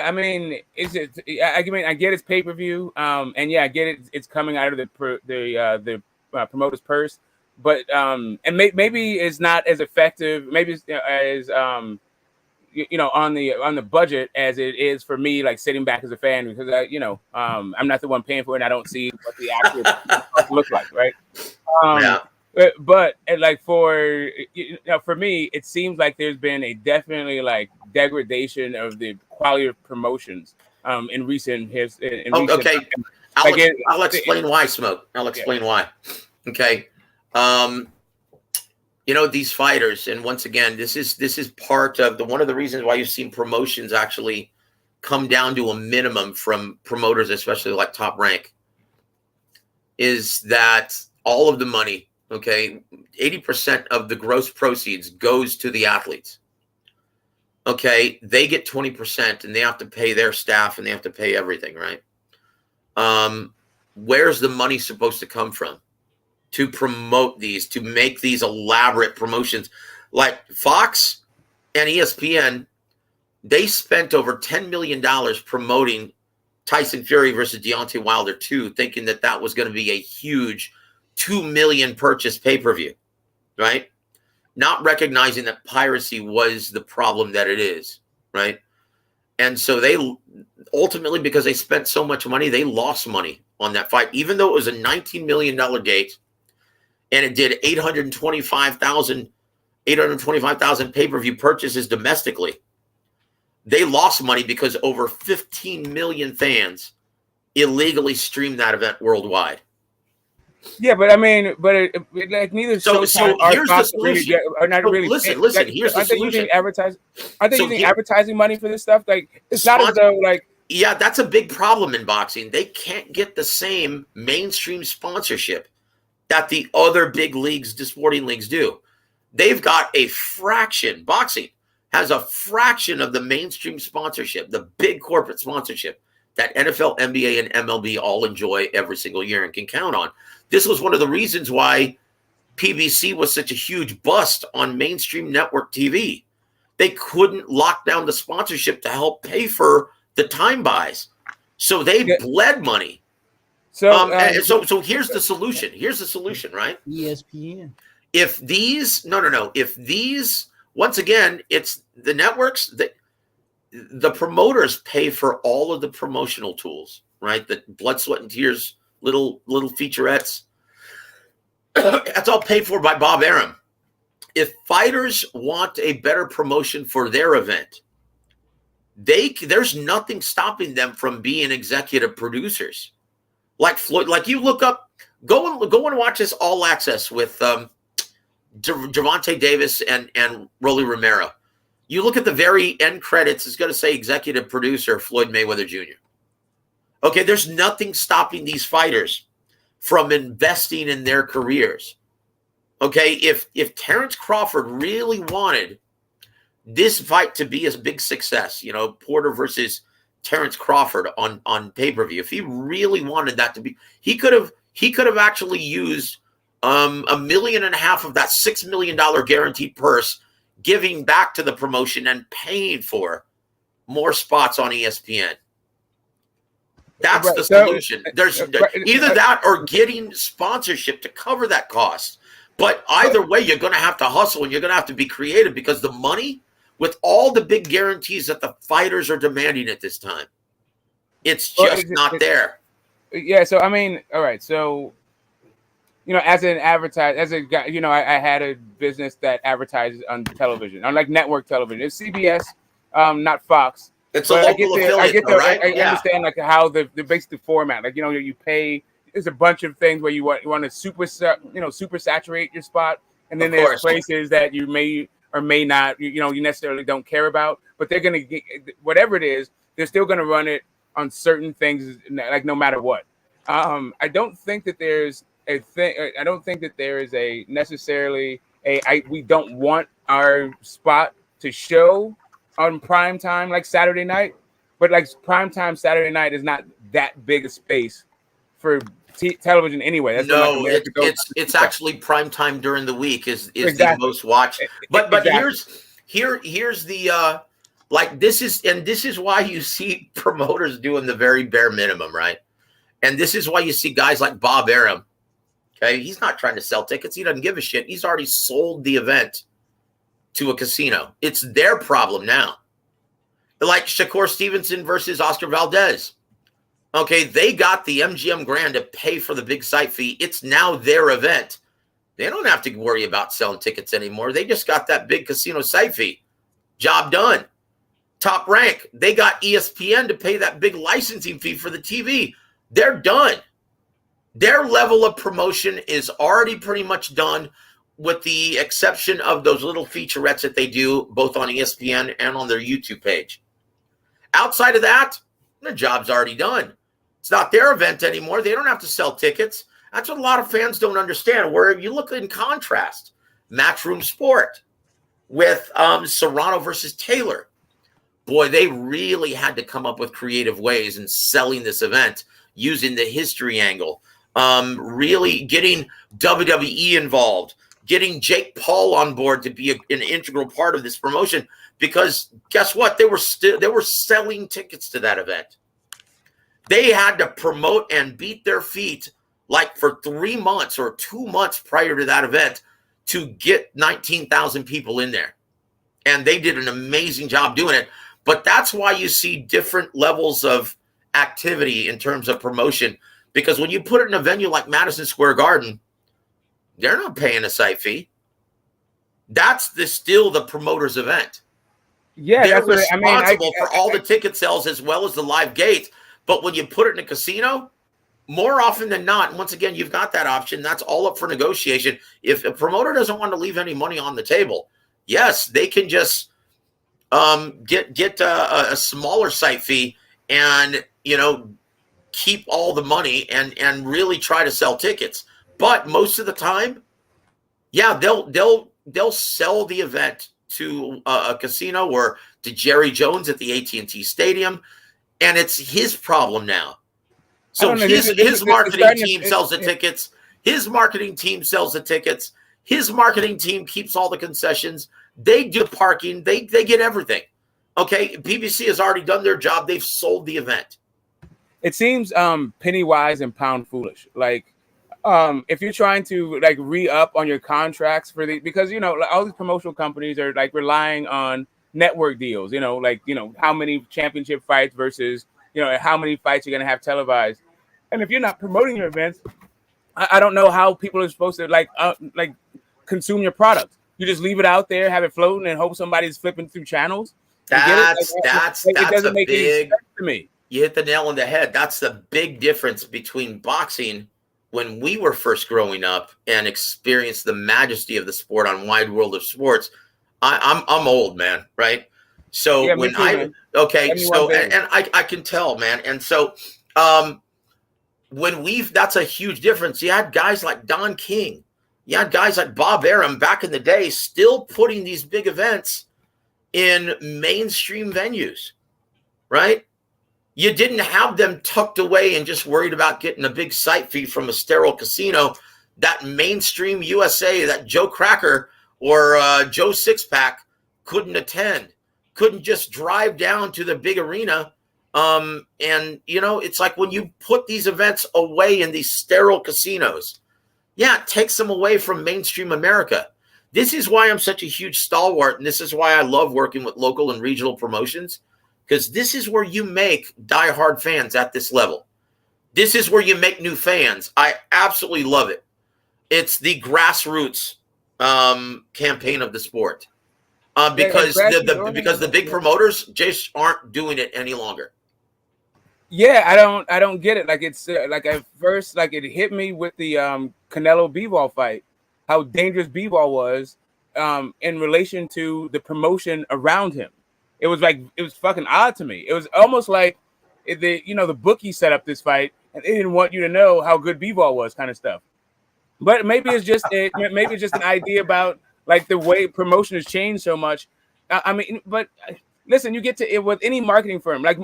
I mean, I get it's pay-per-view, and I get it. It's coming out of the promoter's purse, but and maybe it's not as effective. Maybe it's as on the budget as it is for me, like sitting back as a fan, because I'm not the one paying for it and I don't see what the actual look like, right? But like for me, it seems like there's been a definitely like degradation of the quality of promotions in recent history. Okay, I'll explain why, Smoke. I'll explain why. Okay. These fighters, and once again, this is part of one of the reasons why you've seen promotions actually come down to a minimum from promoters, especially like Top Rank, is that all of the money, 80% of the gross proceeds goes to the athletes. Okay, they get 20% and they have to pay their staff and they have to pay everything, right? Where's the money supposed to come from to promote these, to make these elaborate promotions? Like Fox and ESPN, they spent over $10 million promoting Tyson Fury versus Deontay Wilder 2, thinking that was going to be a huge 2 million purchase pay-per-view, right? Not recognizing that piracy was the problem that it is, right? And so they ultimately, because they spent so much money, they lost money on that fight, even though it was a $19 million gate. And it did 825,000 pay-per-view purchases domestically. They lost money because over 15 million fans illegally streamed that event worldwide. Yeah, but I mean, like neither. So here's the solution. Listen. Here's the solution. Are they using advertising money for this stuff? Like, it's not as though like Yeah, that's a big problem in boxing. They can't get the same mainstream sponsorship that the other big leagues, the sporting leagues do. They've got a fraction. Boxing has a fraction of the mainstream sponsorship, the big corporate sponsorship that NFL, NBA, and MLB all enjoy every single year and can count on. This was one of the reasons why PBC was such a huge bust on mainstream network TV. They couldn't lock down the sponsorship to help pay for the time buys. So they bled money. So here's the solution. Here's the solution, right? ESPN. If these, if these, once again, it's the networks that the promoters pay for all of the promotional tools, right? The blood, sweat, and tears, little featurettes. That's all paid for by Bob Arum. If fighters want a better promotion for their event, there's nothing stopping them from being executive producers. Like Floyd, like you look up, go and watch this All Access with Gervonta Davis and Rolly Romero. You look at the very end credits, it's going to say executive producer Floyd Mayweather Jr. Okay, there's nothing stopping these fighters from investing in their careers. Okay, if Terrence Crawford really wanted this fight to be a big success, Porter versus Terrence Crawford on pay-per-view, if he really wanted that to be, he could have actually used $1.5 million of that $6 million guaranteed purse, giving back to the promotion and paying for more spots on ESPN. That's the solution. There's either that or getting sponsorship to cover that cost. But either way, you're going to have to hustle and you're going to have to be creative, because the money, with all the big guarantees that the fighters are demanding at this time, it's just not there. Yeah. So, I mean, all right. So, as an advertiser, as a guy, I had a business that advertises on television, on like network television. It's CBS, not Fox. It's a local affiliate, right? I understand like how the basic format. Like you pay. There's a bunch of things where you want to super saturate your spot, and then there's places that you may or may not you necessarily don't care about, but they're gonna get whatever it is. They're still gonna run it on certain things, like no matter what. I don't think that there's a thing. I don't think that there is a necessarily we don't want our spot to show on prime time like Saturday night, but like prime time Saturday night is not that big a space for television anyway. That's no, it's actually prime time during the week is the most watched. But here's the this is why you see promoters doing the very bare minimum, right? And this is why you see guys like Bob Arum. Okay, he's not trying to sell tickets. He doesn't give a shit. He's already sold the event to a casino. It's their problem now. Like Shakur Stevenson versus Oscar Valdez. Okay, they got the MGM Grand to pay for the big site fee. It's now their event. They don't have to worry about selling tickets anymore. They just got that big casino site fee. Job done. Top Rank, they got ESPN to pay that big licensing fee for the TV. They're done. Their level of promotion is already pretty much done, with the exception of those little featurettes that they do both on ESPN and on their YouTube page. Outside of that, the job's already done. It's not their event anymore. They don't have to sell tickets. That's what a lot of fans don't understand. Where you look in contrast, Matchroom Sport with Serrano versus Taylor. Boy, they really had to come up with creative ways in selling this event, using the history angle, really getting WWE involved, getting Jake Paul on board to be an integral part of this promotion. Because guess what? They were selling tickets to that event. They had to promote and beat their feet like for 3 months or 2 months prior to that event to get 19,000 people in there. And they did an amazing job doing it. But that's why you see different levels of activity in terms of promotion. Because when you put it in a venue like Madison Square Garden, they're not paying a site fee. That's still the promoter's event. Yeah, they're that's responsible for all the ticket sales as well as the live gates. But when you put it in a casino, more often than not, once again, you've got that option. That's all up for negotiation. If a promoter doesn't want to leave any money on the table, yes, they can just get a smaller site fee and keep all the money and really try to sell tickets. But most of the time, yeah, they'll sell the event to a casino or to Jerry Jones at the AT&T Stadium, and it's his problem now. So his marketing team sells the tickets. His marketing team sells the tickets. His marketing team keeps all the concessions. They do parking. They get everything. Okay, PBC has already done their job. They've sold the event. It seems penny wise and pound foolish. Like, if you're trying to like re-up on your contracts for because all these promotional companies are like relying on network deals. How many championship fights versus how many fights you're gonna have televised. And if you're not promoting your events, I don't know how people are supposed to like consume your product. You just leave it out there, have it floating, and hope somebody's flipping through channels. That's it doesn't make any sense to me. You hit the nail on the head. That's the big difference between boxing when we were first growing up and experienced the majesty of the sport on Wide World of Sports. I'm old, man, right? So yeah, when man. I can tell, man. And so that's a huge difference. You had guys like Don King, you had guys like Bob Arum back in the day still putting these big events in mainstream venues, right? You didn't have them tucked away and just worried about getting a big site fee from a sterile casino that mainstream USA, that Joe Cracker or Joe Sixpack couldn't attend, couldn't just drive down to the big arena. And, it's like when you put these events away in these sterile casinos, yeah, it takes them away from mainstream America. This is why I'm such a huge stalwart, and this is why I love working with local and regional promotions, because this is where you make diehard fans at this level. This is where you make new fans. I absolutely love it. It's the grassroots campaign of the sport, because the big promoters just aren't doing it any longer. Yeah, I don't get it. Like it's like at first, like it hit me with the Canelo Bivol fight, how dangerous Bivol was in relation to the promotion around him. It was fucking odd to me. It was almost like the bookie set up this fight and they didn't want you to know how good Bivol was, kind of stuff. But maybe it's just an idea about like the way promotion has changed so much. But listen, you get to it with any marketing firm, like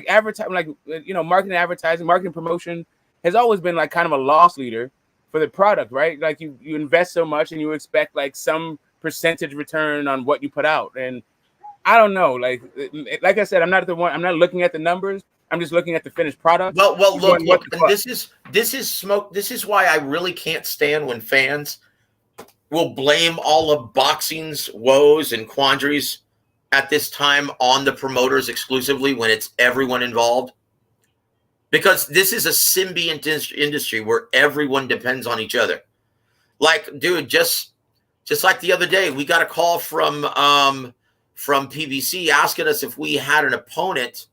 advertising, marketing, advertising, marketing, promotion has always been like kind of a loss leader for the product, right? Like you invest so much and you expect like some percentage return on what you put out. And I don't know, like I said, I'm not looking at the numbers. I'm just looking at the finished product. Well, look, and this is smoke. This is why I really can't stand when fans will blame all of boxing's woes and quandaries at this time on the promoters exclusively when it's everyone involved. Because this is a symbiont industry where everyone depends on each other. Like, dude, just like the other day, we got a call from PBC asking us if we had an opponent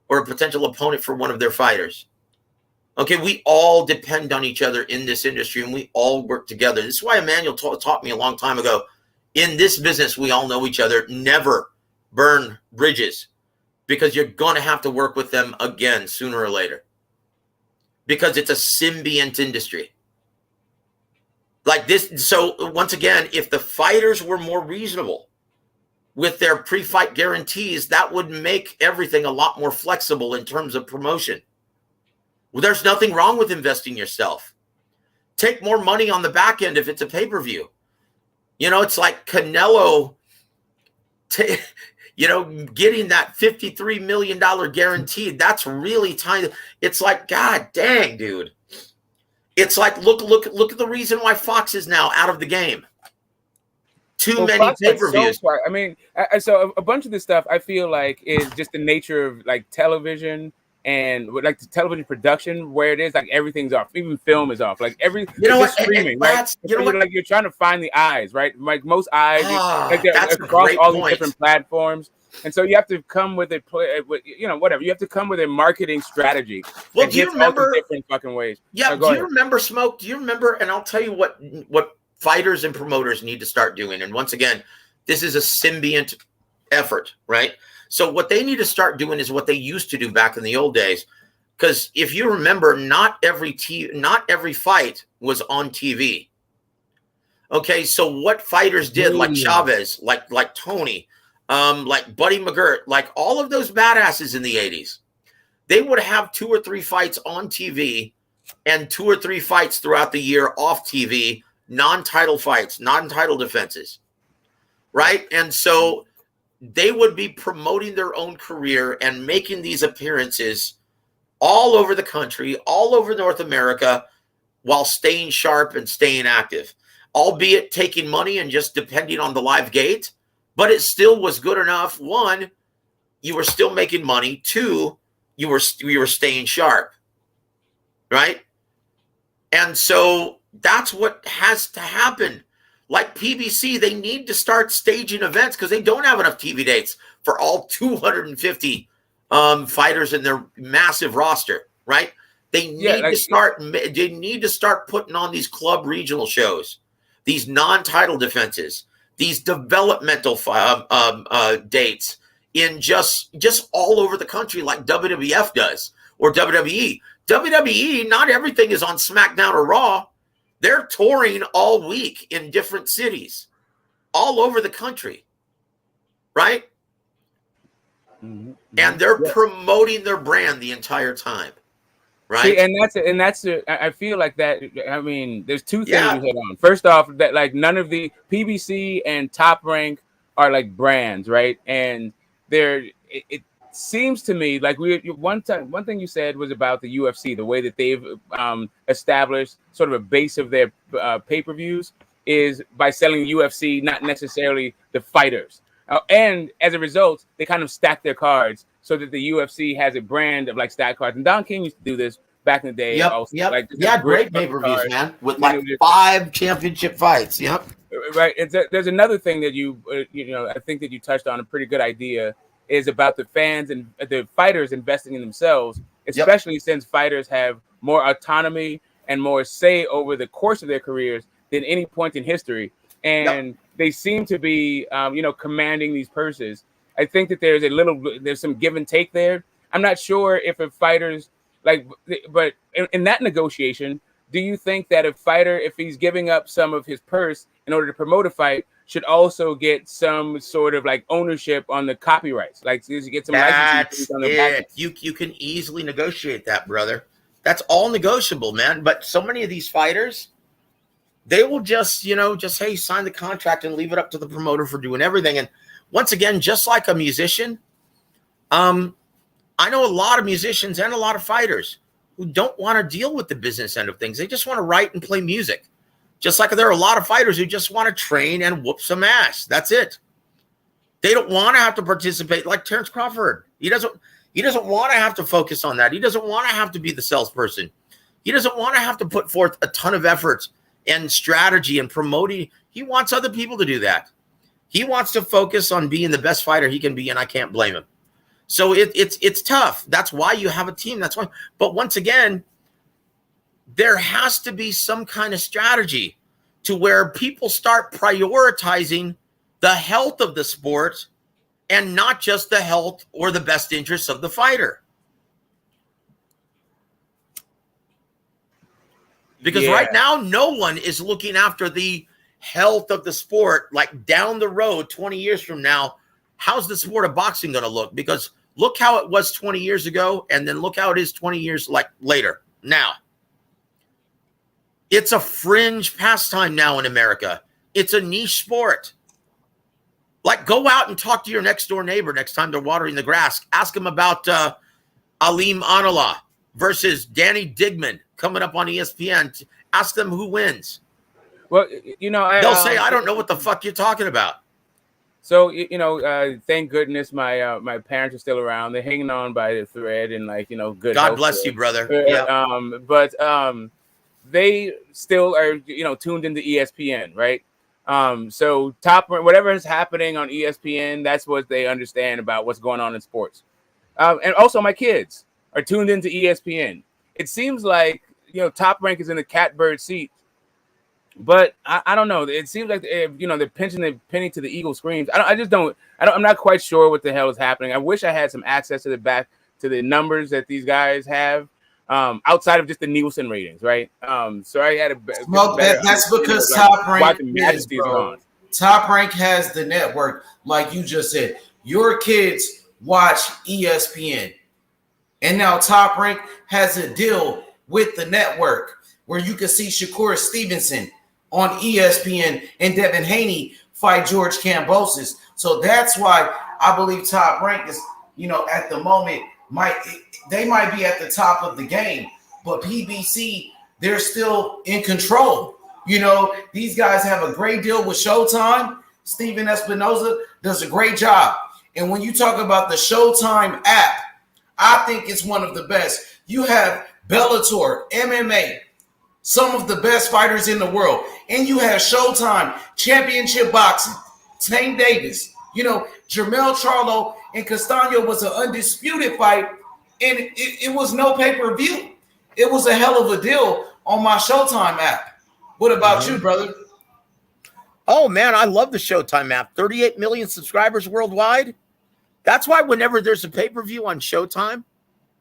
or a potential opponent for one of their fighters. Okay, we all depend on each other in this industry, and we all work together. This is why Emmanuel taught me a long time ago. In this business, we all know each other. Never burn bridges, because you're going to have to work with them again sooner or later, because it's a symbiont industry. Like this. So once again, if the fighters were more reasonable with their pre-fight guarantees, that would make everything a lot more flexible in terms of promotion. Well, there's nothing wrong with investing yourself. Take more money on the back end if it's a pay-per-view. It's like Canelo, getting that $53 million guarantee. That's really tiny. It's like, God dang, dude. It's like, look at the reason why Fox is now out of the game. Too many pay-per-views. So a bunch of this stuff I feel like is just the nature of like television and like the television production, where it is like everything's off, even film is off. Like streaming, right? Like you're trying to find the eyes, right? Like most eyes, they're across all these different platforms, and so you have to come with whatever. You have to come with a marketing strategy. Well, do you remember different fucking ways? Yeah. Do you remember, Smoke? Do you remember? And I'll tell you what fighters and promoters need to start doing. And once again, this is a symbiont effort, right? So what they need to start doing is what they used to do back in the old days. Because if you remember, not every fight was on TV. Okay, so what fighters did, like Chavez, like Tony, like Buddy McGirt, like all of those badasses in the 80s, they would have 2 or 3 fights on TV and 2 or 3 fights throughout the year off TV, non-title fights, non-title defenses, right? And so they would be promoting their own career and making these appearances all over the country, all over North America, while staying sharp and staying active, albeit taking money and just depending on the live gate. But it still was good enough. 1, you were still making money. 2, you were staying sharp, right? And so that's what has to happen. Like PBC, they need to start staging events because they don't have enough TV dates for all 250 fighters in their massive roster, right? They need to start. They need to start putting on these club regional shows, these non-title defenses, these developmental dates in just all over the country, like WWF does or WWE. WWE, not everything is on SmackDown or Raw. They're touring all week in different cities, all over the country, right? Mm-hmm. And they're promoting their brand the entire time, right? See, and that's I feel like that. I mean, there's 2 things you hit on. First off, that like none of the PBC and Top Rank are like brands, right? And it seems to me like one thing you said was about the UFC, the way that they've established sort of a base of their pay-per-views is by selling UFC, not necessarily the fighters. And as a result, they kind of stack their cards so that the UFC has a brand of like stack cards. And Don King used to do this back in the day. Yep. Like, yeah, great pay-per-views, man, with like 5 championship fights. Yep. Right. There's another thing that I think that you touched on, a pretty good idea, is about the fans and the fighters investing in themselves, especially since fighters have more autonomy and more say over the course of their careers than any point in history. And they seem to be, commanding these purses. I think that there's some give and take there. I'm not sure if a fighter's but in that negotiation, do you think that a fighter, if he's giving up some of his purse in order to promote a fight, should also get some sort of like ownership on the copyrights? Like, does he get some licensing on the package? You can easily negotiate that, brother. That's all negotiable, man. But so many of these fighters, they will just hey, sign the contract and leave it up to the promoter for doing everything. And once again, just like a musician, I know a lot of musicians and a lot of fighters who don't want to deal with the business end of things. They just want to write and play music. Just like there are a lot of fighters who just want to train and whoop some ass. That's it. They don't want to have to participate like Terrence Crawford. He doesn't want to have to focus on that. He doesn't want to have to be the salesperson. He doesn't want to have to put forth a ton of effort and strategy and promoting. He wants other people to do that. He wants to focus on being the best fighter he can be, and I can't blame him. So it's tough. That's why you have a team. That's why. But once again, there has to be some kind of strategy to where people start prioritizing the health of the sport and not just the health or the best interests of the fighter. Because right now, no one is looking after the health of the sport. Like down the road, 20 years from now, how's the sport of boxing going to look? Because look how it was 20 years ago, and then look how it is 20 years later. Now, it's a fringe pastime now in America. It's a niche sport. Like, go out and talk to your next door neighbor next time they're watering the grass. Ask them about Aleem Anala versus Danny Digman coming up on ESPN. Ask them who wins. Well, they'll say, I don't know what the fuck you're talking about. So, thank goodness my parents are still around. They're hanging on by the thread and good. God bless you, brother. Yeah. But they still are, tuned into ESPN, right? So whatever is happening on ESPN, that's what they understand about what's going on in sports. And also my kids are tuned into ESPN. It seems like, Top Rank is in the catbird seat But I don't know. It seems like they're pinching the penny to the eagle screams. I'm not quite sure what the hell is happening. I wish I had some access to the numbers that these guys have, outside of just the Nielsen ratings, right? So I had that's because Top Rank is, Majesty is gone. Top Rank has the network, like you just said. Your kids watch ESPN, and now Top Rank has a deal with the network where you can see Shakur Stevenson on ESPN and Devin Haney fight George Kambosos. So that's why I believe Top Rank is, at the moment, they might be at the top of the game, but PBC, they're still in control. These guys have a great deal with Showtime. Steven Espinoza does a great job. And when you talk about the Showtime app, I think it's one of the best. You have Bellator, MMA, some of the best fighters in the world. And you have Showtime, Championship Boxing, Tank Davis. Jermell Charlo and Castaño was an undisputed fight, and it was no pay-per-view. It was a hell of a deal on my Showtime app. What about you, brother? Oh, man, I love the Showtime app. 38 million subscribers worldwide. That's why whenever there's a pay-per-view on Showtime,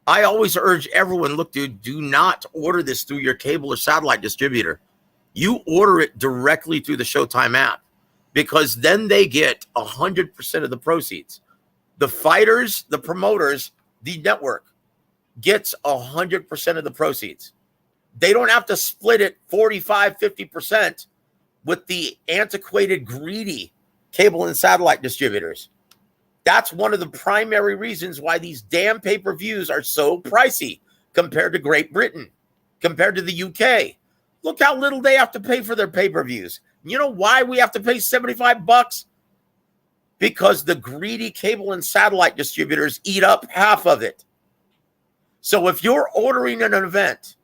I always urge everyone, look, dude, do not order this through your cable or satellite distributor. You order it directly through the Showtime app, because then they get 100% of the proceeds. The fighters, the promoters, the network gets 100% of the proceeds. They don't have to split it 45, 50% with the antiquated, greedy cable and satellite distributors. That's one of the primary reasons why these damn pay-per-views are so pricey compared to Great Britain, compared to the UK. Look how little they have to pay for their pay-per-views. You know why we have to pay $75? Because the greedy cable and satellite distributors eat up half of it. So if you're ordering an event,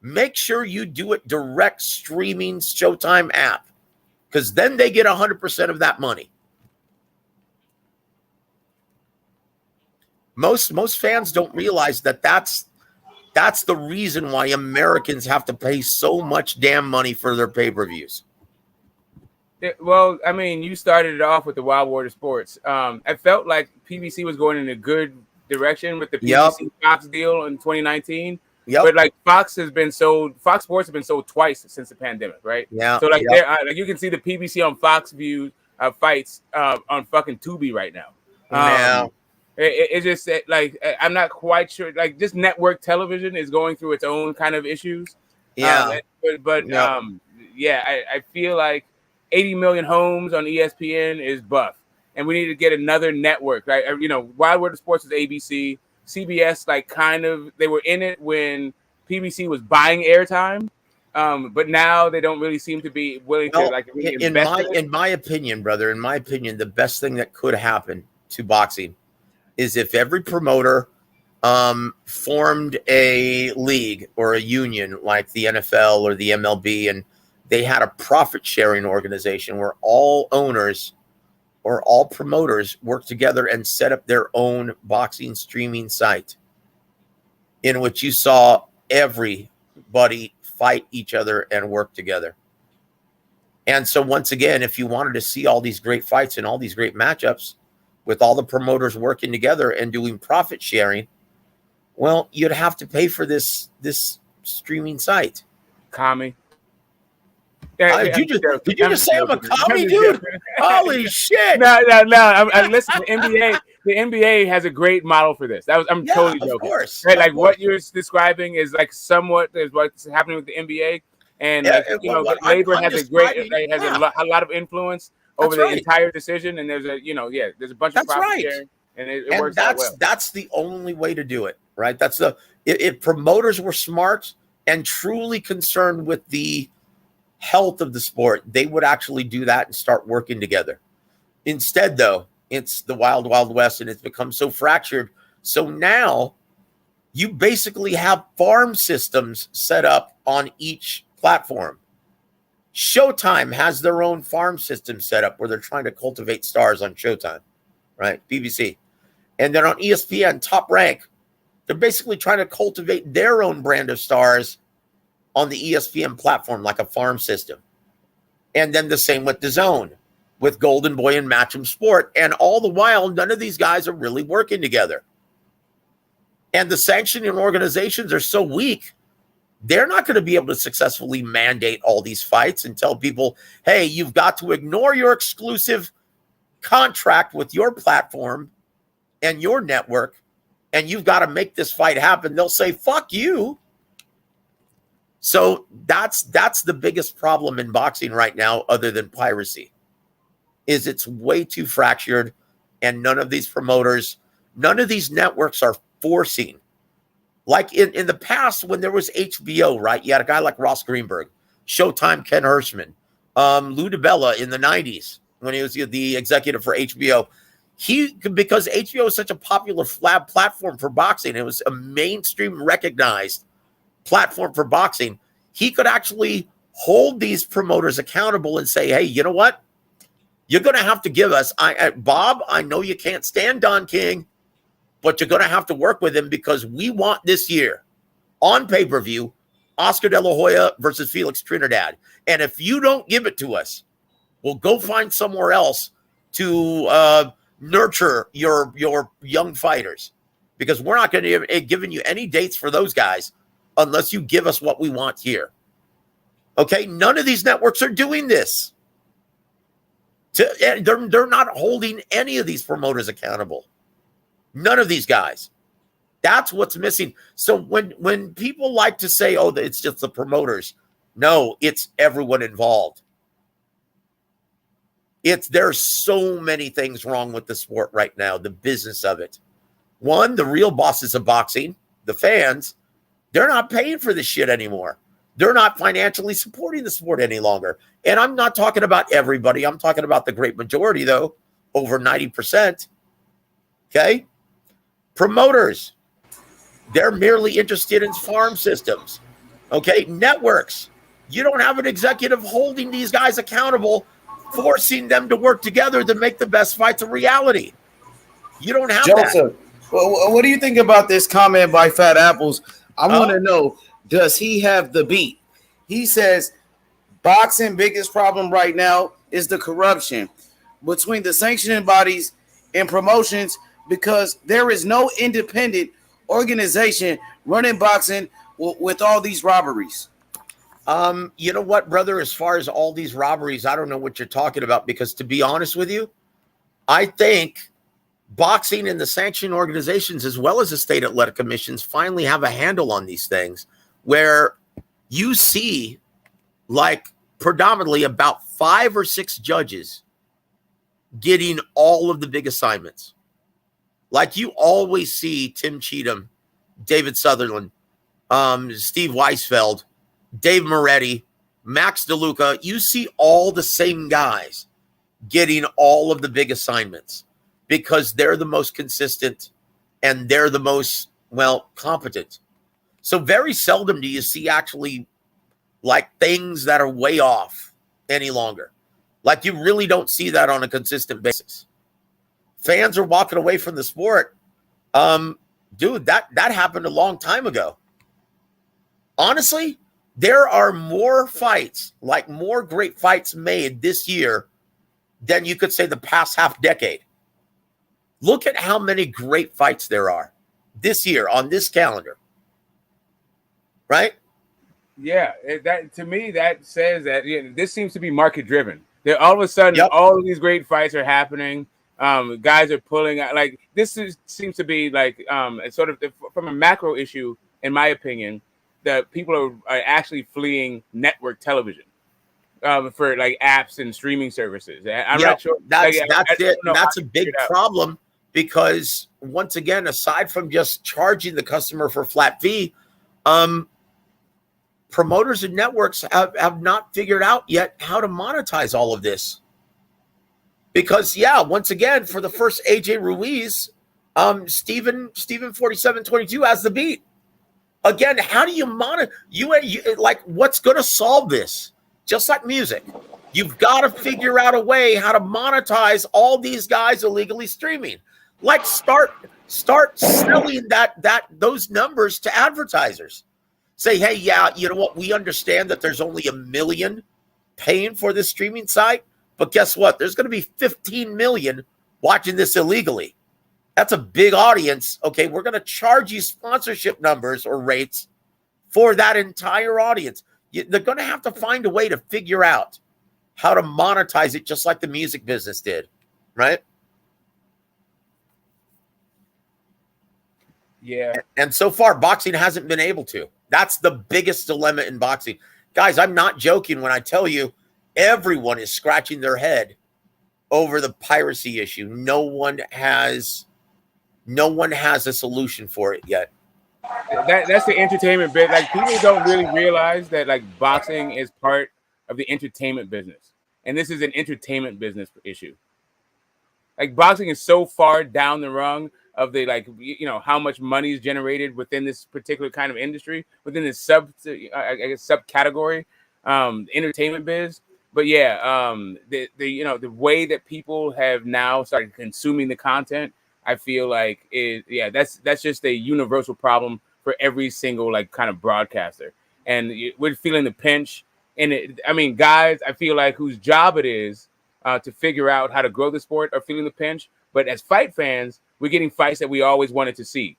make sure you do it direct streaming Showtime app, because then they get 100% of that money. Most fans don't realize that's the reason why Americans have to pay so much damn money for their pay-per-views. Well, I mean, you started it off with the Wild Water Sports. I felt like PBC was going in a good direction with the PBC Fox deal in 2019. But like Fox Sports has been sold twice since the pandemic, right? Yeah. So like you can see the PBC on Fox View fights on fucking Tubi right now. It's just like I'm not quite sure. Like, just network television is going through its own kind of issues. I feel like 80 million homes on ESPN is buff, and we need to get another network, right? Wild Water Sports is ABC, CBS. Like, kind of, they were in it when PBC was buying airtime, but now they don't really seem to be willing to like really invest in my opinion, brother. In my opinion, the best thing that could happen to boxing is if every promoter formed a league or a union like the NFL or the MLB, and they had a profit-sharing organization where all owners or all promoters work together and set up their own boxing streaming site in which you saw everybody fight each other and work together. And so once again, if you wanted to see all these great fights and all these great matchups with all the promoters working together and doing profit sharing, well, you'd have to pay for this streaming site. Commie. Did you just say I'm a commie, dude? Holy shit! No. Listen, the NBA has a great model for this. I'm totally joking. Of course, right? Like, what you're describing is like somewhat is what's happening with the NBA, and labor has a lot of influence over the entire decision, and there's a bunch of profit sharing, and it works out well. That's the only way to do it, right? If promoters were smart and truly concerned with the health of the sport, they would actually do that and start working together. Instead, though, it's the wild, wild west, and it's become so fractured. So now you basically have farm systems set up on each platform. Showtime has their own farm system set up where they're trying to cultivate stars on Showtime, right? BBC. And then on ESPN, Top Rank, they're basically trying to cultivate their own brand of stars on the ESPN platform, like a farm system. And then the same with DAZN, with Golden Boy and Match'em Sport. And all the while, none of these guys are really working together. And the sanctioning organizations are so weak, they're not going to be able to successfully mandate all these fights and tell people, hey, you've got to ignore your exclusive contract with your platform and your network, and you've got to make this fight happen. They'll say, fuck you. So that's the biggest problem in boxing right now, other than piracy, is it's way too fractured, and none of these promoters, none of these networks are forcing. Like in the past, when there was HBO, right? You had a guy like Ross Greenberg, Showtime Ken Hirschman, Lou DiBella in the 90s when he was the executive for HBO. Because HBO is such a popular platform for boxing, it was a mainstream recognized platform for boxing, he could actually hold these promoters accountable and say, hey, you know what? You're going to have to give us, Bob, I know you can't stand Don King, but you're going to have to work with him because we want this year on pay-per-view, Oscar De La Hoya versus Felix Trinidad. And if you don't give it to us, we'll go find somewhere else to nurture your young fighters, because we're not going to give you any dates for those guys unless you give us what we want here. Okay? None of these networks are doing this. They're not holding any of these promoters accountable. None of these guys. That's what's missing. So when people like to say, oh, it's just the promoters, no, it's everyone involved. There's so many things wrong with the sport right now, the business of it. One, the real bosses of boxing, the fans, they're not paying for this shit anymore. They're not financially supporting the sport any longer. And I'm not talking about everybody. I'm talking about the great majority, though, over 90%. Okay? Promoters, they're merely interested in farm systems. Okay? Networks, you don't have an executive holding these guys accountable, forcing them to work together to make the best fights a reality. You don't have Joseph, what do you think about this comment by Fat Apples? I want to know, does he have the beat? He says, boxing biggest problem right now is the corruption between the sanctioning bodies and promotions, because there is no independent organization running boxing with all these robberies. You know what, brother? As far as all these robberies, I don't know what you're talking about, because to be honest with you, I think boxing and the sanctioning organizations, as well as the state athletic commissions, finally have a handle on these things, where you see like predominantly about 5 or 6 judges getting all of the big assignments. Like you always see Tim Cheatham, David Sutherland, Steve Weisfeld, Dave Moretti, Max DeLuca. You see all the same guys getting all of the big assignments because they're the most consistent and they're the most, competent. So very seldom do you see actually like things that are way off any longer. Like you really don't see that on a consistent basis. Fans are walking away from the sport. Dude, that happened a long time ago. Honestly, there are more fights, like more great fights made this year than you could say the past half decade. Look at how many great fights there are this year on this calendar. Right? Yeah, that to me that says that this seems to be market driven. That all of a sudden, all of these great fights are happening. Guys are pulling out. Like seems to be like sort of from a macro issue, in my opinion, that people are actually fleeing network television for like apps and streaming services. I'm not sure. That's it. That's a big problem, because once again, aside from just charging the customer for flat fee, promoters and networks have not figured out yet how to monetize all of this. Because once again, for the first AJ Ruiz, Steven 4722 has the beat. Again, how do you monetize? You like what's going to solve this? Just like music, you've got to figure out a way how to monetize all these guys illegally streaming. Like start selling those numbers to advertisers. Say, hey, you know what? We understand that there's only 1 million paying for this streaming site, but guess what? There's going to be 15 million watching this illegally. That's a big audience. Okay, we're going to charge you sponsorship numbers or rates for that entire audience. They're going to have to find a way to figure out how to monetize it, just like the music business did, right? Yeah. And so far, boxing hasn't been able to. That's the biggest dilemma in boxing. Guys, I'm not joking when I tell you everyone is scratching their head over the piracy issue. No one has a solution for it yet. That's the entertainment bit. Like, people don't really realize that like boxing is part of the entertainment business, and this is an entertainment business issue. Like, boxing is so far down the rung of the, like, you know, how much money is generated within this particular kind of industry, within this subcategory, entertainment biz. But yeah, the you know, the way that people have now started consuming the content, I feel like that's just a universal problem for every single like kind of broadcaster, and we're feeling the pinch. And I mean, guys, I feel like whose job it is to figure out how to grow the sport are feeling the pinch. But as fight fans, we're getting fights that we always wanted to see.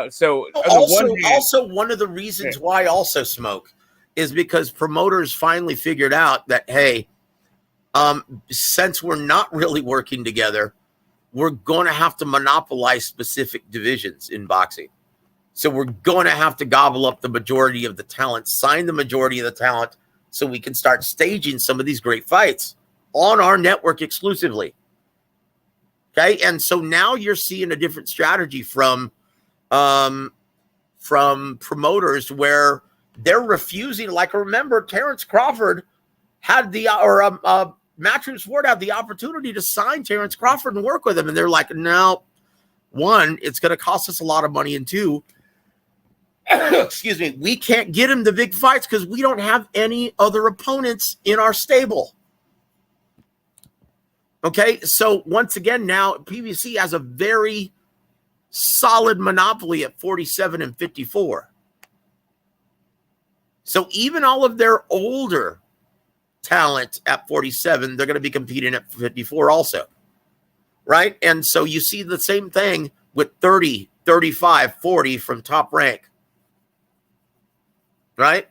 So also one of the reasons why also Smoke is because promoters finally figured out that, hey, since we're not really working together, we're going to have to monopolize specific divisions in boxing. So we're going to have to gobble up the majority of the talent, sign the majority of the talent, so we can start staging some of these great fights on our network exclusively. Okay, and so now you're seeing a different strategy from promoters where they're refusing. Like, remember, Terrence Crawford had Matchroom Sport had the opportunity to sign Terrence Crawford and work with him, and they're like, no, one, it's going to cost us a lot of money, and two, excuse me, we can't get him the big fights because we don't have any other opponents in our stable. Okay, so once again, now PBC has a very solid monopoly at 47 and 54. So even all of their older talent at 47, they're going to be competing at 54 also, right? And so you see the same thing with 30, 35, 40 from Top Rank, right?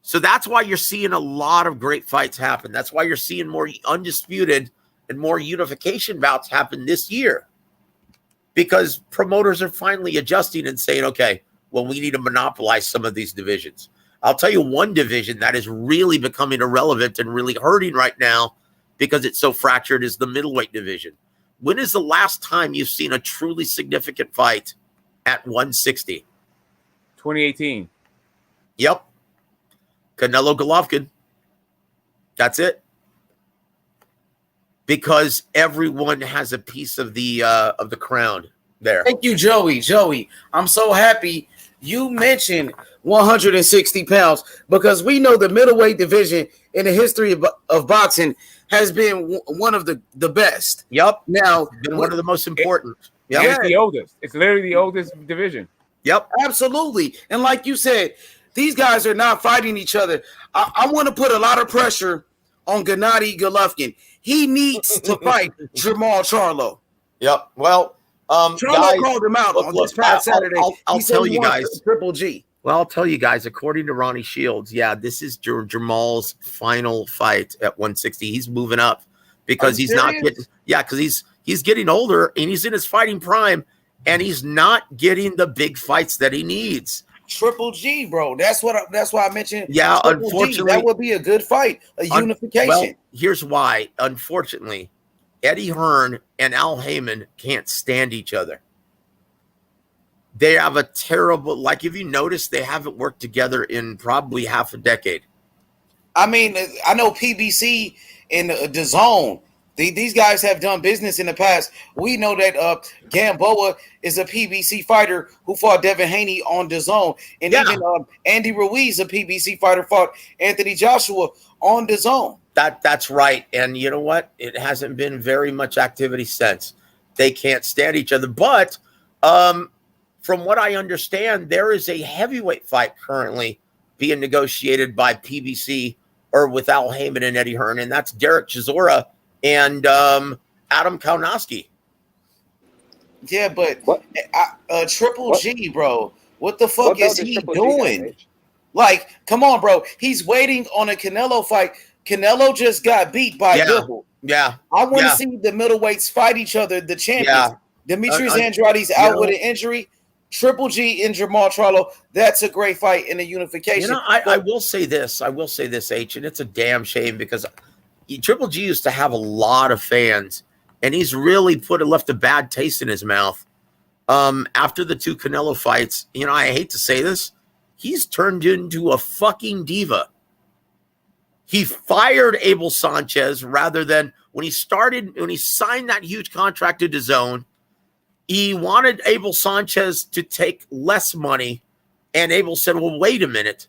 So that's why you're seeing a lot of great fights happen. That's why you're seeing more undisputed and more unification bouts happen this year, because promoters are finally adjusting and saying, okay, well, we need to monopolize some of these divisions. I'll tell you one division that is really becoming irrelevant and really hurting right now because it's so fractured is the middleweight division. When is the last time you've seen a truly significant fight at 160? 2018. Yep. Canelo Golovkin. That's it. Because everyone has a piece of the crown there. Thank you, Joey. Joey, I'm so happy you mentioned 160 pounds, because we know the middleweight division in the history of boxing has been one of the best. Yep. Now, been one of the most important. Yep. It's the oldest. It's literally the oldest division. Yep. Absolutely. And like you said, these guys are not fighting each other. I want to put a lot of pressure on Gennady Golovkin. He needs to fight Jermall Charlo. Yep. Well, Charlo called him out on this past Saturday. I'll tell you guys. Triple G. Well, I'll tell you guys, according to Ronnie Shields, yeah, this is Jermall's final fight at 160. He's moving up because he's not getting, because he's getting older and he's in his fighting prime, and he's not getting the big fights that he needs. Triple G, bro. That's why I mentioned. Yeah, Triple unfortunately, G. That would be a good fight, a unification. Well, here's why. Unfortunately, Eddie Hearn and Al Heyman can't stand each other. They have a terrible, like, if you notice, they haven't worked together in probably half a decade. I mean, I know PBC and DAZN. These guys have done business in the past. We know that Gamboa is a PBC fighter who fought Devin Haney on DAZN. And even Andy Ruiz, a PBC fighter, fought Anthony Joshua on DAZN. That's right. And you know what? It hasn't been very much activity since. They can't stand each other. But from what I understand, there is a heavyweight fight currently being negotiated by PBC or with Al Heyman and Eddie Hearn, and that's Derek Chisora and Adam Kaunowski. Yeah, but Triple G, bro, what the fuck is he doing? Like, come on, bro. He's waiting on a Canelo fight. Canelo just got beat by Bivol. Yeah. I want to see the middleweights fight each other, the champions. Demetrius Andrade's out with an injury. Triple G and Jamal Charlo. That's a great fight in the unification. You know, I will say this. H, and it's a damn shame because Triple G used to have a lot of fans, and he's really left a bad taste in his mouth. After the 2 Canelo fights, you know, I hate to say this, he's turned into a fucking diva. He fired Abel Sanchez rather than when he signed that huge contract to DAZN. He wanted Abel Sanchez to take less money, and Abel said, well, wait a minute.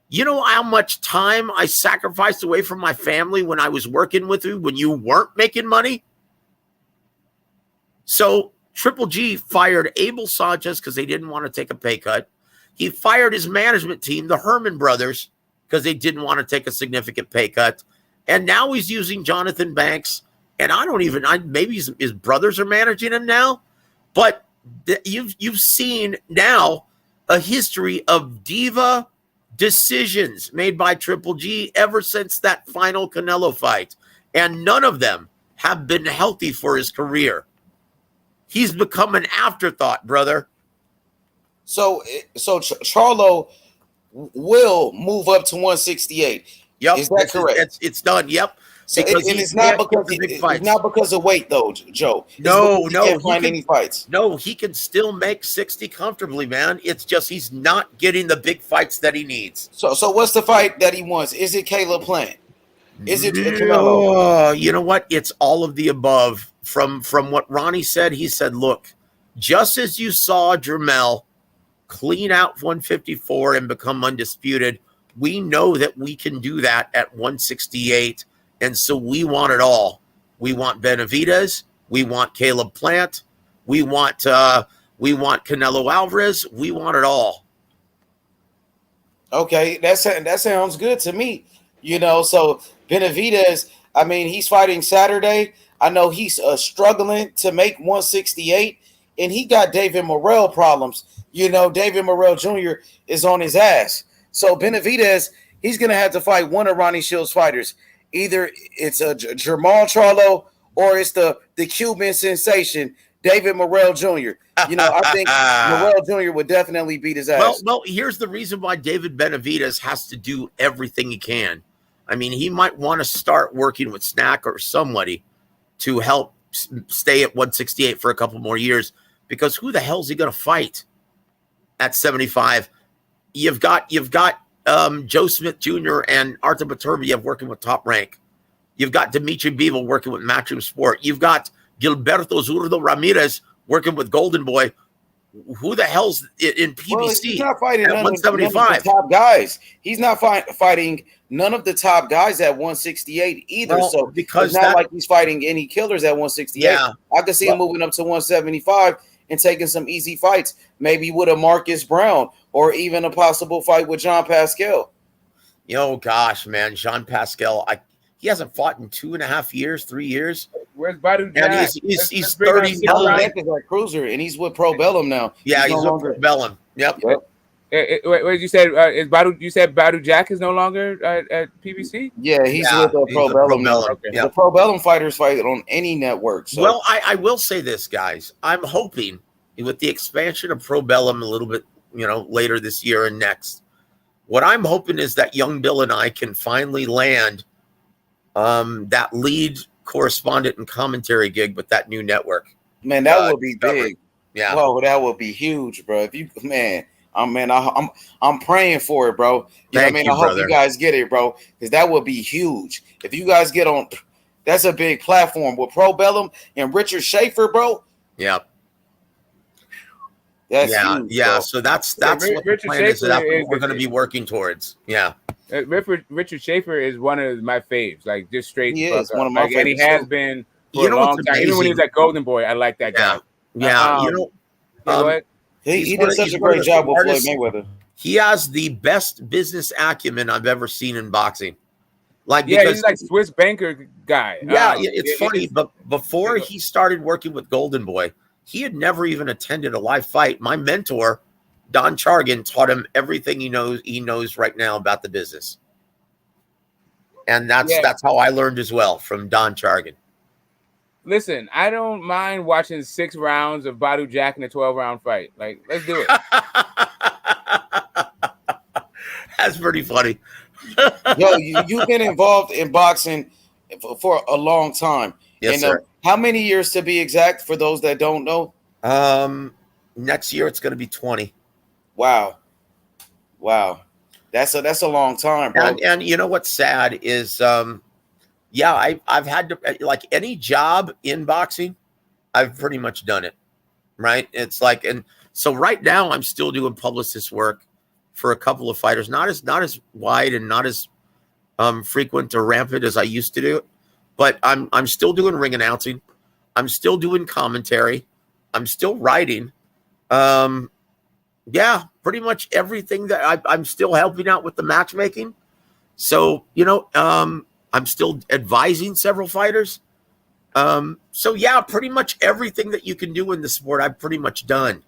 You know how much time I sacrificed away from my family when I was working with you when you weren't making money? So Triple G fired Abel Sanchez because they didn't want to take a pay cut. He fired his management team, the Herman brothers, because they didn't want to take a significant pay cut. And now he's using Jonathan Banks. And maybe his brothers are managing him now. But you've seen now a history of diva decisions made by Triple G ever since that final Canelo fight. And none of them have been healthy for his career. He's become an afterthought, brother. So Charlo will move up to 168. Yep. Is that correct? It's done. Yep. So it's not because of weight, though, Joe. No, he can't find any fights. No, he can still make 60 comfortably, man. It's just he's not getting the big fights that he needs. So what's the fight that he wants? Is it Caleb Plant? Is it Canelo? Oh, you know what? It's all of the above. From what Ronnie said, he said, look, just as you saw Jermell clean out 154 and become undisputed, we know that we can do that at 168. And so we want it all. We want Benavidez. We want Caleb Plant. We want Canelo Alvarez. We want it all. Okay, that sounds good to me. You know, so Benavidez, I mean, he's fighting Saturday. I know he's struggling to make 168, and he got David Morrell problems. You know, David Morrell Jr. is on his ass. So Benavidez, he's going to have to fight one of Ronnie Shields' fighters. Either it's a Jamal Charlo or it's the Cuban sensation, David Morrell Jr. You know, I think Morrell Jr. would definitely beat his ass. Well, here's the reason why David Benavidez has to do everything he can. I mean, he might want to start working with Snack or somebody to help stay at 168 for a couple more years, because who the hell is he going to fight at 75? You've got Joe Smith Jr. and Artur Beterbiev working with Top Rank. You've got Dimitri Bivol working with Matchroom Sport. You've got Gilberto Zurdo Ramirez working with Golden Boy. Who the hell's in PBC? Well, he's not fighting at 175? None of the top guys. He's not fighting none of the top guys at 168 either. Well, so because it's not like he's fighting any killers at 168. Yeah. I could see him moving up to 175 and taking some easy fights, maybe with a Marcus Brown or even a possible fight with Jean Pascal. Oh gosh, man, Jean Pascal. He hasn't fought in 2.5 years, 3 years. Where's Badu Jack? And he's 30. Jack is like cruiser, and he's with Pro Bellum now. Yeah, he's with Pro Bellum. Yep. Wait, you said is Badu? You said Badu Jack is no longer at PBC? Yeah, he's with Pro Bellum. Okay. The Pro Bellum fighters fight on any network. So. Well, I will say this, guys. I'm hoping with the expansion of Pro Bellum a little bit, later this year and next. What I'm hoping is that Young Bill and I can finally land that lead correspondent and commentary gig with that new network. Man, that would be big. Yeah. Well, that would be huge, bro. If you, I'm praying for it, bro. I hope you guys get it, bro, because that would be huge. If you guys get on, that's a big platform with Pro Bellum and Richard Schaefer, bro. Yeah. That's huge, yeah. Bro. So that's what the plan is. That's what we're going to be working towards. Yeah. Richard Schaefer is one of my faves, like just straight. He is one of my favorites, and he has been for a long time. Even when he was at Golden Boy, I like that guy. Yeah, what? He did such a great job with Floyd Mayweather. He has the best business acumen I've ever seen in boxing. Like, Yeah, because he's like Swiss banker guy. yeah, it's funny, but before he started working with Golden Boy, he had never even attended a live fight. My mentor, Don Chargan, taught him everything he knows right now about the business. And that's how I learned as well, from Don Chargan. Listen, I don't mind watching 6 rounds of Badu Jack in a 12-round fight. Like, let's do it. That's pretty funny. Yo, you've been involved in boxing for a long time. Yes, and, sir. How many years to be exact, for those that don't know? Next year it's going to be 20. Wow. That's a long time, bro. And you know what's sad is, I've had to, like, any job in boxing, I've pretty much done it, right? It's like, and so right now I'm still doing publicist work for a couple of fighters, not as wide and not as frequent or rampant as I used to do it, but I'm still doing ring announcing, I'm still doing commentary, I'm still writing, pretty much everything that I'm still helping out with the matchmaking. So I'm still advising several fighters. Pretty much everything that you can do in the sport, I've pretty much done.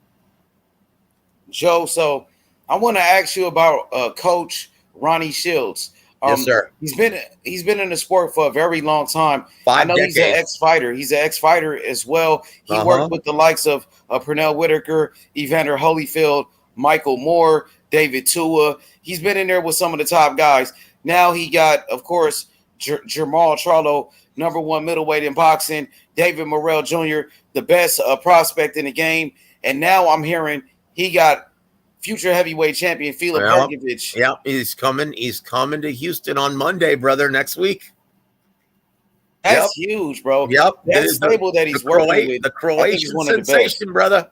Joe, so I want to ask you about Coach Ronnie Shields. Yes, sir. He's been in the sport for a very long time. 5 decades. He's an ex-fighter. He's an ex-fighter as well. He worked with the likes of Pernell Whitaker, Evander Holyfield, Michael Moore, David Tua. He's been in there with some of the top guys. Now he got, of course, Jamal Charlo, #1 middleweight in boxing, David Morrell Jr., the best prospect in the game. And now I'm hearing he got future heavyweight champion Filip Hergovich. Yeah, he's coming to Houston on Monday, brother, next week. That's huge, bro. Yep. That stable that he's working with. The Croatian sensation, brother.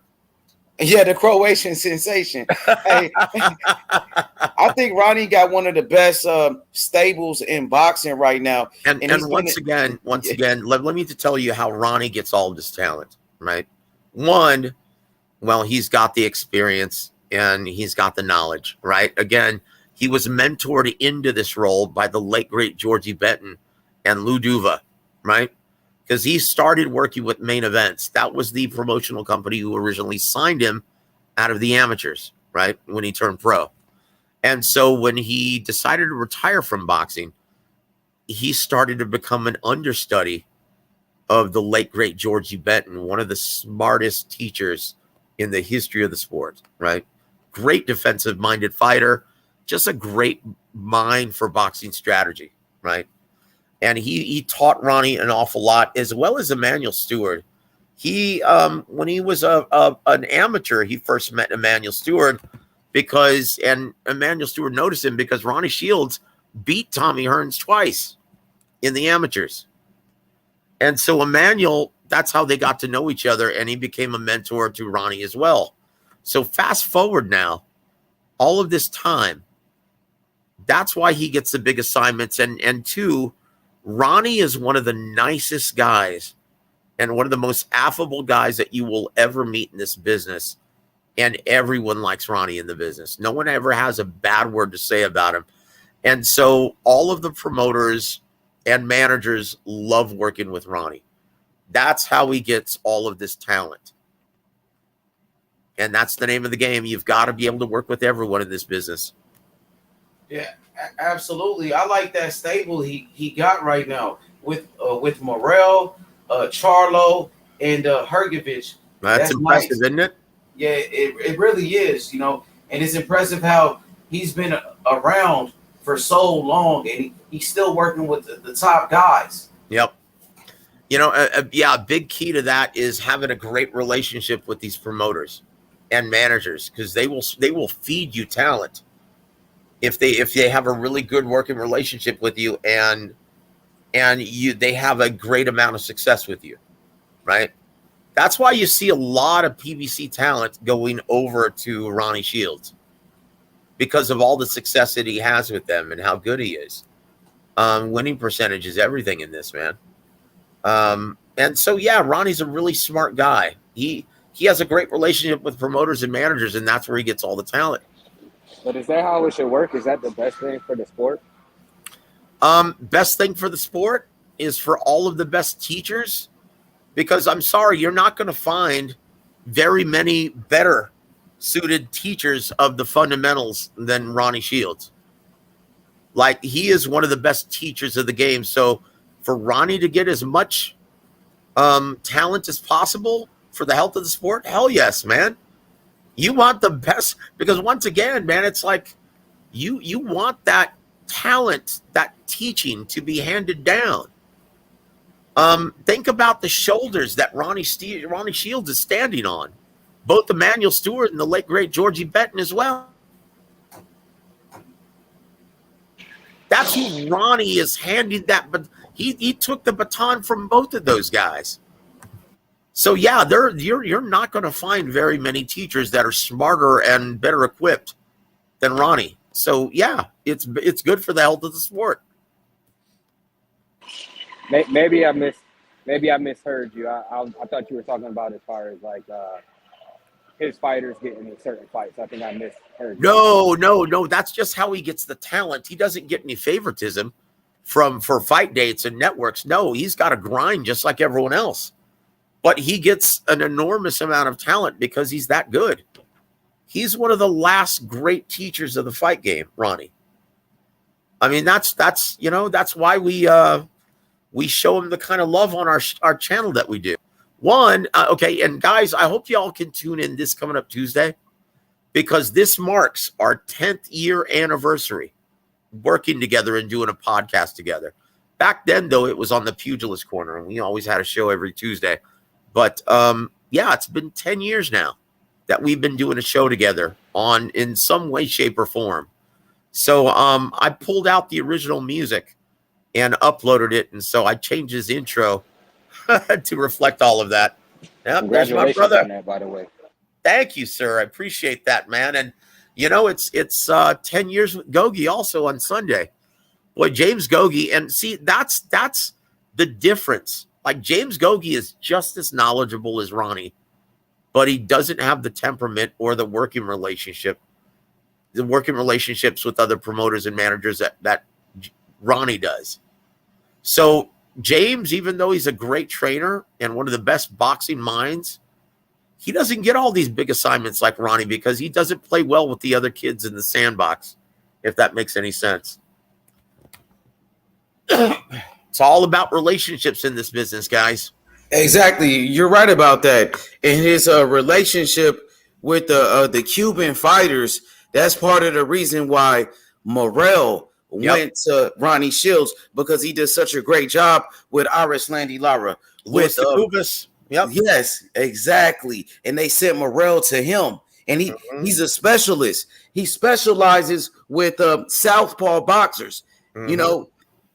Yeah, the Croatian sensation. Hey, I think Ronnie got one of the best stables in boxing right now. And once again, let me tell you how Ronnie gets all of his talent, right? One, well, he's got the experience and he's got the knowledge, right? Again, he was mentored into this role by the late, great Georgie Benton and Lou Duva, right? Because he started working with Main Events. That was the promotional company who originally signed him out of the amateurs, right, when he turned pro. And so when he decided to retire from boxing, he started to become an understudy of the late, great Georgie Benton, one of the smartest teachers in the history of the sport, right? Great defensive-minded fighter, just a great mind for boxing strategy, right? And he taught Ronnie an awful lot, as well as Emmanuel Stewart. He, when he was an amateur, he first met Emmanuel Stewart and Emmanuel Stewart noticed him because Ronnie Shields beat Tommy Hearns twice in the amateurs. And so Emmanuel, that's how they got to know each other, and he became a mentor to Ronnie as well. So fast forward now, all of this time, that's why he gets the big assignments. And two, Ronnie is one of the nicest guys and one of the most affable guys that you will ever meet in this business. And everyone likes Ronnie in the business. No one ever has a bad word to say about him. And so all of the promoters and managers love working with Ronnie. That's how he gets all of this talent. And that's the name of the game. You've got to be able to work with everyone in this business. Yeah, absolutely. I like that stable he got right now with Morrell, Charlo, and Hergovich. That's impressive, nice. Isn't it? Yeah, it really is, and it's impressive how he's been around for so long, and he's still working with the top guys. Yep. A big key to that is having a great relationship with these promoters and managers, because they will feed you talent if they have a really good working relationship with you and they have a great amount of success with you, right? That's why you see a lot of PBC talent going over to Ronnie Shields, because of all the success that he has with them and how good he is. Winning percentage is everything in this, man. And so, Ronnie's a really smart guy. He has a great relationship with promoters and managers, and that's where he gets all the talent. But is that how it should work? Is that the best thing for the sport? Best thing for the sport is for all of the best teachers, because I'm sorry, you're not going to find very many better suited teachers of the fundamentals than Ronnie Shields. Like, he is one of the best teachers of the game. So for Ronnie to get as much talent as possible for the health of the sport, hell yes, man. You want the best, because once again, man, it's like you want that talent, that teaching to be handed down. Think about the shoulders that Ronnie Shields is standing on, both Emmanuel Stewart and the late great Georgie Benton as well. That's who Ronnie is handing that, but he took the baton from both of those guys. So yeah, you're not going to find very many teachers that are smarter and better equipped than Ronnie. So yeah, it's good for the health of the sport. Maybe I misheard you. I thought you were talking about as far as like his fighters getting in certain fights. I think I misheard you. No. That's just how he gets the talent. He doesn't get any favoritism for fight dates and networks. No, he's got to grind just like everyone else. But he gets an enormous amount of talent because he's that good. He's one of the last great teachers of the fight game, Ronnie. I mean, that's why we show him the kind of love on our channel that we do. Okay, and guys, I hope y'all can tune in this coming up Tuesday, because this marks our 10th year anniversary working together and doing a podcast together. Back then, though, it was on the Pugilist Corner, and we always had a show every Tuesday. But yeah, it's been 10 years now that we've been doing a show together in some way, shape, or form. So I pulled out the original music and uploaded it, and so I changed his intro to reflect all of that. Yep, Congratulations my brother. on that, by the way. Thank you, sir. I appreciate that, man. And it's 10 years with Gogi also on Sunday. Boy, James Gogi, and see, that's the difference. Like, James Gogi is just as knowledgeable as Ronnie, but he doesn't have the temperament or the working relationships with other promoters and managers that Ronnie does. So James, even though he's a great trainer and one of the best boxing minds, he doesn't get all these big assignments like Ronnie because he doesn't play well with the other kids in the sandbox, if that makes any sense. It's all about relationships in this business, guys. Exactly. You're right about that. And his relationship with the Cuban fighters, that's part of the reason why Morrell went to Ronnie Shields, because he did such a great job with Aris Landy Lara. With Cubas. Yep. Yes, exactly. And they sent Morrell to him. And he's a specialist. He specializes with southpaw boxers. Mm-hmm.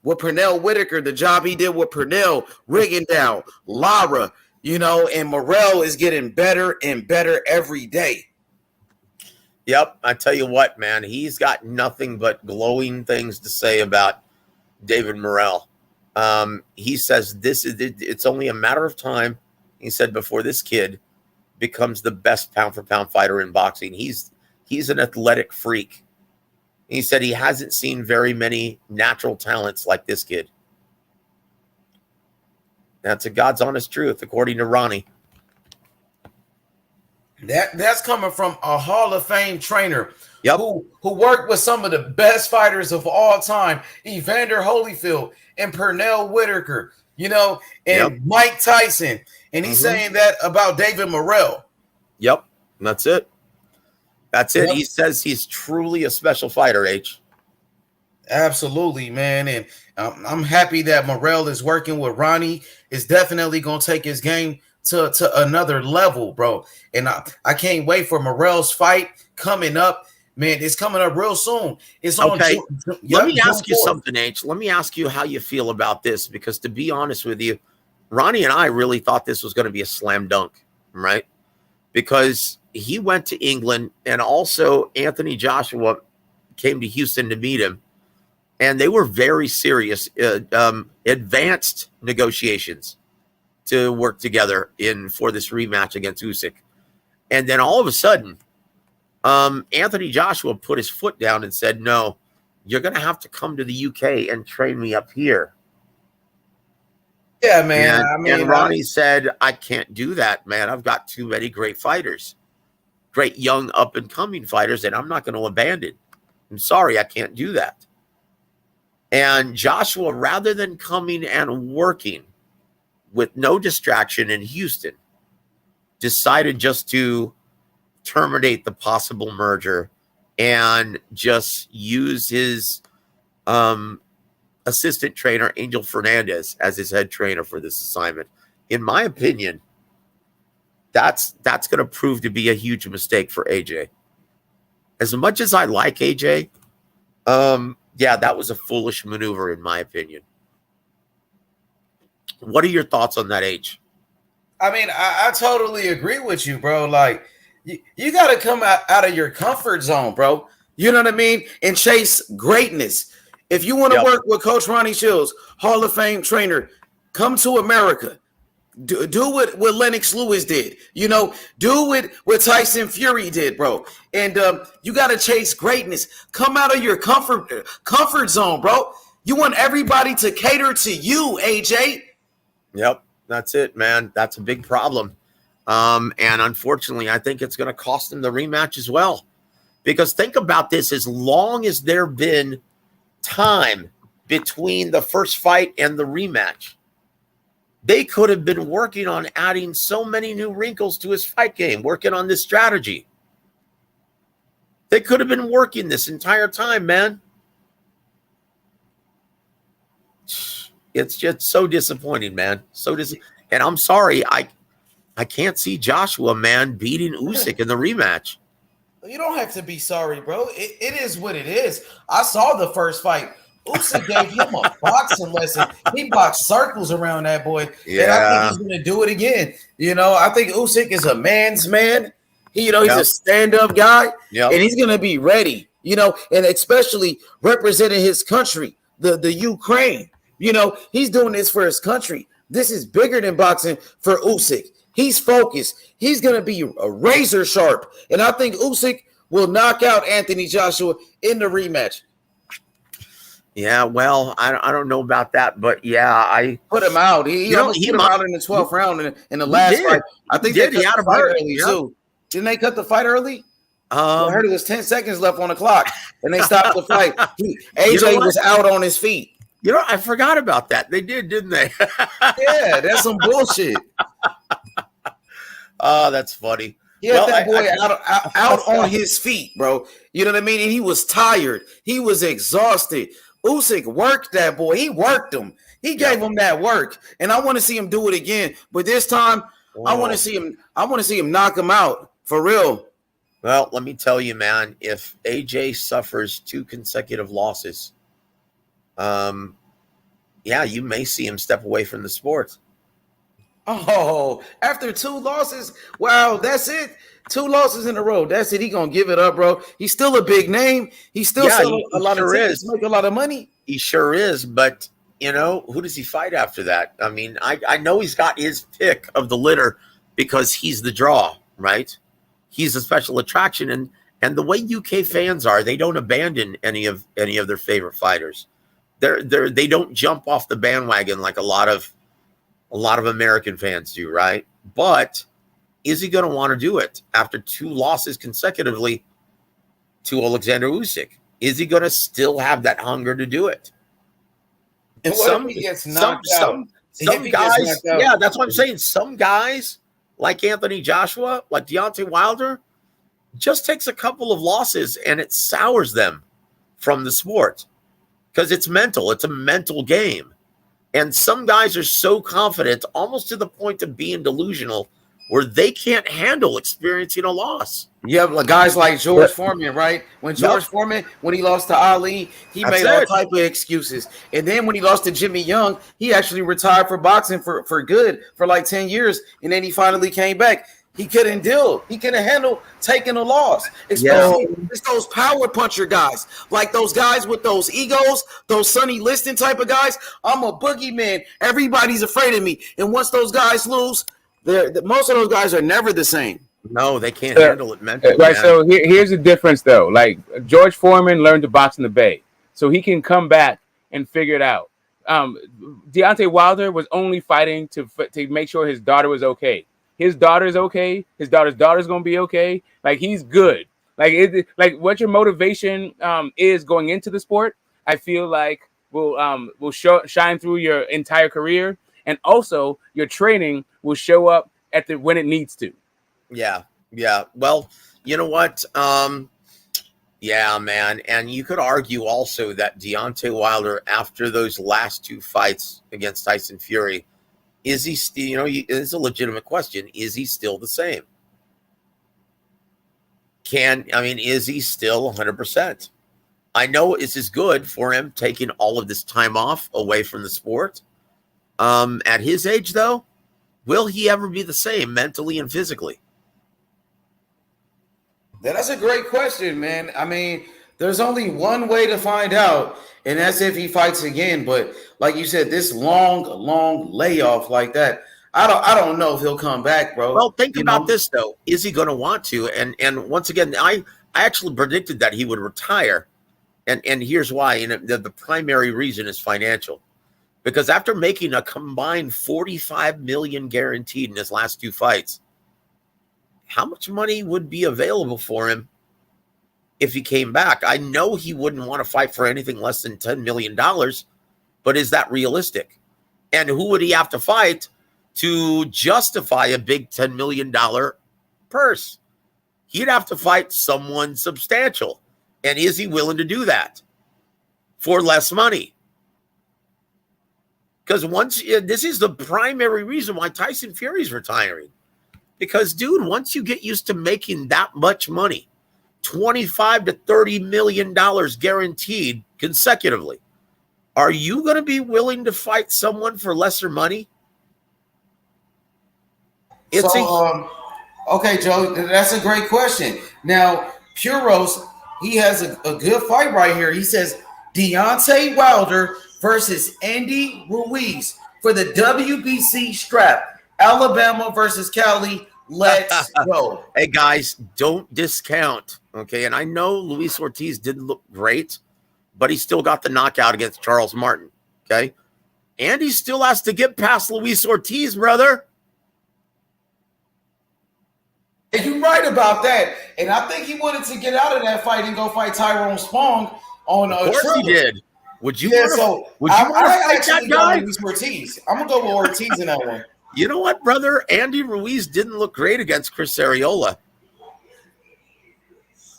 With Pernell Whitaker, the job he did with Pernell, Rigondeaux, Lara, and Morrell is getting better and better every day. Yep, I tell you what, man, he's got nothing but glowing things to say about David Morrell. He says it's only a matter of time, he said, before this kid becomes the best pound-for-pound fighter in boxing. He's an athletic freak. He said he hasn't seen very many natural talents like this kid. That's a God's honest truth, according to Ronnie. That's coming from a Hall of Fame trainer who worked with some of the best fighters of all time, Evander Holyfield and Pernell Whitaker, and Mike Tyson. And he's saying that about David Morrell. Yep, that's it. That's it. Yep. He says he's truly a special fighter, H. Absolutely, man. And I'm happy that Morrell is working with Ronnie. It's definitely going to take his game to another level, bro. And I can't wait for Morrell's fight coming up. Man, it's coming up real soon. It's on. Okay. Let me ask you something, H. Let me ask you how you feel about this, because to be honest with you, Ronnie and I really thought this was going to be a slam dunk, right? Because he went to England, and also Anthony Joshua came to Houston to meet him, and they were very serious, advanced negotiations to work together for this rematch against Usyk. And then all of a sudden, Anthony Joshua put his foot down and said, no, you're going to have to come to the UK and train me up here. Yeah, man. And Ronnie said, I can't do that, man. I've got too many great fighters, great young up and coming fighters, and I'm not going to abandon. I'm sorry, I can't do that. And Joshua, rather than coming and working with no distraction in Houston, decided just to terminate the possible merger and just use his assistant trainer, Angel Fernandez, as his head trainer for this assignment. In my opinion, that's going to prove to be a huge mistake for AJ. As much as I like AJ, yeah, that was a foolish maneuver, in my opinion. What are your thoughts on that, H? I mean, I totally agree with you, bro. Like, you got to come out of your comfort zone, bro. You know what I mean? And chase greatness. If you want to work with Coach Ronnie Shields, Hall of Fame trainer, come to America. Do what Lennox Lewis did. You know, do what Tyson Fury did, bro. And you got to chase greatness. Come out of your comfort zone, bro. You want everybody to cater to you, AJ. Yep, that's it, man. That's a big problem. And unfortunately, I think it's going to cost him the rematch as well. Because think about this, as long as there been time between the first fight and the rematch, they could have been working on adding so many new wrinkles to his fight game, working on this strategy. They could have been working this entire time, man. It's just so disappointing, man. And I'm sorry, I can't see Joshua, man, beating Usyk in the rematch. You don't have to be sorry, bro. It is what it is. I saw the first fight. Usyk gave him a boxing lesson. He boxed circles around that boy. Yeah. And I think he's going to do it again. You know, I think Usyk is a man's man. He's a stand-up guy. And he's going to be ready, you know, and especially representing his country, the Ukraine. You know, he's doing this for his country. This is bigger than boxing for Usyk. He's focused. He's going to be a razor sharp. And I think Usyk will knock out Anthony Joshua in the rematch. Yeah, well, I don't know about that, but yeah, I put him out. He almost put him out in the 12th round in the last fight. I think they cut the fight early too. Didn't they cut the fight early? I heard it was 10 seconds left on the clock, and they stopped the fight. AJ was out on his feet. You know, I forgot about that. They did, didn't they? Yeah, that's some bullshit. Oh, that's funny. Yeah, that boy out on his feet, bro. You know what I mean? And he was tired. He was exhausted. Usyk worked that boy. He worked him. He gave him that work, and I want to see him do it again. But this time, I want to see him. I want to see him knock him out for real. Well, let me tell you, man. If AJ suffers 2 consecutive losses, yeah, you may see him step away from the sport. Oh, after 2 losses, wow, that's it. 2 losses in a row. That's it. He gonna give it up, bro. He's still a big name. He's still selling a lot of tickets, make a lot of money. He sure is, but you know, who does he fight after that? I mean, I know he's got his pick of the litter because he's the draw, right? He's a special attraction, and the way UK fans are, they don't abandon any of their favorite fighters. They don't jump off the bandwagon like a lot of American fans do, right? But is he going to want to do it after 2 losses consecutively to Alexander Usyk? Is he going to still have that hunger to do it? And what if he gets knocked out? Some guys, yeah, that's what I'm saying. Some guys, like Anthony Joshua, like Deontay Wilder, just takes a couple of losses and it sours them from the sport because it's mental. It's a mental game. And some guys are so confident, almost to the point of being delusional, where they can't handle experiencing a loss. Yeah, guys like George Foreman, right? When George Foreman, when he lost to Ali, he made all type of excuses. And then when he lost to Jimmy Young, he actually retired for boxing for good for like 10 years. And then he finally came back. He couldn't deal. He couldn't handle taking a loss. Especially it's those power puncher guys, like those guys with those egos, those Sonny Liston type of guys. I'm a boogeyman. Everybody's afraid of me. And once those guys lose, most of those guys are never the same. No, they can't handle it mentally. Right. Man. So here's the difference, though. Like George Foreman learned to box in the Bay. so he can come back and figure it out. Deontay Wilder was only fighting to make sure his daughter was okay. His daughter's okay. His daughter's gonna be okay. Like, he's good. Like what your motivation is going into the sport, I feel like will shine through your entire career, and also your training will show up when it needs to. Yeah. Well, you know what? Yeah, man. And you could argue also that Deontay Wilder, after those last 2 fights against Tyson Fury, is he still, it's a legitimate question. Is he still the same? Is he still 100%? I know this is good for him taking all of this time off away from the sport. At his age, though, will he ever be the same mentally and physically? That's a great question, man. There's only one way to find out, and that's if he fights again. But like you said, this long layoff like that, I don't know if he'll come back, bro. Well, think about this though. Is he going to want to? And once again, I actually predicted that he would retire, and here's why. The primary reason is financial, because after making a combined $45 million guaranteed in his last 2 fights, how much money would be available for him if he came back? I know he wouldn't want to fight for anything less than $10 million, but is that realistic? And who would he have to fight to justify a big $10 million purse? He'd have to fight someone substantial. And is he willing to do that for less money? Because this is the primary reason why Tyson Fury's retiring. Because, dude, once you get used to making that much money, $25 to $30 million guaranteed consecutively, are you going to be willing to fight someone for lesser money? Okay, Joe, that's a great question. Now, Puros, he has a good fight right here. He says Deontay Wilder versus Andy Ruiz for the WBC strap. Alabama versus Cali. Let's go. Hey, guys, don't discount, okay? And I know Luis Ortiz didn't look great, but he still got the knockout against Charles Martin, okay? And he still has to get past Luis Ortiz, brother. And you're right about that. And I think he wanted to get out of that fight and go fight Tyrone Spong on Of course he did. Would you want to fight that guy? Luis Ortiz. I'm going to go with Ortiz in that one. You know what, brother? Andy Ruiz didn't look great against Chris Arreola.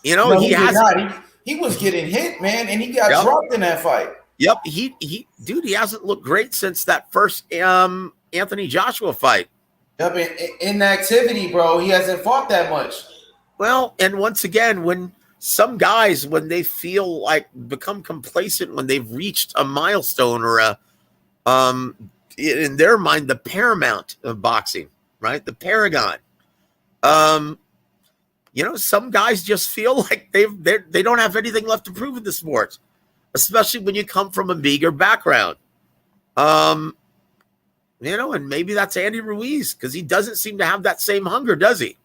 He was getting hit, man, and he got dropped in that fight. Yep, he hasn't looked great since that first Anthony Joshua fight. Yep, inactivity, bro. He hasn't fought that much. Well, and once again, when some guys, when they feel like become complacent, when they've reached a milestone or in their mind, the paramount of boxing, right? The paragon. Some guys just feel like they don't have anything left to prove in the sport, especially when you come from a meager background. And maybe that's Andy Ruiz, because he doesn't seem to have that same hunger, does he?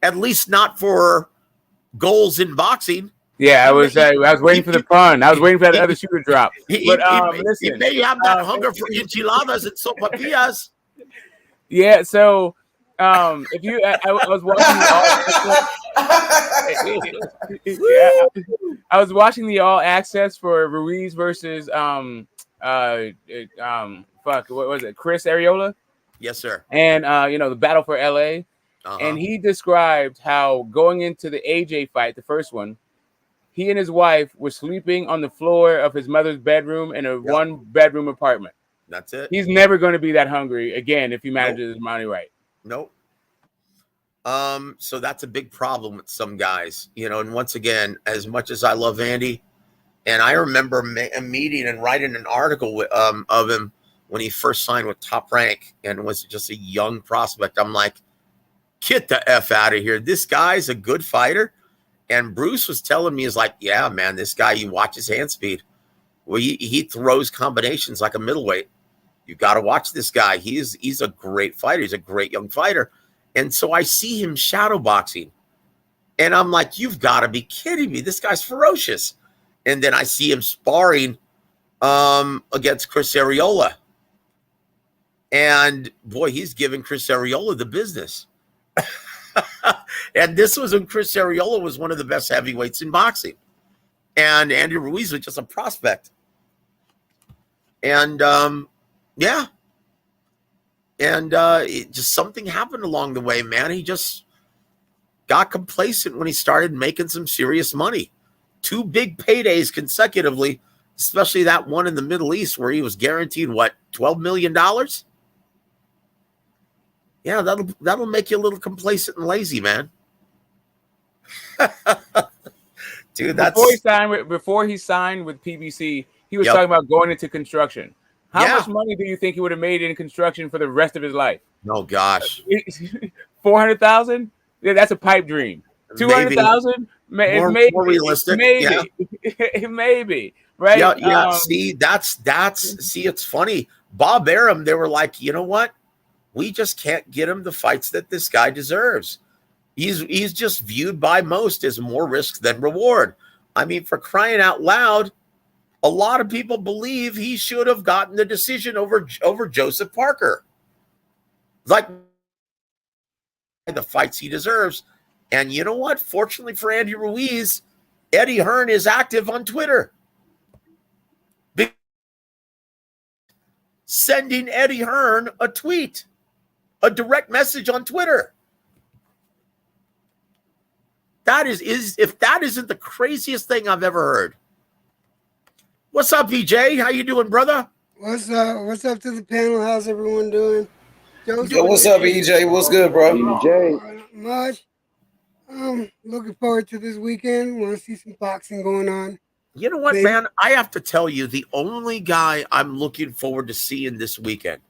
At least not for goals in boxing. Yeah, I was waiting for the pun. I was waiting for that other shoe to drop. But listen, he may have that hunger for enchiladas and sopapillas. Yeah, so if you, I was watching I was watching the All Access for Ruiz versus what was it, Chris Arreola? Yes, sir. And the battle for LA. And he described how going into the AJ fight, the first one, he and his wife were sleeping on the floor of his mother's bedroom in a 1-bedroom apartment. That's it. He's never going to be that hungry again if he manages his money right. Nope. So that's a big problem with some guys, and once again, as much as I love Andy, and I remember meeting and writing an article of him when he first signed with Top Rank and was just a young prospect. I'm like, get the F out of here. This guy's a good fighter. And Bruce was telling me, he's like, yeah, man, this guy, you watch his hand speed. Well, he throws combinations like a middleweight. You got to watch this guy. He's a great fighter. He's a great young fighter. And so I see him shadow boxing. And I'm like, you've got to be kidding me. This guy's ferocious. And then I see him sparring against Chris Arreola. And boy, he's giving Chris Arreola the business. And this was when Chris Arreola was one of the best heavyweights in boxing. And Andy Ruiz was just a prospect. And yeah. And just something happened along the way, man. He just got complacent when he started making some serious money. 2 big paydays consecutively, especially that one in the Middle East where he was guaranteed, what, $12 million? Yeah, that'll make you a little complacent and lazy, man. Dude, before he signed with PBC, he was talking about going into construction. How much money do you think he would have made in construction for the rest of his life? Oh gosh, 400,000? Yeah, that's a pipe dream. 200,000? More realistic. Maybe, maybe, right? Yeah. See, see, it's funny. Bob Arum, they were like, you know what? We just can't get him the fights that this guy deserves. He's just viewed by most as more risk than reward. I mean, for crying out loud, a lot of people believe he should have gotten the decision over Joseph Parker. Like the fights he deserves. And you know what? Fortunately for Andy Ruiz, Eddie Hearn is active on Twitter. Sending Eddie Hearn a tweet, a direct message on Twitter. That is if that isn't the craziest thing I've ever heard. What's up, EJ? How you doing, brother? What's up? What's up to the panel? How's everyone doing? Yo, what's up, EJ? What's good, bro? EJ. Not much. Looking forward to this weekend. Want to see some boxing going on. You know what, man? I have to tell you, the only guy I'm looking forward to seeing this weekend.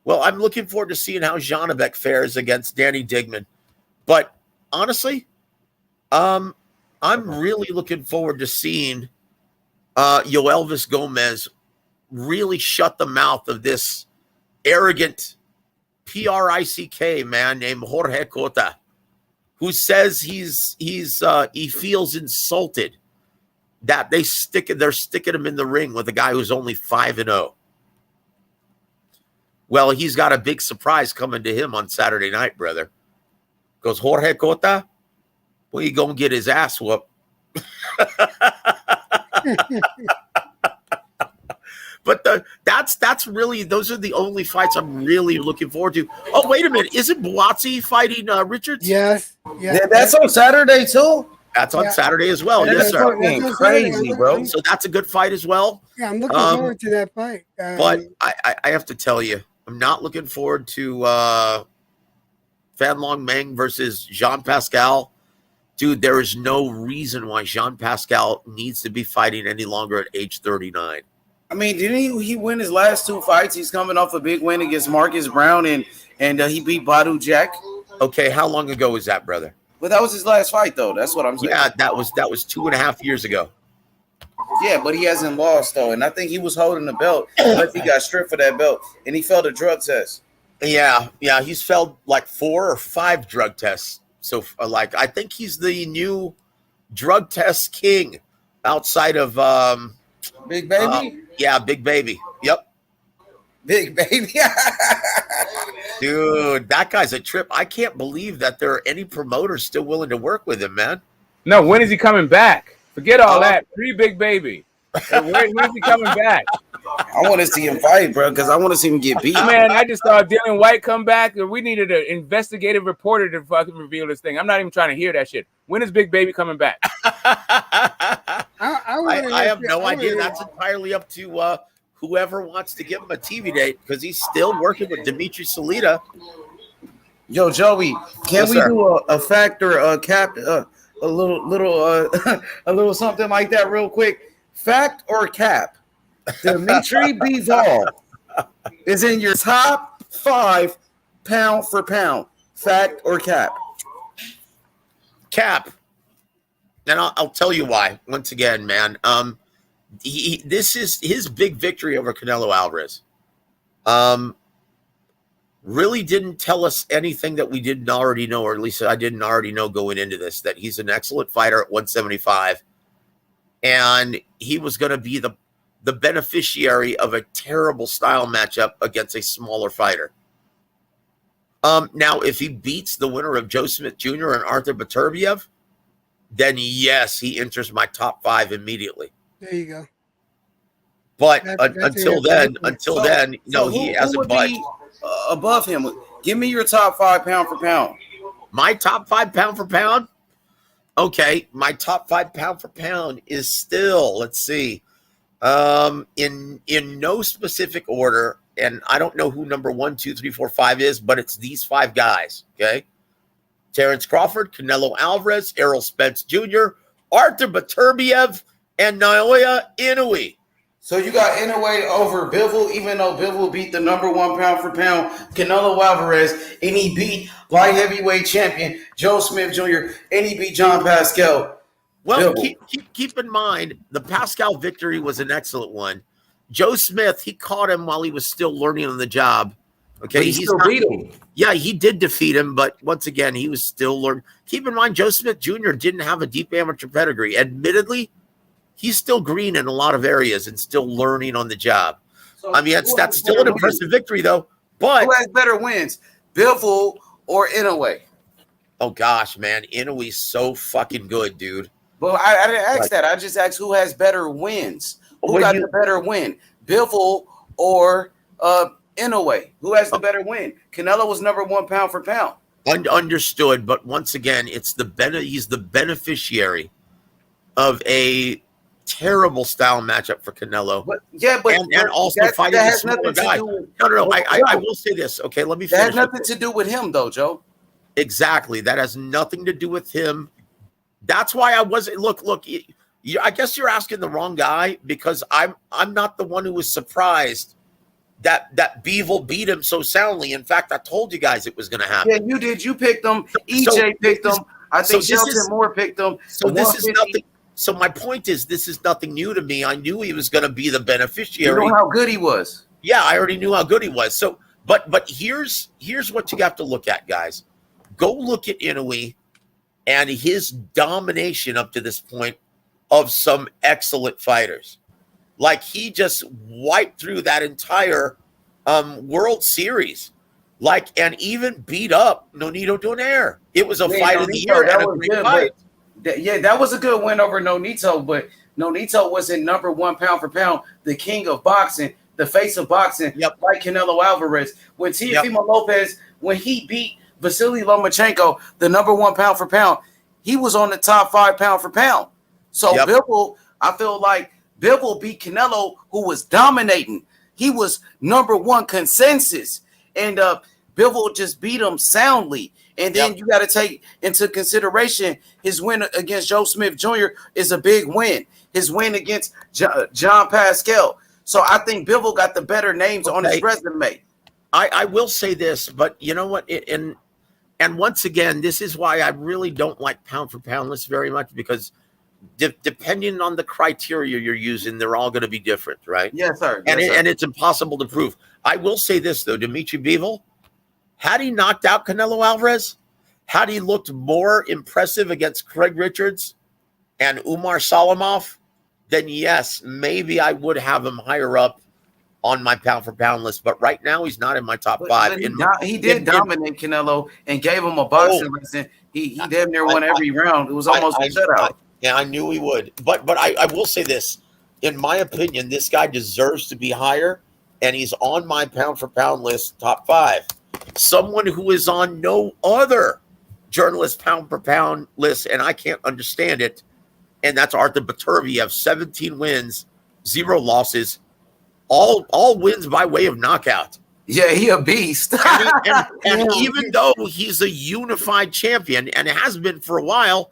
Well, I'm looking forward to seeing how Janabek fares against Danny Digman. But honestly, I'm really looking forward to seeing Yoelvis Gomez really shut the mouth of this arrogant PRICK man named Jorge Cota, who says he feels insulted that they're sticking him in the ring with a guy who's only 5-0. Well, he's got a big surprise coming to him on Saturday night, brother. Goes Jorge Cota, well, he gonna get his ass whooped. But that's really, those are the only fights I'm really looking forward to. Oh, wait a minute. Isn't Buatsi fighting Richards? Yes. Yeah, that's on Saturday too? That's on Saturday as well. Yes, sir. That's crazy, bro. So that's a good fight as well. Yeah, I'm looking forward to that fight. But I have to tell you, I'm not looking forward to Fan Long Meng versus Jean Pascal. Dude, there is no reason why Jean Pascal needs to be fighting any longer at age 39. I mean, didn't he win his last 2 fights? He's coming off a big win against Marcus Brown, and he beat Badu Jack. Okay, how long ago was that, brother? But that was his last fight, though. That's what I'm saying. Yeah, that was 2.5 years ago. Yeah, but he hasn't lost, though, and I think he was holding the belt, but he got stripped for that belt, and he failed a drug test. Yeah, he's failed like 4 or 5 drug tests. So, like, I think he's the new drug test king outside of Big Baby. Yeah, Big Baby. Yep. Big Baby. Dude, that guy's a trip. I can't believe that there are any promoters still willing to work with him, man. No, when is he coming back? Forget all that. Free Big Baby. When's he coming back? I want to see him fight, bro, because I want to see him get beat. Man, I just saw Dylan White come back, and we needed an investigative reporter to fucking reveal this thing. I'm not even trying to hear that shit. When is Big Baby coming back? I have no idea. That's entirely up to whoever wants to give him a TV date, because he's still working with Dimitri Salita. Yo, Joey, can we do a fact or a cap, a little something like that real quick? Fact or cap? Dimitri Bivol is in your top 5 pound for pound. Fact or cap? Cap. And I'll tell you why. Once again, man, this is his big victory over Canelo Alvarez. Really didn't tell us anything that we didn't already know, or at least I didn't already know going into this, that he's an excellent fighter at 175. and he was going to be the beneficiary of a terrible style matchup against a smaller fighter. Now, if he beats the winner of Joe Smith Jr. and Arthur Beterbiev, then yes, he enters my top 5 immediately. There you go. But That's until then, he hasn't who would budged. be above him? Give me your top 5 pound for pound. My top 5 pound for pound? Okay, my top 5 pound for pound is still, let's see, in no specific order, and I don't know who number 1, 2, 3, 4, 5 is, but it's these 5 guys, okay? Terrence Crawford, Canelo Alvarez, Errol Spence Jr., Arthur Beterbiev, and Naoya Inoue. So you got Inoue over Bivol, even though Bivol beat the number 1 pound for pound Canelo Alvarez, and he beat light heavyweight champion Joe Smith Jr., and he beat John Pascal. Well, keep in mind, the Pascal victory was an excellent one. Joe Smith, he caught him while he was still learning on the job. Okay, but he still beat him. Yeah, he did defeat him, but once again, he was still learning. Keep in mind, Joe Smith Jr. didn't have a deep amateur pedigree. Admittedly, he's still green in a lot of areas and still learning on the job. So I mean, that's still an impressive victory, though. But who has better wins, Bivol or Inoue? Oh gosh, man, Inoue's so fucking good, dude. Well, I didn't ask that. I just asked who has better wins. Who got the better win, Bivol or Inoue? Who has the better win? Canelo was number 1 pound for pound. Understood, but once again, it's he's the beneficiary of a terrible style matchup for Canelo. And also fighting a smaller guy. No. I will say this. Okay, let me finish. That has nothing to do with him, though, Joe. Exactly. That has nothing to do with him. That's why I wasn't. Look. I guess you're asking the wrong guy, because I'm not the one who was surprised that Bivol beat him so soundly. In fact, I told you guys it was going to happen. Yeah, you did. You picked him. EJ picked him. I think Shelton Moore picked him. So this is nothing. So my point is, this is nothing new to me. I knew he was going to be the beneficiary. You know how good he was. Yeah, I already knew how good he was. So, but here's what you have to look at, guys. Go look at Inoue and his domination up to this point of some excellent fighters. Like, he just wiped through that entire World Series. Like, and even beat up Nonito Donaire. It was a fight of the year and a great fight. That was a good win over Nonito, but Nonito wasn't number 1 pound for pound, the king of boxing, the face of boxing, like Canelo Alvarez. When Teofimo Lopez, when he beat Vasily Lomachenko, the number 1 pound for pound, he was on the top 5 pound for pound. So Bivol, I feel like Bivol beat Canelo, who was dominating. He was number 1 consensus, and Bivol just beat him soundly. And then you got to take into consideration his win against Joe Smith Jr. is a big win. His win against John Pascal. So I think Bivol got the better names on his resume. I will say this, but you know what? And once again, this is why I really don't like pound for pound lists very much, because depending on the criteria you're using, they're all going to be different, right? Yes, sir. And it's impossible to prove. I will say this, though. Dimitri Bivol, had he knocked out Canelo Alvarez, had he looked more impressive against Craig Richards and Umar Salamov, then yes, maybe I would have him higher up on my pound for pound list. But right now, he's not in my top 5. He did dominate Canelo and gave him a boxing lesson. He damn near won every round. It was almost a shutout. Yeah, I knew he would. But I will say this. In my opinion, this guy deserves to be higher, and he's on my pound for pound list, top 5. Someone who is on no other journalist pound per pound list, and I can't understand it, and that's Arthur Beterbiev. 17 wins, 0 losses, all wins by way of knockout. Yeah, he a beast. and even though he's a unified champion and has been for a while,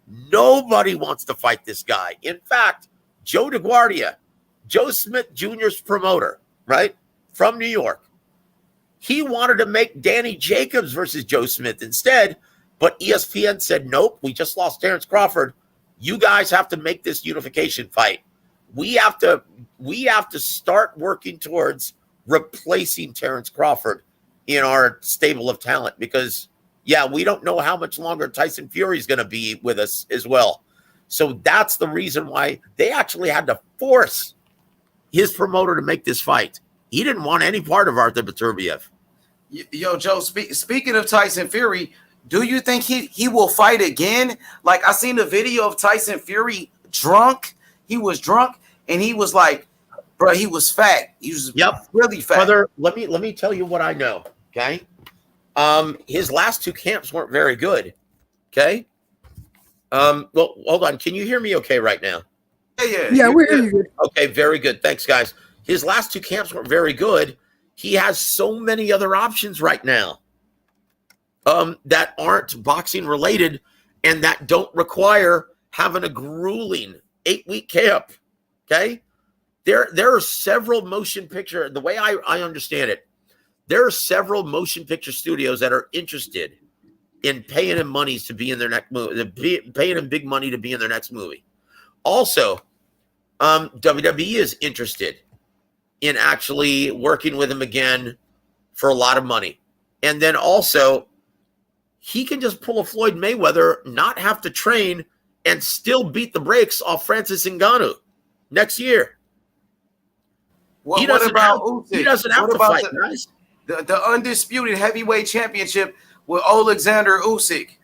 nobody wants to fight this guy. In fact, Joe DeGuardia, Joe Smith Jr.'s promoter, right, from New York, he wanted to make Danny Jacobs versus Joe Smith instead, but ESPN said, nope, we just lost Terrence Crawford. You guys have to make this unification fight. We have to start working towards replacing Terrence Crawford in our stable of talent, because, yeah, we don't know how much longer Tyson Fury is going to be with us as well. So that's the reason why they actually had to force his promoter to make this fight. He didn't want any part of Arthur Beterbiev. Yo, Joe, speaking of Tyson Fury, do you think he will fight again? Like, I seen the video of Tyson Fury drunk. He was drunk, and he was like, bro, he was fat. He was really fat. Brother, let me tell you what I know, okay? His last 2 camps weren't very good, okay? Well, hold on. Can you hear me okay right now? Yeah, we're hearing you good. Okay, very good. Thanks, guys. His last 2 camps weren't very good. He has so many other options right now that aren't boxing related and that don't require having a grueling 8-week camp. Okay. There are several motion picture, the way I understand it, there are several motion picture studios that are interested in paying him monies to be in their next movie, paying him big money to be in their next movie. Also, WWE is interested in actually working with him again for a lot of money. And then also, he can just pull a Floyd Mayweather, not have to train, and still beat the brakes off Francis Ngannou next year. What about Usyk? He doesn't have to fight, guys. The undisputed heavyweight championship with Alexander Usyk.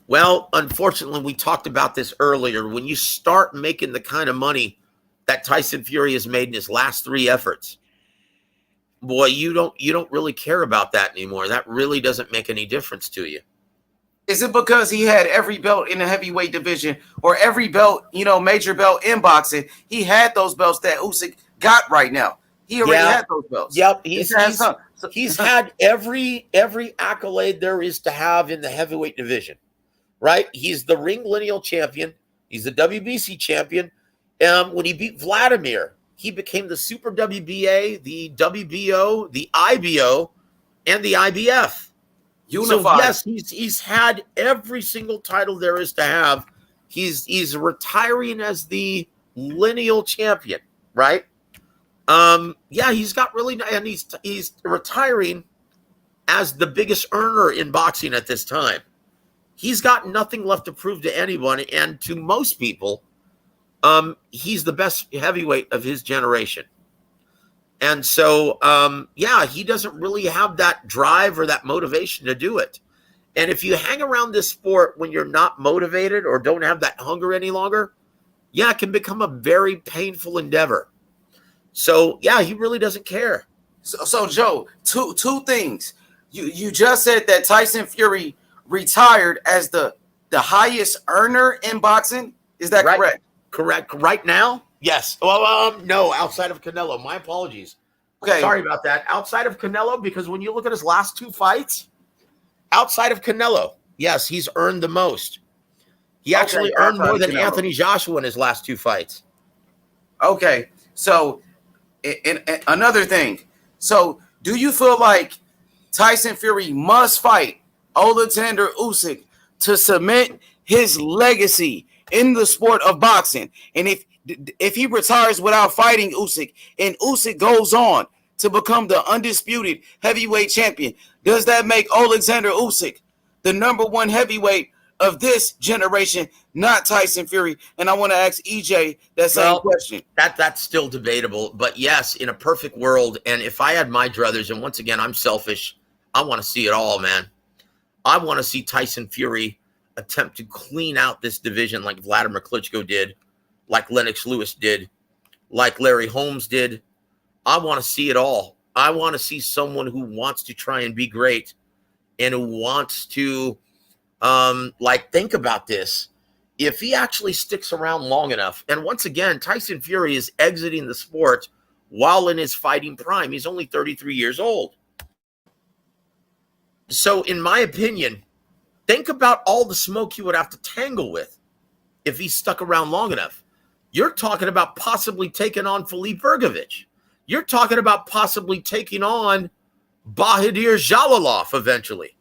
Well, unfortunately, we talked about this earlier. When you start making the kind of money that Tyson Fury has made in his last 3 efforts, boy, you don't really care about that anymore. That really doesn't make any difference to you. Is it because he had every belt in the heavyweight division or every belt, major belt in boxing? He had those belts that Usyk got right now. He already had those belts. Yep, he's had every accolade there is to have in the heavyweight division, right? He's the ring lineal champion. He's the WBC champion. When he beat Vladimir, he became the Super WBA, the WBO, the IBO, and the IBF. Unified. So yes, he's had every single title there is to have. He's retiring as the lineal champion, right? He's got really, and he's retiring as the biggest earner in boxing at this time. He's got nothing left to prove to anyone, and to most people, he's the best heavyweight of his generation. And so, he doesn't really have that drive or that motivation to do it. And if you hang around this sport when you're not motivated or don't have that hunger any longer, it can become a very painful endeavor. So, he really doesn't care. So Joe, two things. You just said that Tyson Fury retired as the highest earner in boxing. Is that correct? Correct. Right now? Yes. Well, no, outside of Canelo. My apologies. Okay. Sorry about that. Outside of Canelo, because when you look at his last 2 fights, outside of Canelo, yes, he's earned the most. He actually earned more than Anthony Joshua in his last 2 fights. Okay. So, and another thing. So, do you feel like Tyson Fury must fight Alexander Usyk to cement his legacy in the sport of boxing? And if he retires without fighting Usyk and Usyk goes on to become the undisputed heavyweight champion, does that make Alexander Usyk the #1 heavyweight of this generation, not Tyson Fury? And I want to ask EJ that same question. That's still debatable. But yes, in a perfect world, and if I had my druthers, and once again, I'm selfish, I want to see it all, man. I want to see Tyson Fury attempt to clean out this division like Vladimir Klitschko did, like Lennox Lewis did, like Larry Holmes did. I want to see it all. I want to see someone who wants to try and be great and who wants to think about this. If he actually sticks around long enough, and once again, Tyson Fury is exiting the sport while in his fighting prime. He's only 33 years old. So in my opinion, think about all the smoke he would have to tangle with if he stuck around long enough. You're talking about possibly taking on Filip Bergovich. You're talking about possibly taking on Bahadir Jalolov eventually.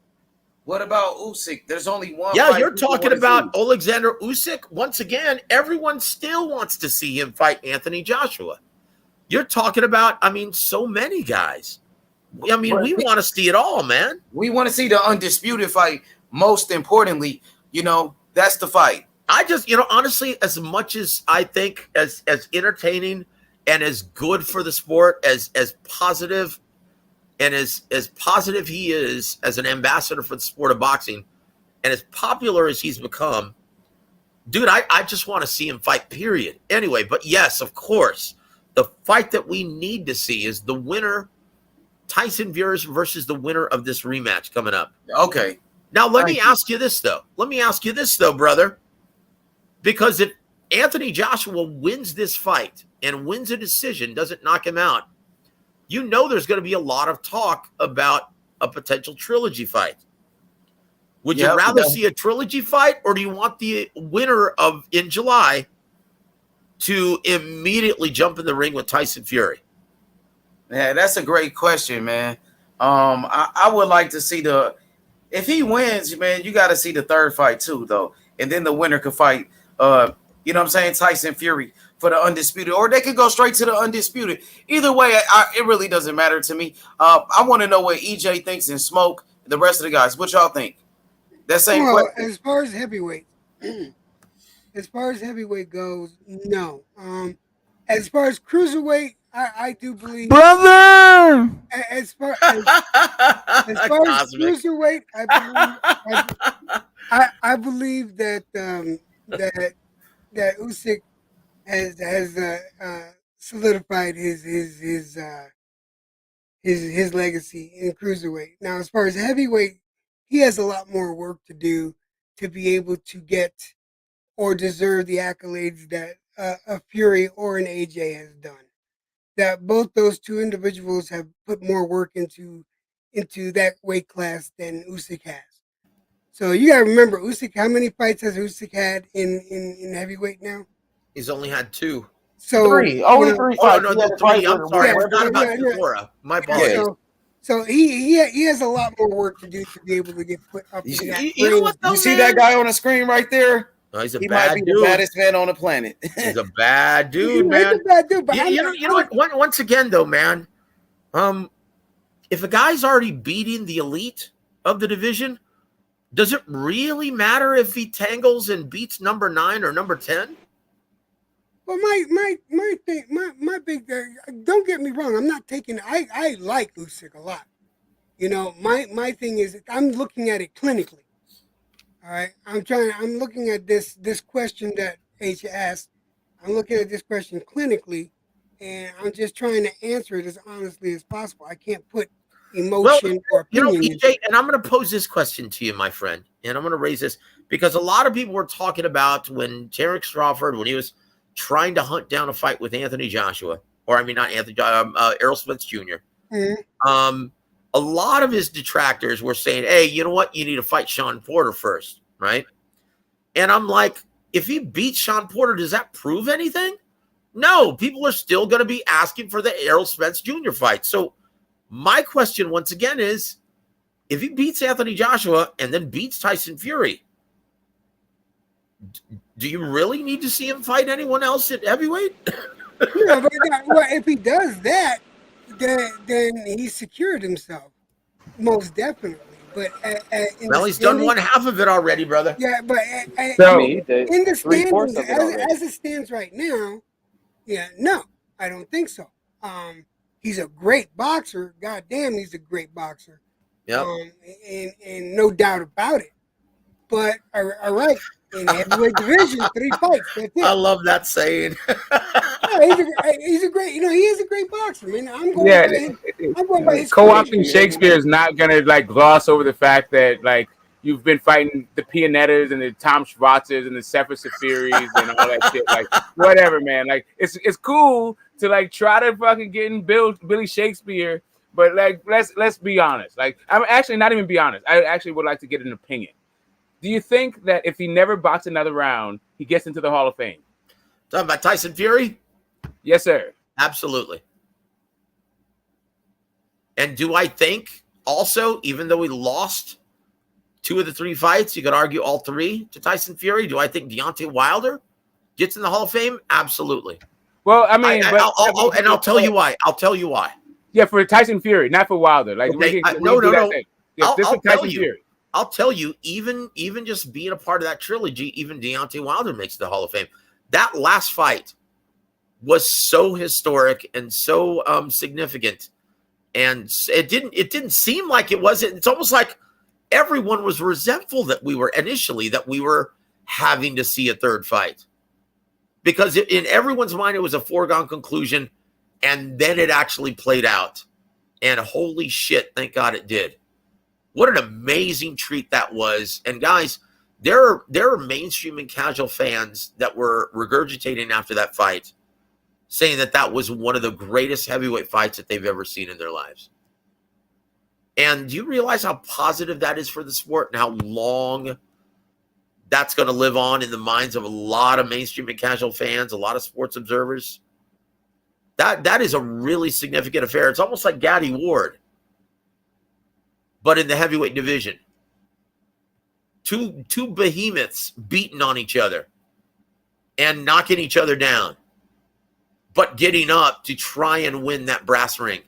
What about Usyk? There's only one. Yeah, you're talking about Alexander Usyk. Once again, everyone still wants to see him fight Anthony Joshua. You're talking about, so many guys. We want to see it all, man. We want to see the undisputed fight. Most importantly, that's the fight. I just, honestly, as much as I think as entertaining and as good for the sport, as positive and as positive he is as an ambassador for the sport of boxing, and as popular as he's become, dude, I just want to see him fight, period. Anyway, but yes, of course, the fight that we need to see is the winner, Tyson Fury versus the winner of this rematch coming up. Okay. Now, let me ask you this, though, brother. Because if Anthony Joshua wins this fight and wins a decision, doesn't knock him out, there's going to be a lot of talk about a potential trilogy fight. Would you rather see a trilogy fight, or do you want the winner of in July to immediately jump in the ring with Tyson Fury? Yeah, that's a great question, man. I would like to see if he wins, man, you got to see the third fight too, though, and then the winner could fight. You know what I'm saying? Tyson Fury for the undisputed, or they could go straight to the undisputed. Either way, it really doesn't matter to me. I want to know what EJ thinks and Smoke, the rest of the guys. What y'all think? That same question. As far as heavyweight, goes, no. As far as cruiserweight, I do believe, brother. As far as cruiserweight, I believe that that Usyk has solidified his legacy in cruiserweight. Now, as far as heavyweight, he has a lot more work to do to be able to get or deserve the accolades that a Fury or an AJ has done. That both those two individuals have put more work into that weight class than Usyk has. So you gotta remember, Usyk. How many fights has Usyk had in heavyweight now? He's only had 2. So only 3 fights. Oh, no, 3. I'm sorry, I forgot about Chisora. My apologies. So he has a lot more work to do to be able to get put up. You know what? You see that guy on the screen right there? No, he's a he bad might be dude. the baddest man on the planet. He's a bad dude, man. He's a bad dude, but you know what? Once again, though, man, if a guy's already beating the elite of the division, does it really matter if he tangles and beats number 9 or number 10? Well, my thing, my big thing, don't get me wrong. I'm not taking. I like Usyk a lot. My thing is I'm looking at it clinically. All right, I'm looking at this question that H asked. I'm looking at this question clinically, and I'm just trying to answer it as honestly as possible. I can't put emotion or opinion. EJ, and I'm going to pose this question to you, my friend, and I'm going to raise this because a lot of people were talking about when Terence Crawford, when he was trying to hunt down a fight with Anthony Joshua, or I mean not Anthony, Errol Spence Jr. Mm-hmm. A lot of his detractors were saying, hey, you know what? You need to fight Sean Porter first, right? And I'm like, if he beats Sean Porter, does that prove anything? No, people are still going to be asking for the Errol Spence Jr. fight. So my question once again is, if he beats Anthony Joshua and then beats Tyson Fury, do you really need to see him fight anyone else at heavyweight? No, but if he does that, then he secured himself, most definitely. But he's done one half of it already, brother. Yeah, but in the standings, as it stands right now, no, I don't think so. He's a great boxer. God damn, he's a great boxer. Yeah, and no doubt about it. But all right, in the heavyweight division, 3 fights. That's it. I love that saying. He's a great. He is a great boxer. I mean, I'm going by his. Co-opting Shakespeare is not gonna gloss over the fact that you've been fighting the Pianettas and the Tom Schwarzers and the Sefer Safiris and all that shit. Whatever, man. It's cool to try to fucking get in Billy Shakespeare, but let's be honest. I'm actually not even be honest. I actually would like to get an opinion. Do you think that if he never boxed another round, he gets into the Hall of Fame? Talking about Tyson Fury? Yes, sir. Absolutely. And do I think also, even though he lost 2 of the 3 fights, you could argue all 3 to Tyson Fury, do I think Deontay Wilder gets in the Hall of Fame? Absolutely. Well, I mean, I'll tell you why. I'll tell you why. Yeah, for Tyson Fury, not for Wilder. No. Yeah, this is Tyson Fury. I'll tell you, even just being a part of that trilogy, even Deontay Wilder makes the Hall of Fame. That last fight was so historic and so significant, and it didn't seem like it wasn't. It's almost like everyone was resentful that we were having to see a third fight, because in everyone's mind it was a foregone conclusion, and then it actually played out, and holy shit, thank God it did. What an amazing treat that was. And guys, there are mainstream and casual fans that were regurgitating after that fight, saying that was one of the greatest heavyweight fights that they've ever seen in their lives. And do you realize how positive that is for the sport and how long that's going to live on in the minds of a lot of mainstream and casual fans, a lot of sports observers? That is a really significant affair. It's almost like Gaddy Ward, but in the heavyweight division. Two behemoths beating on each other and knocking each other down, but getting up to try and win that brass ring.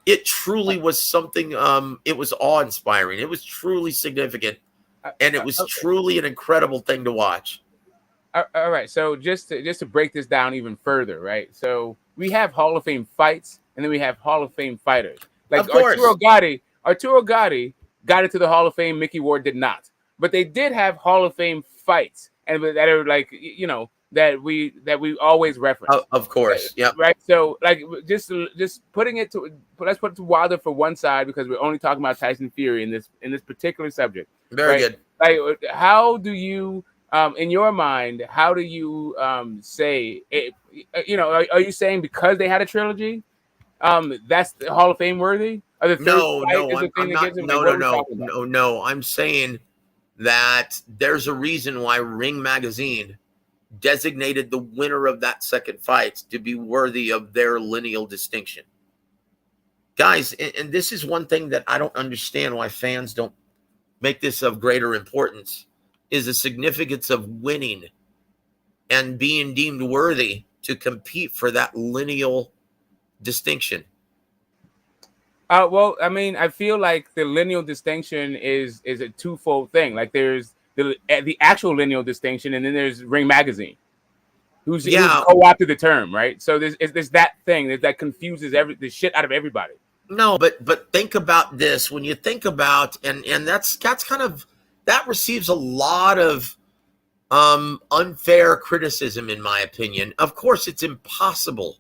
It truly was something, it was awe-inspiring. It was truly significant, and it was truly an incredible thing to watch. All right, so just to break this down even further, right? So we have Hall of Fame fights, and then we have Hall of Fame fighters. Like Arturo Gatti got into the Hall of Fame. Mickey Ward did not, but they did have Hall of Fame fights, and that are like, you know, that we always reference. Of course, yeah. Right. So like just putting it to, let's put it to Wilder for one side, because we're only talking about Tyson Fury in this particular subject. Very good. Like, how do you, in your mind, how do you say it, you know, are you saying because they had a trilogy, that's the Hall of Fame worthy? Or the third No. I'm saying that there's a reason why Ring Magazine designated the winner of that second fight to be worthy of their lineal distinction. Guys, and this is one thing that I don't understand why fans don't make this of greater importance, is the significance of winning and being deemed worthy to compete for that lineal distinction. Well, I mean, I feel like the lineal distinction is a twofold thing. Like, there's the actual lineal distinction, and then there's Ring Magazine, who's co-opted the term, right? So there's that thing that confuses the shit out of everybody. No, but think about this. When you think about, and that's kind of, that receives a lot of unfair criticism, in my opinion. Of course, it's impossible.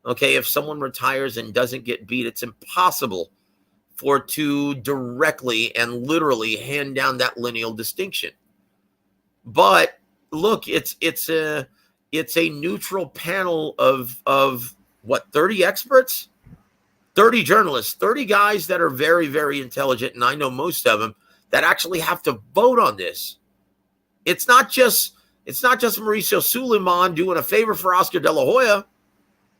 Okay, if someone retires and doesn't get beat, it's impossible for it to directly and literally hand down that lineal distinction. But look, it's a neutral panel of what, 30 experts, 30 journalists, 30 guys that are very, very intelligent, and I know most of them, that actually have to vote on this. It's not just Mauricio Suleiman doing a favor for Oscar De La Hoya.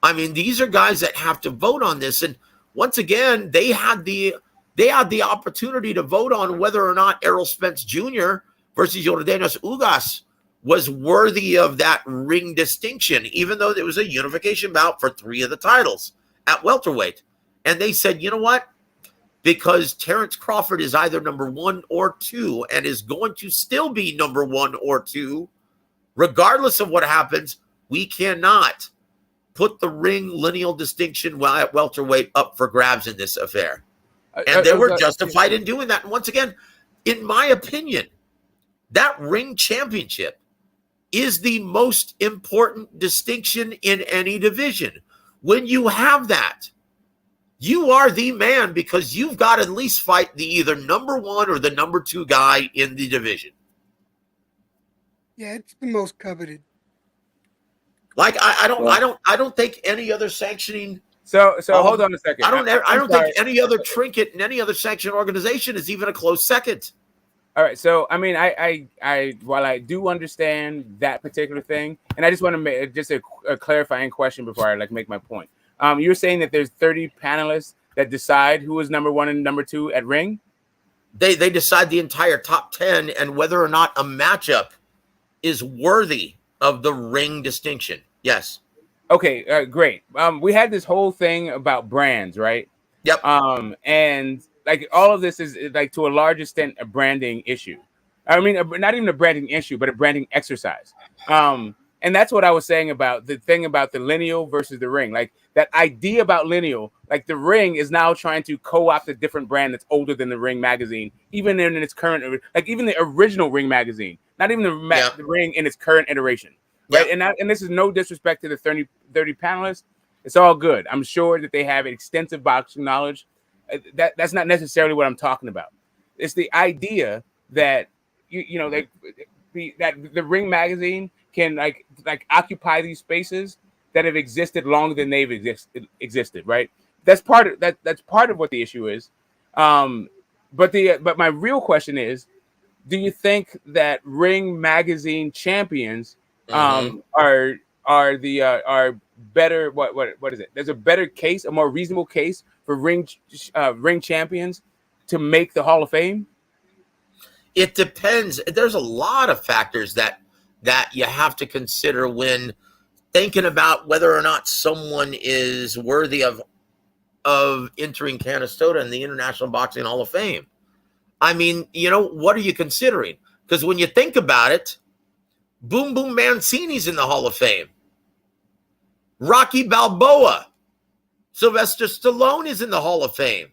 I mean, these are guys that have to vote on this, and once again, they had the opportunity to vote on whether or not Errol Spence Jr. versus Yordenis Ugas was worthy of that ring distinction, even though there was a unification bout for 3 of the titles at welterweight. And they said, you know what? Because Terrence Crawford is either number 1 or 2 and is going to still be number 1 or 2, regardless of what happens, we cannot put the ring lineal distinction at welterweight up for grabs in this affair. And they were justified in doing that. And once again, in my opinion, that ring championship is the most important distinction in any division. When you have that, you are the man, because you've got to at least fight the either number 1 or the number 2 guy in the division. Yeah, it's the most coveted. Like, I don't think any other sanctioning. So hold on a second. I don't think any other trinket in any other sanctioned organization is even a close second. All right. So I mean, I while I do understand that particular thing, and I just want to make just a clarifying question before I make my point. You're saying that there's 30 panelists that decide who is number 1 and number 2 at ring? They decide the entire top 10 and whether or not a matchup is worthy of the ring distinction. Yes. Okay, great. We had this whole thing about brands, right? Yep. And like all of this is like to a large extent a branding issue. I mean, not even a branding issue, but a branding exercise. And that's what I was saying about the thing about the lineal versus the ring. Like that idea about lineal, like the ring is now trying to co-opt a different brand that's older than the Ring magazine, even in its current, like even the original Ring magazine, not even the Ring in its current iteration, right? And this is no disrespect to the 30 panelists. It's all good. I'm sure that they have extensive boxing knowledge. That's not necessarily what I'm talking about. It's the idea that that the Ring magazine can like occupy these spaces that have existed longer than they've existed, right? That's part of that. That's part of what the issue is. But my real question is, do you think that Ring magazine champions are better? What is it? There's a better case, a more reasonable case for Ring champions to make the Hall of Fame. It depends. There's a lot of factors that you have to consider when thinking about whether or not someone is worthy of entering Canastota in the International Boxing Hall of Fame. I mean, what are you considering? Because when you think about it, Boom Boom Mancini's in the Hall of Fame. Rocky Balboa, Sylvester Stallone is in the Hall of Fame.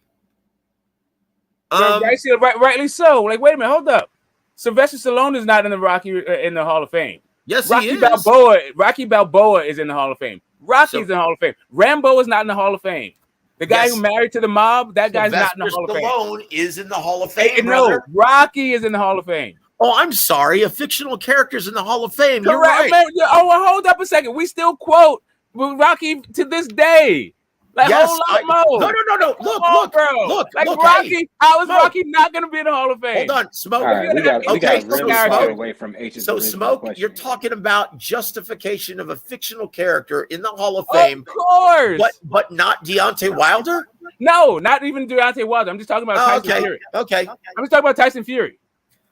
Rightly so. Like, wait a minute, hold up. Sylvester Stallone is not in the Hall of Fame. Yes, Rocky he is. Rocky Balboa is in the Hall of Fame. Rocky's in the Hall of Fame. Rambo is not in the Hall of Fame. The guy who married to the mob, that guy's not in the Hall of Fame. Stallone is in the Hall of Fame. No, Rocky is in the Hall of Fame. Oh, I'm sorry. A fictional character's in the Hall of Fame. Correct. You're right. Man, well, hold up a second. We still quote Rocky to this day. Like, yes, whole lot more. No. Look. Like, look, Rocky, hey, how is Smoke. Rocky not going to be in the Hall of Fame? Hold on, Smoke. All right, we got really far away from H's So, original Smoke, question. you're talking about justification of a fictional character in the Hall of Fame. Of course. But not Deontay Wilder? No, not even Deontay Wilder. I'm just talking about Tyson Fury. Okay. I'm just talking about Tyson Fury.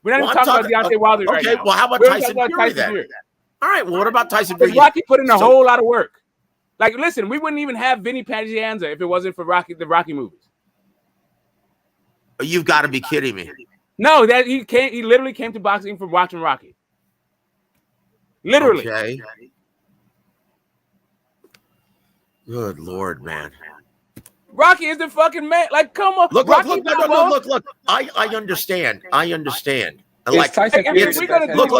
We're not even talking about Deontay Wilder right now. Okay, well, how about Tyson Fury then? All right, well, what about Tyson Fury? Because Rocky put in a whole lot of work. Like, listen, we wouldn't even have Vinny Pazienza if it wasn't for the Rocky movies. You've got to be kidding me. No, that he literally came to boxing from watching Rocky. Literally. Okay. Good Lord, man. Rocky is the fucking man. Like, come on. Look. I understand. Like, Tyson Fury, look.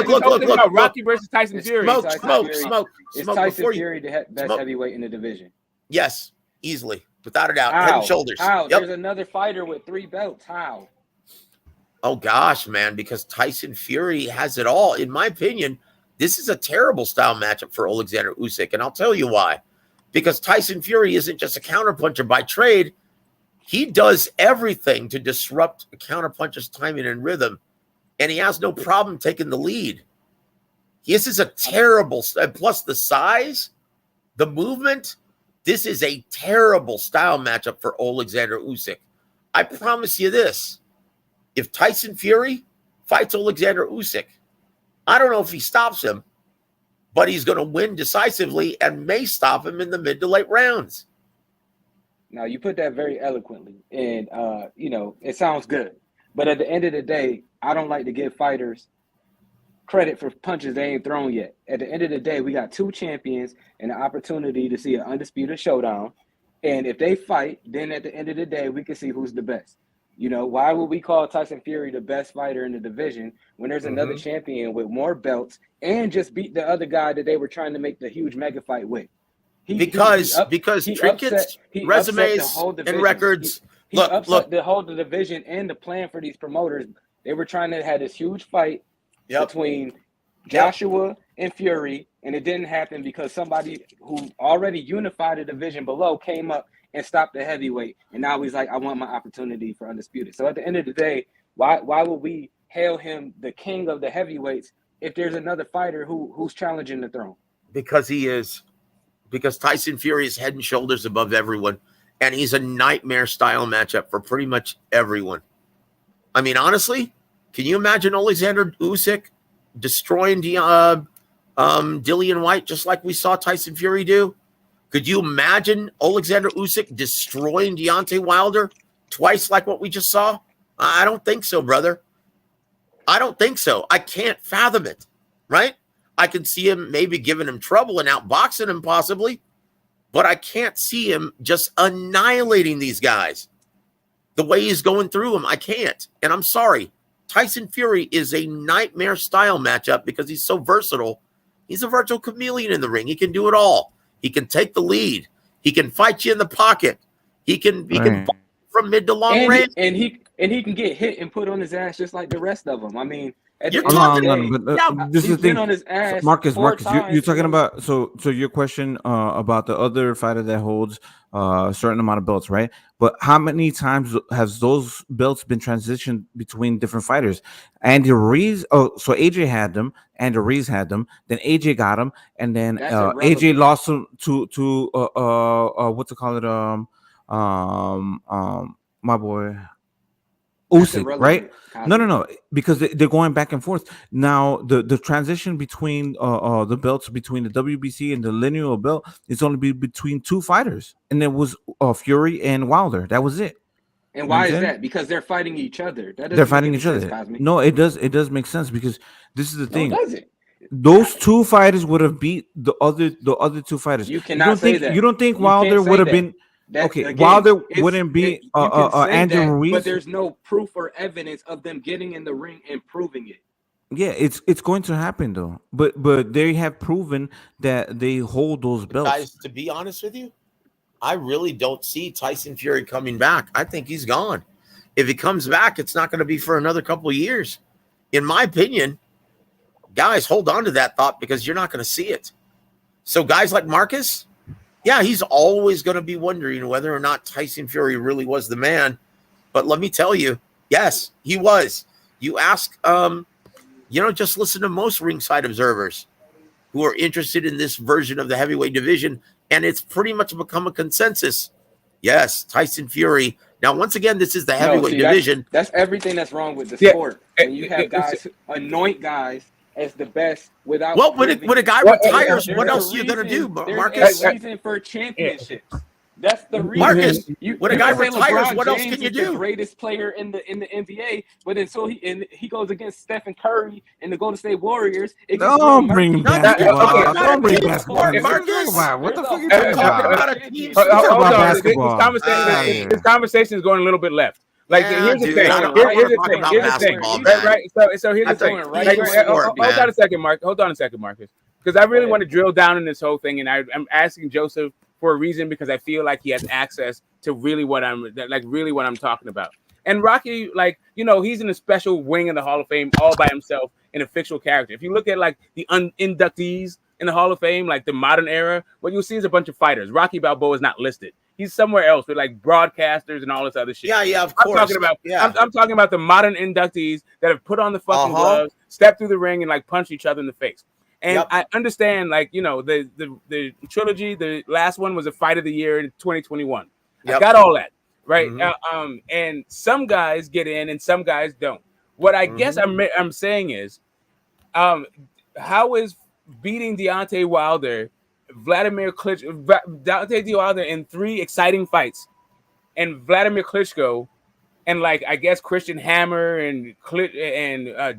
Rocky versus Tyson Fury. Smoke. Is Tyson Fury the best heavyweight in the division? Yes, easily, without a doubt. How? Head and shoulders. How? Yep. There's another fighter with 3 belts. How? Oh gosh, man, because Tyson Fury has it all. In my opinion, this is a terrible style matchup for Alexander Usyk, and I'll tell you why. Because Tyson Fury isn't just a counterpuncher by trade. He does everything to disrupt a counterpuncher's timing and rhythm, and he has no problem taking the lead. This is a terrible, plus the size, the movement, this is a terrible style matchup for Alexander Usyk. I promise you this. If Tyson Fury fights Alexander Usyk, I don't know if he stops him, but he's going to win decisively and may stop him in the mid to late rounds. Now, you put that very eloquently, and, it sounds good. But at the end of the day, I don't like to give fighters credit for punches they ain't thrown yet. At the end of the day, we got 2 champions and an opportunity to see an undisputed showdown. And if they fight, then at the end of the day, we can see who's the best. Why would we call Tyson Fury the best fighter in the division when there's another champion with more belts and just beat the other guy that they were trying to make the huge mega fight with? Because trinkets, resumes, and records. He upset the whole division and the plan for these promoters. They were trying to have this huge fight between Joshua and Fury, and it didn't happen because somebody who already unified the division below came up and stopped the heavyweight. And now he's like, I want my opportunity for undisputed. So at the end of the day, why would we hail him the king of the heavyweights if there's another fighter who's challenging the throne? Because he is. Because Tyson Fury is head and shoulders above everyone. And he's a nightmare style matchup for pretty much everyone. I mean, honestly, can you imagine Alexander Usyk destroying Dillian White just like we saw Tyson Fury do? Could you imagine Alexander Usyk destroying Deontay Wilder twice like what we just saw? I don't think so, brother. I don't think so. I can't fathom it, right? I can see him maybe giving him trouble and outboxing him possibly, but I can't see him just annihilating these guys the way he's going through them. I can't. And I'm sorry. Tyson Fury is a nightmare style matchup because he's so versatile. He's a virtual chameleon in the ring. He can do it all. He can take the lead. He can fight you in the pocket. He can fight from mid to long range. And he can get hit and put on his ass just like the rest of them. I mean, at the You're end of the talking- day, But this is he's the thing, been on his ass Marcus. 4 You're times, talking about so your question about the other fighter that holds a certain amount of belts, right? But how many times has those belts been transitioned between different fighters? Andy Ruiz. Oh, so AJ had them. Andy Ruiz had them. Then AJ got them, and then AJ lost them to what's it called? My boy. Usyk, right? No, because they're going back and forth. Now the transition between the belts between the WBC and the lineal belt is only between 2 fighters, and it was Fury and Wilder. That was it. And why is that? Because they're fighting each other. That doesn't They're fighting make each any other. sense, Cosme. No, it does make sense because this is the thing. No, it doesn't. Those 2 fighters would have beat the other 2 fighters. You cannot say that. You don't think You Wilder can't say would have that. been That, okay? again, Wilder wouldn't beat you can say Andy that, Ruiz, but there's no proof or evidence of them getting in the ring and proving it. Yeah, it's going to happen though. But they have proven that they hold those belts. Guys, to be honest with you, I really don't see Tyson Fury coming back. I think he's gone. If he comes back, it's not going to be for another couple of years. In my opinion, guys, hold on to that thought because you're not going to see it. So guys like Marcus, yeah, he's always going to be wondering whether or not Tyson Fury really was the man. But let me tell you, yes, he was. You ask, just listen to most ringside observers who are interested in this version of the heavyweight division, and it's pretty much become a consensus. Yes, Tyson Fury. Now, once again, this is the heavyweight division. That's everything that's wrong with the sport. When you have guys anoint guys as the best without. Well, when a guy retires, what else are you going to do, Marcus? There's a reason for championships. That's the reason. Marcus, when a guy retires, LeBron what else James can you is do? The greatest player in the NBA, but until he goes against Stephen Curry and the Golden State Warriors, it gets Don't bring basketball. Don't bring basketball. Marcus, what the fuck are you talking about? This conversation is going a little bit left. Like here's the thing. Here's the thing. Right. So here's the thing. Hold on a second, Mark. Hold on a second, Marcus. Because I really want to drill down in this whole thing, and I'm asking Joseph for a reason because I feel like he has access to really what I'm talking about. And Rocky, he's in a special wing in the Hall of Fame all by himself in a fictional character. If you look at the inductees in the Hall of Fame, like the modern era, what you'll see is a bunch of fighters. Rocky Balboa is not listed. He's somewhere else with broadcasters and all this other shit. Yeah, of course. I'm talking about the modern inductees that have put on the fucking gloves, stepped through the ring, and punched each other in the face. And I understand, the trilogy. The last one was a fight of the year in 2021. I got all that right. Mm-hmm. And some guys get in, and some guys don't. What I guess I'm saying is, how is beating Deontay Wilder, Deontay Wilder in 3 exciting fights, and Vladimir Klitschko, and I guess Christian Hammer and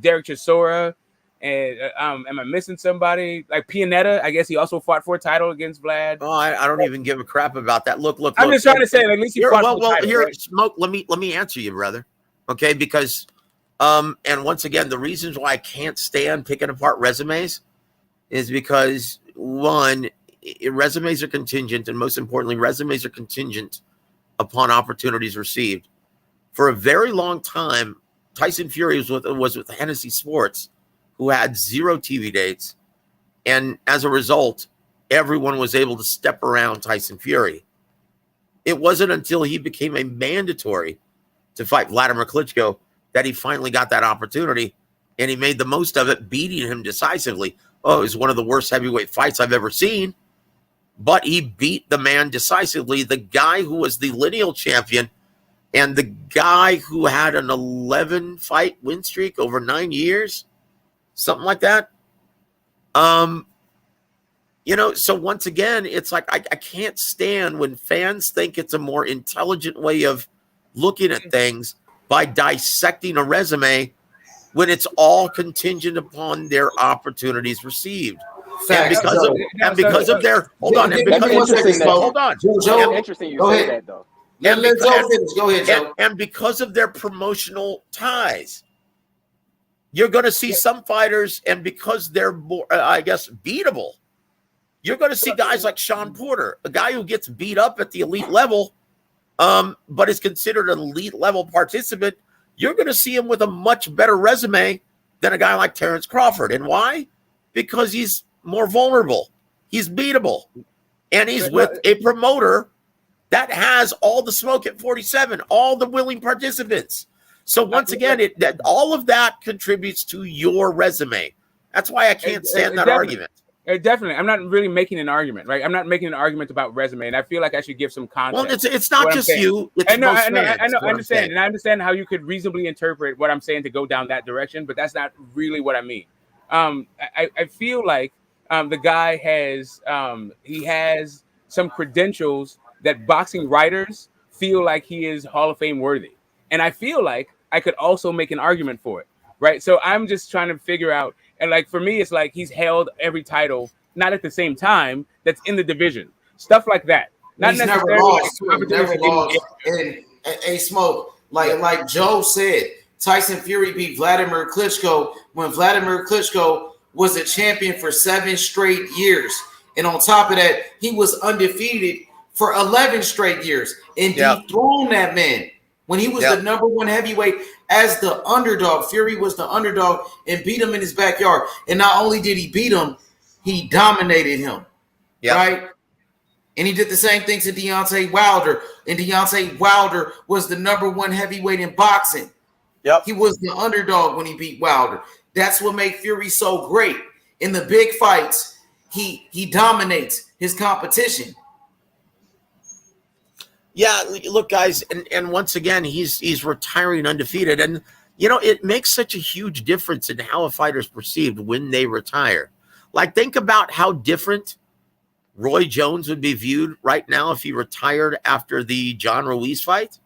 Derek Chisora. And am I missing somebody? Like Pianetta, I guess he also fought for a title against Vlad. Oh, I don't even give a crap about that. Look. I'm just trying to say, at least he fought for a title. Here, right? Smoke. Let me answer you, brother. Okay, because and once again, the reasons why I can't stand picking apart resumes is because one, resumes are contingent, and most importantly, resumes are contingent upon opportunities received. For a very long time, Tyson Fury was with Hennessy Sports, who had 0 TV dates. And as a result, everyone was able to step around Tyson Fury. It wasn't until he became a mandatory to fight Vladimir Klitschko that he finally got that opportunity, and he made the most of it, beating him decisively. Oh, it was one of the worst heavyweight fights I've ever seen. But he beat the man decisively, the guy who was the lineal champion and the guy who had an 11-fight win streak over 9 years. Something like that. So once again, it's I can't stand when fans think it's a more intelligent way of looking at things by dissecting a resume when it's all contingent upon their opportunities received. Facts. And because of their hold on, and That's because interesting. hold on. Joe, That's interesting you go say ahead. that though. Let Joe finish. Go ahead, Joe. And because of their promotional ties, you're going to see some fighters, and because they're more, I guess, beatable, you're going to see guys like Sean Porter, a guy who gets beat up at the elite level, but is considered an elite level participant. You're going to see him with a much better resume than a guy like Terrence Crawford. And why? Because he's more vulnerable. He's beatable. And he's with a promoter that has all the smoke at 47, all the willing participants. So once again, all of that contributes to your resume. That's why I can't stand that argument. Definitely. I'm not really making an argument, right? I'm not making an argument about resume, and I feel like I should give some context. Well, it's not just you. It's I know, most I know, fans, I know, what I I'm understand, saying. and I understand how you could reasonably interpret what I'm saying to go down that direction, but that's not really what I mean. I feel like the guy has he has some credentials that boxing writers feel like he is Hall of Fame worthy, and I feel like I could also make an argument for it, right? So I'm just trying to figure out, and like for me, it's like he's held every title, not at the same time, that's in the division, stuff like that. Not He's necessarily never lost. like Never lost. And a smoke, like Joe said, Tyson Fury beat Vladimir Klitschko when Vladimir Klitschko was a champion for 7 straight years. And on top of that, he was undefeated for 11 straight years and dethroned that man. When he was the number 1 heavyweight as the underdog, Fury was the underdog and beat him in his backyard. And not only did he beat him, he dominated him, right? And he did the same thing to Deontay Wilder. And Deontay Wilder was the number 1 heavyweight in boxing. He was the underdog when he beat Wilder. That's what made Fury so great. In the big fights, he dominates his competition. Yeah, look, guys, and once again, he's retiring undefeated. And, you know, it makes such a huge difference in how a fighter's perceived when they retire. Like, think about how different Roy Jones would be viewed right now if he retired after the John Ruiz fight.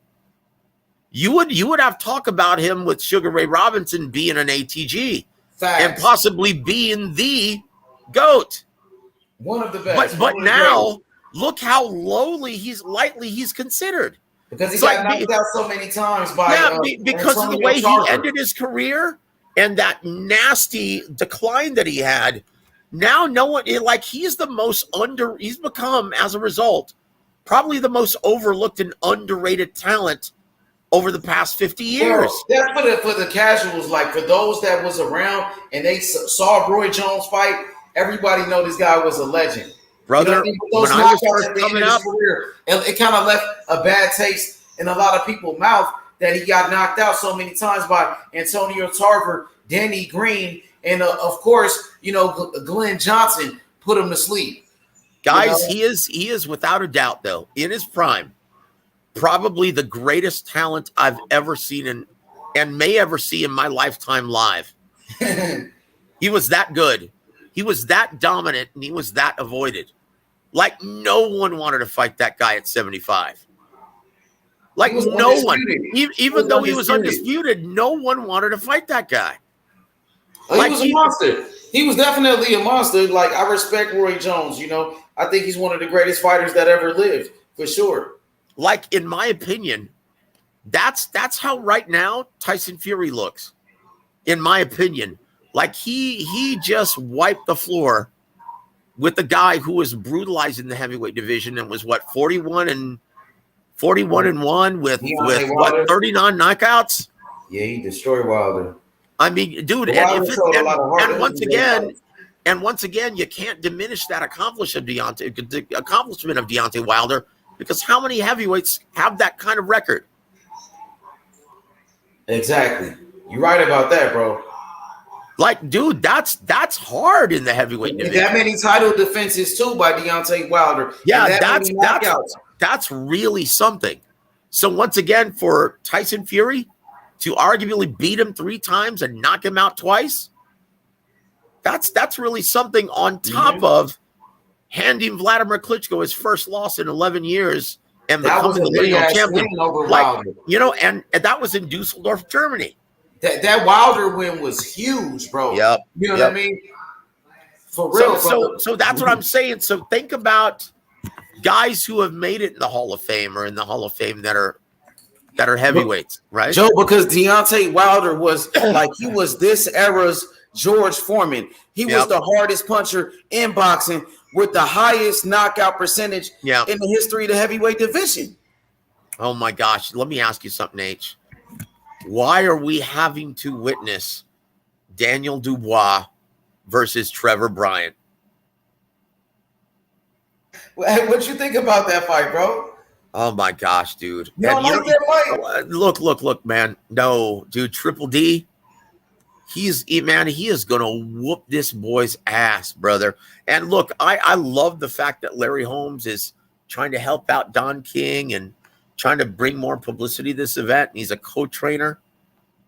You would have talk about him with Sugar Ray Robinson being an ATG and possibly being the GOAT. One of the best. But now, look how lightly he's considered. Because he got knocked out so many times by because of the way he ended his career and that nasty decline that he had. Now no one he's become, as a result, probably the most overlooked and underrated talent over the past 50 years. Well, that's for the casuals. Like, for those that was around and they saw Roy Jones fight, everybody know this guy was a legend. Brother, you know what I mean? Those knockouts at the end of his career, it kind of left a bad taste in a lot of people's mouth that he got knocked out so many times by Antonio Tarver, Danny Green, and of course, you know, Glenn Johnson put him to sleep. Guys, you know? he is without a doubt, though, in his prime, probably the greatest talent I've ever seen and may ever see in my lifetime live. He was that good. He was that dominant, and he was that avoided. Like, no one wanted to fight that guy at 75. Like, no one. Even though he was undisputed, no one wanted to fight that guy. He was a monster. He was definitely a monster. Like, I respect Roy Jones, you know. I think he's one of the greatest fighters that ever lived, for sure. Like, in my opinion, that's how right now Tyson Fury looks. In my opinion. Like, he just wiped the floor with the guy who was brutalizing the heavyweight division and was 41 and 1 with what, 39 knockouts? Yeah, he destroyed Wilder. I mean, dude, and once again, you can't diminish that accomplishment of Deontay Wilder, because how many heavyweights have that kind of record? Exactly. You're right about that, bro. Like, dude, that's hard in the heavyweight division. That many title defenses too by Deontay Wilder. Yeah, that's really something. So once again, for Tyson Fury to arguably beat him 3 times and knock him out twice, that's really something on top of handing Vladimir Klitschko his first loss in 11 years and that was becoming a the big lineal ass champion. win over Like, Wilder. you know, and that was in Dusseldorf, Germany. That Wilder win was huge, bro. Yep. You know yep. what I mean? For real, so that's what I'm saying. So think about guys who have made it in the Hall of Fame or in the Hall of Fame that are heavyweights, right? Joe, because Deontay Wilder was like, he was this era's George Foreman. He was the hardest puncher in boxing with the highest knockout percentage in the history of the heavyweight division. Oh my gosh. Let me ask you something, H. Why are we having to witness Daniel Dubois versus Trevor Bryant? What you think about that fight, bro? Oh my gosh, dude. You don't like that fight? Look, man. No, dude, Triple D, he is gonna whoop this boy's ass, brother. And look, I love the fact that Larry Holmes is trying to help out Don King and trying to bring more publicity to this event. He's a co-trainer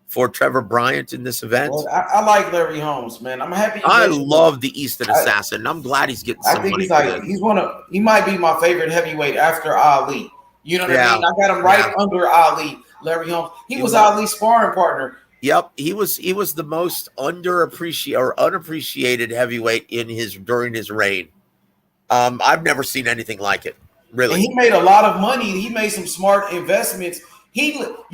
for Trevor Bryant in this event. Well, I like Larry Holmes, man. I'm happy. I love the Eastern Assassin. I'm glad he's getting some money. I think he might be my favorite heavyweight after Ali. You know what I mean? I got him right under Ali, Larry Holmes. He was Ali's sparring partner. Yep, he was the most underappreciated or unappreciated heavyweight during his reign. I've never seen anything like it. Really, and he made a lot of money. He made some smart investments. The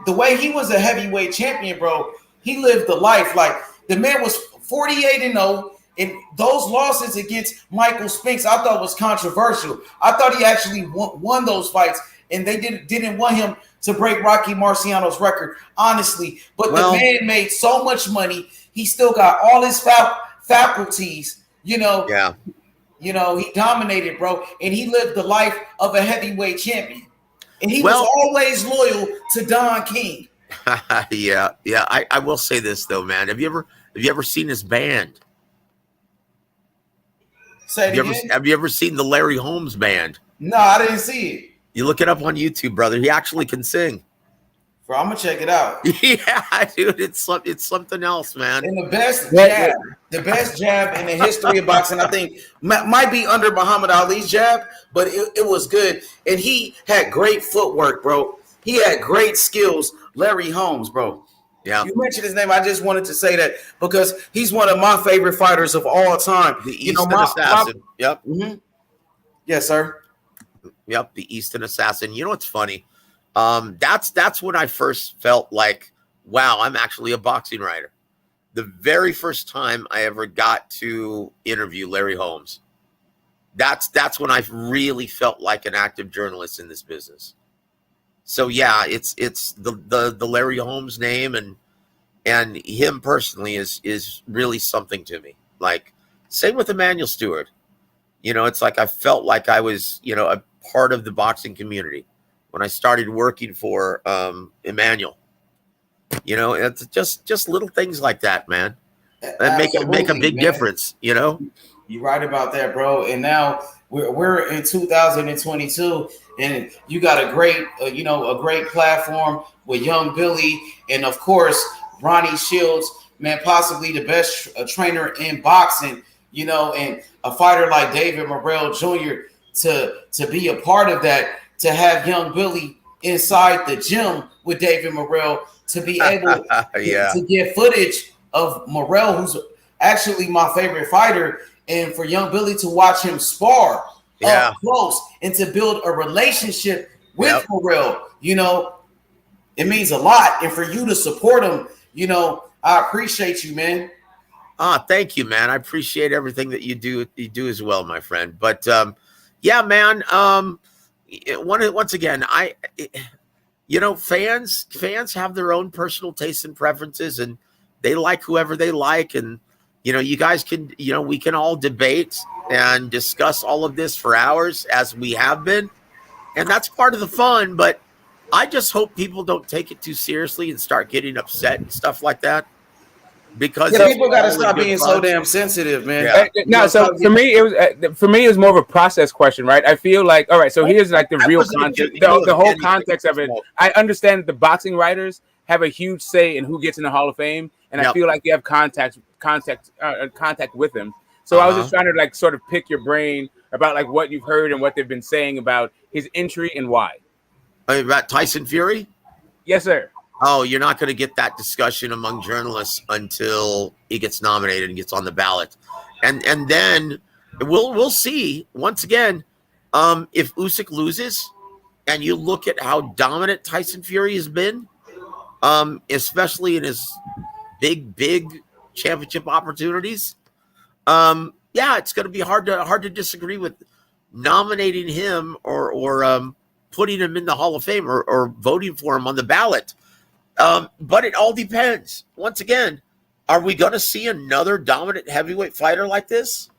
way he was a heavyweight champion, bro. He lived the life. Like, the man was 48-0, and those losses against Michael Spinks, I thought was controversial. I thought he actually won those fights, and they didn't want him to break Rocky Marciano's record, honestly. But the man made so much money. He still got all his faculties, you know. Yeah. You know, he dominated, bro, and he lived the life of a heavyweight champion. And he was always loyal to Don King. yeah. I will say this though, man. Have you ever seen his band? Have you ever seen the Larry Holmes band? No, I didn't see it. You look it up on YouTube, brother. He actually can sing. Bro, I'm gonna check it out. Yeah, dude, it's something else, man. And the best jab in the history of boxing, I think, might be under Muhammad Ali's jab, but it was good. And he had great footwork, bro. He had great skills. Larry Holmes, bro. Yeah. You mentioned his name. I just wanted to say that because he's one of my favorite fighters of all time. The Eastern Assassin. Yep. Mm-hmm. Yes, sir. Yep, the Eastern Assassin. You know what's funny? That's when I first felt like, wow, I'm actually a boxing writer. The very first time I ever got to interview Larry Holmes. That's when I really felt like an active journalist in this business. So yeah, it's the Larry Holmes name and him personally is really something to me. Like, same with Emmanuel Stewart. You know, it's like I felt like I was, you know, a part of the boxing community when I started working for Emmanuel. You know, it's just little things like that, man. That make a big difference, you know? You're right about that, bro. And now we're in 2022, and you got a great, a great platform with Young Billy, and of course Ronnie Shields, man, possibly the best trainer in boxing. You know, and a fighter like David Morrell Jr. to be a part of that, to have Young Billy inside the gym with David Morrell, to be able to get footage of Morrell, who's actually my favorite fighter, and for Young Billy to watch him spar up close and to build a relationship with Morrell, you know, it means a lot. And for you to support him, you know, I appreciate you, man. Thank you, man. I appreciate everything that you do. You do as well, my friend. But yeah, man. Once again, fans have their own personal tastes and preferences, and they like whoever they like. And you know, you guys can, you know, we can all debate and discuss all of this for hours, as we have been, and that's part of the fun. But I just hope people don't take it too seriously and start getting upset and stuff like that. Because people got to stop being so damn sensitive, man. Yeah. No, so for me, it was more of a process question, right? I feel like, all right, so here's like the real context, the whole context of it. I understand that the boxing writers have a huge say in who gets in the Hall of Fame, and I feel like you have contact with them. So I was just trying to like sort of pick your brain about like what you've heard and what they've been saying about his entry and why. About Tyson Fury? Yes, sir. Oh, you're not going to get that discussion among journalists until he gets nominated and gets on the ballot, and then we'll see once again if Usyk loses, and you look at how dominant Tyson Fury has been, especially in his big championship opportunities. Yeah, it's going to be hard to disagree with nominating him or putting him in the Hall of Fame or voting for him on the ballot. But it all depends. Once again, are we going to see another dominant heavyweight fighter like this?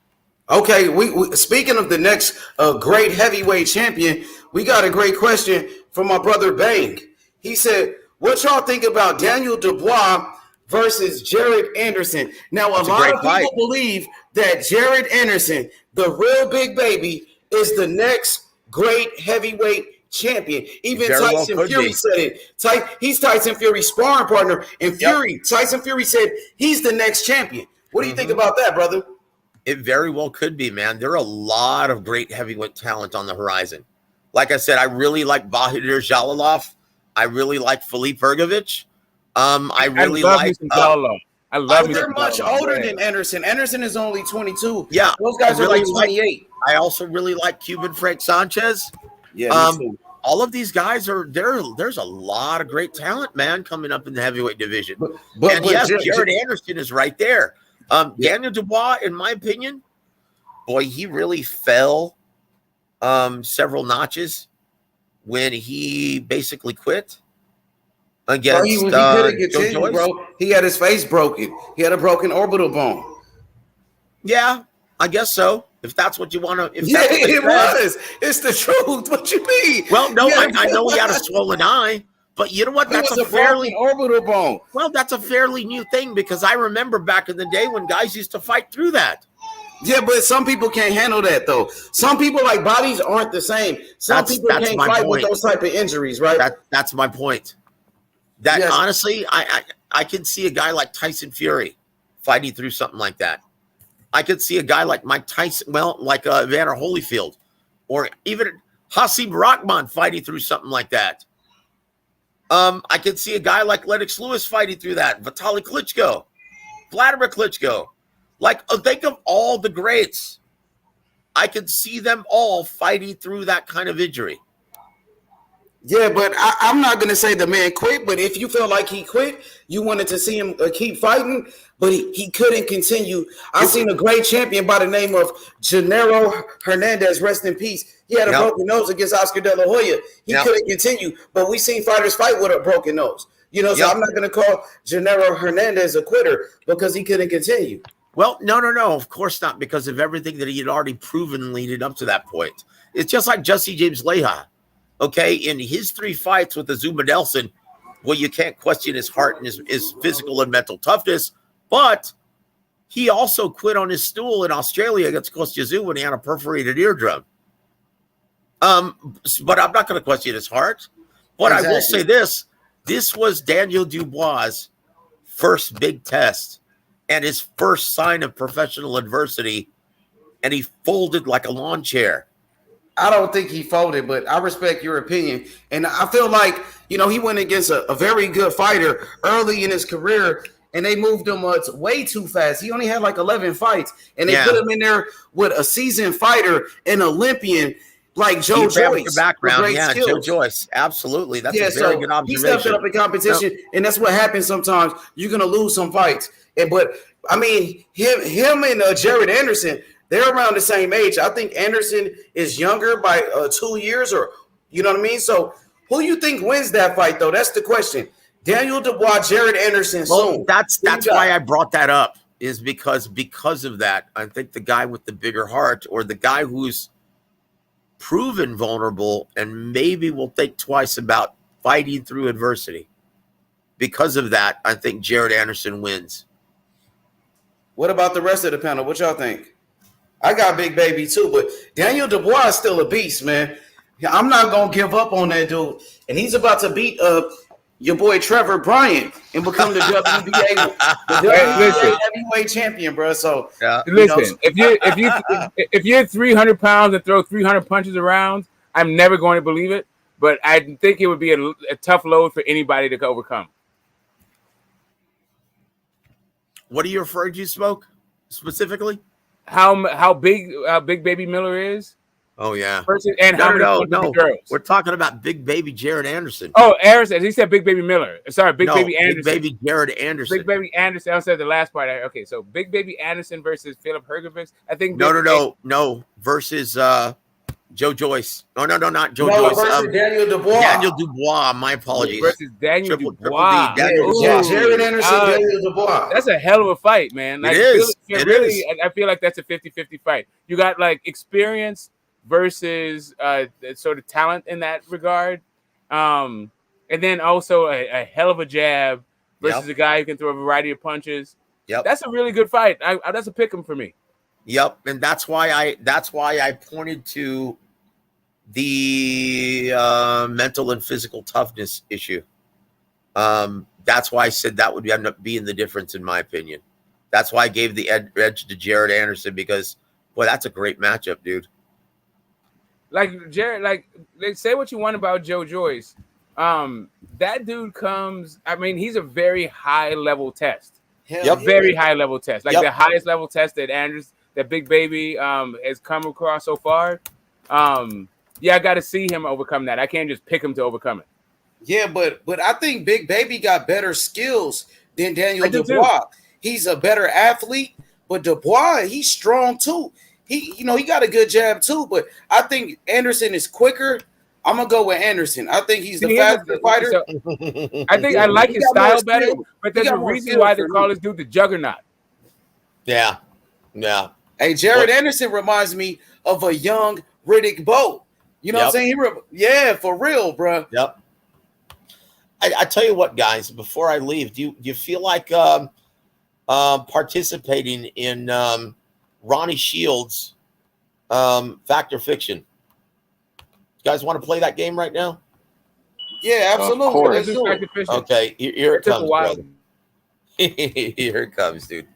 Okay, we speaking of the next great heavyweight champion, we got a great question from my brother Bang. He said, "What y'all think about Daniel Dubois versus Jared Anderson?" Now, a lot of people believe that Jared Anderson, the real big baby, is the next great heavyweight champion. Even Tyson Fury said it. He's Tyson Fury's sparring partner, and Tyson Fury said he's the next champion. What do you think about that, brother? It very well could be, man. There are a lot of great heavyweight talent on the horizon. Like I said, I really like Bahadur Jalilov. I really like Filip Hrgović. I really like. I love. They're much older than Anderson. Anderson is only 22. Yeah, those guys are like 28. I also really like Cuban Frank Sanchez. Yeah, me too. All of these guys are there. There's a lot of great talent, man, coming up in the heavyweight division. But yes, Jared Anderson is right there. Daniel Dubois, in my opinion, boy, he really fell several notches when he basically quit against he couldn't continue, bro. He had his face broken. He had a broken orbital bone. Yeah, I guess so. If that's what you want to, yeah, it was. It's the truth. What you mean? Well, no, I know he had a swollen eye. But you know what? That's a fairly orbital bone. Well, that's a fairly new thing because I remember back in the day when guys used to fight through that. Yeah, but some people can't handle that though. Some people like bodies aren't the same. Some people can't fight with those type of injuries, right? That's my point. Honestly, I can see a guy like Tyson Fury fighting through something like that. I could see a guy like Mike Tyson, like Evander Holyfield, or even Hasim Rahman fighting through something like that. I could see a guy like Lennox Lewis fighting through that. Vitaly Klitschko, Vladimir Klitschko. Like, think of all the greats. I could see them all fighting through that kind of injury. Yeah, but I'm not going to say the man quit, but if you feel like he quit, you wanted to see him keep fighting, but he couldn't continue. I've seen a great champion by the name of Gennaro Hernandez, rest in peace. He had a broken nose against Oscar De La Hoya. He couldn't continue, but we've seen fighters fight with a broken nose. You know, so I'm not going to call Gennaro Hernandez a quitter because he couldn't continue. Well, no, of course not, because of everything that he had already proven leading up to that point. It's just like Jesse James Leija. Okay, in his 3 fights with Azuma Nelson, well, you can't question his heart and his physical and mental toughness, but he also quit on his stool in Australia against Kostya when he had a perforated eardrum. But I'm not going to question his heart. But I will say this was Daniel Dubois' first big test and his first sign of professional adversity, and he folded like a lawn chair. I don't think he folded, but I respect your opinion. And I feel like, you know, he went against a very good fighter early in his career, and they moved him way too fast. He only had like 11 fights, and they put him in there with a seasoned fighter, an Olympian like Joe Joyce. Background, Joe Joyce. Absolutely. That's a very good observation. He stepped up in competition, and that's what happens sometimes. You're going to lose some fights. But, I mean, him and Jared Anderson, they're around the same age. I think Anderson is younger by 2 years, or you know what I mean? So who you think wins that fight, though? That's the question. Daniel Dubois, Jared Anderson. Well, that's why I brought that up, is because of that. I think the guy with the bigger heart, or the guy who's proven vulnerable and maybe will think twice about fighting through adversity. Because of that, I think Jared Anderson wins. What about the rest of the panel? What y'all think? I got Big Baby too, but Daniel Dubois is still a beast, man. I'm not gonna give up on that dude, and he's about to beat your boy Trevor Bryant and become the WBA heavyweight champion, bro. So listen, if you're 300 pounds and throw 300 punches around, I'm never going to believe it. But I think it would be a tough load for anybody to overcome. What are you referring to, Smoke, specifically? How big Baby Miller is? Oh yeah. And how many punches he throws? We're talking about Big Baby Jared Anderson. Oh, Anderson. He said Big Baby Miller. Sorry, Baby Anderson. Big Baby Jared Anderson. Big Baby Anderson. I said the last part. Okay, so Big Baby Anderson versus Philip Hergovich. I think. No. Versus Joe Joyce. No, not Joe Joyce. Versus Daniel Dubois. Daniel Dubois. My apologies. Versus Daniel Dubois. Jared Anderson, Daniel Dubois. That's a hell of a fight, man. Like, it is. I feel like that's a 50-50 fight. You got like experience versus sort of talent in that regard. And then also a hell of a jab versus a guy who can throw a variety of punches. Yep. That's a really good fight. That's a pick 'em for me. Yep. And that's why I pointed to the mental and physical toughness issue. That's why I said that would end up being the difference, in my opinion. That's why I gave the edge to Jared Anderson, because, boy, that's a great matchup, dude. Like Jared, like they say what you want about Joe Joyce. That dude comes. I mean, he's a very high level test. Very high level test. Like the highest level test that Big Baby has come across so far. I got to see him overcome that. I can't just pick him to overcome it. Yeah, but I think Big Baby got better skills than Daniel Dubois. He's a better athlete, but Dubois, he's strong too. He got a good jab too, but I think Anderson is quicker. I'm gonna go with Anderson. I think he's the fastest fighter. I think I like his style better, but there's a reason why they call this dude the Juggernaut. Yeah. Hey, Jared Anderson reminds me of a young Riddick Bowe. You know what I'm saying? For real, bro. Yep. I tell you what, guys. Before I leave, do you feel like participating in Ronnie Shields' Fact or Fiction? You guys want to play that game right now? Yeah, absolutely. Let's do it. Okay, here it comes, brother. Here it comes, dude.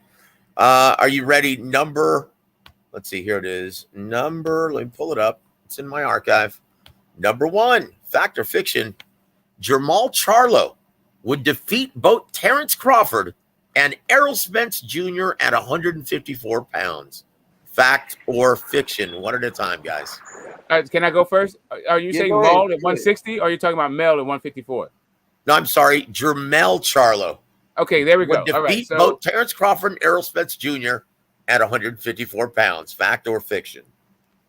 Are you ready? Let's see. Here it is. Let me pull it up. It's in my archive. Number 1, Fact or Fiction. Jermall Charlo would defeat both Terrence Crawford and Errol Spence Jr. at 154 pounds. Fact or fiction? One at a time, guys. Can I go first? Are you saying Maul at 160 or are you talking about Mel at 154? No, I'm sorry. Jermell Charlo. Okay, there we go. Would defeat both Terrence Crawford and Errol Spence Jr. at 154 pounds. Fact or fiction?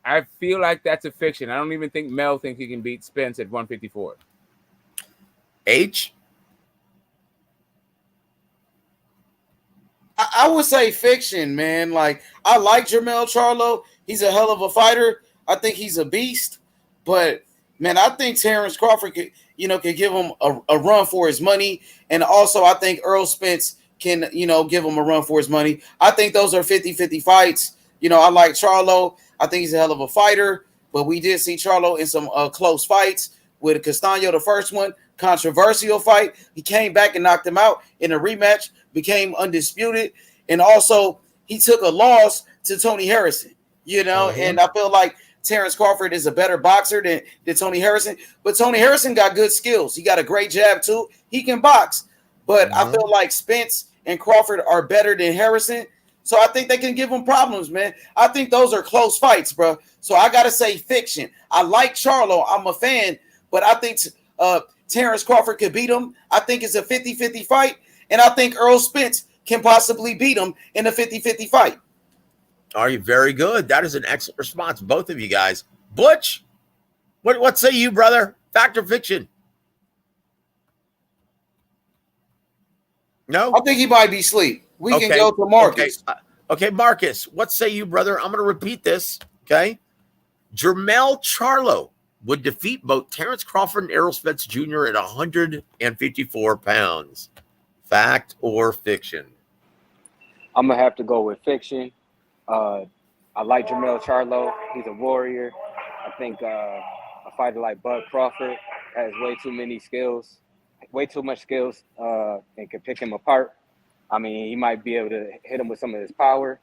I feel like that's a fiction. I don't even think Mel thinks he can beat Spence at 154. H? I would say fiction, man. Like, I like Jermell Charlo. He's a hell of a fighter. I think he's a beast. But, man, I think Terrence Crawford could give him a run for his money. And also, I think Errol Spence can, give him a run for his money. I think those are 50-50 fights. I like Charlo. I think he's a hell of a fighter. But we did see Charlo in some close fights with Castaño, the first one. Controversial fight. He came back and knocked him out in a rematch, became undisputed. And also, he took a loss to Tony Harrison, and I feel like Terrence Crawford is a better boxer than Tony Harrison. But Tony Harrison got good skills. He got a great jab, too. He can box. But I feel like Spence and Crawford are better than Harrison. So I think they can give him problems, man. I think those are close fights, bro. So I got to say fiction. I like Charlo. I'm a fan. But I think Terrence Crawford could beat him. I think it's a 50-50 fight. And I think Errol Spence can possibly beat him in a 50-50 fight. Are you very good? That is an excellent response, both of you guys. Butch, what say you, brother? Fact or fiction? No? I think he might be asleep. We can go to Marcus. Okay, Marcus, what say you, brother? I'm going to repeat this, okay? Jermell Charlo would defeat both Terrence Crawford and Errol Spence Jr. at 154 pounds. Fact or fiction? I'm going to have to go with fiction. I like Jermell Charlo. He's a warrior. I think a fighter like Bud Crawford has way too many skills. way too much skills and can pick him apart. I mean, he might be able to hit him with some of his power.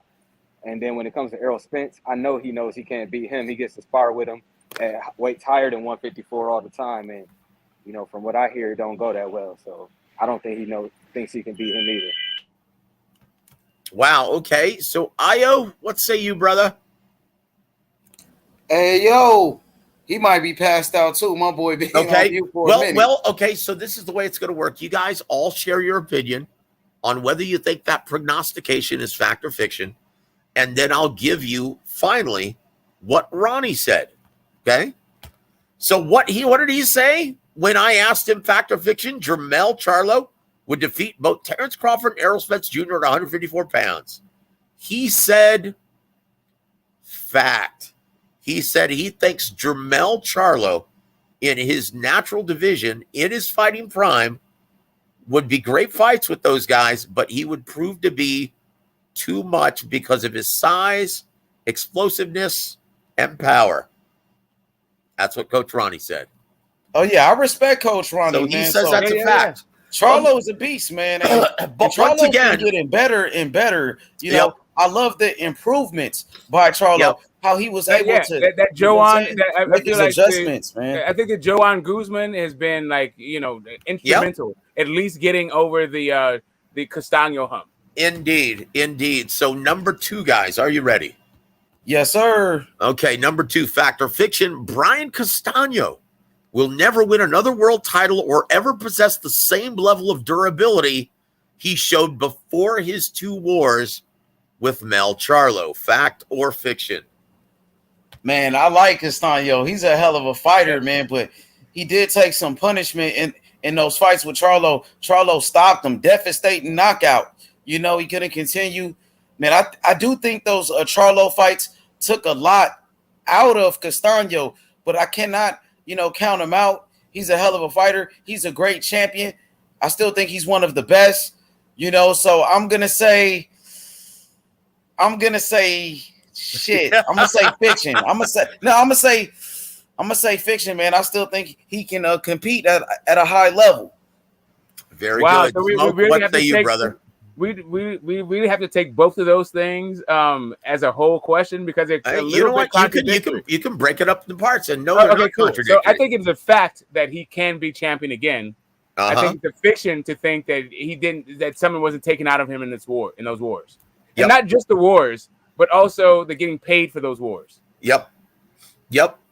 And then when it comes to Errol Spence, I know he knows he can't beat him. He gets to spar with him at weights higher than 154 all the time. And, you know, from what I hear, it don't go that well. So I don't think thinks he can beat him either. Wow. Okay. So, Io, what say you, brother? Hey, yo, he might be passed out too. My boy been on mute for a minute. Well, okay. So this is the way it's going to work. You guys all share your opinion on whether you think that prognostication is fact or fiction. And then I'll give you finally what Ronnie said. Okay. So what did he say when I asked him fact or fiction? Jermell Charlo would defeat both Terrence Crawford and Errol Spence Jr. at 154 pounds. He said fact. He said he thinks Jermell Charlo in his natural division, in his fighting prime, would be great fights with those guys, but he would prove to be too much because of his size, explosiveness, and power. That's what Coach Ronnie said. Oh, yeah, I respect Coach Ronnie, so man. He says that's a fact. Charlo is a beast, man. But Charlo's been getting better and better. You know, I love the improvements by Charlo. How he was able to that Joanne, make his adjustments, man. I think that Joanne Guzman has been instrumental, at least getting over the Castano hump. Indeed. So number 2, guys, are you ready? Yes, sir. Okay, number 2, fact or fiction. Brian Castano will never win another world title or ever possess the same level of durability he showed before his 2 wars with Mel Charlo. Fact or fiction? Man, I like Castano. He's a hell of a fighter, man, but he did take some punishment in those fights with Charlo. Charlo stopped him, devastating knockout. You know, he couldn't continue. Man, I do think those Charlo fights took a lot out of Castano, but I cannot, count him out. He's a hell of a fighter. He's a great champion. I still think he's one of the best, so I'm going to say shit. I'm going to say fiction. I'm going to say fiction, man. I still think he can compete at a high level. Very good. So we really what have say to you, brother? We really have to take both of those things as a whole question because it's a little bit contradictory. You can break it up into parts and know okay, cool. So I think it's a fact that he can be champion again. I think it's a fiction to think that that someone wasn't taken out of him in those wars. And not just the wars, but also the getting paid for those wars. Yep.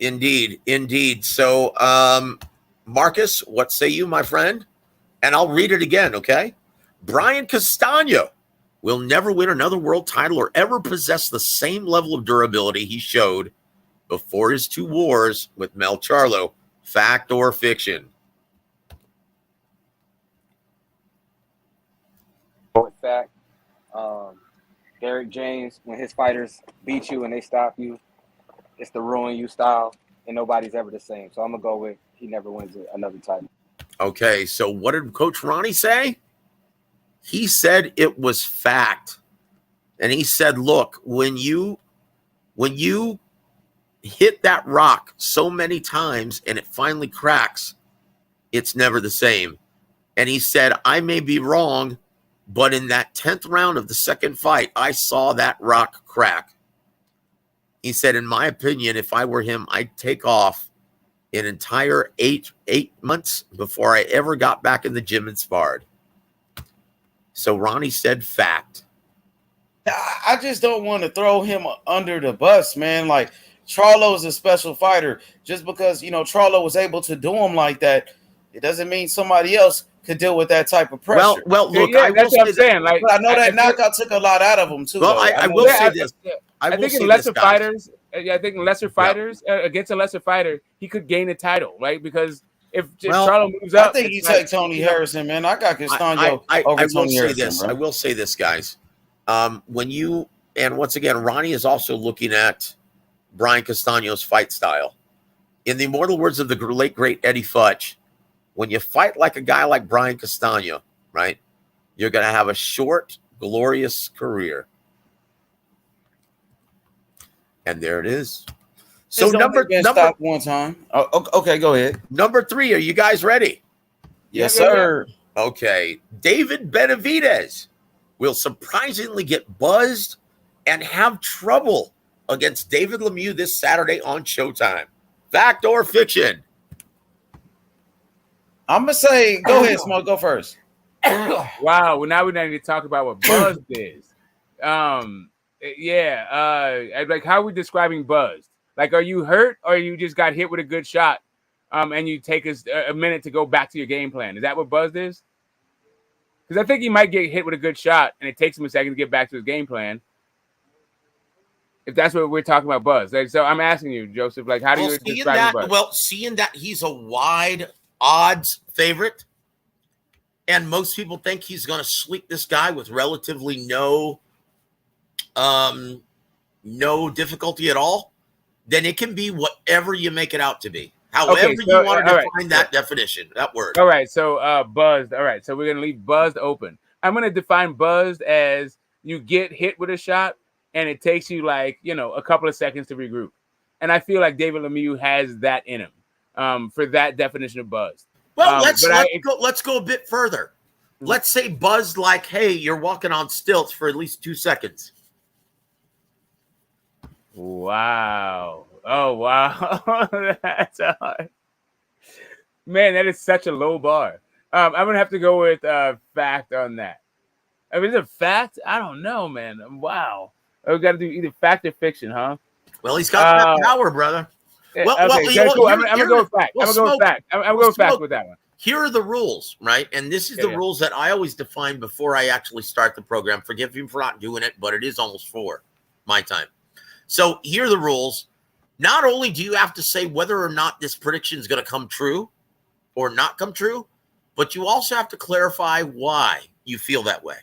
Indeed. So, Marcus, what say you, my friend? And I'll read it again, okay? Brian Castano will never win another world title or ever possess the same level of durability he showed before his 2 wars with Mel Charlo. Fact or fiction? Fact. Derek James, when his fighters beat you and they stop you, it's the ruin you style, and nobody's ever the same. So I'm going to go with he never wins another title. Okay, so what did Coach Ronnie say? He said it was fact. And he said, look, when you hit that rock so many times and it finally cracks, it's never the same. And he said, I may be wrong, but in that 10th round of the second fight, I saw that rock crack. He said, in my opinion, if I were him, I'd take off an entire eight months before I ever got back in the gym and sparred. So Ronnie said fact. I just don't want to throw him under the bus, man. Like, Charlo is a special fighter. Just because, Charlo was able to do him like that, it doesn't mean somebody else could deal with that type of pressure. Well, look, that's what I'm saying. Like, but I know that knockout took a lot out of him too. Well, I will say this. I think in lesser fighters, against a lesser fighter, he could gain a title, right? Because if Charlo moves up, I think he take Tony Harrison, man. I got Castano over Tony Harrison. I will say this, guys. Once again, Ronnie is also looking at Brian Castano's fight style. In the immortal words of the late, great Eddie Futch, when you fight like a guy like Brian Castano, right, you're going to have a short, glorious career. And there it is. So stop one time. Oh, okay, go ahead. Number 3, are you guys ready? Yes, sir. Okay. David Benavidez will surprisingly get buzzed and have trouble against David Lemieux this Saturday on Showtime. Fact or fiction? I'm gonna say, go ahead, Smoke. Go first. Wow. Well, now we need to talk about what buzzed is. Like how are we describing buzzed? Like, are you hurt or you just got hit with a good shot? And you take a minute to go back to your game plan. Is that what buzzed is? Because I think he might get hit with a good shot, and it takes him a second to get back to his game plan. If that's what we're talking about, buzz. Like, so I'm asking you, Joseph, like, how do you describe buzz? Well, seeing that he's a wide odds favorite, and most people think he's going to sweep this guy with relatively no difficulty at all, then it can be whatever you make it out to be. However you want to define that definition, that word. All right, so buzzed. All right, so we're going to leave buzzed open. I'm going to define buzzed as you get hit with a shot, and it takes you like, a couple of seconds to regroup. And I feel like David Lemieux has that in him for that definition of buzzed. Well, let's go a bit further. Let's say buzzed like, hey, you're walking on stilts for at least 2 seconds. Wow. Oh, wow. That's hard. Man, that is such a low bar. I'm going to have to go with fact on that. I mean, is it fact? I don't know, man. Wow. We got to do either fact or fiction, huh? Well, he's got that power, brother. Well, okay, cool. I'm going to go with fact. I'm going to go with fact. I'm going to go with fact with that one. Here are the rules, right? And this is the rules that I always define before I actually start the program. Forgive me for not doing it, but it is almost 4 my time. So here are the rules. Not only do you have to say whether or not this prediction is going to come true or not come true, but you also have to clarify why you feel that way.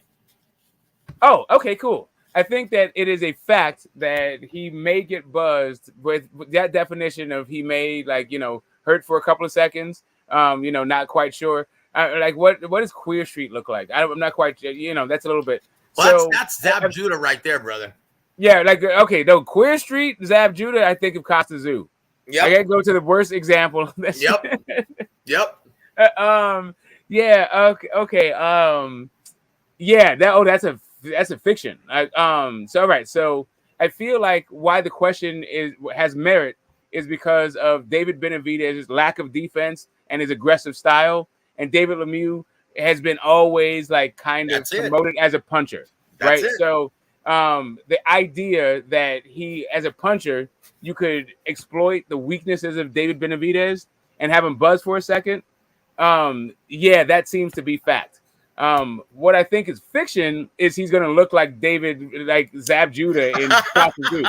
Oh, okay, cool. I think that it is a fact that he may get buzzed with that definition of he may, like, hurt for a couple of seconds, not quite sure. Like, what does Queer Street look like? I'm not quite, that's a little bit. Well, that's Zab Judah right there, brother. Yeah, like, okay, no, Queer Street, Zab Judah, I think of Costa Zoo. Yeah, I gotta go to the worst example. Yep. Yeah. Okay. Yeah. That's a fiction. So all right. So I feel like why the question has merit is because of David Benavidez's lack of defense and his aggressive style, and David Lemieux has been always like kind of promoted as a puncher, right? So the idea that he, as a puncher, you could exploit the weaknesses of David Benavidez and have him buzz for a second. That seems to be fact. What I think is fiction is he's going to look like Zab Judah in Costa Zoo.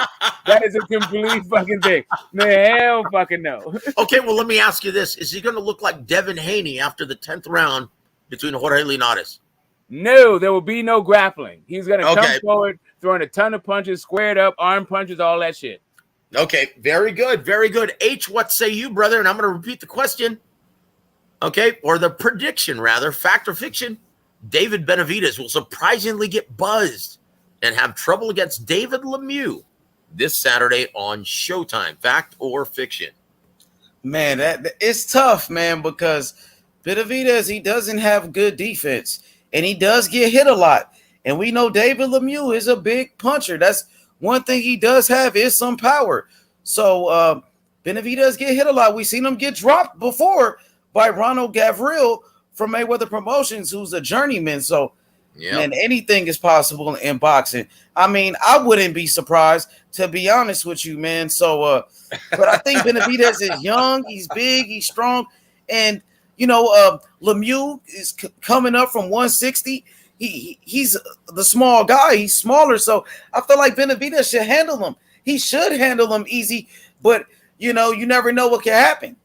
That is a complete fucking thing. Man, hell fucking no. Okay, well, let me ask you this. Is he going to look like Devin Haney after the 10th round between Jorge Linares? No, there will be no grappling. He's going to come forward, throwing a ton of punches, squared up, arm punches, all that shit. Okay, very good, very good. H, what say you, brother? And I'm going to repeat the question. Okay, or the prediction, rather, fact or fiction. David Benavidez will surprisingly get buzzed and have trouble against David Lemieux this Saturday on Showtime. Fact or fiction? Man, it's tough, man, because Benavidez, he doesn't have good defense, and he does get hit a lot. And we know David Lemieux is a big puncher. That's one thing he does have is some power. So Benavidez get hit a lot. We've seen him get dropped before by Ronald Gavril from Mayweather Promotions, who's a journeyman. So, man, anything is possible in boxing. I mean, I wouldn't be surprised, to be honest with you, man. So, but I think Benavidez is young, he's big, he's strong, and Lemieux is coming up from 160. He's the small guy. He's smaller, so I feel like Benavidez should handle him. He should handle him easy, but you never know what can happen.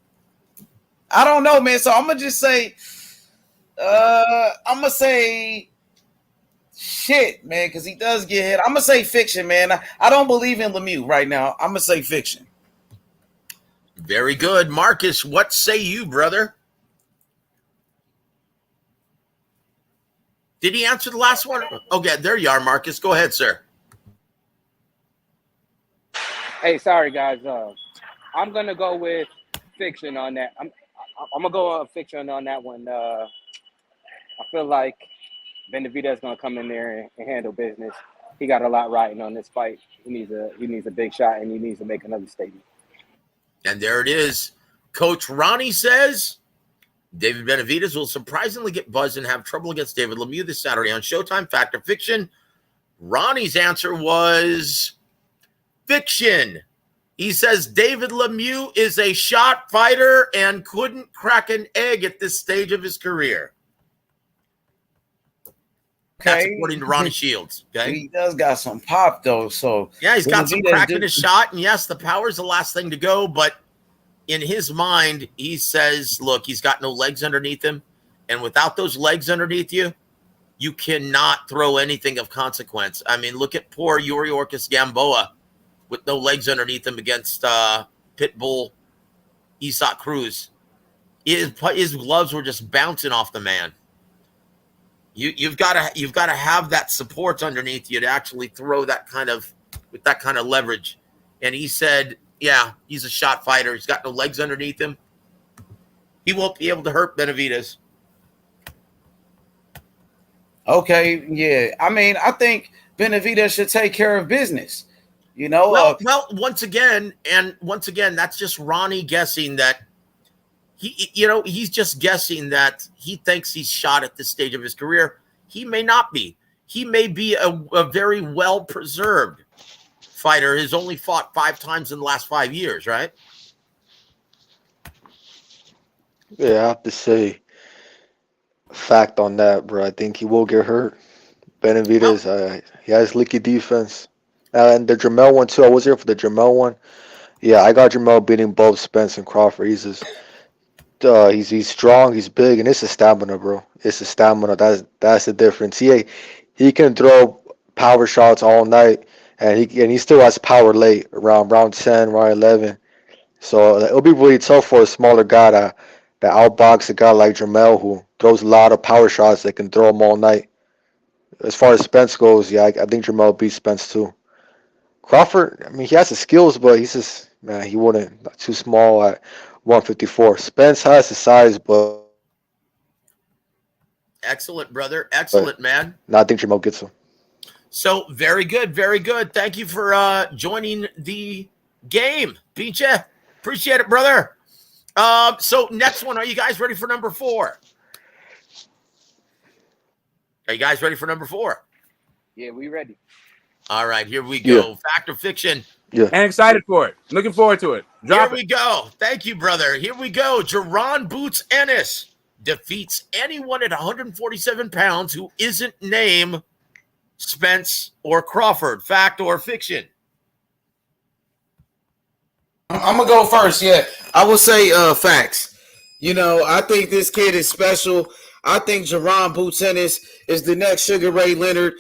I don't know, man. So I'm gonna just say, shit, man, because he does get hit. I'm gonna say fiction, man. I don't believe in Lemieux right now. I'm gonna say fiction. Very good, Marcus. What say you, brother? Did he answer the last one? Okay, there you are, Marcus. Go ahead, sir. Hey, sorry guys. I'm gonna go with fiction on that. I'm gonna go fiction on that one. I feel like Benavidez is gonna come in there and handle business. He got a lot riding on this fight. He needs a big shot, and he needs to make another statement. And there it is. Coach Ronnie says David Benavidez will surprisingly get buzzed and have trouble against David Lemieux this Saturday on Showtime. Fact or fiction? Ronnie's answer was fiction. He says David Lemieux is a shot fighter and couldn't crack an egg at this stage of his career. That's according to Ronnie Shields. Okay, he does got some pop though. So yeah, he's got some crack in his shot, and yes, the power's the last thing to go. But in his mind, he says, "Look, he's got no legs underneath him, and without those legs underneath you, you cannot throw anything of consequence." I mean, look at poor Yuri Orcus Gamboa with no legs underneath him against Pitbull Isaac Cruz. His gloves were just bouncing off the man. You've got to have that support underneath you to actually throw that kind of with that kind of leverage. And he said, "Yeah, he's a shot fighter. He's got no legs underneath him. He won't be able to hurt Benavidez." Okay, yeah. I mean, I think Benavidez should take care of business. You know, well, once again, that's just Ronnie guessing that he's just guessing that he thinks he's shot at this stage of his career. He may not be. He may be a very well-preserved fighter. He's only fought 5 times in the last 5 years, right? Yeah, I have to say, fact on that, bro. I think he will get hurt. Benavidez, he has leaky defense. And the Jamel one, too. I was here for the Jamel one. Yeah, I got Jamel beating both Spence and Crawford. He's strong, he's big, and it's a stamina, bro. It's a stamina. That's the difference. He can throw power shots all night, and he still has power late around round 10, round 11. So it'll be really tough for a smaller guy to outbox a guy like Jamel who throws a lot of power shots that can throw them all night. As far as Spence goes, yeah, I think Jamel beats Spence too. Crawford, I mean, he has the skills, but he's just, man, he wouldn't, too small at 154. Spence has the size, but Excellent, brother. Excellent, man. No, I think Jamel gets him. So very good, very good. Thank you for joining the game, Beacha. Appreciate it, brother. So next one, are you guys ready for number 4? Are you guys ready for number 4? Yeah, we ready. All right, here we go. Yeah. Fact or fiction? Yeah. And excited for it. Looking forward to it. Here we go. Thank you, brother. Here we go. Jaron Boots Ennis defeats anyone at 147 pounds who isn't named Spence or Crawford. Fact or fiction? I'm gonna go first. Yeah, I will say facts. You know, I think this kid is special. I think Jaron Boots Ennis is the next Sugar Ray Leonard.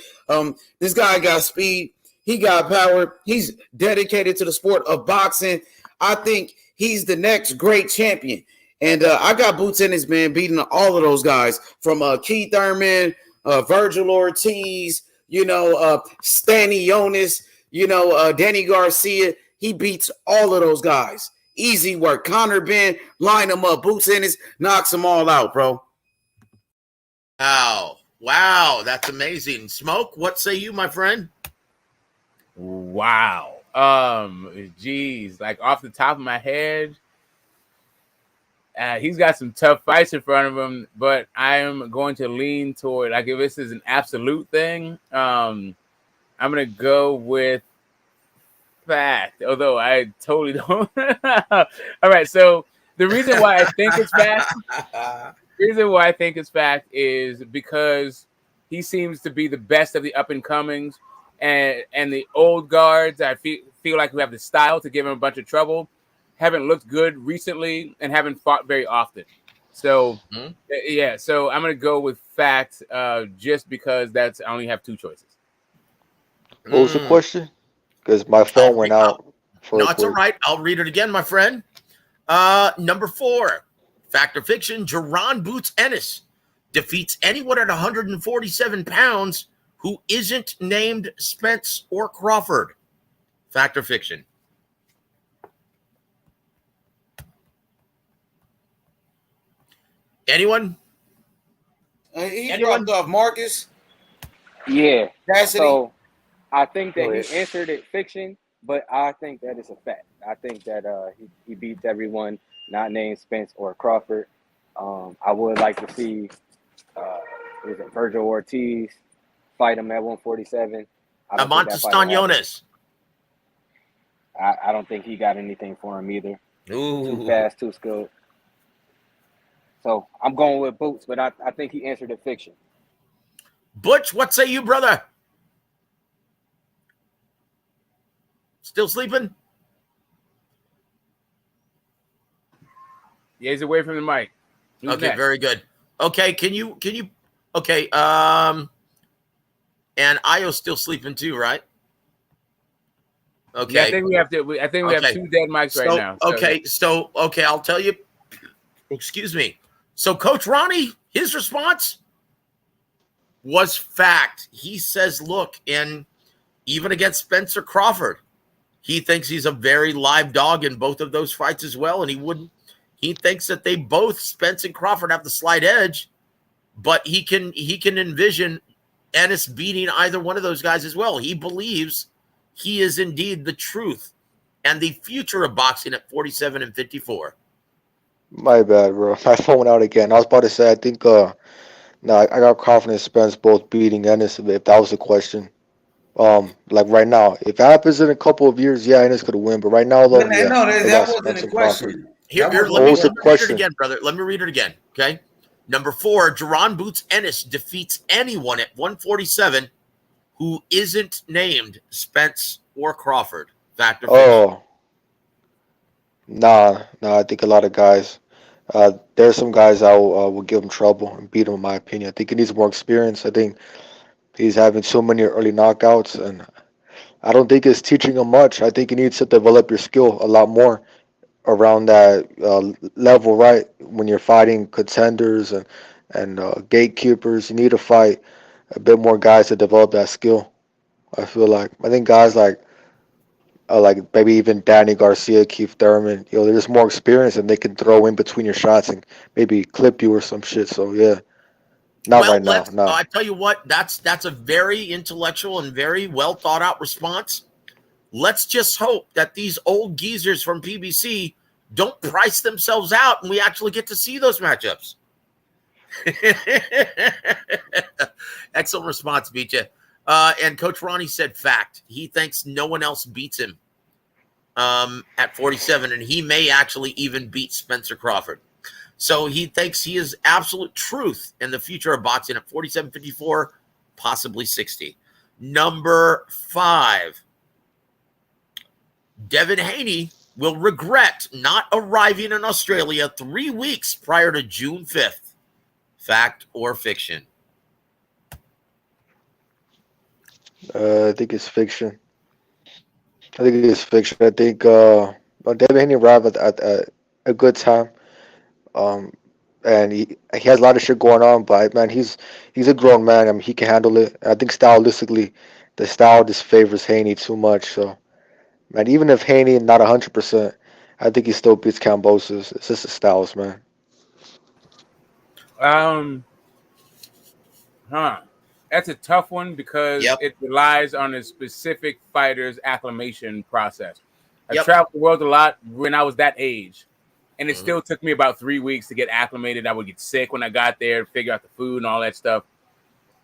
This guy got speed. He got power. He's dedicated to the sport of boxing. I think he's the next great champion. And I got Boots Ennis, man, beating all of those guys from Keith Thurman, Virgil Ortiz, Stanley Jonas, Danny Garcia. He beats all of those guys. Easy work. Conor Ben, line them up. Boots Ennis knocks them all out, bro. Wow, that's amazing. Smoke, what say you, my friend? Wow. Geez, like off the top of my head, he's got some tough fights in front of him, but I am going to lean toward, like, if this is an absolute thing, I'm going to go with fact, although I totally don't. All right, so the reason why I think it's fact is because he seems to be the best of the up and comings, and the old guards. I feel like we have the style to give him a bunch of trouble. Haven't looked good recently and haven't fought very often. So yeah, so I'm gonna go with fact, just because I only have 2 choices. What was the question? Because my phone went out. No, it's all right. I'll read it again, my friend. Number 4, fact or fiction? Jaron Boots Ennis defeats anyone at 147 pounds who isn't named Spence or Crawford. Fact or fiction? Anyone? He dropped off Marcus. Yeah. Cassidy. So I think Go that ahead. he answered it fiction, but I think that it's a fact. I think that he beats everyone not named Spence or Crawford. I would like to see was it Virgil Ortiz fight him at 147. I don't think that Amontes fight will happen. Stanionis. I don't think he got anything for him either. Ooh. Too fast, too skilled. So I'm going with Boots, but I think he answered it fiction. Butch, what say you, brother? Still sleeping? Yeah, he's away from the mic. Who's Okay, next? very good. Okay, can you okay, and Io's still sleeping too, right? Okay. Yeah, I think we have to. I think we have Okay. 2 dead mics right now. So, I'll tell you. Excuse me. So, Coach Ronnie, his response was fact. He says, "Look, and even against Spencer Crawford, he thinks he's a very live dog in both of those fights as well, and he thinks that they both, Spence and Crawford, have the slight edge, but he can envision Ennis beating either one of those guys as well. He believes he is indeed the truth and the future of boxing at 47 and 54. My bad, bro. My phone went out again. I was about to say, I think, I got confidence Spence both beating Ennis if that was the question. Like right now, if it happens in a couple of years, yeah, Ennis could win. But right now, though, No, yeah, that I got wasn't Spence a and Crawford. question. Here, What let me was the read it question? again, brother. Let me read it again, okay? Number 4, Jerron Boots Ennis defeats anyone at 147 who isn't named Spence or Crawford. Fact or fiction? Oh, nah. I think a lot of guys. There's some guys I will give him trouble and beat him, in my opinion. I think he needs more experience. I think he's having so many early knockouts, and I don't think it's teaching him much. I think you need to develop your skill a lot more around that level, right? When you're fighting contenders and gatekeepers, you need to fight a bit more guys to develop that skill. I feel like I think guys like maybe even Danny Garcia, Keith Thurman, there's more experience and they can throw in between your shots and maybe clip you or some shit. So yeah, not Well, right now. No. I tell you what, that's a very intellectual and very well thought out response. Let's just hope that these old geezers from PBC don't price themselves out and we actually get to see those matchups. Excellent response, Beecha. And Coach Ronnie said fact. He thinks no one else beats him at 47, and he may actually even beat Spencer Crawford. So he thinks he is absolute truth in the future of boxing at 47, 54, possibly 60. Number 5, Devin Haney will regret not arriving in Australia 3 weeks prior to June 5th. Fact or fiction? I think it's fiction. I think David Haney arrived at a good time. And he has a lot of shit going on, but man, he's a grown man. I mean, he can handle it. I think stylistically, the style just favors Haney too much. So, man, even if Haney not 100%, I think he still beats Kambosos. It's just the styles, man. That's a tough one because it relies on a specific fighter's acclimation process. I traveled the world a lot when I was that age, and it still took me about 3 weeks to get acclimated. I would get sick when I got there, figure out the food and all that stuff.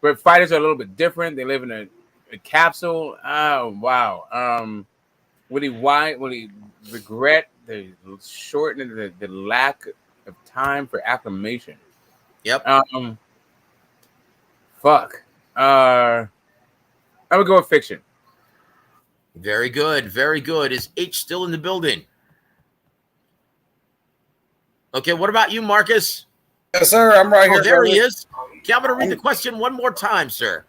But fighters are a little bit different. They live in a capsule. Oh, wow. Will he regret the shortening, the lack of time for acclimation? Yep. Fuck. I would go with fiction. Very good. Very good. Is H still in the building? Okay, what about you, Marcus? Yes, sir. I'm right here. There he is. Okay, I'm going to read the question one more time, sir.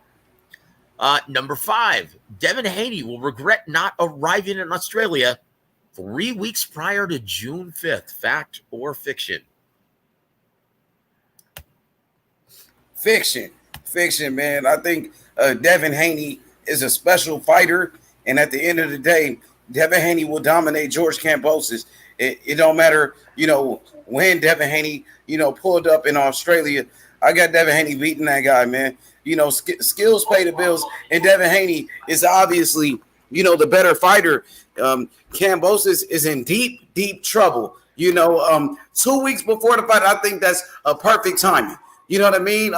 Number 5, Devin Haney will regret not arriving in Australia 3 weeks prior to June 5th. Fact or fiction? Fiction, man. I think Devin Haney is a special fighter, and at the end of the day, Devin Haney will dominate George Kambosos. It don't matter, when Devin Haney, pulled up in Australia. I got Devin Haney beating that guy, man. Skills pay the bills, and Devin Haney is obviously, the better fighter. Kambosos is in deep, deep trouble. 2 weeks before the fight, I think that's a perfect timing. You know what I mean?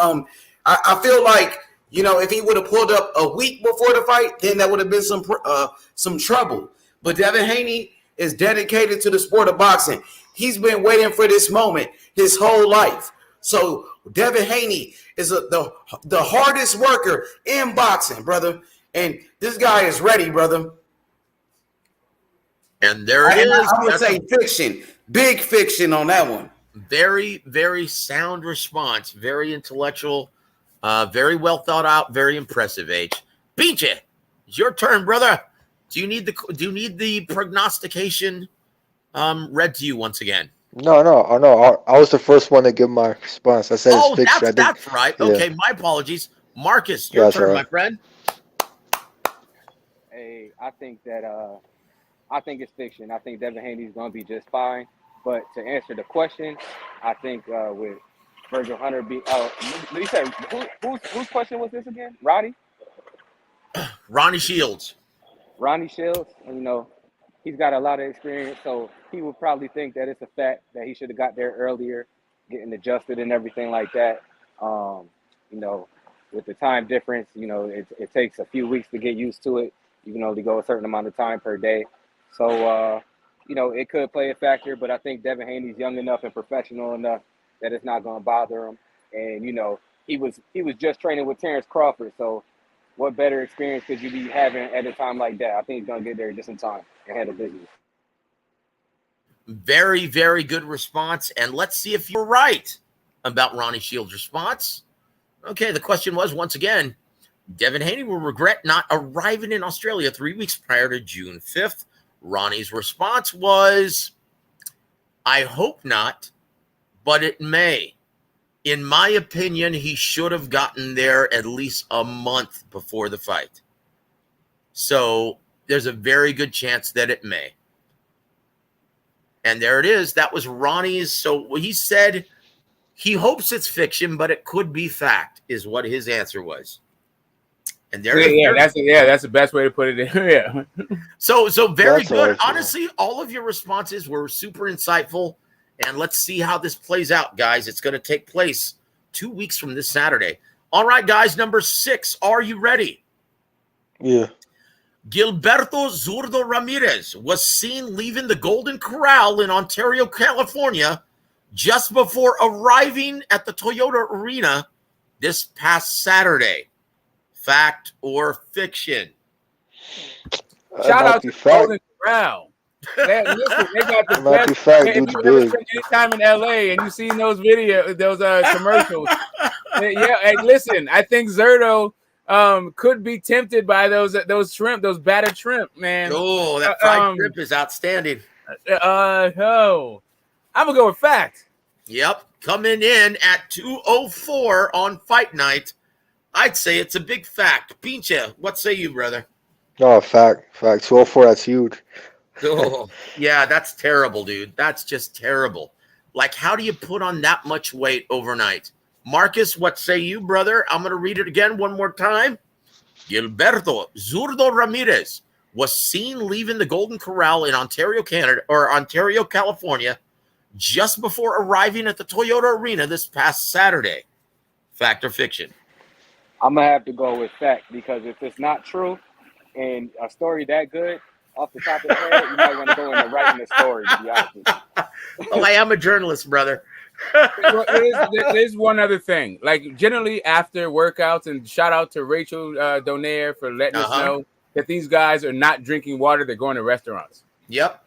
I feel like, if he would have pulled up a week before the fight, then that would have been some trouble. But Devin Haney is dedicated to the sport of boxing. He's been waiting for this moment his whole life. So Devin Haney is the hardest worker in boxing, brother. And this guy is ready, brother. And there it is. I would say fiction. Big fiction on that one. Very, very sound response. Very intellectual. Very well thought out. Very impressive, H. Beecha, it's your turn, brother. Do you need the prognostication read to you once again? No. I was the first one to give my response. I said it's fiction. That's right. Yeah. Okay, my apologies. Marcus, your turn, my friend. Hey, I think it's fiction. I think Devin Haney's going to be just fine. But to answer the question, I think with Virgil Hunter you said whose question was this again? Ronnie Shields. Ronnie Shields, he's got a lot of experience, so he would probably think that it's a fact that he should have got there earlier, getting adjusted and everything like that. With the time difference, it takes a few weeks to get used to it. You can only go a certain amount of time per day. So, it could play a factor, but I think Devin Haney's young enough and professional enough that it's not going to bother him. And, he was just training with Terrence Crawford, so what better experience could you be having at a time like that? I think he's going to get there just in time and handle business. Very, very good response. And let's see if you're right about Ronnie Shields' response. Okay, the question was, once again, Devin Haney will regret not arriving in Australia 3 weeks prior to June 5th. Ronnie's response was, I hope not, but it may. In my opinion, he should have gotten there at least a month before the fight. So there's a very good chance that it may. And there it is. That was Ronnie's. So he said he hopes it's fiction, but it could be fact, is what his answer was. And there that's the best way to put it. Yeah. So very good. Honestly, all of your responses were super insightful. And let's see how this plays out, guys. It's going to take place 2 weeks from this Saturday. All right, guys, number 6. Are you ready? Yeah. Gilberto Zurdo Ramirez was seen leaving the Golden Corral in Ontario, California, just before arriving at the Toyota Arena this past Saturday. Fact or fiction? Shout out to Golden Corral. Listen, they got the best. If you ever spent any time in LA and you seen those commercials, hey, listen, I think Zurdo could be tempted by those shrimp, those battered shrimp, man. Oh, that fried shrimp is outstanding. I'm gonna go with fact. Yep, coming in at 204 on fight night. I'd say it's a big fact. Pincha, what say you, brother? No, fact. 204, that's huge. Oh, yeah, that's terrible, dude. That's just terrible. Like, how do you put on that much weight overnight? Marcus, what say you, brother? I'm going to read it again one more time. Gilberto Zurdo Ramirez was seen leaving the Golden Corral in Ontario, California, just before arriving at the Toyota Arena this past Saturday. Fact or fiction? I'm going to have to go with fact, because if it's not true and a story that good, off the top of the head, you might want to go into writing the story, to be honest with you. Oh, I am a journalist, brother. There's one other thing. Like, generally after workouts, and shout out to Rachel Donaire for letting us know that these guys are not drinking water, they're going to restaurants. Yep,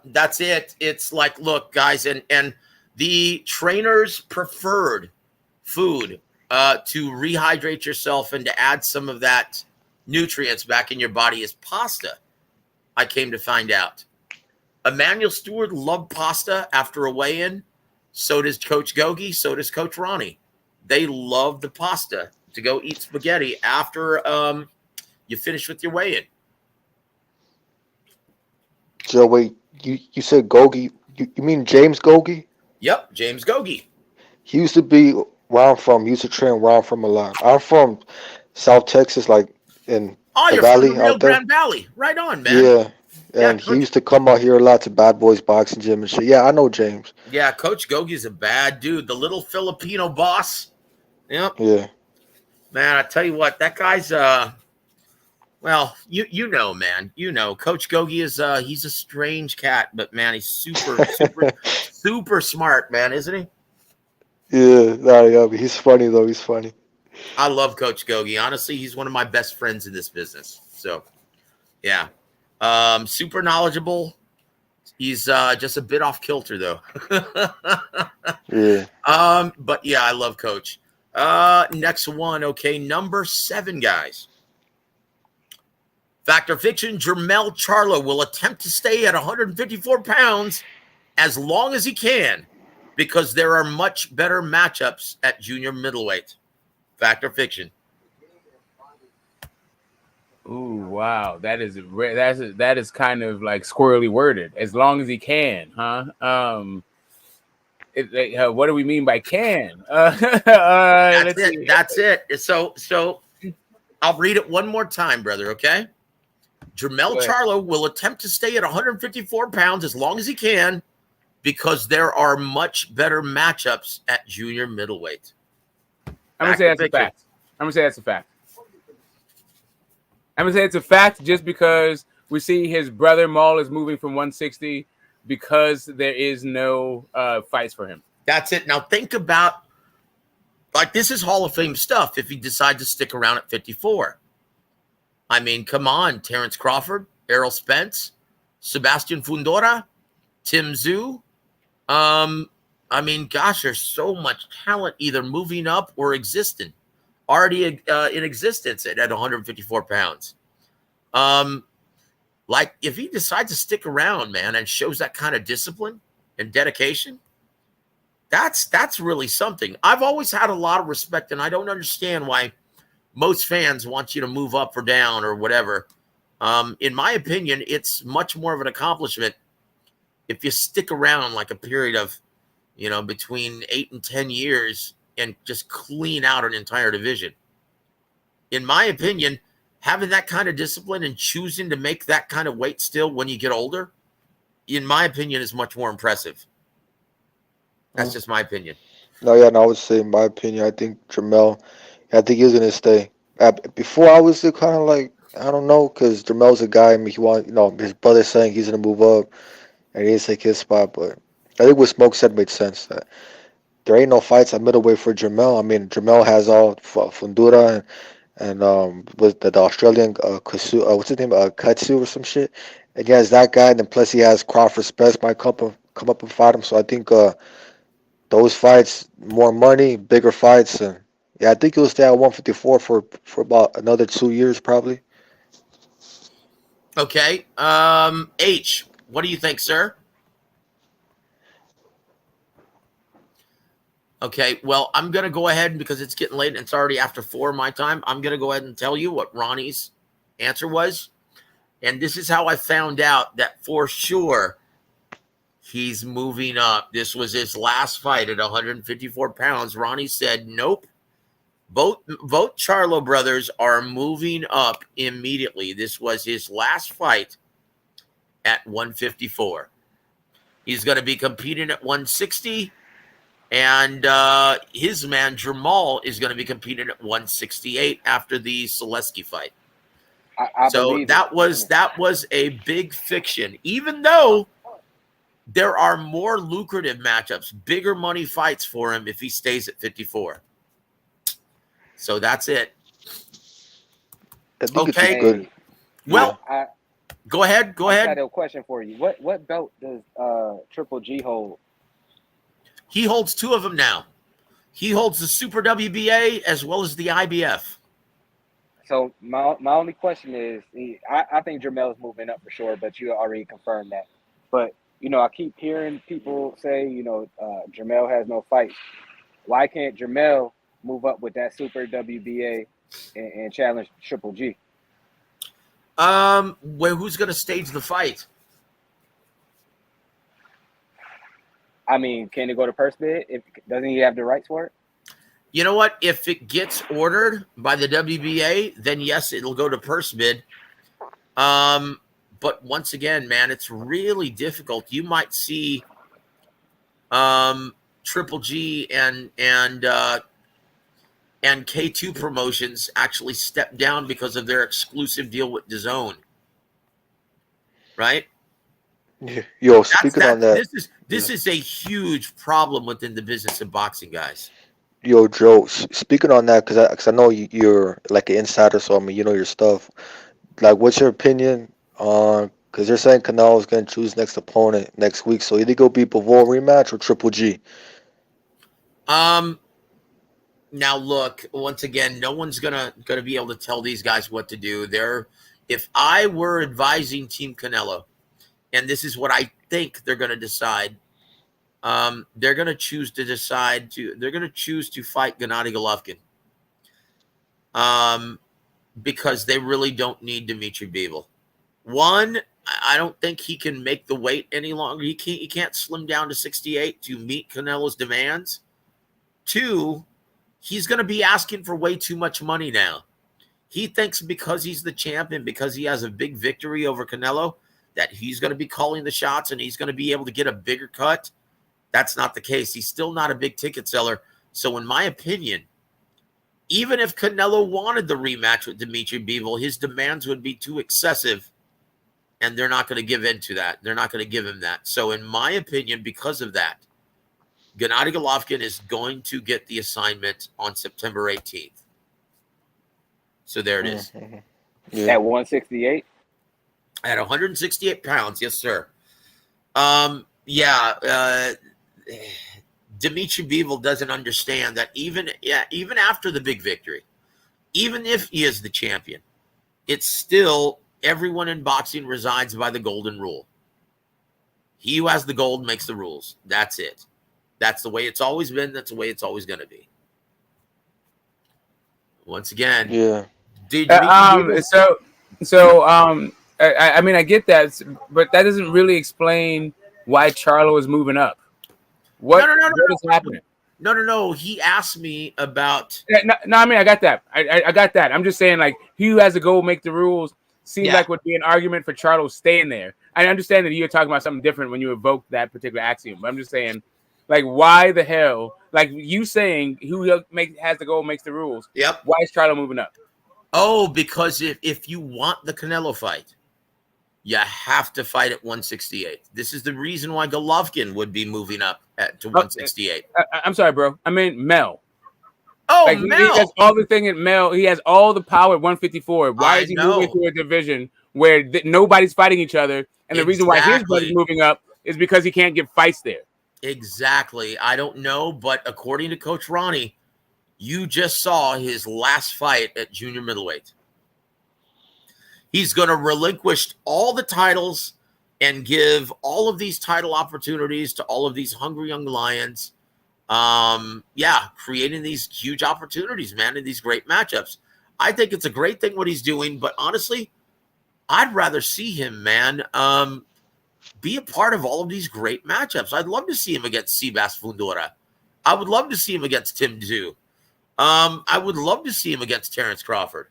that's it. It's like, look, guys, and the trainers preferred food to rehydrate yourself and to add some of that nutrients back in your body is pasta. I came to find out. Emmanuel Stewart loved pasta after a weigh-in. So does Coach Gogi. So does Coach Ronnie. They love the pasta to go eat spaghetti after you finish with your weigh-in. So wait, you said Gogi? You mean James Gogi? Yep, James Gogi. He used to be where I'm from. He used to train where I'm from a lot. I'm from South Texas, like in Oh, the you're from the valley Rio out there. Grande Valley. Right on, man. Yeah, Yeah, and he Coach. used to come out here a lot to Bad Boys Boxing Gym and shit. Yeah, I know James. Yeah, Coach Gogi's a bad dude. The little Filipino boss. Yep. Yeah. Man, I tell you what, that guy's well, you know, man. You know, Coach Gogi is he's a strange cat, but man, he's super smart, man, isn't he? Yeah, nah, yeah, but he's funny though. He's funny. I love Coach Gogi. Honestly, he's one of my best friends in this business. So yeah. Super knowledgeable. He's just a bit off kilter though. Yeah. But yeah, I love Coach. Next one, okay, number 7, guys. Fact or fiction, Jermell Charlo will attempt to stay at 154 pounds as long as he can because there are much better matchups at junior middleweight. Fact or fiction? Ooh, wow, that is kind of like squirrely worded. As long as he can, huh? What do we mean by can? That's Let's it. see. That's it. So I'll read it one more time, brother. Okay. Jermell Charlo will attempt to stay at 154 pounds as long as he can because there are much better matchups at junior middleweight. I'm gonna say that's a fact. I'm gonna say that's a fact. I'm gonna say it's a fact just because we see his brother Maul is moving from 160 because there is no fights for him. That's it. Now think about, like, this is Hall of Fame stuff if he decides to stick around at 54. I mean, come on, Terrence Crawford, Errol Spence, Sebastian Fundora, Tim Zhu. I mean, gosh, there's so much talent either moving up or existing, already in existence at 154 pounds. Like, if he decides to stick around, man, and shows that kind of discipline and dedication, that's really something. I've always had a lot of respect, and I don't understand why most fans want you to move up or down or whatever. In my opinion, it's much more of an accomplishment if you stick around like a period of, between 8 and 10 years and just clean out an entire division. In my opinion, having that kind of discipline and choosing to make that kind of weight still when you get older, in my opinion, is much more impressive. That's just my opinion. No, yeah, no, I would say, in my opinion, I think Jermell, I think he's gonna stay. Before I was kind of like, I don't know, because Jermell's a guy. I mean, his brother's saying he's gonna move up, and he needs to take his spot. But I think what Smoke said made sense. That there ain't no fights at middleweight for Jermell. I mean, Jermell has all Fundura and with the Australian what's his name, Katsu or some shit. And he has that guy, and then plus he has Crawford Spence might come up and fight him. So I think those fights, more money, bigger fights, and yeah, I think he'll stay at 154 for about another 2 years probably. Okay. H, what do you think, sir? Okay, well, I'm going to go ahead, because it's getting late and it's already after 4 my time. I'm going to go ahead and tell you what Ronnie's answer was. And this is how I found out that for sure he's moving up. This was his last fight at 154 pounds. Ronnie said, nope. Both Charlo brothers are moving up immediately. This was his last fight at 154. He's going to be competing at 160. And his man, Jermall, is going to be competing at 168 after the Selesky fight. So that was a big fiction, even though there are more lucrative matchups, bigger money fights for him if he stays at 54. So that's it. I think okay. It's good. Well, go ahead. I had a question for you. What belt does Triple G hold? He holds 2 of them now. He holds the Super WBA as well as the IBF. So my only question is, I think Jermell's moving up for sure, but you already confirmed that. But, I keep hearing people say, Jermell has no fight. Why can't Jermell move up with that Super WBA and challenge Triple G? Who's going to stage the fight? I mean, can it go to purse bid? Doesn't he have the rights for it? You know what? If it gets ordered by the WBA, then yes, it'll go to purse bid. But once again, man, it's really difficult. You might see Triple G and K2 promotions actually step down because of their exclusive deal with DAZN. Right? Yo, speaking on that, This is a huge problem within the business of boxing, guys. yo, Joe, speaking on that, because I know you're like an insider, so I mean, you know your stuff. Like, what's your opinion on? Because they're saying Canelo is going to choose next opponent next week, so either go be Bivol rematch or Triple G. Now look, once again, no one's gonna be able to tell these guys what to do. If I were advising Team Canelo, and this is what I think they're gonna decide, they're gonna choose to fight Gennady Golovkin. Because they really don't need Dimitri Bivol. One, I don't think he can make the weight any longer. He can't slim down to 68 to meet Canelo's demands. Two, he's going to be asking for way too much money now. He thinks because he's the champion, because he has a big victory over Canelo, that he's going to be calling the shots and he's going to be able to get a bigger cut. That's not the case. He's still not a big ticket seller. So in my opinion, even if Canelo wanted the rematch with Dimitri Bivol, his demands would be too excessive, and they're not going to give in to that. They're not going to give him that. So in my opinion, because of that, Gennady Golovkin is going to get the assignment on September 18th. So there it is. Yeah. At 168? At 168 pounds, yes, sir. Dimitri Bivol doesn't understand that even after the big victory, even if he is the champion, it's still everyone in boxing resides by the golden rule. He who has the gold makes the rules. That's it. That's the way it's always been. That's the way it's always going to be. Once again, I mean, I get that, but that doesn't really explain why Charlo is moving up. What is happening? No. He asked me about. No, I mean, I got that. I got that. I'm just saying, like, he who has to go make the rules seems like would be an argument for Charlo staying there. I understand that you're talking about something different when you evoke that particular axiom, but I'm just saying, like, why the hell? Like you saying, who has to go makes the rules. Yep. Why is Charlo moving up? Oh, because if you want the Canelo fight, you have to fight at 168. This is the reason why Golovkin would be moving up to 168. I'm sorry, bro. I mean Mel. Oh, like, Mel. He has all the thing at Mel. He has all the power at 154. Why is he moving to a division where nobody's fighting each other? And the reason why his brother's moving up is because he can't get fights there. Exactly. I don't know, but according to Coach Ronnie, you just saw his last fight at junior middleweight. He's going to relinquish all the titles and give all of these title opportunities to all of these hungry young lions. Creating these huge opportunities, man, and these great matchups. I think it's a great thing what he's doing, but honestly, I'd rather see him, man, be a part of all of these great matchups. I'd love to see him against Seabass Fundora. I would love to see him against Tim Tszyu. I would love to see him against Terrence Crawford.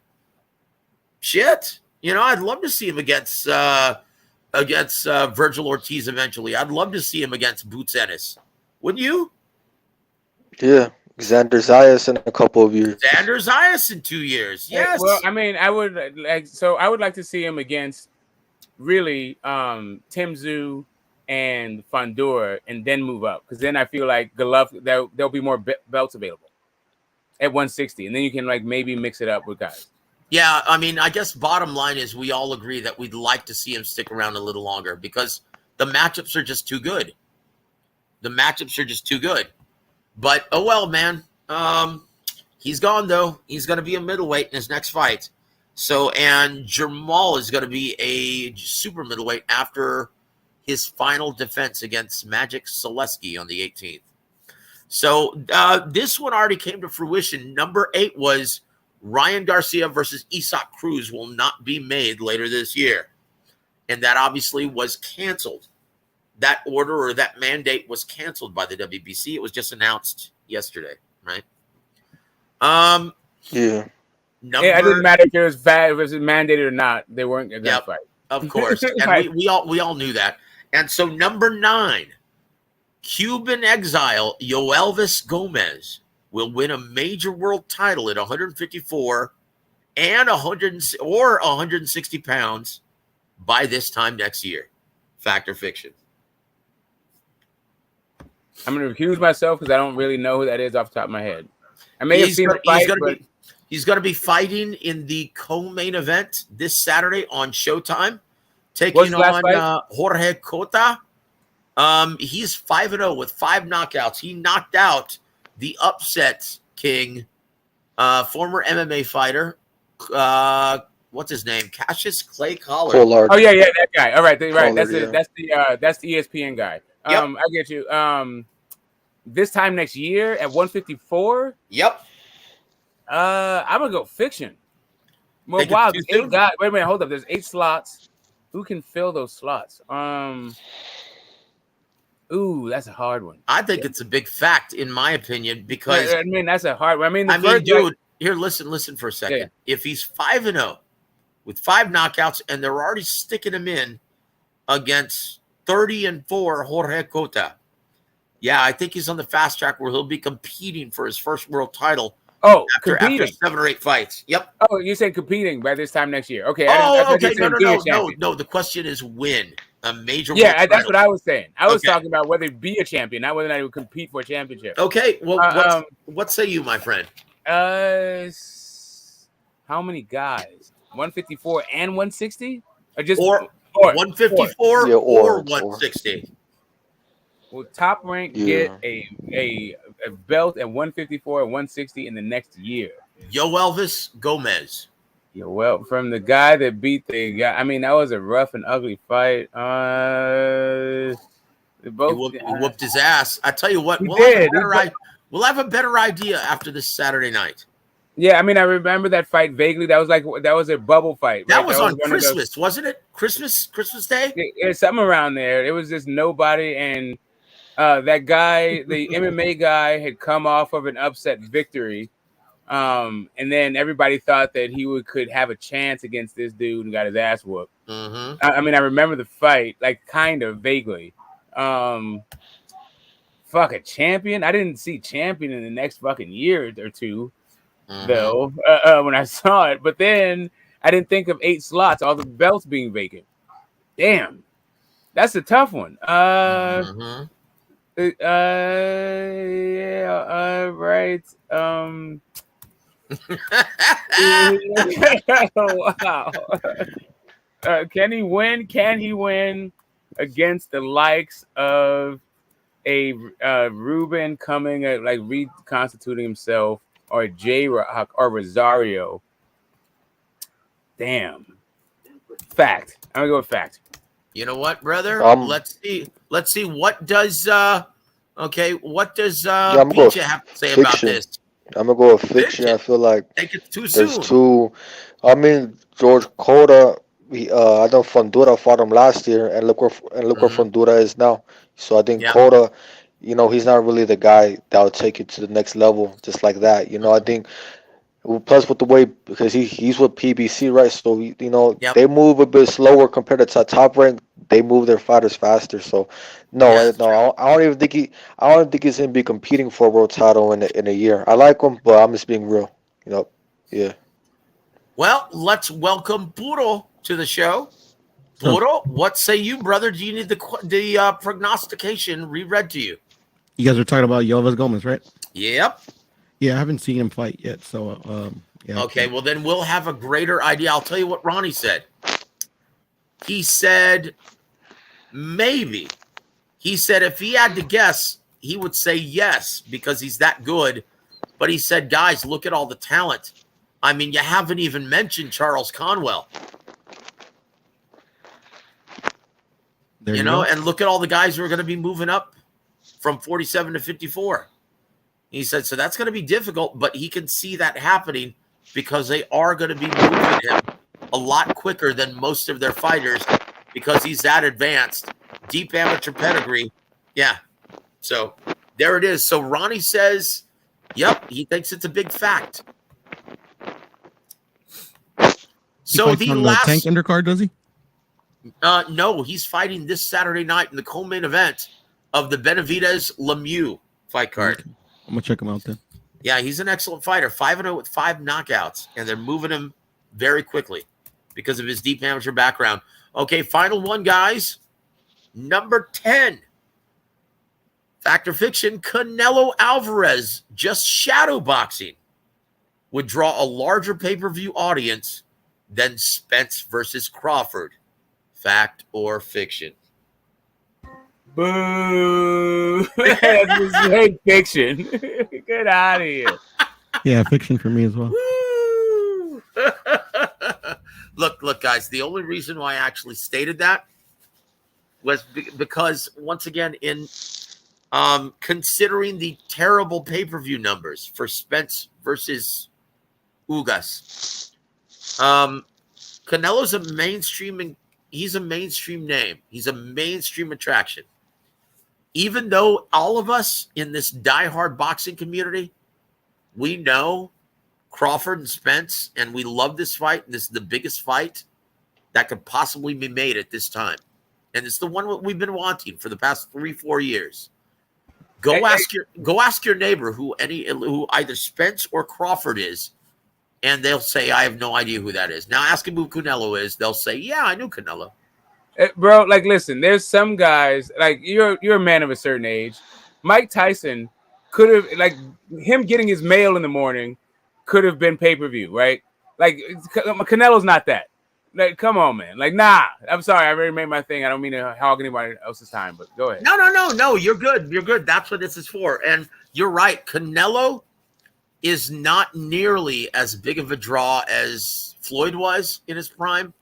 Shit. I'd love to see him against Virgil Ortiz eventually. I'd love to see him against Boots Ennis. Wouldn't you? Yeah, Xander Zayas in a couple of years. Xander Zayas in 2 years. Yes. Well, I mean, I would like to see him against really Tim Tszyu and Fundora, and then move up, because then I feel like Golovkin there'll be more belts available at 160, and then you can like maybe mix it up with guys. Yeah, I mean, I guess bottom line is we all agree that we'd like to see him stick around a little longer because the matchups are just too good. But, oh well, man. He's gone, though. He's going to be a middleweight in his next fight. So, and Jamal is going to be a super middleweight after his final defense against Magic Selesky on the 18th. So, this one already came to fruition. Number 8 was Ryan Garcia versus Isaac Cruz will not be made later this year. And that obviously was canceled. that order or that mandate was canceled by the WBC. It was just announced yesterday, right? Yeah. It didn't matter if it was mandated or not. They weren't going to fight. Of course. And Right. we all knew that. And so number 9, Cuban exile Yoelvis Gomez will win a major world title at 154 and 160 pounds by this time next year. Fact or fiction? I'm going to recuse myself because I don't really know who that is off the top of my head. I may have seen the fight, but he's going to be fighting in the co-main event this Saturday on Showtime, taking on Jorge Cota. He's 5-0 with 5 knockouts. He knocked out the upset king, former MMA fighter. What's his name? Cassius Clay Collard. Oh yeah, that guy. All right, right. Collard, That's the ESPN guy. Yep. I get you. This time next year at 154. Yep. I'm gonna go fiction. Well, Think wow, it's there's too 8 guys. Wait a minute, hold up. There's 8 slots. Who can fill those slots? Ooh, that's a hard one. I think it's a big fact, in my opinion, because I mean that's a hard one. dude, here, listen for a second. Yeah. If he's 5-0 with 5 knockouts, and they're already sticking him in against 30-4 Jorge Cota, yeah, I think he's on the fast track where he'll be competing for his first world title. After 7 or 8 fights. Yep. Oh, you said competing by this time next year? Okay. Okay. No. The question is when a major. Yeah, world that's title. what I was saying. I was Okay. talking about whether he'd be a champion, not whether or not he would compete for a championship. Okay. Well, what say you, my friend? How many guys? 154 and 160, or just 154 or 160? Will Top Rank get a belt at 154 and 160 in the next year? Yoelvis Gomez. Well, from the guy that beat the guy. I mean, that was a rough and ugly fight. He whooped his ass. I tell you what, we'll have a better idea after this Saturday night. Yeah, I mean, I remember that fight vaguely. That was a bubble fight. That right? was on Christmas, wasn't it? Christmas Day? Yeah, something around there. It was just nobody, and that guy, the MMA guy, had come off of an upset victory. And then everybody thought that he could have a chance against this dude and got his ass whooped. Mm-hmm. I mean, I remember the fight, like kind of vaguely. Fuck, a champion? I didn't see champion in the next fucking year or two, though, when I saw it. But then I didn't think of 8 slots, all the belts being vacant. Damn, that's a tough one. Right. Wow. Can he win? Can he win against the likes of a Ruben coming, like reconstituting himself, or J-Rock or Rosario? Damn. Fact. I'm gonna go with fact. You know what, brother? Let's see. What does Peach have to say about this? I'm gonna go with fiction. I feel like it's too there's soon. 2. I mean, George Cota. I know Fundura fought him last year, and look where Fundura is now. So I think Cota, he's not really the guy that will take you to the next level just like that. I think. Plus, with the way, because he's with PBC, right? So they move a bit slower compared to Top Rank. They move their fighters faster. So I don't even think he's gonna be competing for a world title in a year. I like him, but I'm just being real. Yeah. Well, let's welcome Puro to the show. Puro, what say you, brother? Do you need the prognostication reread to you? You guys are talking about Yoelvis Gomez, right? Yep. Yeah, I haven't seen him fight yet, so yeah. Okay, well then we'll have a greater idea. I'll tell you what Ronnie said. He said maybe. He said if he had to guess, he would say yes because he's that good. But he said, guys, look at all the talent. I mean, you haven't even mentioned Charles Conwell. There you go. And look at all the guys who are going to be moving up from 47 to 54. He said, so that's going to be difficult, but he can see that happening because they are going to be moving him a lot quicker than most of their fighters because he's that advanced. deep amateur pedigree. Yeah. So there it is. So Ronnie says, yep, he thinks it's a big fact. He So fights the on the tank last undercard, does he? no, he's fighting this Saturday night in the co-main event of the Benavidez Lemieux fight card. Okay. I'm gonna check him out then. Yeah, he's an excellent fighter. 5-0 with 5 knockouts, and they're moving him very quickly because of his deep amateur background. Okay, final one, guys. Number 10. Fact or fiction, Canelo Alvarez just shadow boxing would draw a larger pay-per-view audience than Spence versus Crawford. Fact or fiction? Boo! That's hate fiction. Get out of here. Yeah, fiction for me as well. Woo! Look, guys. The only reason why I actually stated that was because, once again, in considering the terrible pay-per-view numbers for Spence versus Ugas, Canelo's a mainstream. He's a mainstream name. He's a mainstream attraction. Even though all of us in this diehard boxing community, we know Crawford and Spence, and we love this fight. This is the biggest fight that could possibly be made at this time. And it's the one we've been wanting for the past 3-4 years. Go ask your neighbor who either Spence or Crawford is, and they'll say, I have no idea who that is. Now ask him who Canelo is. They'll say, yeah, I knew Canelo. Bro, like, listen, there's some guys, like, you're a man of a certain age. Mike Tyson could have, like, him getting his mail in the morning could have been pay-per-view, right? Like, Canelo's not that. Like, come on, man. Like, nah. I'm sorry. I already made my thing. I don't mean to hog anybody else's time, but go ahead. No. You're good. You're good. That's what this is for. And you're right. Canelo is not nearly as big of a draw as Floyd was in his prime.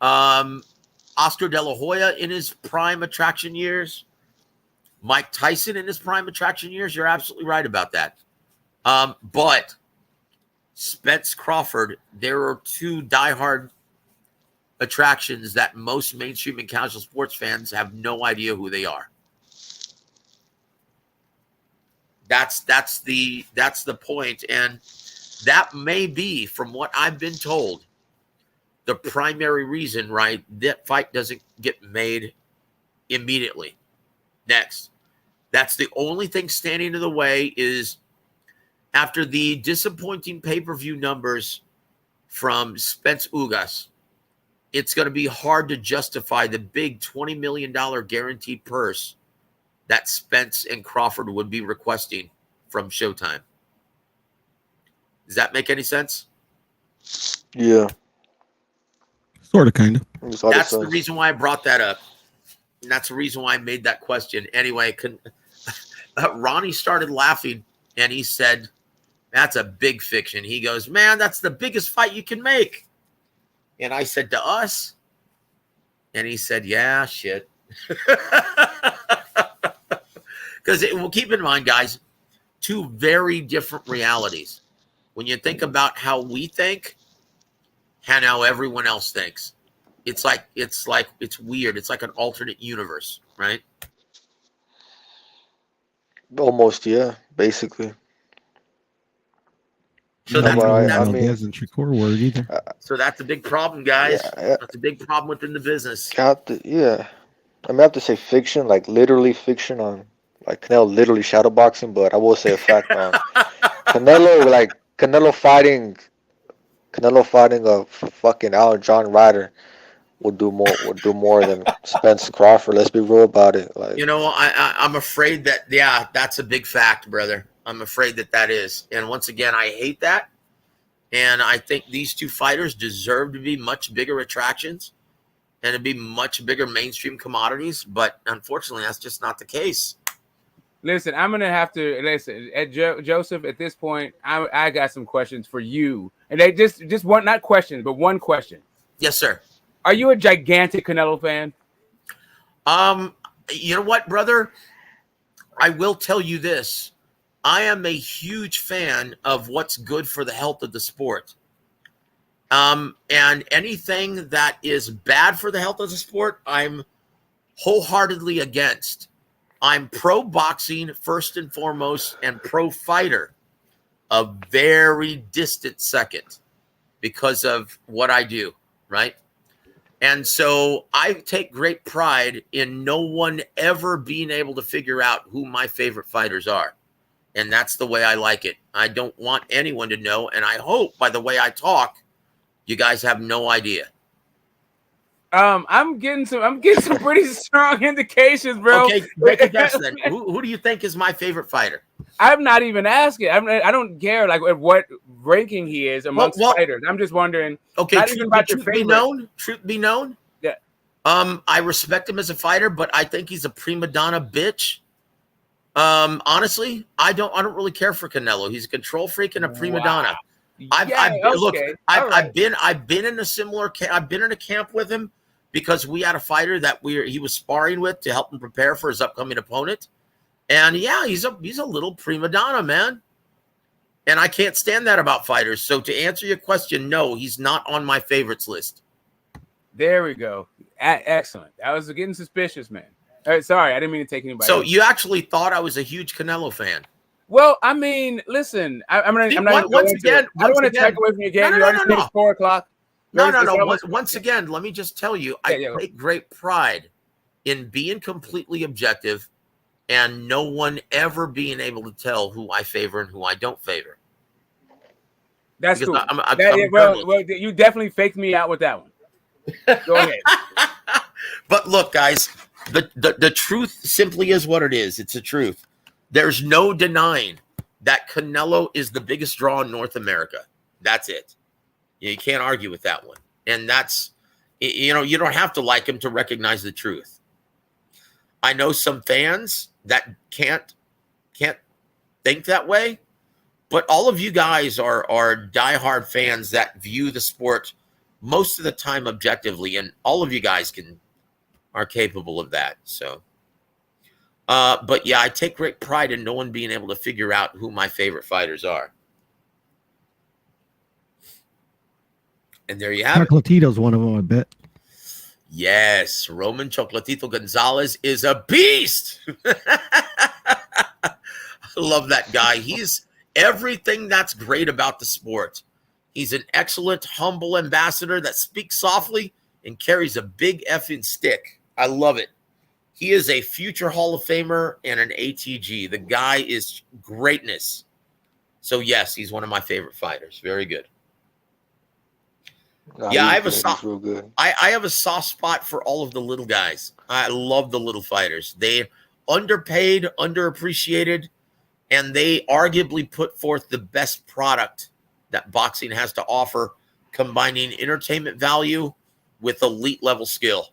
Oscar De La Hoya in his prime attraction years. Mike Tyson in his prime attraction years. You're absolutely right about that. But Spence Crawford, there are two diehard attractions that most mainstream and casual sports fans have no idea who they are. That's the point, and that may be, from what I've been told, the primary reason, right, that fight doesn't get made immediately. Next, that's the only thing standing in the way is after the disappointing pay-per-view numbers from Spence Ugas, it's going to be hard to justify the big $20 million guaranteed purse that Spence and Crawford would be requesting from Showtime. Does that make any sense? Yeah. Sort of, kind of. That's the reason why I brought that up. And that's the reason why I made that question. Anyway, Ronnie started laughing, and he said, that's a big fiction. He goes, man, that's the biggest fight you can make. And I said, to us? And he said, yeah, shit. Because well, keep in mind, guys, two very different realities. When you think about how we think and how everyone else thinks, it's weird. It's like an alternate universe, right? Almost, yeah, basically. So That's that's a Shakur word either. So that's a big problem, guys. Yeah. That's a big problem within the business. Yeah. I have to say fiction, like literally fiction on, like Canelo literally shadowboxing, but I will say a fact on Canelo fighting a fucking Alan John Ryder would do more than Spence Crawford. Let's be real about it. Like, you know, I'm afraid that, yeah, that's a big fact, brother. I'm afraid that is. And once again, I hate that. And I think these two fighters deserve to be much bigger attractions and to be much bigger mainstream commodities. But unfortunately, that's just not the case. Listen, I'm going to have to listen at Joseph. At this point, I got some questions for you. And they just one, not questions, but one question. Yes, sir. Are you a gigantic Canelo fan? You know what, brother? I will tell you this. I am a huge fan of what's good for the health of the sport. And anything that is bad for the health of the sport, I'm wholeheartedly against. I'm pro boxing first and foremost, and pro fighter a very distant second because of what I do, right? And so I take great pride in no one ever being able to figure out who my favorite fighters are. And that's the way I like it. I don't want anyone to know. And I hope by the way I talk, you guys have no idea. I'm getting some pretty strong indications, bro. Okay, make a guess then. Who do you think is my favorite fighter? I'm not even asking. I don't care like what ranking he is amongst fighters. I'm just wondering. Okay, not even about your favorite. Truth be known. Yeah. I respect him as a fighter, but I think he's a prima donna bitch. Honestly, I don't really care for Canelo. He's a control freak and a prima donna. I've been in a similar I've been in a camp with him because we had a fighter that he was sparring with to help him prepare for his upcoming opponent. And yeah, he's a little prima donna, man. And I can't stand that about fighters. So to answer your question, no, he's not on my favorites list. There we go. Excellent. I was getting suspicious, man. Sorry, I didn't mean to take anybody. So you actually thought I was a huge Canelo fan? Well, I mean, listen, I'm not once again. I don't want to take away from your game. You already said it's 4 o'clock. No. Once again, let me just tell you, I take great pride in being completely objective and no one ever being able to tell who I favor and who I don't favor. That's cool. Well, you definitely faked me out with that one. Go ahead. But look, guys, the truth simply is what it is. It's the truth. There's no denying that Canelo is the biggest draw in North America. That's it. You can't argue with that one. And that's, you don't have to like him to recognize the truth. I know some fans that can't think that way, but all of you guys are diehard fans that view the sport most of the time objectively, and all of you guys are capable of that. So, but yeah, I take great pride in no one being able to figure out who my favorite fighters are. And there you have it. Chocolatito's one of them, I bet. Yes, Roman Chocolatito Gonzalez is a beast. I love that guy. He's everything that's great about the sport. He's an excellent, humble ambassador that speaks softly and carries a big effing stick. I love it. He is a future Hall of Famer and an ATG. The guy is greatness. So, yes, he's one of my favorite fighters. Very good. Yeah, I have a soft spot for all of the little guys. I love the little fighters. They're underpaid, underappreciated, and they arguably put forth the best product that boxing has to offer, combining entertainment value with elite level skill.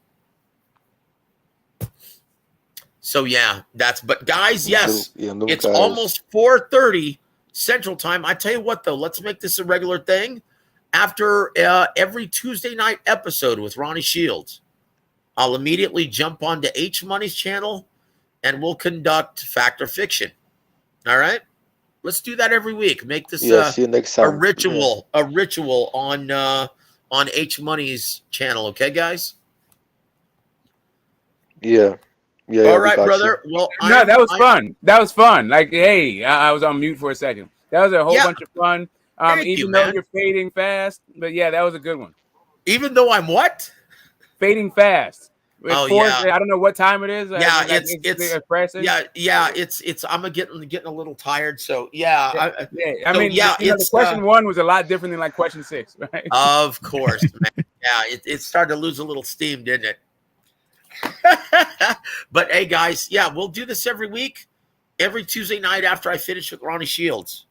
So yeah, but guys, yes, it's almost 4:30 Central Time. I tell you what, though, let's make this a regular thing. After every Tuesday night episode with Ronnie Shields, I'll immediately jump onto H Money's channel and we'll conduct Fact or Fiction. All right, let's do that every week. Make this see you next time. a ritual on H Money's channel. Okay, guys. Yeah. All right, brother. You. Well, that was fun. That was fun. Like, hey, I was on mute for a second. That was a whole bunch of fun. Even though you're fading fast, but yeah, that was a good one. Even though I'm what? Fading fast. Yeah. I don't know what time it is. Yeah, it's I'm getting a little tired. So yeah. The question 1 was a lot different than like question 6, right? Of course, man. Yeah, it started to lose a little steam, didn't it? But hey, guys, yeah, we'll do this every week, every Tuesday night after I finish with Ronnie Shields.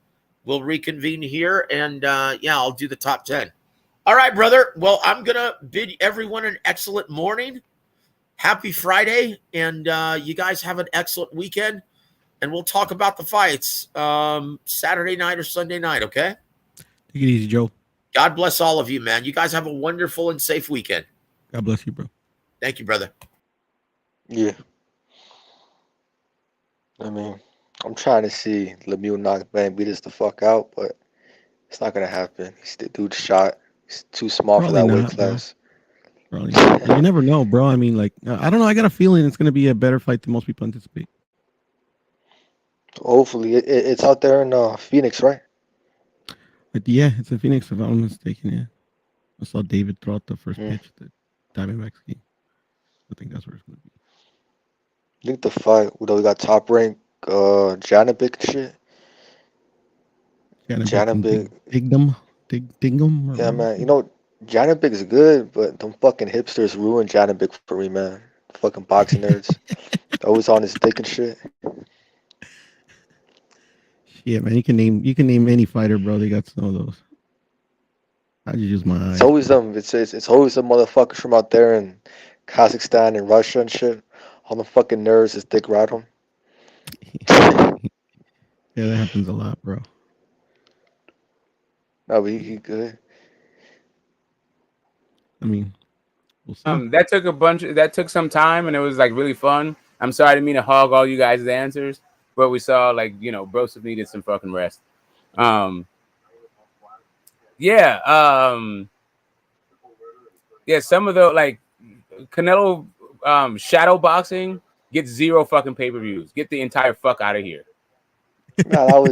We'll reconvene here, and I'll do the top 10. All right, brother. Well, I'm gonna bid everyone an excellent morning. Happy Friday, and you guys have an excellent weekend. And we'll talk about the fights Saturday night or Sunday night. Okay. Take it easy, Joe. God bless all of you, man. You guys have a wonderful and safe weekend. God bless you, bro. Thank you, brother. Yeah. I mean, I'm trying to see Lemieux knock Benavidez the fuck out, but it's not gonna happen. He's the dude's shot. He's too small for that weight class. Bro, you never know, bro. I mean, like, I don't know. I got a feeling it's gonna be a better fight than most people anticipate. Hopefully, it's out there in Phoenix, right? But yeah, it's in Phoenix, if I'm not mistaken. Yeah, I saw David throw out the first pitch at the Diamondbacks game. I think that's where it's gonna be. I think the fight, we got Top Rank, Janovic and shit. Janovic. Digdom. Yeah, man. You know, Janovic is good, but them fucking hipsters ruined Janovic for me, man. Fucking boxing nerds. Always on his dick and shit. Yeah, man. You can name any fighter, bro. They got some of those. I just use my It's eyes, always bro. them. It's always them motherfuckers from out there in Kazakhstan and Russia and shit. All the fucking nerds his dick ride him. Yeah, that happens a lot, bro. No, but he good. I mean, we'll see. That took some time, and it was like really fun. I'm sorry I didn't mean to hog all you guys' answers, but we saw like Broseph needed some fucking rest. Yeah, yeah. Some of the like Canelo shadow boxing gets 0 fucking pay-per-views. Get the entire fuck out of here. No,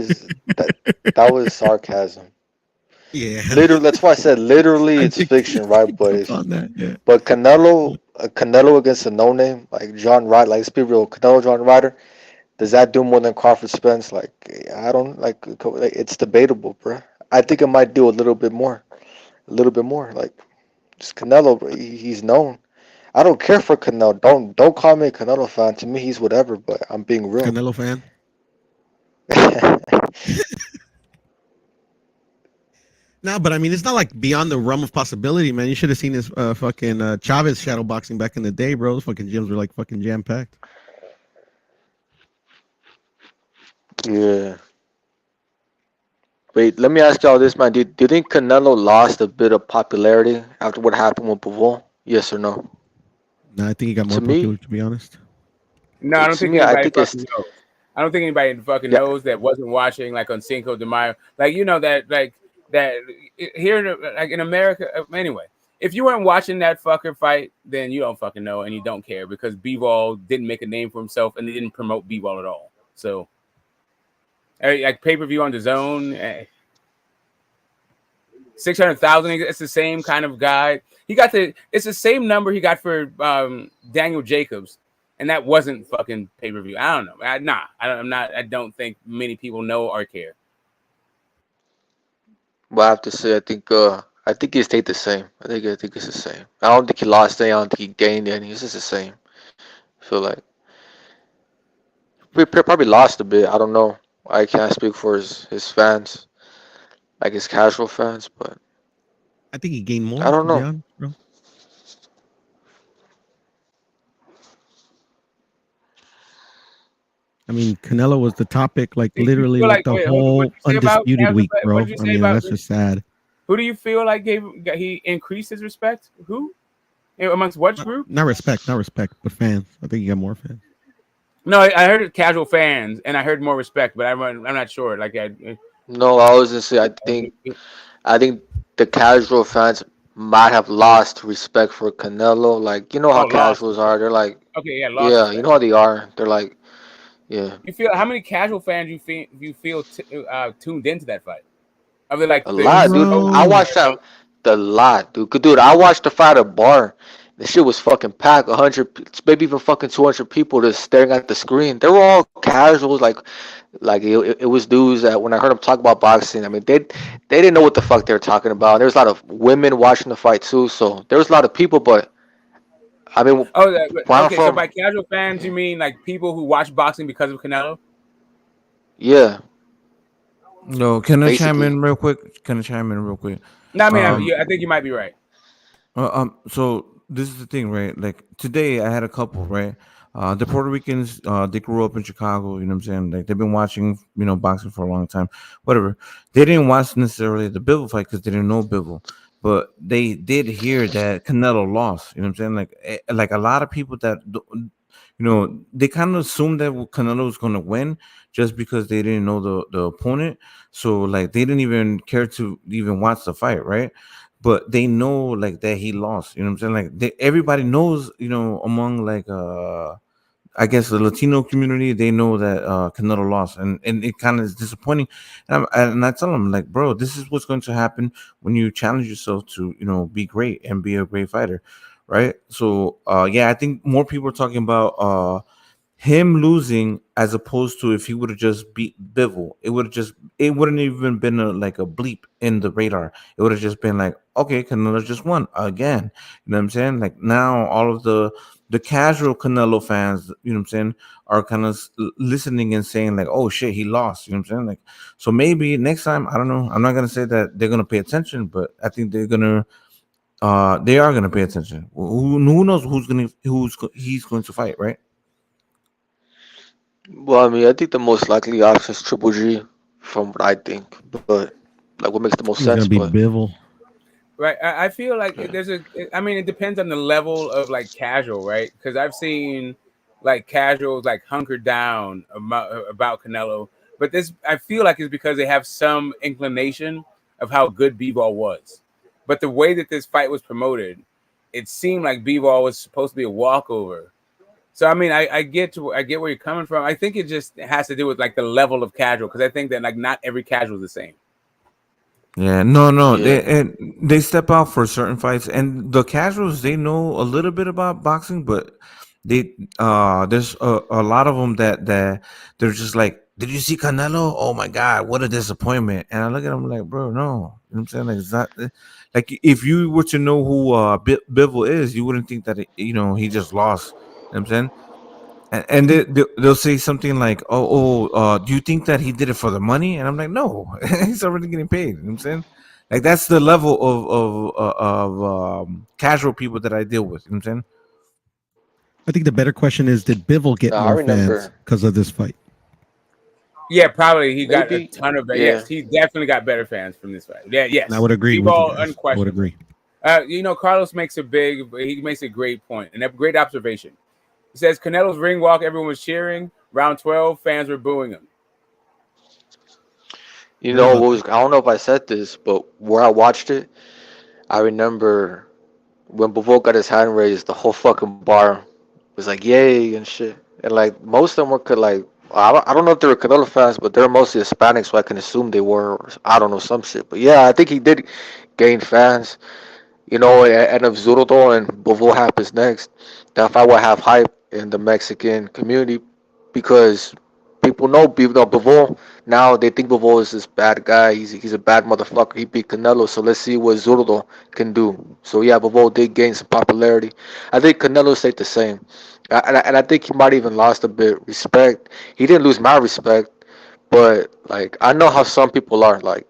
that was sarcasm. Yeah. Literally, that's why I said literally it's fiction, right? But it's but Canelo against a no name like John Ryder, like let's be real, Canelo John Ryder, does that do more than Crawford Spence? Like I don't like it's debatable, bro. I think it might do a little bit more, Like just Canelo, bro, he's known. I don't care for Canelo. Don't call me a Canelo fan. To me, he's whatever. But I'm being real. Canelo fan. No, but I mean, it's not like beyond the realm of possibility, man. You should have seen this fucking Chavez shadow boxing back in the day, bro. Those fucking gyms were like fucking jam packed. Yeah. Wait, let me ask y'all this, man. Do you think Canelo lost a bit of popularity after what happened with Bivol? Yes or no? No, I think he got more To me, popular, to be honest. No, I don't to think me, I anybody think it's fucking knows. I don't think anybody fucking yeah. knows that wasn't watching like on Cinco de Mayo. Like that here like in America. Anyway, if you weren't watching that fucker fight, then you don't fucking know and you don't care because B-Ball didn't make a name for himself and they didn't promote B-Ball at all. So, like pay-per-view on the zone, 600,000. It's the same kind of guy. It's the same number he got for Daniel Jacobs, and that wasn't fucking pay-per-view. I don't know. I don't think many people know or care. But I have to say, I think he stayed the same. I think it's the same. I don't think he lost any. I don't think he gained any. It's just the same. I feel like we probably lost a bit. I don't know. I can't speak for his fans, like his casual fans, but I think he gained more, I don't to be know. honest, bro. I mean, Canelo was the topic, like You literally, feel like like the wait, whole what you say about undisputed week, what bro. did you I say mean, about that's just sad. who do you feel like he increased his respect? Who amongst what group? Not respect, but fans. I think he got more fans. No, I heard casual fans, and I heard more respect, but I'm not sure. Like, No, I was gonna say I think the casual fans might have lost respect for Canelo. Like you know how lost casuals are. respect. They're like, Okay, yeah, lost yeah, you respect. know how they are. They're like, yeah, You feel how many casual fans you feel tuned into that fight? Are they like a the lot, dude. I watched that the lot, dude. Dude, I watched the fight at a bar. The shit was fucking packed. 100, maybe even fucking 200 people just staring at the screen. They were all casuals, like it was dudes that when I heard them talk about boxing, I mean they didn't know what the fuck they were talking about. There was a lot of women watching the fight too, so there was a lot of people. But I mean, where I'm okay. So from, by casual fans, you mean like people who watch boxing because of Canelo? yeah, No, can I chime basically. in real quick? Can I chime in real quick? No, I mean, I think you might be right. So this is the thing, right? Like today, I had a couple, right? The Puerto Ricans, they grew up in Chicago. You know what I'm saying? Like they've been watching, boxing for a long time. Whatever. They didn't watch necessarily the Bivol fight because they didn't know Bivol, but they did hear that Canelo lost. You know what I'm saying? Like a lot of people that they kind of assumed that Canelo was going to win just because they didn't know the opponent. So like they didn't even care to even watch the fight, right? but they know like that he lost. You know what I'm saying? Like everybody knows, among like I guess the Latino community, they know that Canelo lost, and it kind of is disappointing. And I tell them like, bro, this is what's going to happen when you challenge yourself to be great and be a great fighter, right? So yeah, I think more people are talking about him losing as opposed to if he would have just beat Bivol. It wouldn't even been like a bleep in the radar. It would have just been like, okay, Canelo just won again. You know what I'm saying? Like now all of the casual Canelo fans, you know what I'm saying, are kind of listening and saying like, oh shit, he lost. You know what I'm saying? Like, so maybe next time, I don't know. I'm not gonna say that they're gonna pay attention, but I think they are gonna pay attention. Who knows he's going to fight, right? Well, I mean, I think the most likely option is Triple G, from what I think. But like, what makes the most It's sense? gonna be But Bivol. Right. I feel like I mean, it depends on the level of like casual, right? Because I've seen like casuals like hunker down about Canelo, but this I feel like it's because they have some inclination of how good B-Ball was. But the way that this fight was promoted, it seemed like B-Ball was supposed to be a walkover. So I mean, I get where you're coming from. I think it just has to do with like the level of casual, because I think that like not every casual is the same. Yeah, no. yeah, They step out for certain fights, and the casuals they know a little bit about boxing, but there's a lot of them that they're just like, did you see Canelo? Oh my God, what a disappointment! And I look at them like, bro, no, you know what I'm saying? Like, it's not like if you were to know who Bivol is, you wouldn't think that he just lost. You know what I'm saying? And they'll say something like, do you think that he did it for the money? And I'm like, no, he's already getting paid. You know what I'm saying? Like that's the level of casual people that I deal with. You know what I'm saying? I think the better question is, did Bivol get no, I more fans remember. because of this fight? Yeah, probably he got a Maybe, ton of. Yes, yeah. he definitely got better fans from this fight. Yeah, And I yes, would agree with you B-Ball guys. I would unquestionably. agree. Carlos makes he makes a great point and a great observation. He says Canelo's ring walk, everyone was cheering. Round 12, fans were booing him. You Heard know about what that. was? I don't know if I said this, but where I watched it, I remember when Bivol got his hand raised, the whole fucking bar was like, "Yay!" and shit. And like most of them were like, I don't know if they were Canelo fans, but they're mostly Hispanic, so I can assume they were. Or I don't know, some shit. But yeah, I think he did gain fans. And if Zurdo and Bivol happens next, that fight will have hype in the Mexican community because people know Bivol. Now they think Bivol is this bad guy. He's a bad motherfucker. He beat Canelo, so let's see what Zurdo can do. So yeah, Bivol did gain some popularity. I think Canelo stayed the same, and I think he might even lost a bit respect. He didn't lose my respect, but like I know how some people are like.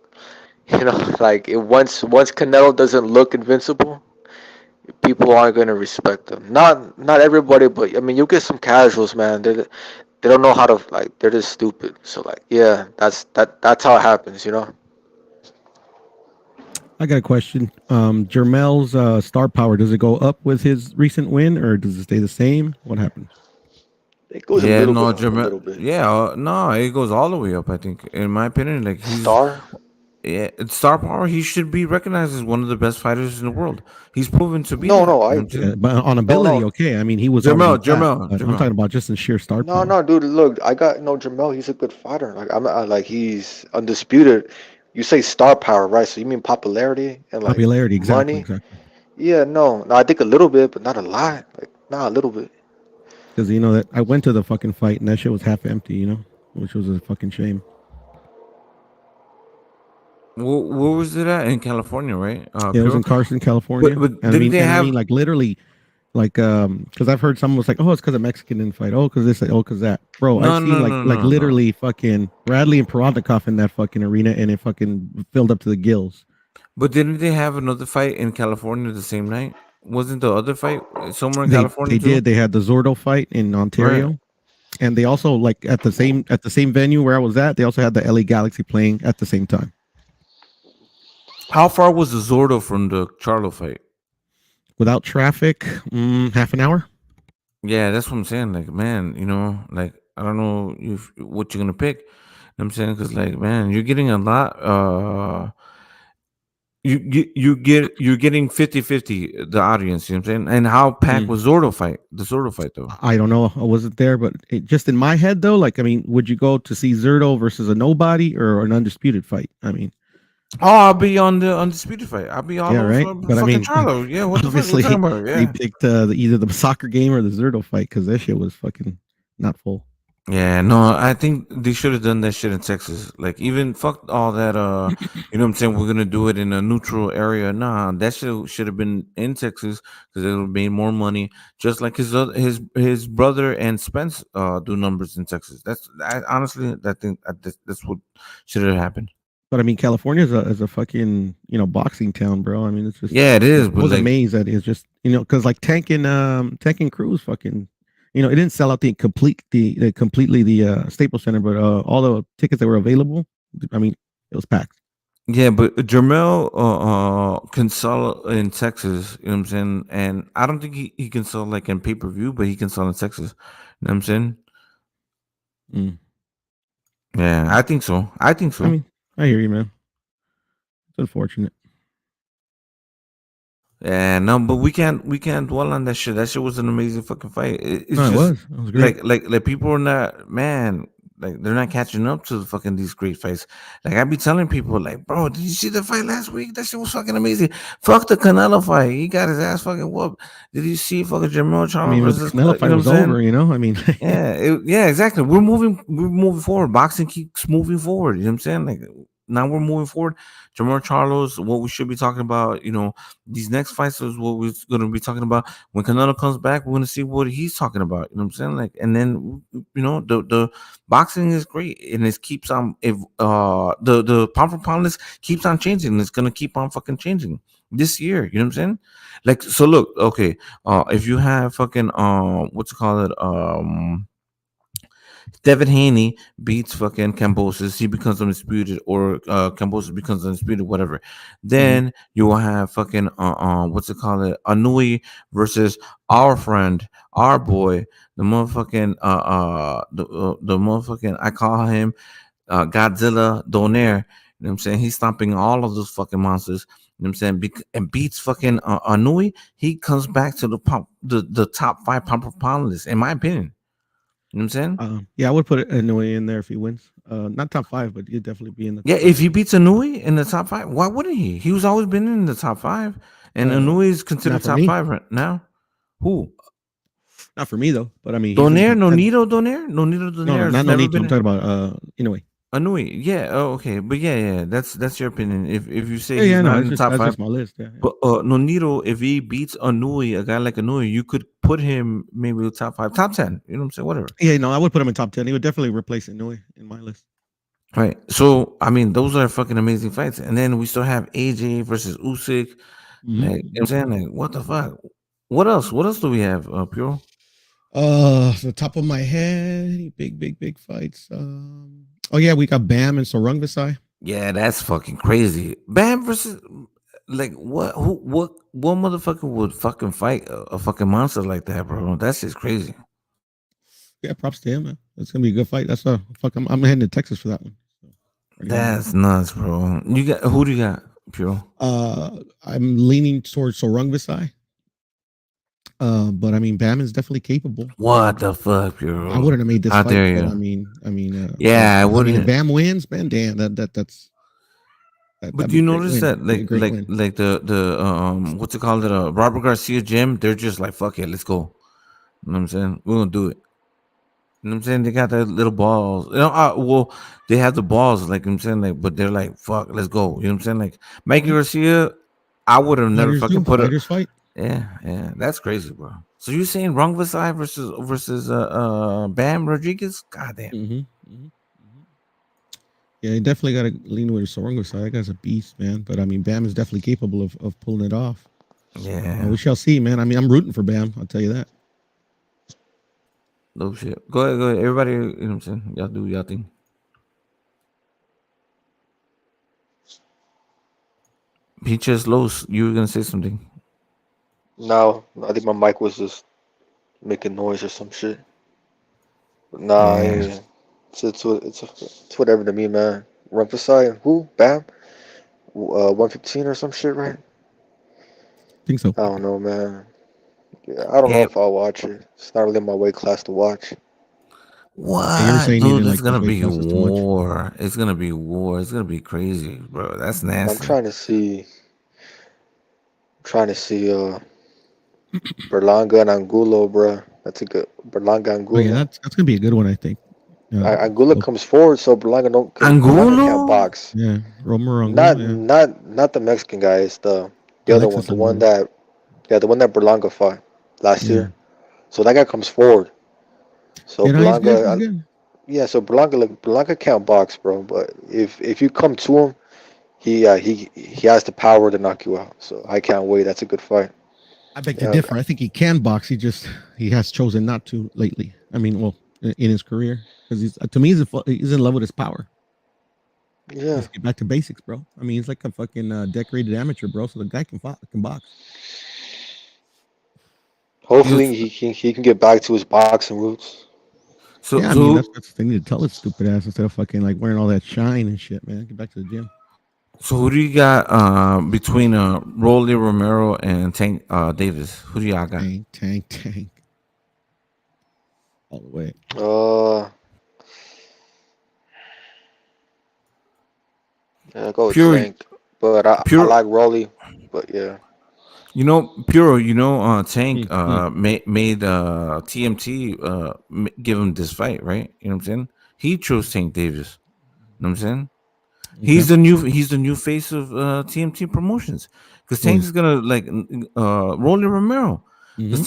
Like once Canelo doesn't look invincible, people aren't gonna respect him. Not everybody, but I mean, you get some casuals, man. They don't know how to like. They're just stupid. So like, yeah, that's how it happens, you know. I got a question. Jermel's star power, does it go up with his recent win, or does it stay the same? What happened? It goes a Yeah, little no, bit up, a Jermel. little bit. Yeah, no, it goes all the way up. I think, in my opinion, like Star? it's star power. He should be recognized as one of the best fighters in the world. He's proven to be No, that. no, I You know what I'm agree. saying? But on No, ability, no, okay. I mean, he was already that. But I'm Jermel. talking about just in sheer star no, power. no, dude. Look, I got no Jamel. He's a good fighter. Like like he's undisputed. You say star power, right? So you mean popularity and like Popularity, exactly, money? exactly. Yeah, no, I think a little bit, but not a lot. Like, nah, a little bit. Because you know that I went to the fucking fight and that shit was half empty. Which was a fucking shame. Where was it at in California, right? Yeah, it was Pure. in Carson, But California. but And I didn't mean, they and I have? mean, like literally, like because I've heard someone was like, oh, it's because a Mexican didn't fight. Oh, because this. Oh, because that. Bro, I've No, seen no, like no, like no, no. literally fucking Bradley and Perodnikov in that fucking arena, and it fucking filled up to the gills. But didn't they have another fight in California the same night? Wasn't the other fight somewhere in They California they too? did. They had the Zordo fight in Right. Ontario, and they also like at the same venue where I was at. They also had the LA Galaxy playing at the same time How far was the Zordo from the Charlo fight? without traffic. Half an hour. Yeah, that's what I'm saying. Like, man, like I don't know if what you're gonna pick. You know what I'm saying, because like, man, you're getting a lot. you're getting 50-50 the audience, you know what I'm saying? And how packed was Zordo fight? The Zordo fight though. I don't know. I wasn't there, but just in my head though, like I mean, would you go to see Zerto versus a nobody or an undisputed fight? I mean, I'll be on the undisputed fight. I'll be all yeah, over right. But I fucking mean, Charlo. Yeah, what the fuck are you obviously talking about? they Yeah. picked either the soccer game or the Zerto fight because that shit was fucking not full. Yeah, no, I think they should have done that shit in Texas. Like, even fuck all that. You know what I'm saying? We're gonna do it in a neutral area. Nah, that should have been in Texas because it would have made more money. Just like his brother and Spence do numbers in Texas. Honestly, that's what should have happened. But I mean, California is a fucking boxing town, bro. I mean, it's just Yeah, it is. I But was like, amazed that it's just because like Tank and Cruz fucking it didn't sell out the completely the Staples Center, but all the tickets that were available, I mean, it was packed. yeah, but Jermel can sell in Texas, you know what I'm saying? And I don't think he can sell like in pay-per-view, but he can sell in Texas. You know what I'm saying? Mm. Yeah, I think so. I think so. I mean, I hear you, man. It's unfortunate. Yeah, no, but we can't dwell on that shit. That shit was an amazing fucking fight. It's No, just it was great. like people are not, man, like they're not catching up to the fucking these great fights. Like I be telling people, like, bro, did you see the fight last week? That shit was fucking amazing. Fuck the Canelo fight. He got his ass fucking whooped. Did you see fucking Jermel I Charlo mean, but the versus Canelo you fight know was what I'm saying? over. I mean, Yeah, exactly. We're moving forward. Boxing keeps moving forward. You know what I'm saying? Like now we're moving forward. Jamar Charlo's what we should be talking about. These next fights is what we're gonna be talking about. When Canelo comes back, we're gonna see what he's talking about. You know what I'm saying? Like, and then the boxing is great and it keeps on if the pound for pound list keeps on changing. And it's gonna keep on fucking changing this year. You know what I'm saying? Like, so look, okay, if you have fucking what's it called Devin Haney beats fucking Cambosis, he becomes undisputed, or Cambosis becomes undisputed, whatever. Then you will have fucking what's it called Anui versus our friend, our boy, the motherfucking the motherfucking, I call him Godzilla Donaire. You know what I'm saying? He's stomping all of those fucking monsters. You know what I'm saying? And beats fucking Anui. He comes back to the top 5 pound per pound list, in my opinion. You know what I'm saying? yeah, I would put Inoue in there if he wins. Not top 5, but he'd definitely be in the. Yeah, if he beats Anui in the top 5, why wouldn't he? He was always been in the top 5, and Anui is considered Not for top me. 5 right now. Who? Not for me though. But I mean, Donaire, Nonito No, Donaire has not never Nonito. been I'm talking about Inoue. Anui. Yeah. Oh, okay. But yeah. That's your opinion. If you say Yeah, he's no, not in it's the just top that's 5, just my list. Yeah. but Nonito, if he beats Anui, a guy like Anui, you could put him maybe the top 5, top 10. You know what I'm saying? Whatever. Yeah, no, I would put him in top 10. He would definitely replace Inoue in my list. Right. So I mean, those are fucking amazing fights. And then we still have AJ versus Usyk. Like, you know what I'm saying? Like, what the fuck? What else? What else do we have, Pure? The top of my head, any big fights. Oh yeah, we got Bam and Sarung Visai. Yeah, that's fucking crazy. Bam versus, like, what motherfucker would fucking fight a fucking monster like that, bro? That's just crazy. Yeah, props to him, man. It's gonna be a good fight. That's I'm heading to Texas for that one. That's nuts, bro. Who do you got, Pure? I'm leaning towards Sarung Visai. But I mean, Bam is definitely capable. What the fuck, Pure? I wouldn't have made this How fight. dare you? But I mean, yeah, I wouldn't. if Bam wins, man, damn, that's. But do you notice that, like the what's it called? Robert Garcia gym. They're just like, fuck it, let's go. You know what I'm saying? We're gonna do it. You know what I'm saying? They got their little balls. Well, they have the balls, like I'm saying, like, but they're like, fuck, let's go. You know what I'm saying? Like Mikey Garcia, I would have never fucking put it. Fight. Yeah, that's crazy, bro. So you're saying Rung Vasai versus Bam Rodriguez? Goddamn. Yeah, you definitely got to lean with Sarung Visai. That guy's a beast, man. But I mean, Bam is definitely capable of pulling it off. Yeah, we shall see, man. I mean, I'm rooting for Bam. I'll tell you that. No shit. Go ahead. Everybody, you know what I'm saying? Y'all do y'all thing. Peaches Los, you were gonna say something. No, I think my mic was just making noise or some shit. But nah, it's whatever to me, man. Rumpusai, who? Bam. 115 or some shit, right? I think so. I don't know, man. Yeah, I don't know if I'll watch it. It's not really my weight class to watch. What, you're saying you dude? didn't It's like those gonna weight be classes too much. war. It's gonna be war. It's gonna be crazy, bro. That's nasty. I'm trying to see Berlanga and Angulo, bro. That's a good Berlanga Oh yeah, Angulo. that's gonna be a good one, I think. Angulo comes forward, so Berlanga Berlanga can't Angulo? box. Yeah, Romero Not Angulo. Yeah, not the Mexican guy. It's the other one, Alexis the one Angulo. that Berlanga fought last Yeah, year. So that guy comes forward. So yeah, no, he's good. He's Berlanga, good. yeah. So Berlanga can't box, bro. But if you come to him, he has the power to knock you out. So I can't wait. That's a good fight. I beg to Yeah, differ. I think he can box. He has chosen not to lately. I mean, well, in his career, because to me he's in love with his power. yeah. Let's get back to basics, bro. I mean, he's like a fucking decorated amateur, bro. So the guy can box. Hopefully he can get back to his boxing roots. Yeah, I mean that's they need to tell his stupid ass instead of fucking like wearing all that shine and shit, man. Get back to the gym. So who do you got between Rolly Romero and Tank Davis? Who do y'all got? Tank. All the way. Yeah, go with Pure- Tank. But I like Rolly. But yeah. You know, Puro, Tank made TMT give him this fight, right? You know what I'm saying? He chose Tank Davis. You know what I'm saying? He's the new face of TMT Promotions. Because Tank is gonna Rolly Romero. Because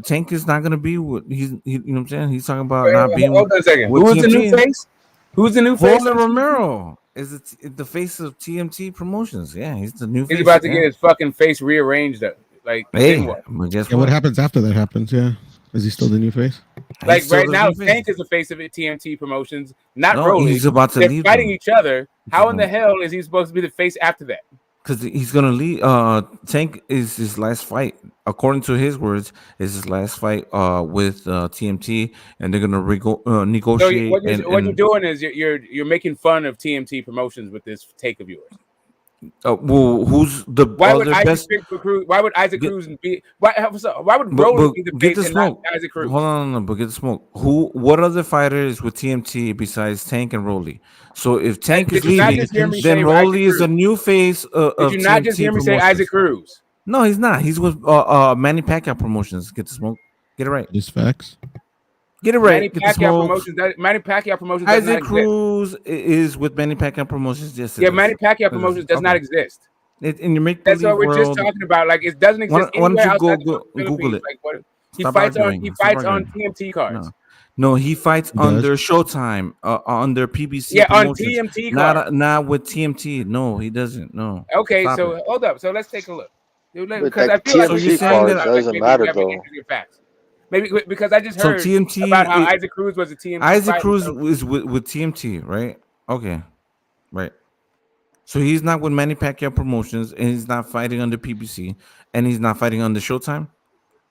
Tank is not gonna be what you know what I'm saying? He's talking about not being Hold on a second. with Who's the new TMT. face? Who's the new face? Rolly Romero is the face of TMT Promotions. Yeah, he's the new face. He's about to get his fucking face rearranged. Like, Hey, then what? but guess what happens after that happens? Yeah, is he still the new face? Like right now, Tank is the face of TMT Promotions, not No, Rolly. he's about to They're leave fighting them. each other. How in the hell is he supposed to be the face after that? Because he's gonna leave. Tank is his last fight, according to his words, is his last fight with TMT, and they're gonna So negotiate. what you're doing is you're making fun of TMT Promotions with this take of yours. Well, who's the Why would other best? Why would Isaac Cruz be? Why would Rolly be the get face the and not smoke. Isaac Cruz? Hold on, but get the smoke. What other fighters with TMT besides Tank and Rolly? So if Tank is Did you not leaving, just hear me then say Rolly Isaac is the Cruz? new face of Did you not TMT just hear me say Promotions. Isaac Cruz? No, he's not. He's with Manny Pacquiao Promotions. Get the smoke. Get it right. These facts. Get it right. Manny Get the Pacquiao smoke. Promotions. Manny Pacquiao Promotions does not Isaac exist. Cruz is with Manny Pacquiao Promotions. Yes, Yeah, Manny Pacquiao Promotions does not exist. In your make That's what believe we're just world. talking about. Like it doesn't exist Why don't anywhere you outside go the Google Philippines. it? Like what? He Stop fights arguing. on TMT cards. No, he fights He does. under Showtime, under PBC. Yeah, on Promotions. TMT cards. Not with TMT. No, he doesn't. No. Okay, Stop so it. hold up. So let's take a look. But Because like I feel like So TMT you're saying cards that doesn't maybe matter we have though. interesting facts. Maybe because I just So heard TMT about how Isaac Cruz was a TMT. Isaac fighter, Cruz so- is with TMT, right? Okay, right. So he's not with Manny Pacquiao Promotions, and he's not fighting under PBC, and he's not fighting under Showtime,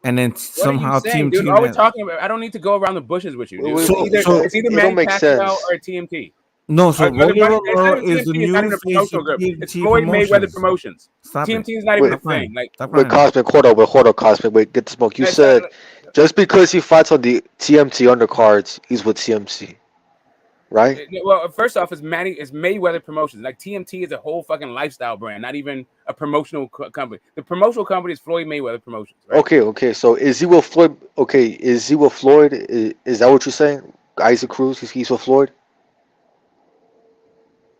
and then What somehow are you saying, TMT. dude? All we're talking about. I don't need to go around the bushes with you, dude. It's either it Manny don't make Pacquiao sense. or TMT. No, so Rolly It's not Romero even is the TMT. It's not new even a face of promotional group. It's TMT Floyd Mayweather Promotions. Promotions. Stop it. TMT is not even a Wait, thing. Like Wait, Cosmic, hold on, Cosmic. Wait, get the smoke. You That's said not- just because he fights on the TMT undercards, he's with TMC, right? Well, first off, it's Mayweather Promotions. Like TMT is a whole fucking lifestyle brand, not even a promotional company. The promotional company is Floyd Mayweather Promotions. Right? Okay. So is he with Floyd? Okay, is he with Floyd? Is that what you're saying? Isaac Cruz, he's with Floyd.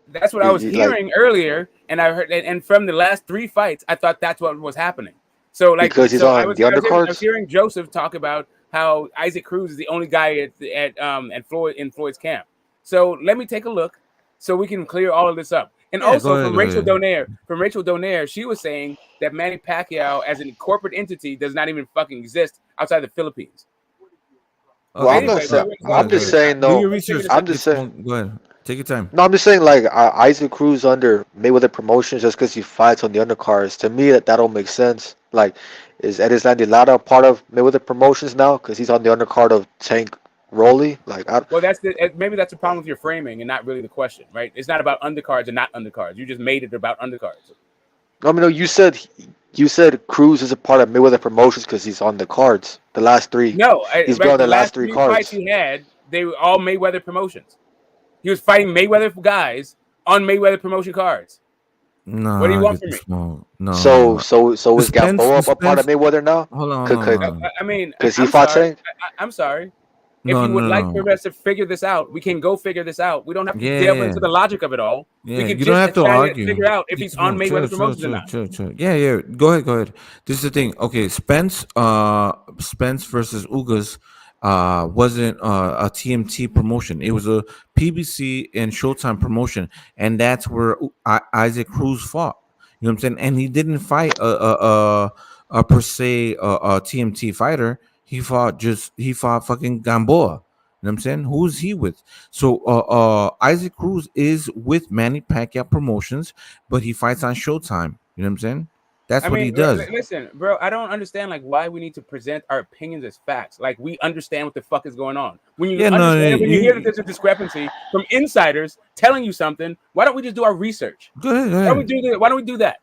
That's what I was hearing earlier, and I heard, and from the last 3 fights, I thought that's what was happening. So, like, Because he's on the I undercards? was hearing Joseph talk about how Isaac Cruz is the only guy at Floyd's camp. So let me take a look, so we can clear all of this up. And Yeah, also go ahead, from go Rachel Donaire, she was saying that Manny Pacquiao as a corporate entity does not even fucking exist outside the Philippines. Well, I'm not saying. I'm just saying Do though. your research. I'm just saying. Go ahead. Take your time. No, I'm just saying like Isaac Cruz under Mayweather Promotions just because he fights on the undercards. To me, that don't make sense. Like, is Eddie Lara part of Mayweather Promotions now because he's on the undercard of Tank Rolly, like well, maybe that's the problem with your framing and not really the question, right? It's not about undercards and not undercards. You just made it about undercards. I mean, no, you said Cruz is a part of Mayweather Promotions because he's on the cards. The last three, No, he's been right. on The the last last three three fights cards. he had, they were all Mayweather Promotions. He was fighting Mayweather guys on Mayweather promotion cards. No, What do you I want get from the me? smoke. No. So is Gamboa a part of Mayweather now? Hold on. I mean, Because he I'm fought sorry. Tank. I'm sorry. If No, you would no, like no. for us to figure this out, we can go figure this out. We don't have to delve Yeah. into the logic of it all. Yeah, We could you don't just have to try to argue. figure out if he's on Mayweather Promotions or not. Chill. Yeah. Go ahead. This is the thing. Okay, Spence versus Ugas wasn't a TMT promotion. It was a PBC and Showtime promotion, and that's where Isaac Cruz fought. You know what I'm saying? And he didn't fight a per se a TMT fighter. He fought fucking Gamboa. You know what I'm saying? Who's he with? So Isaac Cruz is with Manny Pacquiao Promotions, but he fights on Showtime. You know what I'm saying? That's what he does. Listen, bro, I don't understand like why we need to present our opinions as facts. Like we understand what the fuck is going on. When you when you hear that there's a discrepancy from insiders telling you something, why don't we just do our research? Go ahead. Why don't we do that?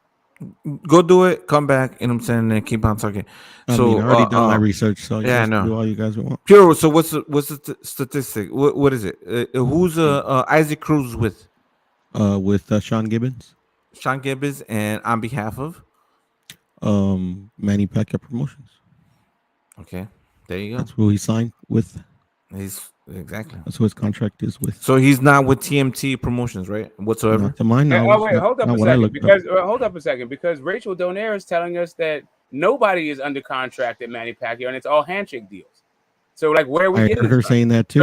Go do it. Come back. You know what I'm saying? And keep on talking. I mean, I already done my research, so you yeah, I guys can know. do all you guys want. Pure. So what's the statistic? What is it? Who's Isaac Cruz with? With Sean Gibbons. Sean Gibbons, and on behalf of Manny Pacquiao Promotions. Okay, there you go. That's who he signed with. Exactly. That's who his contract is with. So he's not with TMT Promotions, right? Whatsoever. Not to my knowledge. Hold up a second, because Rachel Donaire is telling us that nobody is under contract at Manny Pacquiao, and it's all handshake deals. So, like, where are we getting? I heard her saying that too.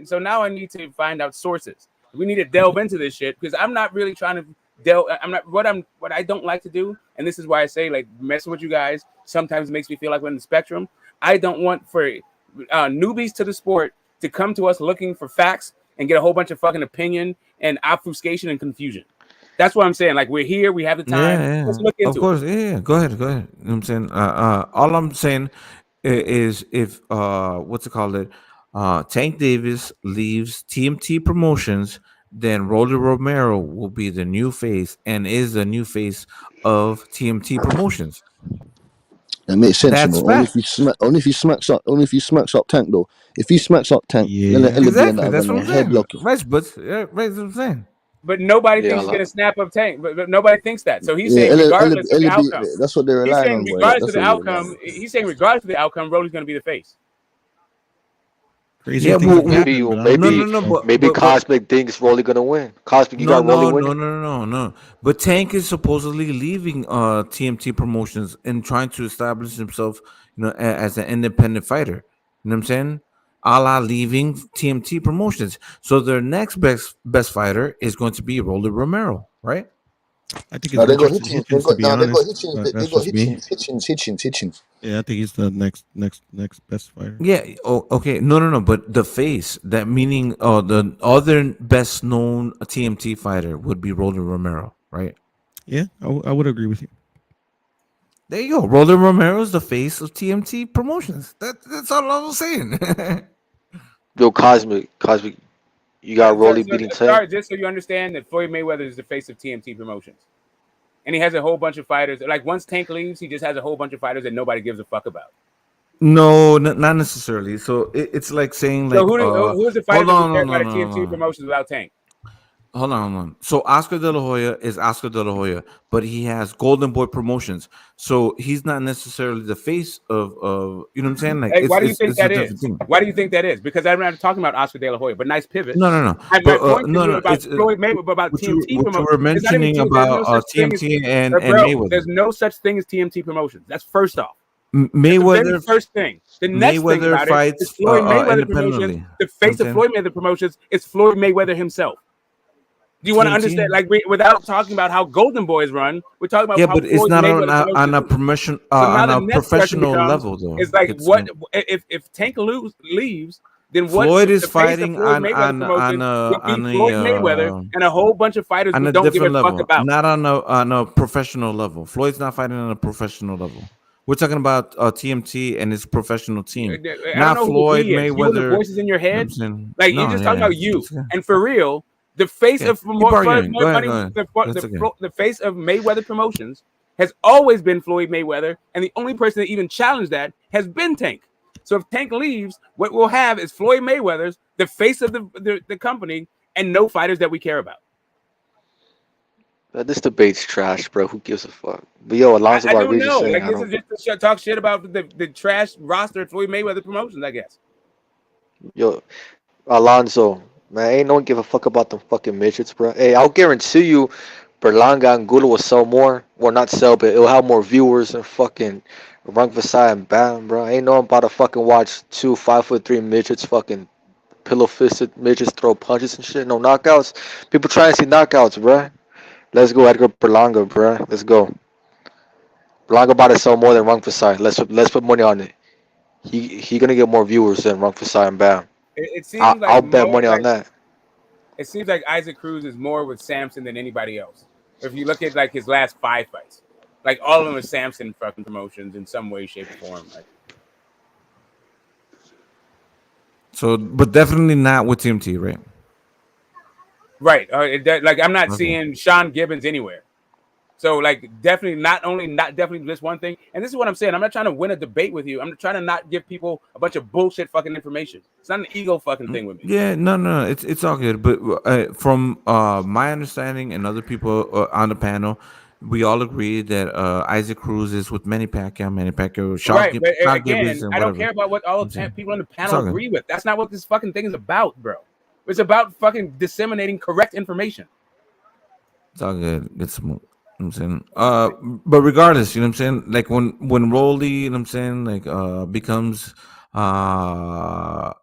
So now I need to find out sources. We need to delve into this shit because I'm not really trying to delve. What I don't like to do, and this is why I say like messing with you guys sometimes makes me feel like we're in the spectrum. I don't want for newbies to the sport to come to us looking for facts and get a whole bunch of fucking opinion and obfuscation and confusion. That's what I'm saying. Like we're here, we have the time. Yeah. Let's look into it. Of course, yeah. Go ahead. You know what I'm saying? All I'm saying is if what's it called? Tank Davis leaves TMT Promotions, then Rolly Romero will be the new face and is the new face of TMT Promotions. That makes sense. That's only if he smacks up Tank though. If he smacks up Tank, then exactly. That's what I'm saying. Right, but right, that's what I'm saying. But nobody thinks he's gonna snap up Tank. But nobody thinks that. So he's saying regardless of the outcome. That's what they're relying on. Regardless of the outcome, he's saying regardless of the outcome, Rolly's gonna be the face. Crazy maybe Cosmic thinks Rolly gonna win. Cosmic, you got Rolly winning. No. But Tank is supposedly leaving TMT Promotions and trying to establish himself, as an independent fighter. You know what I'm saying? A la leaving TMT Promotions. So their next best fighter is going to be Rolly Romero, right? I think they got Hitchens. Yeah, I think he's the next best fighter. Yeah. Oh, okay. No. But the face, that meaning, the other best known TMT fighter would be Rolly Romero, right? Yeah, I would agree with you. There you go. Rolly Romero is the face of TMT Promotions. That's all I was saying. Yo, Cosmic, you got Rolly beating Tank. Sorry, just so you understand that Floyd Mayweather is the face of TMT Promotions. And he has a whole bunch of fighters. Like once Tank leaves, he just has a whole bunch of fighters that nobody gives a fuck about. No, not necessarily. So it's like saying like. So who's the fighter that cares about TMT Promotions without Tank? Hold on. So Oscar De La Hoya is Oscar De La Hoya, but he has Golden Boy Promotions. So he's not necessarily the face of you know what I'm saying? Like, why do you think that is? Why do you think that is? Because I'm not talking about Oscar De La Hoya, but nice pivot. No. My point to you about Floyd Mayweather, about TMT Promotions. We're mentioning about TMT and Mayweather. There's no such thing as TMT Promotions. That's first off. Mayweather. The first thing. The next thing about it is Floyd Mayweather Promotions. The face of Floyd Mayweather Promotions is Floyd Mayweather himself. Do you want to understand, like, without talking about how Golden Boys run, we're talking about how but it's not on a professional level, though. It's like if Tank leaves, then what? Floyd is fighting on Floyd Mayweather and a whole bunch of fighters who don't give a fuck about. Not on a professional level. Floyd's not fighting on a professional level. We're talking about TMT and his professional team, I don't not know Floyd who he is. You and the Mayweather. voices in your You know what head, I'm saying? like No, you're just talking yeah, about you. it's okay. And for real, the face Okay. of Keep arguing. Go ahead, go ahead. That's okay. the face of Mayweather Promotions has always been Floyd Mayweather, and the only person that even challenged that has been Tank. So if Tank leaves, what we'll have is Floyd Mayweather's the face of the company, and no fighters that we care about. This debate's trash, bro. Who gives a fuck? But yo, Alonzo I don't Rodriguez know. saying Like I this is don't. just to talk shit about the trash roster of Floyd Mayweather Promotions, I guess. Yo, Alonzo, man, ain't no one give a fuck about them fucking midgets, bro. Hey, I'll guarantee you, Berlanga and Gula will sell more. Well, not sell, but it'll have more viewers than fucking Rank Vasai and Bam, bro. Ain't no one about to fucking watch 2 5'3" midgets fucking pillow fisted midgets throw punches and shit. No knockouts. People trying to see knockouts, bro. Let's go, Edgar Berlanga, bro. Let's go. Berlanga about to sell more than Rank Vasai. Let's put money on it. He gonna get more viewers than Rank Vasai and Bam. It seems like I'll bet more money on like that. it seems like Isaac Cruz is more with Samson than anybody else. If you look at like his last 5 fights, like all of them are Samson fucking promotions in some way, shape, or form. Like, So, but definitely not with TMT, right? right. Like I'm not Okay. seeing Sean Gibbons anywhere. So like definitely not definitely just one thing. And this is what I'm saying. I'm not trying to win a debate with you. I'm trying to not give people a bunch of bullshit fucking information. It's not an ego fucking thing with me. Yeah, no, it's all good. But from my understanding and other people on the panel, we all agree that Isaac Cruz is with Manny Pacquiao, Right, but Shaq Gibbons, again, and I don't whatever. care about what all I'm saying. people on the It's panel all good. agree with. That's not what this fucking thing is about, bro. It's about fucking disseminating correct information. It's all good. It's smooth. You know what I'm saying, but regardless, you know what I'm saying. Like when Rolly, you know what I'm saying, like becomes the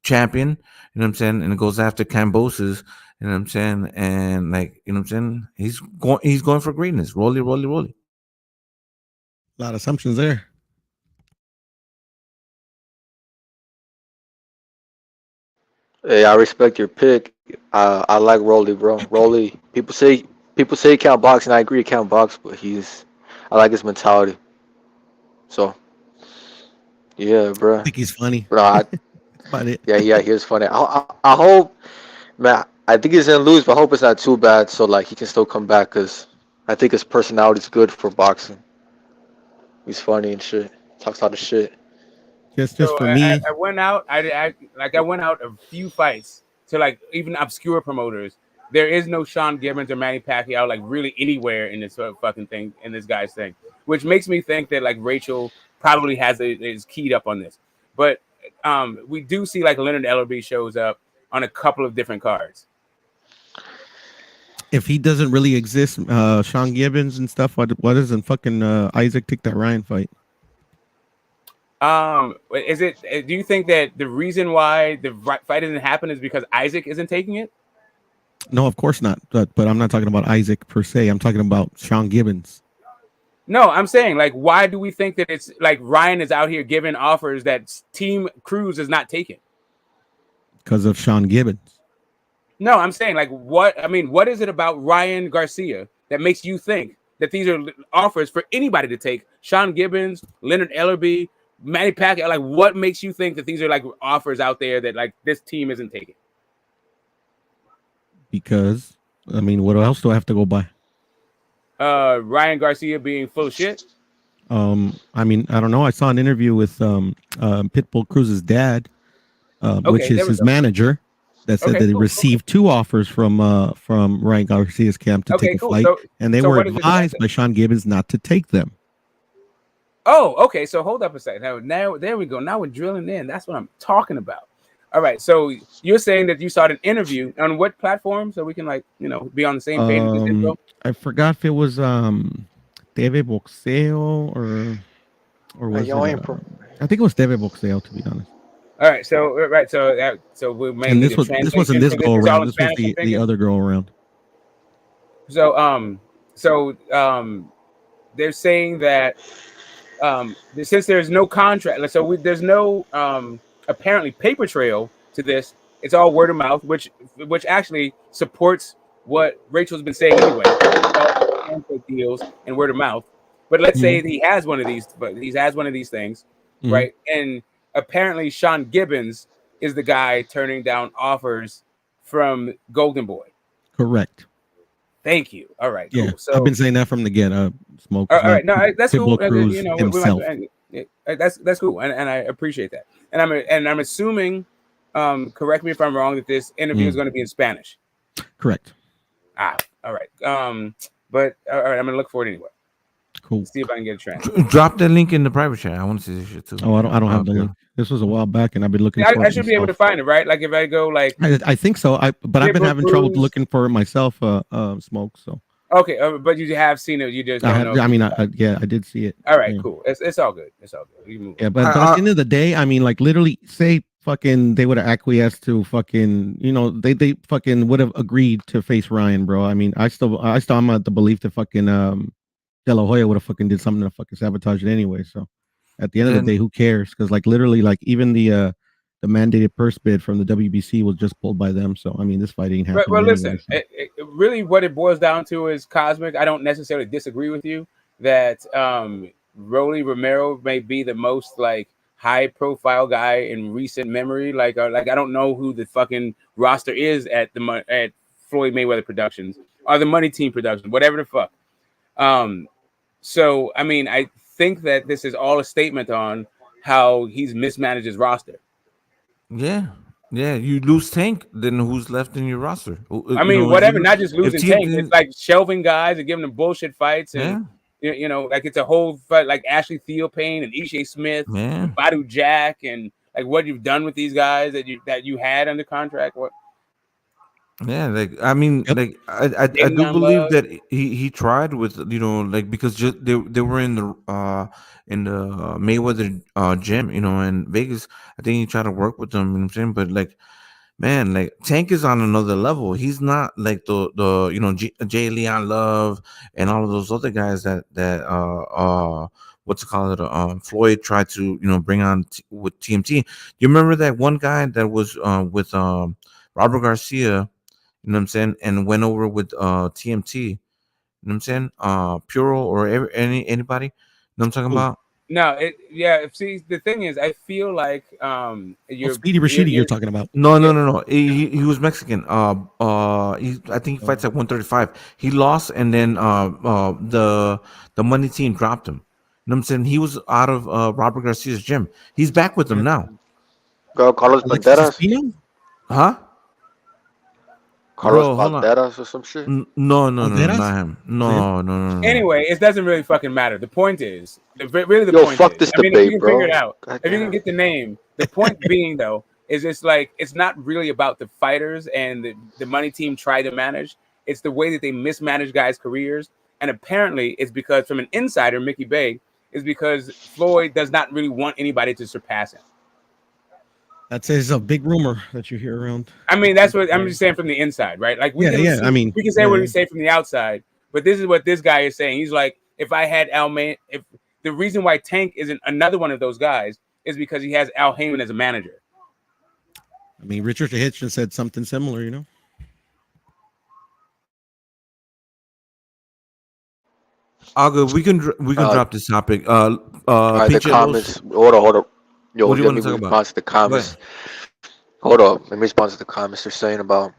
champion, you know what I'm saying, and it goes after Cambosis, you know what I'm saying, and like you know what I'm saying, he's going for greatness. Rolly. A lot of assumptions there. Hey, I respect your pick. I like Rolly, bro. Rolly. People say he can't box, and I agree he can't box, but I like his mentality. So yeah, I bro. think he's funny. Bro, That's about it. yeah, he is funny. I hope, man. I think he's gonna lose, but I hope it's not too bad, so like he can still come back. Cause I think his personality is good for boxing. He's funny and shit. Talks a lot of shit. Just So for me. I went out. I went out a few fights to like even obscure promoters. There is no Sean Gibbons or Manny Pacquiao like really anywhere in this fucking thing in this guy's thing, which makes me think that like Rachel probably is keyed up on this. But we do see like Leonard Ellerby shows up on a couple of different cards. If he doesn't really exist, Sean Gibbons and stuff, why doesn't fucking Isaac take that Ryan fight? Is it? Do you think that the reason why the fight doesn't happen is because Isaac isn't taking it? No, of course not. But I'm not talking about Isaac per se. I'm talking about Sean Gibbons. No, I'm saying like, why do we think that it's like Ryan is out here giving offers that Team Cruz is not taking? Because of Sean Gibbons. No, I'm saying like, what is it about Ryan Garcia that makes you think that these are offers for anybody to take? Sean Gibbons, Leonard Ellerby, Manny Pacquiao. Like, what makes you think that these are like offers out there that like this team isn't taking? Because what else do I have to go by? Ryan Garcia being full of shit. I don't know. I saw an interview with Pitbull Cruz's dad, which is his manager, that said that he received 2 offers from Ryan Garcia's camp to take a fight, and they were advised by Sean Gibbons not to take them. Oh, okay. So hold up a second. Now there we go. Now we're drilling in. That's what I'm talking about. All right. So you're saying that you saw an interview on what platform, so we can be on the same page with this info? I forgot if it was TV Boxeo or was it? I think it was TV Boxeo, to be honest. All right. So we may. And this wasn't this go around. This was the other go around. So they're saying that since there's no contract, so there's no apparently paper trail to this. It's all word of mouth, which actually supports what Rachel's been saying anyway. Deals and word of mouth. But let's say he has one of these, things, right? And apparently Sean Gibbons is the guy turning down offers from Golden Boy. Correct. Thank you. All right, Yeah, cool. So I've been saying that from the get. Smoke. All right, no, that's cool. Pitbull Cruz himself. That's cool, and I appreciate that. And I'm assuming, correct me if I'm wrong, that this interview is going to be in Spanish. Correct. All right. But all right, I'm gonna look for it anyway. Cool. See if I can get a transcript. Drop the link in the private chat. I want to see this shit too. Oh, I don't have the link. This was a while back, and I've been looking. I should be able to find it, right? Like if I go like. I think so. But I've been having trouble looking for it myself. Smoke. So. Okay, but you have seen it. You just don't know. I mean, yeah, I did see it. All right, cool. It's all good. It's all good. You move. Yeah, but at the end of the day, I mean, like literally, say fucking they would have acquiesced to fucking, they fucking would have agreed to face Ryan, bro. I mean, I still am at the belief that fucking De La Hoya would have fucking did something to fucking sabotage it anyway. So at the end of the day, who cares? Because like literally, like even the mandated purse bid from the WBC was just pulled by them. So I mean, this fight ain't happening. Well, anyway, listen, so. Really, what it boils down to is Cosmic. I don't necessarily disagree with you that Rolly Romero may be the most like high-profile guy in recent memory. Like I don't know who the fucking roster is at Floyd Mayweather Productions or the Money Team Productions, whatever the fuck. So I mean, I think that this is all a statement on how he's mismanaged his roster. Yeah. You lose Tank, then who's left in your roster? I mean, whatever. Not just losing Tank. It's like shelving guys and giving them bullshit fights, and like it's a whole fight. Like Ashley Theophane and Ishe Smith, and Badu Jack, and like what you've done with these guys that you had under contract. What? Yeah, like I mean, like I do believe that he tried with like because just they were in the Mayweather gym, in Vegas. I think he tried to work with them, you know what I'm saying? But like, man, like Tank is on another level. He's not like the Jay Leon Love and all of those other guys that what's it called? Floyd tried to bring on with TMT. You remember that one guy that was with Robert Garcia? You know what I'm saying? And went over with TMT. You know what I'm saying? Puro or anybody? You know what I'm talking about? No, see, the thing is, I feel like Speedy Rashidi you're talking about. No. He was Mexican. I think he fights at 135. He lost, and then the Money Team dropped him. You know what I'm saying? He was out of Robert Garcia's gym. He's back with them now. Carlos Banderas? Huh? Carlos Banderas or some shit? No, not him. No. Anyway, it doesn't really fucking matter. The point is, fuck this debate, you can bro. figure it out. If you can get the name. The point being, though, is it's not really about the fighters and the Money Team try to manage. It's the way that they mismanage guys' careers. And apparently it's because, from an insider, Mickey Bay, is because Floyd does not really want anybody to surpass him. That's a big rumor that you hear around. I mean, that's what I'm just saying from the inside, right? Like we can say what we say from the outside, but this is what this guy is saying. He's like, if I had Al Heyman, if the reason why Tank isn't another one of those guys is because he has Al Heyman as a manager. I mean, Richard Hitchens said something similar, All good. We can drop this topic. The comments. Hold up. Yo, let me respond to the comments. Hold up. Let me respond to the comments they're saying about.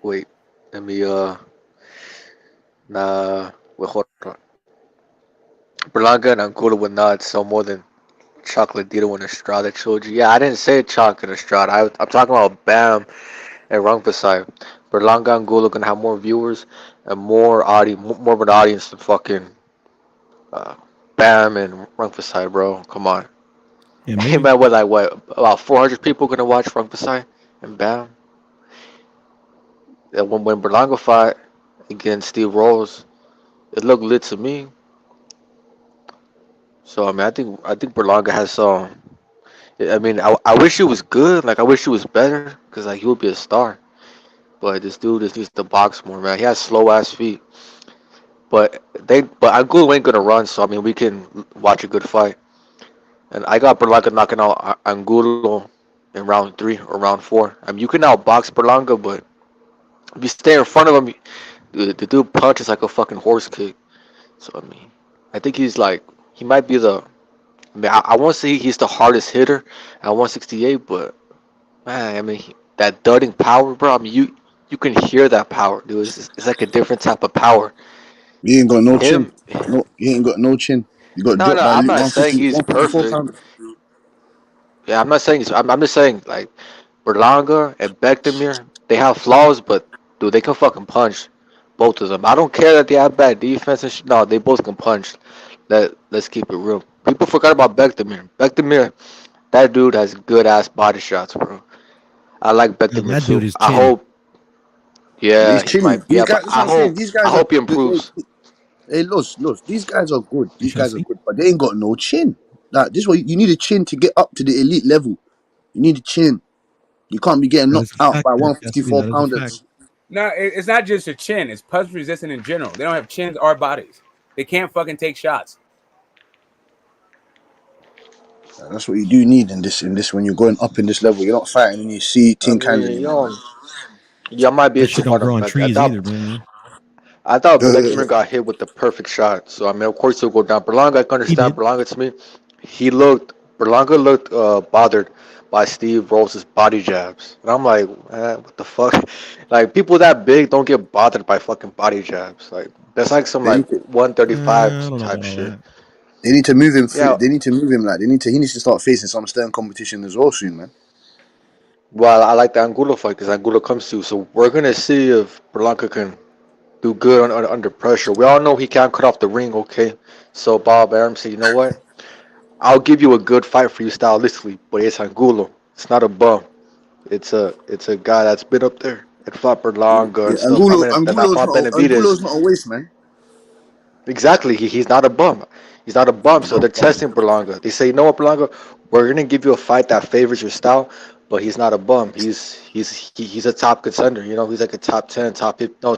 Wait. Let me. Hold on. Berlanga and Angulo would not sell more than Chocolatito and Estrada trilogy. Yeah, I didn't say Choc and Estrada. I'm talking about Bam and Rungvisai. Berlanga and Angulo gonna have more viewers and more of an audience than fucking Bam and Rungvisai, bro. Come on. Yeah, hey man, about 400 people gonna watch Rungvisai and Bam. And when Berlanga fought against Steve Rolls, it looked lit to me. So I mean, I think Berlanga has some. I mean, I wish it was good. Like I wish it was better, because like he would be a star. But this dude just needs to box more, man. He has slow ass feet. But Angulo ain't gonna run, so I mean we can watch a good fight. And I got Berlanga knocking out Angulo in round 3 or round 4. I mean you can outbox Berlanga, but if you stay in front of him, the dude punches like a fucking horse kick. So I mean, I think he's like he might be the. I mean, I won't say he's the hardest hitter at 168, but man, I mean that dudding power, bro. I mean you can hear that power, dude. It's like a different type of power. He ain't got no chin. Him, No, he ain't got no chin. You got no, dropped no. by I'm not saying 150, he's 154 perfect. pounds. Yeah, I'm not saying I'm just saying like Berlanga and Bekdemir, they have flaws, but dude, they can fucking punch. Both of them. I don't care that they have bad defense and no, they both can punch. Let's keep it real. People forgot about Bekdemir. Bekdemir, that dude has good ass body shots, bro. I like Now, Bekdemir that dude too. is I chinny. hope. Yeah, He's he chinny. might. These Yeah, but guys, that's what I'm saying. These I guys, hope he improves. hey, Los, these guys are good. You These shall guys are see. good, but they ain't got no chin. Like this, what you need a chin to get up to the elite level. You need a chin. You can't be getting That is knocked a out fact. by That has to be. 154 That is a fact. pounders. No, it's not just a chin. It's punch resistant in general. They don't have chins or bodies. They can't fucking take shots. That's what you do need in this when you're going up in this level. You're not fighting any C I tin cans mean, anymore, man. y'all might be That shit too don't hard grow on on Beck. I trees either, thought man. Bekdemir got hit with the perfect shot. So I mean, of course he'll go down. Berlanga, I can He understand. did. Berlanga to me, Berlanga looked bothered by Steve Rose's body jabs, and I'm like, what the fuck? Like people that big don't get bothered by fucking body jabs. Like that's like some They like need to, 135 I don't know type about all shit. that. they need to move him. Yeah. They need to move him. Like they need to. He needs to start facing some stern competition as well soon, man. Well, I like the Angulo fight because Angulo comes to. So we're gonna see if Berlanga can do good under pressure. We all know he can't cut off the ring, okay? So Bob Arum said, you know what? I'll give you a good fight for you stylistically, but it's Angulo. It's not a bum. It's a guy that's been up there and fought Berlanga Yeah, and stuff. I mean, that fought Benavidez. Angulo's not a waste, man. Exactly. He's not a bum. He's not a bum. So they're testing Berlanga. They say, you know what, Berlanga? We're gonna give you a fight that favors your style, but he's not a bum. He's a top contender. You know, he's like a top 10, no,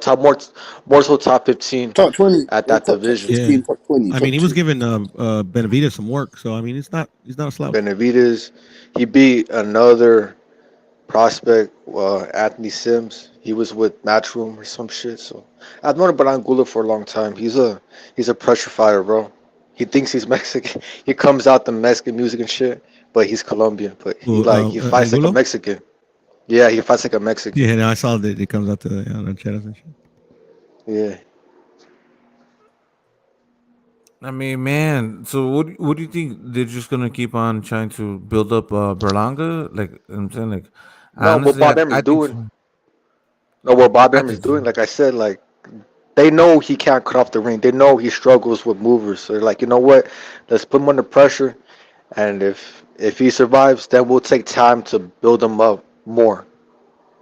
more so top 15 Top 20, at or that top division. 15, Yeah. top 20, I mean, top he was 2. giving Benavidez some work, so I mean, he's not a slouch. Benavidez, he beat another prospect, Anthony Sims. He was with Matchroom or some shit. So I've known about Angulo for a long time. He's a pressure fighter, bro. He thinks he's Mexican. He comes out the Mexican music and shit, but he's Colombian. But he fights like a Angulo. Mexican. Yeah, he fights like a Mexican. Yeah, no, I saw that it comes out to the channels and shit. Yeah. I mean, man. So what do you think? They're just gonna keep on trying to build up Berlanga? Like I'm saying, like No, what honestly, Bob Em I is think doing. so. No, what Bob I Em is think so. doing. Like I said, like they know he can't cut off the ring. They know he struggles with movers. So they're like, you know what? Let's put him under pressure. And if he survives, then we'll take time to build him up more.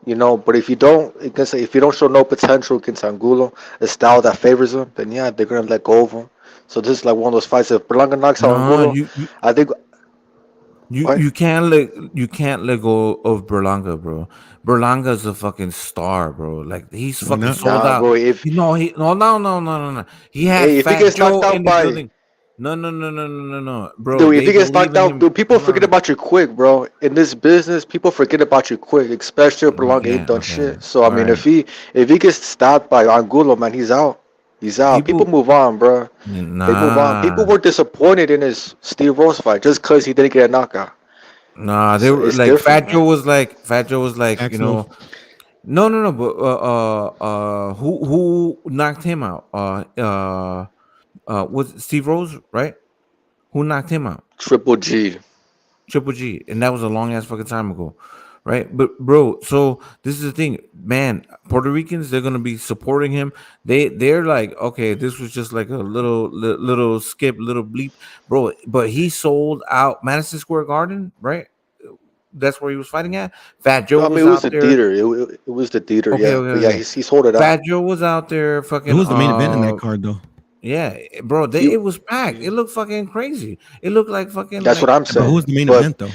You know, but if you don't, you can say if you don't show no potential against Angulo, a style that favors him, then yeah, they're gonna let go of him. So this is like one of those fights. If Berlanga knocks out No, Angulo, I think what? you can't let go of Berlanga, bro. Berlanga's a fucking star, bro. Like he's Why fucking not? sold Nah, out. bro. If You know he no. He had hey, if he Fat gets knocked Joe out in the by building. No, bro. dude, if They he gets believe knocked in out, him. dude, people Hold forget on. about you quick, bro. In this business, people forget about you quick, especially if Berlanga ain't Yeah, done okay. shit. So I All mean, right. if he gets stopped by Angulo, man, he's out. He's out. People People move on, bro. They move on. People nah. were disappointed in his Steve Rose fight just because he didn't get a knockout. Nah, they So were it's like different, man. Fat Joe was like, you Axel. know, no, but who knocked him out? Was it Steve Rose, right? Who knocked him out? Triple G. Triple G, and that was a long ass fucking time ago, right? But bro, so this is the thing, man. Puerto Ricans, they're gonna be supporting him. They're like, okay, this was just like a little skip, little bleep, bro. But he sold out Madison Square Garden, right? That's where he was fighting at. Fat Joe I mean, was it was out the there. theater. It was the theater, Okay, yeah. okay, But yeah, okay. he's holding out. Fat Joe was out there, It fucking was the main event in that card, though. yeah, bro. He, It was packed. It looked fucking crazy. It looked like fucking that's what like I'm Yeah, but who saying. was the main But event, though?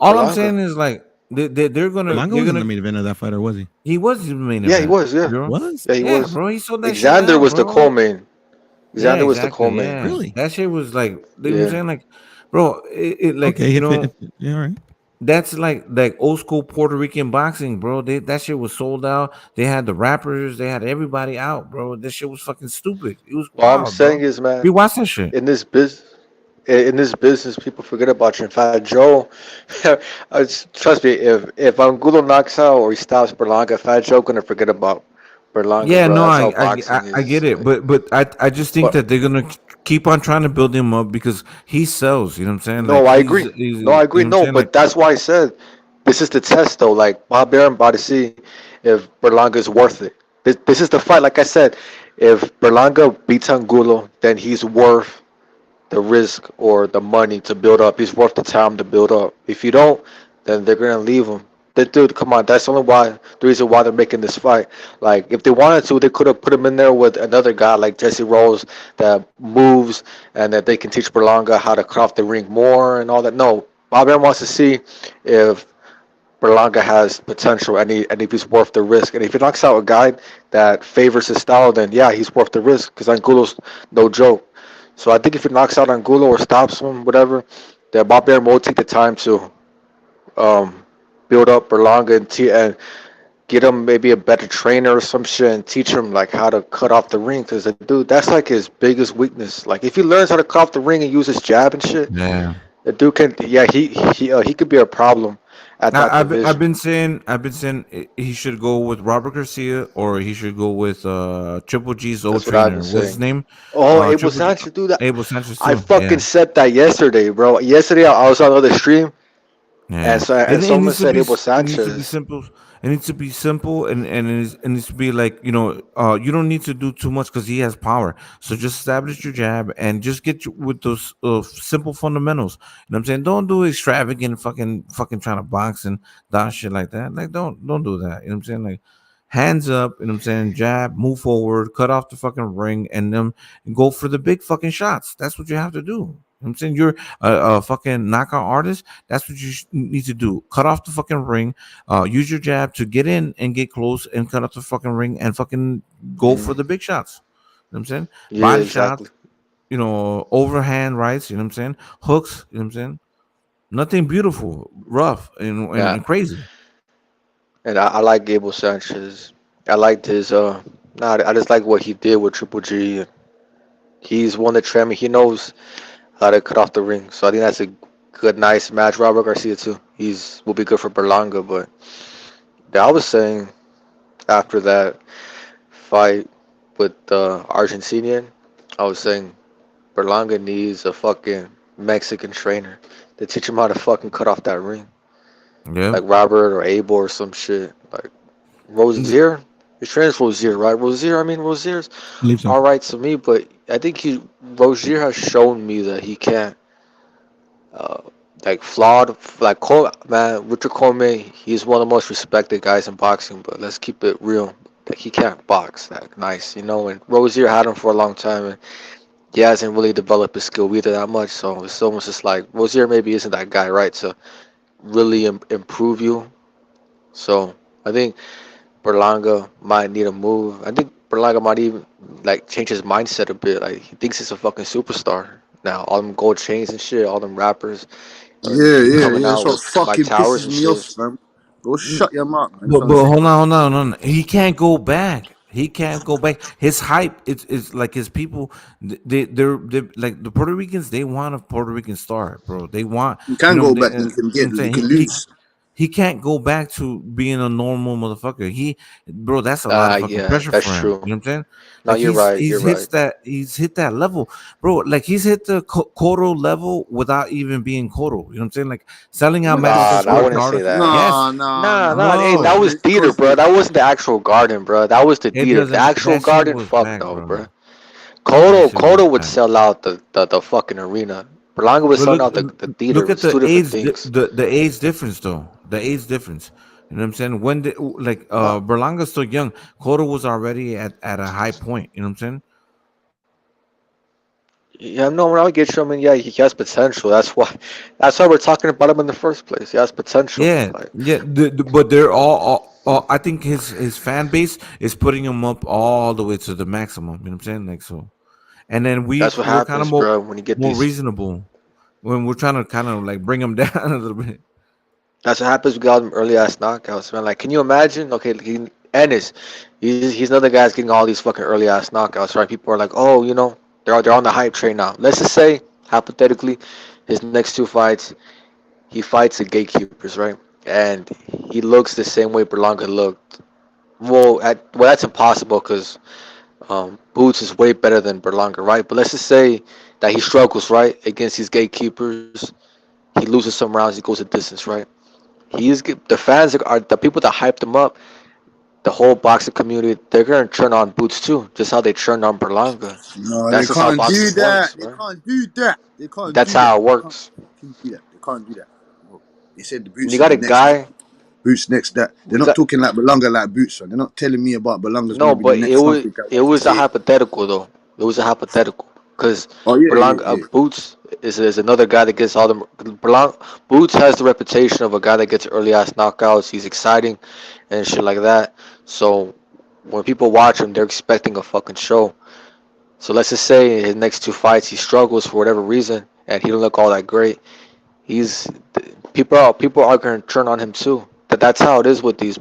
all I'm Berlanga. saying is like Berlanga they're wasn't the gonna main event of that fight, or was he? he was the main Yeah, he event, was. Yeah, bro. Was? yeah, he Yeah, was. bro. He sold that shit Xander out, was the bro. co-main. Yeah, Xander was the exactly. co-main. Yeah, Really? that shit was like, you know what I'm Yeah. saying? Like, bro, it like Okay. you know, Yeah. All right. That's like old school Puerto Rican boxing, bro. That shit was sold out. They had the rappers, they had everybody out, bro. This shit was fucking stupid. It was All I'm wild, bro. saying is, We man, watched that shit. in this business, people forget about you. In fact, Joe, trust me, if Angulo knocks out or he stops Berlanga, Fat Joe gonna forget about Berlanga, Yeah, bro. no, That's I how I I boxing I get is. it, but I just think But that they're gonna keep on trying to build him up because he sells. You know what I'm saying? Like no, I agree. he's No, I you agree. know what I'm No, saying? Like but that's why I said this is the test, though. Like Bob Arum about to see if Berlanga is worth it. This is the fight. Like I said, if Berlanga beats Angulo, then he's worth the risk or the money to build up. He's worth the time to build up. If you don't, then they're gonna leave him. Dude, come on. That's only why the reason why they're making this fight. Like, if they wanted to, they could have put him in there with another guy like Jesse Rose that moves and that they can teach Berlanga how to cut off the ring more and all that. No, Bob Arum wants to see if Berlanga has potential and if he's worth the risk. And if he knocks out a guy that favors his style, then yeah, he's worth the risk because Angulo's no joke. So I think if he knocks out Angulo or stops him, whatever, that Bob Arum will take the time to um, build up Berlanga and get him maybe a better trainer or some shit and teach him like how to cut off the ring. Because the dude, that's like his biggest weakness. Like if he learns how to cut off the ring and use his jab and shit, yeah. the dude can yeah he could be a problem at that I've division. been saying he should go with Robert Garcia or he should go with Triple G's old That's what I've been trainer. What's his saying. name? Oh, Abel Triple G, Sanchez, dude. Abel Sanchez I too. fucking Yeah, said that yesterday, bro. Yesterday I was on the other stream, yeah. and It someone needs to said be Abel it needs to be Sanchez. simple. It needs to be simple it needs to be like you don't need to do too much because he has power. So just establish your jab and just get you with those simple fundamentals. You know what I'm saying? Don't do extravagant fucking trying to box and dodge shit like that. Like don't do that. You know what I'm saying? Like hands up. You know what I'm saying? Jab, move forward, cut off the fucking ring, and then go for the big fucking shots. That's what you have to do. You know what I'm saying? You're a fucking knockout artist. That's what you need to do. Cut off the fucking ring. Use your jab to get in and get close and cut off the fucking ring and fucking go for Mm, the big shots. You know what I'm saying? yeah, Body exactly. shots, overhand rights, you know what I'm saying? Hooks, you know what I'm saying? Nothing beautiful, rough, Yeah, and crazy. and I like Abel Sanchez. I liked his Nah, I just like what he did with Triple G. He's one that trained me. He knows how to cut off the ring. So I think that's a good, nice match. Robert Garcia too. He's will be good for Berlanga, but yeah, I was saying after that fight with the Argentinian, I was saying Berlanga needs a fucking Mexican trainer to teach him how to fucking cut off that ring. Yeah. Like Robert or Abel or some shit. Like Rozier. His trainer's Rozier, right? Rozier's believe so. alright to me, but I think Rozier has shown me that he can't uh like flawed like Cole man, Richard Coleman, he's one of the most respected guys in boxing, but let's keep it real. Like he can't box that nice, and Rozier had him for a long time and he hasn't really developed his skill either that much. So it's almost just like Rozier maybe isn't that guy, right? To really improve you. So I think Berlanga might need a move. I think Berlanga might even like change his mindset a bit. Like he thinks he's a fucking superstar now. All them gold chains and shit, all them rappers are Yeah, yeah, coming yeah. That's out what with Mike fucking Towers pisses and me off, shit. man. Go shut your mouth, man. But Trying to say. hold on. He can't go back. He can't go back. His hype, it's like his people. They're like the Puerto Ricans. They want a Puerto Rican star, bro. They want, You can go back and you can you know what get, I'm you saying. can He lose. he can't go back to being a normal motherfucker. Bro, that's a lot of fucking Yeah, pressure that's for him. true. You know what I'm saying? No, Like you're right. You're right. he's hit that level, bro. Like he's hit the Coro level without even being Coro. You know what I'm saying? Like selling out What the Nah, Madison I Square fuck? wouldn't say Garden. that. Yes, Nah. Hey, that no, was theater, Because bro. That wasn't the actual garden, bro. That was the it theater. The doesn't. actual That shit garden, was fuck back, no, bro. bro. That shit was Kodo would back. sell out the fucking arena. Berlanga was But selling out the theater. look at It's two different things. the age difference though. The age difference. You know what I'm saying? When Uh, Berlanga's still young, Cotto was already at a high point. You know what I'm saying? yeah, no, when I get you, I mean, yeah, he has potential. That's why we're talking about him in the first place. He has potential. Yeah, Like yeah. But they're all. I think his fan base is putting him up all the way to the maximum. You know what I'm saying? Like so, and then that's what we're kind of happens, bro. When you get more these reasonable when we're trying to kind of like bring him down a little bit. That's what happens with all them early ass knockouts, man. Like, can you imagine? Okay, Ennis, he's another guy's getting all these fucking early ass knockouts, right? People are like, oh, they're on the hype train now. Let's just say, hypothetically, his next two fights, he fights the gatekeepers, right? And he looks the same way Berlanga looked. Well, that's impossible because Boots is way better than Berlanga, right? But let's just say that he struggles, right, against these gatekeepers. He loses some rounds. He goes a distance, right? The fans are the people that hyped him up. The whole boxing community, they're gonna turn on Boots too, just how they turned on Berlanga. No, they That's just how can't do boxing that. works, They man. can't do that. They can't That's do that. how it They can't works. fucking do that. They can't do that. Bro. They said the When you Boots is got the a next guy, Boots next that. They're we not got talking like Belanga like Boots, son. They're not telling me about Belanga's no, gonna be the but next something guy it like was a Tate. hypothetical though. It was a hypothetical because Oh yeah. Boots is another guy that gets all the Boots has the reputation of a guy that gets early ass knockouts. He's exciting and shit like that. So when people watch him, they're expecting a fucking show. So let's just say in his next two fights he struggles for whatever reason and he don't look all that great. He's people are gonna turn on him too. That's how it is with these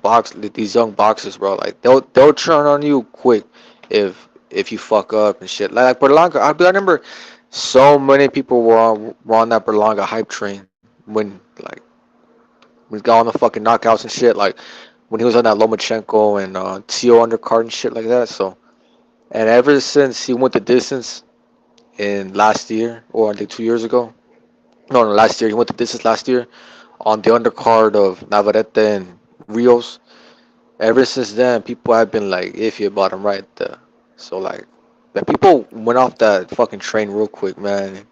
young boxers, bro. Like they'll turn on you quick if you fuck up and shit. Like Berlanga, I remember so many people were on that Berlanga hype train when he got on the fucking knockouts and shit. Like when he was on that Lomachenko and Tio undercard and shit like that. So and ever since he went the distance in last year or I think 2 years ago. No, last year he went the distance last year on the undercard of Navarrete and Rios. Ever since then, people have been like iffy about him, right? So the people went off that fucking train real quick, man.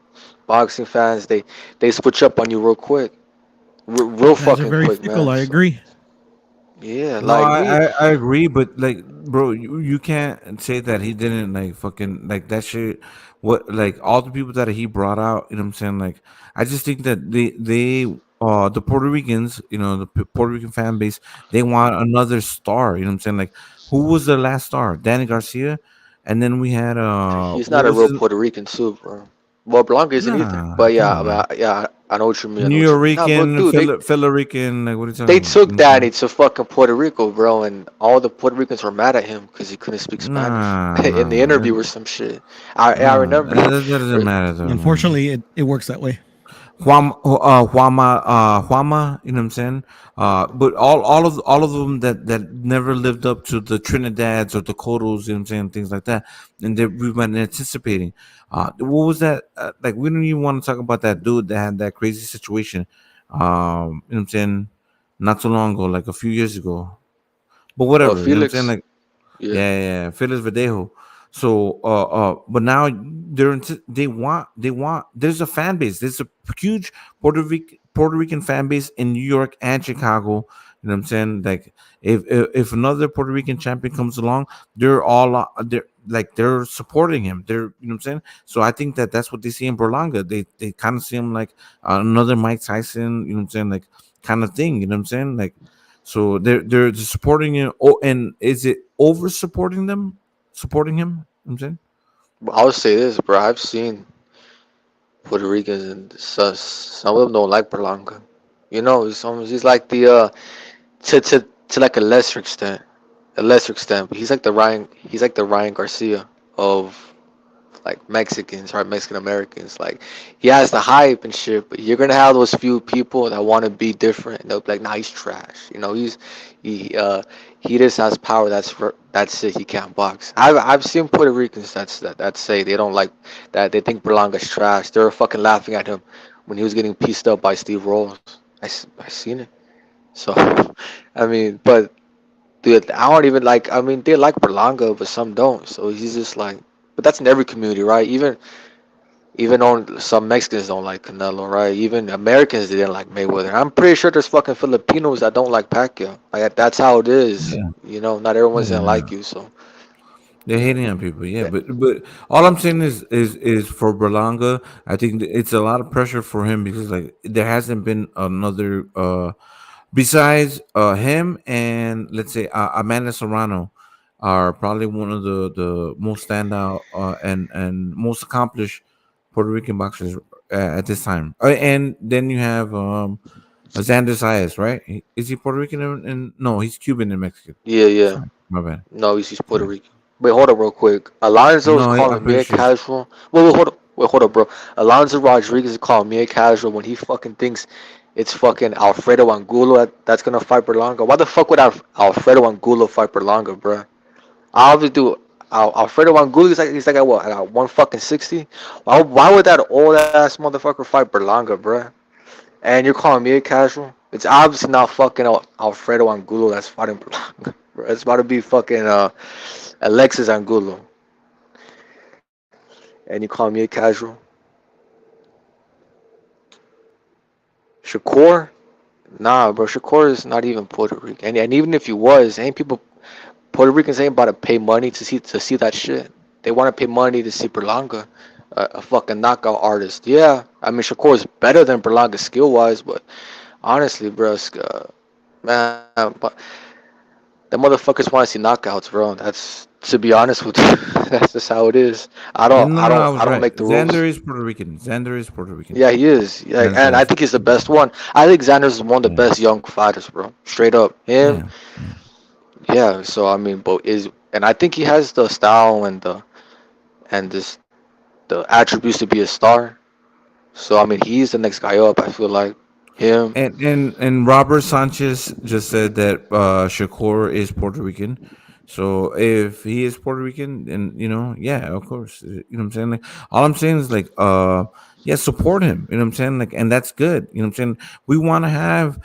Boxing fans, they switch up on you real quick, real Fans are fucking very quick, fickle. man. I So agree. yeah, No, like we, I agree, but like, bro, you can't say that he didn't like fucking like that shit. What like all the people that he brought out, you know what I'm saying? Like, I just think that the Puerto Ricans, the Puerto Rican fan base, they want another star. You know what I'm saying? Like, who was the last star? Danny Garcia, and then we had he's what not a was real his, Puerto Rican too, bro. Well, Blanca isn't either. nah, But come yeah, on, man. yeah, I know what you mean. I know New what you mean. Nah, bro, Rican, dude, Philly Rican, like what are you they talking about? You took know what I'm Danny saying? to fucking Puerto Rico, bro, and all the Puerto Ricans were mad at him because he couldn't speak Spanish Nah, in the nah, interview or some shit. I nah. remember. That doesn't matter though, man. Unfortunately, it works that way. Juama, you know what I'm saying? But all of them that never lived up to the Trinidads or Dakotas, you know what I'm saying, things like that, and that we've been anticipating. What was that? Like, we don't even want to talk about that dude that had that crazy situation. You know what I'm saying? Not too long ago, like a few years ago. But Oh, whatever, you know what I'm saying? Felix. Like, Yeah. yeah, Felix Verdejo. So, but now they want. There's a fan base. There's a huge Puerto Rican fan base in New York and Chicago. You know what I'm saying? Like, if another Puerto Rican champion comes along, they're supporting him. You know what I'm saying? So I think that that's what they see in Berlanga. They kind of see him like another Mike Tyson. You know what I'm saying? Like kind of thing. You know what I'm saying? Like, so they're just supporting him. Oh, and is it over supporting him? You know what I'm saying. I would say this, bro. I've seen Puerto Ricans and some of them don't like Berlanga. He's like the to like a lesser extent. But he's like the Ryan Garcia of like Mexicans, right? Mexican Americans. Like he has the hype and shit, but you're gonna have those few people that want to be different. And they'll be like, "Nah, he's trash." He he just has power. That's it. He can't box. I've seen Puerto Ricans that say they don't like that. They think Berlanga's trash. They were fucking laughing at him when he was getting pieced up by Steve Rolls. I seen it. So I mean, but dude, I don't even like. I mean, they like Berlanga, but some don't. So he's just like. But that's in every community, right? Even on some Mexicans don't like Canelo, right? Even Americans didn't like Mayweather. I'm pretty sure there's fucking Filipinos that don't like Pacquiao. Like that's how it is. Yeah, Not everyone's gonna yeah. like you. So They're hating on people, yeah. yeah. But all I'm saying is for Berlanga, I think it's a lot of pressure for him because like there hasn't been another besides him and let's say Amanda Serrano are probably one of the most standout and most accomplished Puerto Rican boxers at this time. And then you have Xander Zayas, right? Is he Puerto Rican and no, he's Cuban and Mexican. Yeah. Sorry, my bad. No, he's Puerto Rican. Wait, hold up real quick. Alonzo is No, I'm calling me pretty a sure. casual. Wait, hold up, bro. Alonzo Rodriguez is calling me a casual when he fucking thinks it's fucking Alfredo Angulo that's gonna fight Berlanga. Why the fuck would Alfredo Angulo fight Berlanga, bro? I always do. Alfredo Angulo he's like at what? At 1 fucking 60. Why would that old ass motherfucker fight Berlanga, bro? And you're calling me a casual? It's obviously not fucking Alfredo Angulo that's fighting Berlanga, bro. It's about to be fucking Alexis Angulo. And you call me a casual? Shakur? Nah, bro. Shakur is not even Puerto Rican. And even if he was, ain't people Puerto Ricans ain't about to pay money to see that shit. They want to pay money to see Berlanga, a fucking knockout artist. Yeah, I mean Shakur is better than Berlanga skill wise, but honestly, bro, man, but the motherfuckers want to see knockouts, bro. That's to be honest with you, that's just how it is. I Yeah, don't, no, I no, I don't, was I don't right. make the rules. Xander is Puerto Rican. Xander is Puerto Rican. Yeah, he is. Yeah, That's and what I I was think he's the best one. I think Xander's one of the best young fighters, bro. Straight up, him. Yeah. Yeah. So I mean, and I think he has the style and the attributes to be a star. So I mean, he's the next guy up. I feel like him. And Robert Sanchez just said that Shakur is Puerto Rican. So if he is Puerto Rican, then yeah, of course. You know what I'm saying? Like all I'm saying is like yeah, support him. You know what I'm saying? Like and that's good. You know what I'm saying? We want to have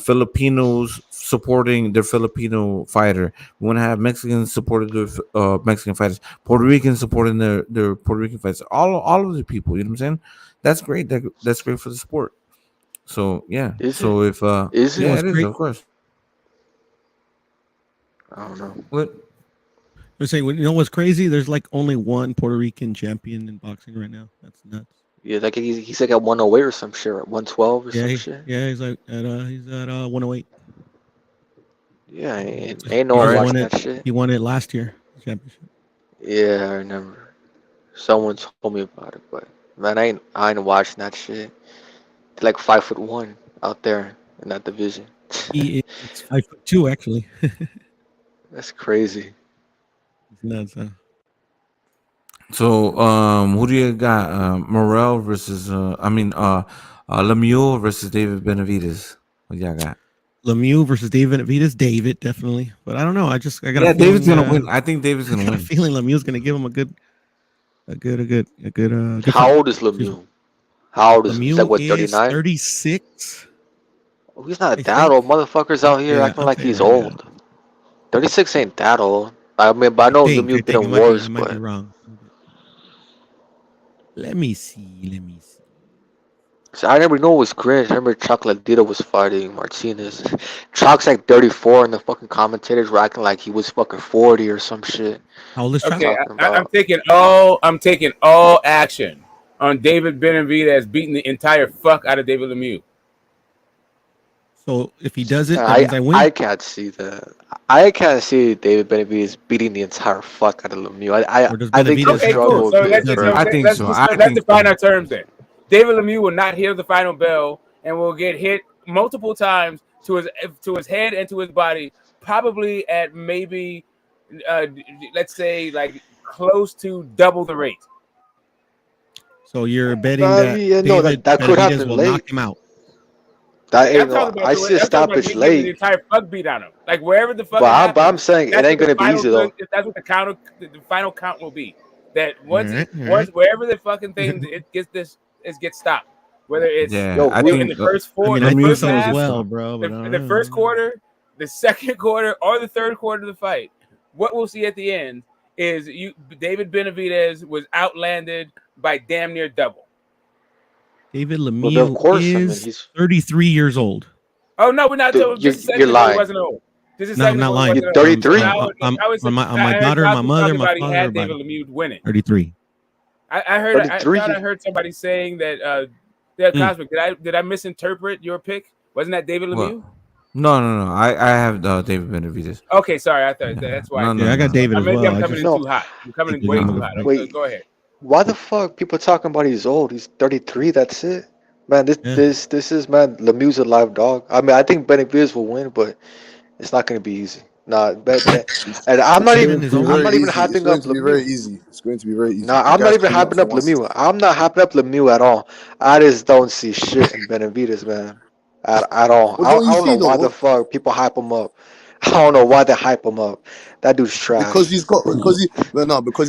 Filipinos supporting their Filipino fighter. We want to have Mexicans supporting their Mexican fighters, Puerto Ricans supporting their Puerto Rican fighters, all of the people, you know what I'm saying? That's great. That's great for the sport. So yeah. Is it? So if Is yeah, it? it is, of course. I don't know. What? They're saying, you know what's crazy? There's like only one Puerto Rican champion in boxing right now. That's nuts. Yeah, like he's like at 108 or some shit, at 112 or some shit. Yeah, he's like he's at 108. Yeah, ain't He no one just watching won it. that shit. He won it last year, the championship. Yeah, I remember. Someone told me about it, but man, I ain't watching that shit. They're like 5'1" out there in that division. He is 5'2" actually. That's crazy. It's nuts, huh? So who do you got? Morrell versus Lemieux versus David Benavidez. What y'all got? Lemieux versus David Benavidez. David definitely, but I don't know. I got a feeling, David's gonna win. I think David's gonna I got win. a feeling Lemieux's gonna give him a good How fight. old is Lemieux? How old is he? He's like Lemieux what, is 39? 36. Oh, he's not I that old. think. Motherfuckers out here Yeah, acting I'll like tell you he's right now. old. 36 ain't that old. I mean, but I I know think. Lemieux been I in might be. wars, I might be but wrong. Let me see. so I never knew it was cringe. I remember Chocolatito was fighting Martinez. Chalk's like 34, and the fucking commentators were acting like he was fucking 40 or some shit. How old is Chalk? Okay, Talking I'm about. taking all action on David Benavidez beating the entire fuck out of David Lemieux. So if he does it, that I means I win. I can't see that. I can't see David Benavidez beating the entire fuck out of Lemieux. I think he'll Okay, struggle cool. a So bit, let's just bro. let's define our terms then. David Lemieux will not hear the final bell and will get hit multiple times to his head and to his body, probably at maybe let's say like close to double the rate. So you're betting that Yeah, no, David that could Benavidez happen will late. knock him out. That Yeah, ain't no. I see a I'm talking about stoppage him getting the late, entire fuck beat on him. Like wherever the fuck it but happens. I'm saying it That's ain't what the gonna be final easy though. that's what the final count will be. That once All once right. wherever the fucking thing gets stopped. Whether it's Yeah, I in think the first four, I the think first so as half, well, bro. But the first quarter, the second quarter, or the third quarter of the fight. What we'll see at the end is David Benavidez was outlanded by damn near double. David Well, Lemieux of course, I mean is he's. 33 years old. Oh no, we're not Dude, talking. Just a second you're ago, he lying. wasn't old. Just a No, I'm second not ago, he lying. wasn't You're old. 33. On my I heard daughter, my Josh mother, talking my about he father, had everybody. David Lemieux winning. 33. I heard. 33. I thought I heard somebody saying that. Yeah, Cosmic. Did I misinterpret your pick? Wasn't that David Lemieux? What? No. I have David Benavidez. Okay, sorry. I thought that's why. I got David as Maybe well. I'm I coming just in No, too hot. I'm coming in give way him a too good hot. fight. Okay, wait. go ahead. Why the fuck people talking about he's old? He's 33. That's it. Man, this is man. Lemieux's a live dog. I mean, I think Benavidez will win, but it's not going to be easy. Nah, and I'm not even It's hyping going up to be very Lemieux. easy. It's going to be very easy. Nah, The I'm not guys even came up hyping from up Lemieux. I'm not hyping up Lemieux at all. I just don't see shit in Benavidez, man. At all. What don't I you don't know see though? why the fuck people hype him up. I don't know why they hype him up. That dude's Because trash. because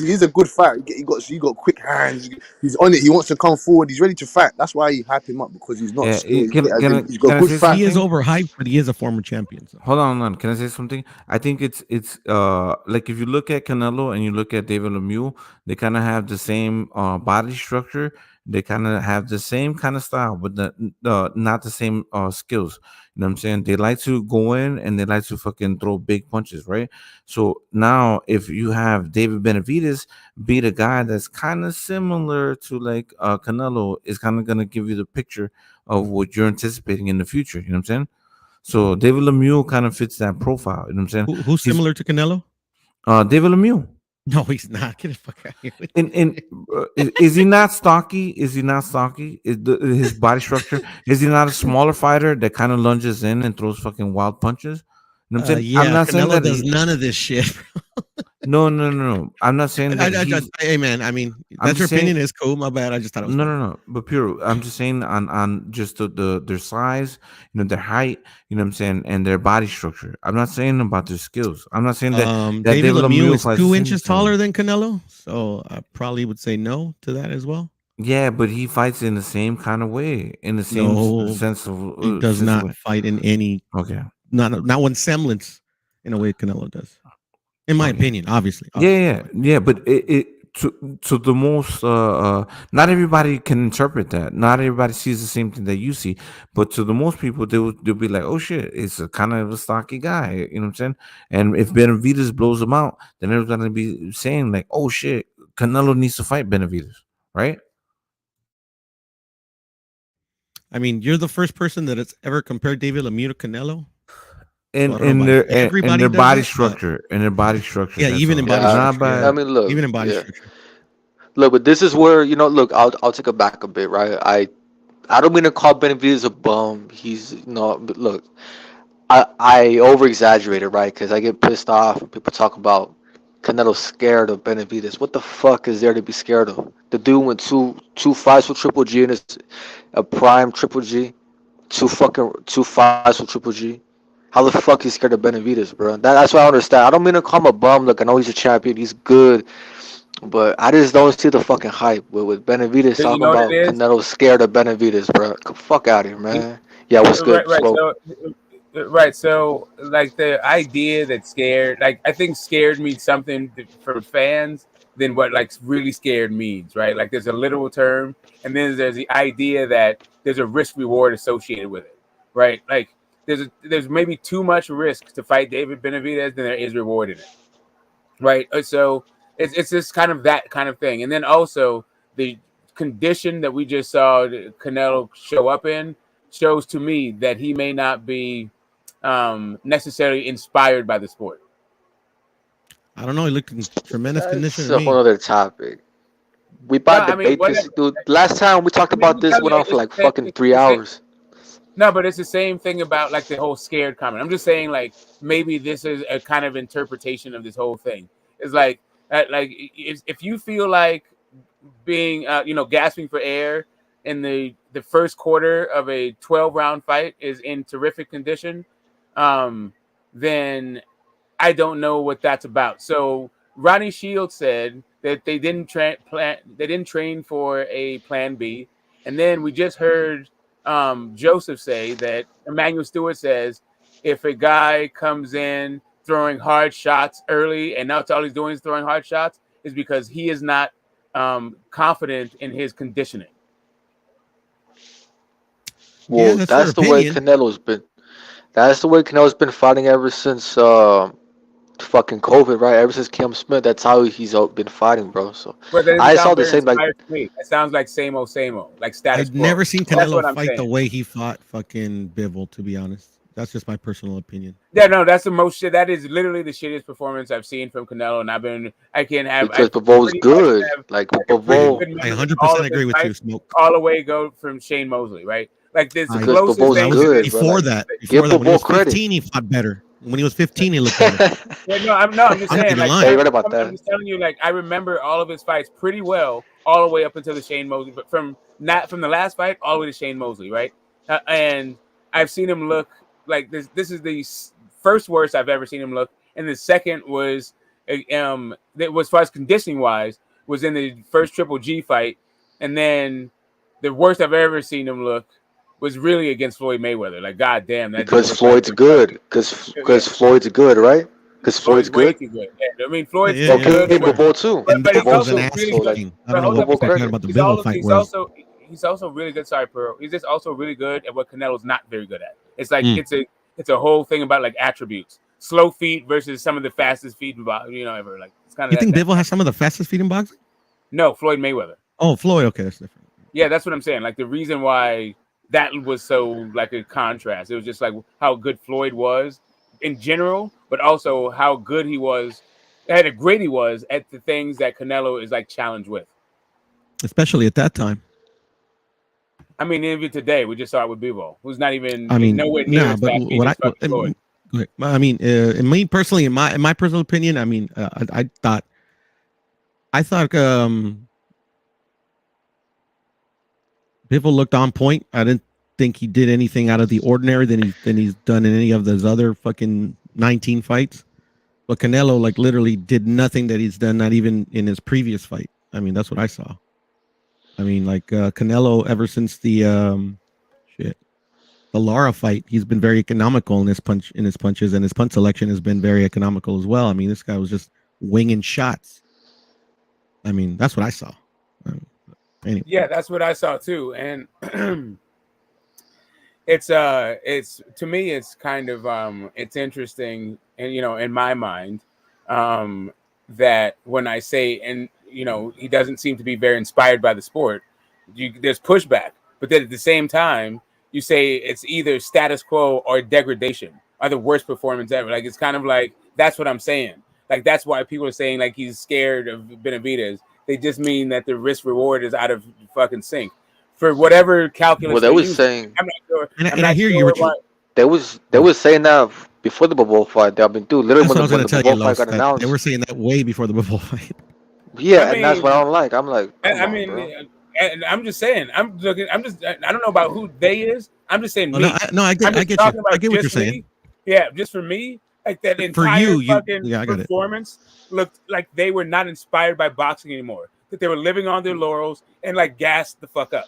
he is a good fighter. He got quick hands. He's on it. He wants to come forward. He's ready to fight. That's why you hype him up because he's not Yeah, still. He's got can I good say fight. He is something? overhyped, but he is a former champion. So. Hold on. Can I say something? I think it's like if you look at Canelo and you look at David Lemieux, they kind of have the same body structure. They kind of have the same kind of style, but not the same skills. You know what I'm saying? They like to go in and they like to fucking throw big punches, right? So now, if you have David Benavidez beat a guy that's kind of similar to like Canelo, is kind of gonna give you the picture of what you're anticipating in the future. You know what I'm saying? So David Lemieux kind of fits that profile. You know what I'm saying? Who's similar to Canelo? David Lemieux. No, he's not. Get the fuck out of here. Is he not stocky? Is he not stocky? His body structure? Is he not a smaller fighter that kind of lunges in and throws fucking wild punches? You know what I'm saying? Yeah, I'm not saying Canelo that does none of this shit. No. I'm not saying that. Hey man, I mean, that's your opinion. Is cool. My bad. I just thought it was no. But pure, I'm just saying on just their size, their height, you know what I'm saying, and their body structure. I'm not saying about their skills. I'm not saying that David Lemieux is 2 inches taller than Canelo, so I probably would say no to that as well. Yeah, but he fights in the same kind of way, in the same sense of. He does not fight in any. Okay. Not one semblance in a way Canelo does, in my opinion. Obviously. Yeah. But to the most, not everybody can interpret that. Not everybody sees the same thing that you see. But to the most people, they'll be like, "Oh shit, it's a kind of a stocky guy." You know what I'm saying? And if Benavidez blows him out, then they're gonna be saying like, "Oh shit, Canelo needs to fight Benavidez," right? I mean, you're the first person that has ever compared David Lemieux to Canelo. In their body structure, Yeah, even in body structure. I mean, look, even in body structure. Look, but this is where look. I'll take it back a bit, right? I don't mean to call Benavidez a bum. He's but look, I over exaggerated, right? Because I get pissed off when people talk about Canelo scared of Benavidez. What the fuck is there to be scared of? The dude went two fights with Triple G and is a prime Triple G. Two fights with Triple G. How the fuck he's scared of Benavidez, bro? That's what I understand. I don't mean to call him a bum. Look, I know he's a champion. He's good. But I just don't see the fucking hype with Benavidez talking about Canelo scared of Benavidez, bro. Fuck out of here, man. Yeah, what's good? Right. So, like the idea that scared, like I think scared means something for fans than what like really scared means, right? Like there's a literal term, and then there's the idea that there's a risk reward associated with it, right? Like there's maybe too much risk to fight David Benavidez than there is reward in it, right? So it's just kind of that kind of thing, and then also the condition that we just saw Canelo show up in shows to me that he may not be necessarily inspired by the sport. I don't know. He looked in tremendous condition. That's a whole other topic. We about to debate this, dude. Last time we talked about this went on for like fucking 3 hours. No, but it's the same thing about like the whole scared comment. I'm just saying like maybe this is a kind of interpretation of this whole thing. It's like if you feel like being gasping for air in the first quarter of a 12-round fight is in terrific condition, then I don't know what that's about. So Ronnie Shields said that they didn't train for a plan B, and then we just heard Joseph say that Emmanuel Stewart says if a guy comes in throwing hard shots early and that's all he's doing is throwing hard shots is because he is not confident in his conditioning. Well, that's the way Canelo's been. That's the way Canelo's been fighting ever since fucking COVID, right? Ever since Cam Smith, that's how he's been fighting, bro. So I saw the same like. It sounds like same old, like status I've quo. never seen Canelo fight the way he fought fucking Bivol. To be honest, That's just my personal opinion. Yeah, no, that's the most shit. That is literally the shittiest performance I've seen from Canelo, and I can have because Pavo's good. Like Pavo, I 100% agree with you, Smoke. all the way go from Shane Mosley, right? Like this because closest Pavo's thing good. Before that, give when he was Pavo 15, he fought better. When he was 15, he looked better. Yeah, I'm just I'm saying, not like, lying. You're right about I'm that. just telling you, like, I remember all of his fights pretty well, all the way up until the Shane Mosley, but from the last fight all the way to Shane Mosley, right? And I've seen him look like this. This is the first worst I've ever seen him look, and the second was, that was, as far as conditioning wise, was in the first Triple G fight, and then the worst I've ever seen him look was really against Floyd Mayweather. Like, goddamn, that Because dude Floyd's good. Because Floyd's good, right? Because Floyd's way good. too good. Yeah, I mean, Floyd's Yeah, good, Pavo too. but he's Pavo also too. really So like, good. I don't know Hold what up we're a second. talking about. The Bivol fight was. He's also really good. Sorry, Pearl. He's just also really good at what Canelo's not very good at. It's like Mm. it's a whole thing about like attributes. Slow feet versus some of the fastest feet ever. Like, it's kind of. You think Bivol has some of the fastest feet in boxing? No, Floyd Mayweather. Oh, Floyd. Okay, that's different. Yeah, that's what I'm saying. Like, the reason why that was so like a contrast. It was just like how good Floyd was in general, but also how good he was, how great he was at the things that Canelo is like challenged with. Especially at that time. I mean, even today, we just saw it with Bivol, who's not even nowhere near nah, as but fast what as fucking Floyd. I mean, in me personally, in my personal opinion, I mean, I thought Bivol looked on point. I didn't think he did anything out of the ordinary than he's done in any of those other fucking 19 fights. But Canelo like literally did nothing that he's done, not even in his previous fight. I mean, that's what I saw. I mean, like Canelo, ever since the Lara fight, he's been very economical in his punches, and his punch selection has been very economical as well. I mean, this guy was just winging shots. I mean, that's what I saw. Anyway. Yeah, that's what I saw too, and it's to me, it's kind of it's interesting, and in my mind, that when I say, and he doesn't seem to be very inspired by the sport, there's pushback, but then at the same time, you say it's either status quo or degradation are the worst performance ever. Like, it's kind of like, that's what I'm saying. Like, that's why people are saying like he's scared of Benavidez. They just mean that the risk reward is out of fucking sync for whatever calculus. Well, they was saying. I'm not sure. And I hear you, Richard. They was saying that before the Bivol fight. I mean, dude, literally that's when the Bivol fight got that announced, they were saying that way before the Bivol fight. Yeah, and that's what I don't like. I'm like, I mean, and I'm just saying, I don't know about who they is. I'm just saying me. I get you. I get what you're saying. Yeah, just for me, like that entire fucking performance looked like they were not inspired by boxing anymore. That they were living on their laurels and like gassed the fuck up.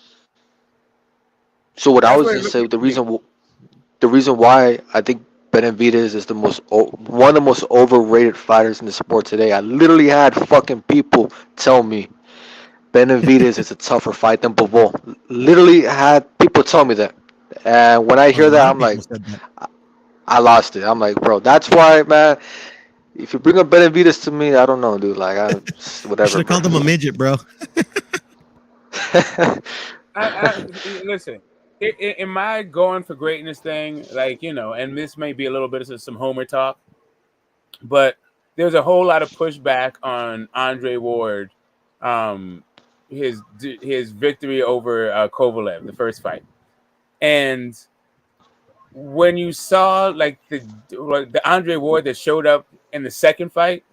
So what I was gonna say, the reason why I think Benavidez is one of the most overrated fighters in the sport today. I literally had fucking people tell me Benavidez is a tougher fight than Bivol. Literally had people tell me that, and when I hear that, I'm like, I lost it. I'm like, bro, that's why, man. If you bring up Benavidez to me, I don't know, dude. Like, whatever. Should have called him a midget, bro. Listen, in my going for greatness thing, like, and this may be a little bit of some Homer talk, but there's a whole lot of pushback on Andre Ward, his victory over Kovalev, the first fight, and when you saw like the Andre Ward that showed up in the second fight,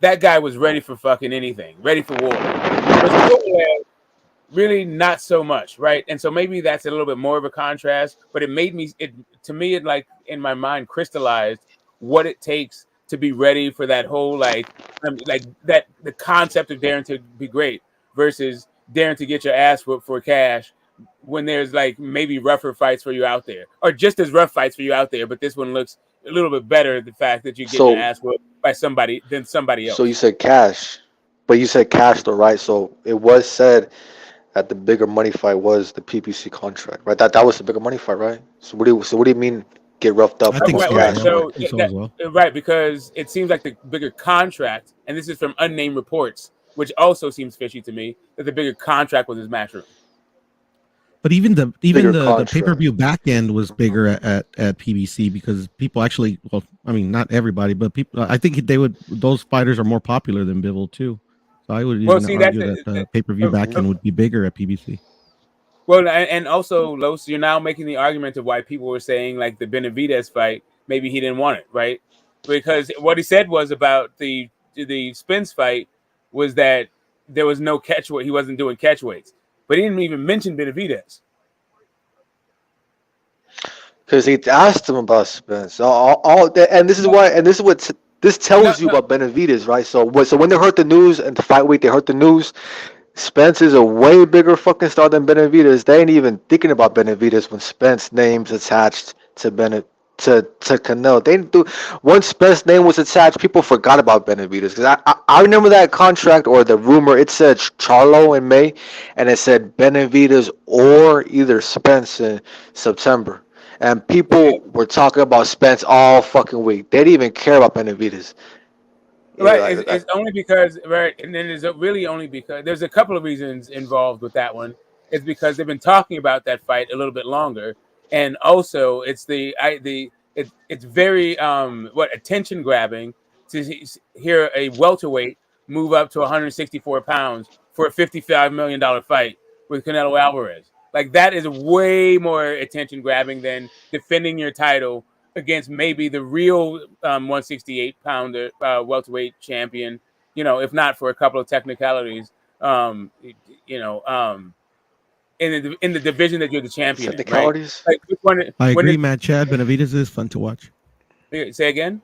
that guy was ready for fucking anything, ready for war. Kovalev, really not so much, right? And so maybe that's a little bit more of a contrast, but it made me, to me, it like in my mind crystallized what it takes to be ready for that whole like that the concept of daring to be great versus daring to get your ass whooped for cash when there's like maybe rougher fights for you out there, or just as rough fights for you out there, but this one looks a little bit better. The fact that you get your ass whooped by somebody else. So you said cash, but you said cash though, right? So it was said that the bigger money fight was the PPC contract, right? That was the bigger money fight, right? So what do you mean get roughed up? I think so. Right, because it seems like the bigger contract, and this is from unnamed reports, which also seems fishy to me, that the bigger contract was his matchroom. But even the contract. pay-per-view back end was bigger at PBC because people actually, well, I mean, not everybody, but people, I think those fighters are more popular than Bivol too. So I would even argue that the pay-per-view back end would be bigger at PBC. Well, and also, Los, you're now making the argument of why people were saying like the Benavidez fight, maybe he didn't want it, right? Because what he said was about the Spence fight was that there was no catch weight, he wasn't doing catch weights, but he didn't even mention Benavidez. Because he asked him about Spence. And this is why, and this is what this tells you about Benavidez, right? So when they heard the news and the fight week, they heard the news. Spence is a way bigger fucking star than Benavidez. They ain't even thinking about Benavidez when Spence name's attached to Canelo. They didn't do once Spence name was attached, people forgot about Benavidez. Because I remember that contract or the rumor. It said Charlo in May, and it said Benavidez or either Spence in September. And people were talking about Spence all fucking week. They didn't even care about Benavidez. Right, it's only because, right, and then it's really only because there's a couple of reasons involved with that one. It's because they've been talking about that fight a little bit longer, and also it's it's very attention grabbing to hear a welterweight move up to 164 pounds for a $55 million fight with Canelo Alvarez. Like that is way more attention grabbing than defending your title against maybe the real 168-pounder welterweight champion, if not for a couple of technicalities, in the division that you're the champion in, right? Like, I agree, Mad Chad. Benavidez is fun to watch. Say again?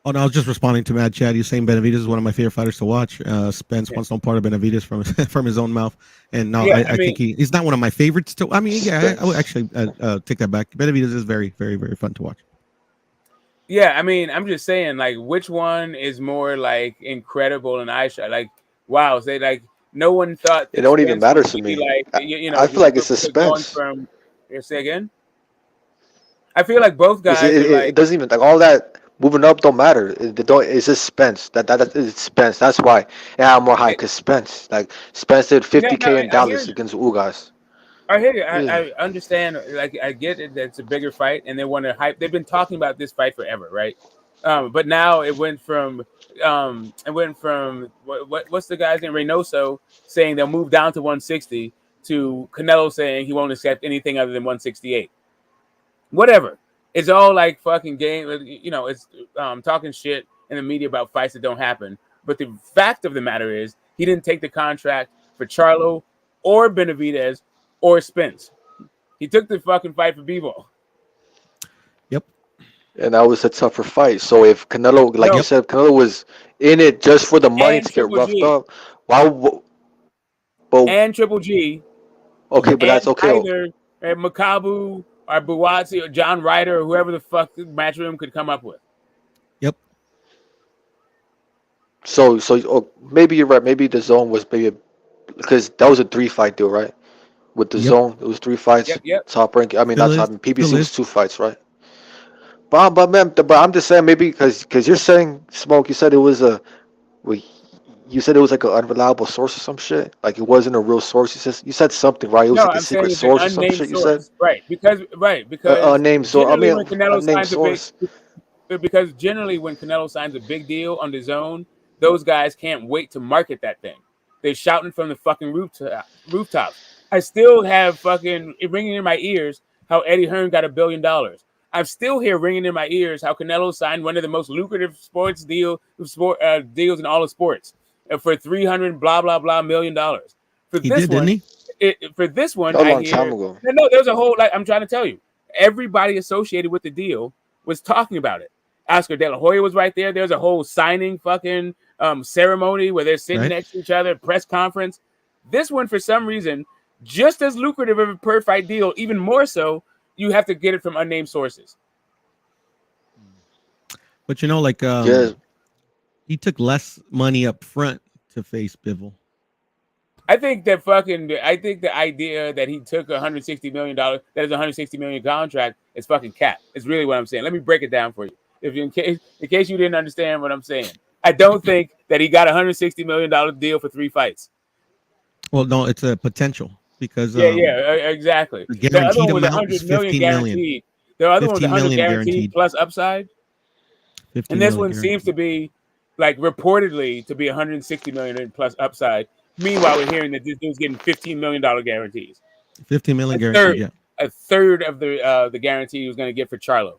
Oh, no, I was just responding to Mad Chad. You're saying Benavidez is one of my favorite fighters to watch. Spence wants no part of Benavidez from his own mouth. And no, I think he's not one of my favorites to. I mean, yeah, I would actually take that back. Benavidez is very, very, very fun to watch. Yeah, I mean, I'm just saying, like, which one is more like incredible and eye-shot? Like, wow, say like no one thought it don't even matter to me. Like, I feel like it's suspense. Say again. I feel like both guys. It doesn't even like all that moving up don't matter. It's just Spence. That is Spence. That's why. Yeah, I'm more high because Spence. Like Spence did 50K in Dallas against Ugas. I hear you. I understand. Like I get it. That it's a bigger fight, and they want to hype. They've been talking about this fight forever, right? But now it went from what's the guy's name? Reynoso saying they'll move down to 160 to Canelo saying he won't accept anything other than 168. Whatever. It's all like fucking game. It's talking shit in the media about fights that don't happen. But the fact of the matter is, he didn't take the contract for Charlo or Benavidez or Spence. He took the fucking fight for Bivol. Yep. And that was a tougher fight. So if Canelo, like you said, Canelo was in it just for the money to get roughed up, and Triple G. Okay, but that's okay. Either Makabu or Buatsi or John Ryder or whoever the fuck the Matchroom could come up with. Yep. So maybe you're right. Maybe the zone was because that was a 3-fight deal, right? With the zone, it was 3 fights. Yep. Top rank. I mean, not top. PBC was 2 fights, right? But I'm just saying maybe because you're saying Smoke. You said it was you said it was like an unreliable source or some shit. Like it wasn't a real source. You said something, right? It was like a secret source or some shit. You said right because unnamed source. I mean, unnamed source. Because generally when Canelo signs a big deal on the zone, those guys can't wait to market that thing. They're shouting from the fucking rooftops. I still have fucking it ringing in my ears how Eddie Hearn got $1 billion. I'm still here ringing in my ears how Canelo signed one of the most lucrative sports deals in all of sports for $300 blah blah blah $1 million. For he this did, one, didn't he? For this one, a long time ago. No, there's a whole I'm trying to tell you, everybody associated with the deal was talking about it. Oscar De La Hoya was right there. There's a whole signing fucking ceremony where they're sitting next to each other, press conference. This one, for some reason, just as lucrative of a per fight deal, even more so, you have to get it from unnamed sources. But he took less money up front to face Bivol. I think the idea that he took $160 million, that is $160 million contract, is fucking cap. It's really what I'm saying. Let me break it down for you. In case you didn't understand what I'm saying. I don't think that he got $160 million deal for 3 fights. Well, no, it's a potential. because exactly. the The other guaranteed one was amount is 100 million 15 million. guaranteed. The other one was 15 100 million guaranteed plus upside. 15 And this million one seems to be like reportedly to be 160 million plus upside. Meanwhile, we're hearing that this dude's getting $15 million guarantees. 15 million guaranteed, yeah. A third of the guarantee he was going to get for Charlo.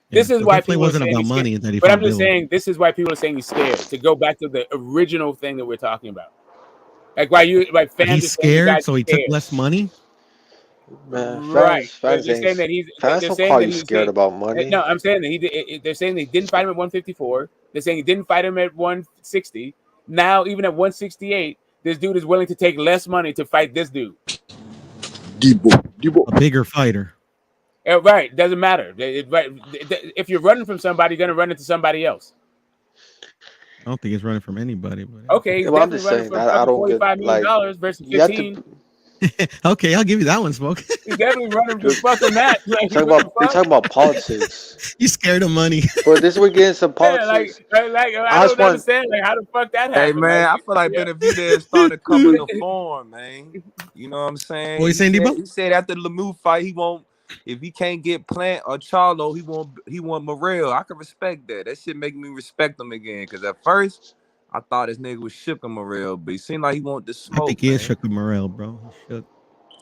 Yeah, This is so why definitely people are wasn't saying about he's money scared. that he But I'm fought just Bivol. saying this is why people are saying he's scared. To go back to the original thing that we're talking about. Like why fans He's are saying the scared, guy's so he took scared. less money. Man, Right. They're fans saying that fans they're don't saying call that you he was scared getting. about money. No, I'm saying that they're saying they didn't fight him at 154. They're saying he didn't fight him at 160. Now, even at 168, this dude is willing to take less money to fight this dude. A bigger fighter. Right. Doesn't matter. If you're running from somebody, you're going to run into somebody else. I don't think he's running from anybody. But okay, he's definitely running from fucking $45 million versus 15. Okay, I'll give you that one, Smoke. He's definitely running from fucking that. Like, They're talking about politics. You scared of money. But this we're getting some politics. I don't understand how the fuck that happened. Hey man, I feel like Benavidez starting to come in the form, man. You know what I'm saying? What you saying, Debo? He said after the Lemieux fight, he won't. If he can't get Plant or Charlo, he want Morrell. I can respect that. That shit make me respect him again. Because at first, I thought this nigga was shook on Morrell, but he seemed like he want the smoke. I think he is shook with Morrell, bro. He shook.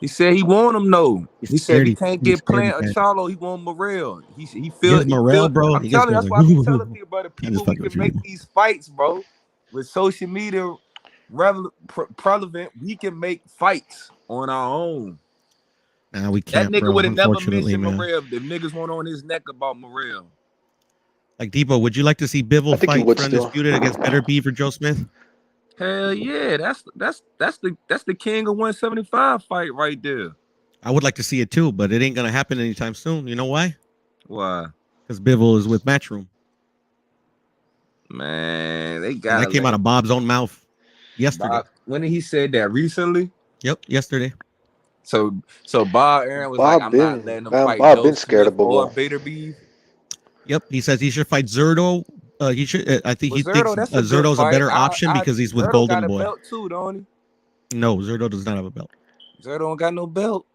He said he want him though. He said if he can't he's get Plant or Charlo, he want Morrell. He gets Morrell, bro. I'm telling you, that's why I be telling people, bro. The people we can make these fights, bro, with social media relevant, we can make fights on our own. Nah, we can't. That nigga would have never mentioned Morrell. The niggas went on his neck about Morrell. Like Debo, would you like to see Bivol fight for Undisputed against Better Beef or Joe Smith? Hell yeah, that's the king of 175 fight right there. I would like to see it too, but it ain't gonna happen anytime soon. You know why? Why? Because Bivol is with Matchroom. Man, they got that came out of Bob's own mouth yesterday. When did he say that? Recently? Yep, yesterday. So Bob Aaron was like, I'm not letting him fight Bob Joe been scared Smith of Bivol. or Bader Beef. Yep, he says he should fight Zerto. He should. I think he thinks Zerto's a better option because he's with Zerto Golden got a Boy. Belt too, don't he? No, Zerto does not have a belt. Zerto don't got no belt.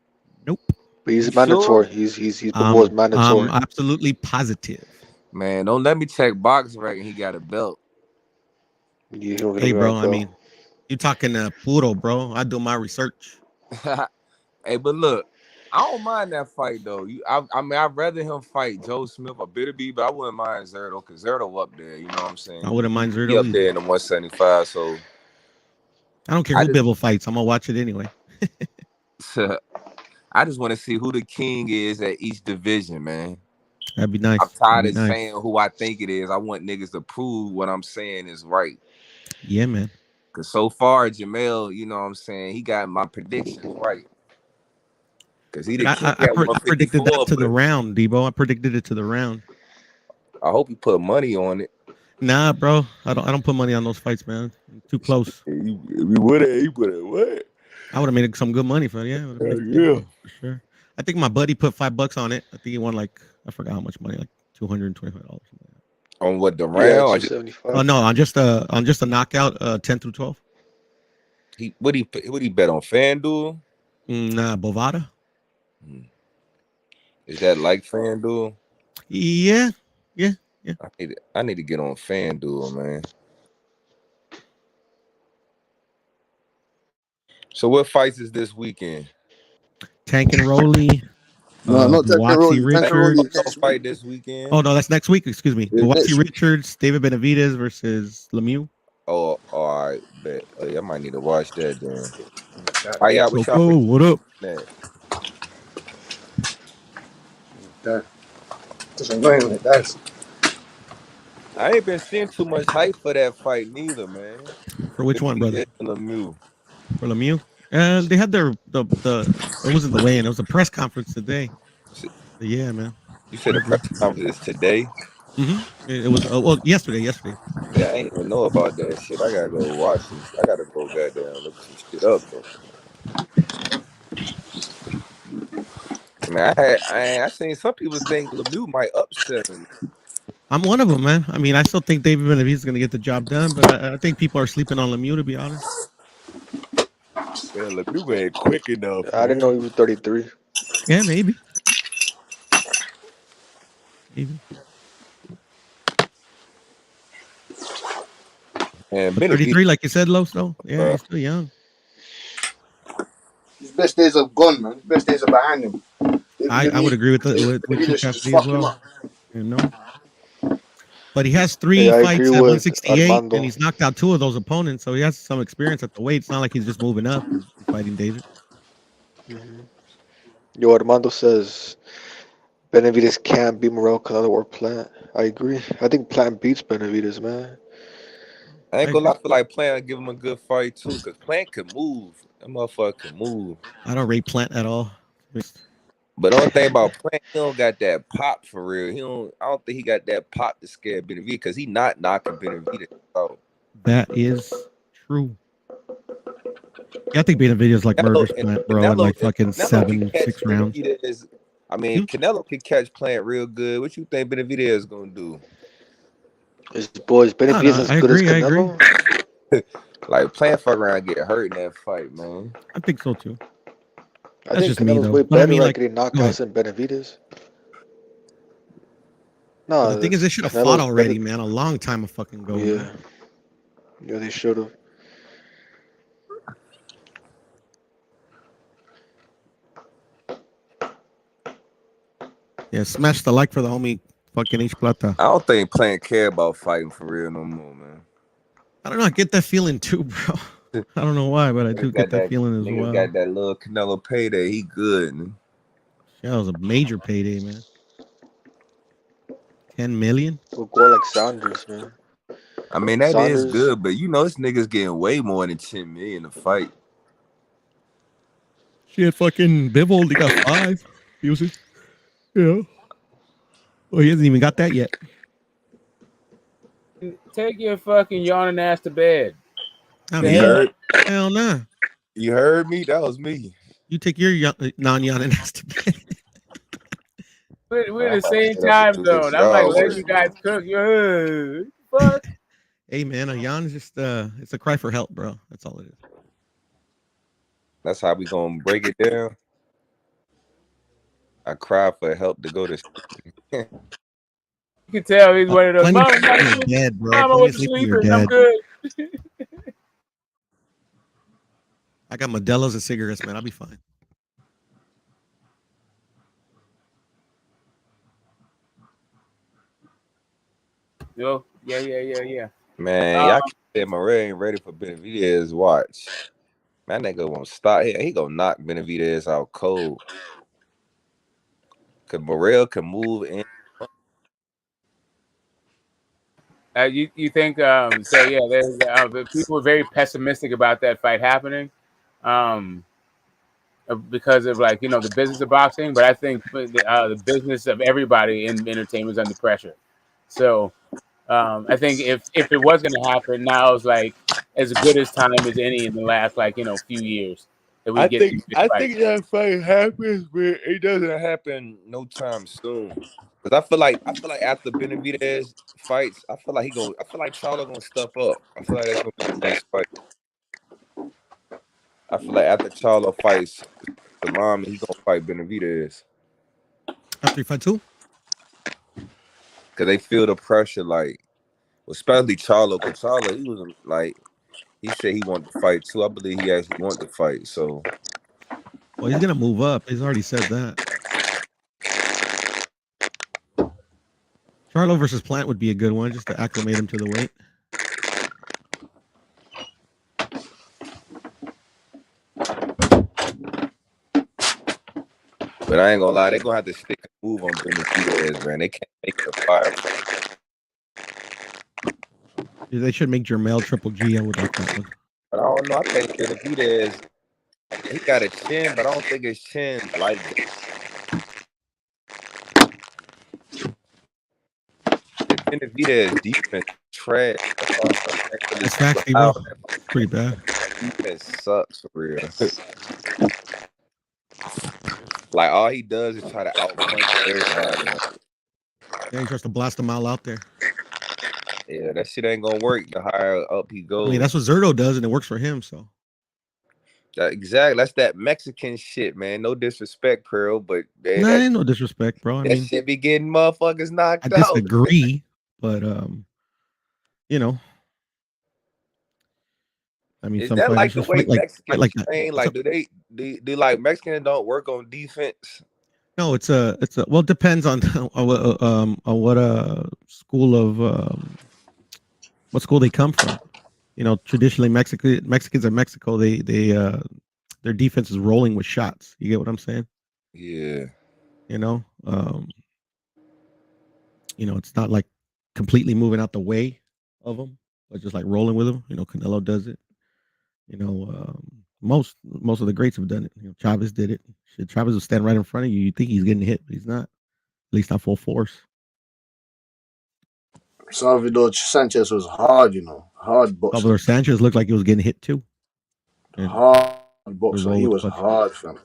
Nope. But he's mandatory. Sure? He's Bivol mandatory. I'm absolutely positive. Man, don't let me check box record. He got a belt. Yeah, hey, bro. I mean, you talking puro, bro? I do my research. Hey, but look, I don't mind that fight though. I mean, I'd rather him fight Joe Smith or Bitterby, but I wouldn't mind Zerto because Zerto up there. You know what I'm saying? I wouldn't mind Zerto. He up there in the 175. So I don't care who Bivol fights. I'm gonna watch it anyway. I just want to see who the king is at each division, man. That'd be nice. I'm tired of saying who I think it is. I want niggas to prove what I'm saying is right. Yeah, man. Because so far, Jamel, you know what I'm saying, he got my predictions right. Because he I predicted that to the round, Debo. I predicted it to the round. I hope you put money on it. Nah, bro. I don't put money on those fights, man. Too close. You would have put it what? I would have made some good money for it. Yeah, for sure. I think my buddy put $5 on it. I think he won I forgot how much money, like $225. On what, the round? Oh no, on just a knockout, 10 through 12. What he bet on FanDuel? Nah, Bovada. Is that like FanDuel? Yeah. I need to get on FanDuel, man. So what fights is this weekend? Tank and Rolly. No, not Tank and Rolly. Richards. Tank and Rolly next fight this weekend. Oh no, that's next week. Excuse me. Buatsi Richards, David Benavidez versus Lemieux. Oh, all right, bet. I might need to watch that then. What up? I ain't been seeing too much hype for that fight neither, man. For which one, brother? Lemieux. For Lemieux? They had it wasn't the weigh-in, it was a press conference today. Yeah, man. You said the press conference is today? Mm-hmm. It was yesterday. Yeah, I ain't even know about that shit. I gotta go watch some. I gotta go goddamn look some shit up though. Man, I seen some people think Lemieux might upset him. I'm one of them, man. I mean, I still think David Benavidez is going to get the job done, but I think people are sleeping on Lemieux, to be honest. Man, Lemieux ain't quick enough. I didn't know he was 33. Yeah, maybe. Maybe. And But 33, like you said, Los, though. Yeah, he's still young. His best days are gone, man. His best days are behind him. I would agree with Chief Just Cassidy as fuck him well. up. You know, but he has 3 Yeah, I agree fights at with 168, Armando. and he's knocked out 2 of those opponents, so he has some experience at the weight. It's not like he's just moving up and fighting David. Mm-hmm. Yo, Armando says Benavidez can't beat Morrell, Canelo, or Plant. I agree. I think Plant beats Benavidez, man. I ain't gonna lie, I feel like Plant give him a good fight too, because Plant can move. That motherfucker can move. I don't rate Plant at all. But the only thing about Plant, he don't got that pop for real. I don't think he got that pop to scare Benavidez, because he not knocking Benavidez out. That is true. Yeah, I think Benavidez like murders Plant, bro, in like fucking Canelo 6 rounds. Canelo can catch Plant real good. What you think Benavidez is gonna do? His boys, Benavidez as I good as agree. I agree. Canelo? Like Plant fuck around and get hurt in that fight, man. I think so too. I That's think just me Canelo's though. way But I better mean, at like, getting go knockouts than Benavidez. But No, the thing is, they should have fought already, man, a long time fucking ago. Yeah, Man. yeah, they should have. Yeah, smash the like for the homie fucking H Plata. I don't think Plant care about fighting for real no more, man. I don't know. I get that feeling too, bro. I don't know why, but I do get that feeling as nigga well. got that little Canelo payday. He good, man. Yeah, it was a major payday, man. 10 million. We'll go like Saunders, man. I mean, that is Saunders. good, but you know, this nigga's getting way more than 10 million to fight. Shit, fucking Bivol, he got 5. He was, yeah. Well, he hasn't even got that yet. Take your fucking yawning ass to bed. Hell nah. You heard me? That was me. You take your non-yawning ass to bed. We're the same time zone. I'm like, let you guys cook. Fuck. Hey man, a yawn is just it's a cry for help, bro. That's all it is. That's how we gonna break it down. I cry for help to go to sleep. You can tell he's one of those. Mama, dead, bro. Mama went to sleep and I'm good. I got Modelo's and cigarettes, man. I'll be fine. Yo, yeah. Man, y'all can't say Morrell ain't ready for Benavidez. Watch. Man, that nigga won't stop here. He gonna knock Benavidez out cold. Cause Morrell can move in. You think so? Yeah, there's people are very pessimistic about that fight happening, because of like the business of boxing. But I think the business of everybody in entertainment is under pressure. So I think if it was going to happen, now is like as good as time as any in the last few years that we get. I think that fight happens, but it doesn't happen no time soon. Cause I feel like after Benavidez fights, I feel like Charlo gonna step up. I feel like that's gonna be the next fight. I feel like after Charlo fights Salami, he gonna fight Benavidez. After he fight too? Cause they feel the pressure, like especially Charlo. Cause Charlo, he was like, he said he wanted to fight too. I believe he actually wanted to fight. So, well, he's gonna move up. He's already said that. Charlo versus Plant would be a good one, just to acclimate him to the weight. But I ain't gonna lie, they're gonna have to stick a move on Benavidez, man. They can't make it a fire fight. They should make Jermell Triple G. I would like that one. But I don't know. I think Benavidez, he got a chin, but I don't think his chin like Benavidez defense trash. It's actually pretty bad. Defense sucks for real. Like all he does is try to outpunch everybody. Yeah, he tries to blast them all out there. Yeah, that shit ain't gonna work the higher up he goes. I mean, that's what Zerto does, and it works for him. So Exactly. That's that Mexican shit, man. No disrespect, Pearl, but man, Nah, ain't no disrespect, bro. I that mean, shit be getting motherfuckers knocked I out. disagree, but you know, I mean, Is some that fighters like the just way fight Mexicans like that. train? So, Like, do like Mexicans don't work on defense? no, it's a well, it depends on on what school of what school they come from. You know, traditionally Mexicans in Mexico, they their defense is rolling with shots. You get what I'm saying? Yeah. You know, it's not like completely moving out the way of them, but just like rolling with them. You know, Canelo does it. You know, most of the greats have done it. You know, Chavez did it. Shit, Chavez will stand right in front of you. You think he's getting hit, but he's not. At least not full force. Salvador Sanchez was hard, hard boxer. Salvador Sanchez looked like he was getting hit too. Hard boxer. He with was punches. hard, fam.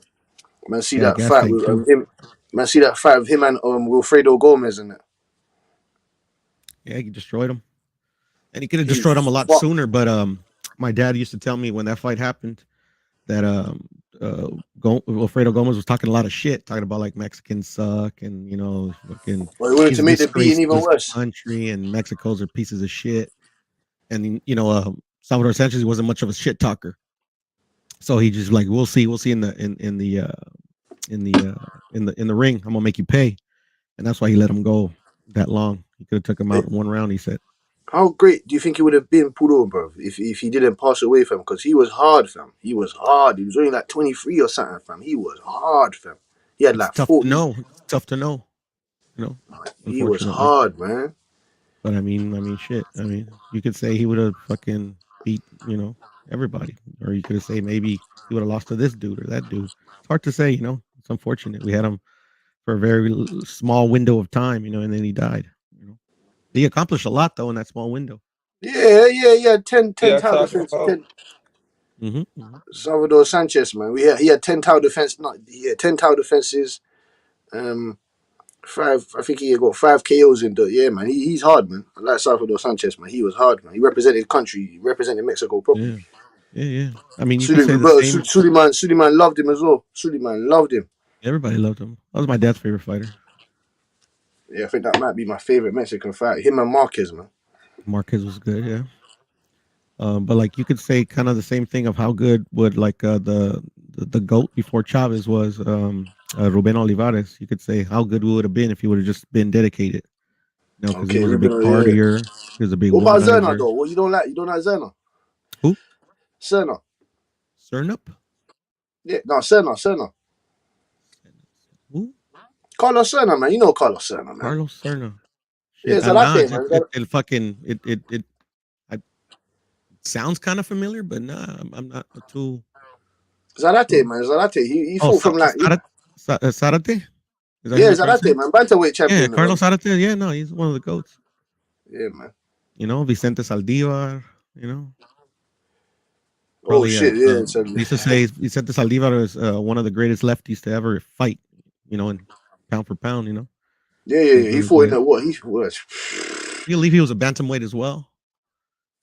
Man, see Yeah, that gas fight tank with too. him. Man, see that fight with him and Wilfredo Gomez in it. Yeah, he destroyed him, and he could have He destroyed him a lot fucked. sooner. But my dad used to tell me when that fight happened that Wilfredo Gomez was talking a lot of shit, talking about like Mexicans suck and fucking Well, he wanted he's to a make the disgrace beating to even his worse. country and Mexico's are pieces of shit. And Salvador Sanchez wasn't much of a shit talker, so he just like we'll see in the ring. I'm gonna make you pay, and that's why he let him go that long. He could have took him out in one round. He said. How great do you think he would have been pulled over, bro, if he didn't pass away, fam? Because he was hard, fam. He was hard. He was only like 23 or something, fam. He was hard, fam. He had It's like tough 40. to know. It's tough to know. He was Unfortunately. hard, man. But I mean, shit. I mean, you could say he would have fucking beat, everybody, or you could have say maybe he would have lost to this dude or that dude. It's hard to say, It's unfortunate. We had him for a very small window of time, and then he died. He accomplished a lot though in that small window. Yeah. 10 Yeah, title talking defense. about. Salvador Sanchez, man. He had 10 title defense. Not 10 title defenses. Five. I think he got 5 KOs in the. Yeah, man. He's hard, man. I like Salvador Sanchez, man. He was hard, man. He represented the country. He represented Mexico properly. Yeah. I mean, you could say the same. Suleiman loved him as well. Suleiman loved him. Everybody loved him. That was my dad's favorite fighter. Yeah, I think that might be my favorite Mexican fight. Him and Marquez, man. Marquez was good, yeah. But like you could say kind of the same thing of how good would like the GOAT before Chavez was Ruben Olivares. You could say how good we would have been if he would have just been dedicated. Because he was a big partier. He was a big What about Zerna womanizer. though? What you don't like? You don't like Zerna? Who? Serna. Cernup? Yeah, no, Serna. Who? Carlos Serna, man. You know Carlos Serna, man. Carlos Serna. Yeah, Zarate, man. It fucking it sounds kind of familiar, but nah, I'm not too. Zarate, man. Zarate. He fought from like. Zarate? Yeah, Zarate, man. Bantamweight champion. Yeah, Carlos Zarate. Yeah, no, he's one of the GOATs. Yeah, man. Vicente Saldivar. Probably, shit, yeah. He used to say Vicente Saldivar is one of the greatest lefties to ever fight. In pound for pound. Yeah. He fought in the what? He was. I believe he was a bantamweight as well.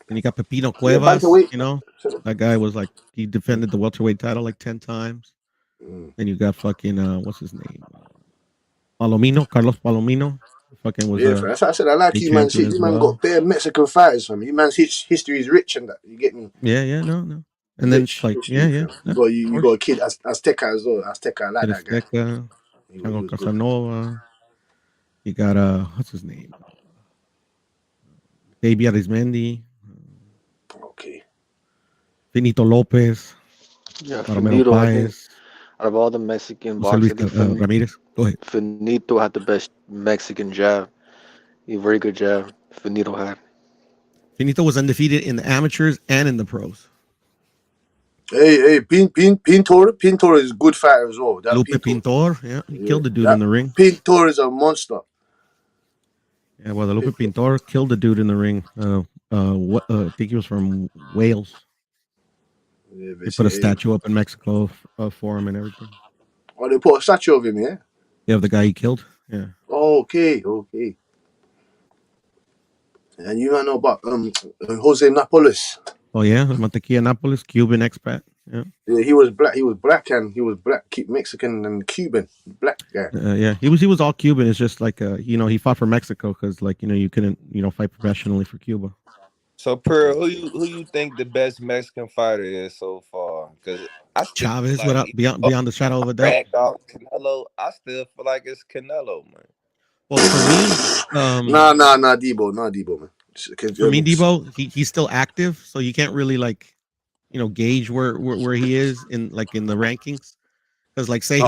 And you got Pepino Cuevas. That guy was like he defended the welterweight title like 10 times. And you got fucking what's his name? Carlos Palomino. Fucking was that's what I said. I like you, man. Shit, you man got bare Mexican fighters from you. Man's history is rich and that. You get me? Yeah, no. And then it's like, yeah. You got a kid Azteca as well. Azteca, I like that guy. Azteca, Chango Casanova. You got what's his name? Baby Arizmendi. Okay. Finito Lopez. Yeah, Finito, I think out of all the Mexican boxers, Ramirez. Go ahead. Finito had the best Mexican jab. A very good jab. Finito had. Finito was undefeated in the amateurs and in the pros. Hey, Pintor is a good fighter as well. That Lupe Pintor, yeah, he killed the dude in the ring. Pintor is a monster. Yeah, well, the Lupe Pintor killed the dude in the ring. I think he was from Wales. Yeah, they put a statue up in Mexico for him and everything. Oh, they put a statue of him, yeah? Yeah, of the guy he killed. Yeah. Okay. And you know about Jose Napoles. Oh yeah, Mantequilla Napoles, Cuban expat. Yeah. Yeah, he was black. He was black and he was black, Mexican and Cuban. Black guy. Yeah, he was all Cuban. It's just like he fought for Mexico because you couldn't fight professionally for Cuba. So, Pearl, who you think the best Mexican fighter is so far? Because I still Chavez, like without beyond the shadow of a doubt. Canelo. I still feel like it's Canelo, man. Well, for me, Nah, Debo, man. For me, Debo, he's still active, so you can't really gauge where he is in the rankings. Because say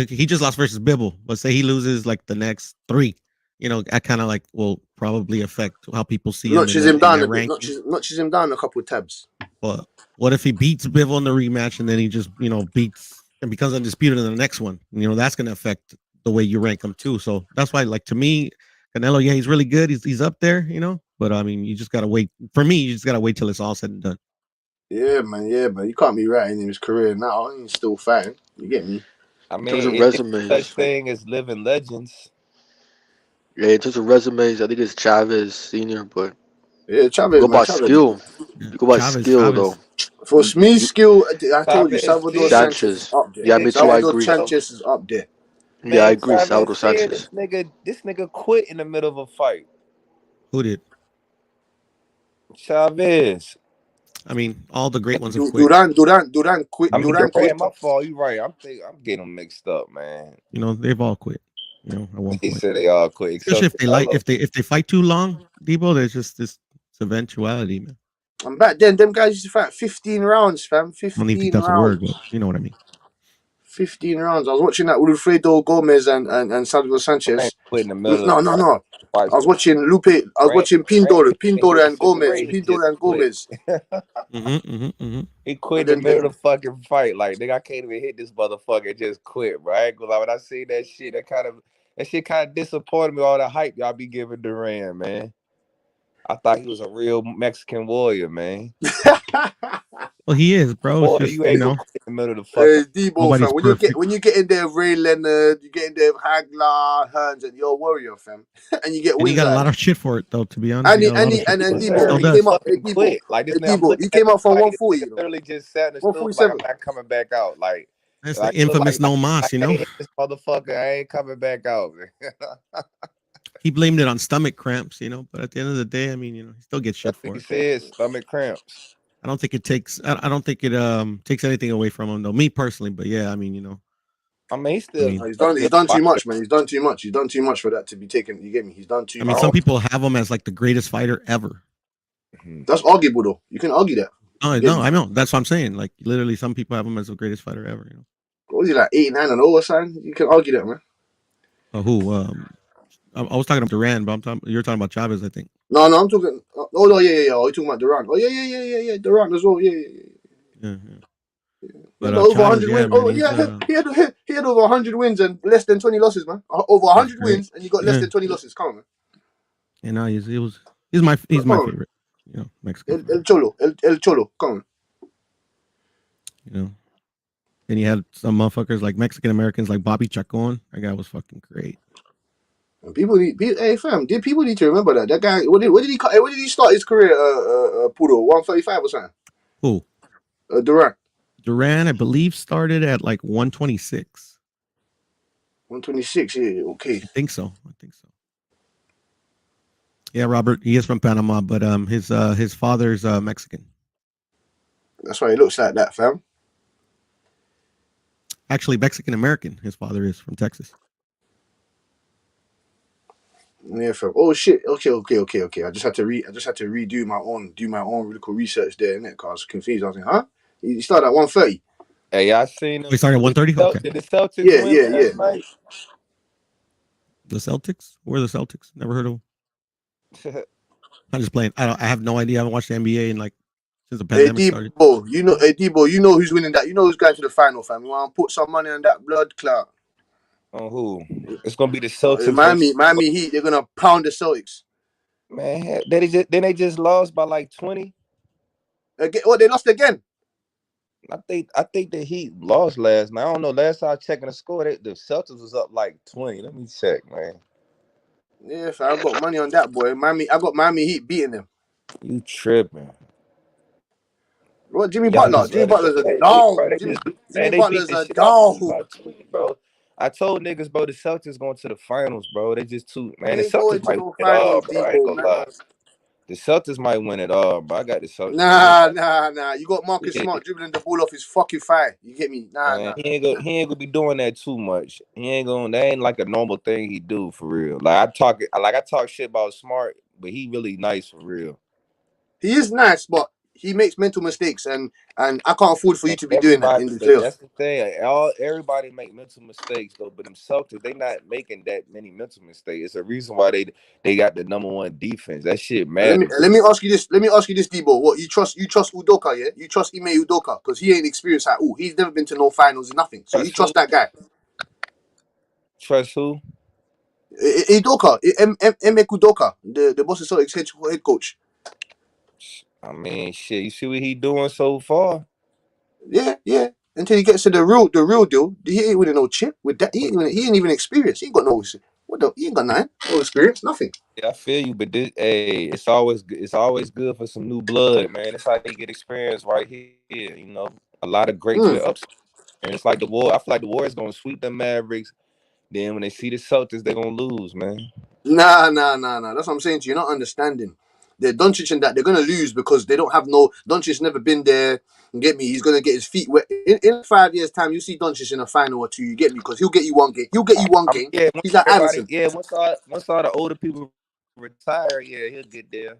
he just lost versus Bibble, but say he loses the next three, that kind of will probably affect how people see him notches him down their a bit. ranking. Notches him down a couple of tabs. But what if he beats Bivol in the rematch and then he just beats and becomes undisputed in the next one? That's going to affect the way you rank him too. So that's why, to me, Canelo, yeah, he's really good. He's up there, But I mean, you just gotta wait. For me, you just gotta wait till it's all said and done. Yeah, man. You can't be writing in his career now. He's still fighting. You get me? I In terms mean, of it's resumes, such thing as living legends. yeah, in terms of resumes, I think it's Chavez Senior, but yeah, you Chavez, go man. by Chavez. skill. Yeah. You go by Chavez, skill though. For me, You skill. I told you, Chavez Salvador Senior, Sanchez is Sanchez. up there. Yeah, me too. I Salvador agree. Sanchez is up there. Yeah, I man, agree. Salvador Chavez said Sanchez. this nigga quit in the middle of a fight. Who did? Chavez. I mean, all the great ones have quit. Duran quit. I mean, Duran quit. my fault. You right. I'm getting them mixed up, man. They've all quit. At one He point. said they all quit Especially except if if they fight too long, Debo, there's just this eventuality, man. And back then, them guys used to fight 15 rounds, fam. I don't even think 15 that's a word, but rounds. you know what I mean. 15 rounds. I was watching that with Alfredo Gomez and Salvador Sanchez. quit in the middle. No. I Fights was watching Lupe. I was watching Pindor and Gomez. Pindor and Gomez. He quit And in the then middle of the fucking fight. Like, nigga, I can't even hit this motherfucker. Just quit, right? Because when I see that shit, that shit kind of disappointed me. All the hype y'all be giving Duran, man. I thought he was a real Mexican warrior, man. Well, he is, bro. It's Boy, just you ain't gonna quit in the middle of the fucking. Debo, nobody's fam. perfect. When you get in there, Ray Leonard, you get in there, Hagler, Hearns, and you're a warrior, fam. And you get And he wins got a out of lot it. of shit for it, though. To be honest, he got a lot of shit. And For it. Debo, Still he does. came up. Fucking quit. Like this nigga, I'm Debo, looking he at came the up from fight. This 140. nigga literally just sat in the stool like 147. I'm not coming back out. Like That's I the look infamous no I mas, can't hit this motherfucker. I ain't coming back out, man. He blamed it on stomach cramps, but at the end of the day, I mean, he still gets shit That's what for he it. said. Stomach cramps. I don't think it takes. I don't think it takes anything away from him, though. Me personally, but yeah, I mean, I mean, he's still. He's done too much, man. He's done too much. He's done too much for that to be taken. You get me? He's done too much. Some people have him as the greatest fighter ever. That's arguable, though. You can argue that. No, I know. That's what I'm saying. Literally, some people have him as the greatest fighter ever. What was he, like 89 and 0 or something? You can argue that, man. Who? I was talking about Duran, but you're talking about Chavez, I think. No, I'm talking. Oh no, yeah. Oh, you're talking about Durant. Oh yeah. Durant as well. Yeah. But Over Chavez, 100 yeah, wins. man, Oh he's yeah, he had over 100 wins and less than 20 losses, man. Over he's 100 great. wins and you got less than 20 losses. Come on, man. And now he's my favorite. Mexican. El Cholo, El Cholo. Come on. Then you had some motherfuckers like Mexican Americans like Bobby Chacon. That guy was fucking great. And hey fam, people need to remember that guy. What did he start his career? Puro 135 or something. Who? Durant. Duran, I believe, started at 126. 126. Yeah, okay. I think so. Yeah, Robert. He is from Panama, but his father's Mexican. That's why he looks like that, fam. Actually, Mexican American. His father is from Texas. Yeah, fam. Oh shit. Okay. I just had to redo my own little research there, innit? Cause I was confused. I was like, huh? He started at 130. Hey, I seen him. We started at 130. Okay. Did the Celtics win last night? The Celtics? Where are the Celtics? Never heard of them. I'm just playing. I have no idea. I haven't watched the NBA in since the pandemic started. Debo, you know who's winning that. You know who's going to the final, fam. You want to put some money on that blood clot? On who? It's gonna be the Celtics. Miami Heat. They're gonna pound the Celtics. Man, they just lost by 20. Again, they lost again. I think the Heat lost last night. I don't know. Last time I checking the score, the Celtics was up 20. Let me check, man. Yeah, fam, I got money on that boy. I got Miami Heat beating them. You tripping? What Jimmy Y'all Butler? just Jimmy love to Butler's a compare, dog. bro. They Jimmy, just man, Jimmy they beat Butler's the a shit out of them dog. by 20, bro. I told niggas, bro, the Celtics going to the finals, bro. They just too man. They The ain't going Celtics to might win no it all, finals, bro. I ain't Debo, gonna man. lie. The Celtics might win it all, bro. I got the Celtics. Nah. You got Marcus Yeah, Smart dribbling the ball off his fucking thigh. You get me? man, Nah. he ain't gonna be doing that too much. He ain't gonna. That ain't like a normal thing he do for real. I talk shit about Smart, but he really nice for real. He is nice, but he makes mental mistakes, and I can't afford for you And to be doing that everybody, in the but playoffs. that's the thing. Everybody make mental mistakes though, but them Celtics, they not making that many mental mistakes. It's a reason why they got the number one defense. That shit matters. Let me ask you this. Let me ask you this, Debo. What you trust Udoka? Yeah, you trust Ime Udoka because he ain't experienced at all. He's never been to no finals, nothing. So you Trust who? trust that guy? Trust who? Udoka, Ime Udoka, the Boston Celtics head coach. I mean, shit. You see what he doing so far? Yeah. Until he gets to the real deal, he ain't winning no chip with that. He ain't even experienced. He ain't got no. He ain't got nothing. No experience. Nothing. Yeah, I feel you, but hey, it's always good for some new blood, man. It's how they get experience right here. A lot of greats Mm. with ups, and it's like the war. I feel like the Warriors gonna sweep the Mavericks. Then when they see the Celtics, they're gonna lose, man. Nah. That's what I'm saying to you. You're not understanding. The Doncic and that they're gonna lose because they don't have no. Doncic's never been there. You get me? He's gonna get his feet wet. In 5 years' time, you see Doncic in a final or two. You get me? Because he'll get you one game. He'll get you one game. Yeah, He's like Iverson. once all the older people retire, yeah, he'll get there.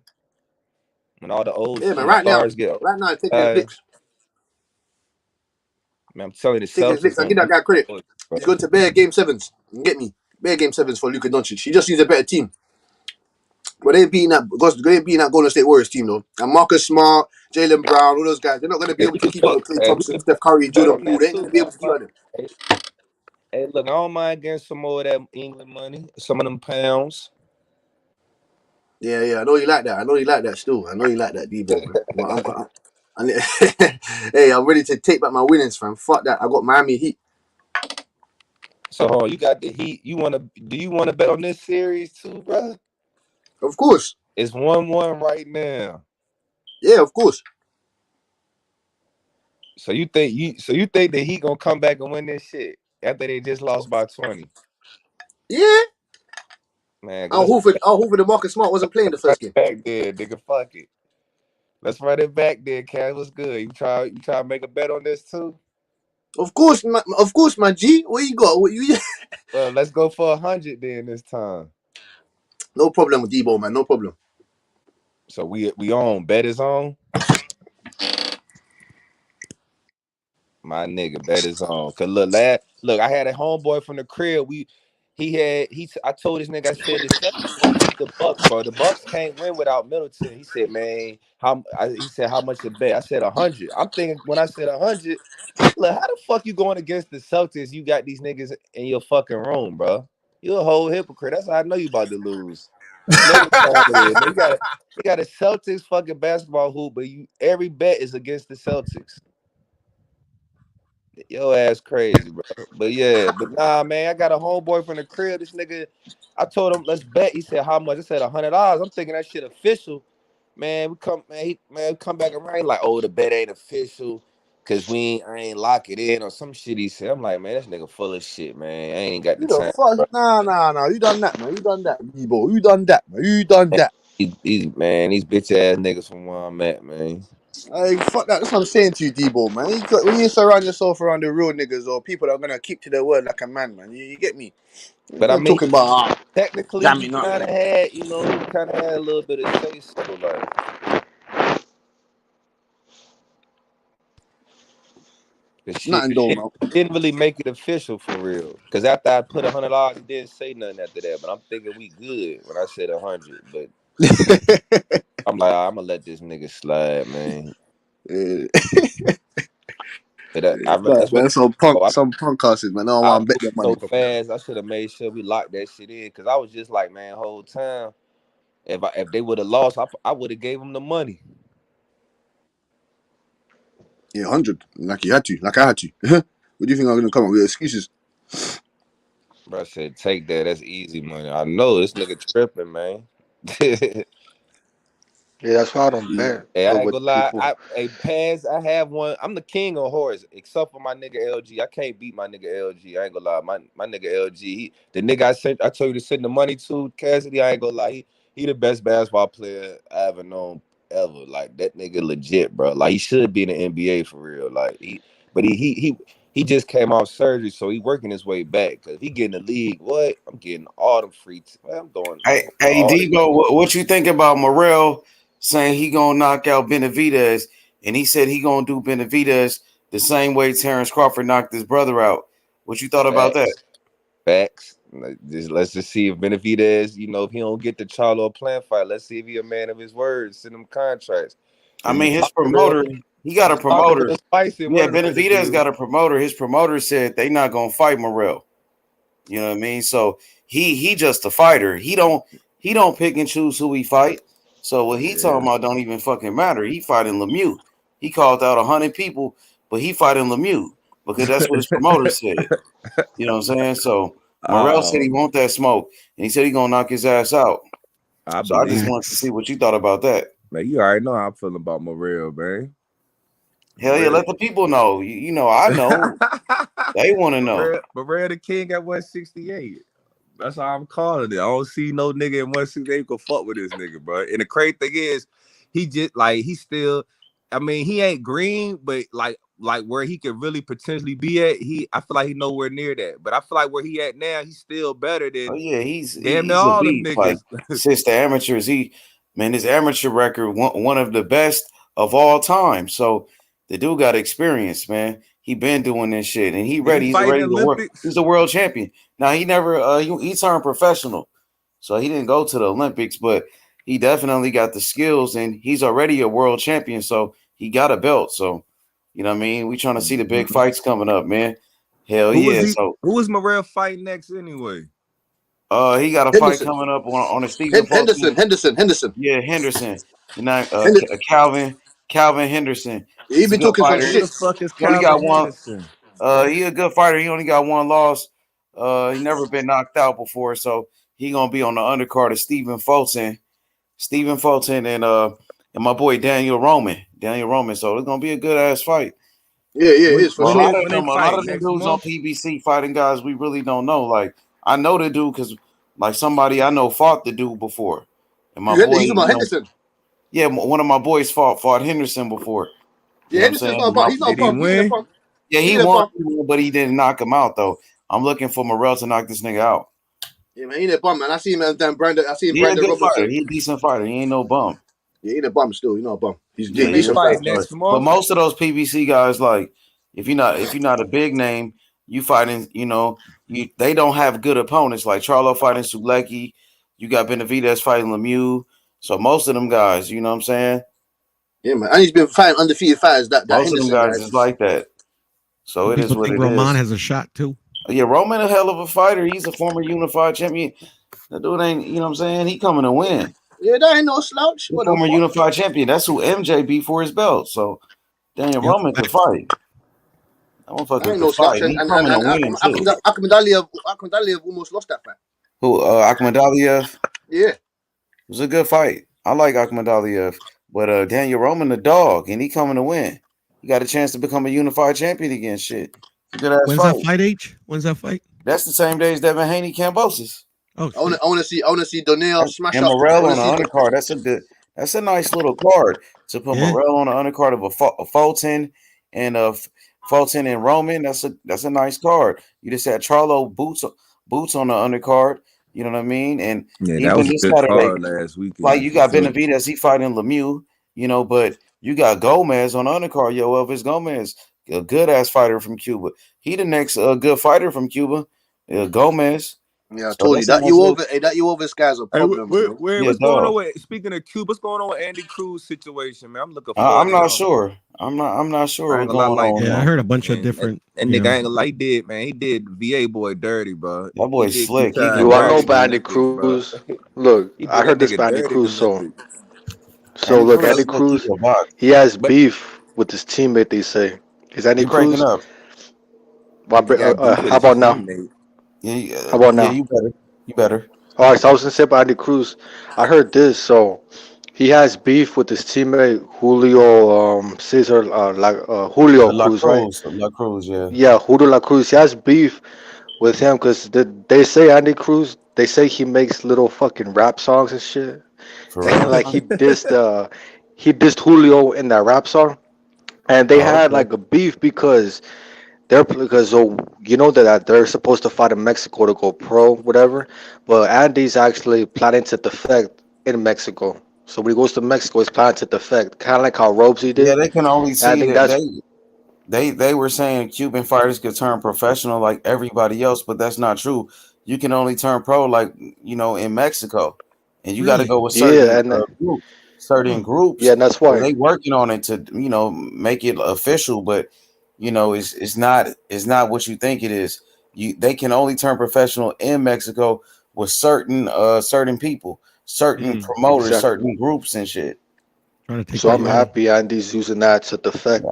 When all the old Yeah, man. Right now, stars get taking his retired, licks. man, I'm telling you, the Taking his Celtics licks. I gonna give that beat guy credit. the He's Warriors, going to bare game sevens. You get me? Bare game sevens for Luka Doncic. He just needs a better team. But they ain't beating that because they ain't beating that Golden State Warriors team though. And Marcus Smart, Jalen Brown, all those guys, they're not going to be bro. able to keep up with Klay Thompson, Steph Curry, Bet Jordan on Poole. that They ain't too. going to be able to keep up with them. Hey, look, I don't mind getting some more of that England money, some of them pounds. Yeah. I know you like that. Still. I know you like that, Debo, man. But hey, I'm ready to take back my winnings, fam. Fuck that. I got Miami Heat. So you got the Heat. Do you wanna bet on this series too, bro? Of course. It's 1-1 right now. Yeah, of course. So you think that he gonna come back and win this shit after they just lost by 20? Yeah. Man, Al let's Horford and Marcus Smart wasn't playing the run first it game. back there, nigga. Fuck it. Let's run it back there, Cat. What's good? You try to make a bet on this too? Of course, my G. What you got? What you? Well, let's go for 100 then this time. No problem with Debo, man. No problem. So we on. Bet is on. My nigga, bet is on. Cause look, I had a homeboy from the crib. I told this nigga, I said the Celtics gonna beat the Bucks, bro. The Bucks can't win without Middleton. He said, man, he said, how much you bet? I said 100. I'm thinking when I said 100, look, how the fuck you going against the Celtics? You got these niggas in your fucking room, bro. You a whole hypocrite. That's how I know you about to lose. You know what time it is. Man, you got a Celtics fucking basketball hoop, but every bet is against the Celtics. Your ass crazy, bro. But yeah, but nah, man, I got a homeboy from the crib. This nigga, I told him let's bet. He said how much? I said $100. I'm thinking that shit official. Man, we come back around he like, oh, the bet ain't official because I ain't lock it in or some shit. He said, I'm like, man, this nigga full of shit, man. I ain't got the You the time, fuck? bro. Nah. You done that, man. You done that, Debo. You done that, man. You done that. These bitch ass niggas from where I'm at, man. Hey, fuck that. That's what I'm saying to you, Debo, man. When you surround yourself around the real niggas or people that are gonna keep to their word like a man, man. You get me? But I You're mean, talking about technically, damn he it, not kind of man. had, he kind of had a little bit of say so, like. The shit, Nothing the though, shit man. didn't really make it official for real. Cause after I put $100, he didn't say nothing after that. But I'm thinking we good when I said 100. But I'm like, I'm gonna let this nigga slide, man. But that's what. Man, Oh, some punk asses, man. I don't I want to bet moved their money so properly. fast. I should have made sure we locked that shit in. Cause I was just like, man, whole time. If they would have lost, I would have gave them the money. Yeah, 100. Like you had to. Like I had to. What do you think I'm gonna come up with excuses? Bro, I said, take that. That's easy money. I know this nigga tripping, man. Yeah, that's why I don't bet Hey, I ain't with gonna lie. people. I have one. I'm the king of horse, except for my nigga LG. I can't beat my nigga LG. I ain't gonna lie. My nigga LG, the nigga I told you to send the money to, Cassidy. I ain't gonna lie. He the best basketball player I ever known ever. Like that nigga legit, bro. Like he should be in the NBA for real. Like he just came off surgery, so he working his way back. Cause if he get in the league, what? I'm getting all them free. Man, I'm doing Hey, all this. Debo, what you think about Morrell saying he gonna knock out Benavidez, and he said he gonna do Benavidez the same way Terrence Crawford knocked his brother out? What you thought about that? Facts. Let's just see if Benavidez, if he don't get the Charlo plant fight, let's see if he a man of his word. Send him contracts. I Because he mean, his talking real, promoter, he got a he talking promoter. real spicy in Yeah, one of them Benavidez interviews. got a promoter. His promoter said they not gonna fight Morrell. You know what I mean? So he just a fighter. He don't pick and choose who he fight. So what he talking about don't even fucking matter. He fighting Lemieux. He called out 100 people, but he fighting Lemieux because that's what his promoter said. You know what I'm saying? So Morrell said he want that smoke, and he said he gonna knock his ass out. I So I just believe. wanted to see what you thought about that. Man, you already know how I'm feeling about Morrell, man. Hell yeah, let the people know. You know, I know. They want to know. Morrell the king at 168. That's how I'm calling it. I don't see no nigga in 168 can fuck with this nigga, bro. And the crazy thing is, he just he still. I mean, he ain't green, but like where he could really potentially be at, I feel like he nowhere near that. But I feel like where he at now, he's still better Oh than yeah, damn near he's a all them beast. Like niggas. since the amateurs, his amateur record one of the best of all time. So the dude got experience, man. He been doing this shit, and he Did he ready. He's fight in the already the world. Olympics? He's a world champion. Now he never he turned professional, so he didn't go to the Olympics, but he definitely got the skills, and he's already a world champion. So he got a belt. So you know what I mean. We trying to see the big fights coming up, man. Hell yeah. So Who was Morrell fighting next anyway? he got a fight Henderson. coming up on a Stephen Henderson. Yeah, Henderson. You know, Henderson. Calvin Henderson. He He's a been good talking some fighter. Who the shit. fuck is He only got Calvin one. Henderson? He a good fighter. He only got one loss. He never been knocked out before, so he gonna be on the undercard of Stephen Fulton and my boy Daniel Roman. So it's gonna be a good ass fight. Yeah, it is for Well, sure. When they a lot fight of them next dudes on month? PBC fighting guys we really don't know. Like I know the dude because like somebody I know fought the dude before, and my boy, He's talking about Henderson. yeah, one of my boys fought Henderson before. You Yeah, know what I'm Henderson's saying? not a bum. He's not a Did he bum. He ain't a win? bum. Yeah, He he ain't a won, bum. but he didn't knock him out though. I'm looking for Morrell to knock this nigga out. Yeah, man, he ain't a bum, man. I see him as damn Brandon. I see him He a Brandon good fighter. Robertson. He a decent fighter. He ain't no bum. Yeah, he ain't a bum still. He's not a bum. He's Yeah, When they he a decent fight fighter. good fighter. next But month? most of those PBC guys, like if you're not a big name, you fighting. They don't have good opponents. Like Charlo fighting Sulecki. You got Benavidez fighting Lemieux. So most of them guys, you know what I'm saying? Yeah, man. And he's been fighting undefeated fighters. That Most of them Henderson guys guy. is like that. So Some it is people what think it Roman is. has a shot too. Yeah, Roman a hell of a fighter. He's a former unified champion. That dude ain't, you know what I'm saying? He coming to win. Yeah, that ain't no slouch. The What the former fuck? unified champion. That's who MJ beat for his belt. So Daniel Yep. Roman could fight. That That motherfucker ain't could no slouch. fight. And He and and, coming to and win too. Akhmadaliev almost lost that fight. Who? Akhmadaliev Yeah. was a good fight. I like Akhmadaliev, but Daniel Roman the dog, and he coming to win. He got a chance to become a unified champion again. Shit, it's a good ass When's that fight. fight, H? When's that fight? That's the same day as Devin Haney Cambosis. Oh I shit. wanna see Donnell smash And up. I Morrell wanna on the see. undercard. That's a nice little card to put Yeah. Morrell on the undercard of a Fulton and Fulton and Roman. That's a nice card. You just had Charlo boots on the undercard. You know what I mean? And Yeah, that even was a this good Saturday, card last like weekend you for got sure. Benavidez, he fighting Lemieux. But you got Gomez on the undercard. Yo, Elvis Gomez, a good ass fighter from Cuba. He the next good fighter from Cuba. Gomez. Yeah, I So told you that's a that nice you little over. Hey, that you over. This guy's a Hey, problem, bro. yeah what's going dog. on with, speaking of Cuba, what's going on with Andy Cruz situation, man? I'm looking forward I'm to not him. sure. I'm not sure I ain't what's gonna lie, going like, on Yeah, I now. heard a bunch of man, different, that nigga ain't gonna lie, he did VA boy dirty, bro. That He boy's did slick. He Keyshawn can Do I know dirty in box. the about Andy Olympics, bro. Cruz? Look, He I did that heard this nigga about Andy dirty in the Cruz. So, Olympics. so Andy look, Cruz Andy slick. He Cruz, can box. he has But beef with his teammate. They say is Andy You're breaking Cruz. up. he got beef with How his about now? teammate. How about Yeah, now? you better. You better. All right, so I was gonna say about Andy Cruz. I heard this. So he has beef with his teammate Julio Cesar Julio La Cruz, right? Cruz, La Cruz, yeah. Yeah, Julio La Cruz. He has beef with him because they say Andy Cruz. They say he makes little fucking rap songs and shit. For And real? like he dissed Julio in that rap song, and they Oh, had okay. like a beef because you know that they're supposed to fight in Mexico to go pro, whatever. But Andy's actually planning to defect in Mexico. So when he goes to Mexico, he's planning to defect, kind of like how Robesy Yeah, did. they can only And I see think that that's they were saying Cuban fighters could turn professional like everybody else, but that's not true. You can only turn pro like in Mexico, and you got to Really? go with yeah, and certain yeah, groups. and that's So why. they working on it to make it official, but it's not what you think it is. They can only turn professional in Mexico with certain people, certain promoters, Exactly. certain groups and shit. Trying to take So that I'm money. happy Andy's using that to defect.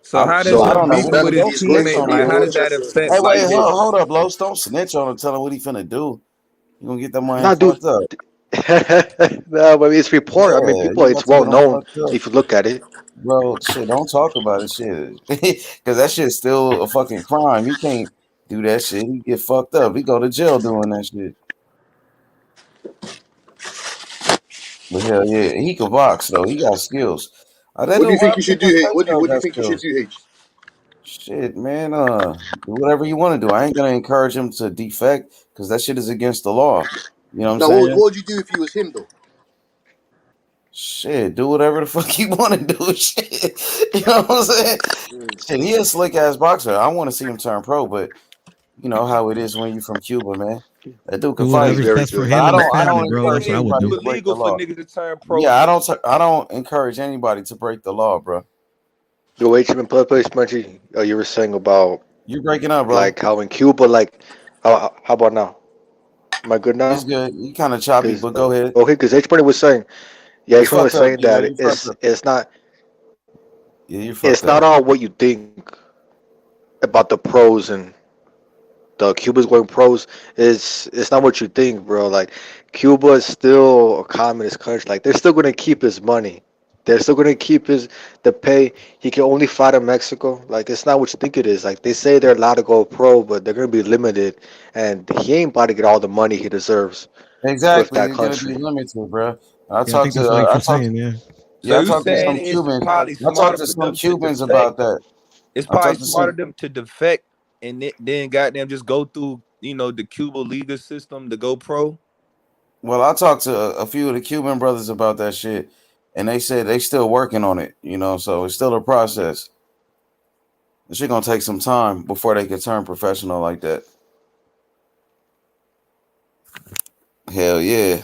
So how does So I him don't know. beefing What with he his don't snitch teammate, on him, like how man. does that Hey, affect like wait, his hold up, Los. Don't snitch on him. Tell him what he finna do. You gonna get that man nah, dude. fucked up. No, but it's report. I mean, Yeah, people. you about It's to well get him known fucked up, if you look at it. bro. Shit, don't talk about it, shit, because that shit's still a fucking crime. He can't do that shit. He get fucked up. He go to jail doing that shit. But hell yeah, he can box though. He got skills. That What do don't. you A lot think of you should people do, H? say What he don't do you got think you should skills. do, H? Shit, man. Do whatever you want to do. I ain't gonna encourage him to defect because that shit is against the law. You know what I'm Now, saying? what would you do if you was him though? Shit, do whatever the fuck you want to do. Shit, you know what I'm saying? Shit, he a slick ass boxer. I want to see him turn pro, but you know how it is when you from Cuba, man. That dude can Do fight. He's whatever's very best for good. But him I and his don't. I family, don't bro. encourage That's what I would anybody do. to break the illegal for law. niggas to turn pro? Yeah, I don't encourage anybody to break the law, bro. Yo, H, man, play Smunchy. You were saying about You're breaking up, bro. like how in Cuba, like how about now? Am I good It's now? good. You kind of choppy, Because but go ahead. okay, because H Money was saying, yeah, You H Money was fucked up, saying G-Lo. that You fucked up. Yeah, you it's fucked not up. all what you think about the pros and the Cuba's going pros. It's not what you think, bro. Like Cuba is still a communist country. Like they're still gonna keep his money. They're still gonna keep the pay. He can only fight in Mexico. Like it's not what you think it is. Like they say they're allowed to go pro, but they're gonna be limited, and he ain't about to get all the money he deserves with Exactly. that You're gonna be country. limited, bro. Yeah, I think that's what H was saying. Yeah. So you I talked to saying some it's Cubans. probably I talked smarter to for some them to Cubans defect? about that. It's I probably talked to smarter some. them to defect and then goddamn just go through the Cuba legal system to go pro. Well, I talked to a few of the Cuban brothers about that shit, and they said they still working on it. So it's still a process. This shit gonna take some time before they can turn professional like that. Hell yeah.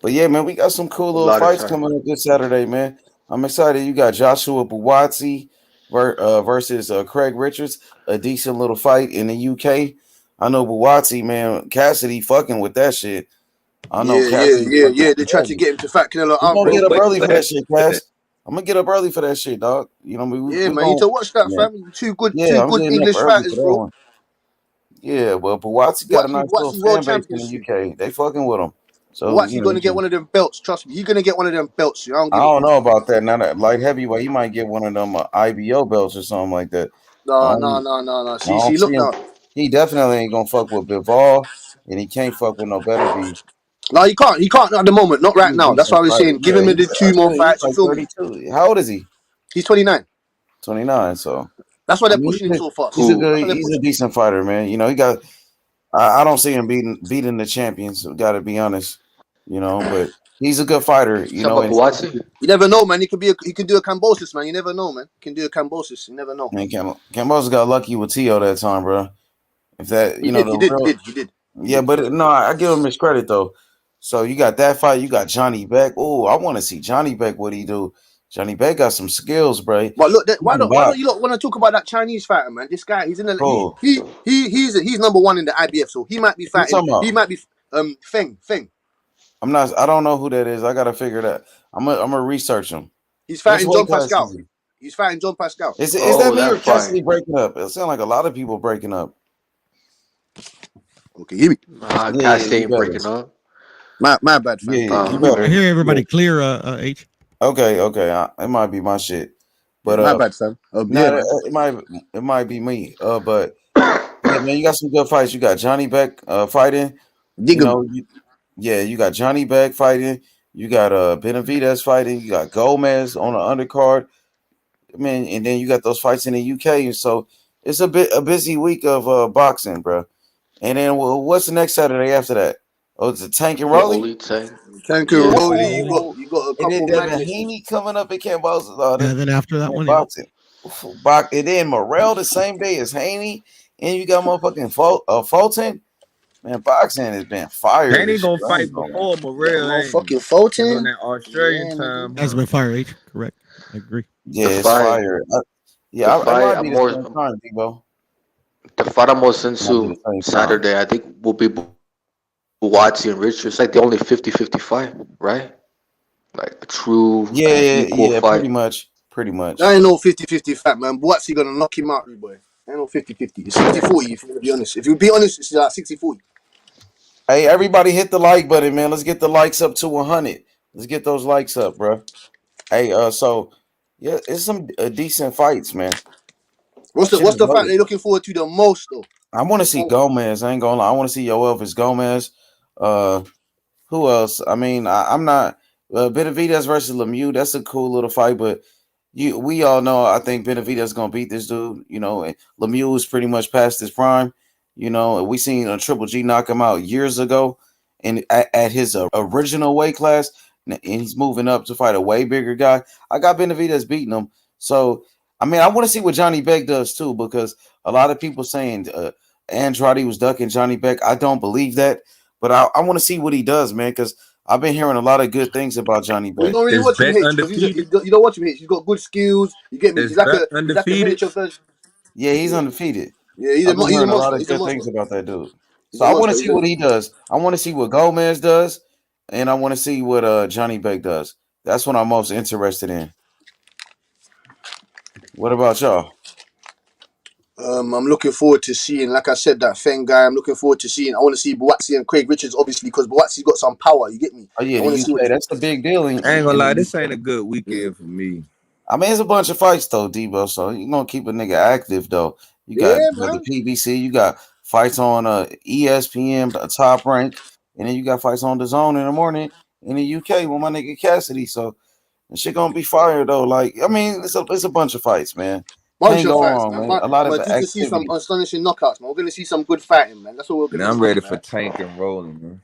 But yeah, man, we got some cool A little lot of fights time. coming up this Saturday, man. I'm excited. You got Joshua Buatsi versus Craig Richards, a decent little fight in the UK. I know Buatsi, man, Cassidy fucking with that shit. I know Cassidy fucking Yeah. They with tried to heavy. get him to fat Canelo We out, gonna bro. get up Wait, early what for that happened shit, to Cass. that? I'm gonna get up early for that shit, dog. Yeah, We man. You need gonna, to watch that, yeah, fam. Two good, yeah. I'm getting up English early for fighters, that bro. one. Yeah, well, Buatsi got a nice little Watch world fan base in the championship. UK. They fucking with him. So Watch, gonna get one of them belts. Trust me, he's gonna get one of them belts. I don't I give a don't know about that. Now that light heavyweight, he might get one of them IBO belts or something like that. I don't, no. I don't Look see him. now. He definitely ain't gonna fuck with Bivol, and he can't fuck with no better be. No, he can't. He can't at the moment. Not right He's a now. That's decent why I was fighter. saying, give Yeah, him the I two more feel he's fights. You like feel me? 32. How old is he? He's 29. 29. So That's why I they're mean, pushing him so he's fast. a Who? good, That's why they're he's a pushing. decent fighter, man. He got. I don't see him beating the champions. Got to be honest. But he's a good fighter. Talking about And Buatsi? You never know, man. He can do a Cambosis, man. You never know, man. He can do a Cambosis. You never know. man, Cambosa got lucky with Tio that time, bro. If that, He the real. did. Yeah, but no, I give him his credit though. So you got that fight. You got Johnny Beck. Oh, I want to see Johnny Beck. What he do? Johnny Beck got some skills, bro. He But look, why can don't box. you look when I talk about that Chinese fighter, man? This guy, he's in the Cool. he's number one in the IBF, so he might be You fighting. talking about? He might be Feng. I'm not. I don't know who that is. I gotta figure that. I'm gonna research him. He's Which fighting weight John class Pascal. is he? He's fighting John Pascal. Is that Oh, me that or fight. Cassidy breaking up? It sounds like a lot of people breaking up. Okay, hear me. Nah, Yeah, Cassidy you ain't better. breaking up. My bad, fam. Yeah, you We better. can hear everybody Yeah. clear. H. Okay. It might be my shit, Yeah, but my bad, fam. Yeah, no, man. it might be me. But yeah, man, you got some good fights. You got Johnny Beck fighting. Dig You 'em. know, you got Johnny Beck fighting. You got Benavidez fighting. You got Gomez on the undercard. I mean, and then you got those fights in the UK, and so it's a busy week of boxing, bro. And then what's the next Saturday after that? Oh, it's a Tank and Rolly. Rolly Tank. Tank and Yeah, Rolly. Tank You and got Rolly. you got a And then couple Devin madnesses. Haney coming up in Camp Boston. And then after that one, yeah. Boxing. And then Morrell the same day as Haney. And you got motherfucking Fulton. Man, boxing has been fire Haney this year. gonna I ain't fight gonna lie. before That Morrell, ain't he? motherfucking It's on Fulton. that Australian Yeah, nigga. time, Has huh? been fire. H. Correct. I agree. Yeah, The it's fight. fire. The It fight. might I'm be the more. same time, Debo. The fight I'm most Might be into the same time. Saturday. I think will be Buatsi and Richards. It's like the only 50-50 fight, right? Like a true equal Yeah, fight. pretty That much. ain't no 50-50 fight, man. What's he gonna knock him out, boy? Ain't no 50-50. It's 60-40 if you wanna be honest. If you be honest, it's like 60-40. Hey, everybody hit the like button, man. Let's get the likes up to 100. Let's get those likes up, bro. Hey, so yeah, it's some decent fights, man. What's Shit is the fight loaded. they're looking forward to the most though? I want to see Gomez. I ain't gonna lie. I want to see Yo Elvis Gomez. Uh, who else? I mean, I'm not Benavidez versus Lemieux. That's a cool little fight, but we all know. I think Benavidez gonna beat this dude. You know, and Lemieux is pretty much past his prime. You know, we seen a Triple G knock him out years ago, and at his original weight class, and he's moving up to fight a way bigger guy. I got Benavidez beating him. So, I mean, I want to see what Johnny Beck does too, because a lot of people saying Andrade was ducking Johnny Beck. I don't believe that, but I want to see what he does, man, because I've been hearing a lot of good things about Johnny Well, you Beck. don't really Is watch him Beck H because undefeated? you don't watch him H. He's got good skills. You get me? Is Beck He's like a undefeated? miniature version. Yeah, he's Yeah, undefeated. yeah. I've been He's a hearing a lot monster. of He's a good monster. things about that dude. He's So a I want to monster. see what he does. I want to see what Gomez does, and I want to see what Johnny Beck does. That's what I'm most interested in. What about y'all? I'm looking forward to seeing, like I said, that Feng guy. I'm looking forward to seeing. I want to see Buatsi and Craig Richards, obviously, because Buatsi's got some power. You get me? Oh yeah, I the want to see what. UK. That's the big deal I ain't gonna in the lie, this ain't UK. a good Yeah, weekend for me. I mean, it's a bunch of fights though, Debo. So you gonna keep a nigga active though. You got yeah, the man. PBC. You got fights on ESPN, Top Rank, and then you got fights on the Zone in the morning in the UK with my nigga Cassidy. So and shit gonna be fire though. Like I mean, it's a bunch of fights, man. Bunch Can't of go fights, wrong, man. man. A lot I'm of due to see some activity. astonishing knockouts, man. We're gonna see some good fighting, man. That's what we're And gonna I'm see, ready for man. Tank and Rolling, man.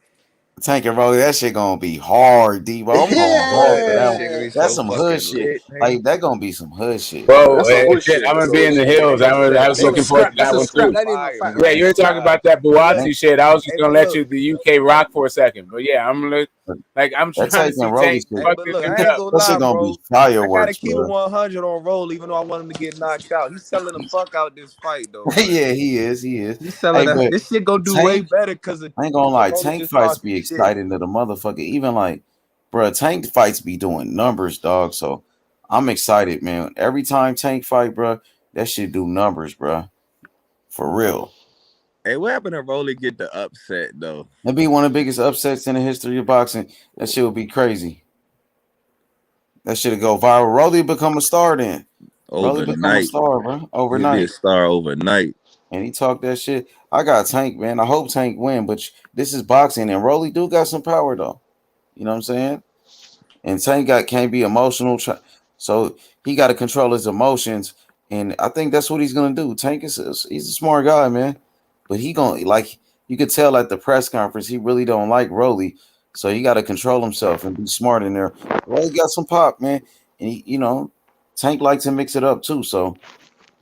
Tank and Rolly, that shit gonna be hard, Debo. I'm going hard Boy, for that that one. shit gonna be That's so some hood fucking shit. lit, nigga. Like that gonna be some hood shit. Bro, That's some hood shit, shit. I'm That's gonna some be hood in the shit. hills. I was That's a looking forward scrap. to That's that a one scrap. too. That ain't even a Fire, fight. Yeah, That's a you were man. talking scrap. about that Tank, Buatsi shit. I was just Hey, gonna but let look, you the UK rock for a second, but yeah, I'm that trying to Tank see and Rolly Tank shit. hey, fuck but this look, I nigga ain't up. gonna That shit lie, gonna be bro. I gotta fireworks, keep it bro. 100 on Roll, even though I want him to get knocked out. He's selling the fuck out this fight, though, man. Yeah, he is. He is. He's selling Hey, but this shit gonna do way Tank, better because I ain't gonna lie, Rolly Tank just fights talking be shit. exciting to the motherfucker. Even like, bro, Tank fights be doing numbers, dog. So I'm excited, man. Every time Tank fight, bro, that shit do numbers, bro. For real. Hey, what happened to Rolly get the upset though? It'd be one of the biggest upsets in the history of boxing. That shit would be crazy. That shit'd go viral. Rolly become a star then. Rolly become a Overnight. star, bro. He'll be a Overnight. star overnight. And he talked that shit. I got Tank, man. I hope Tank win, but this is boxing, and Rolly do got some power though. You know what I'm saying? And Tank can't be emotional, so he got to control his emotions. And I think that's what he's gonna do. Tank he's a smart guy, man. But he gonna like you could tell at the press conference he really don't like Rolly, so he got to control himself and be smart in there. Rolly got some pop, man, and Tank likes to mix it up too. So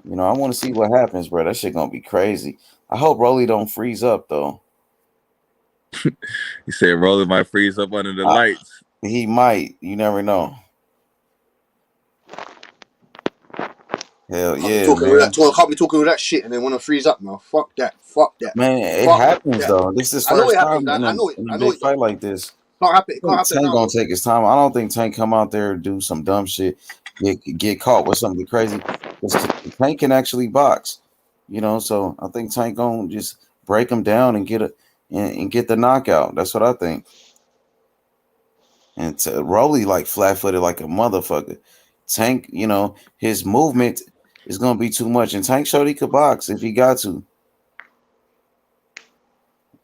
I want to see what happens, bro. That shit gonna be crazy. I hope Rolly don't freeze up though. He said Rolly might freeze up under the I, lights. he might. You never know. Hell Can't be yeah, talking all that. man. Can't be talking all that shit and then want to freeze up, man. Fuck that. Fuck that. Man, it Fuck happens that. though. This is I know it first happens. time in I a know it. in a I know big it though. fight like this. Can't happen. It I can't think happen Tank now gonna though. take his time. I don't think Tank come out there and do some dumb shit, get caught with something crazy. Because Tank can actually box, So I think Tank gonna just break him down and get and get the knockout. That's what I think. And Rolly like flat footed like a motherfucker. Tank, you know, his movement is gonna be too much. And Tank showed he could box if he got to.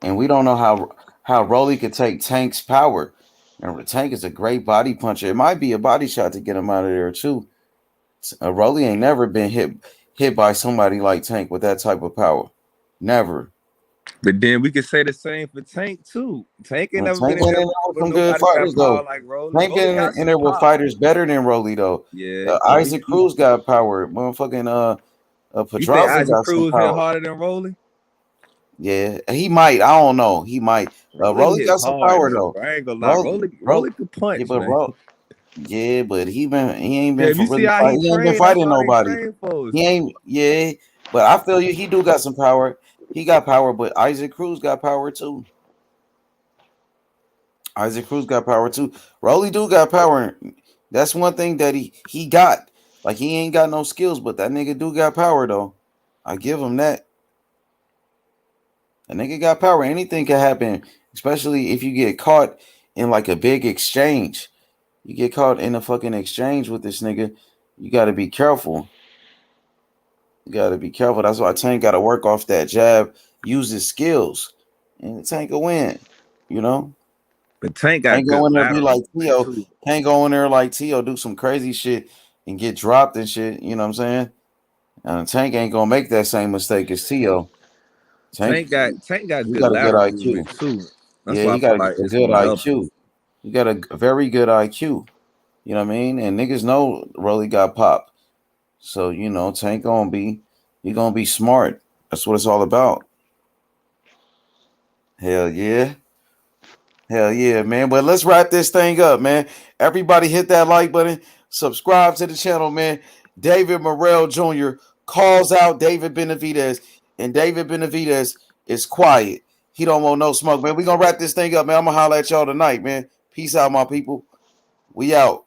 And we don't know how Rolly could take Tank's power. Remember, Tank is a great body puncher. It might be a body shot to get him out of there too. Rolly ain't never been hit by somebody like Tank with that type of power. Never. But then we could say the same for Tank too. Tank ain't never Tank been in in there there with with some good nobody got fighters power though. like Rolly. Tank Rolly got in some there with pop. fighters better than Rolly though. Yeah. Isaac Cruz got power. Motherfucking You think Pedraza Isaac got some Cruz hit power. harder than Rolly? Yeah, he might. I don't know. He might. Rolly Rolly hits got some hard power though, though. bro. I ain't gonna lie. Rolly could Yeah, punch, but man. yeah, but he ain't Yeah, been if for you see really how fight. he He ain't been trained, that's fighting all they nobody. train for. He ain't. Yeah, but I feel you. He do got some power. He got power, but Isaac Cruz got power too. Isaac Cruz got power too. Rolly do got power. That's one thing that he got. Like he ain't got no skills, but that nigga do got power though. I give him that. A nigga got power. Anything can happen, especially if you get caught in like a big exchange. You get caught in a fucking exchange with this nigga. You got to be careful. You got to be careful. That's why Tank got to work off that jab, use his skills, and Tank will win. You know, But Tank got can't go good in there and be lateral like movement Tio. too. Can't go in there like Tio, do some crazy shit and get dropped and shit. You know what I'm saying? And Tank ain't gonna make that same mistake as Tio. Tank Tank, got he good got a good lateral IQ. movement too. That's Yeah, why I he feel got like a it's good gonna help him. IQ. He got a very good IQ. You know what I mean? And niggas know Rolly got pop. So, you know, Tank he gonna be smart. That's what it's all about. Hell yeah. Hell yeah, man. But let's wrap this thing up, man. Everybody hit that like button. Subscribe to the channel, man. David Morrell Jr. calls out David Benavidez. And David Benavidez is quiet. He don't want no smoke, man. We gonna wrap this thing up, man. I'm gonna holler at y'all tonight, man. Peace out, my people. We out.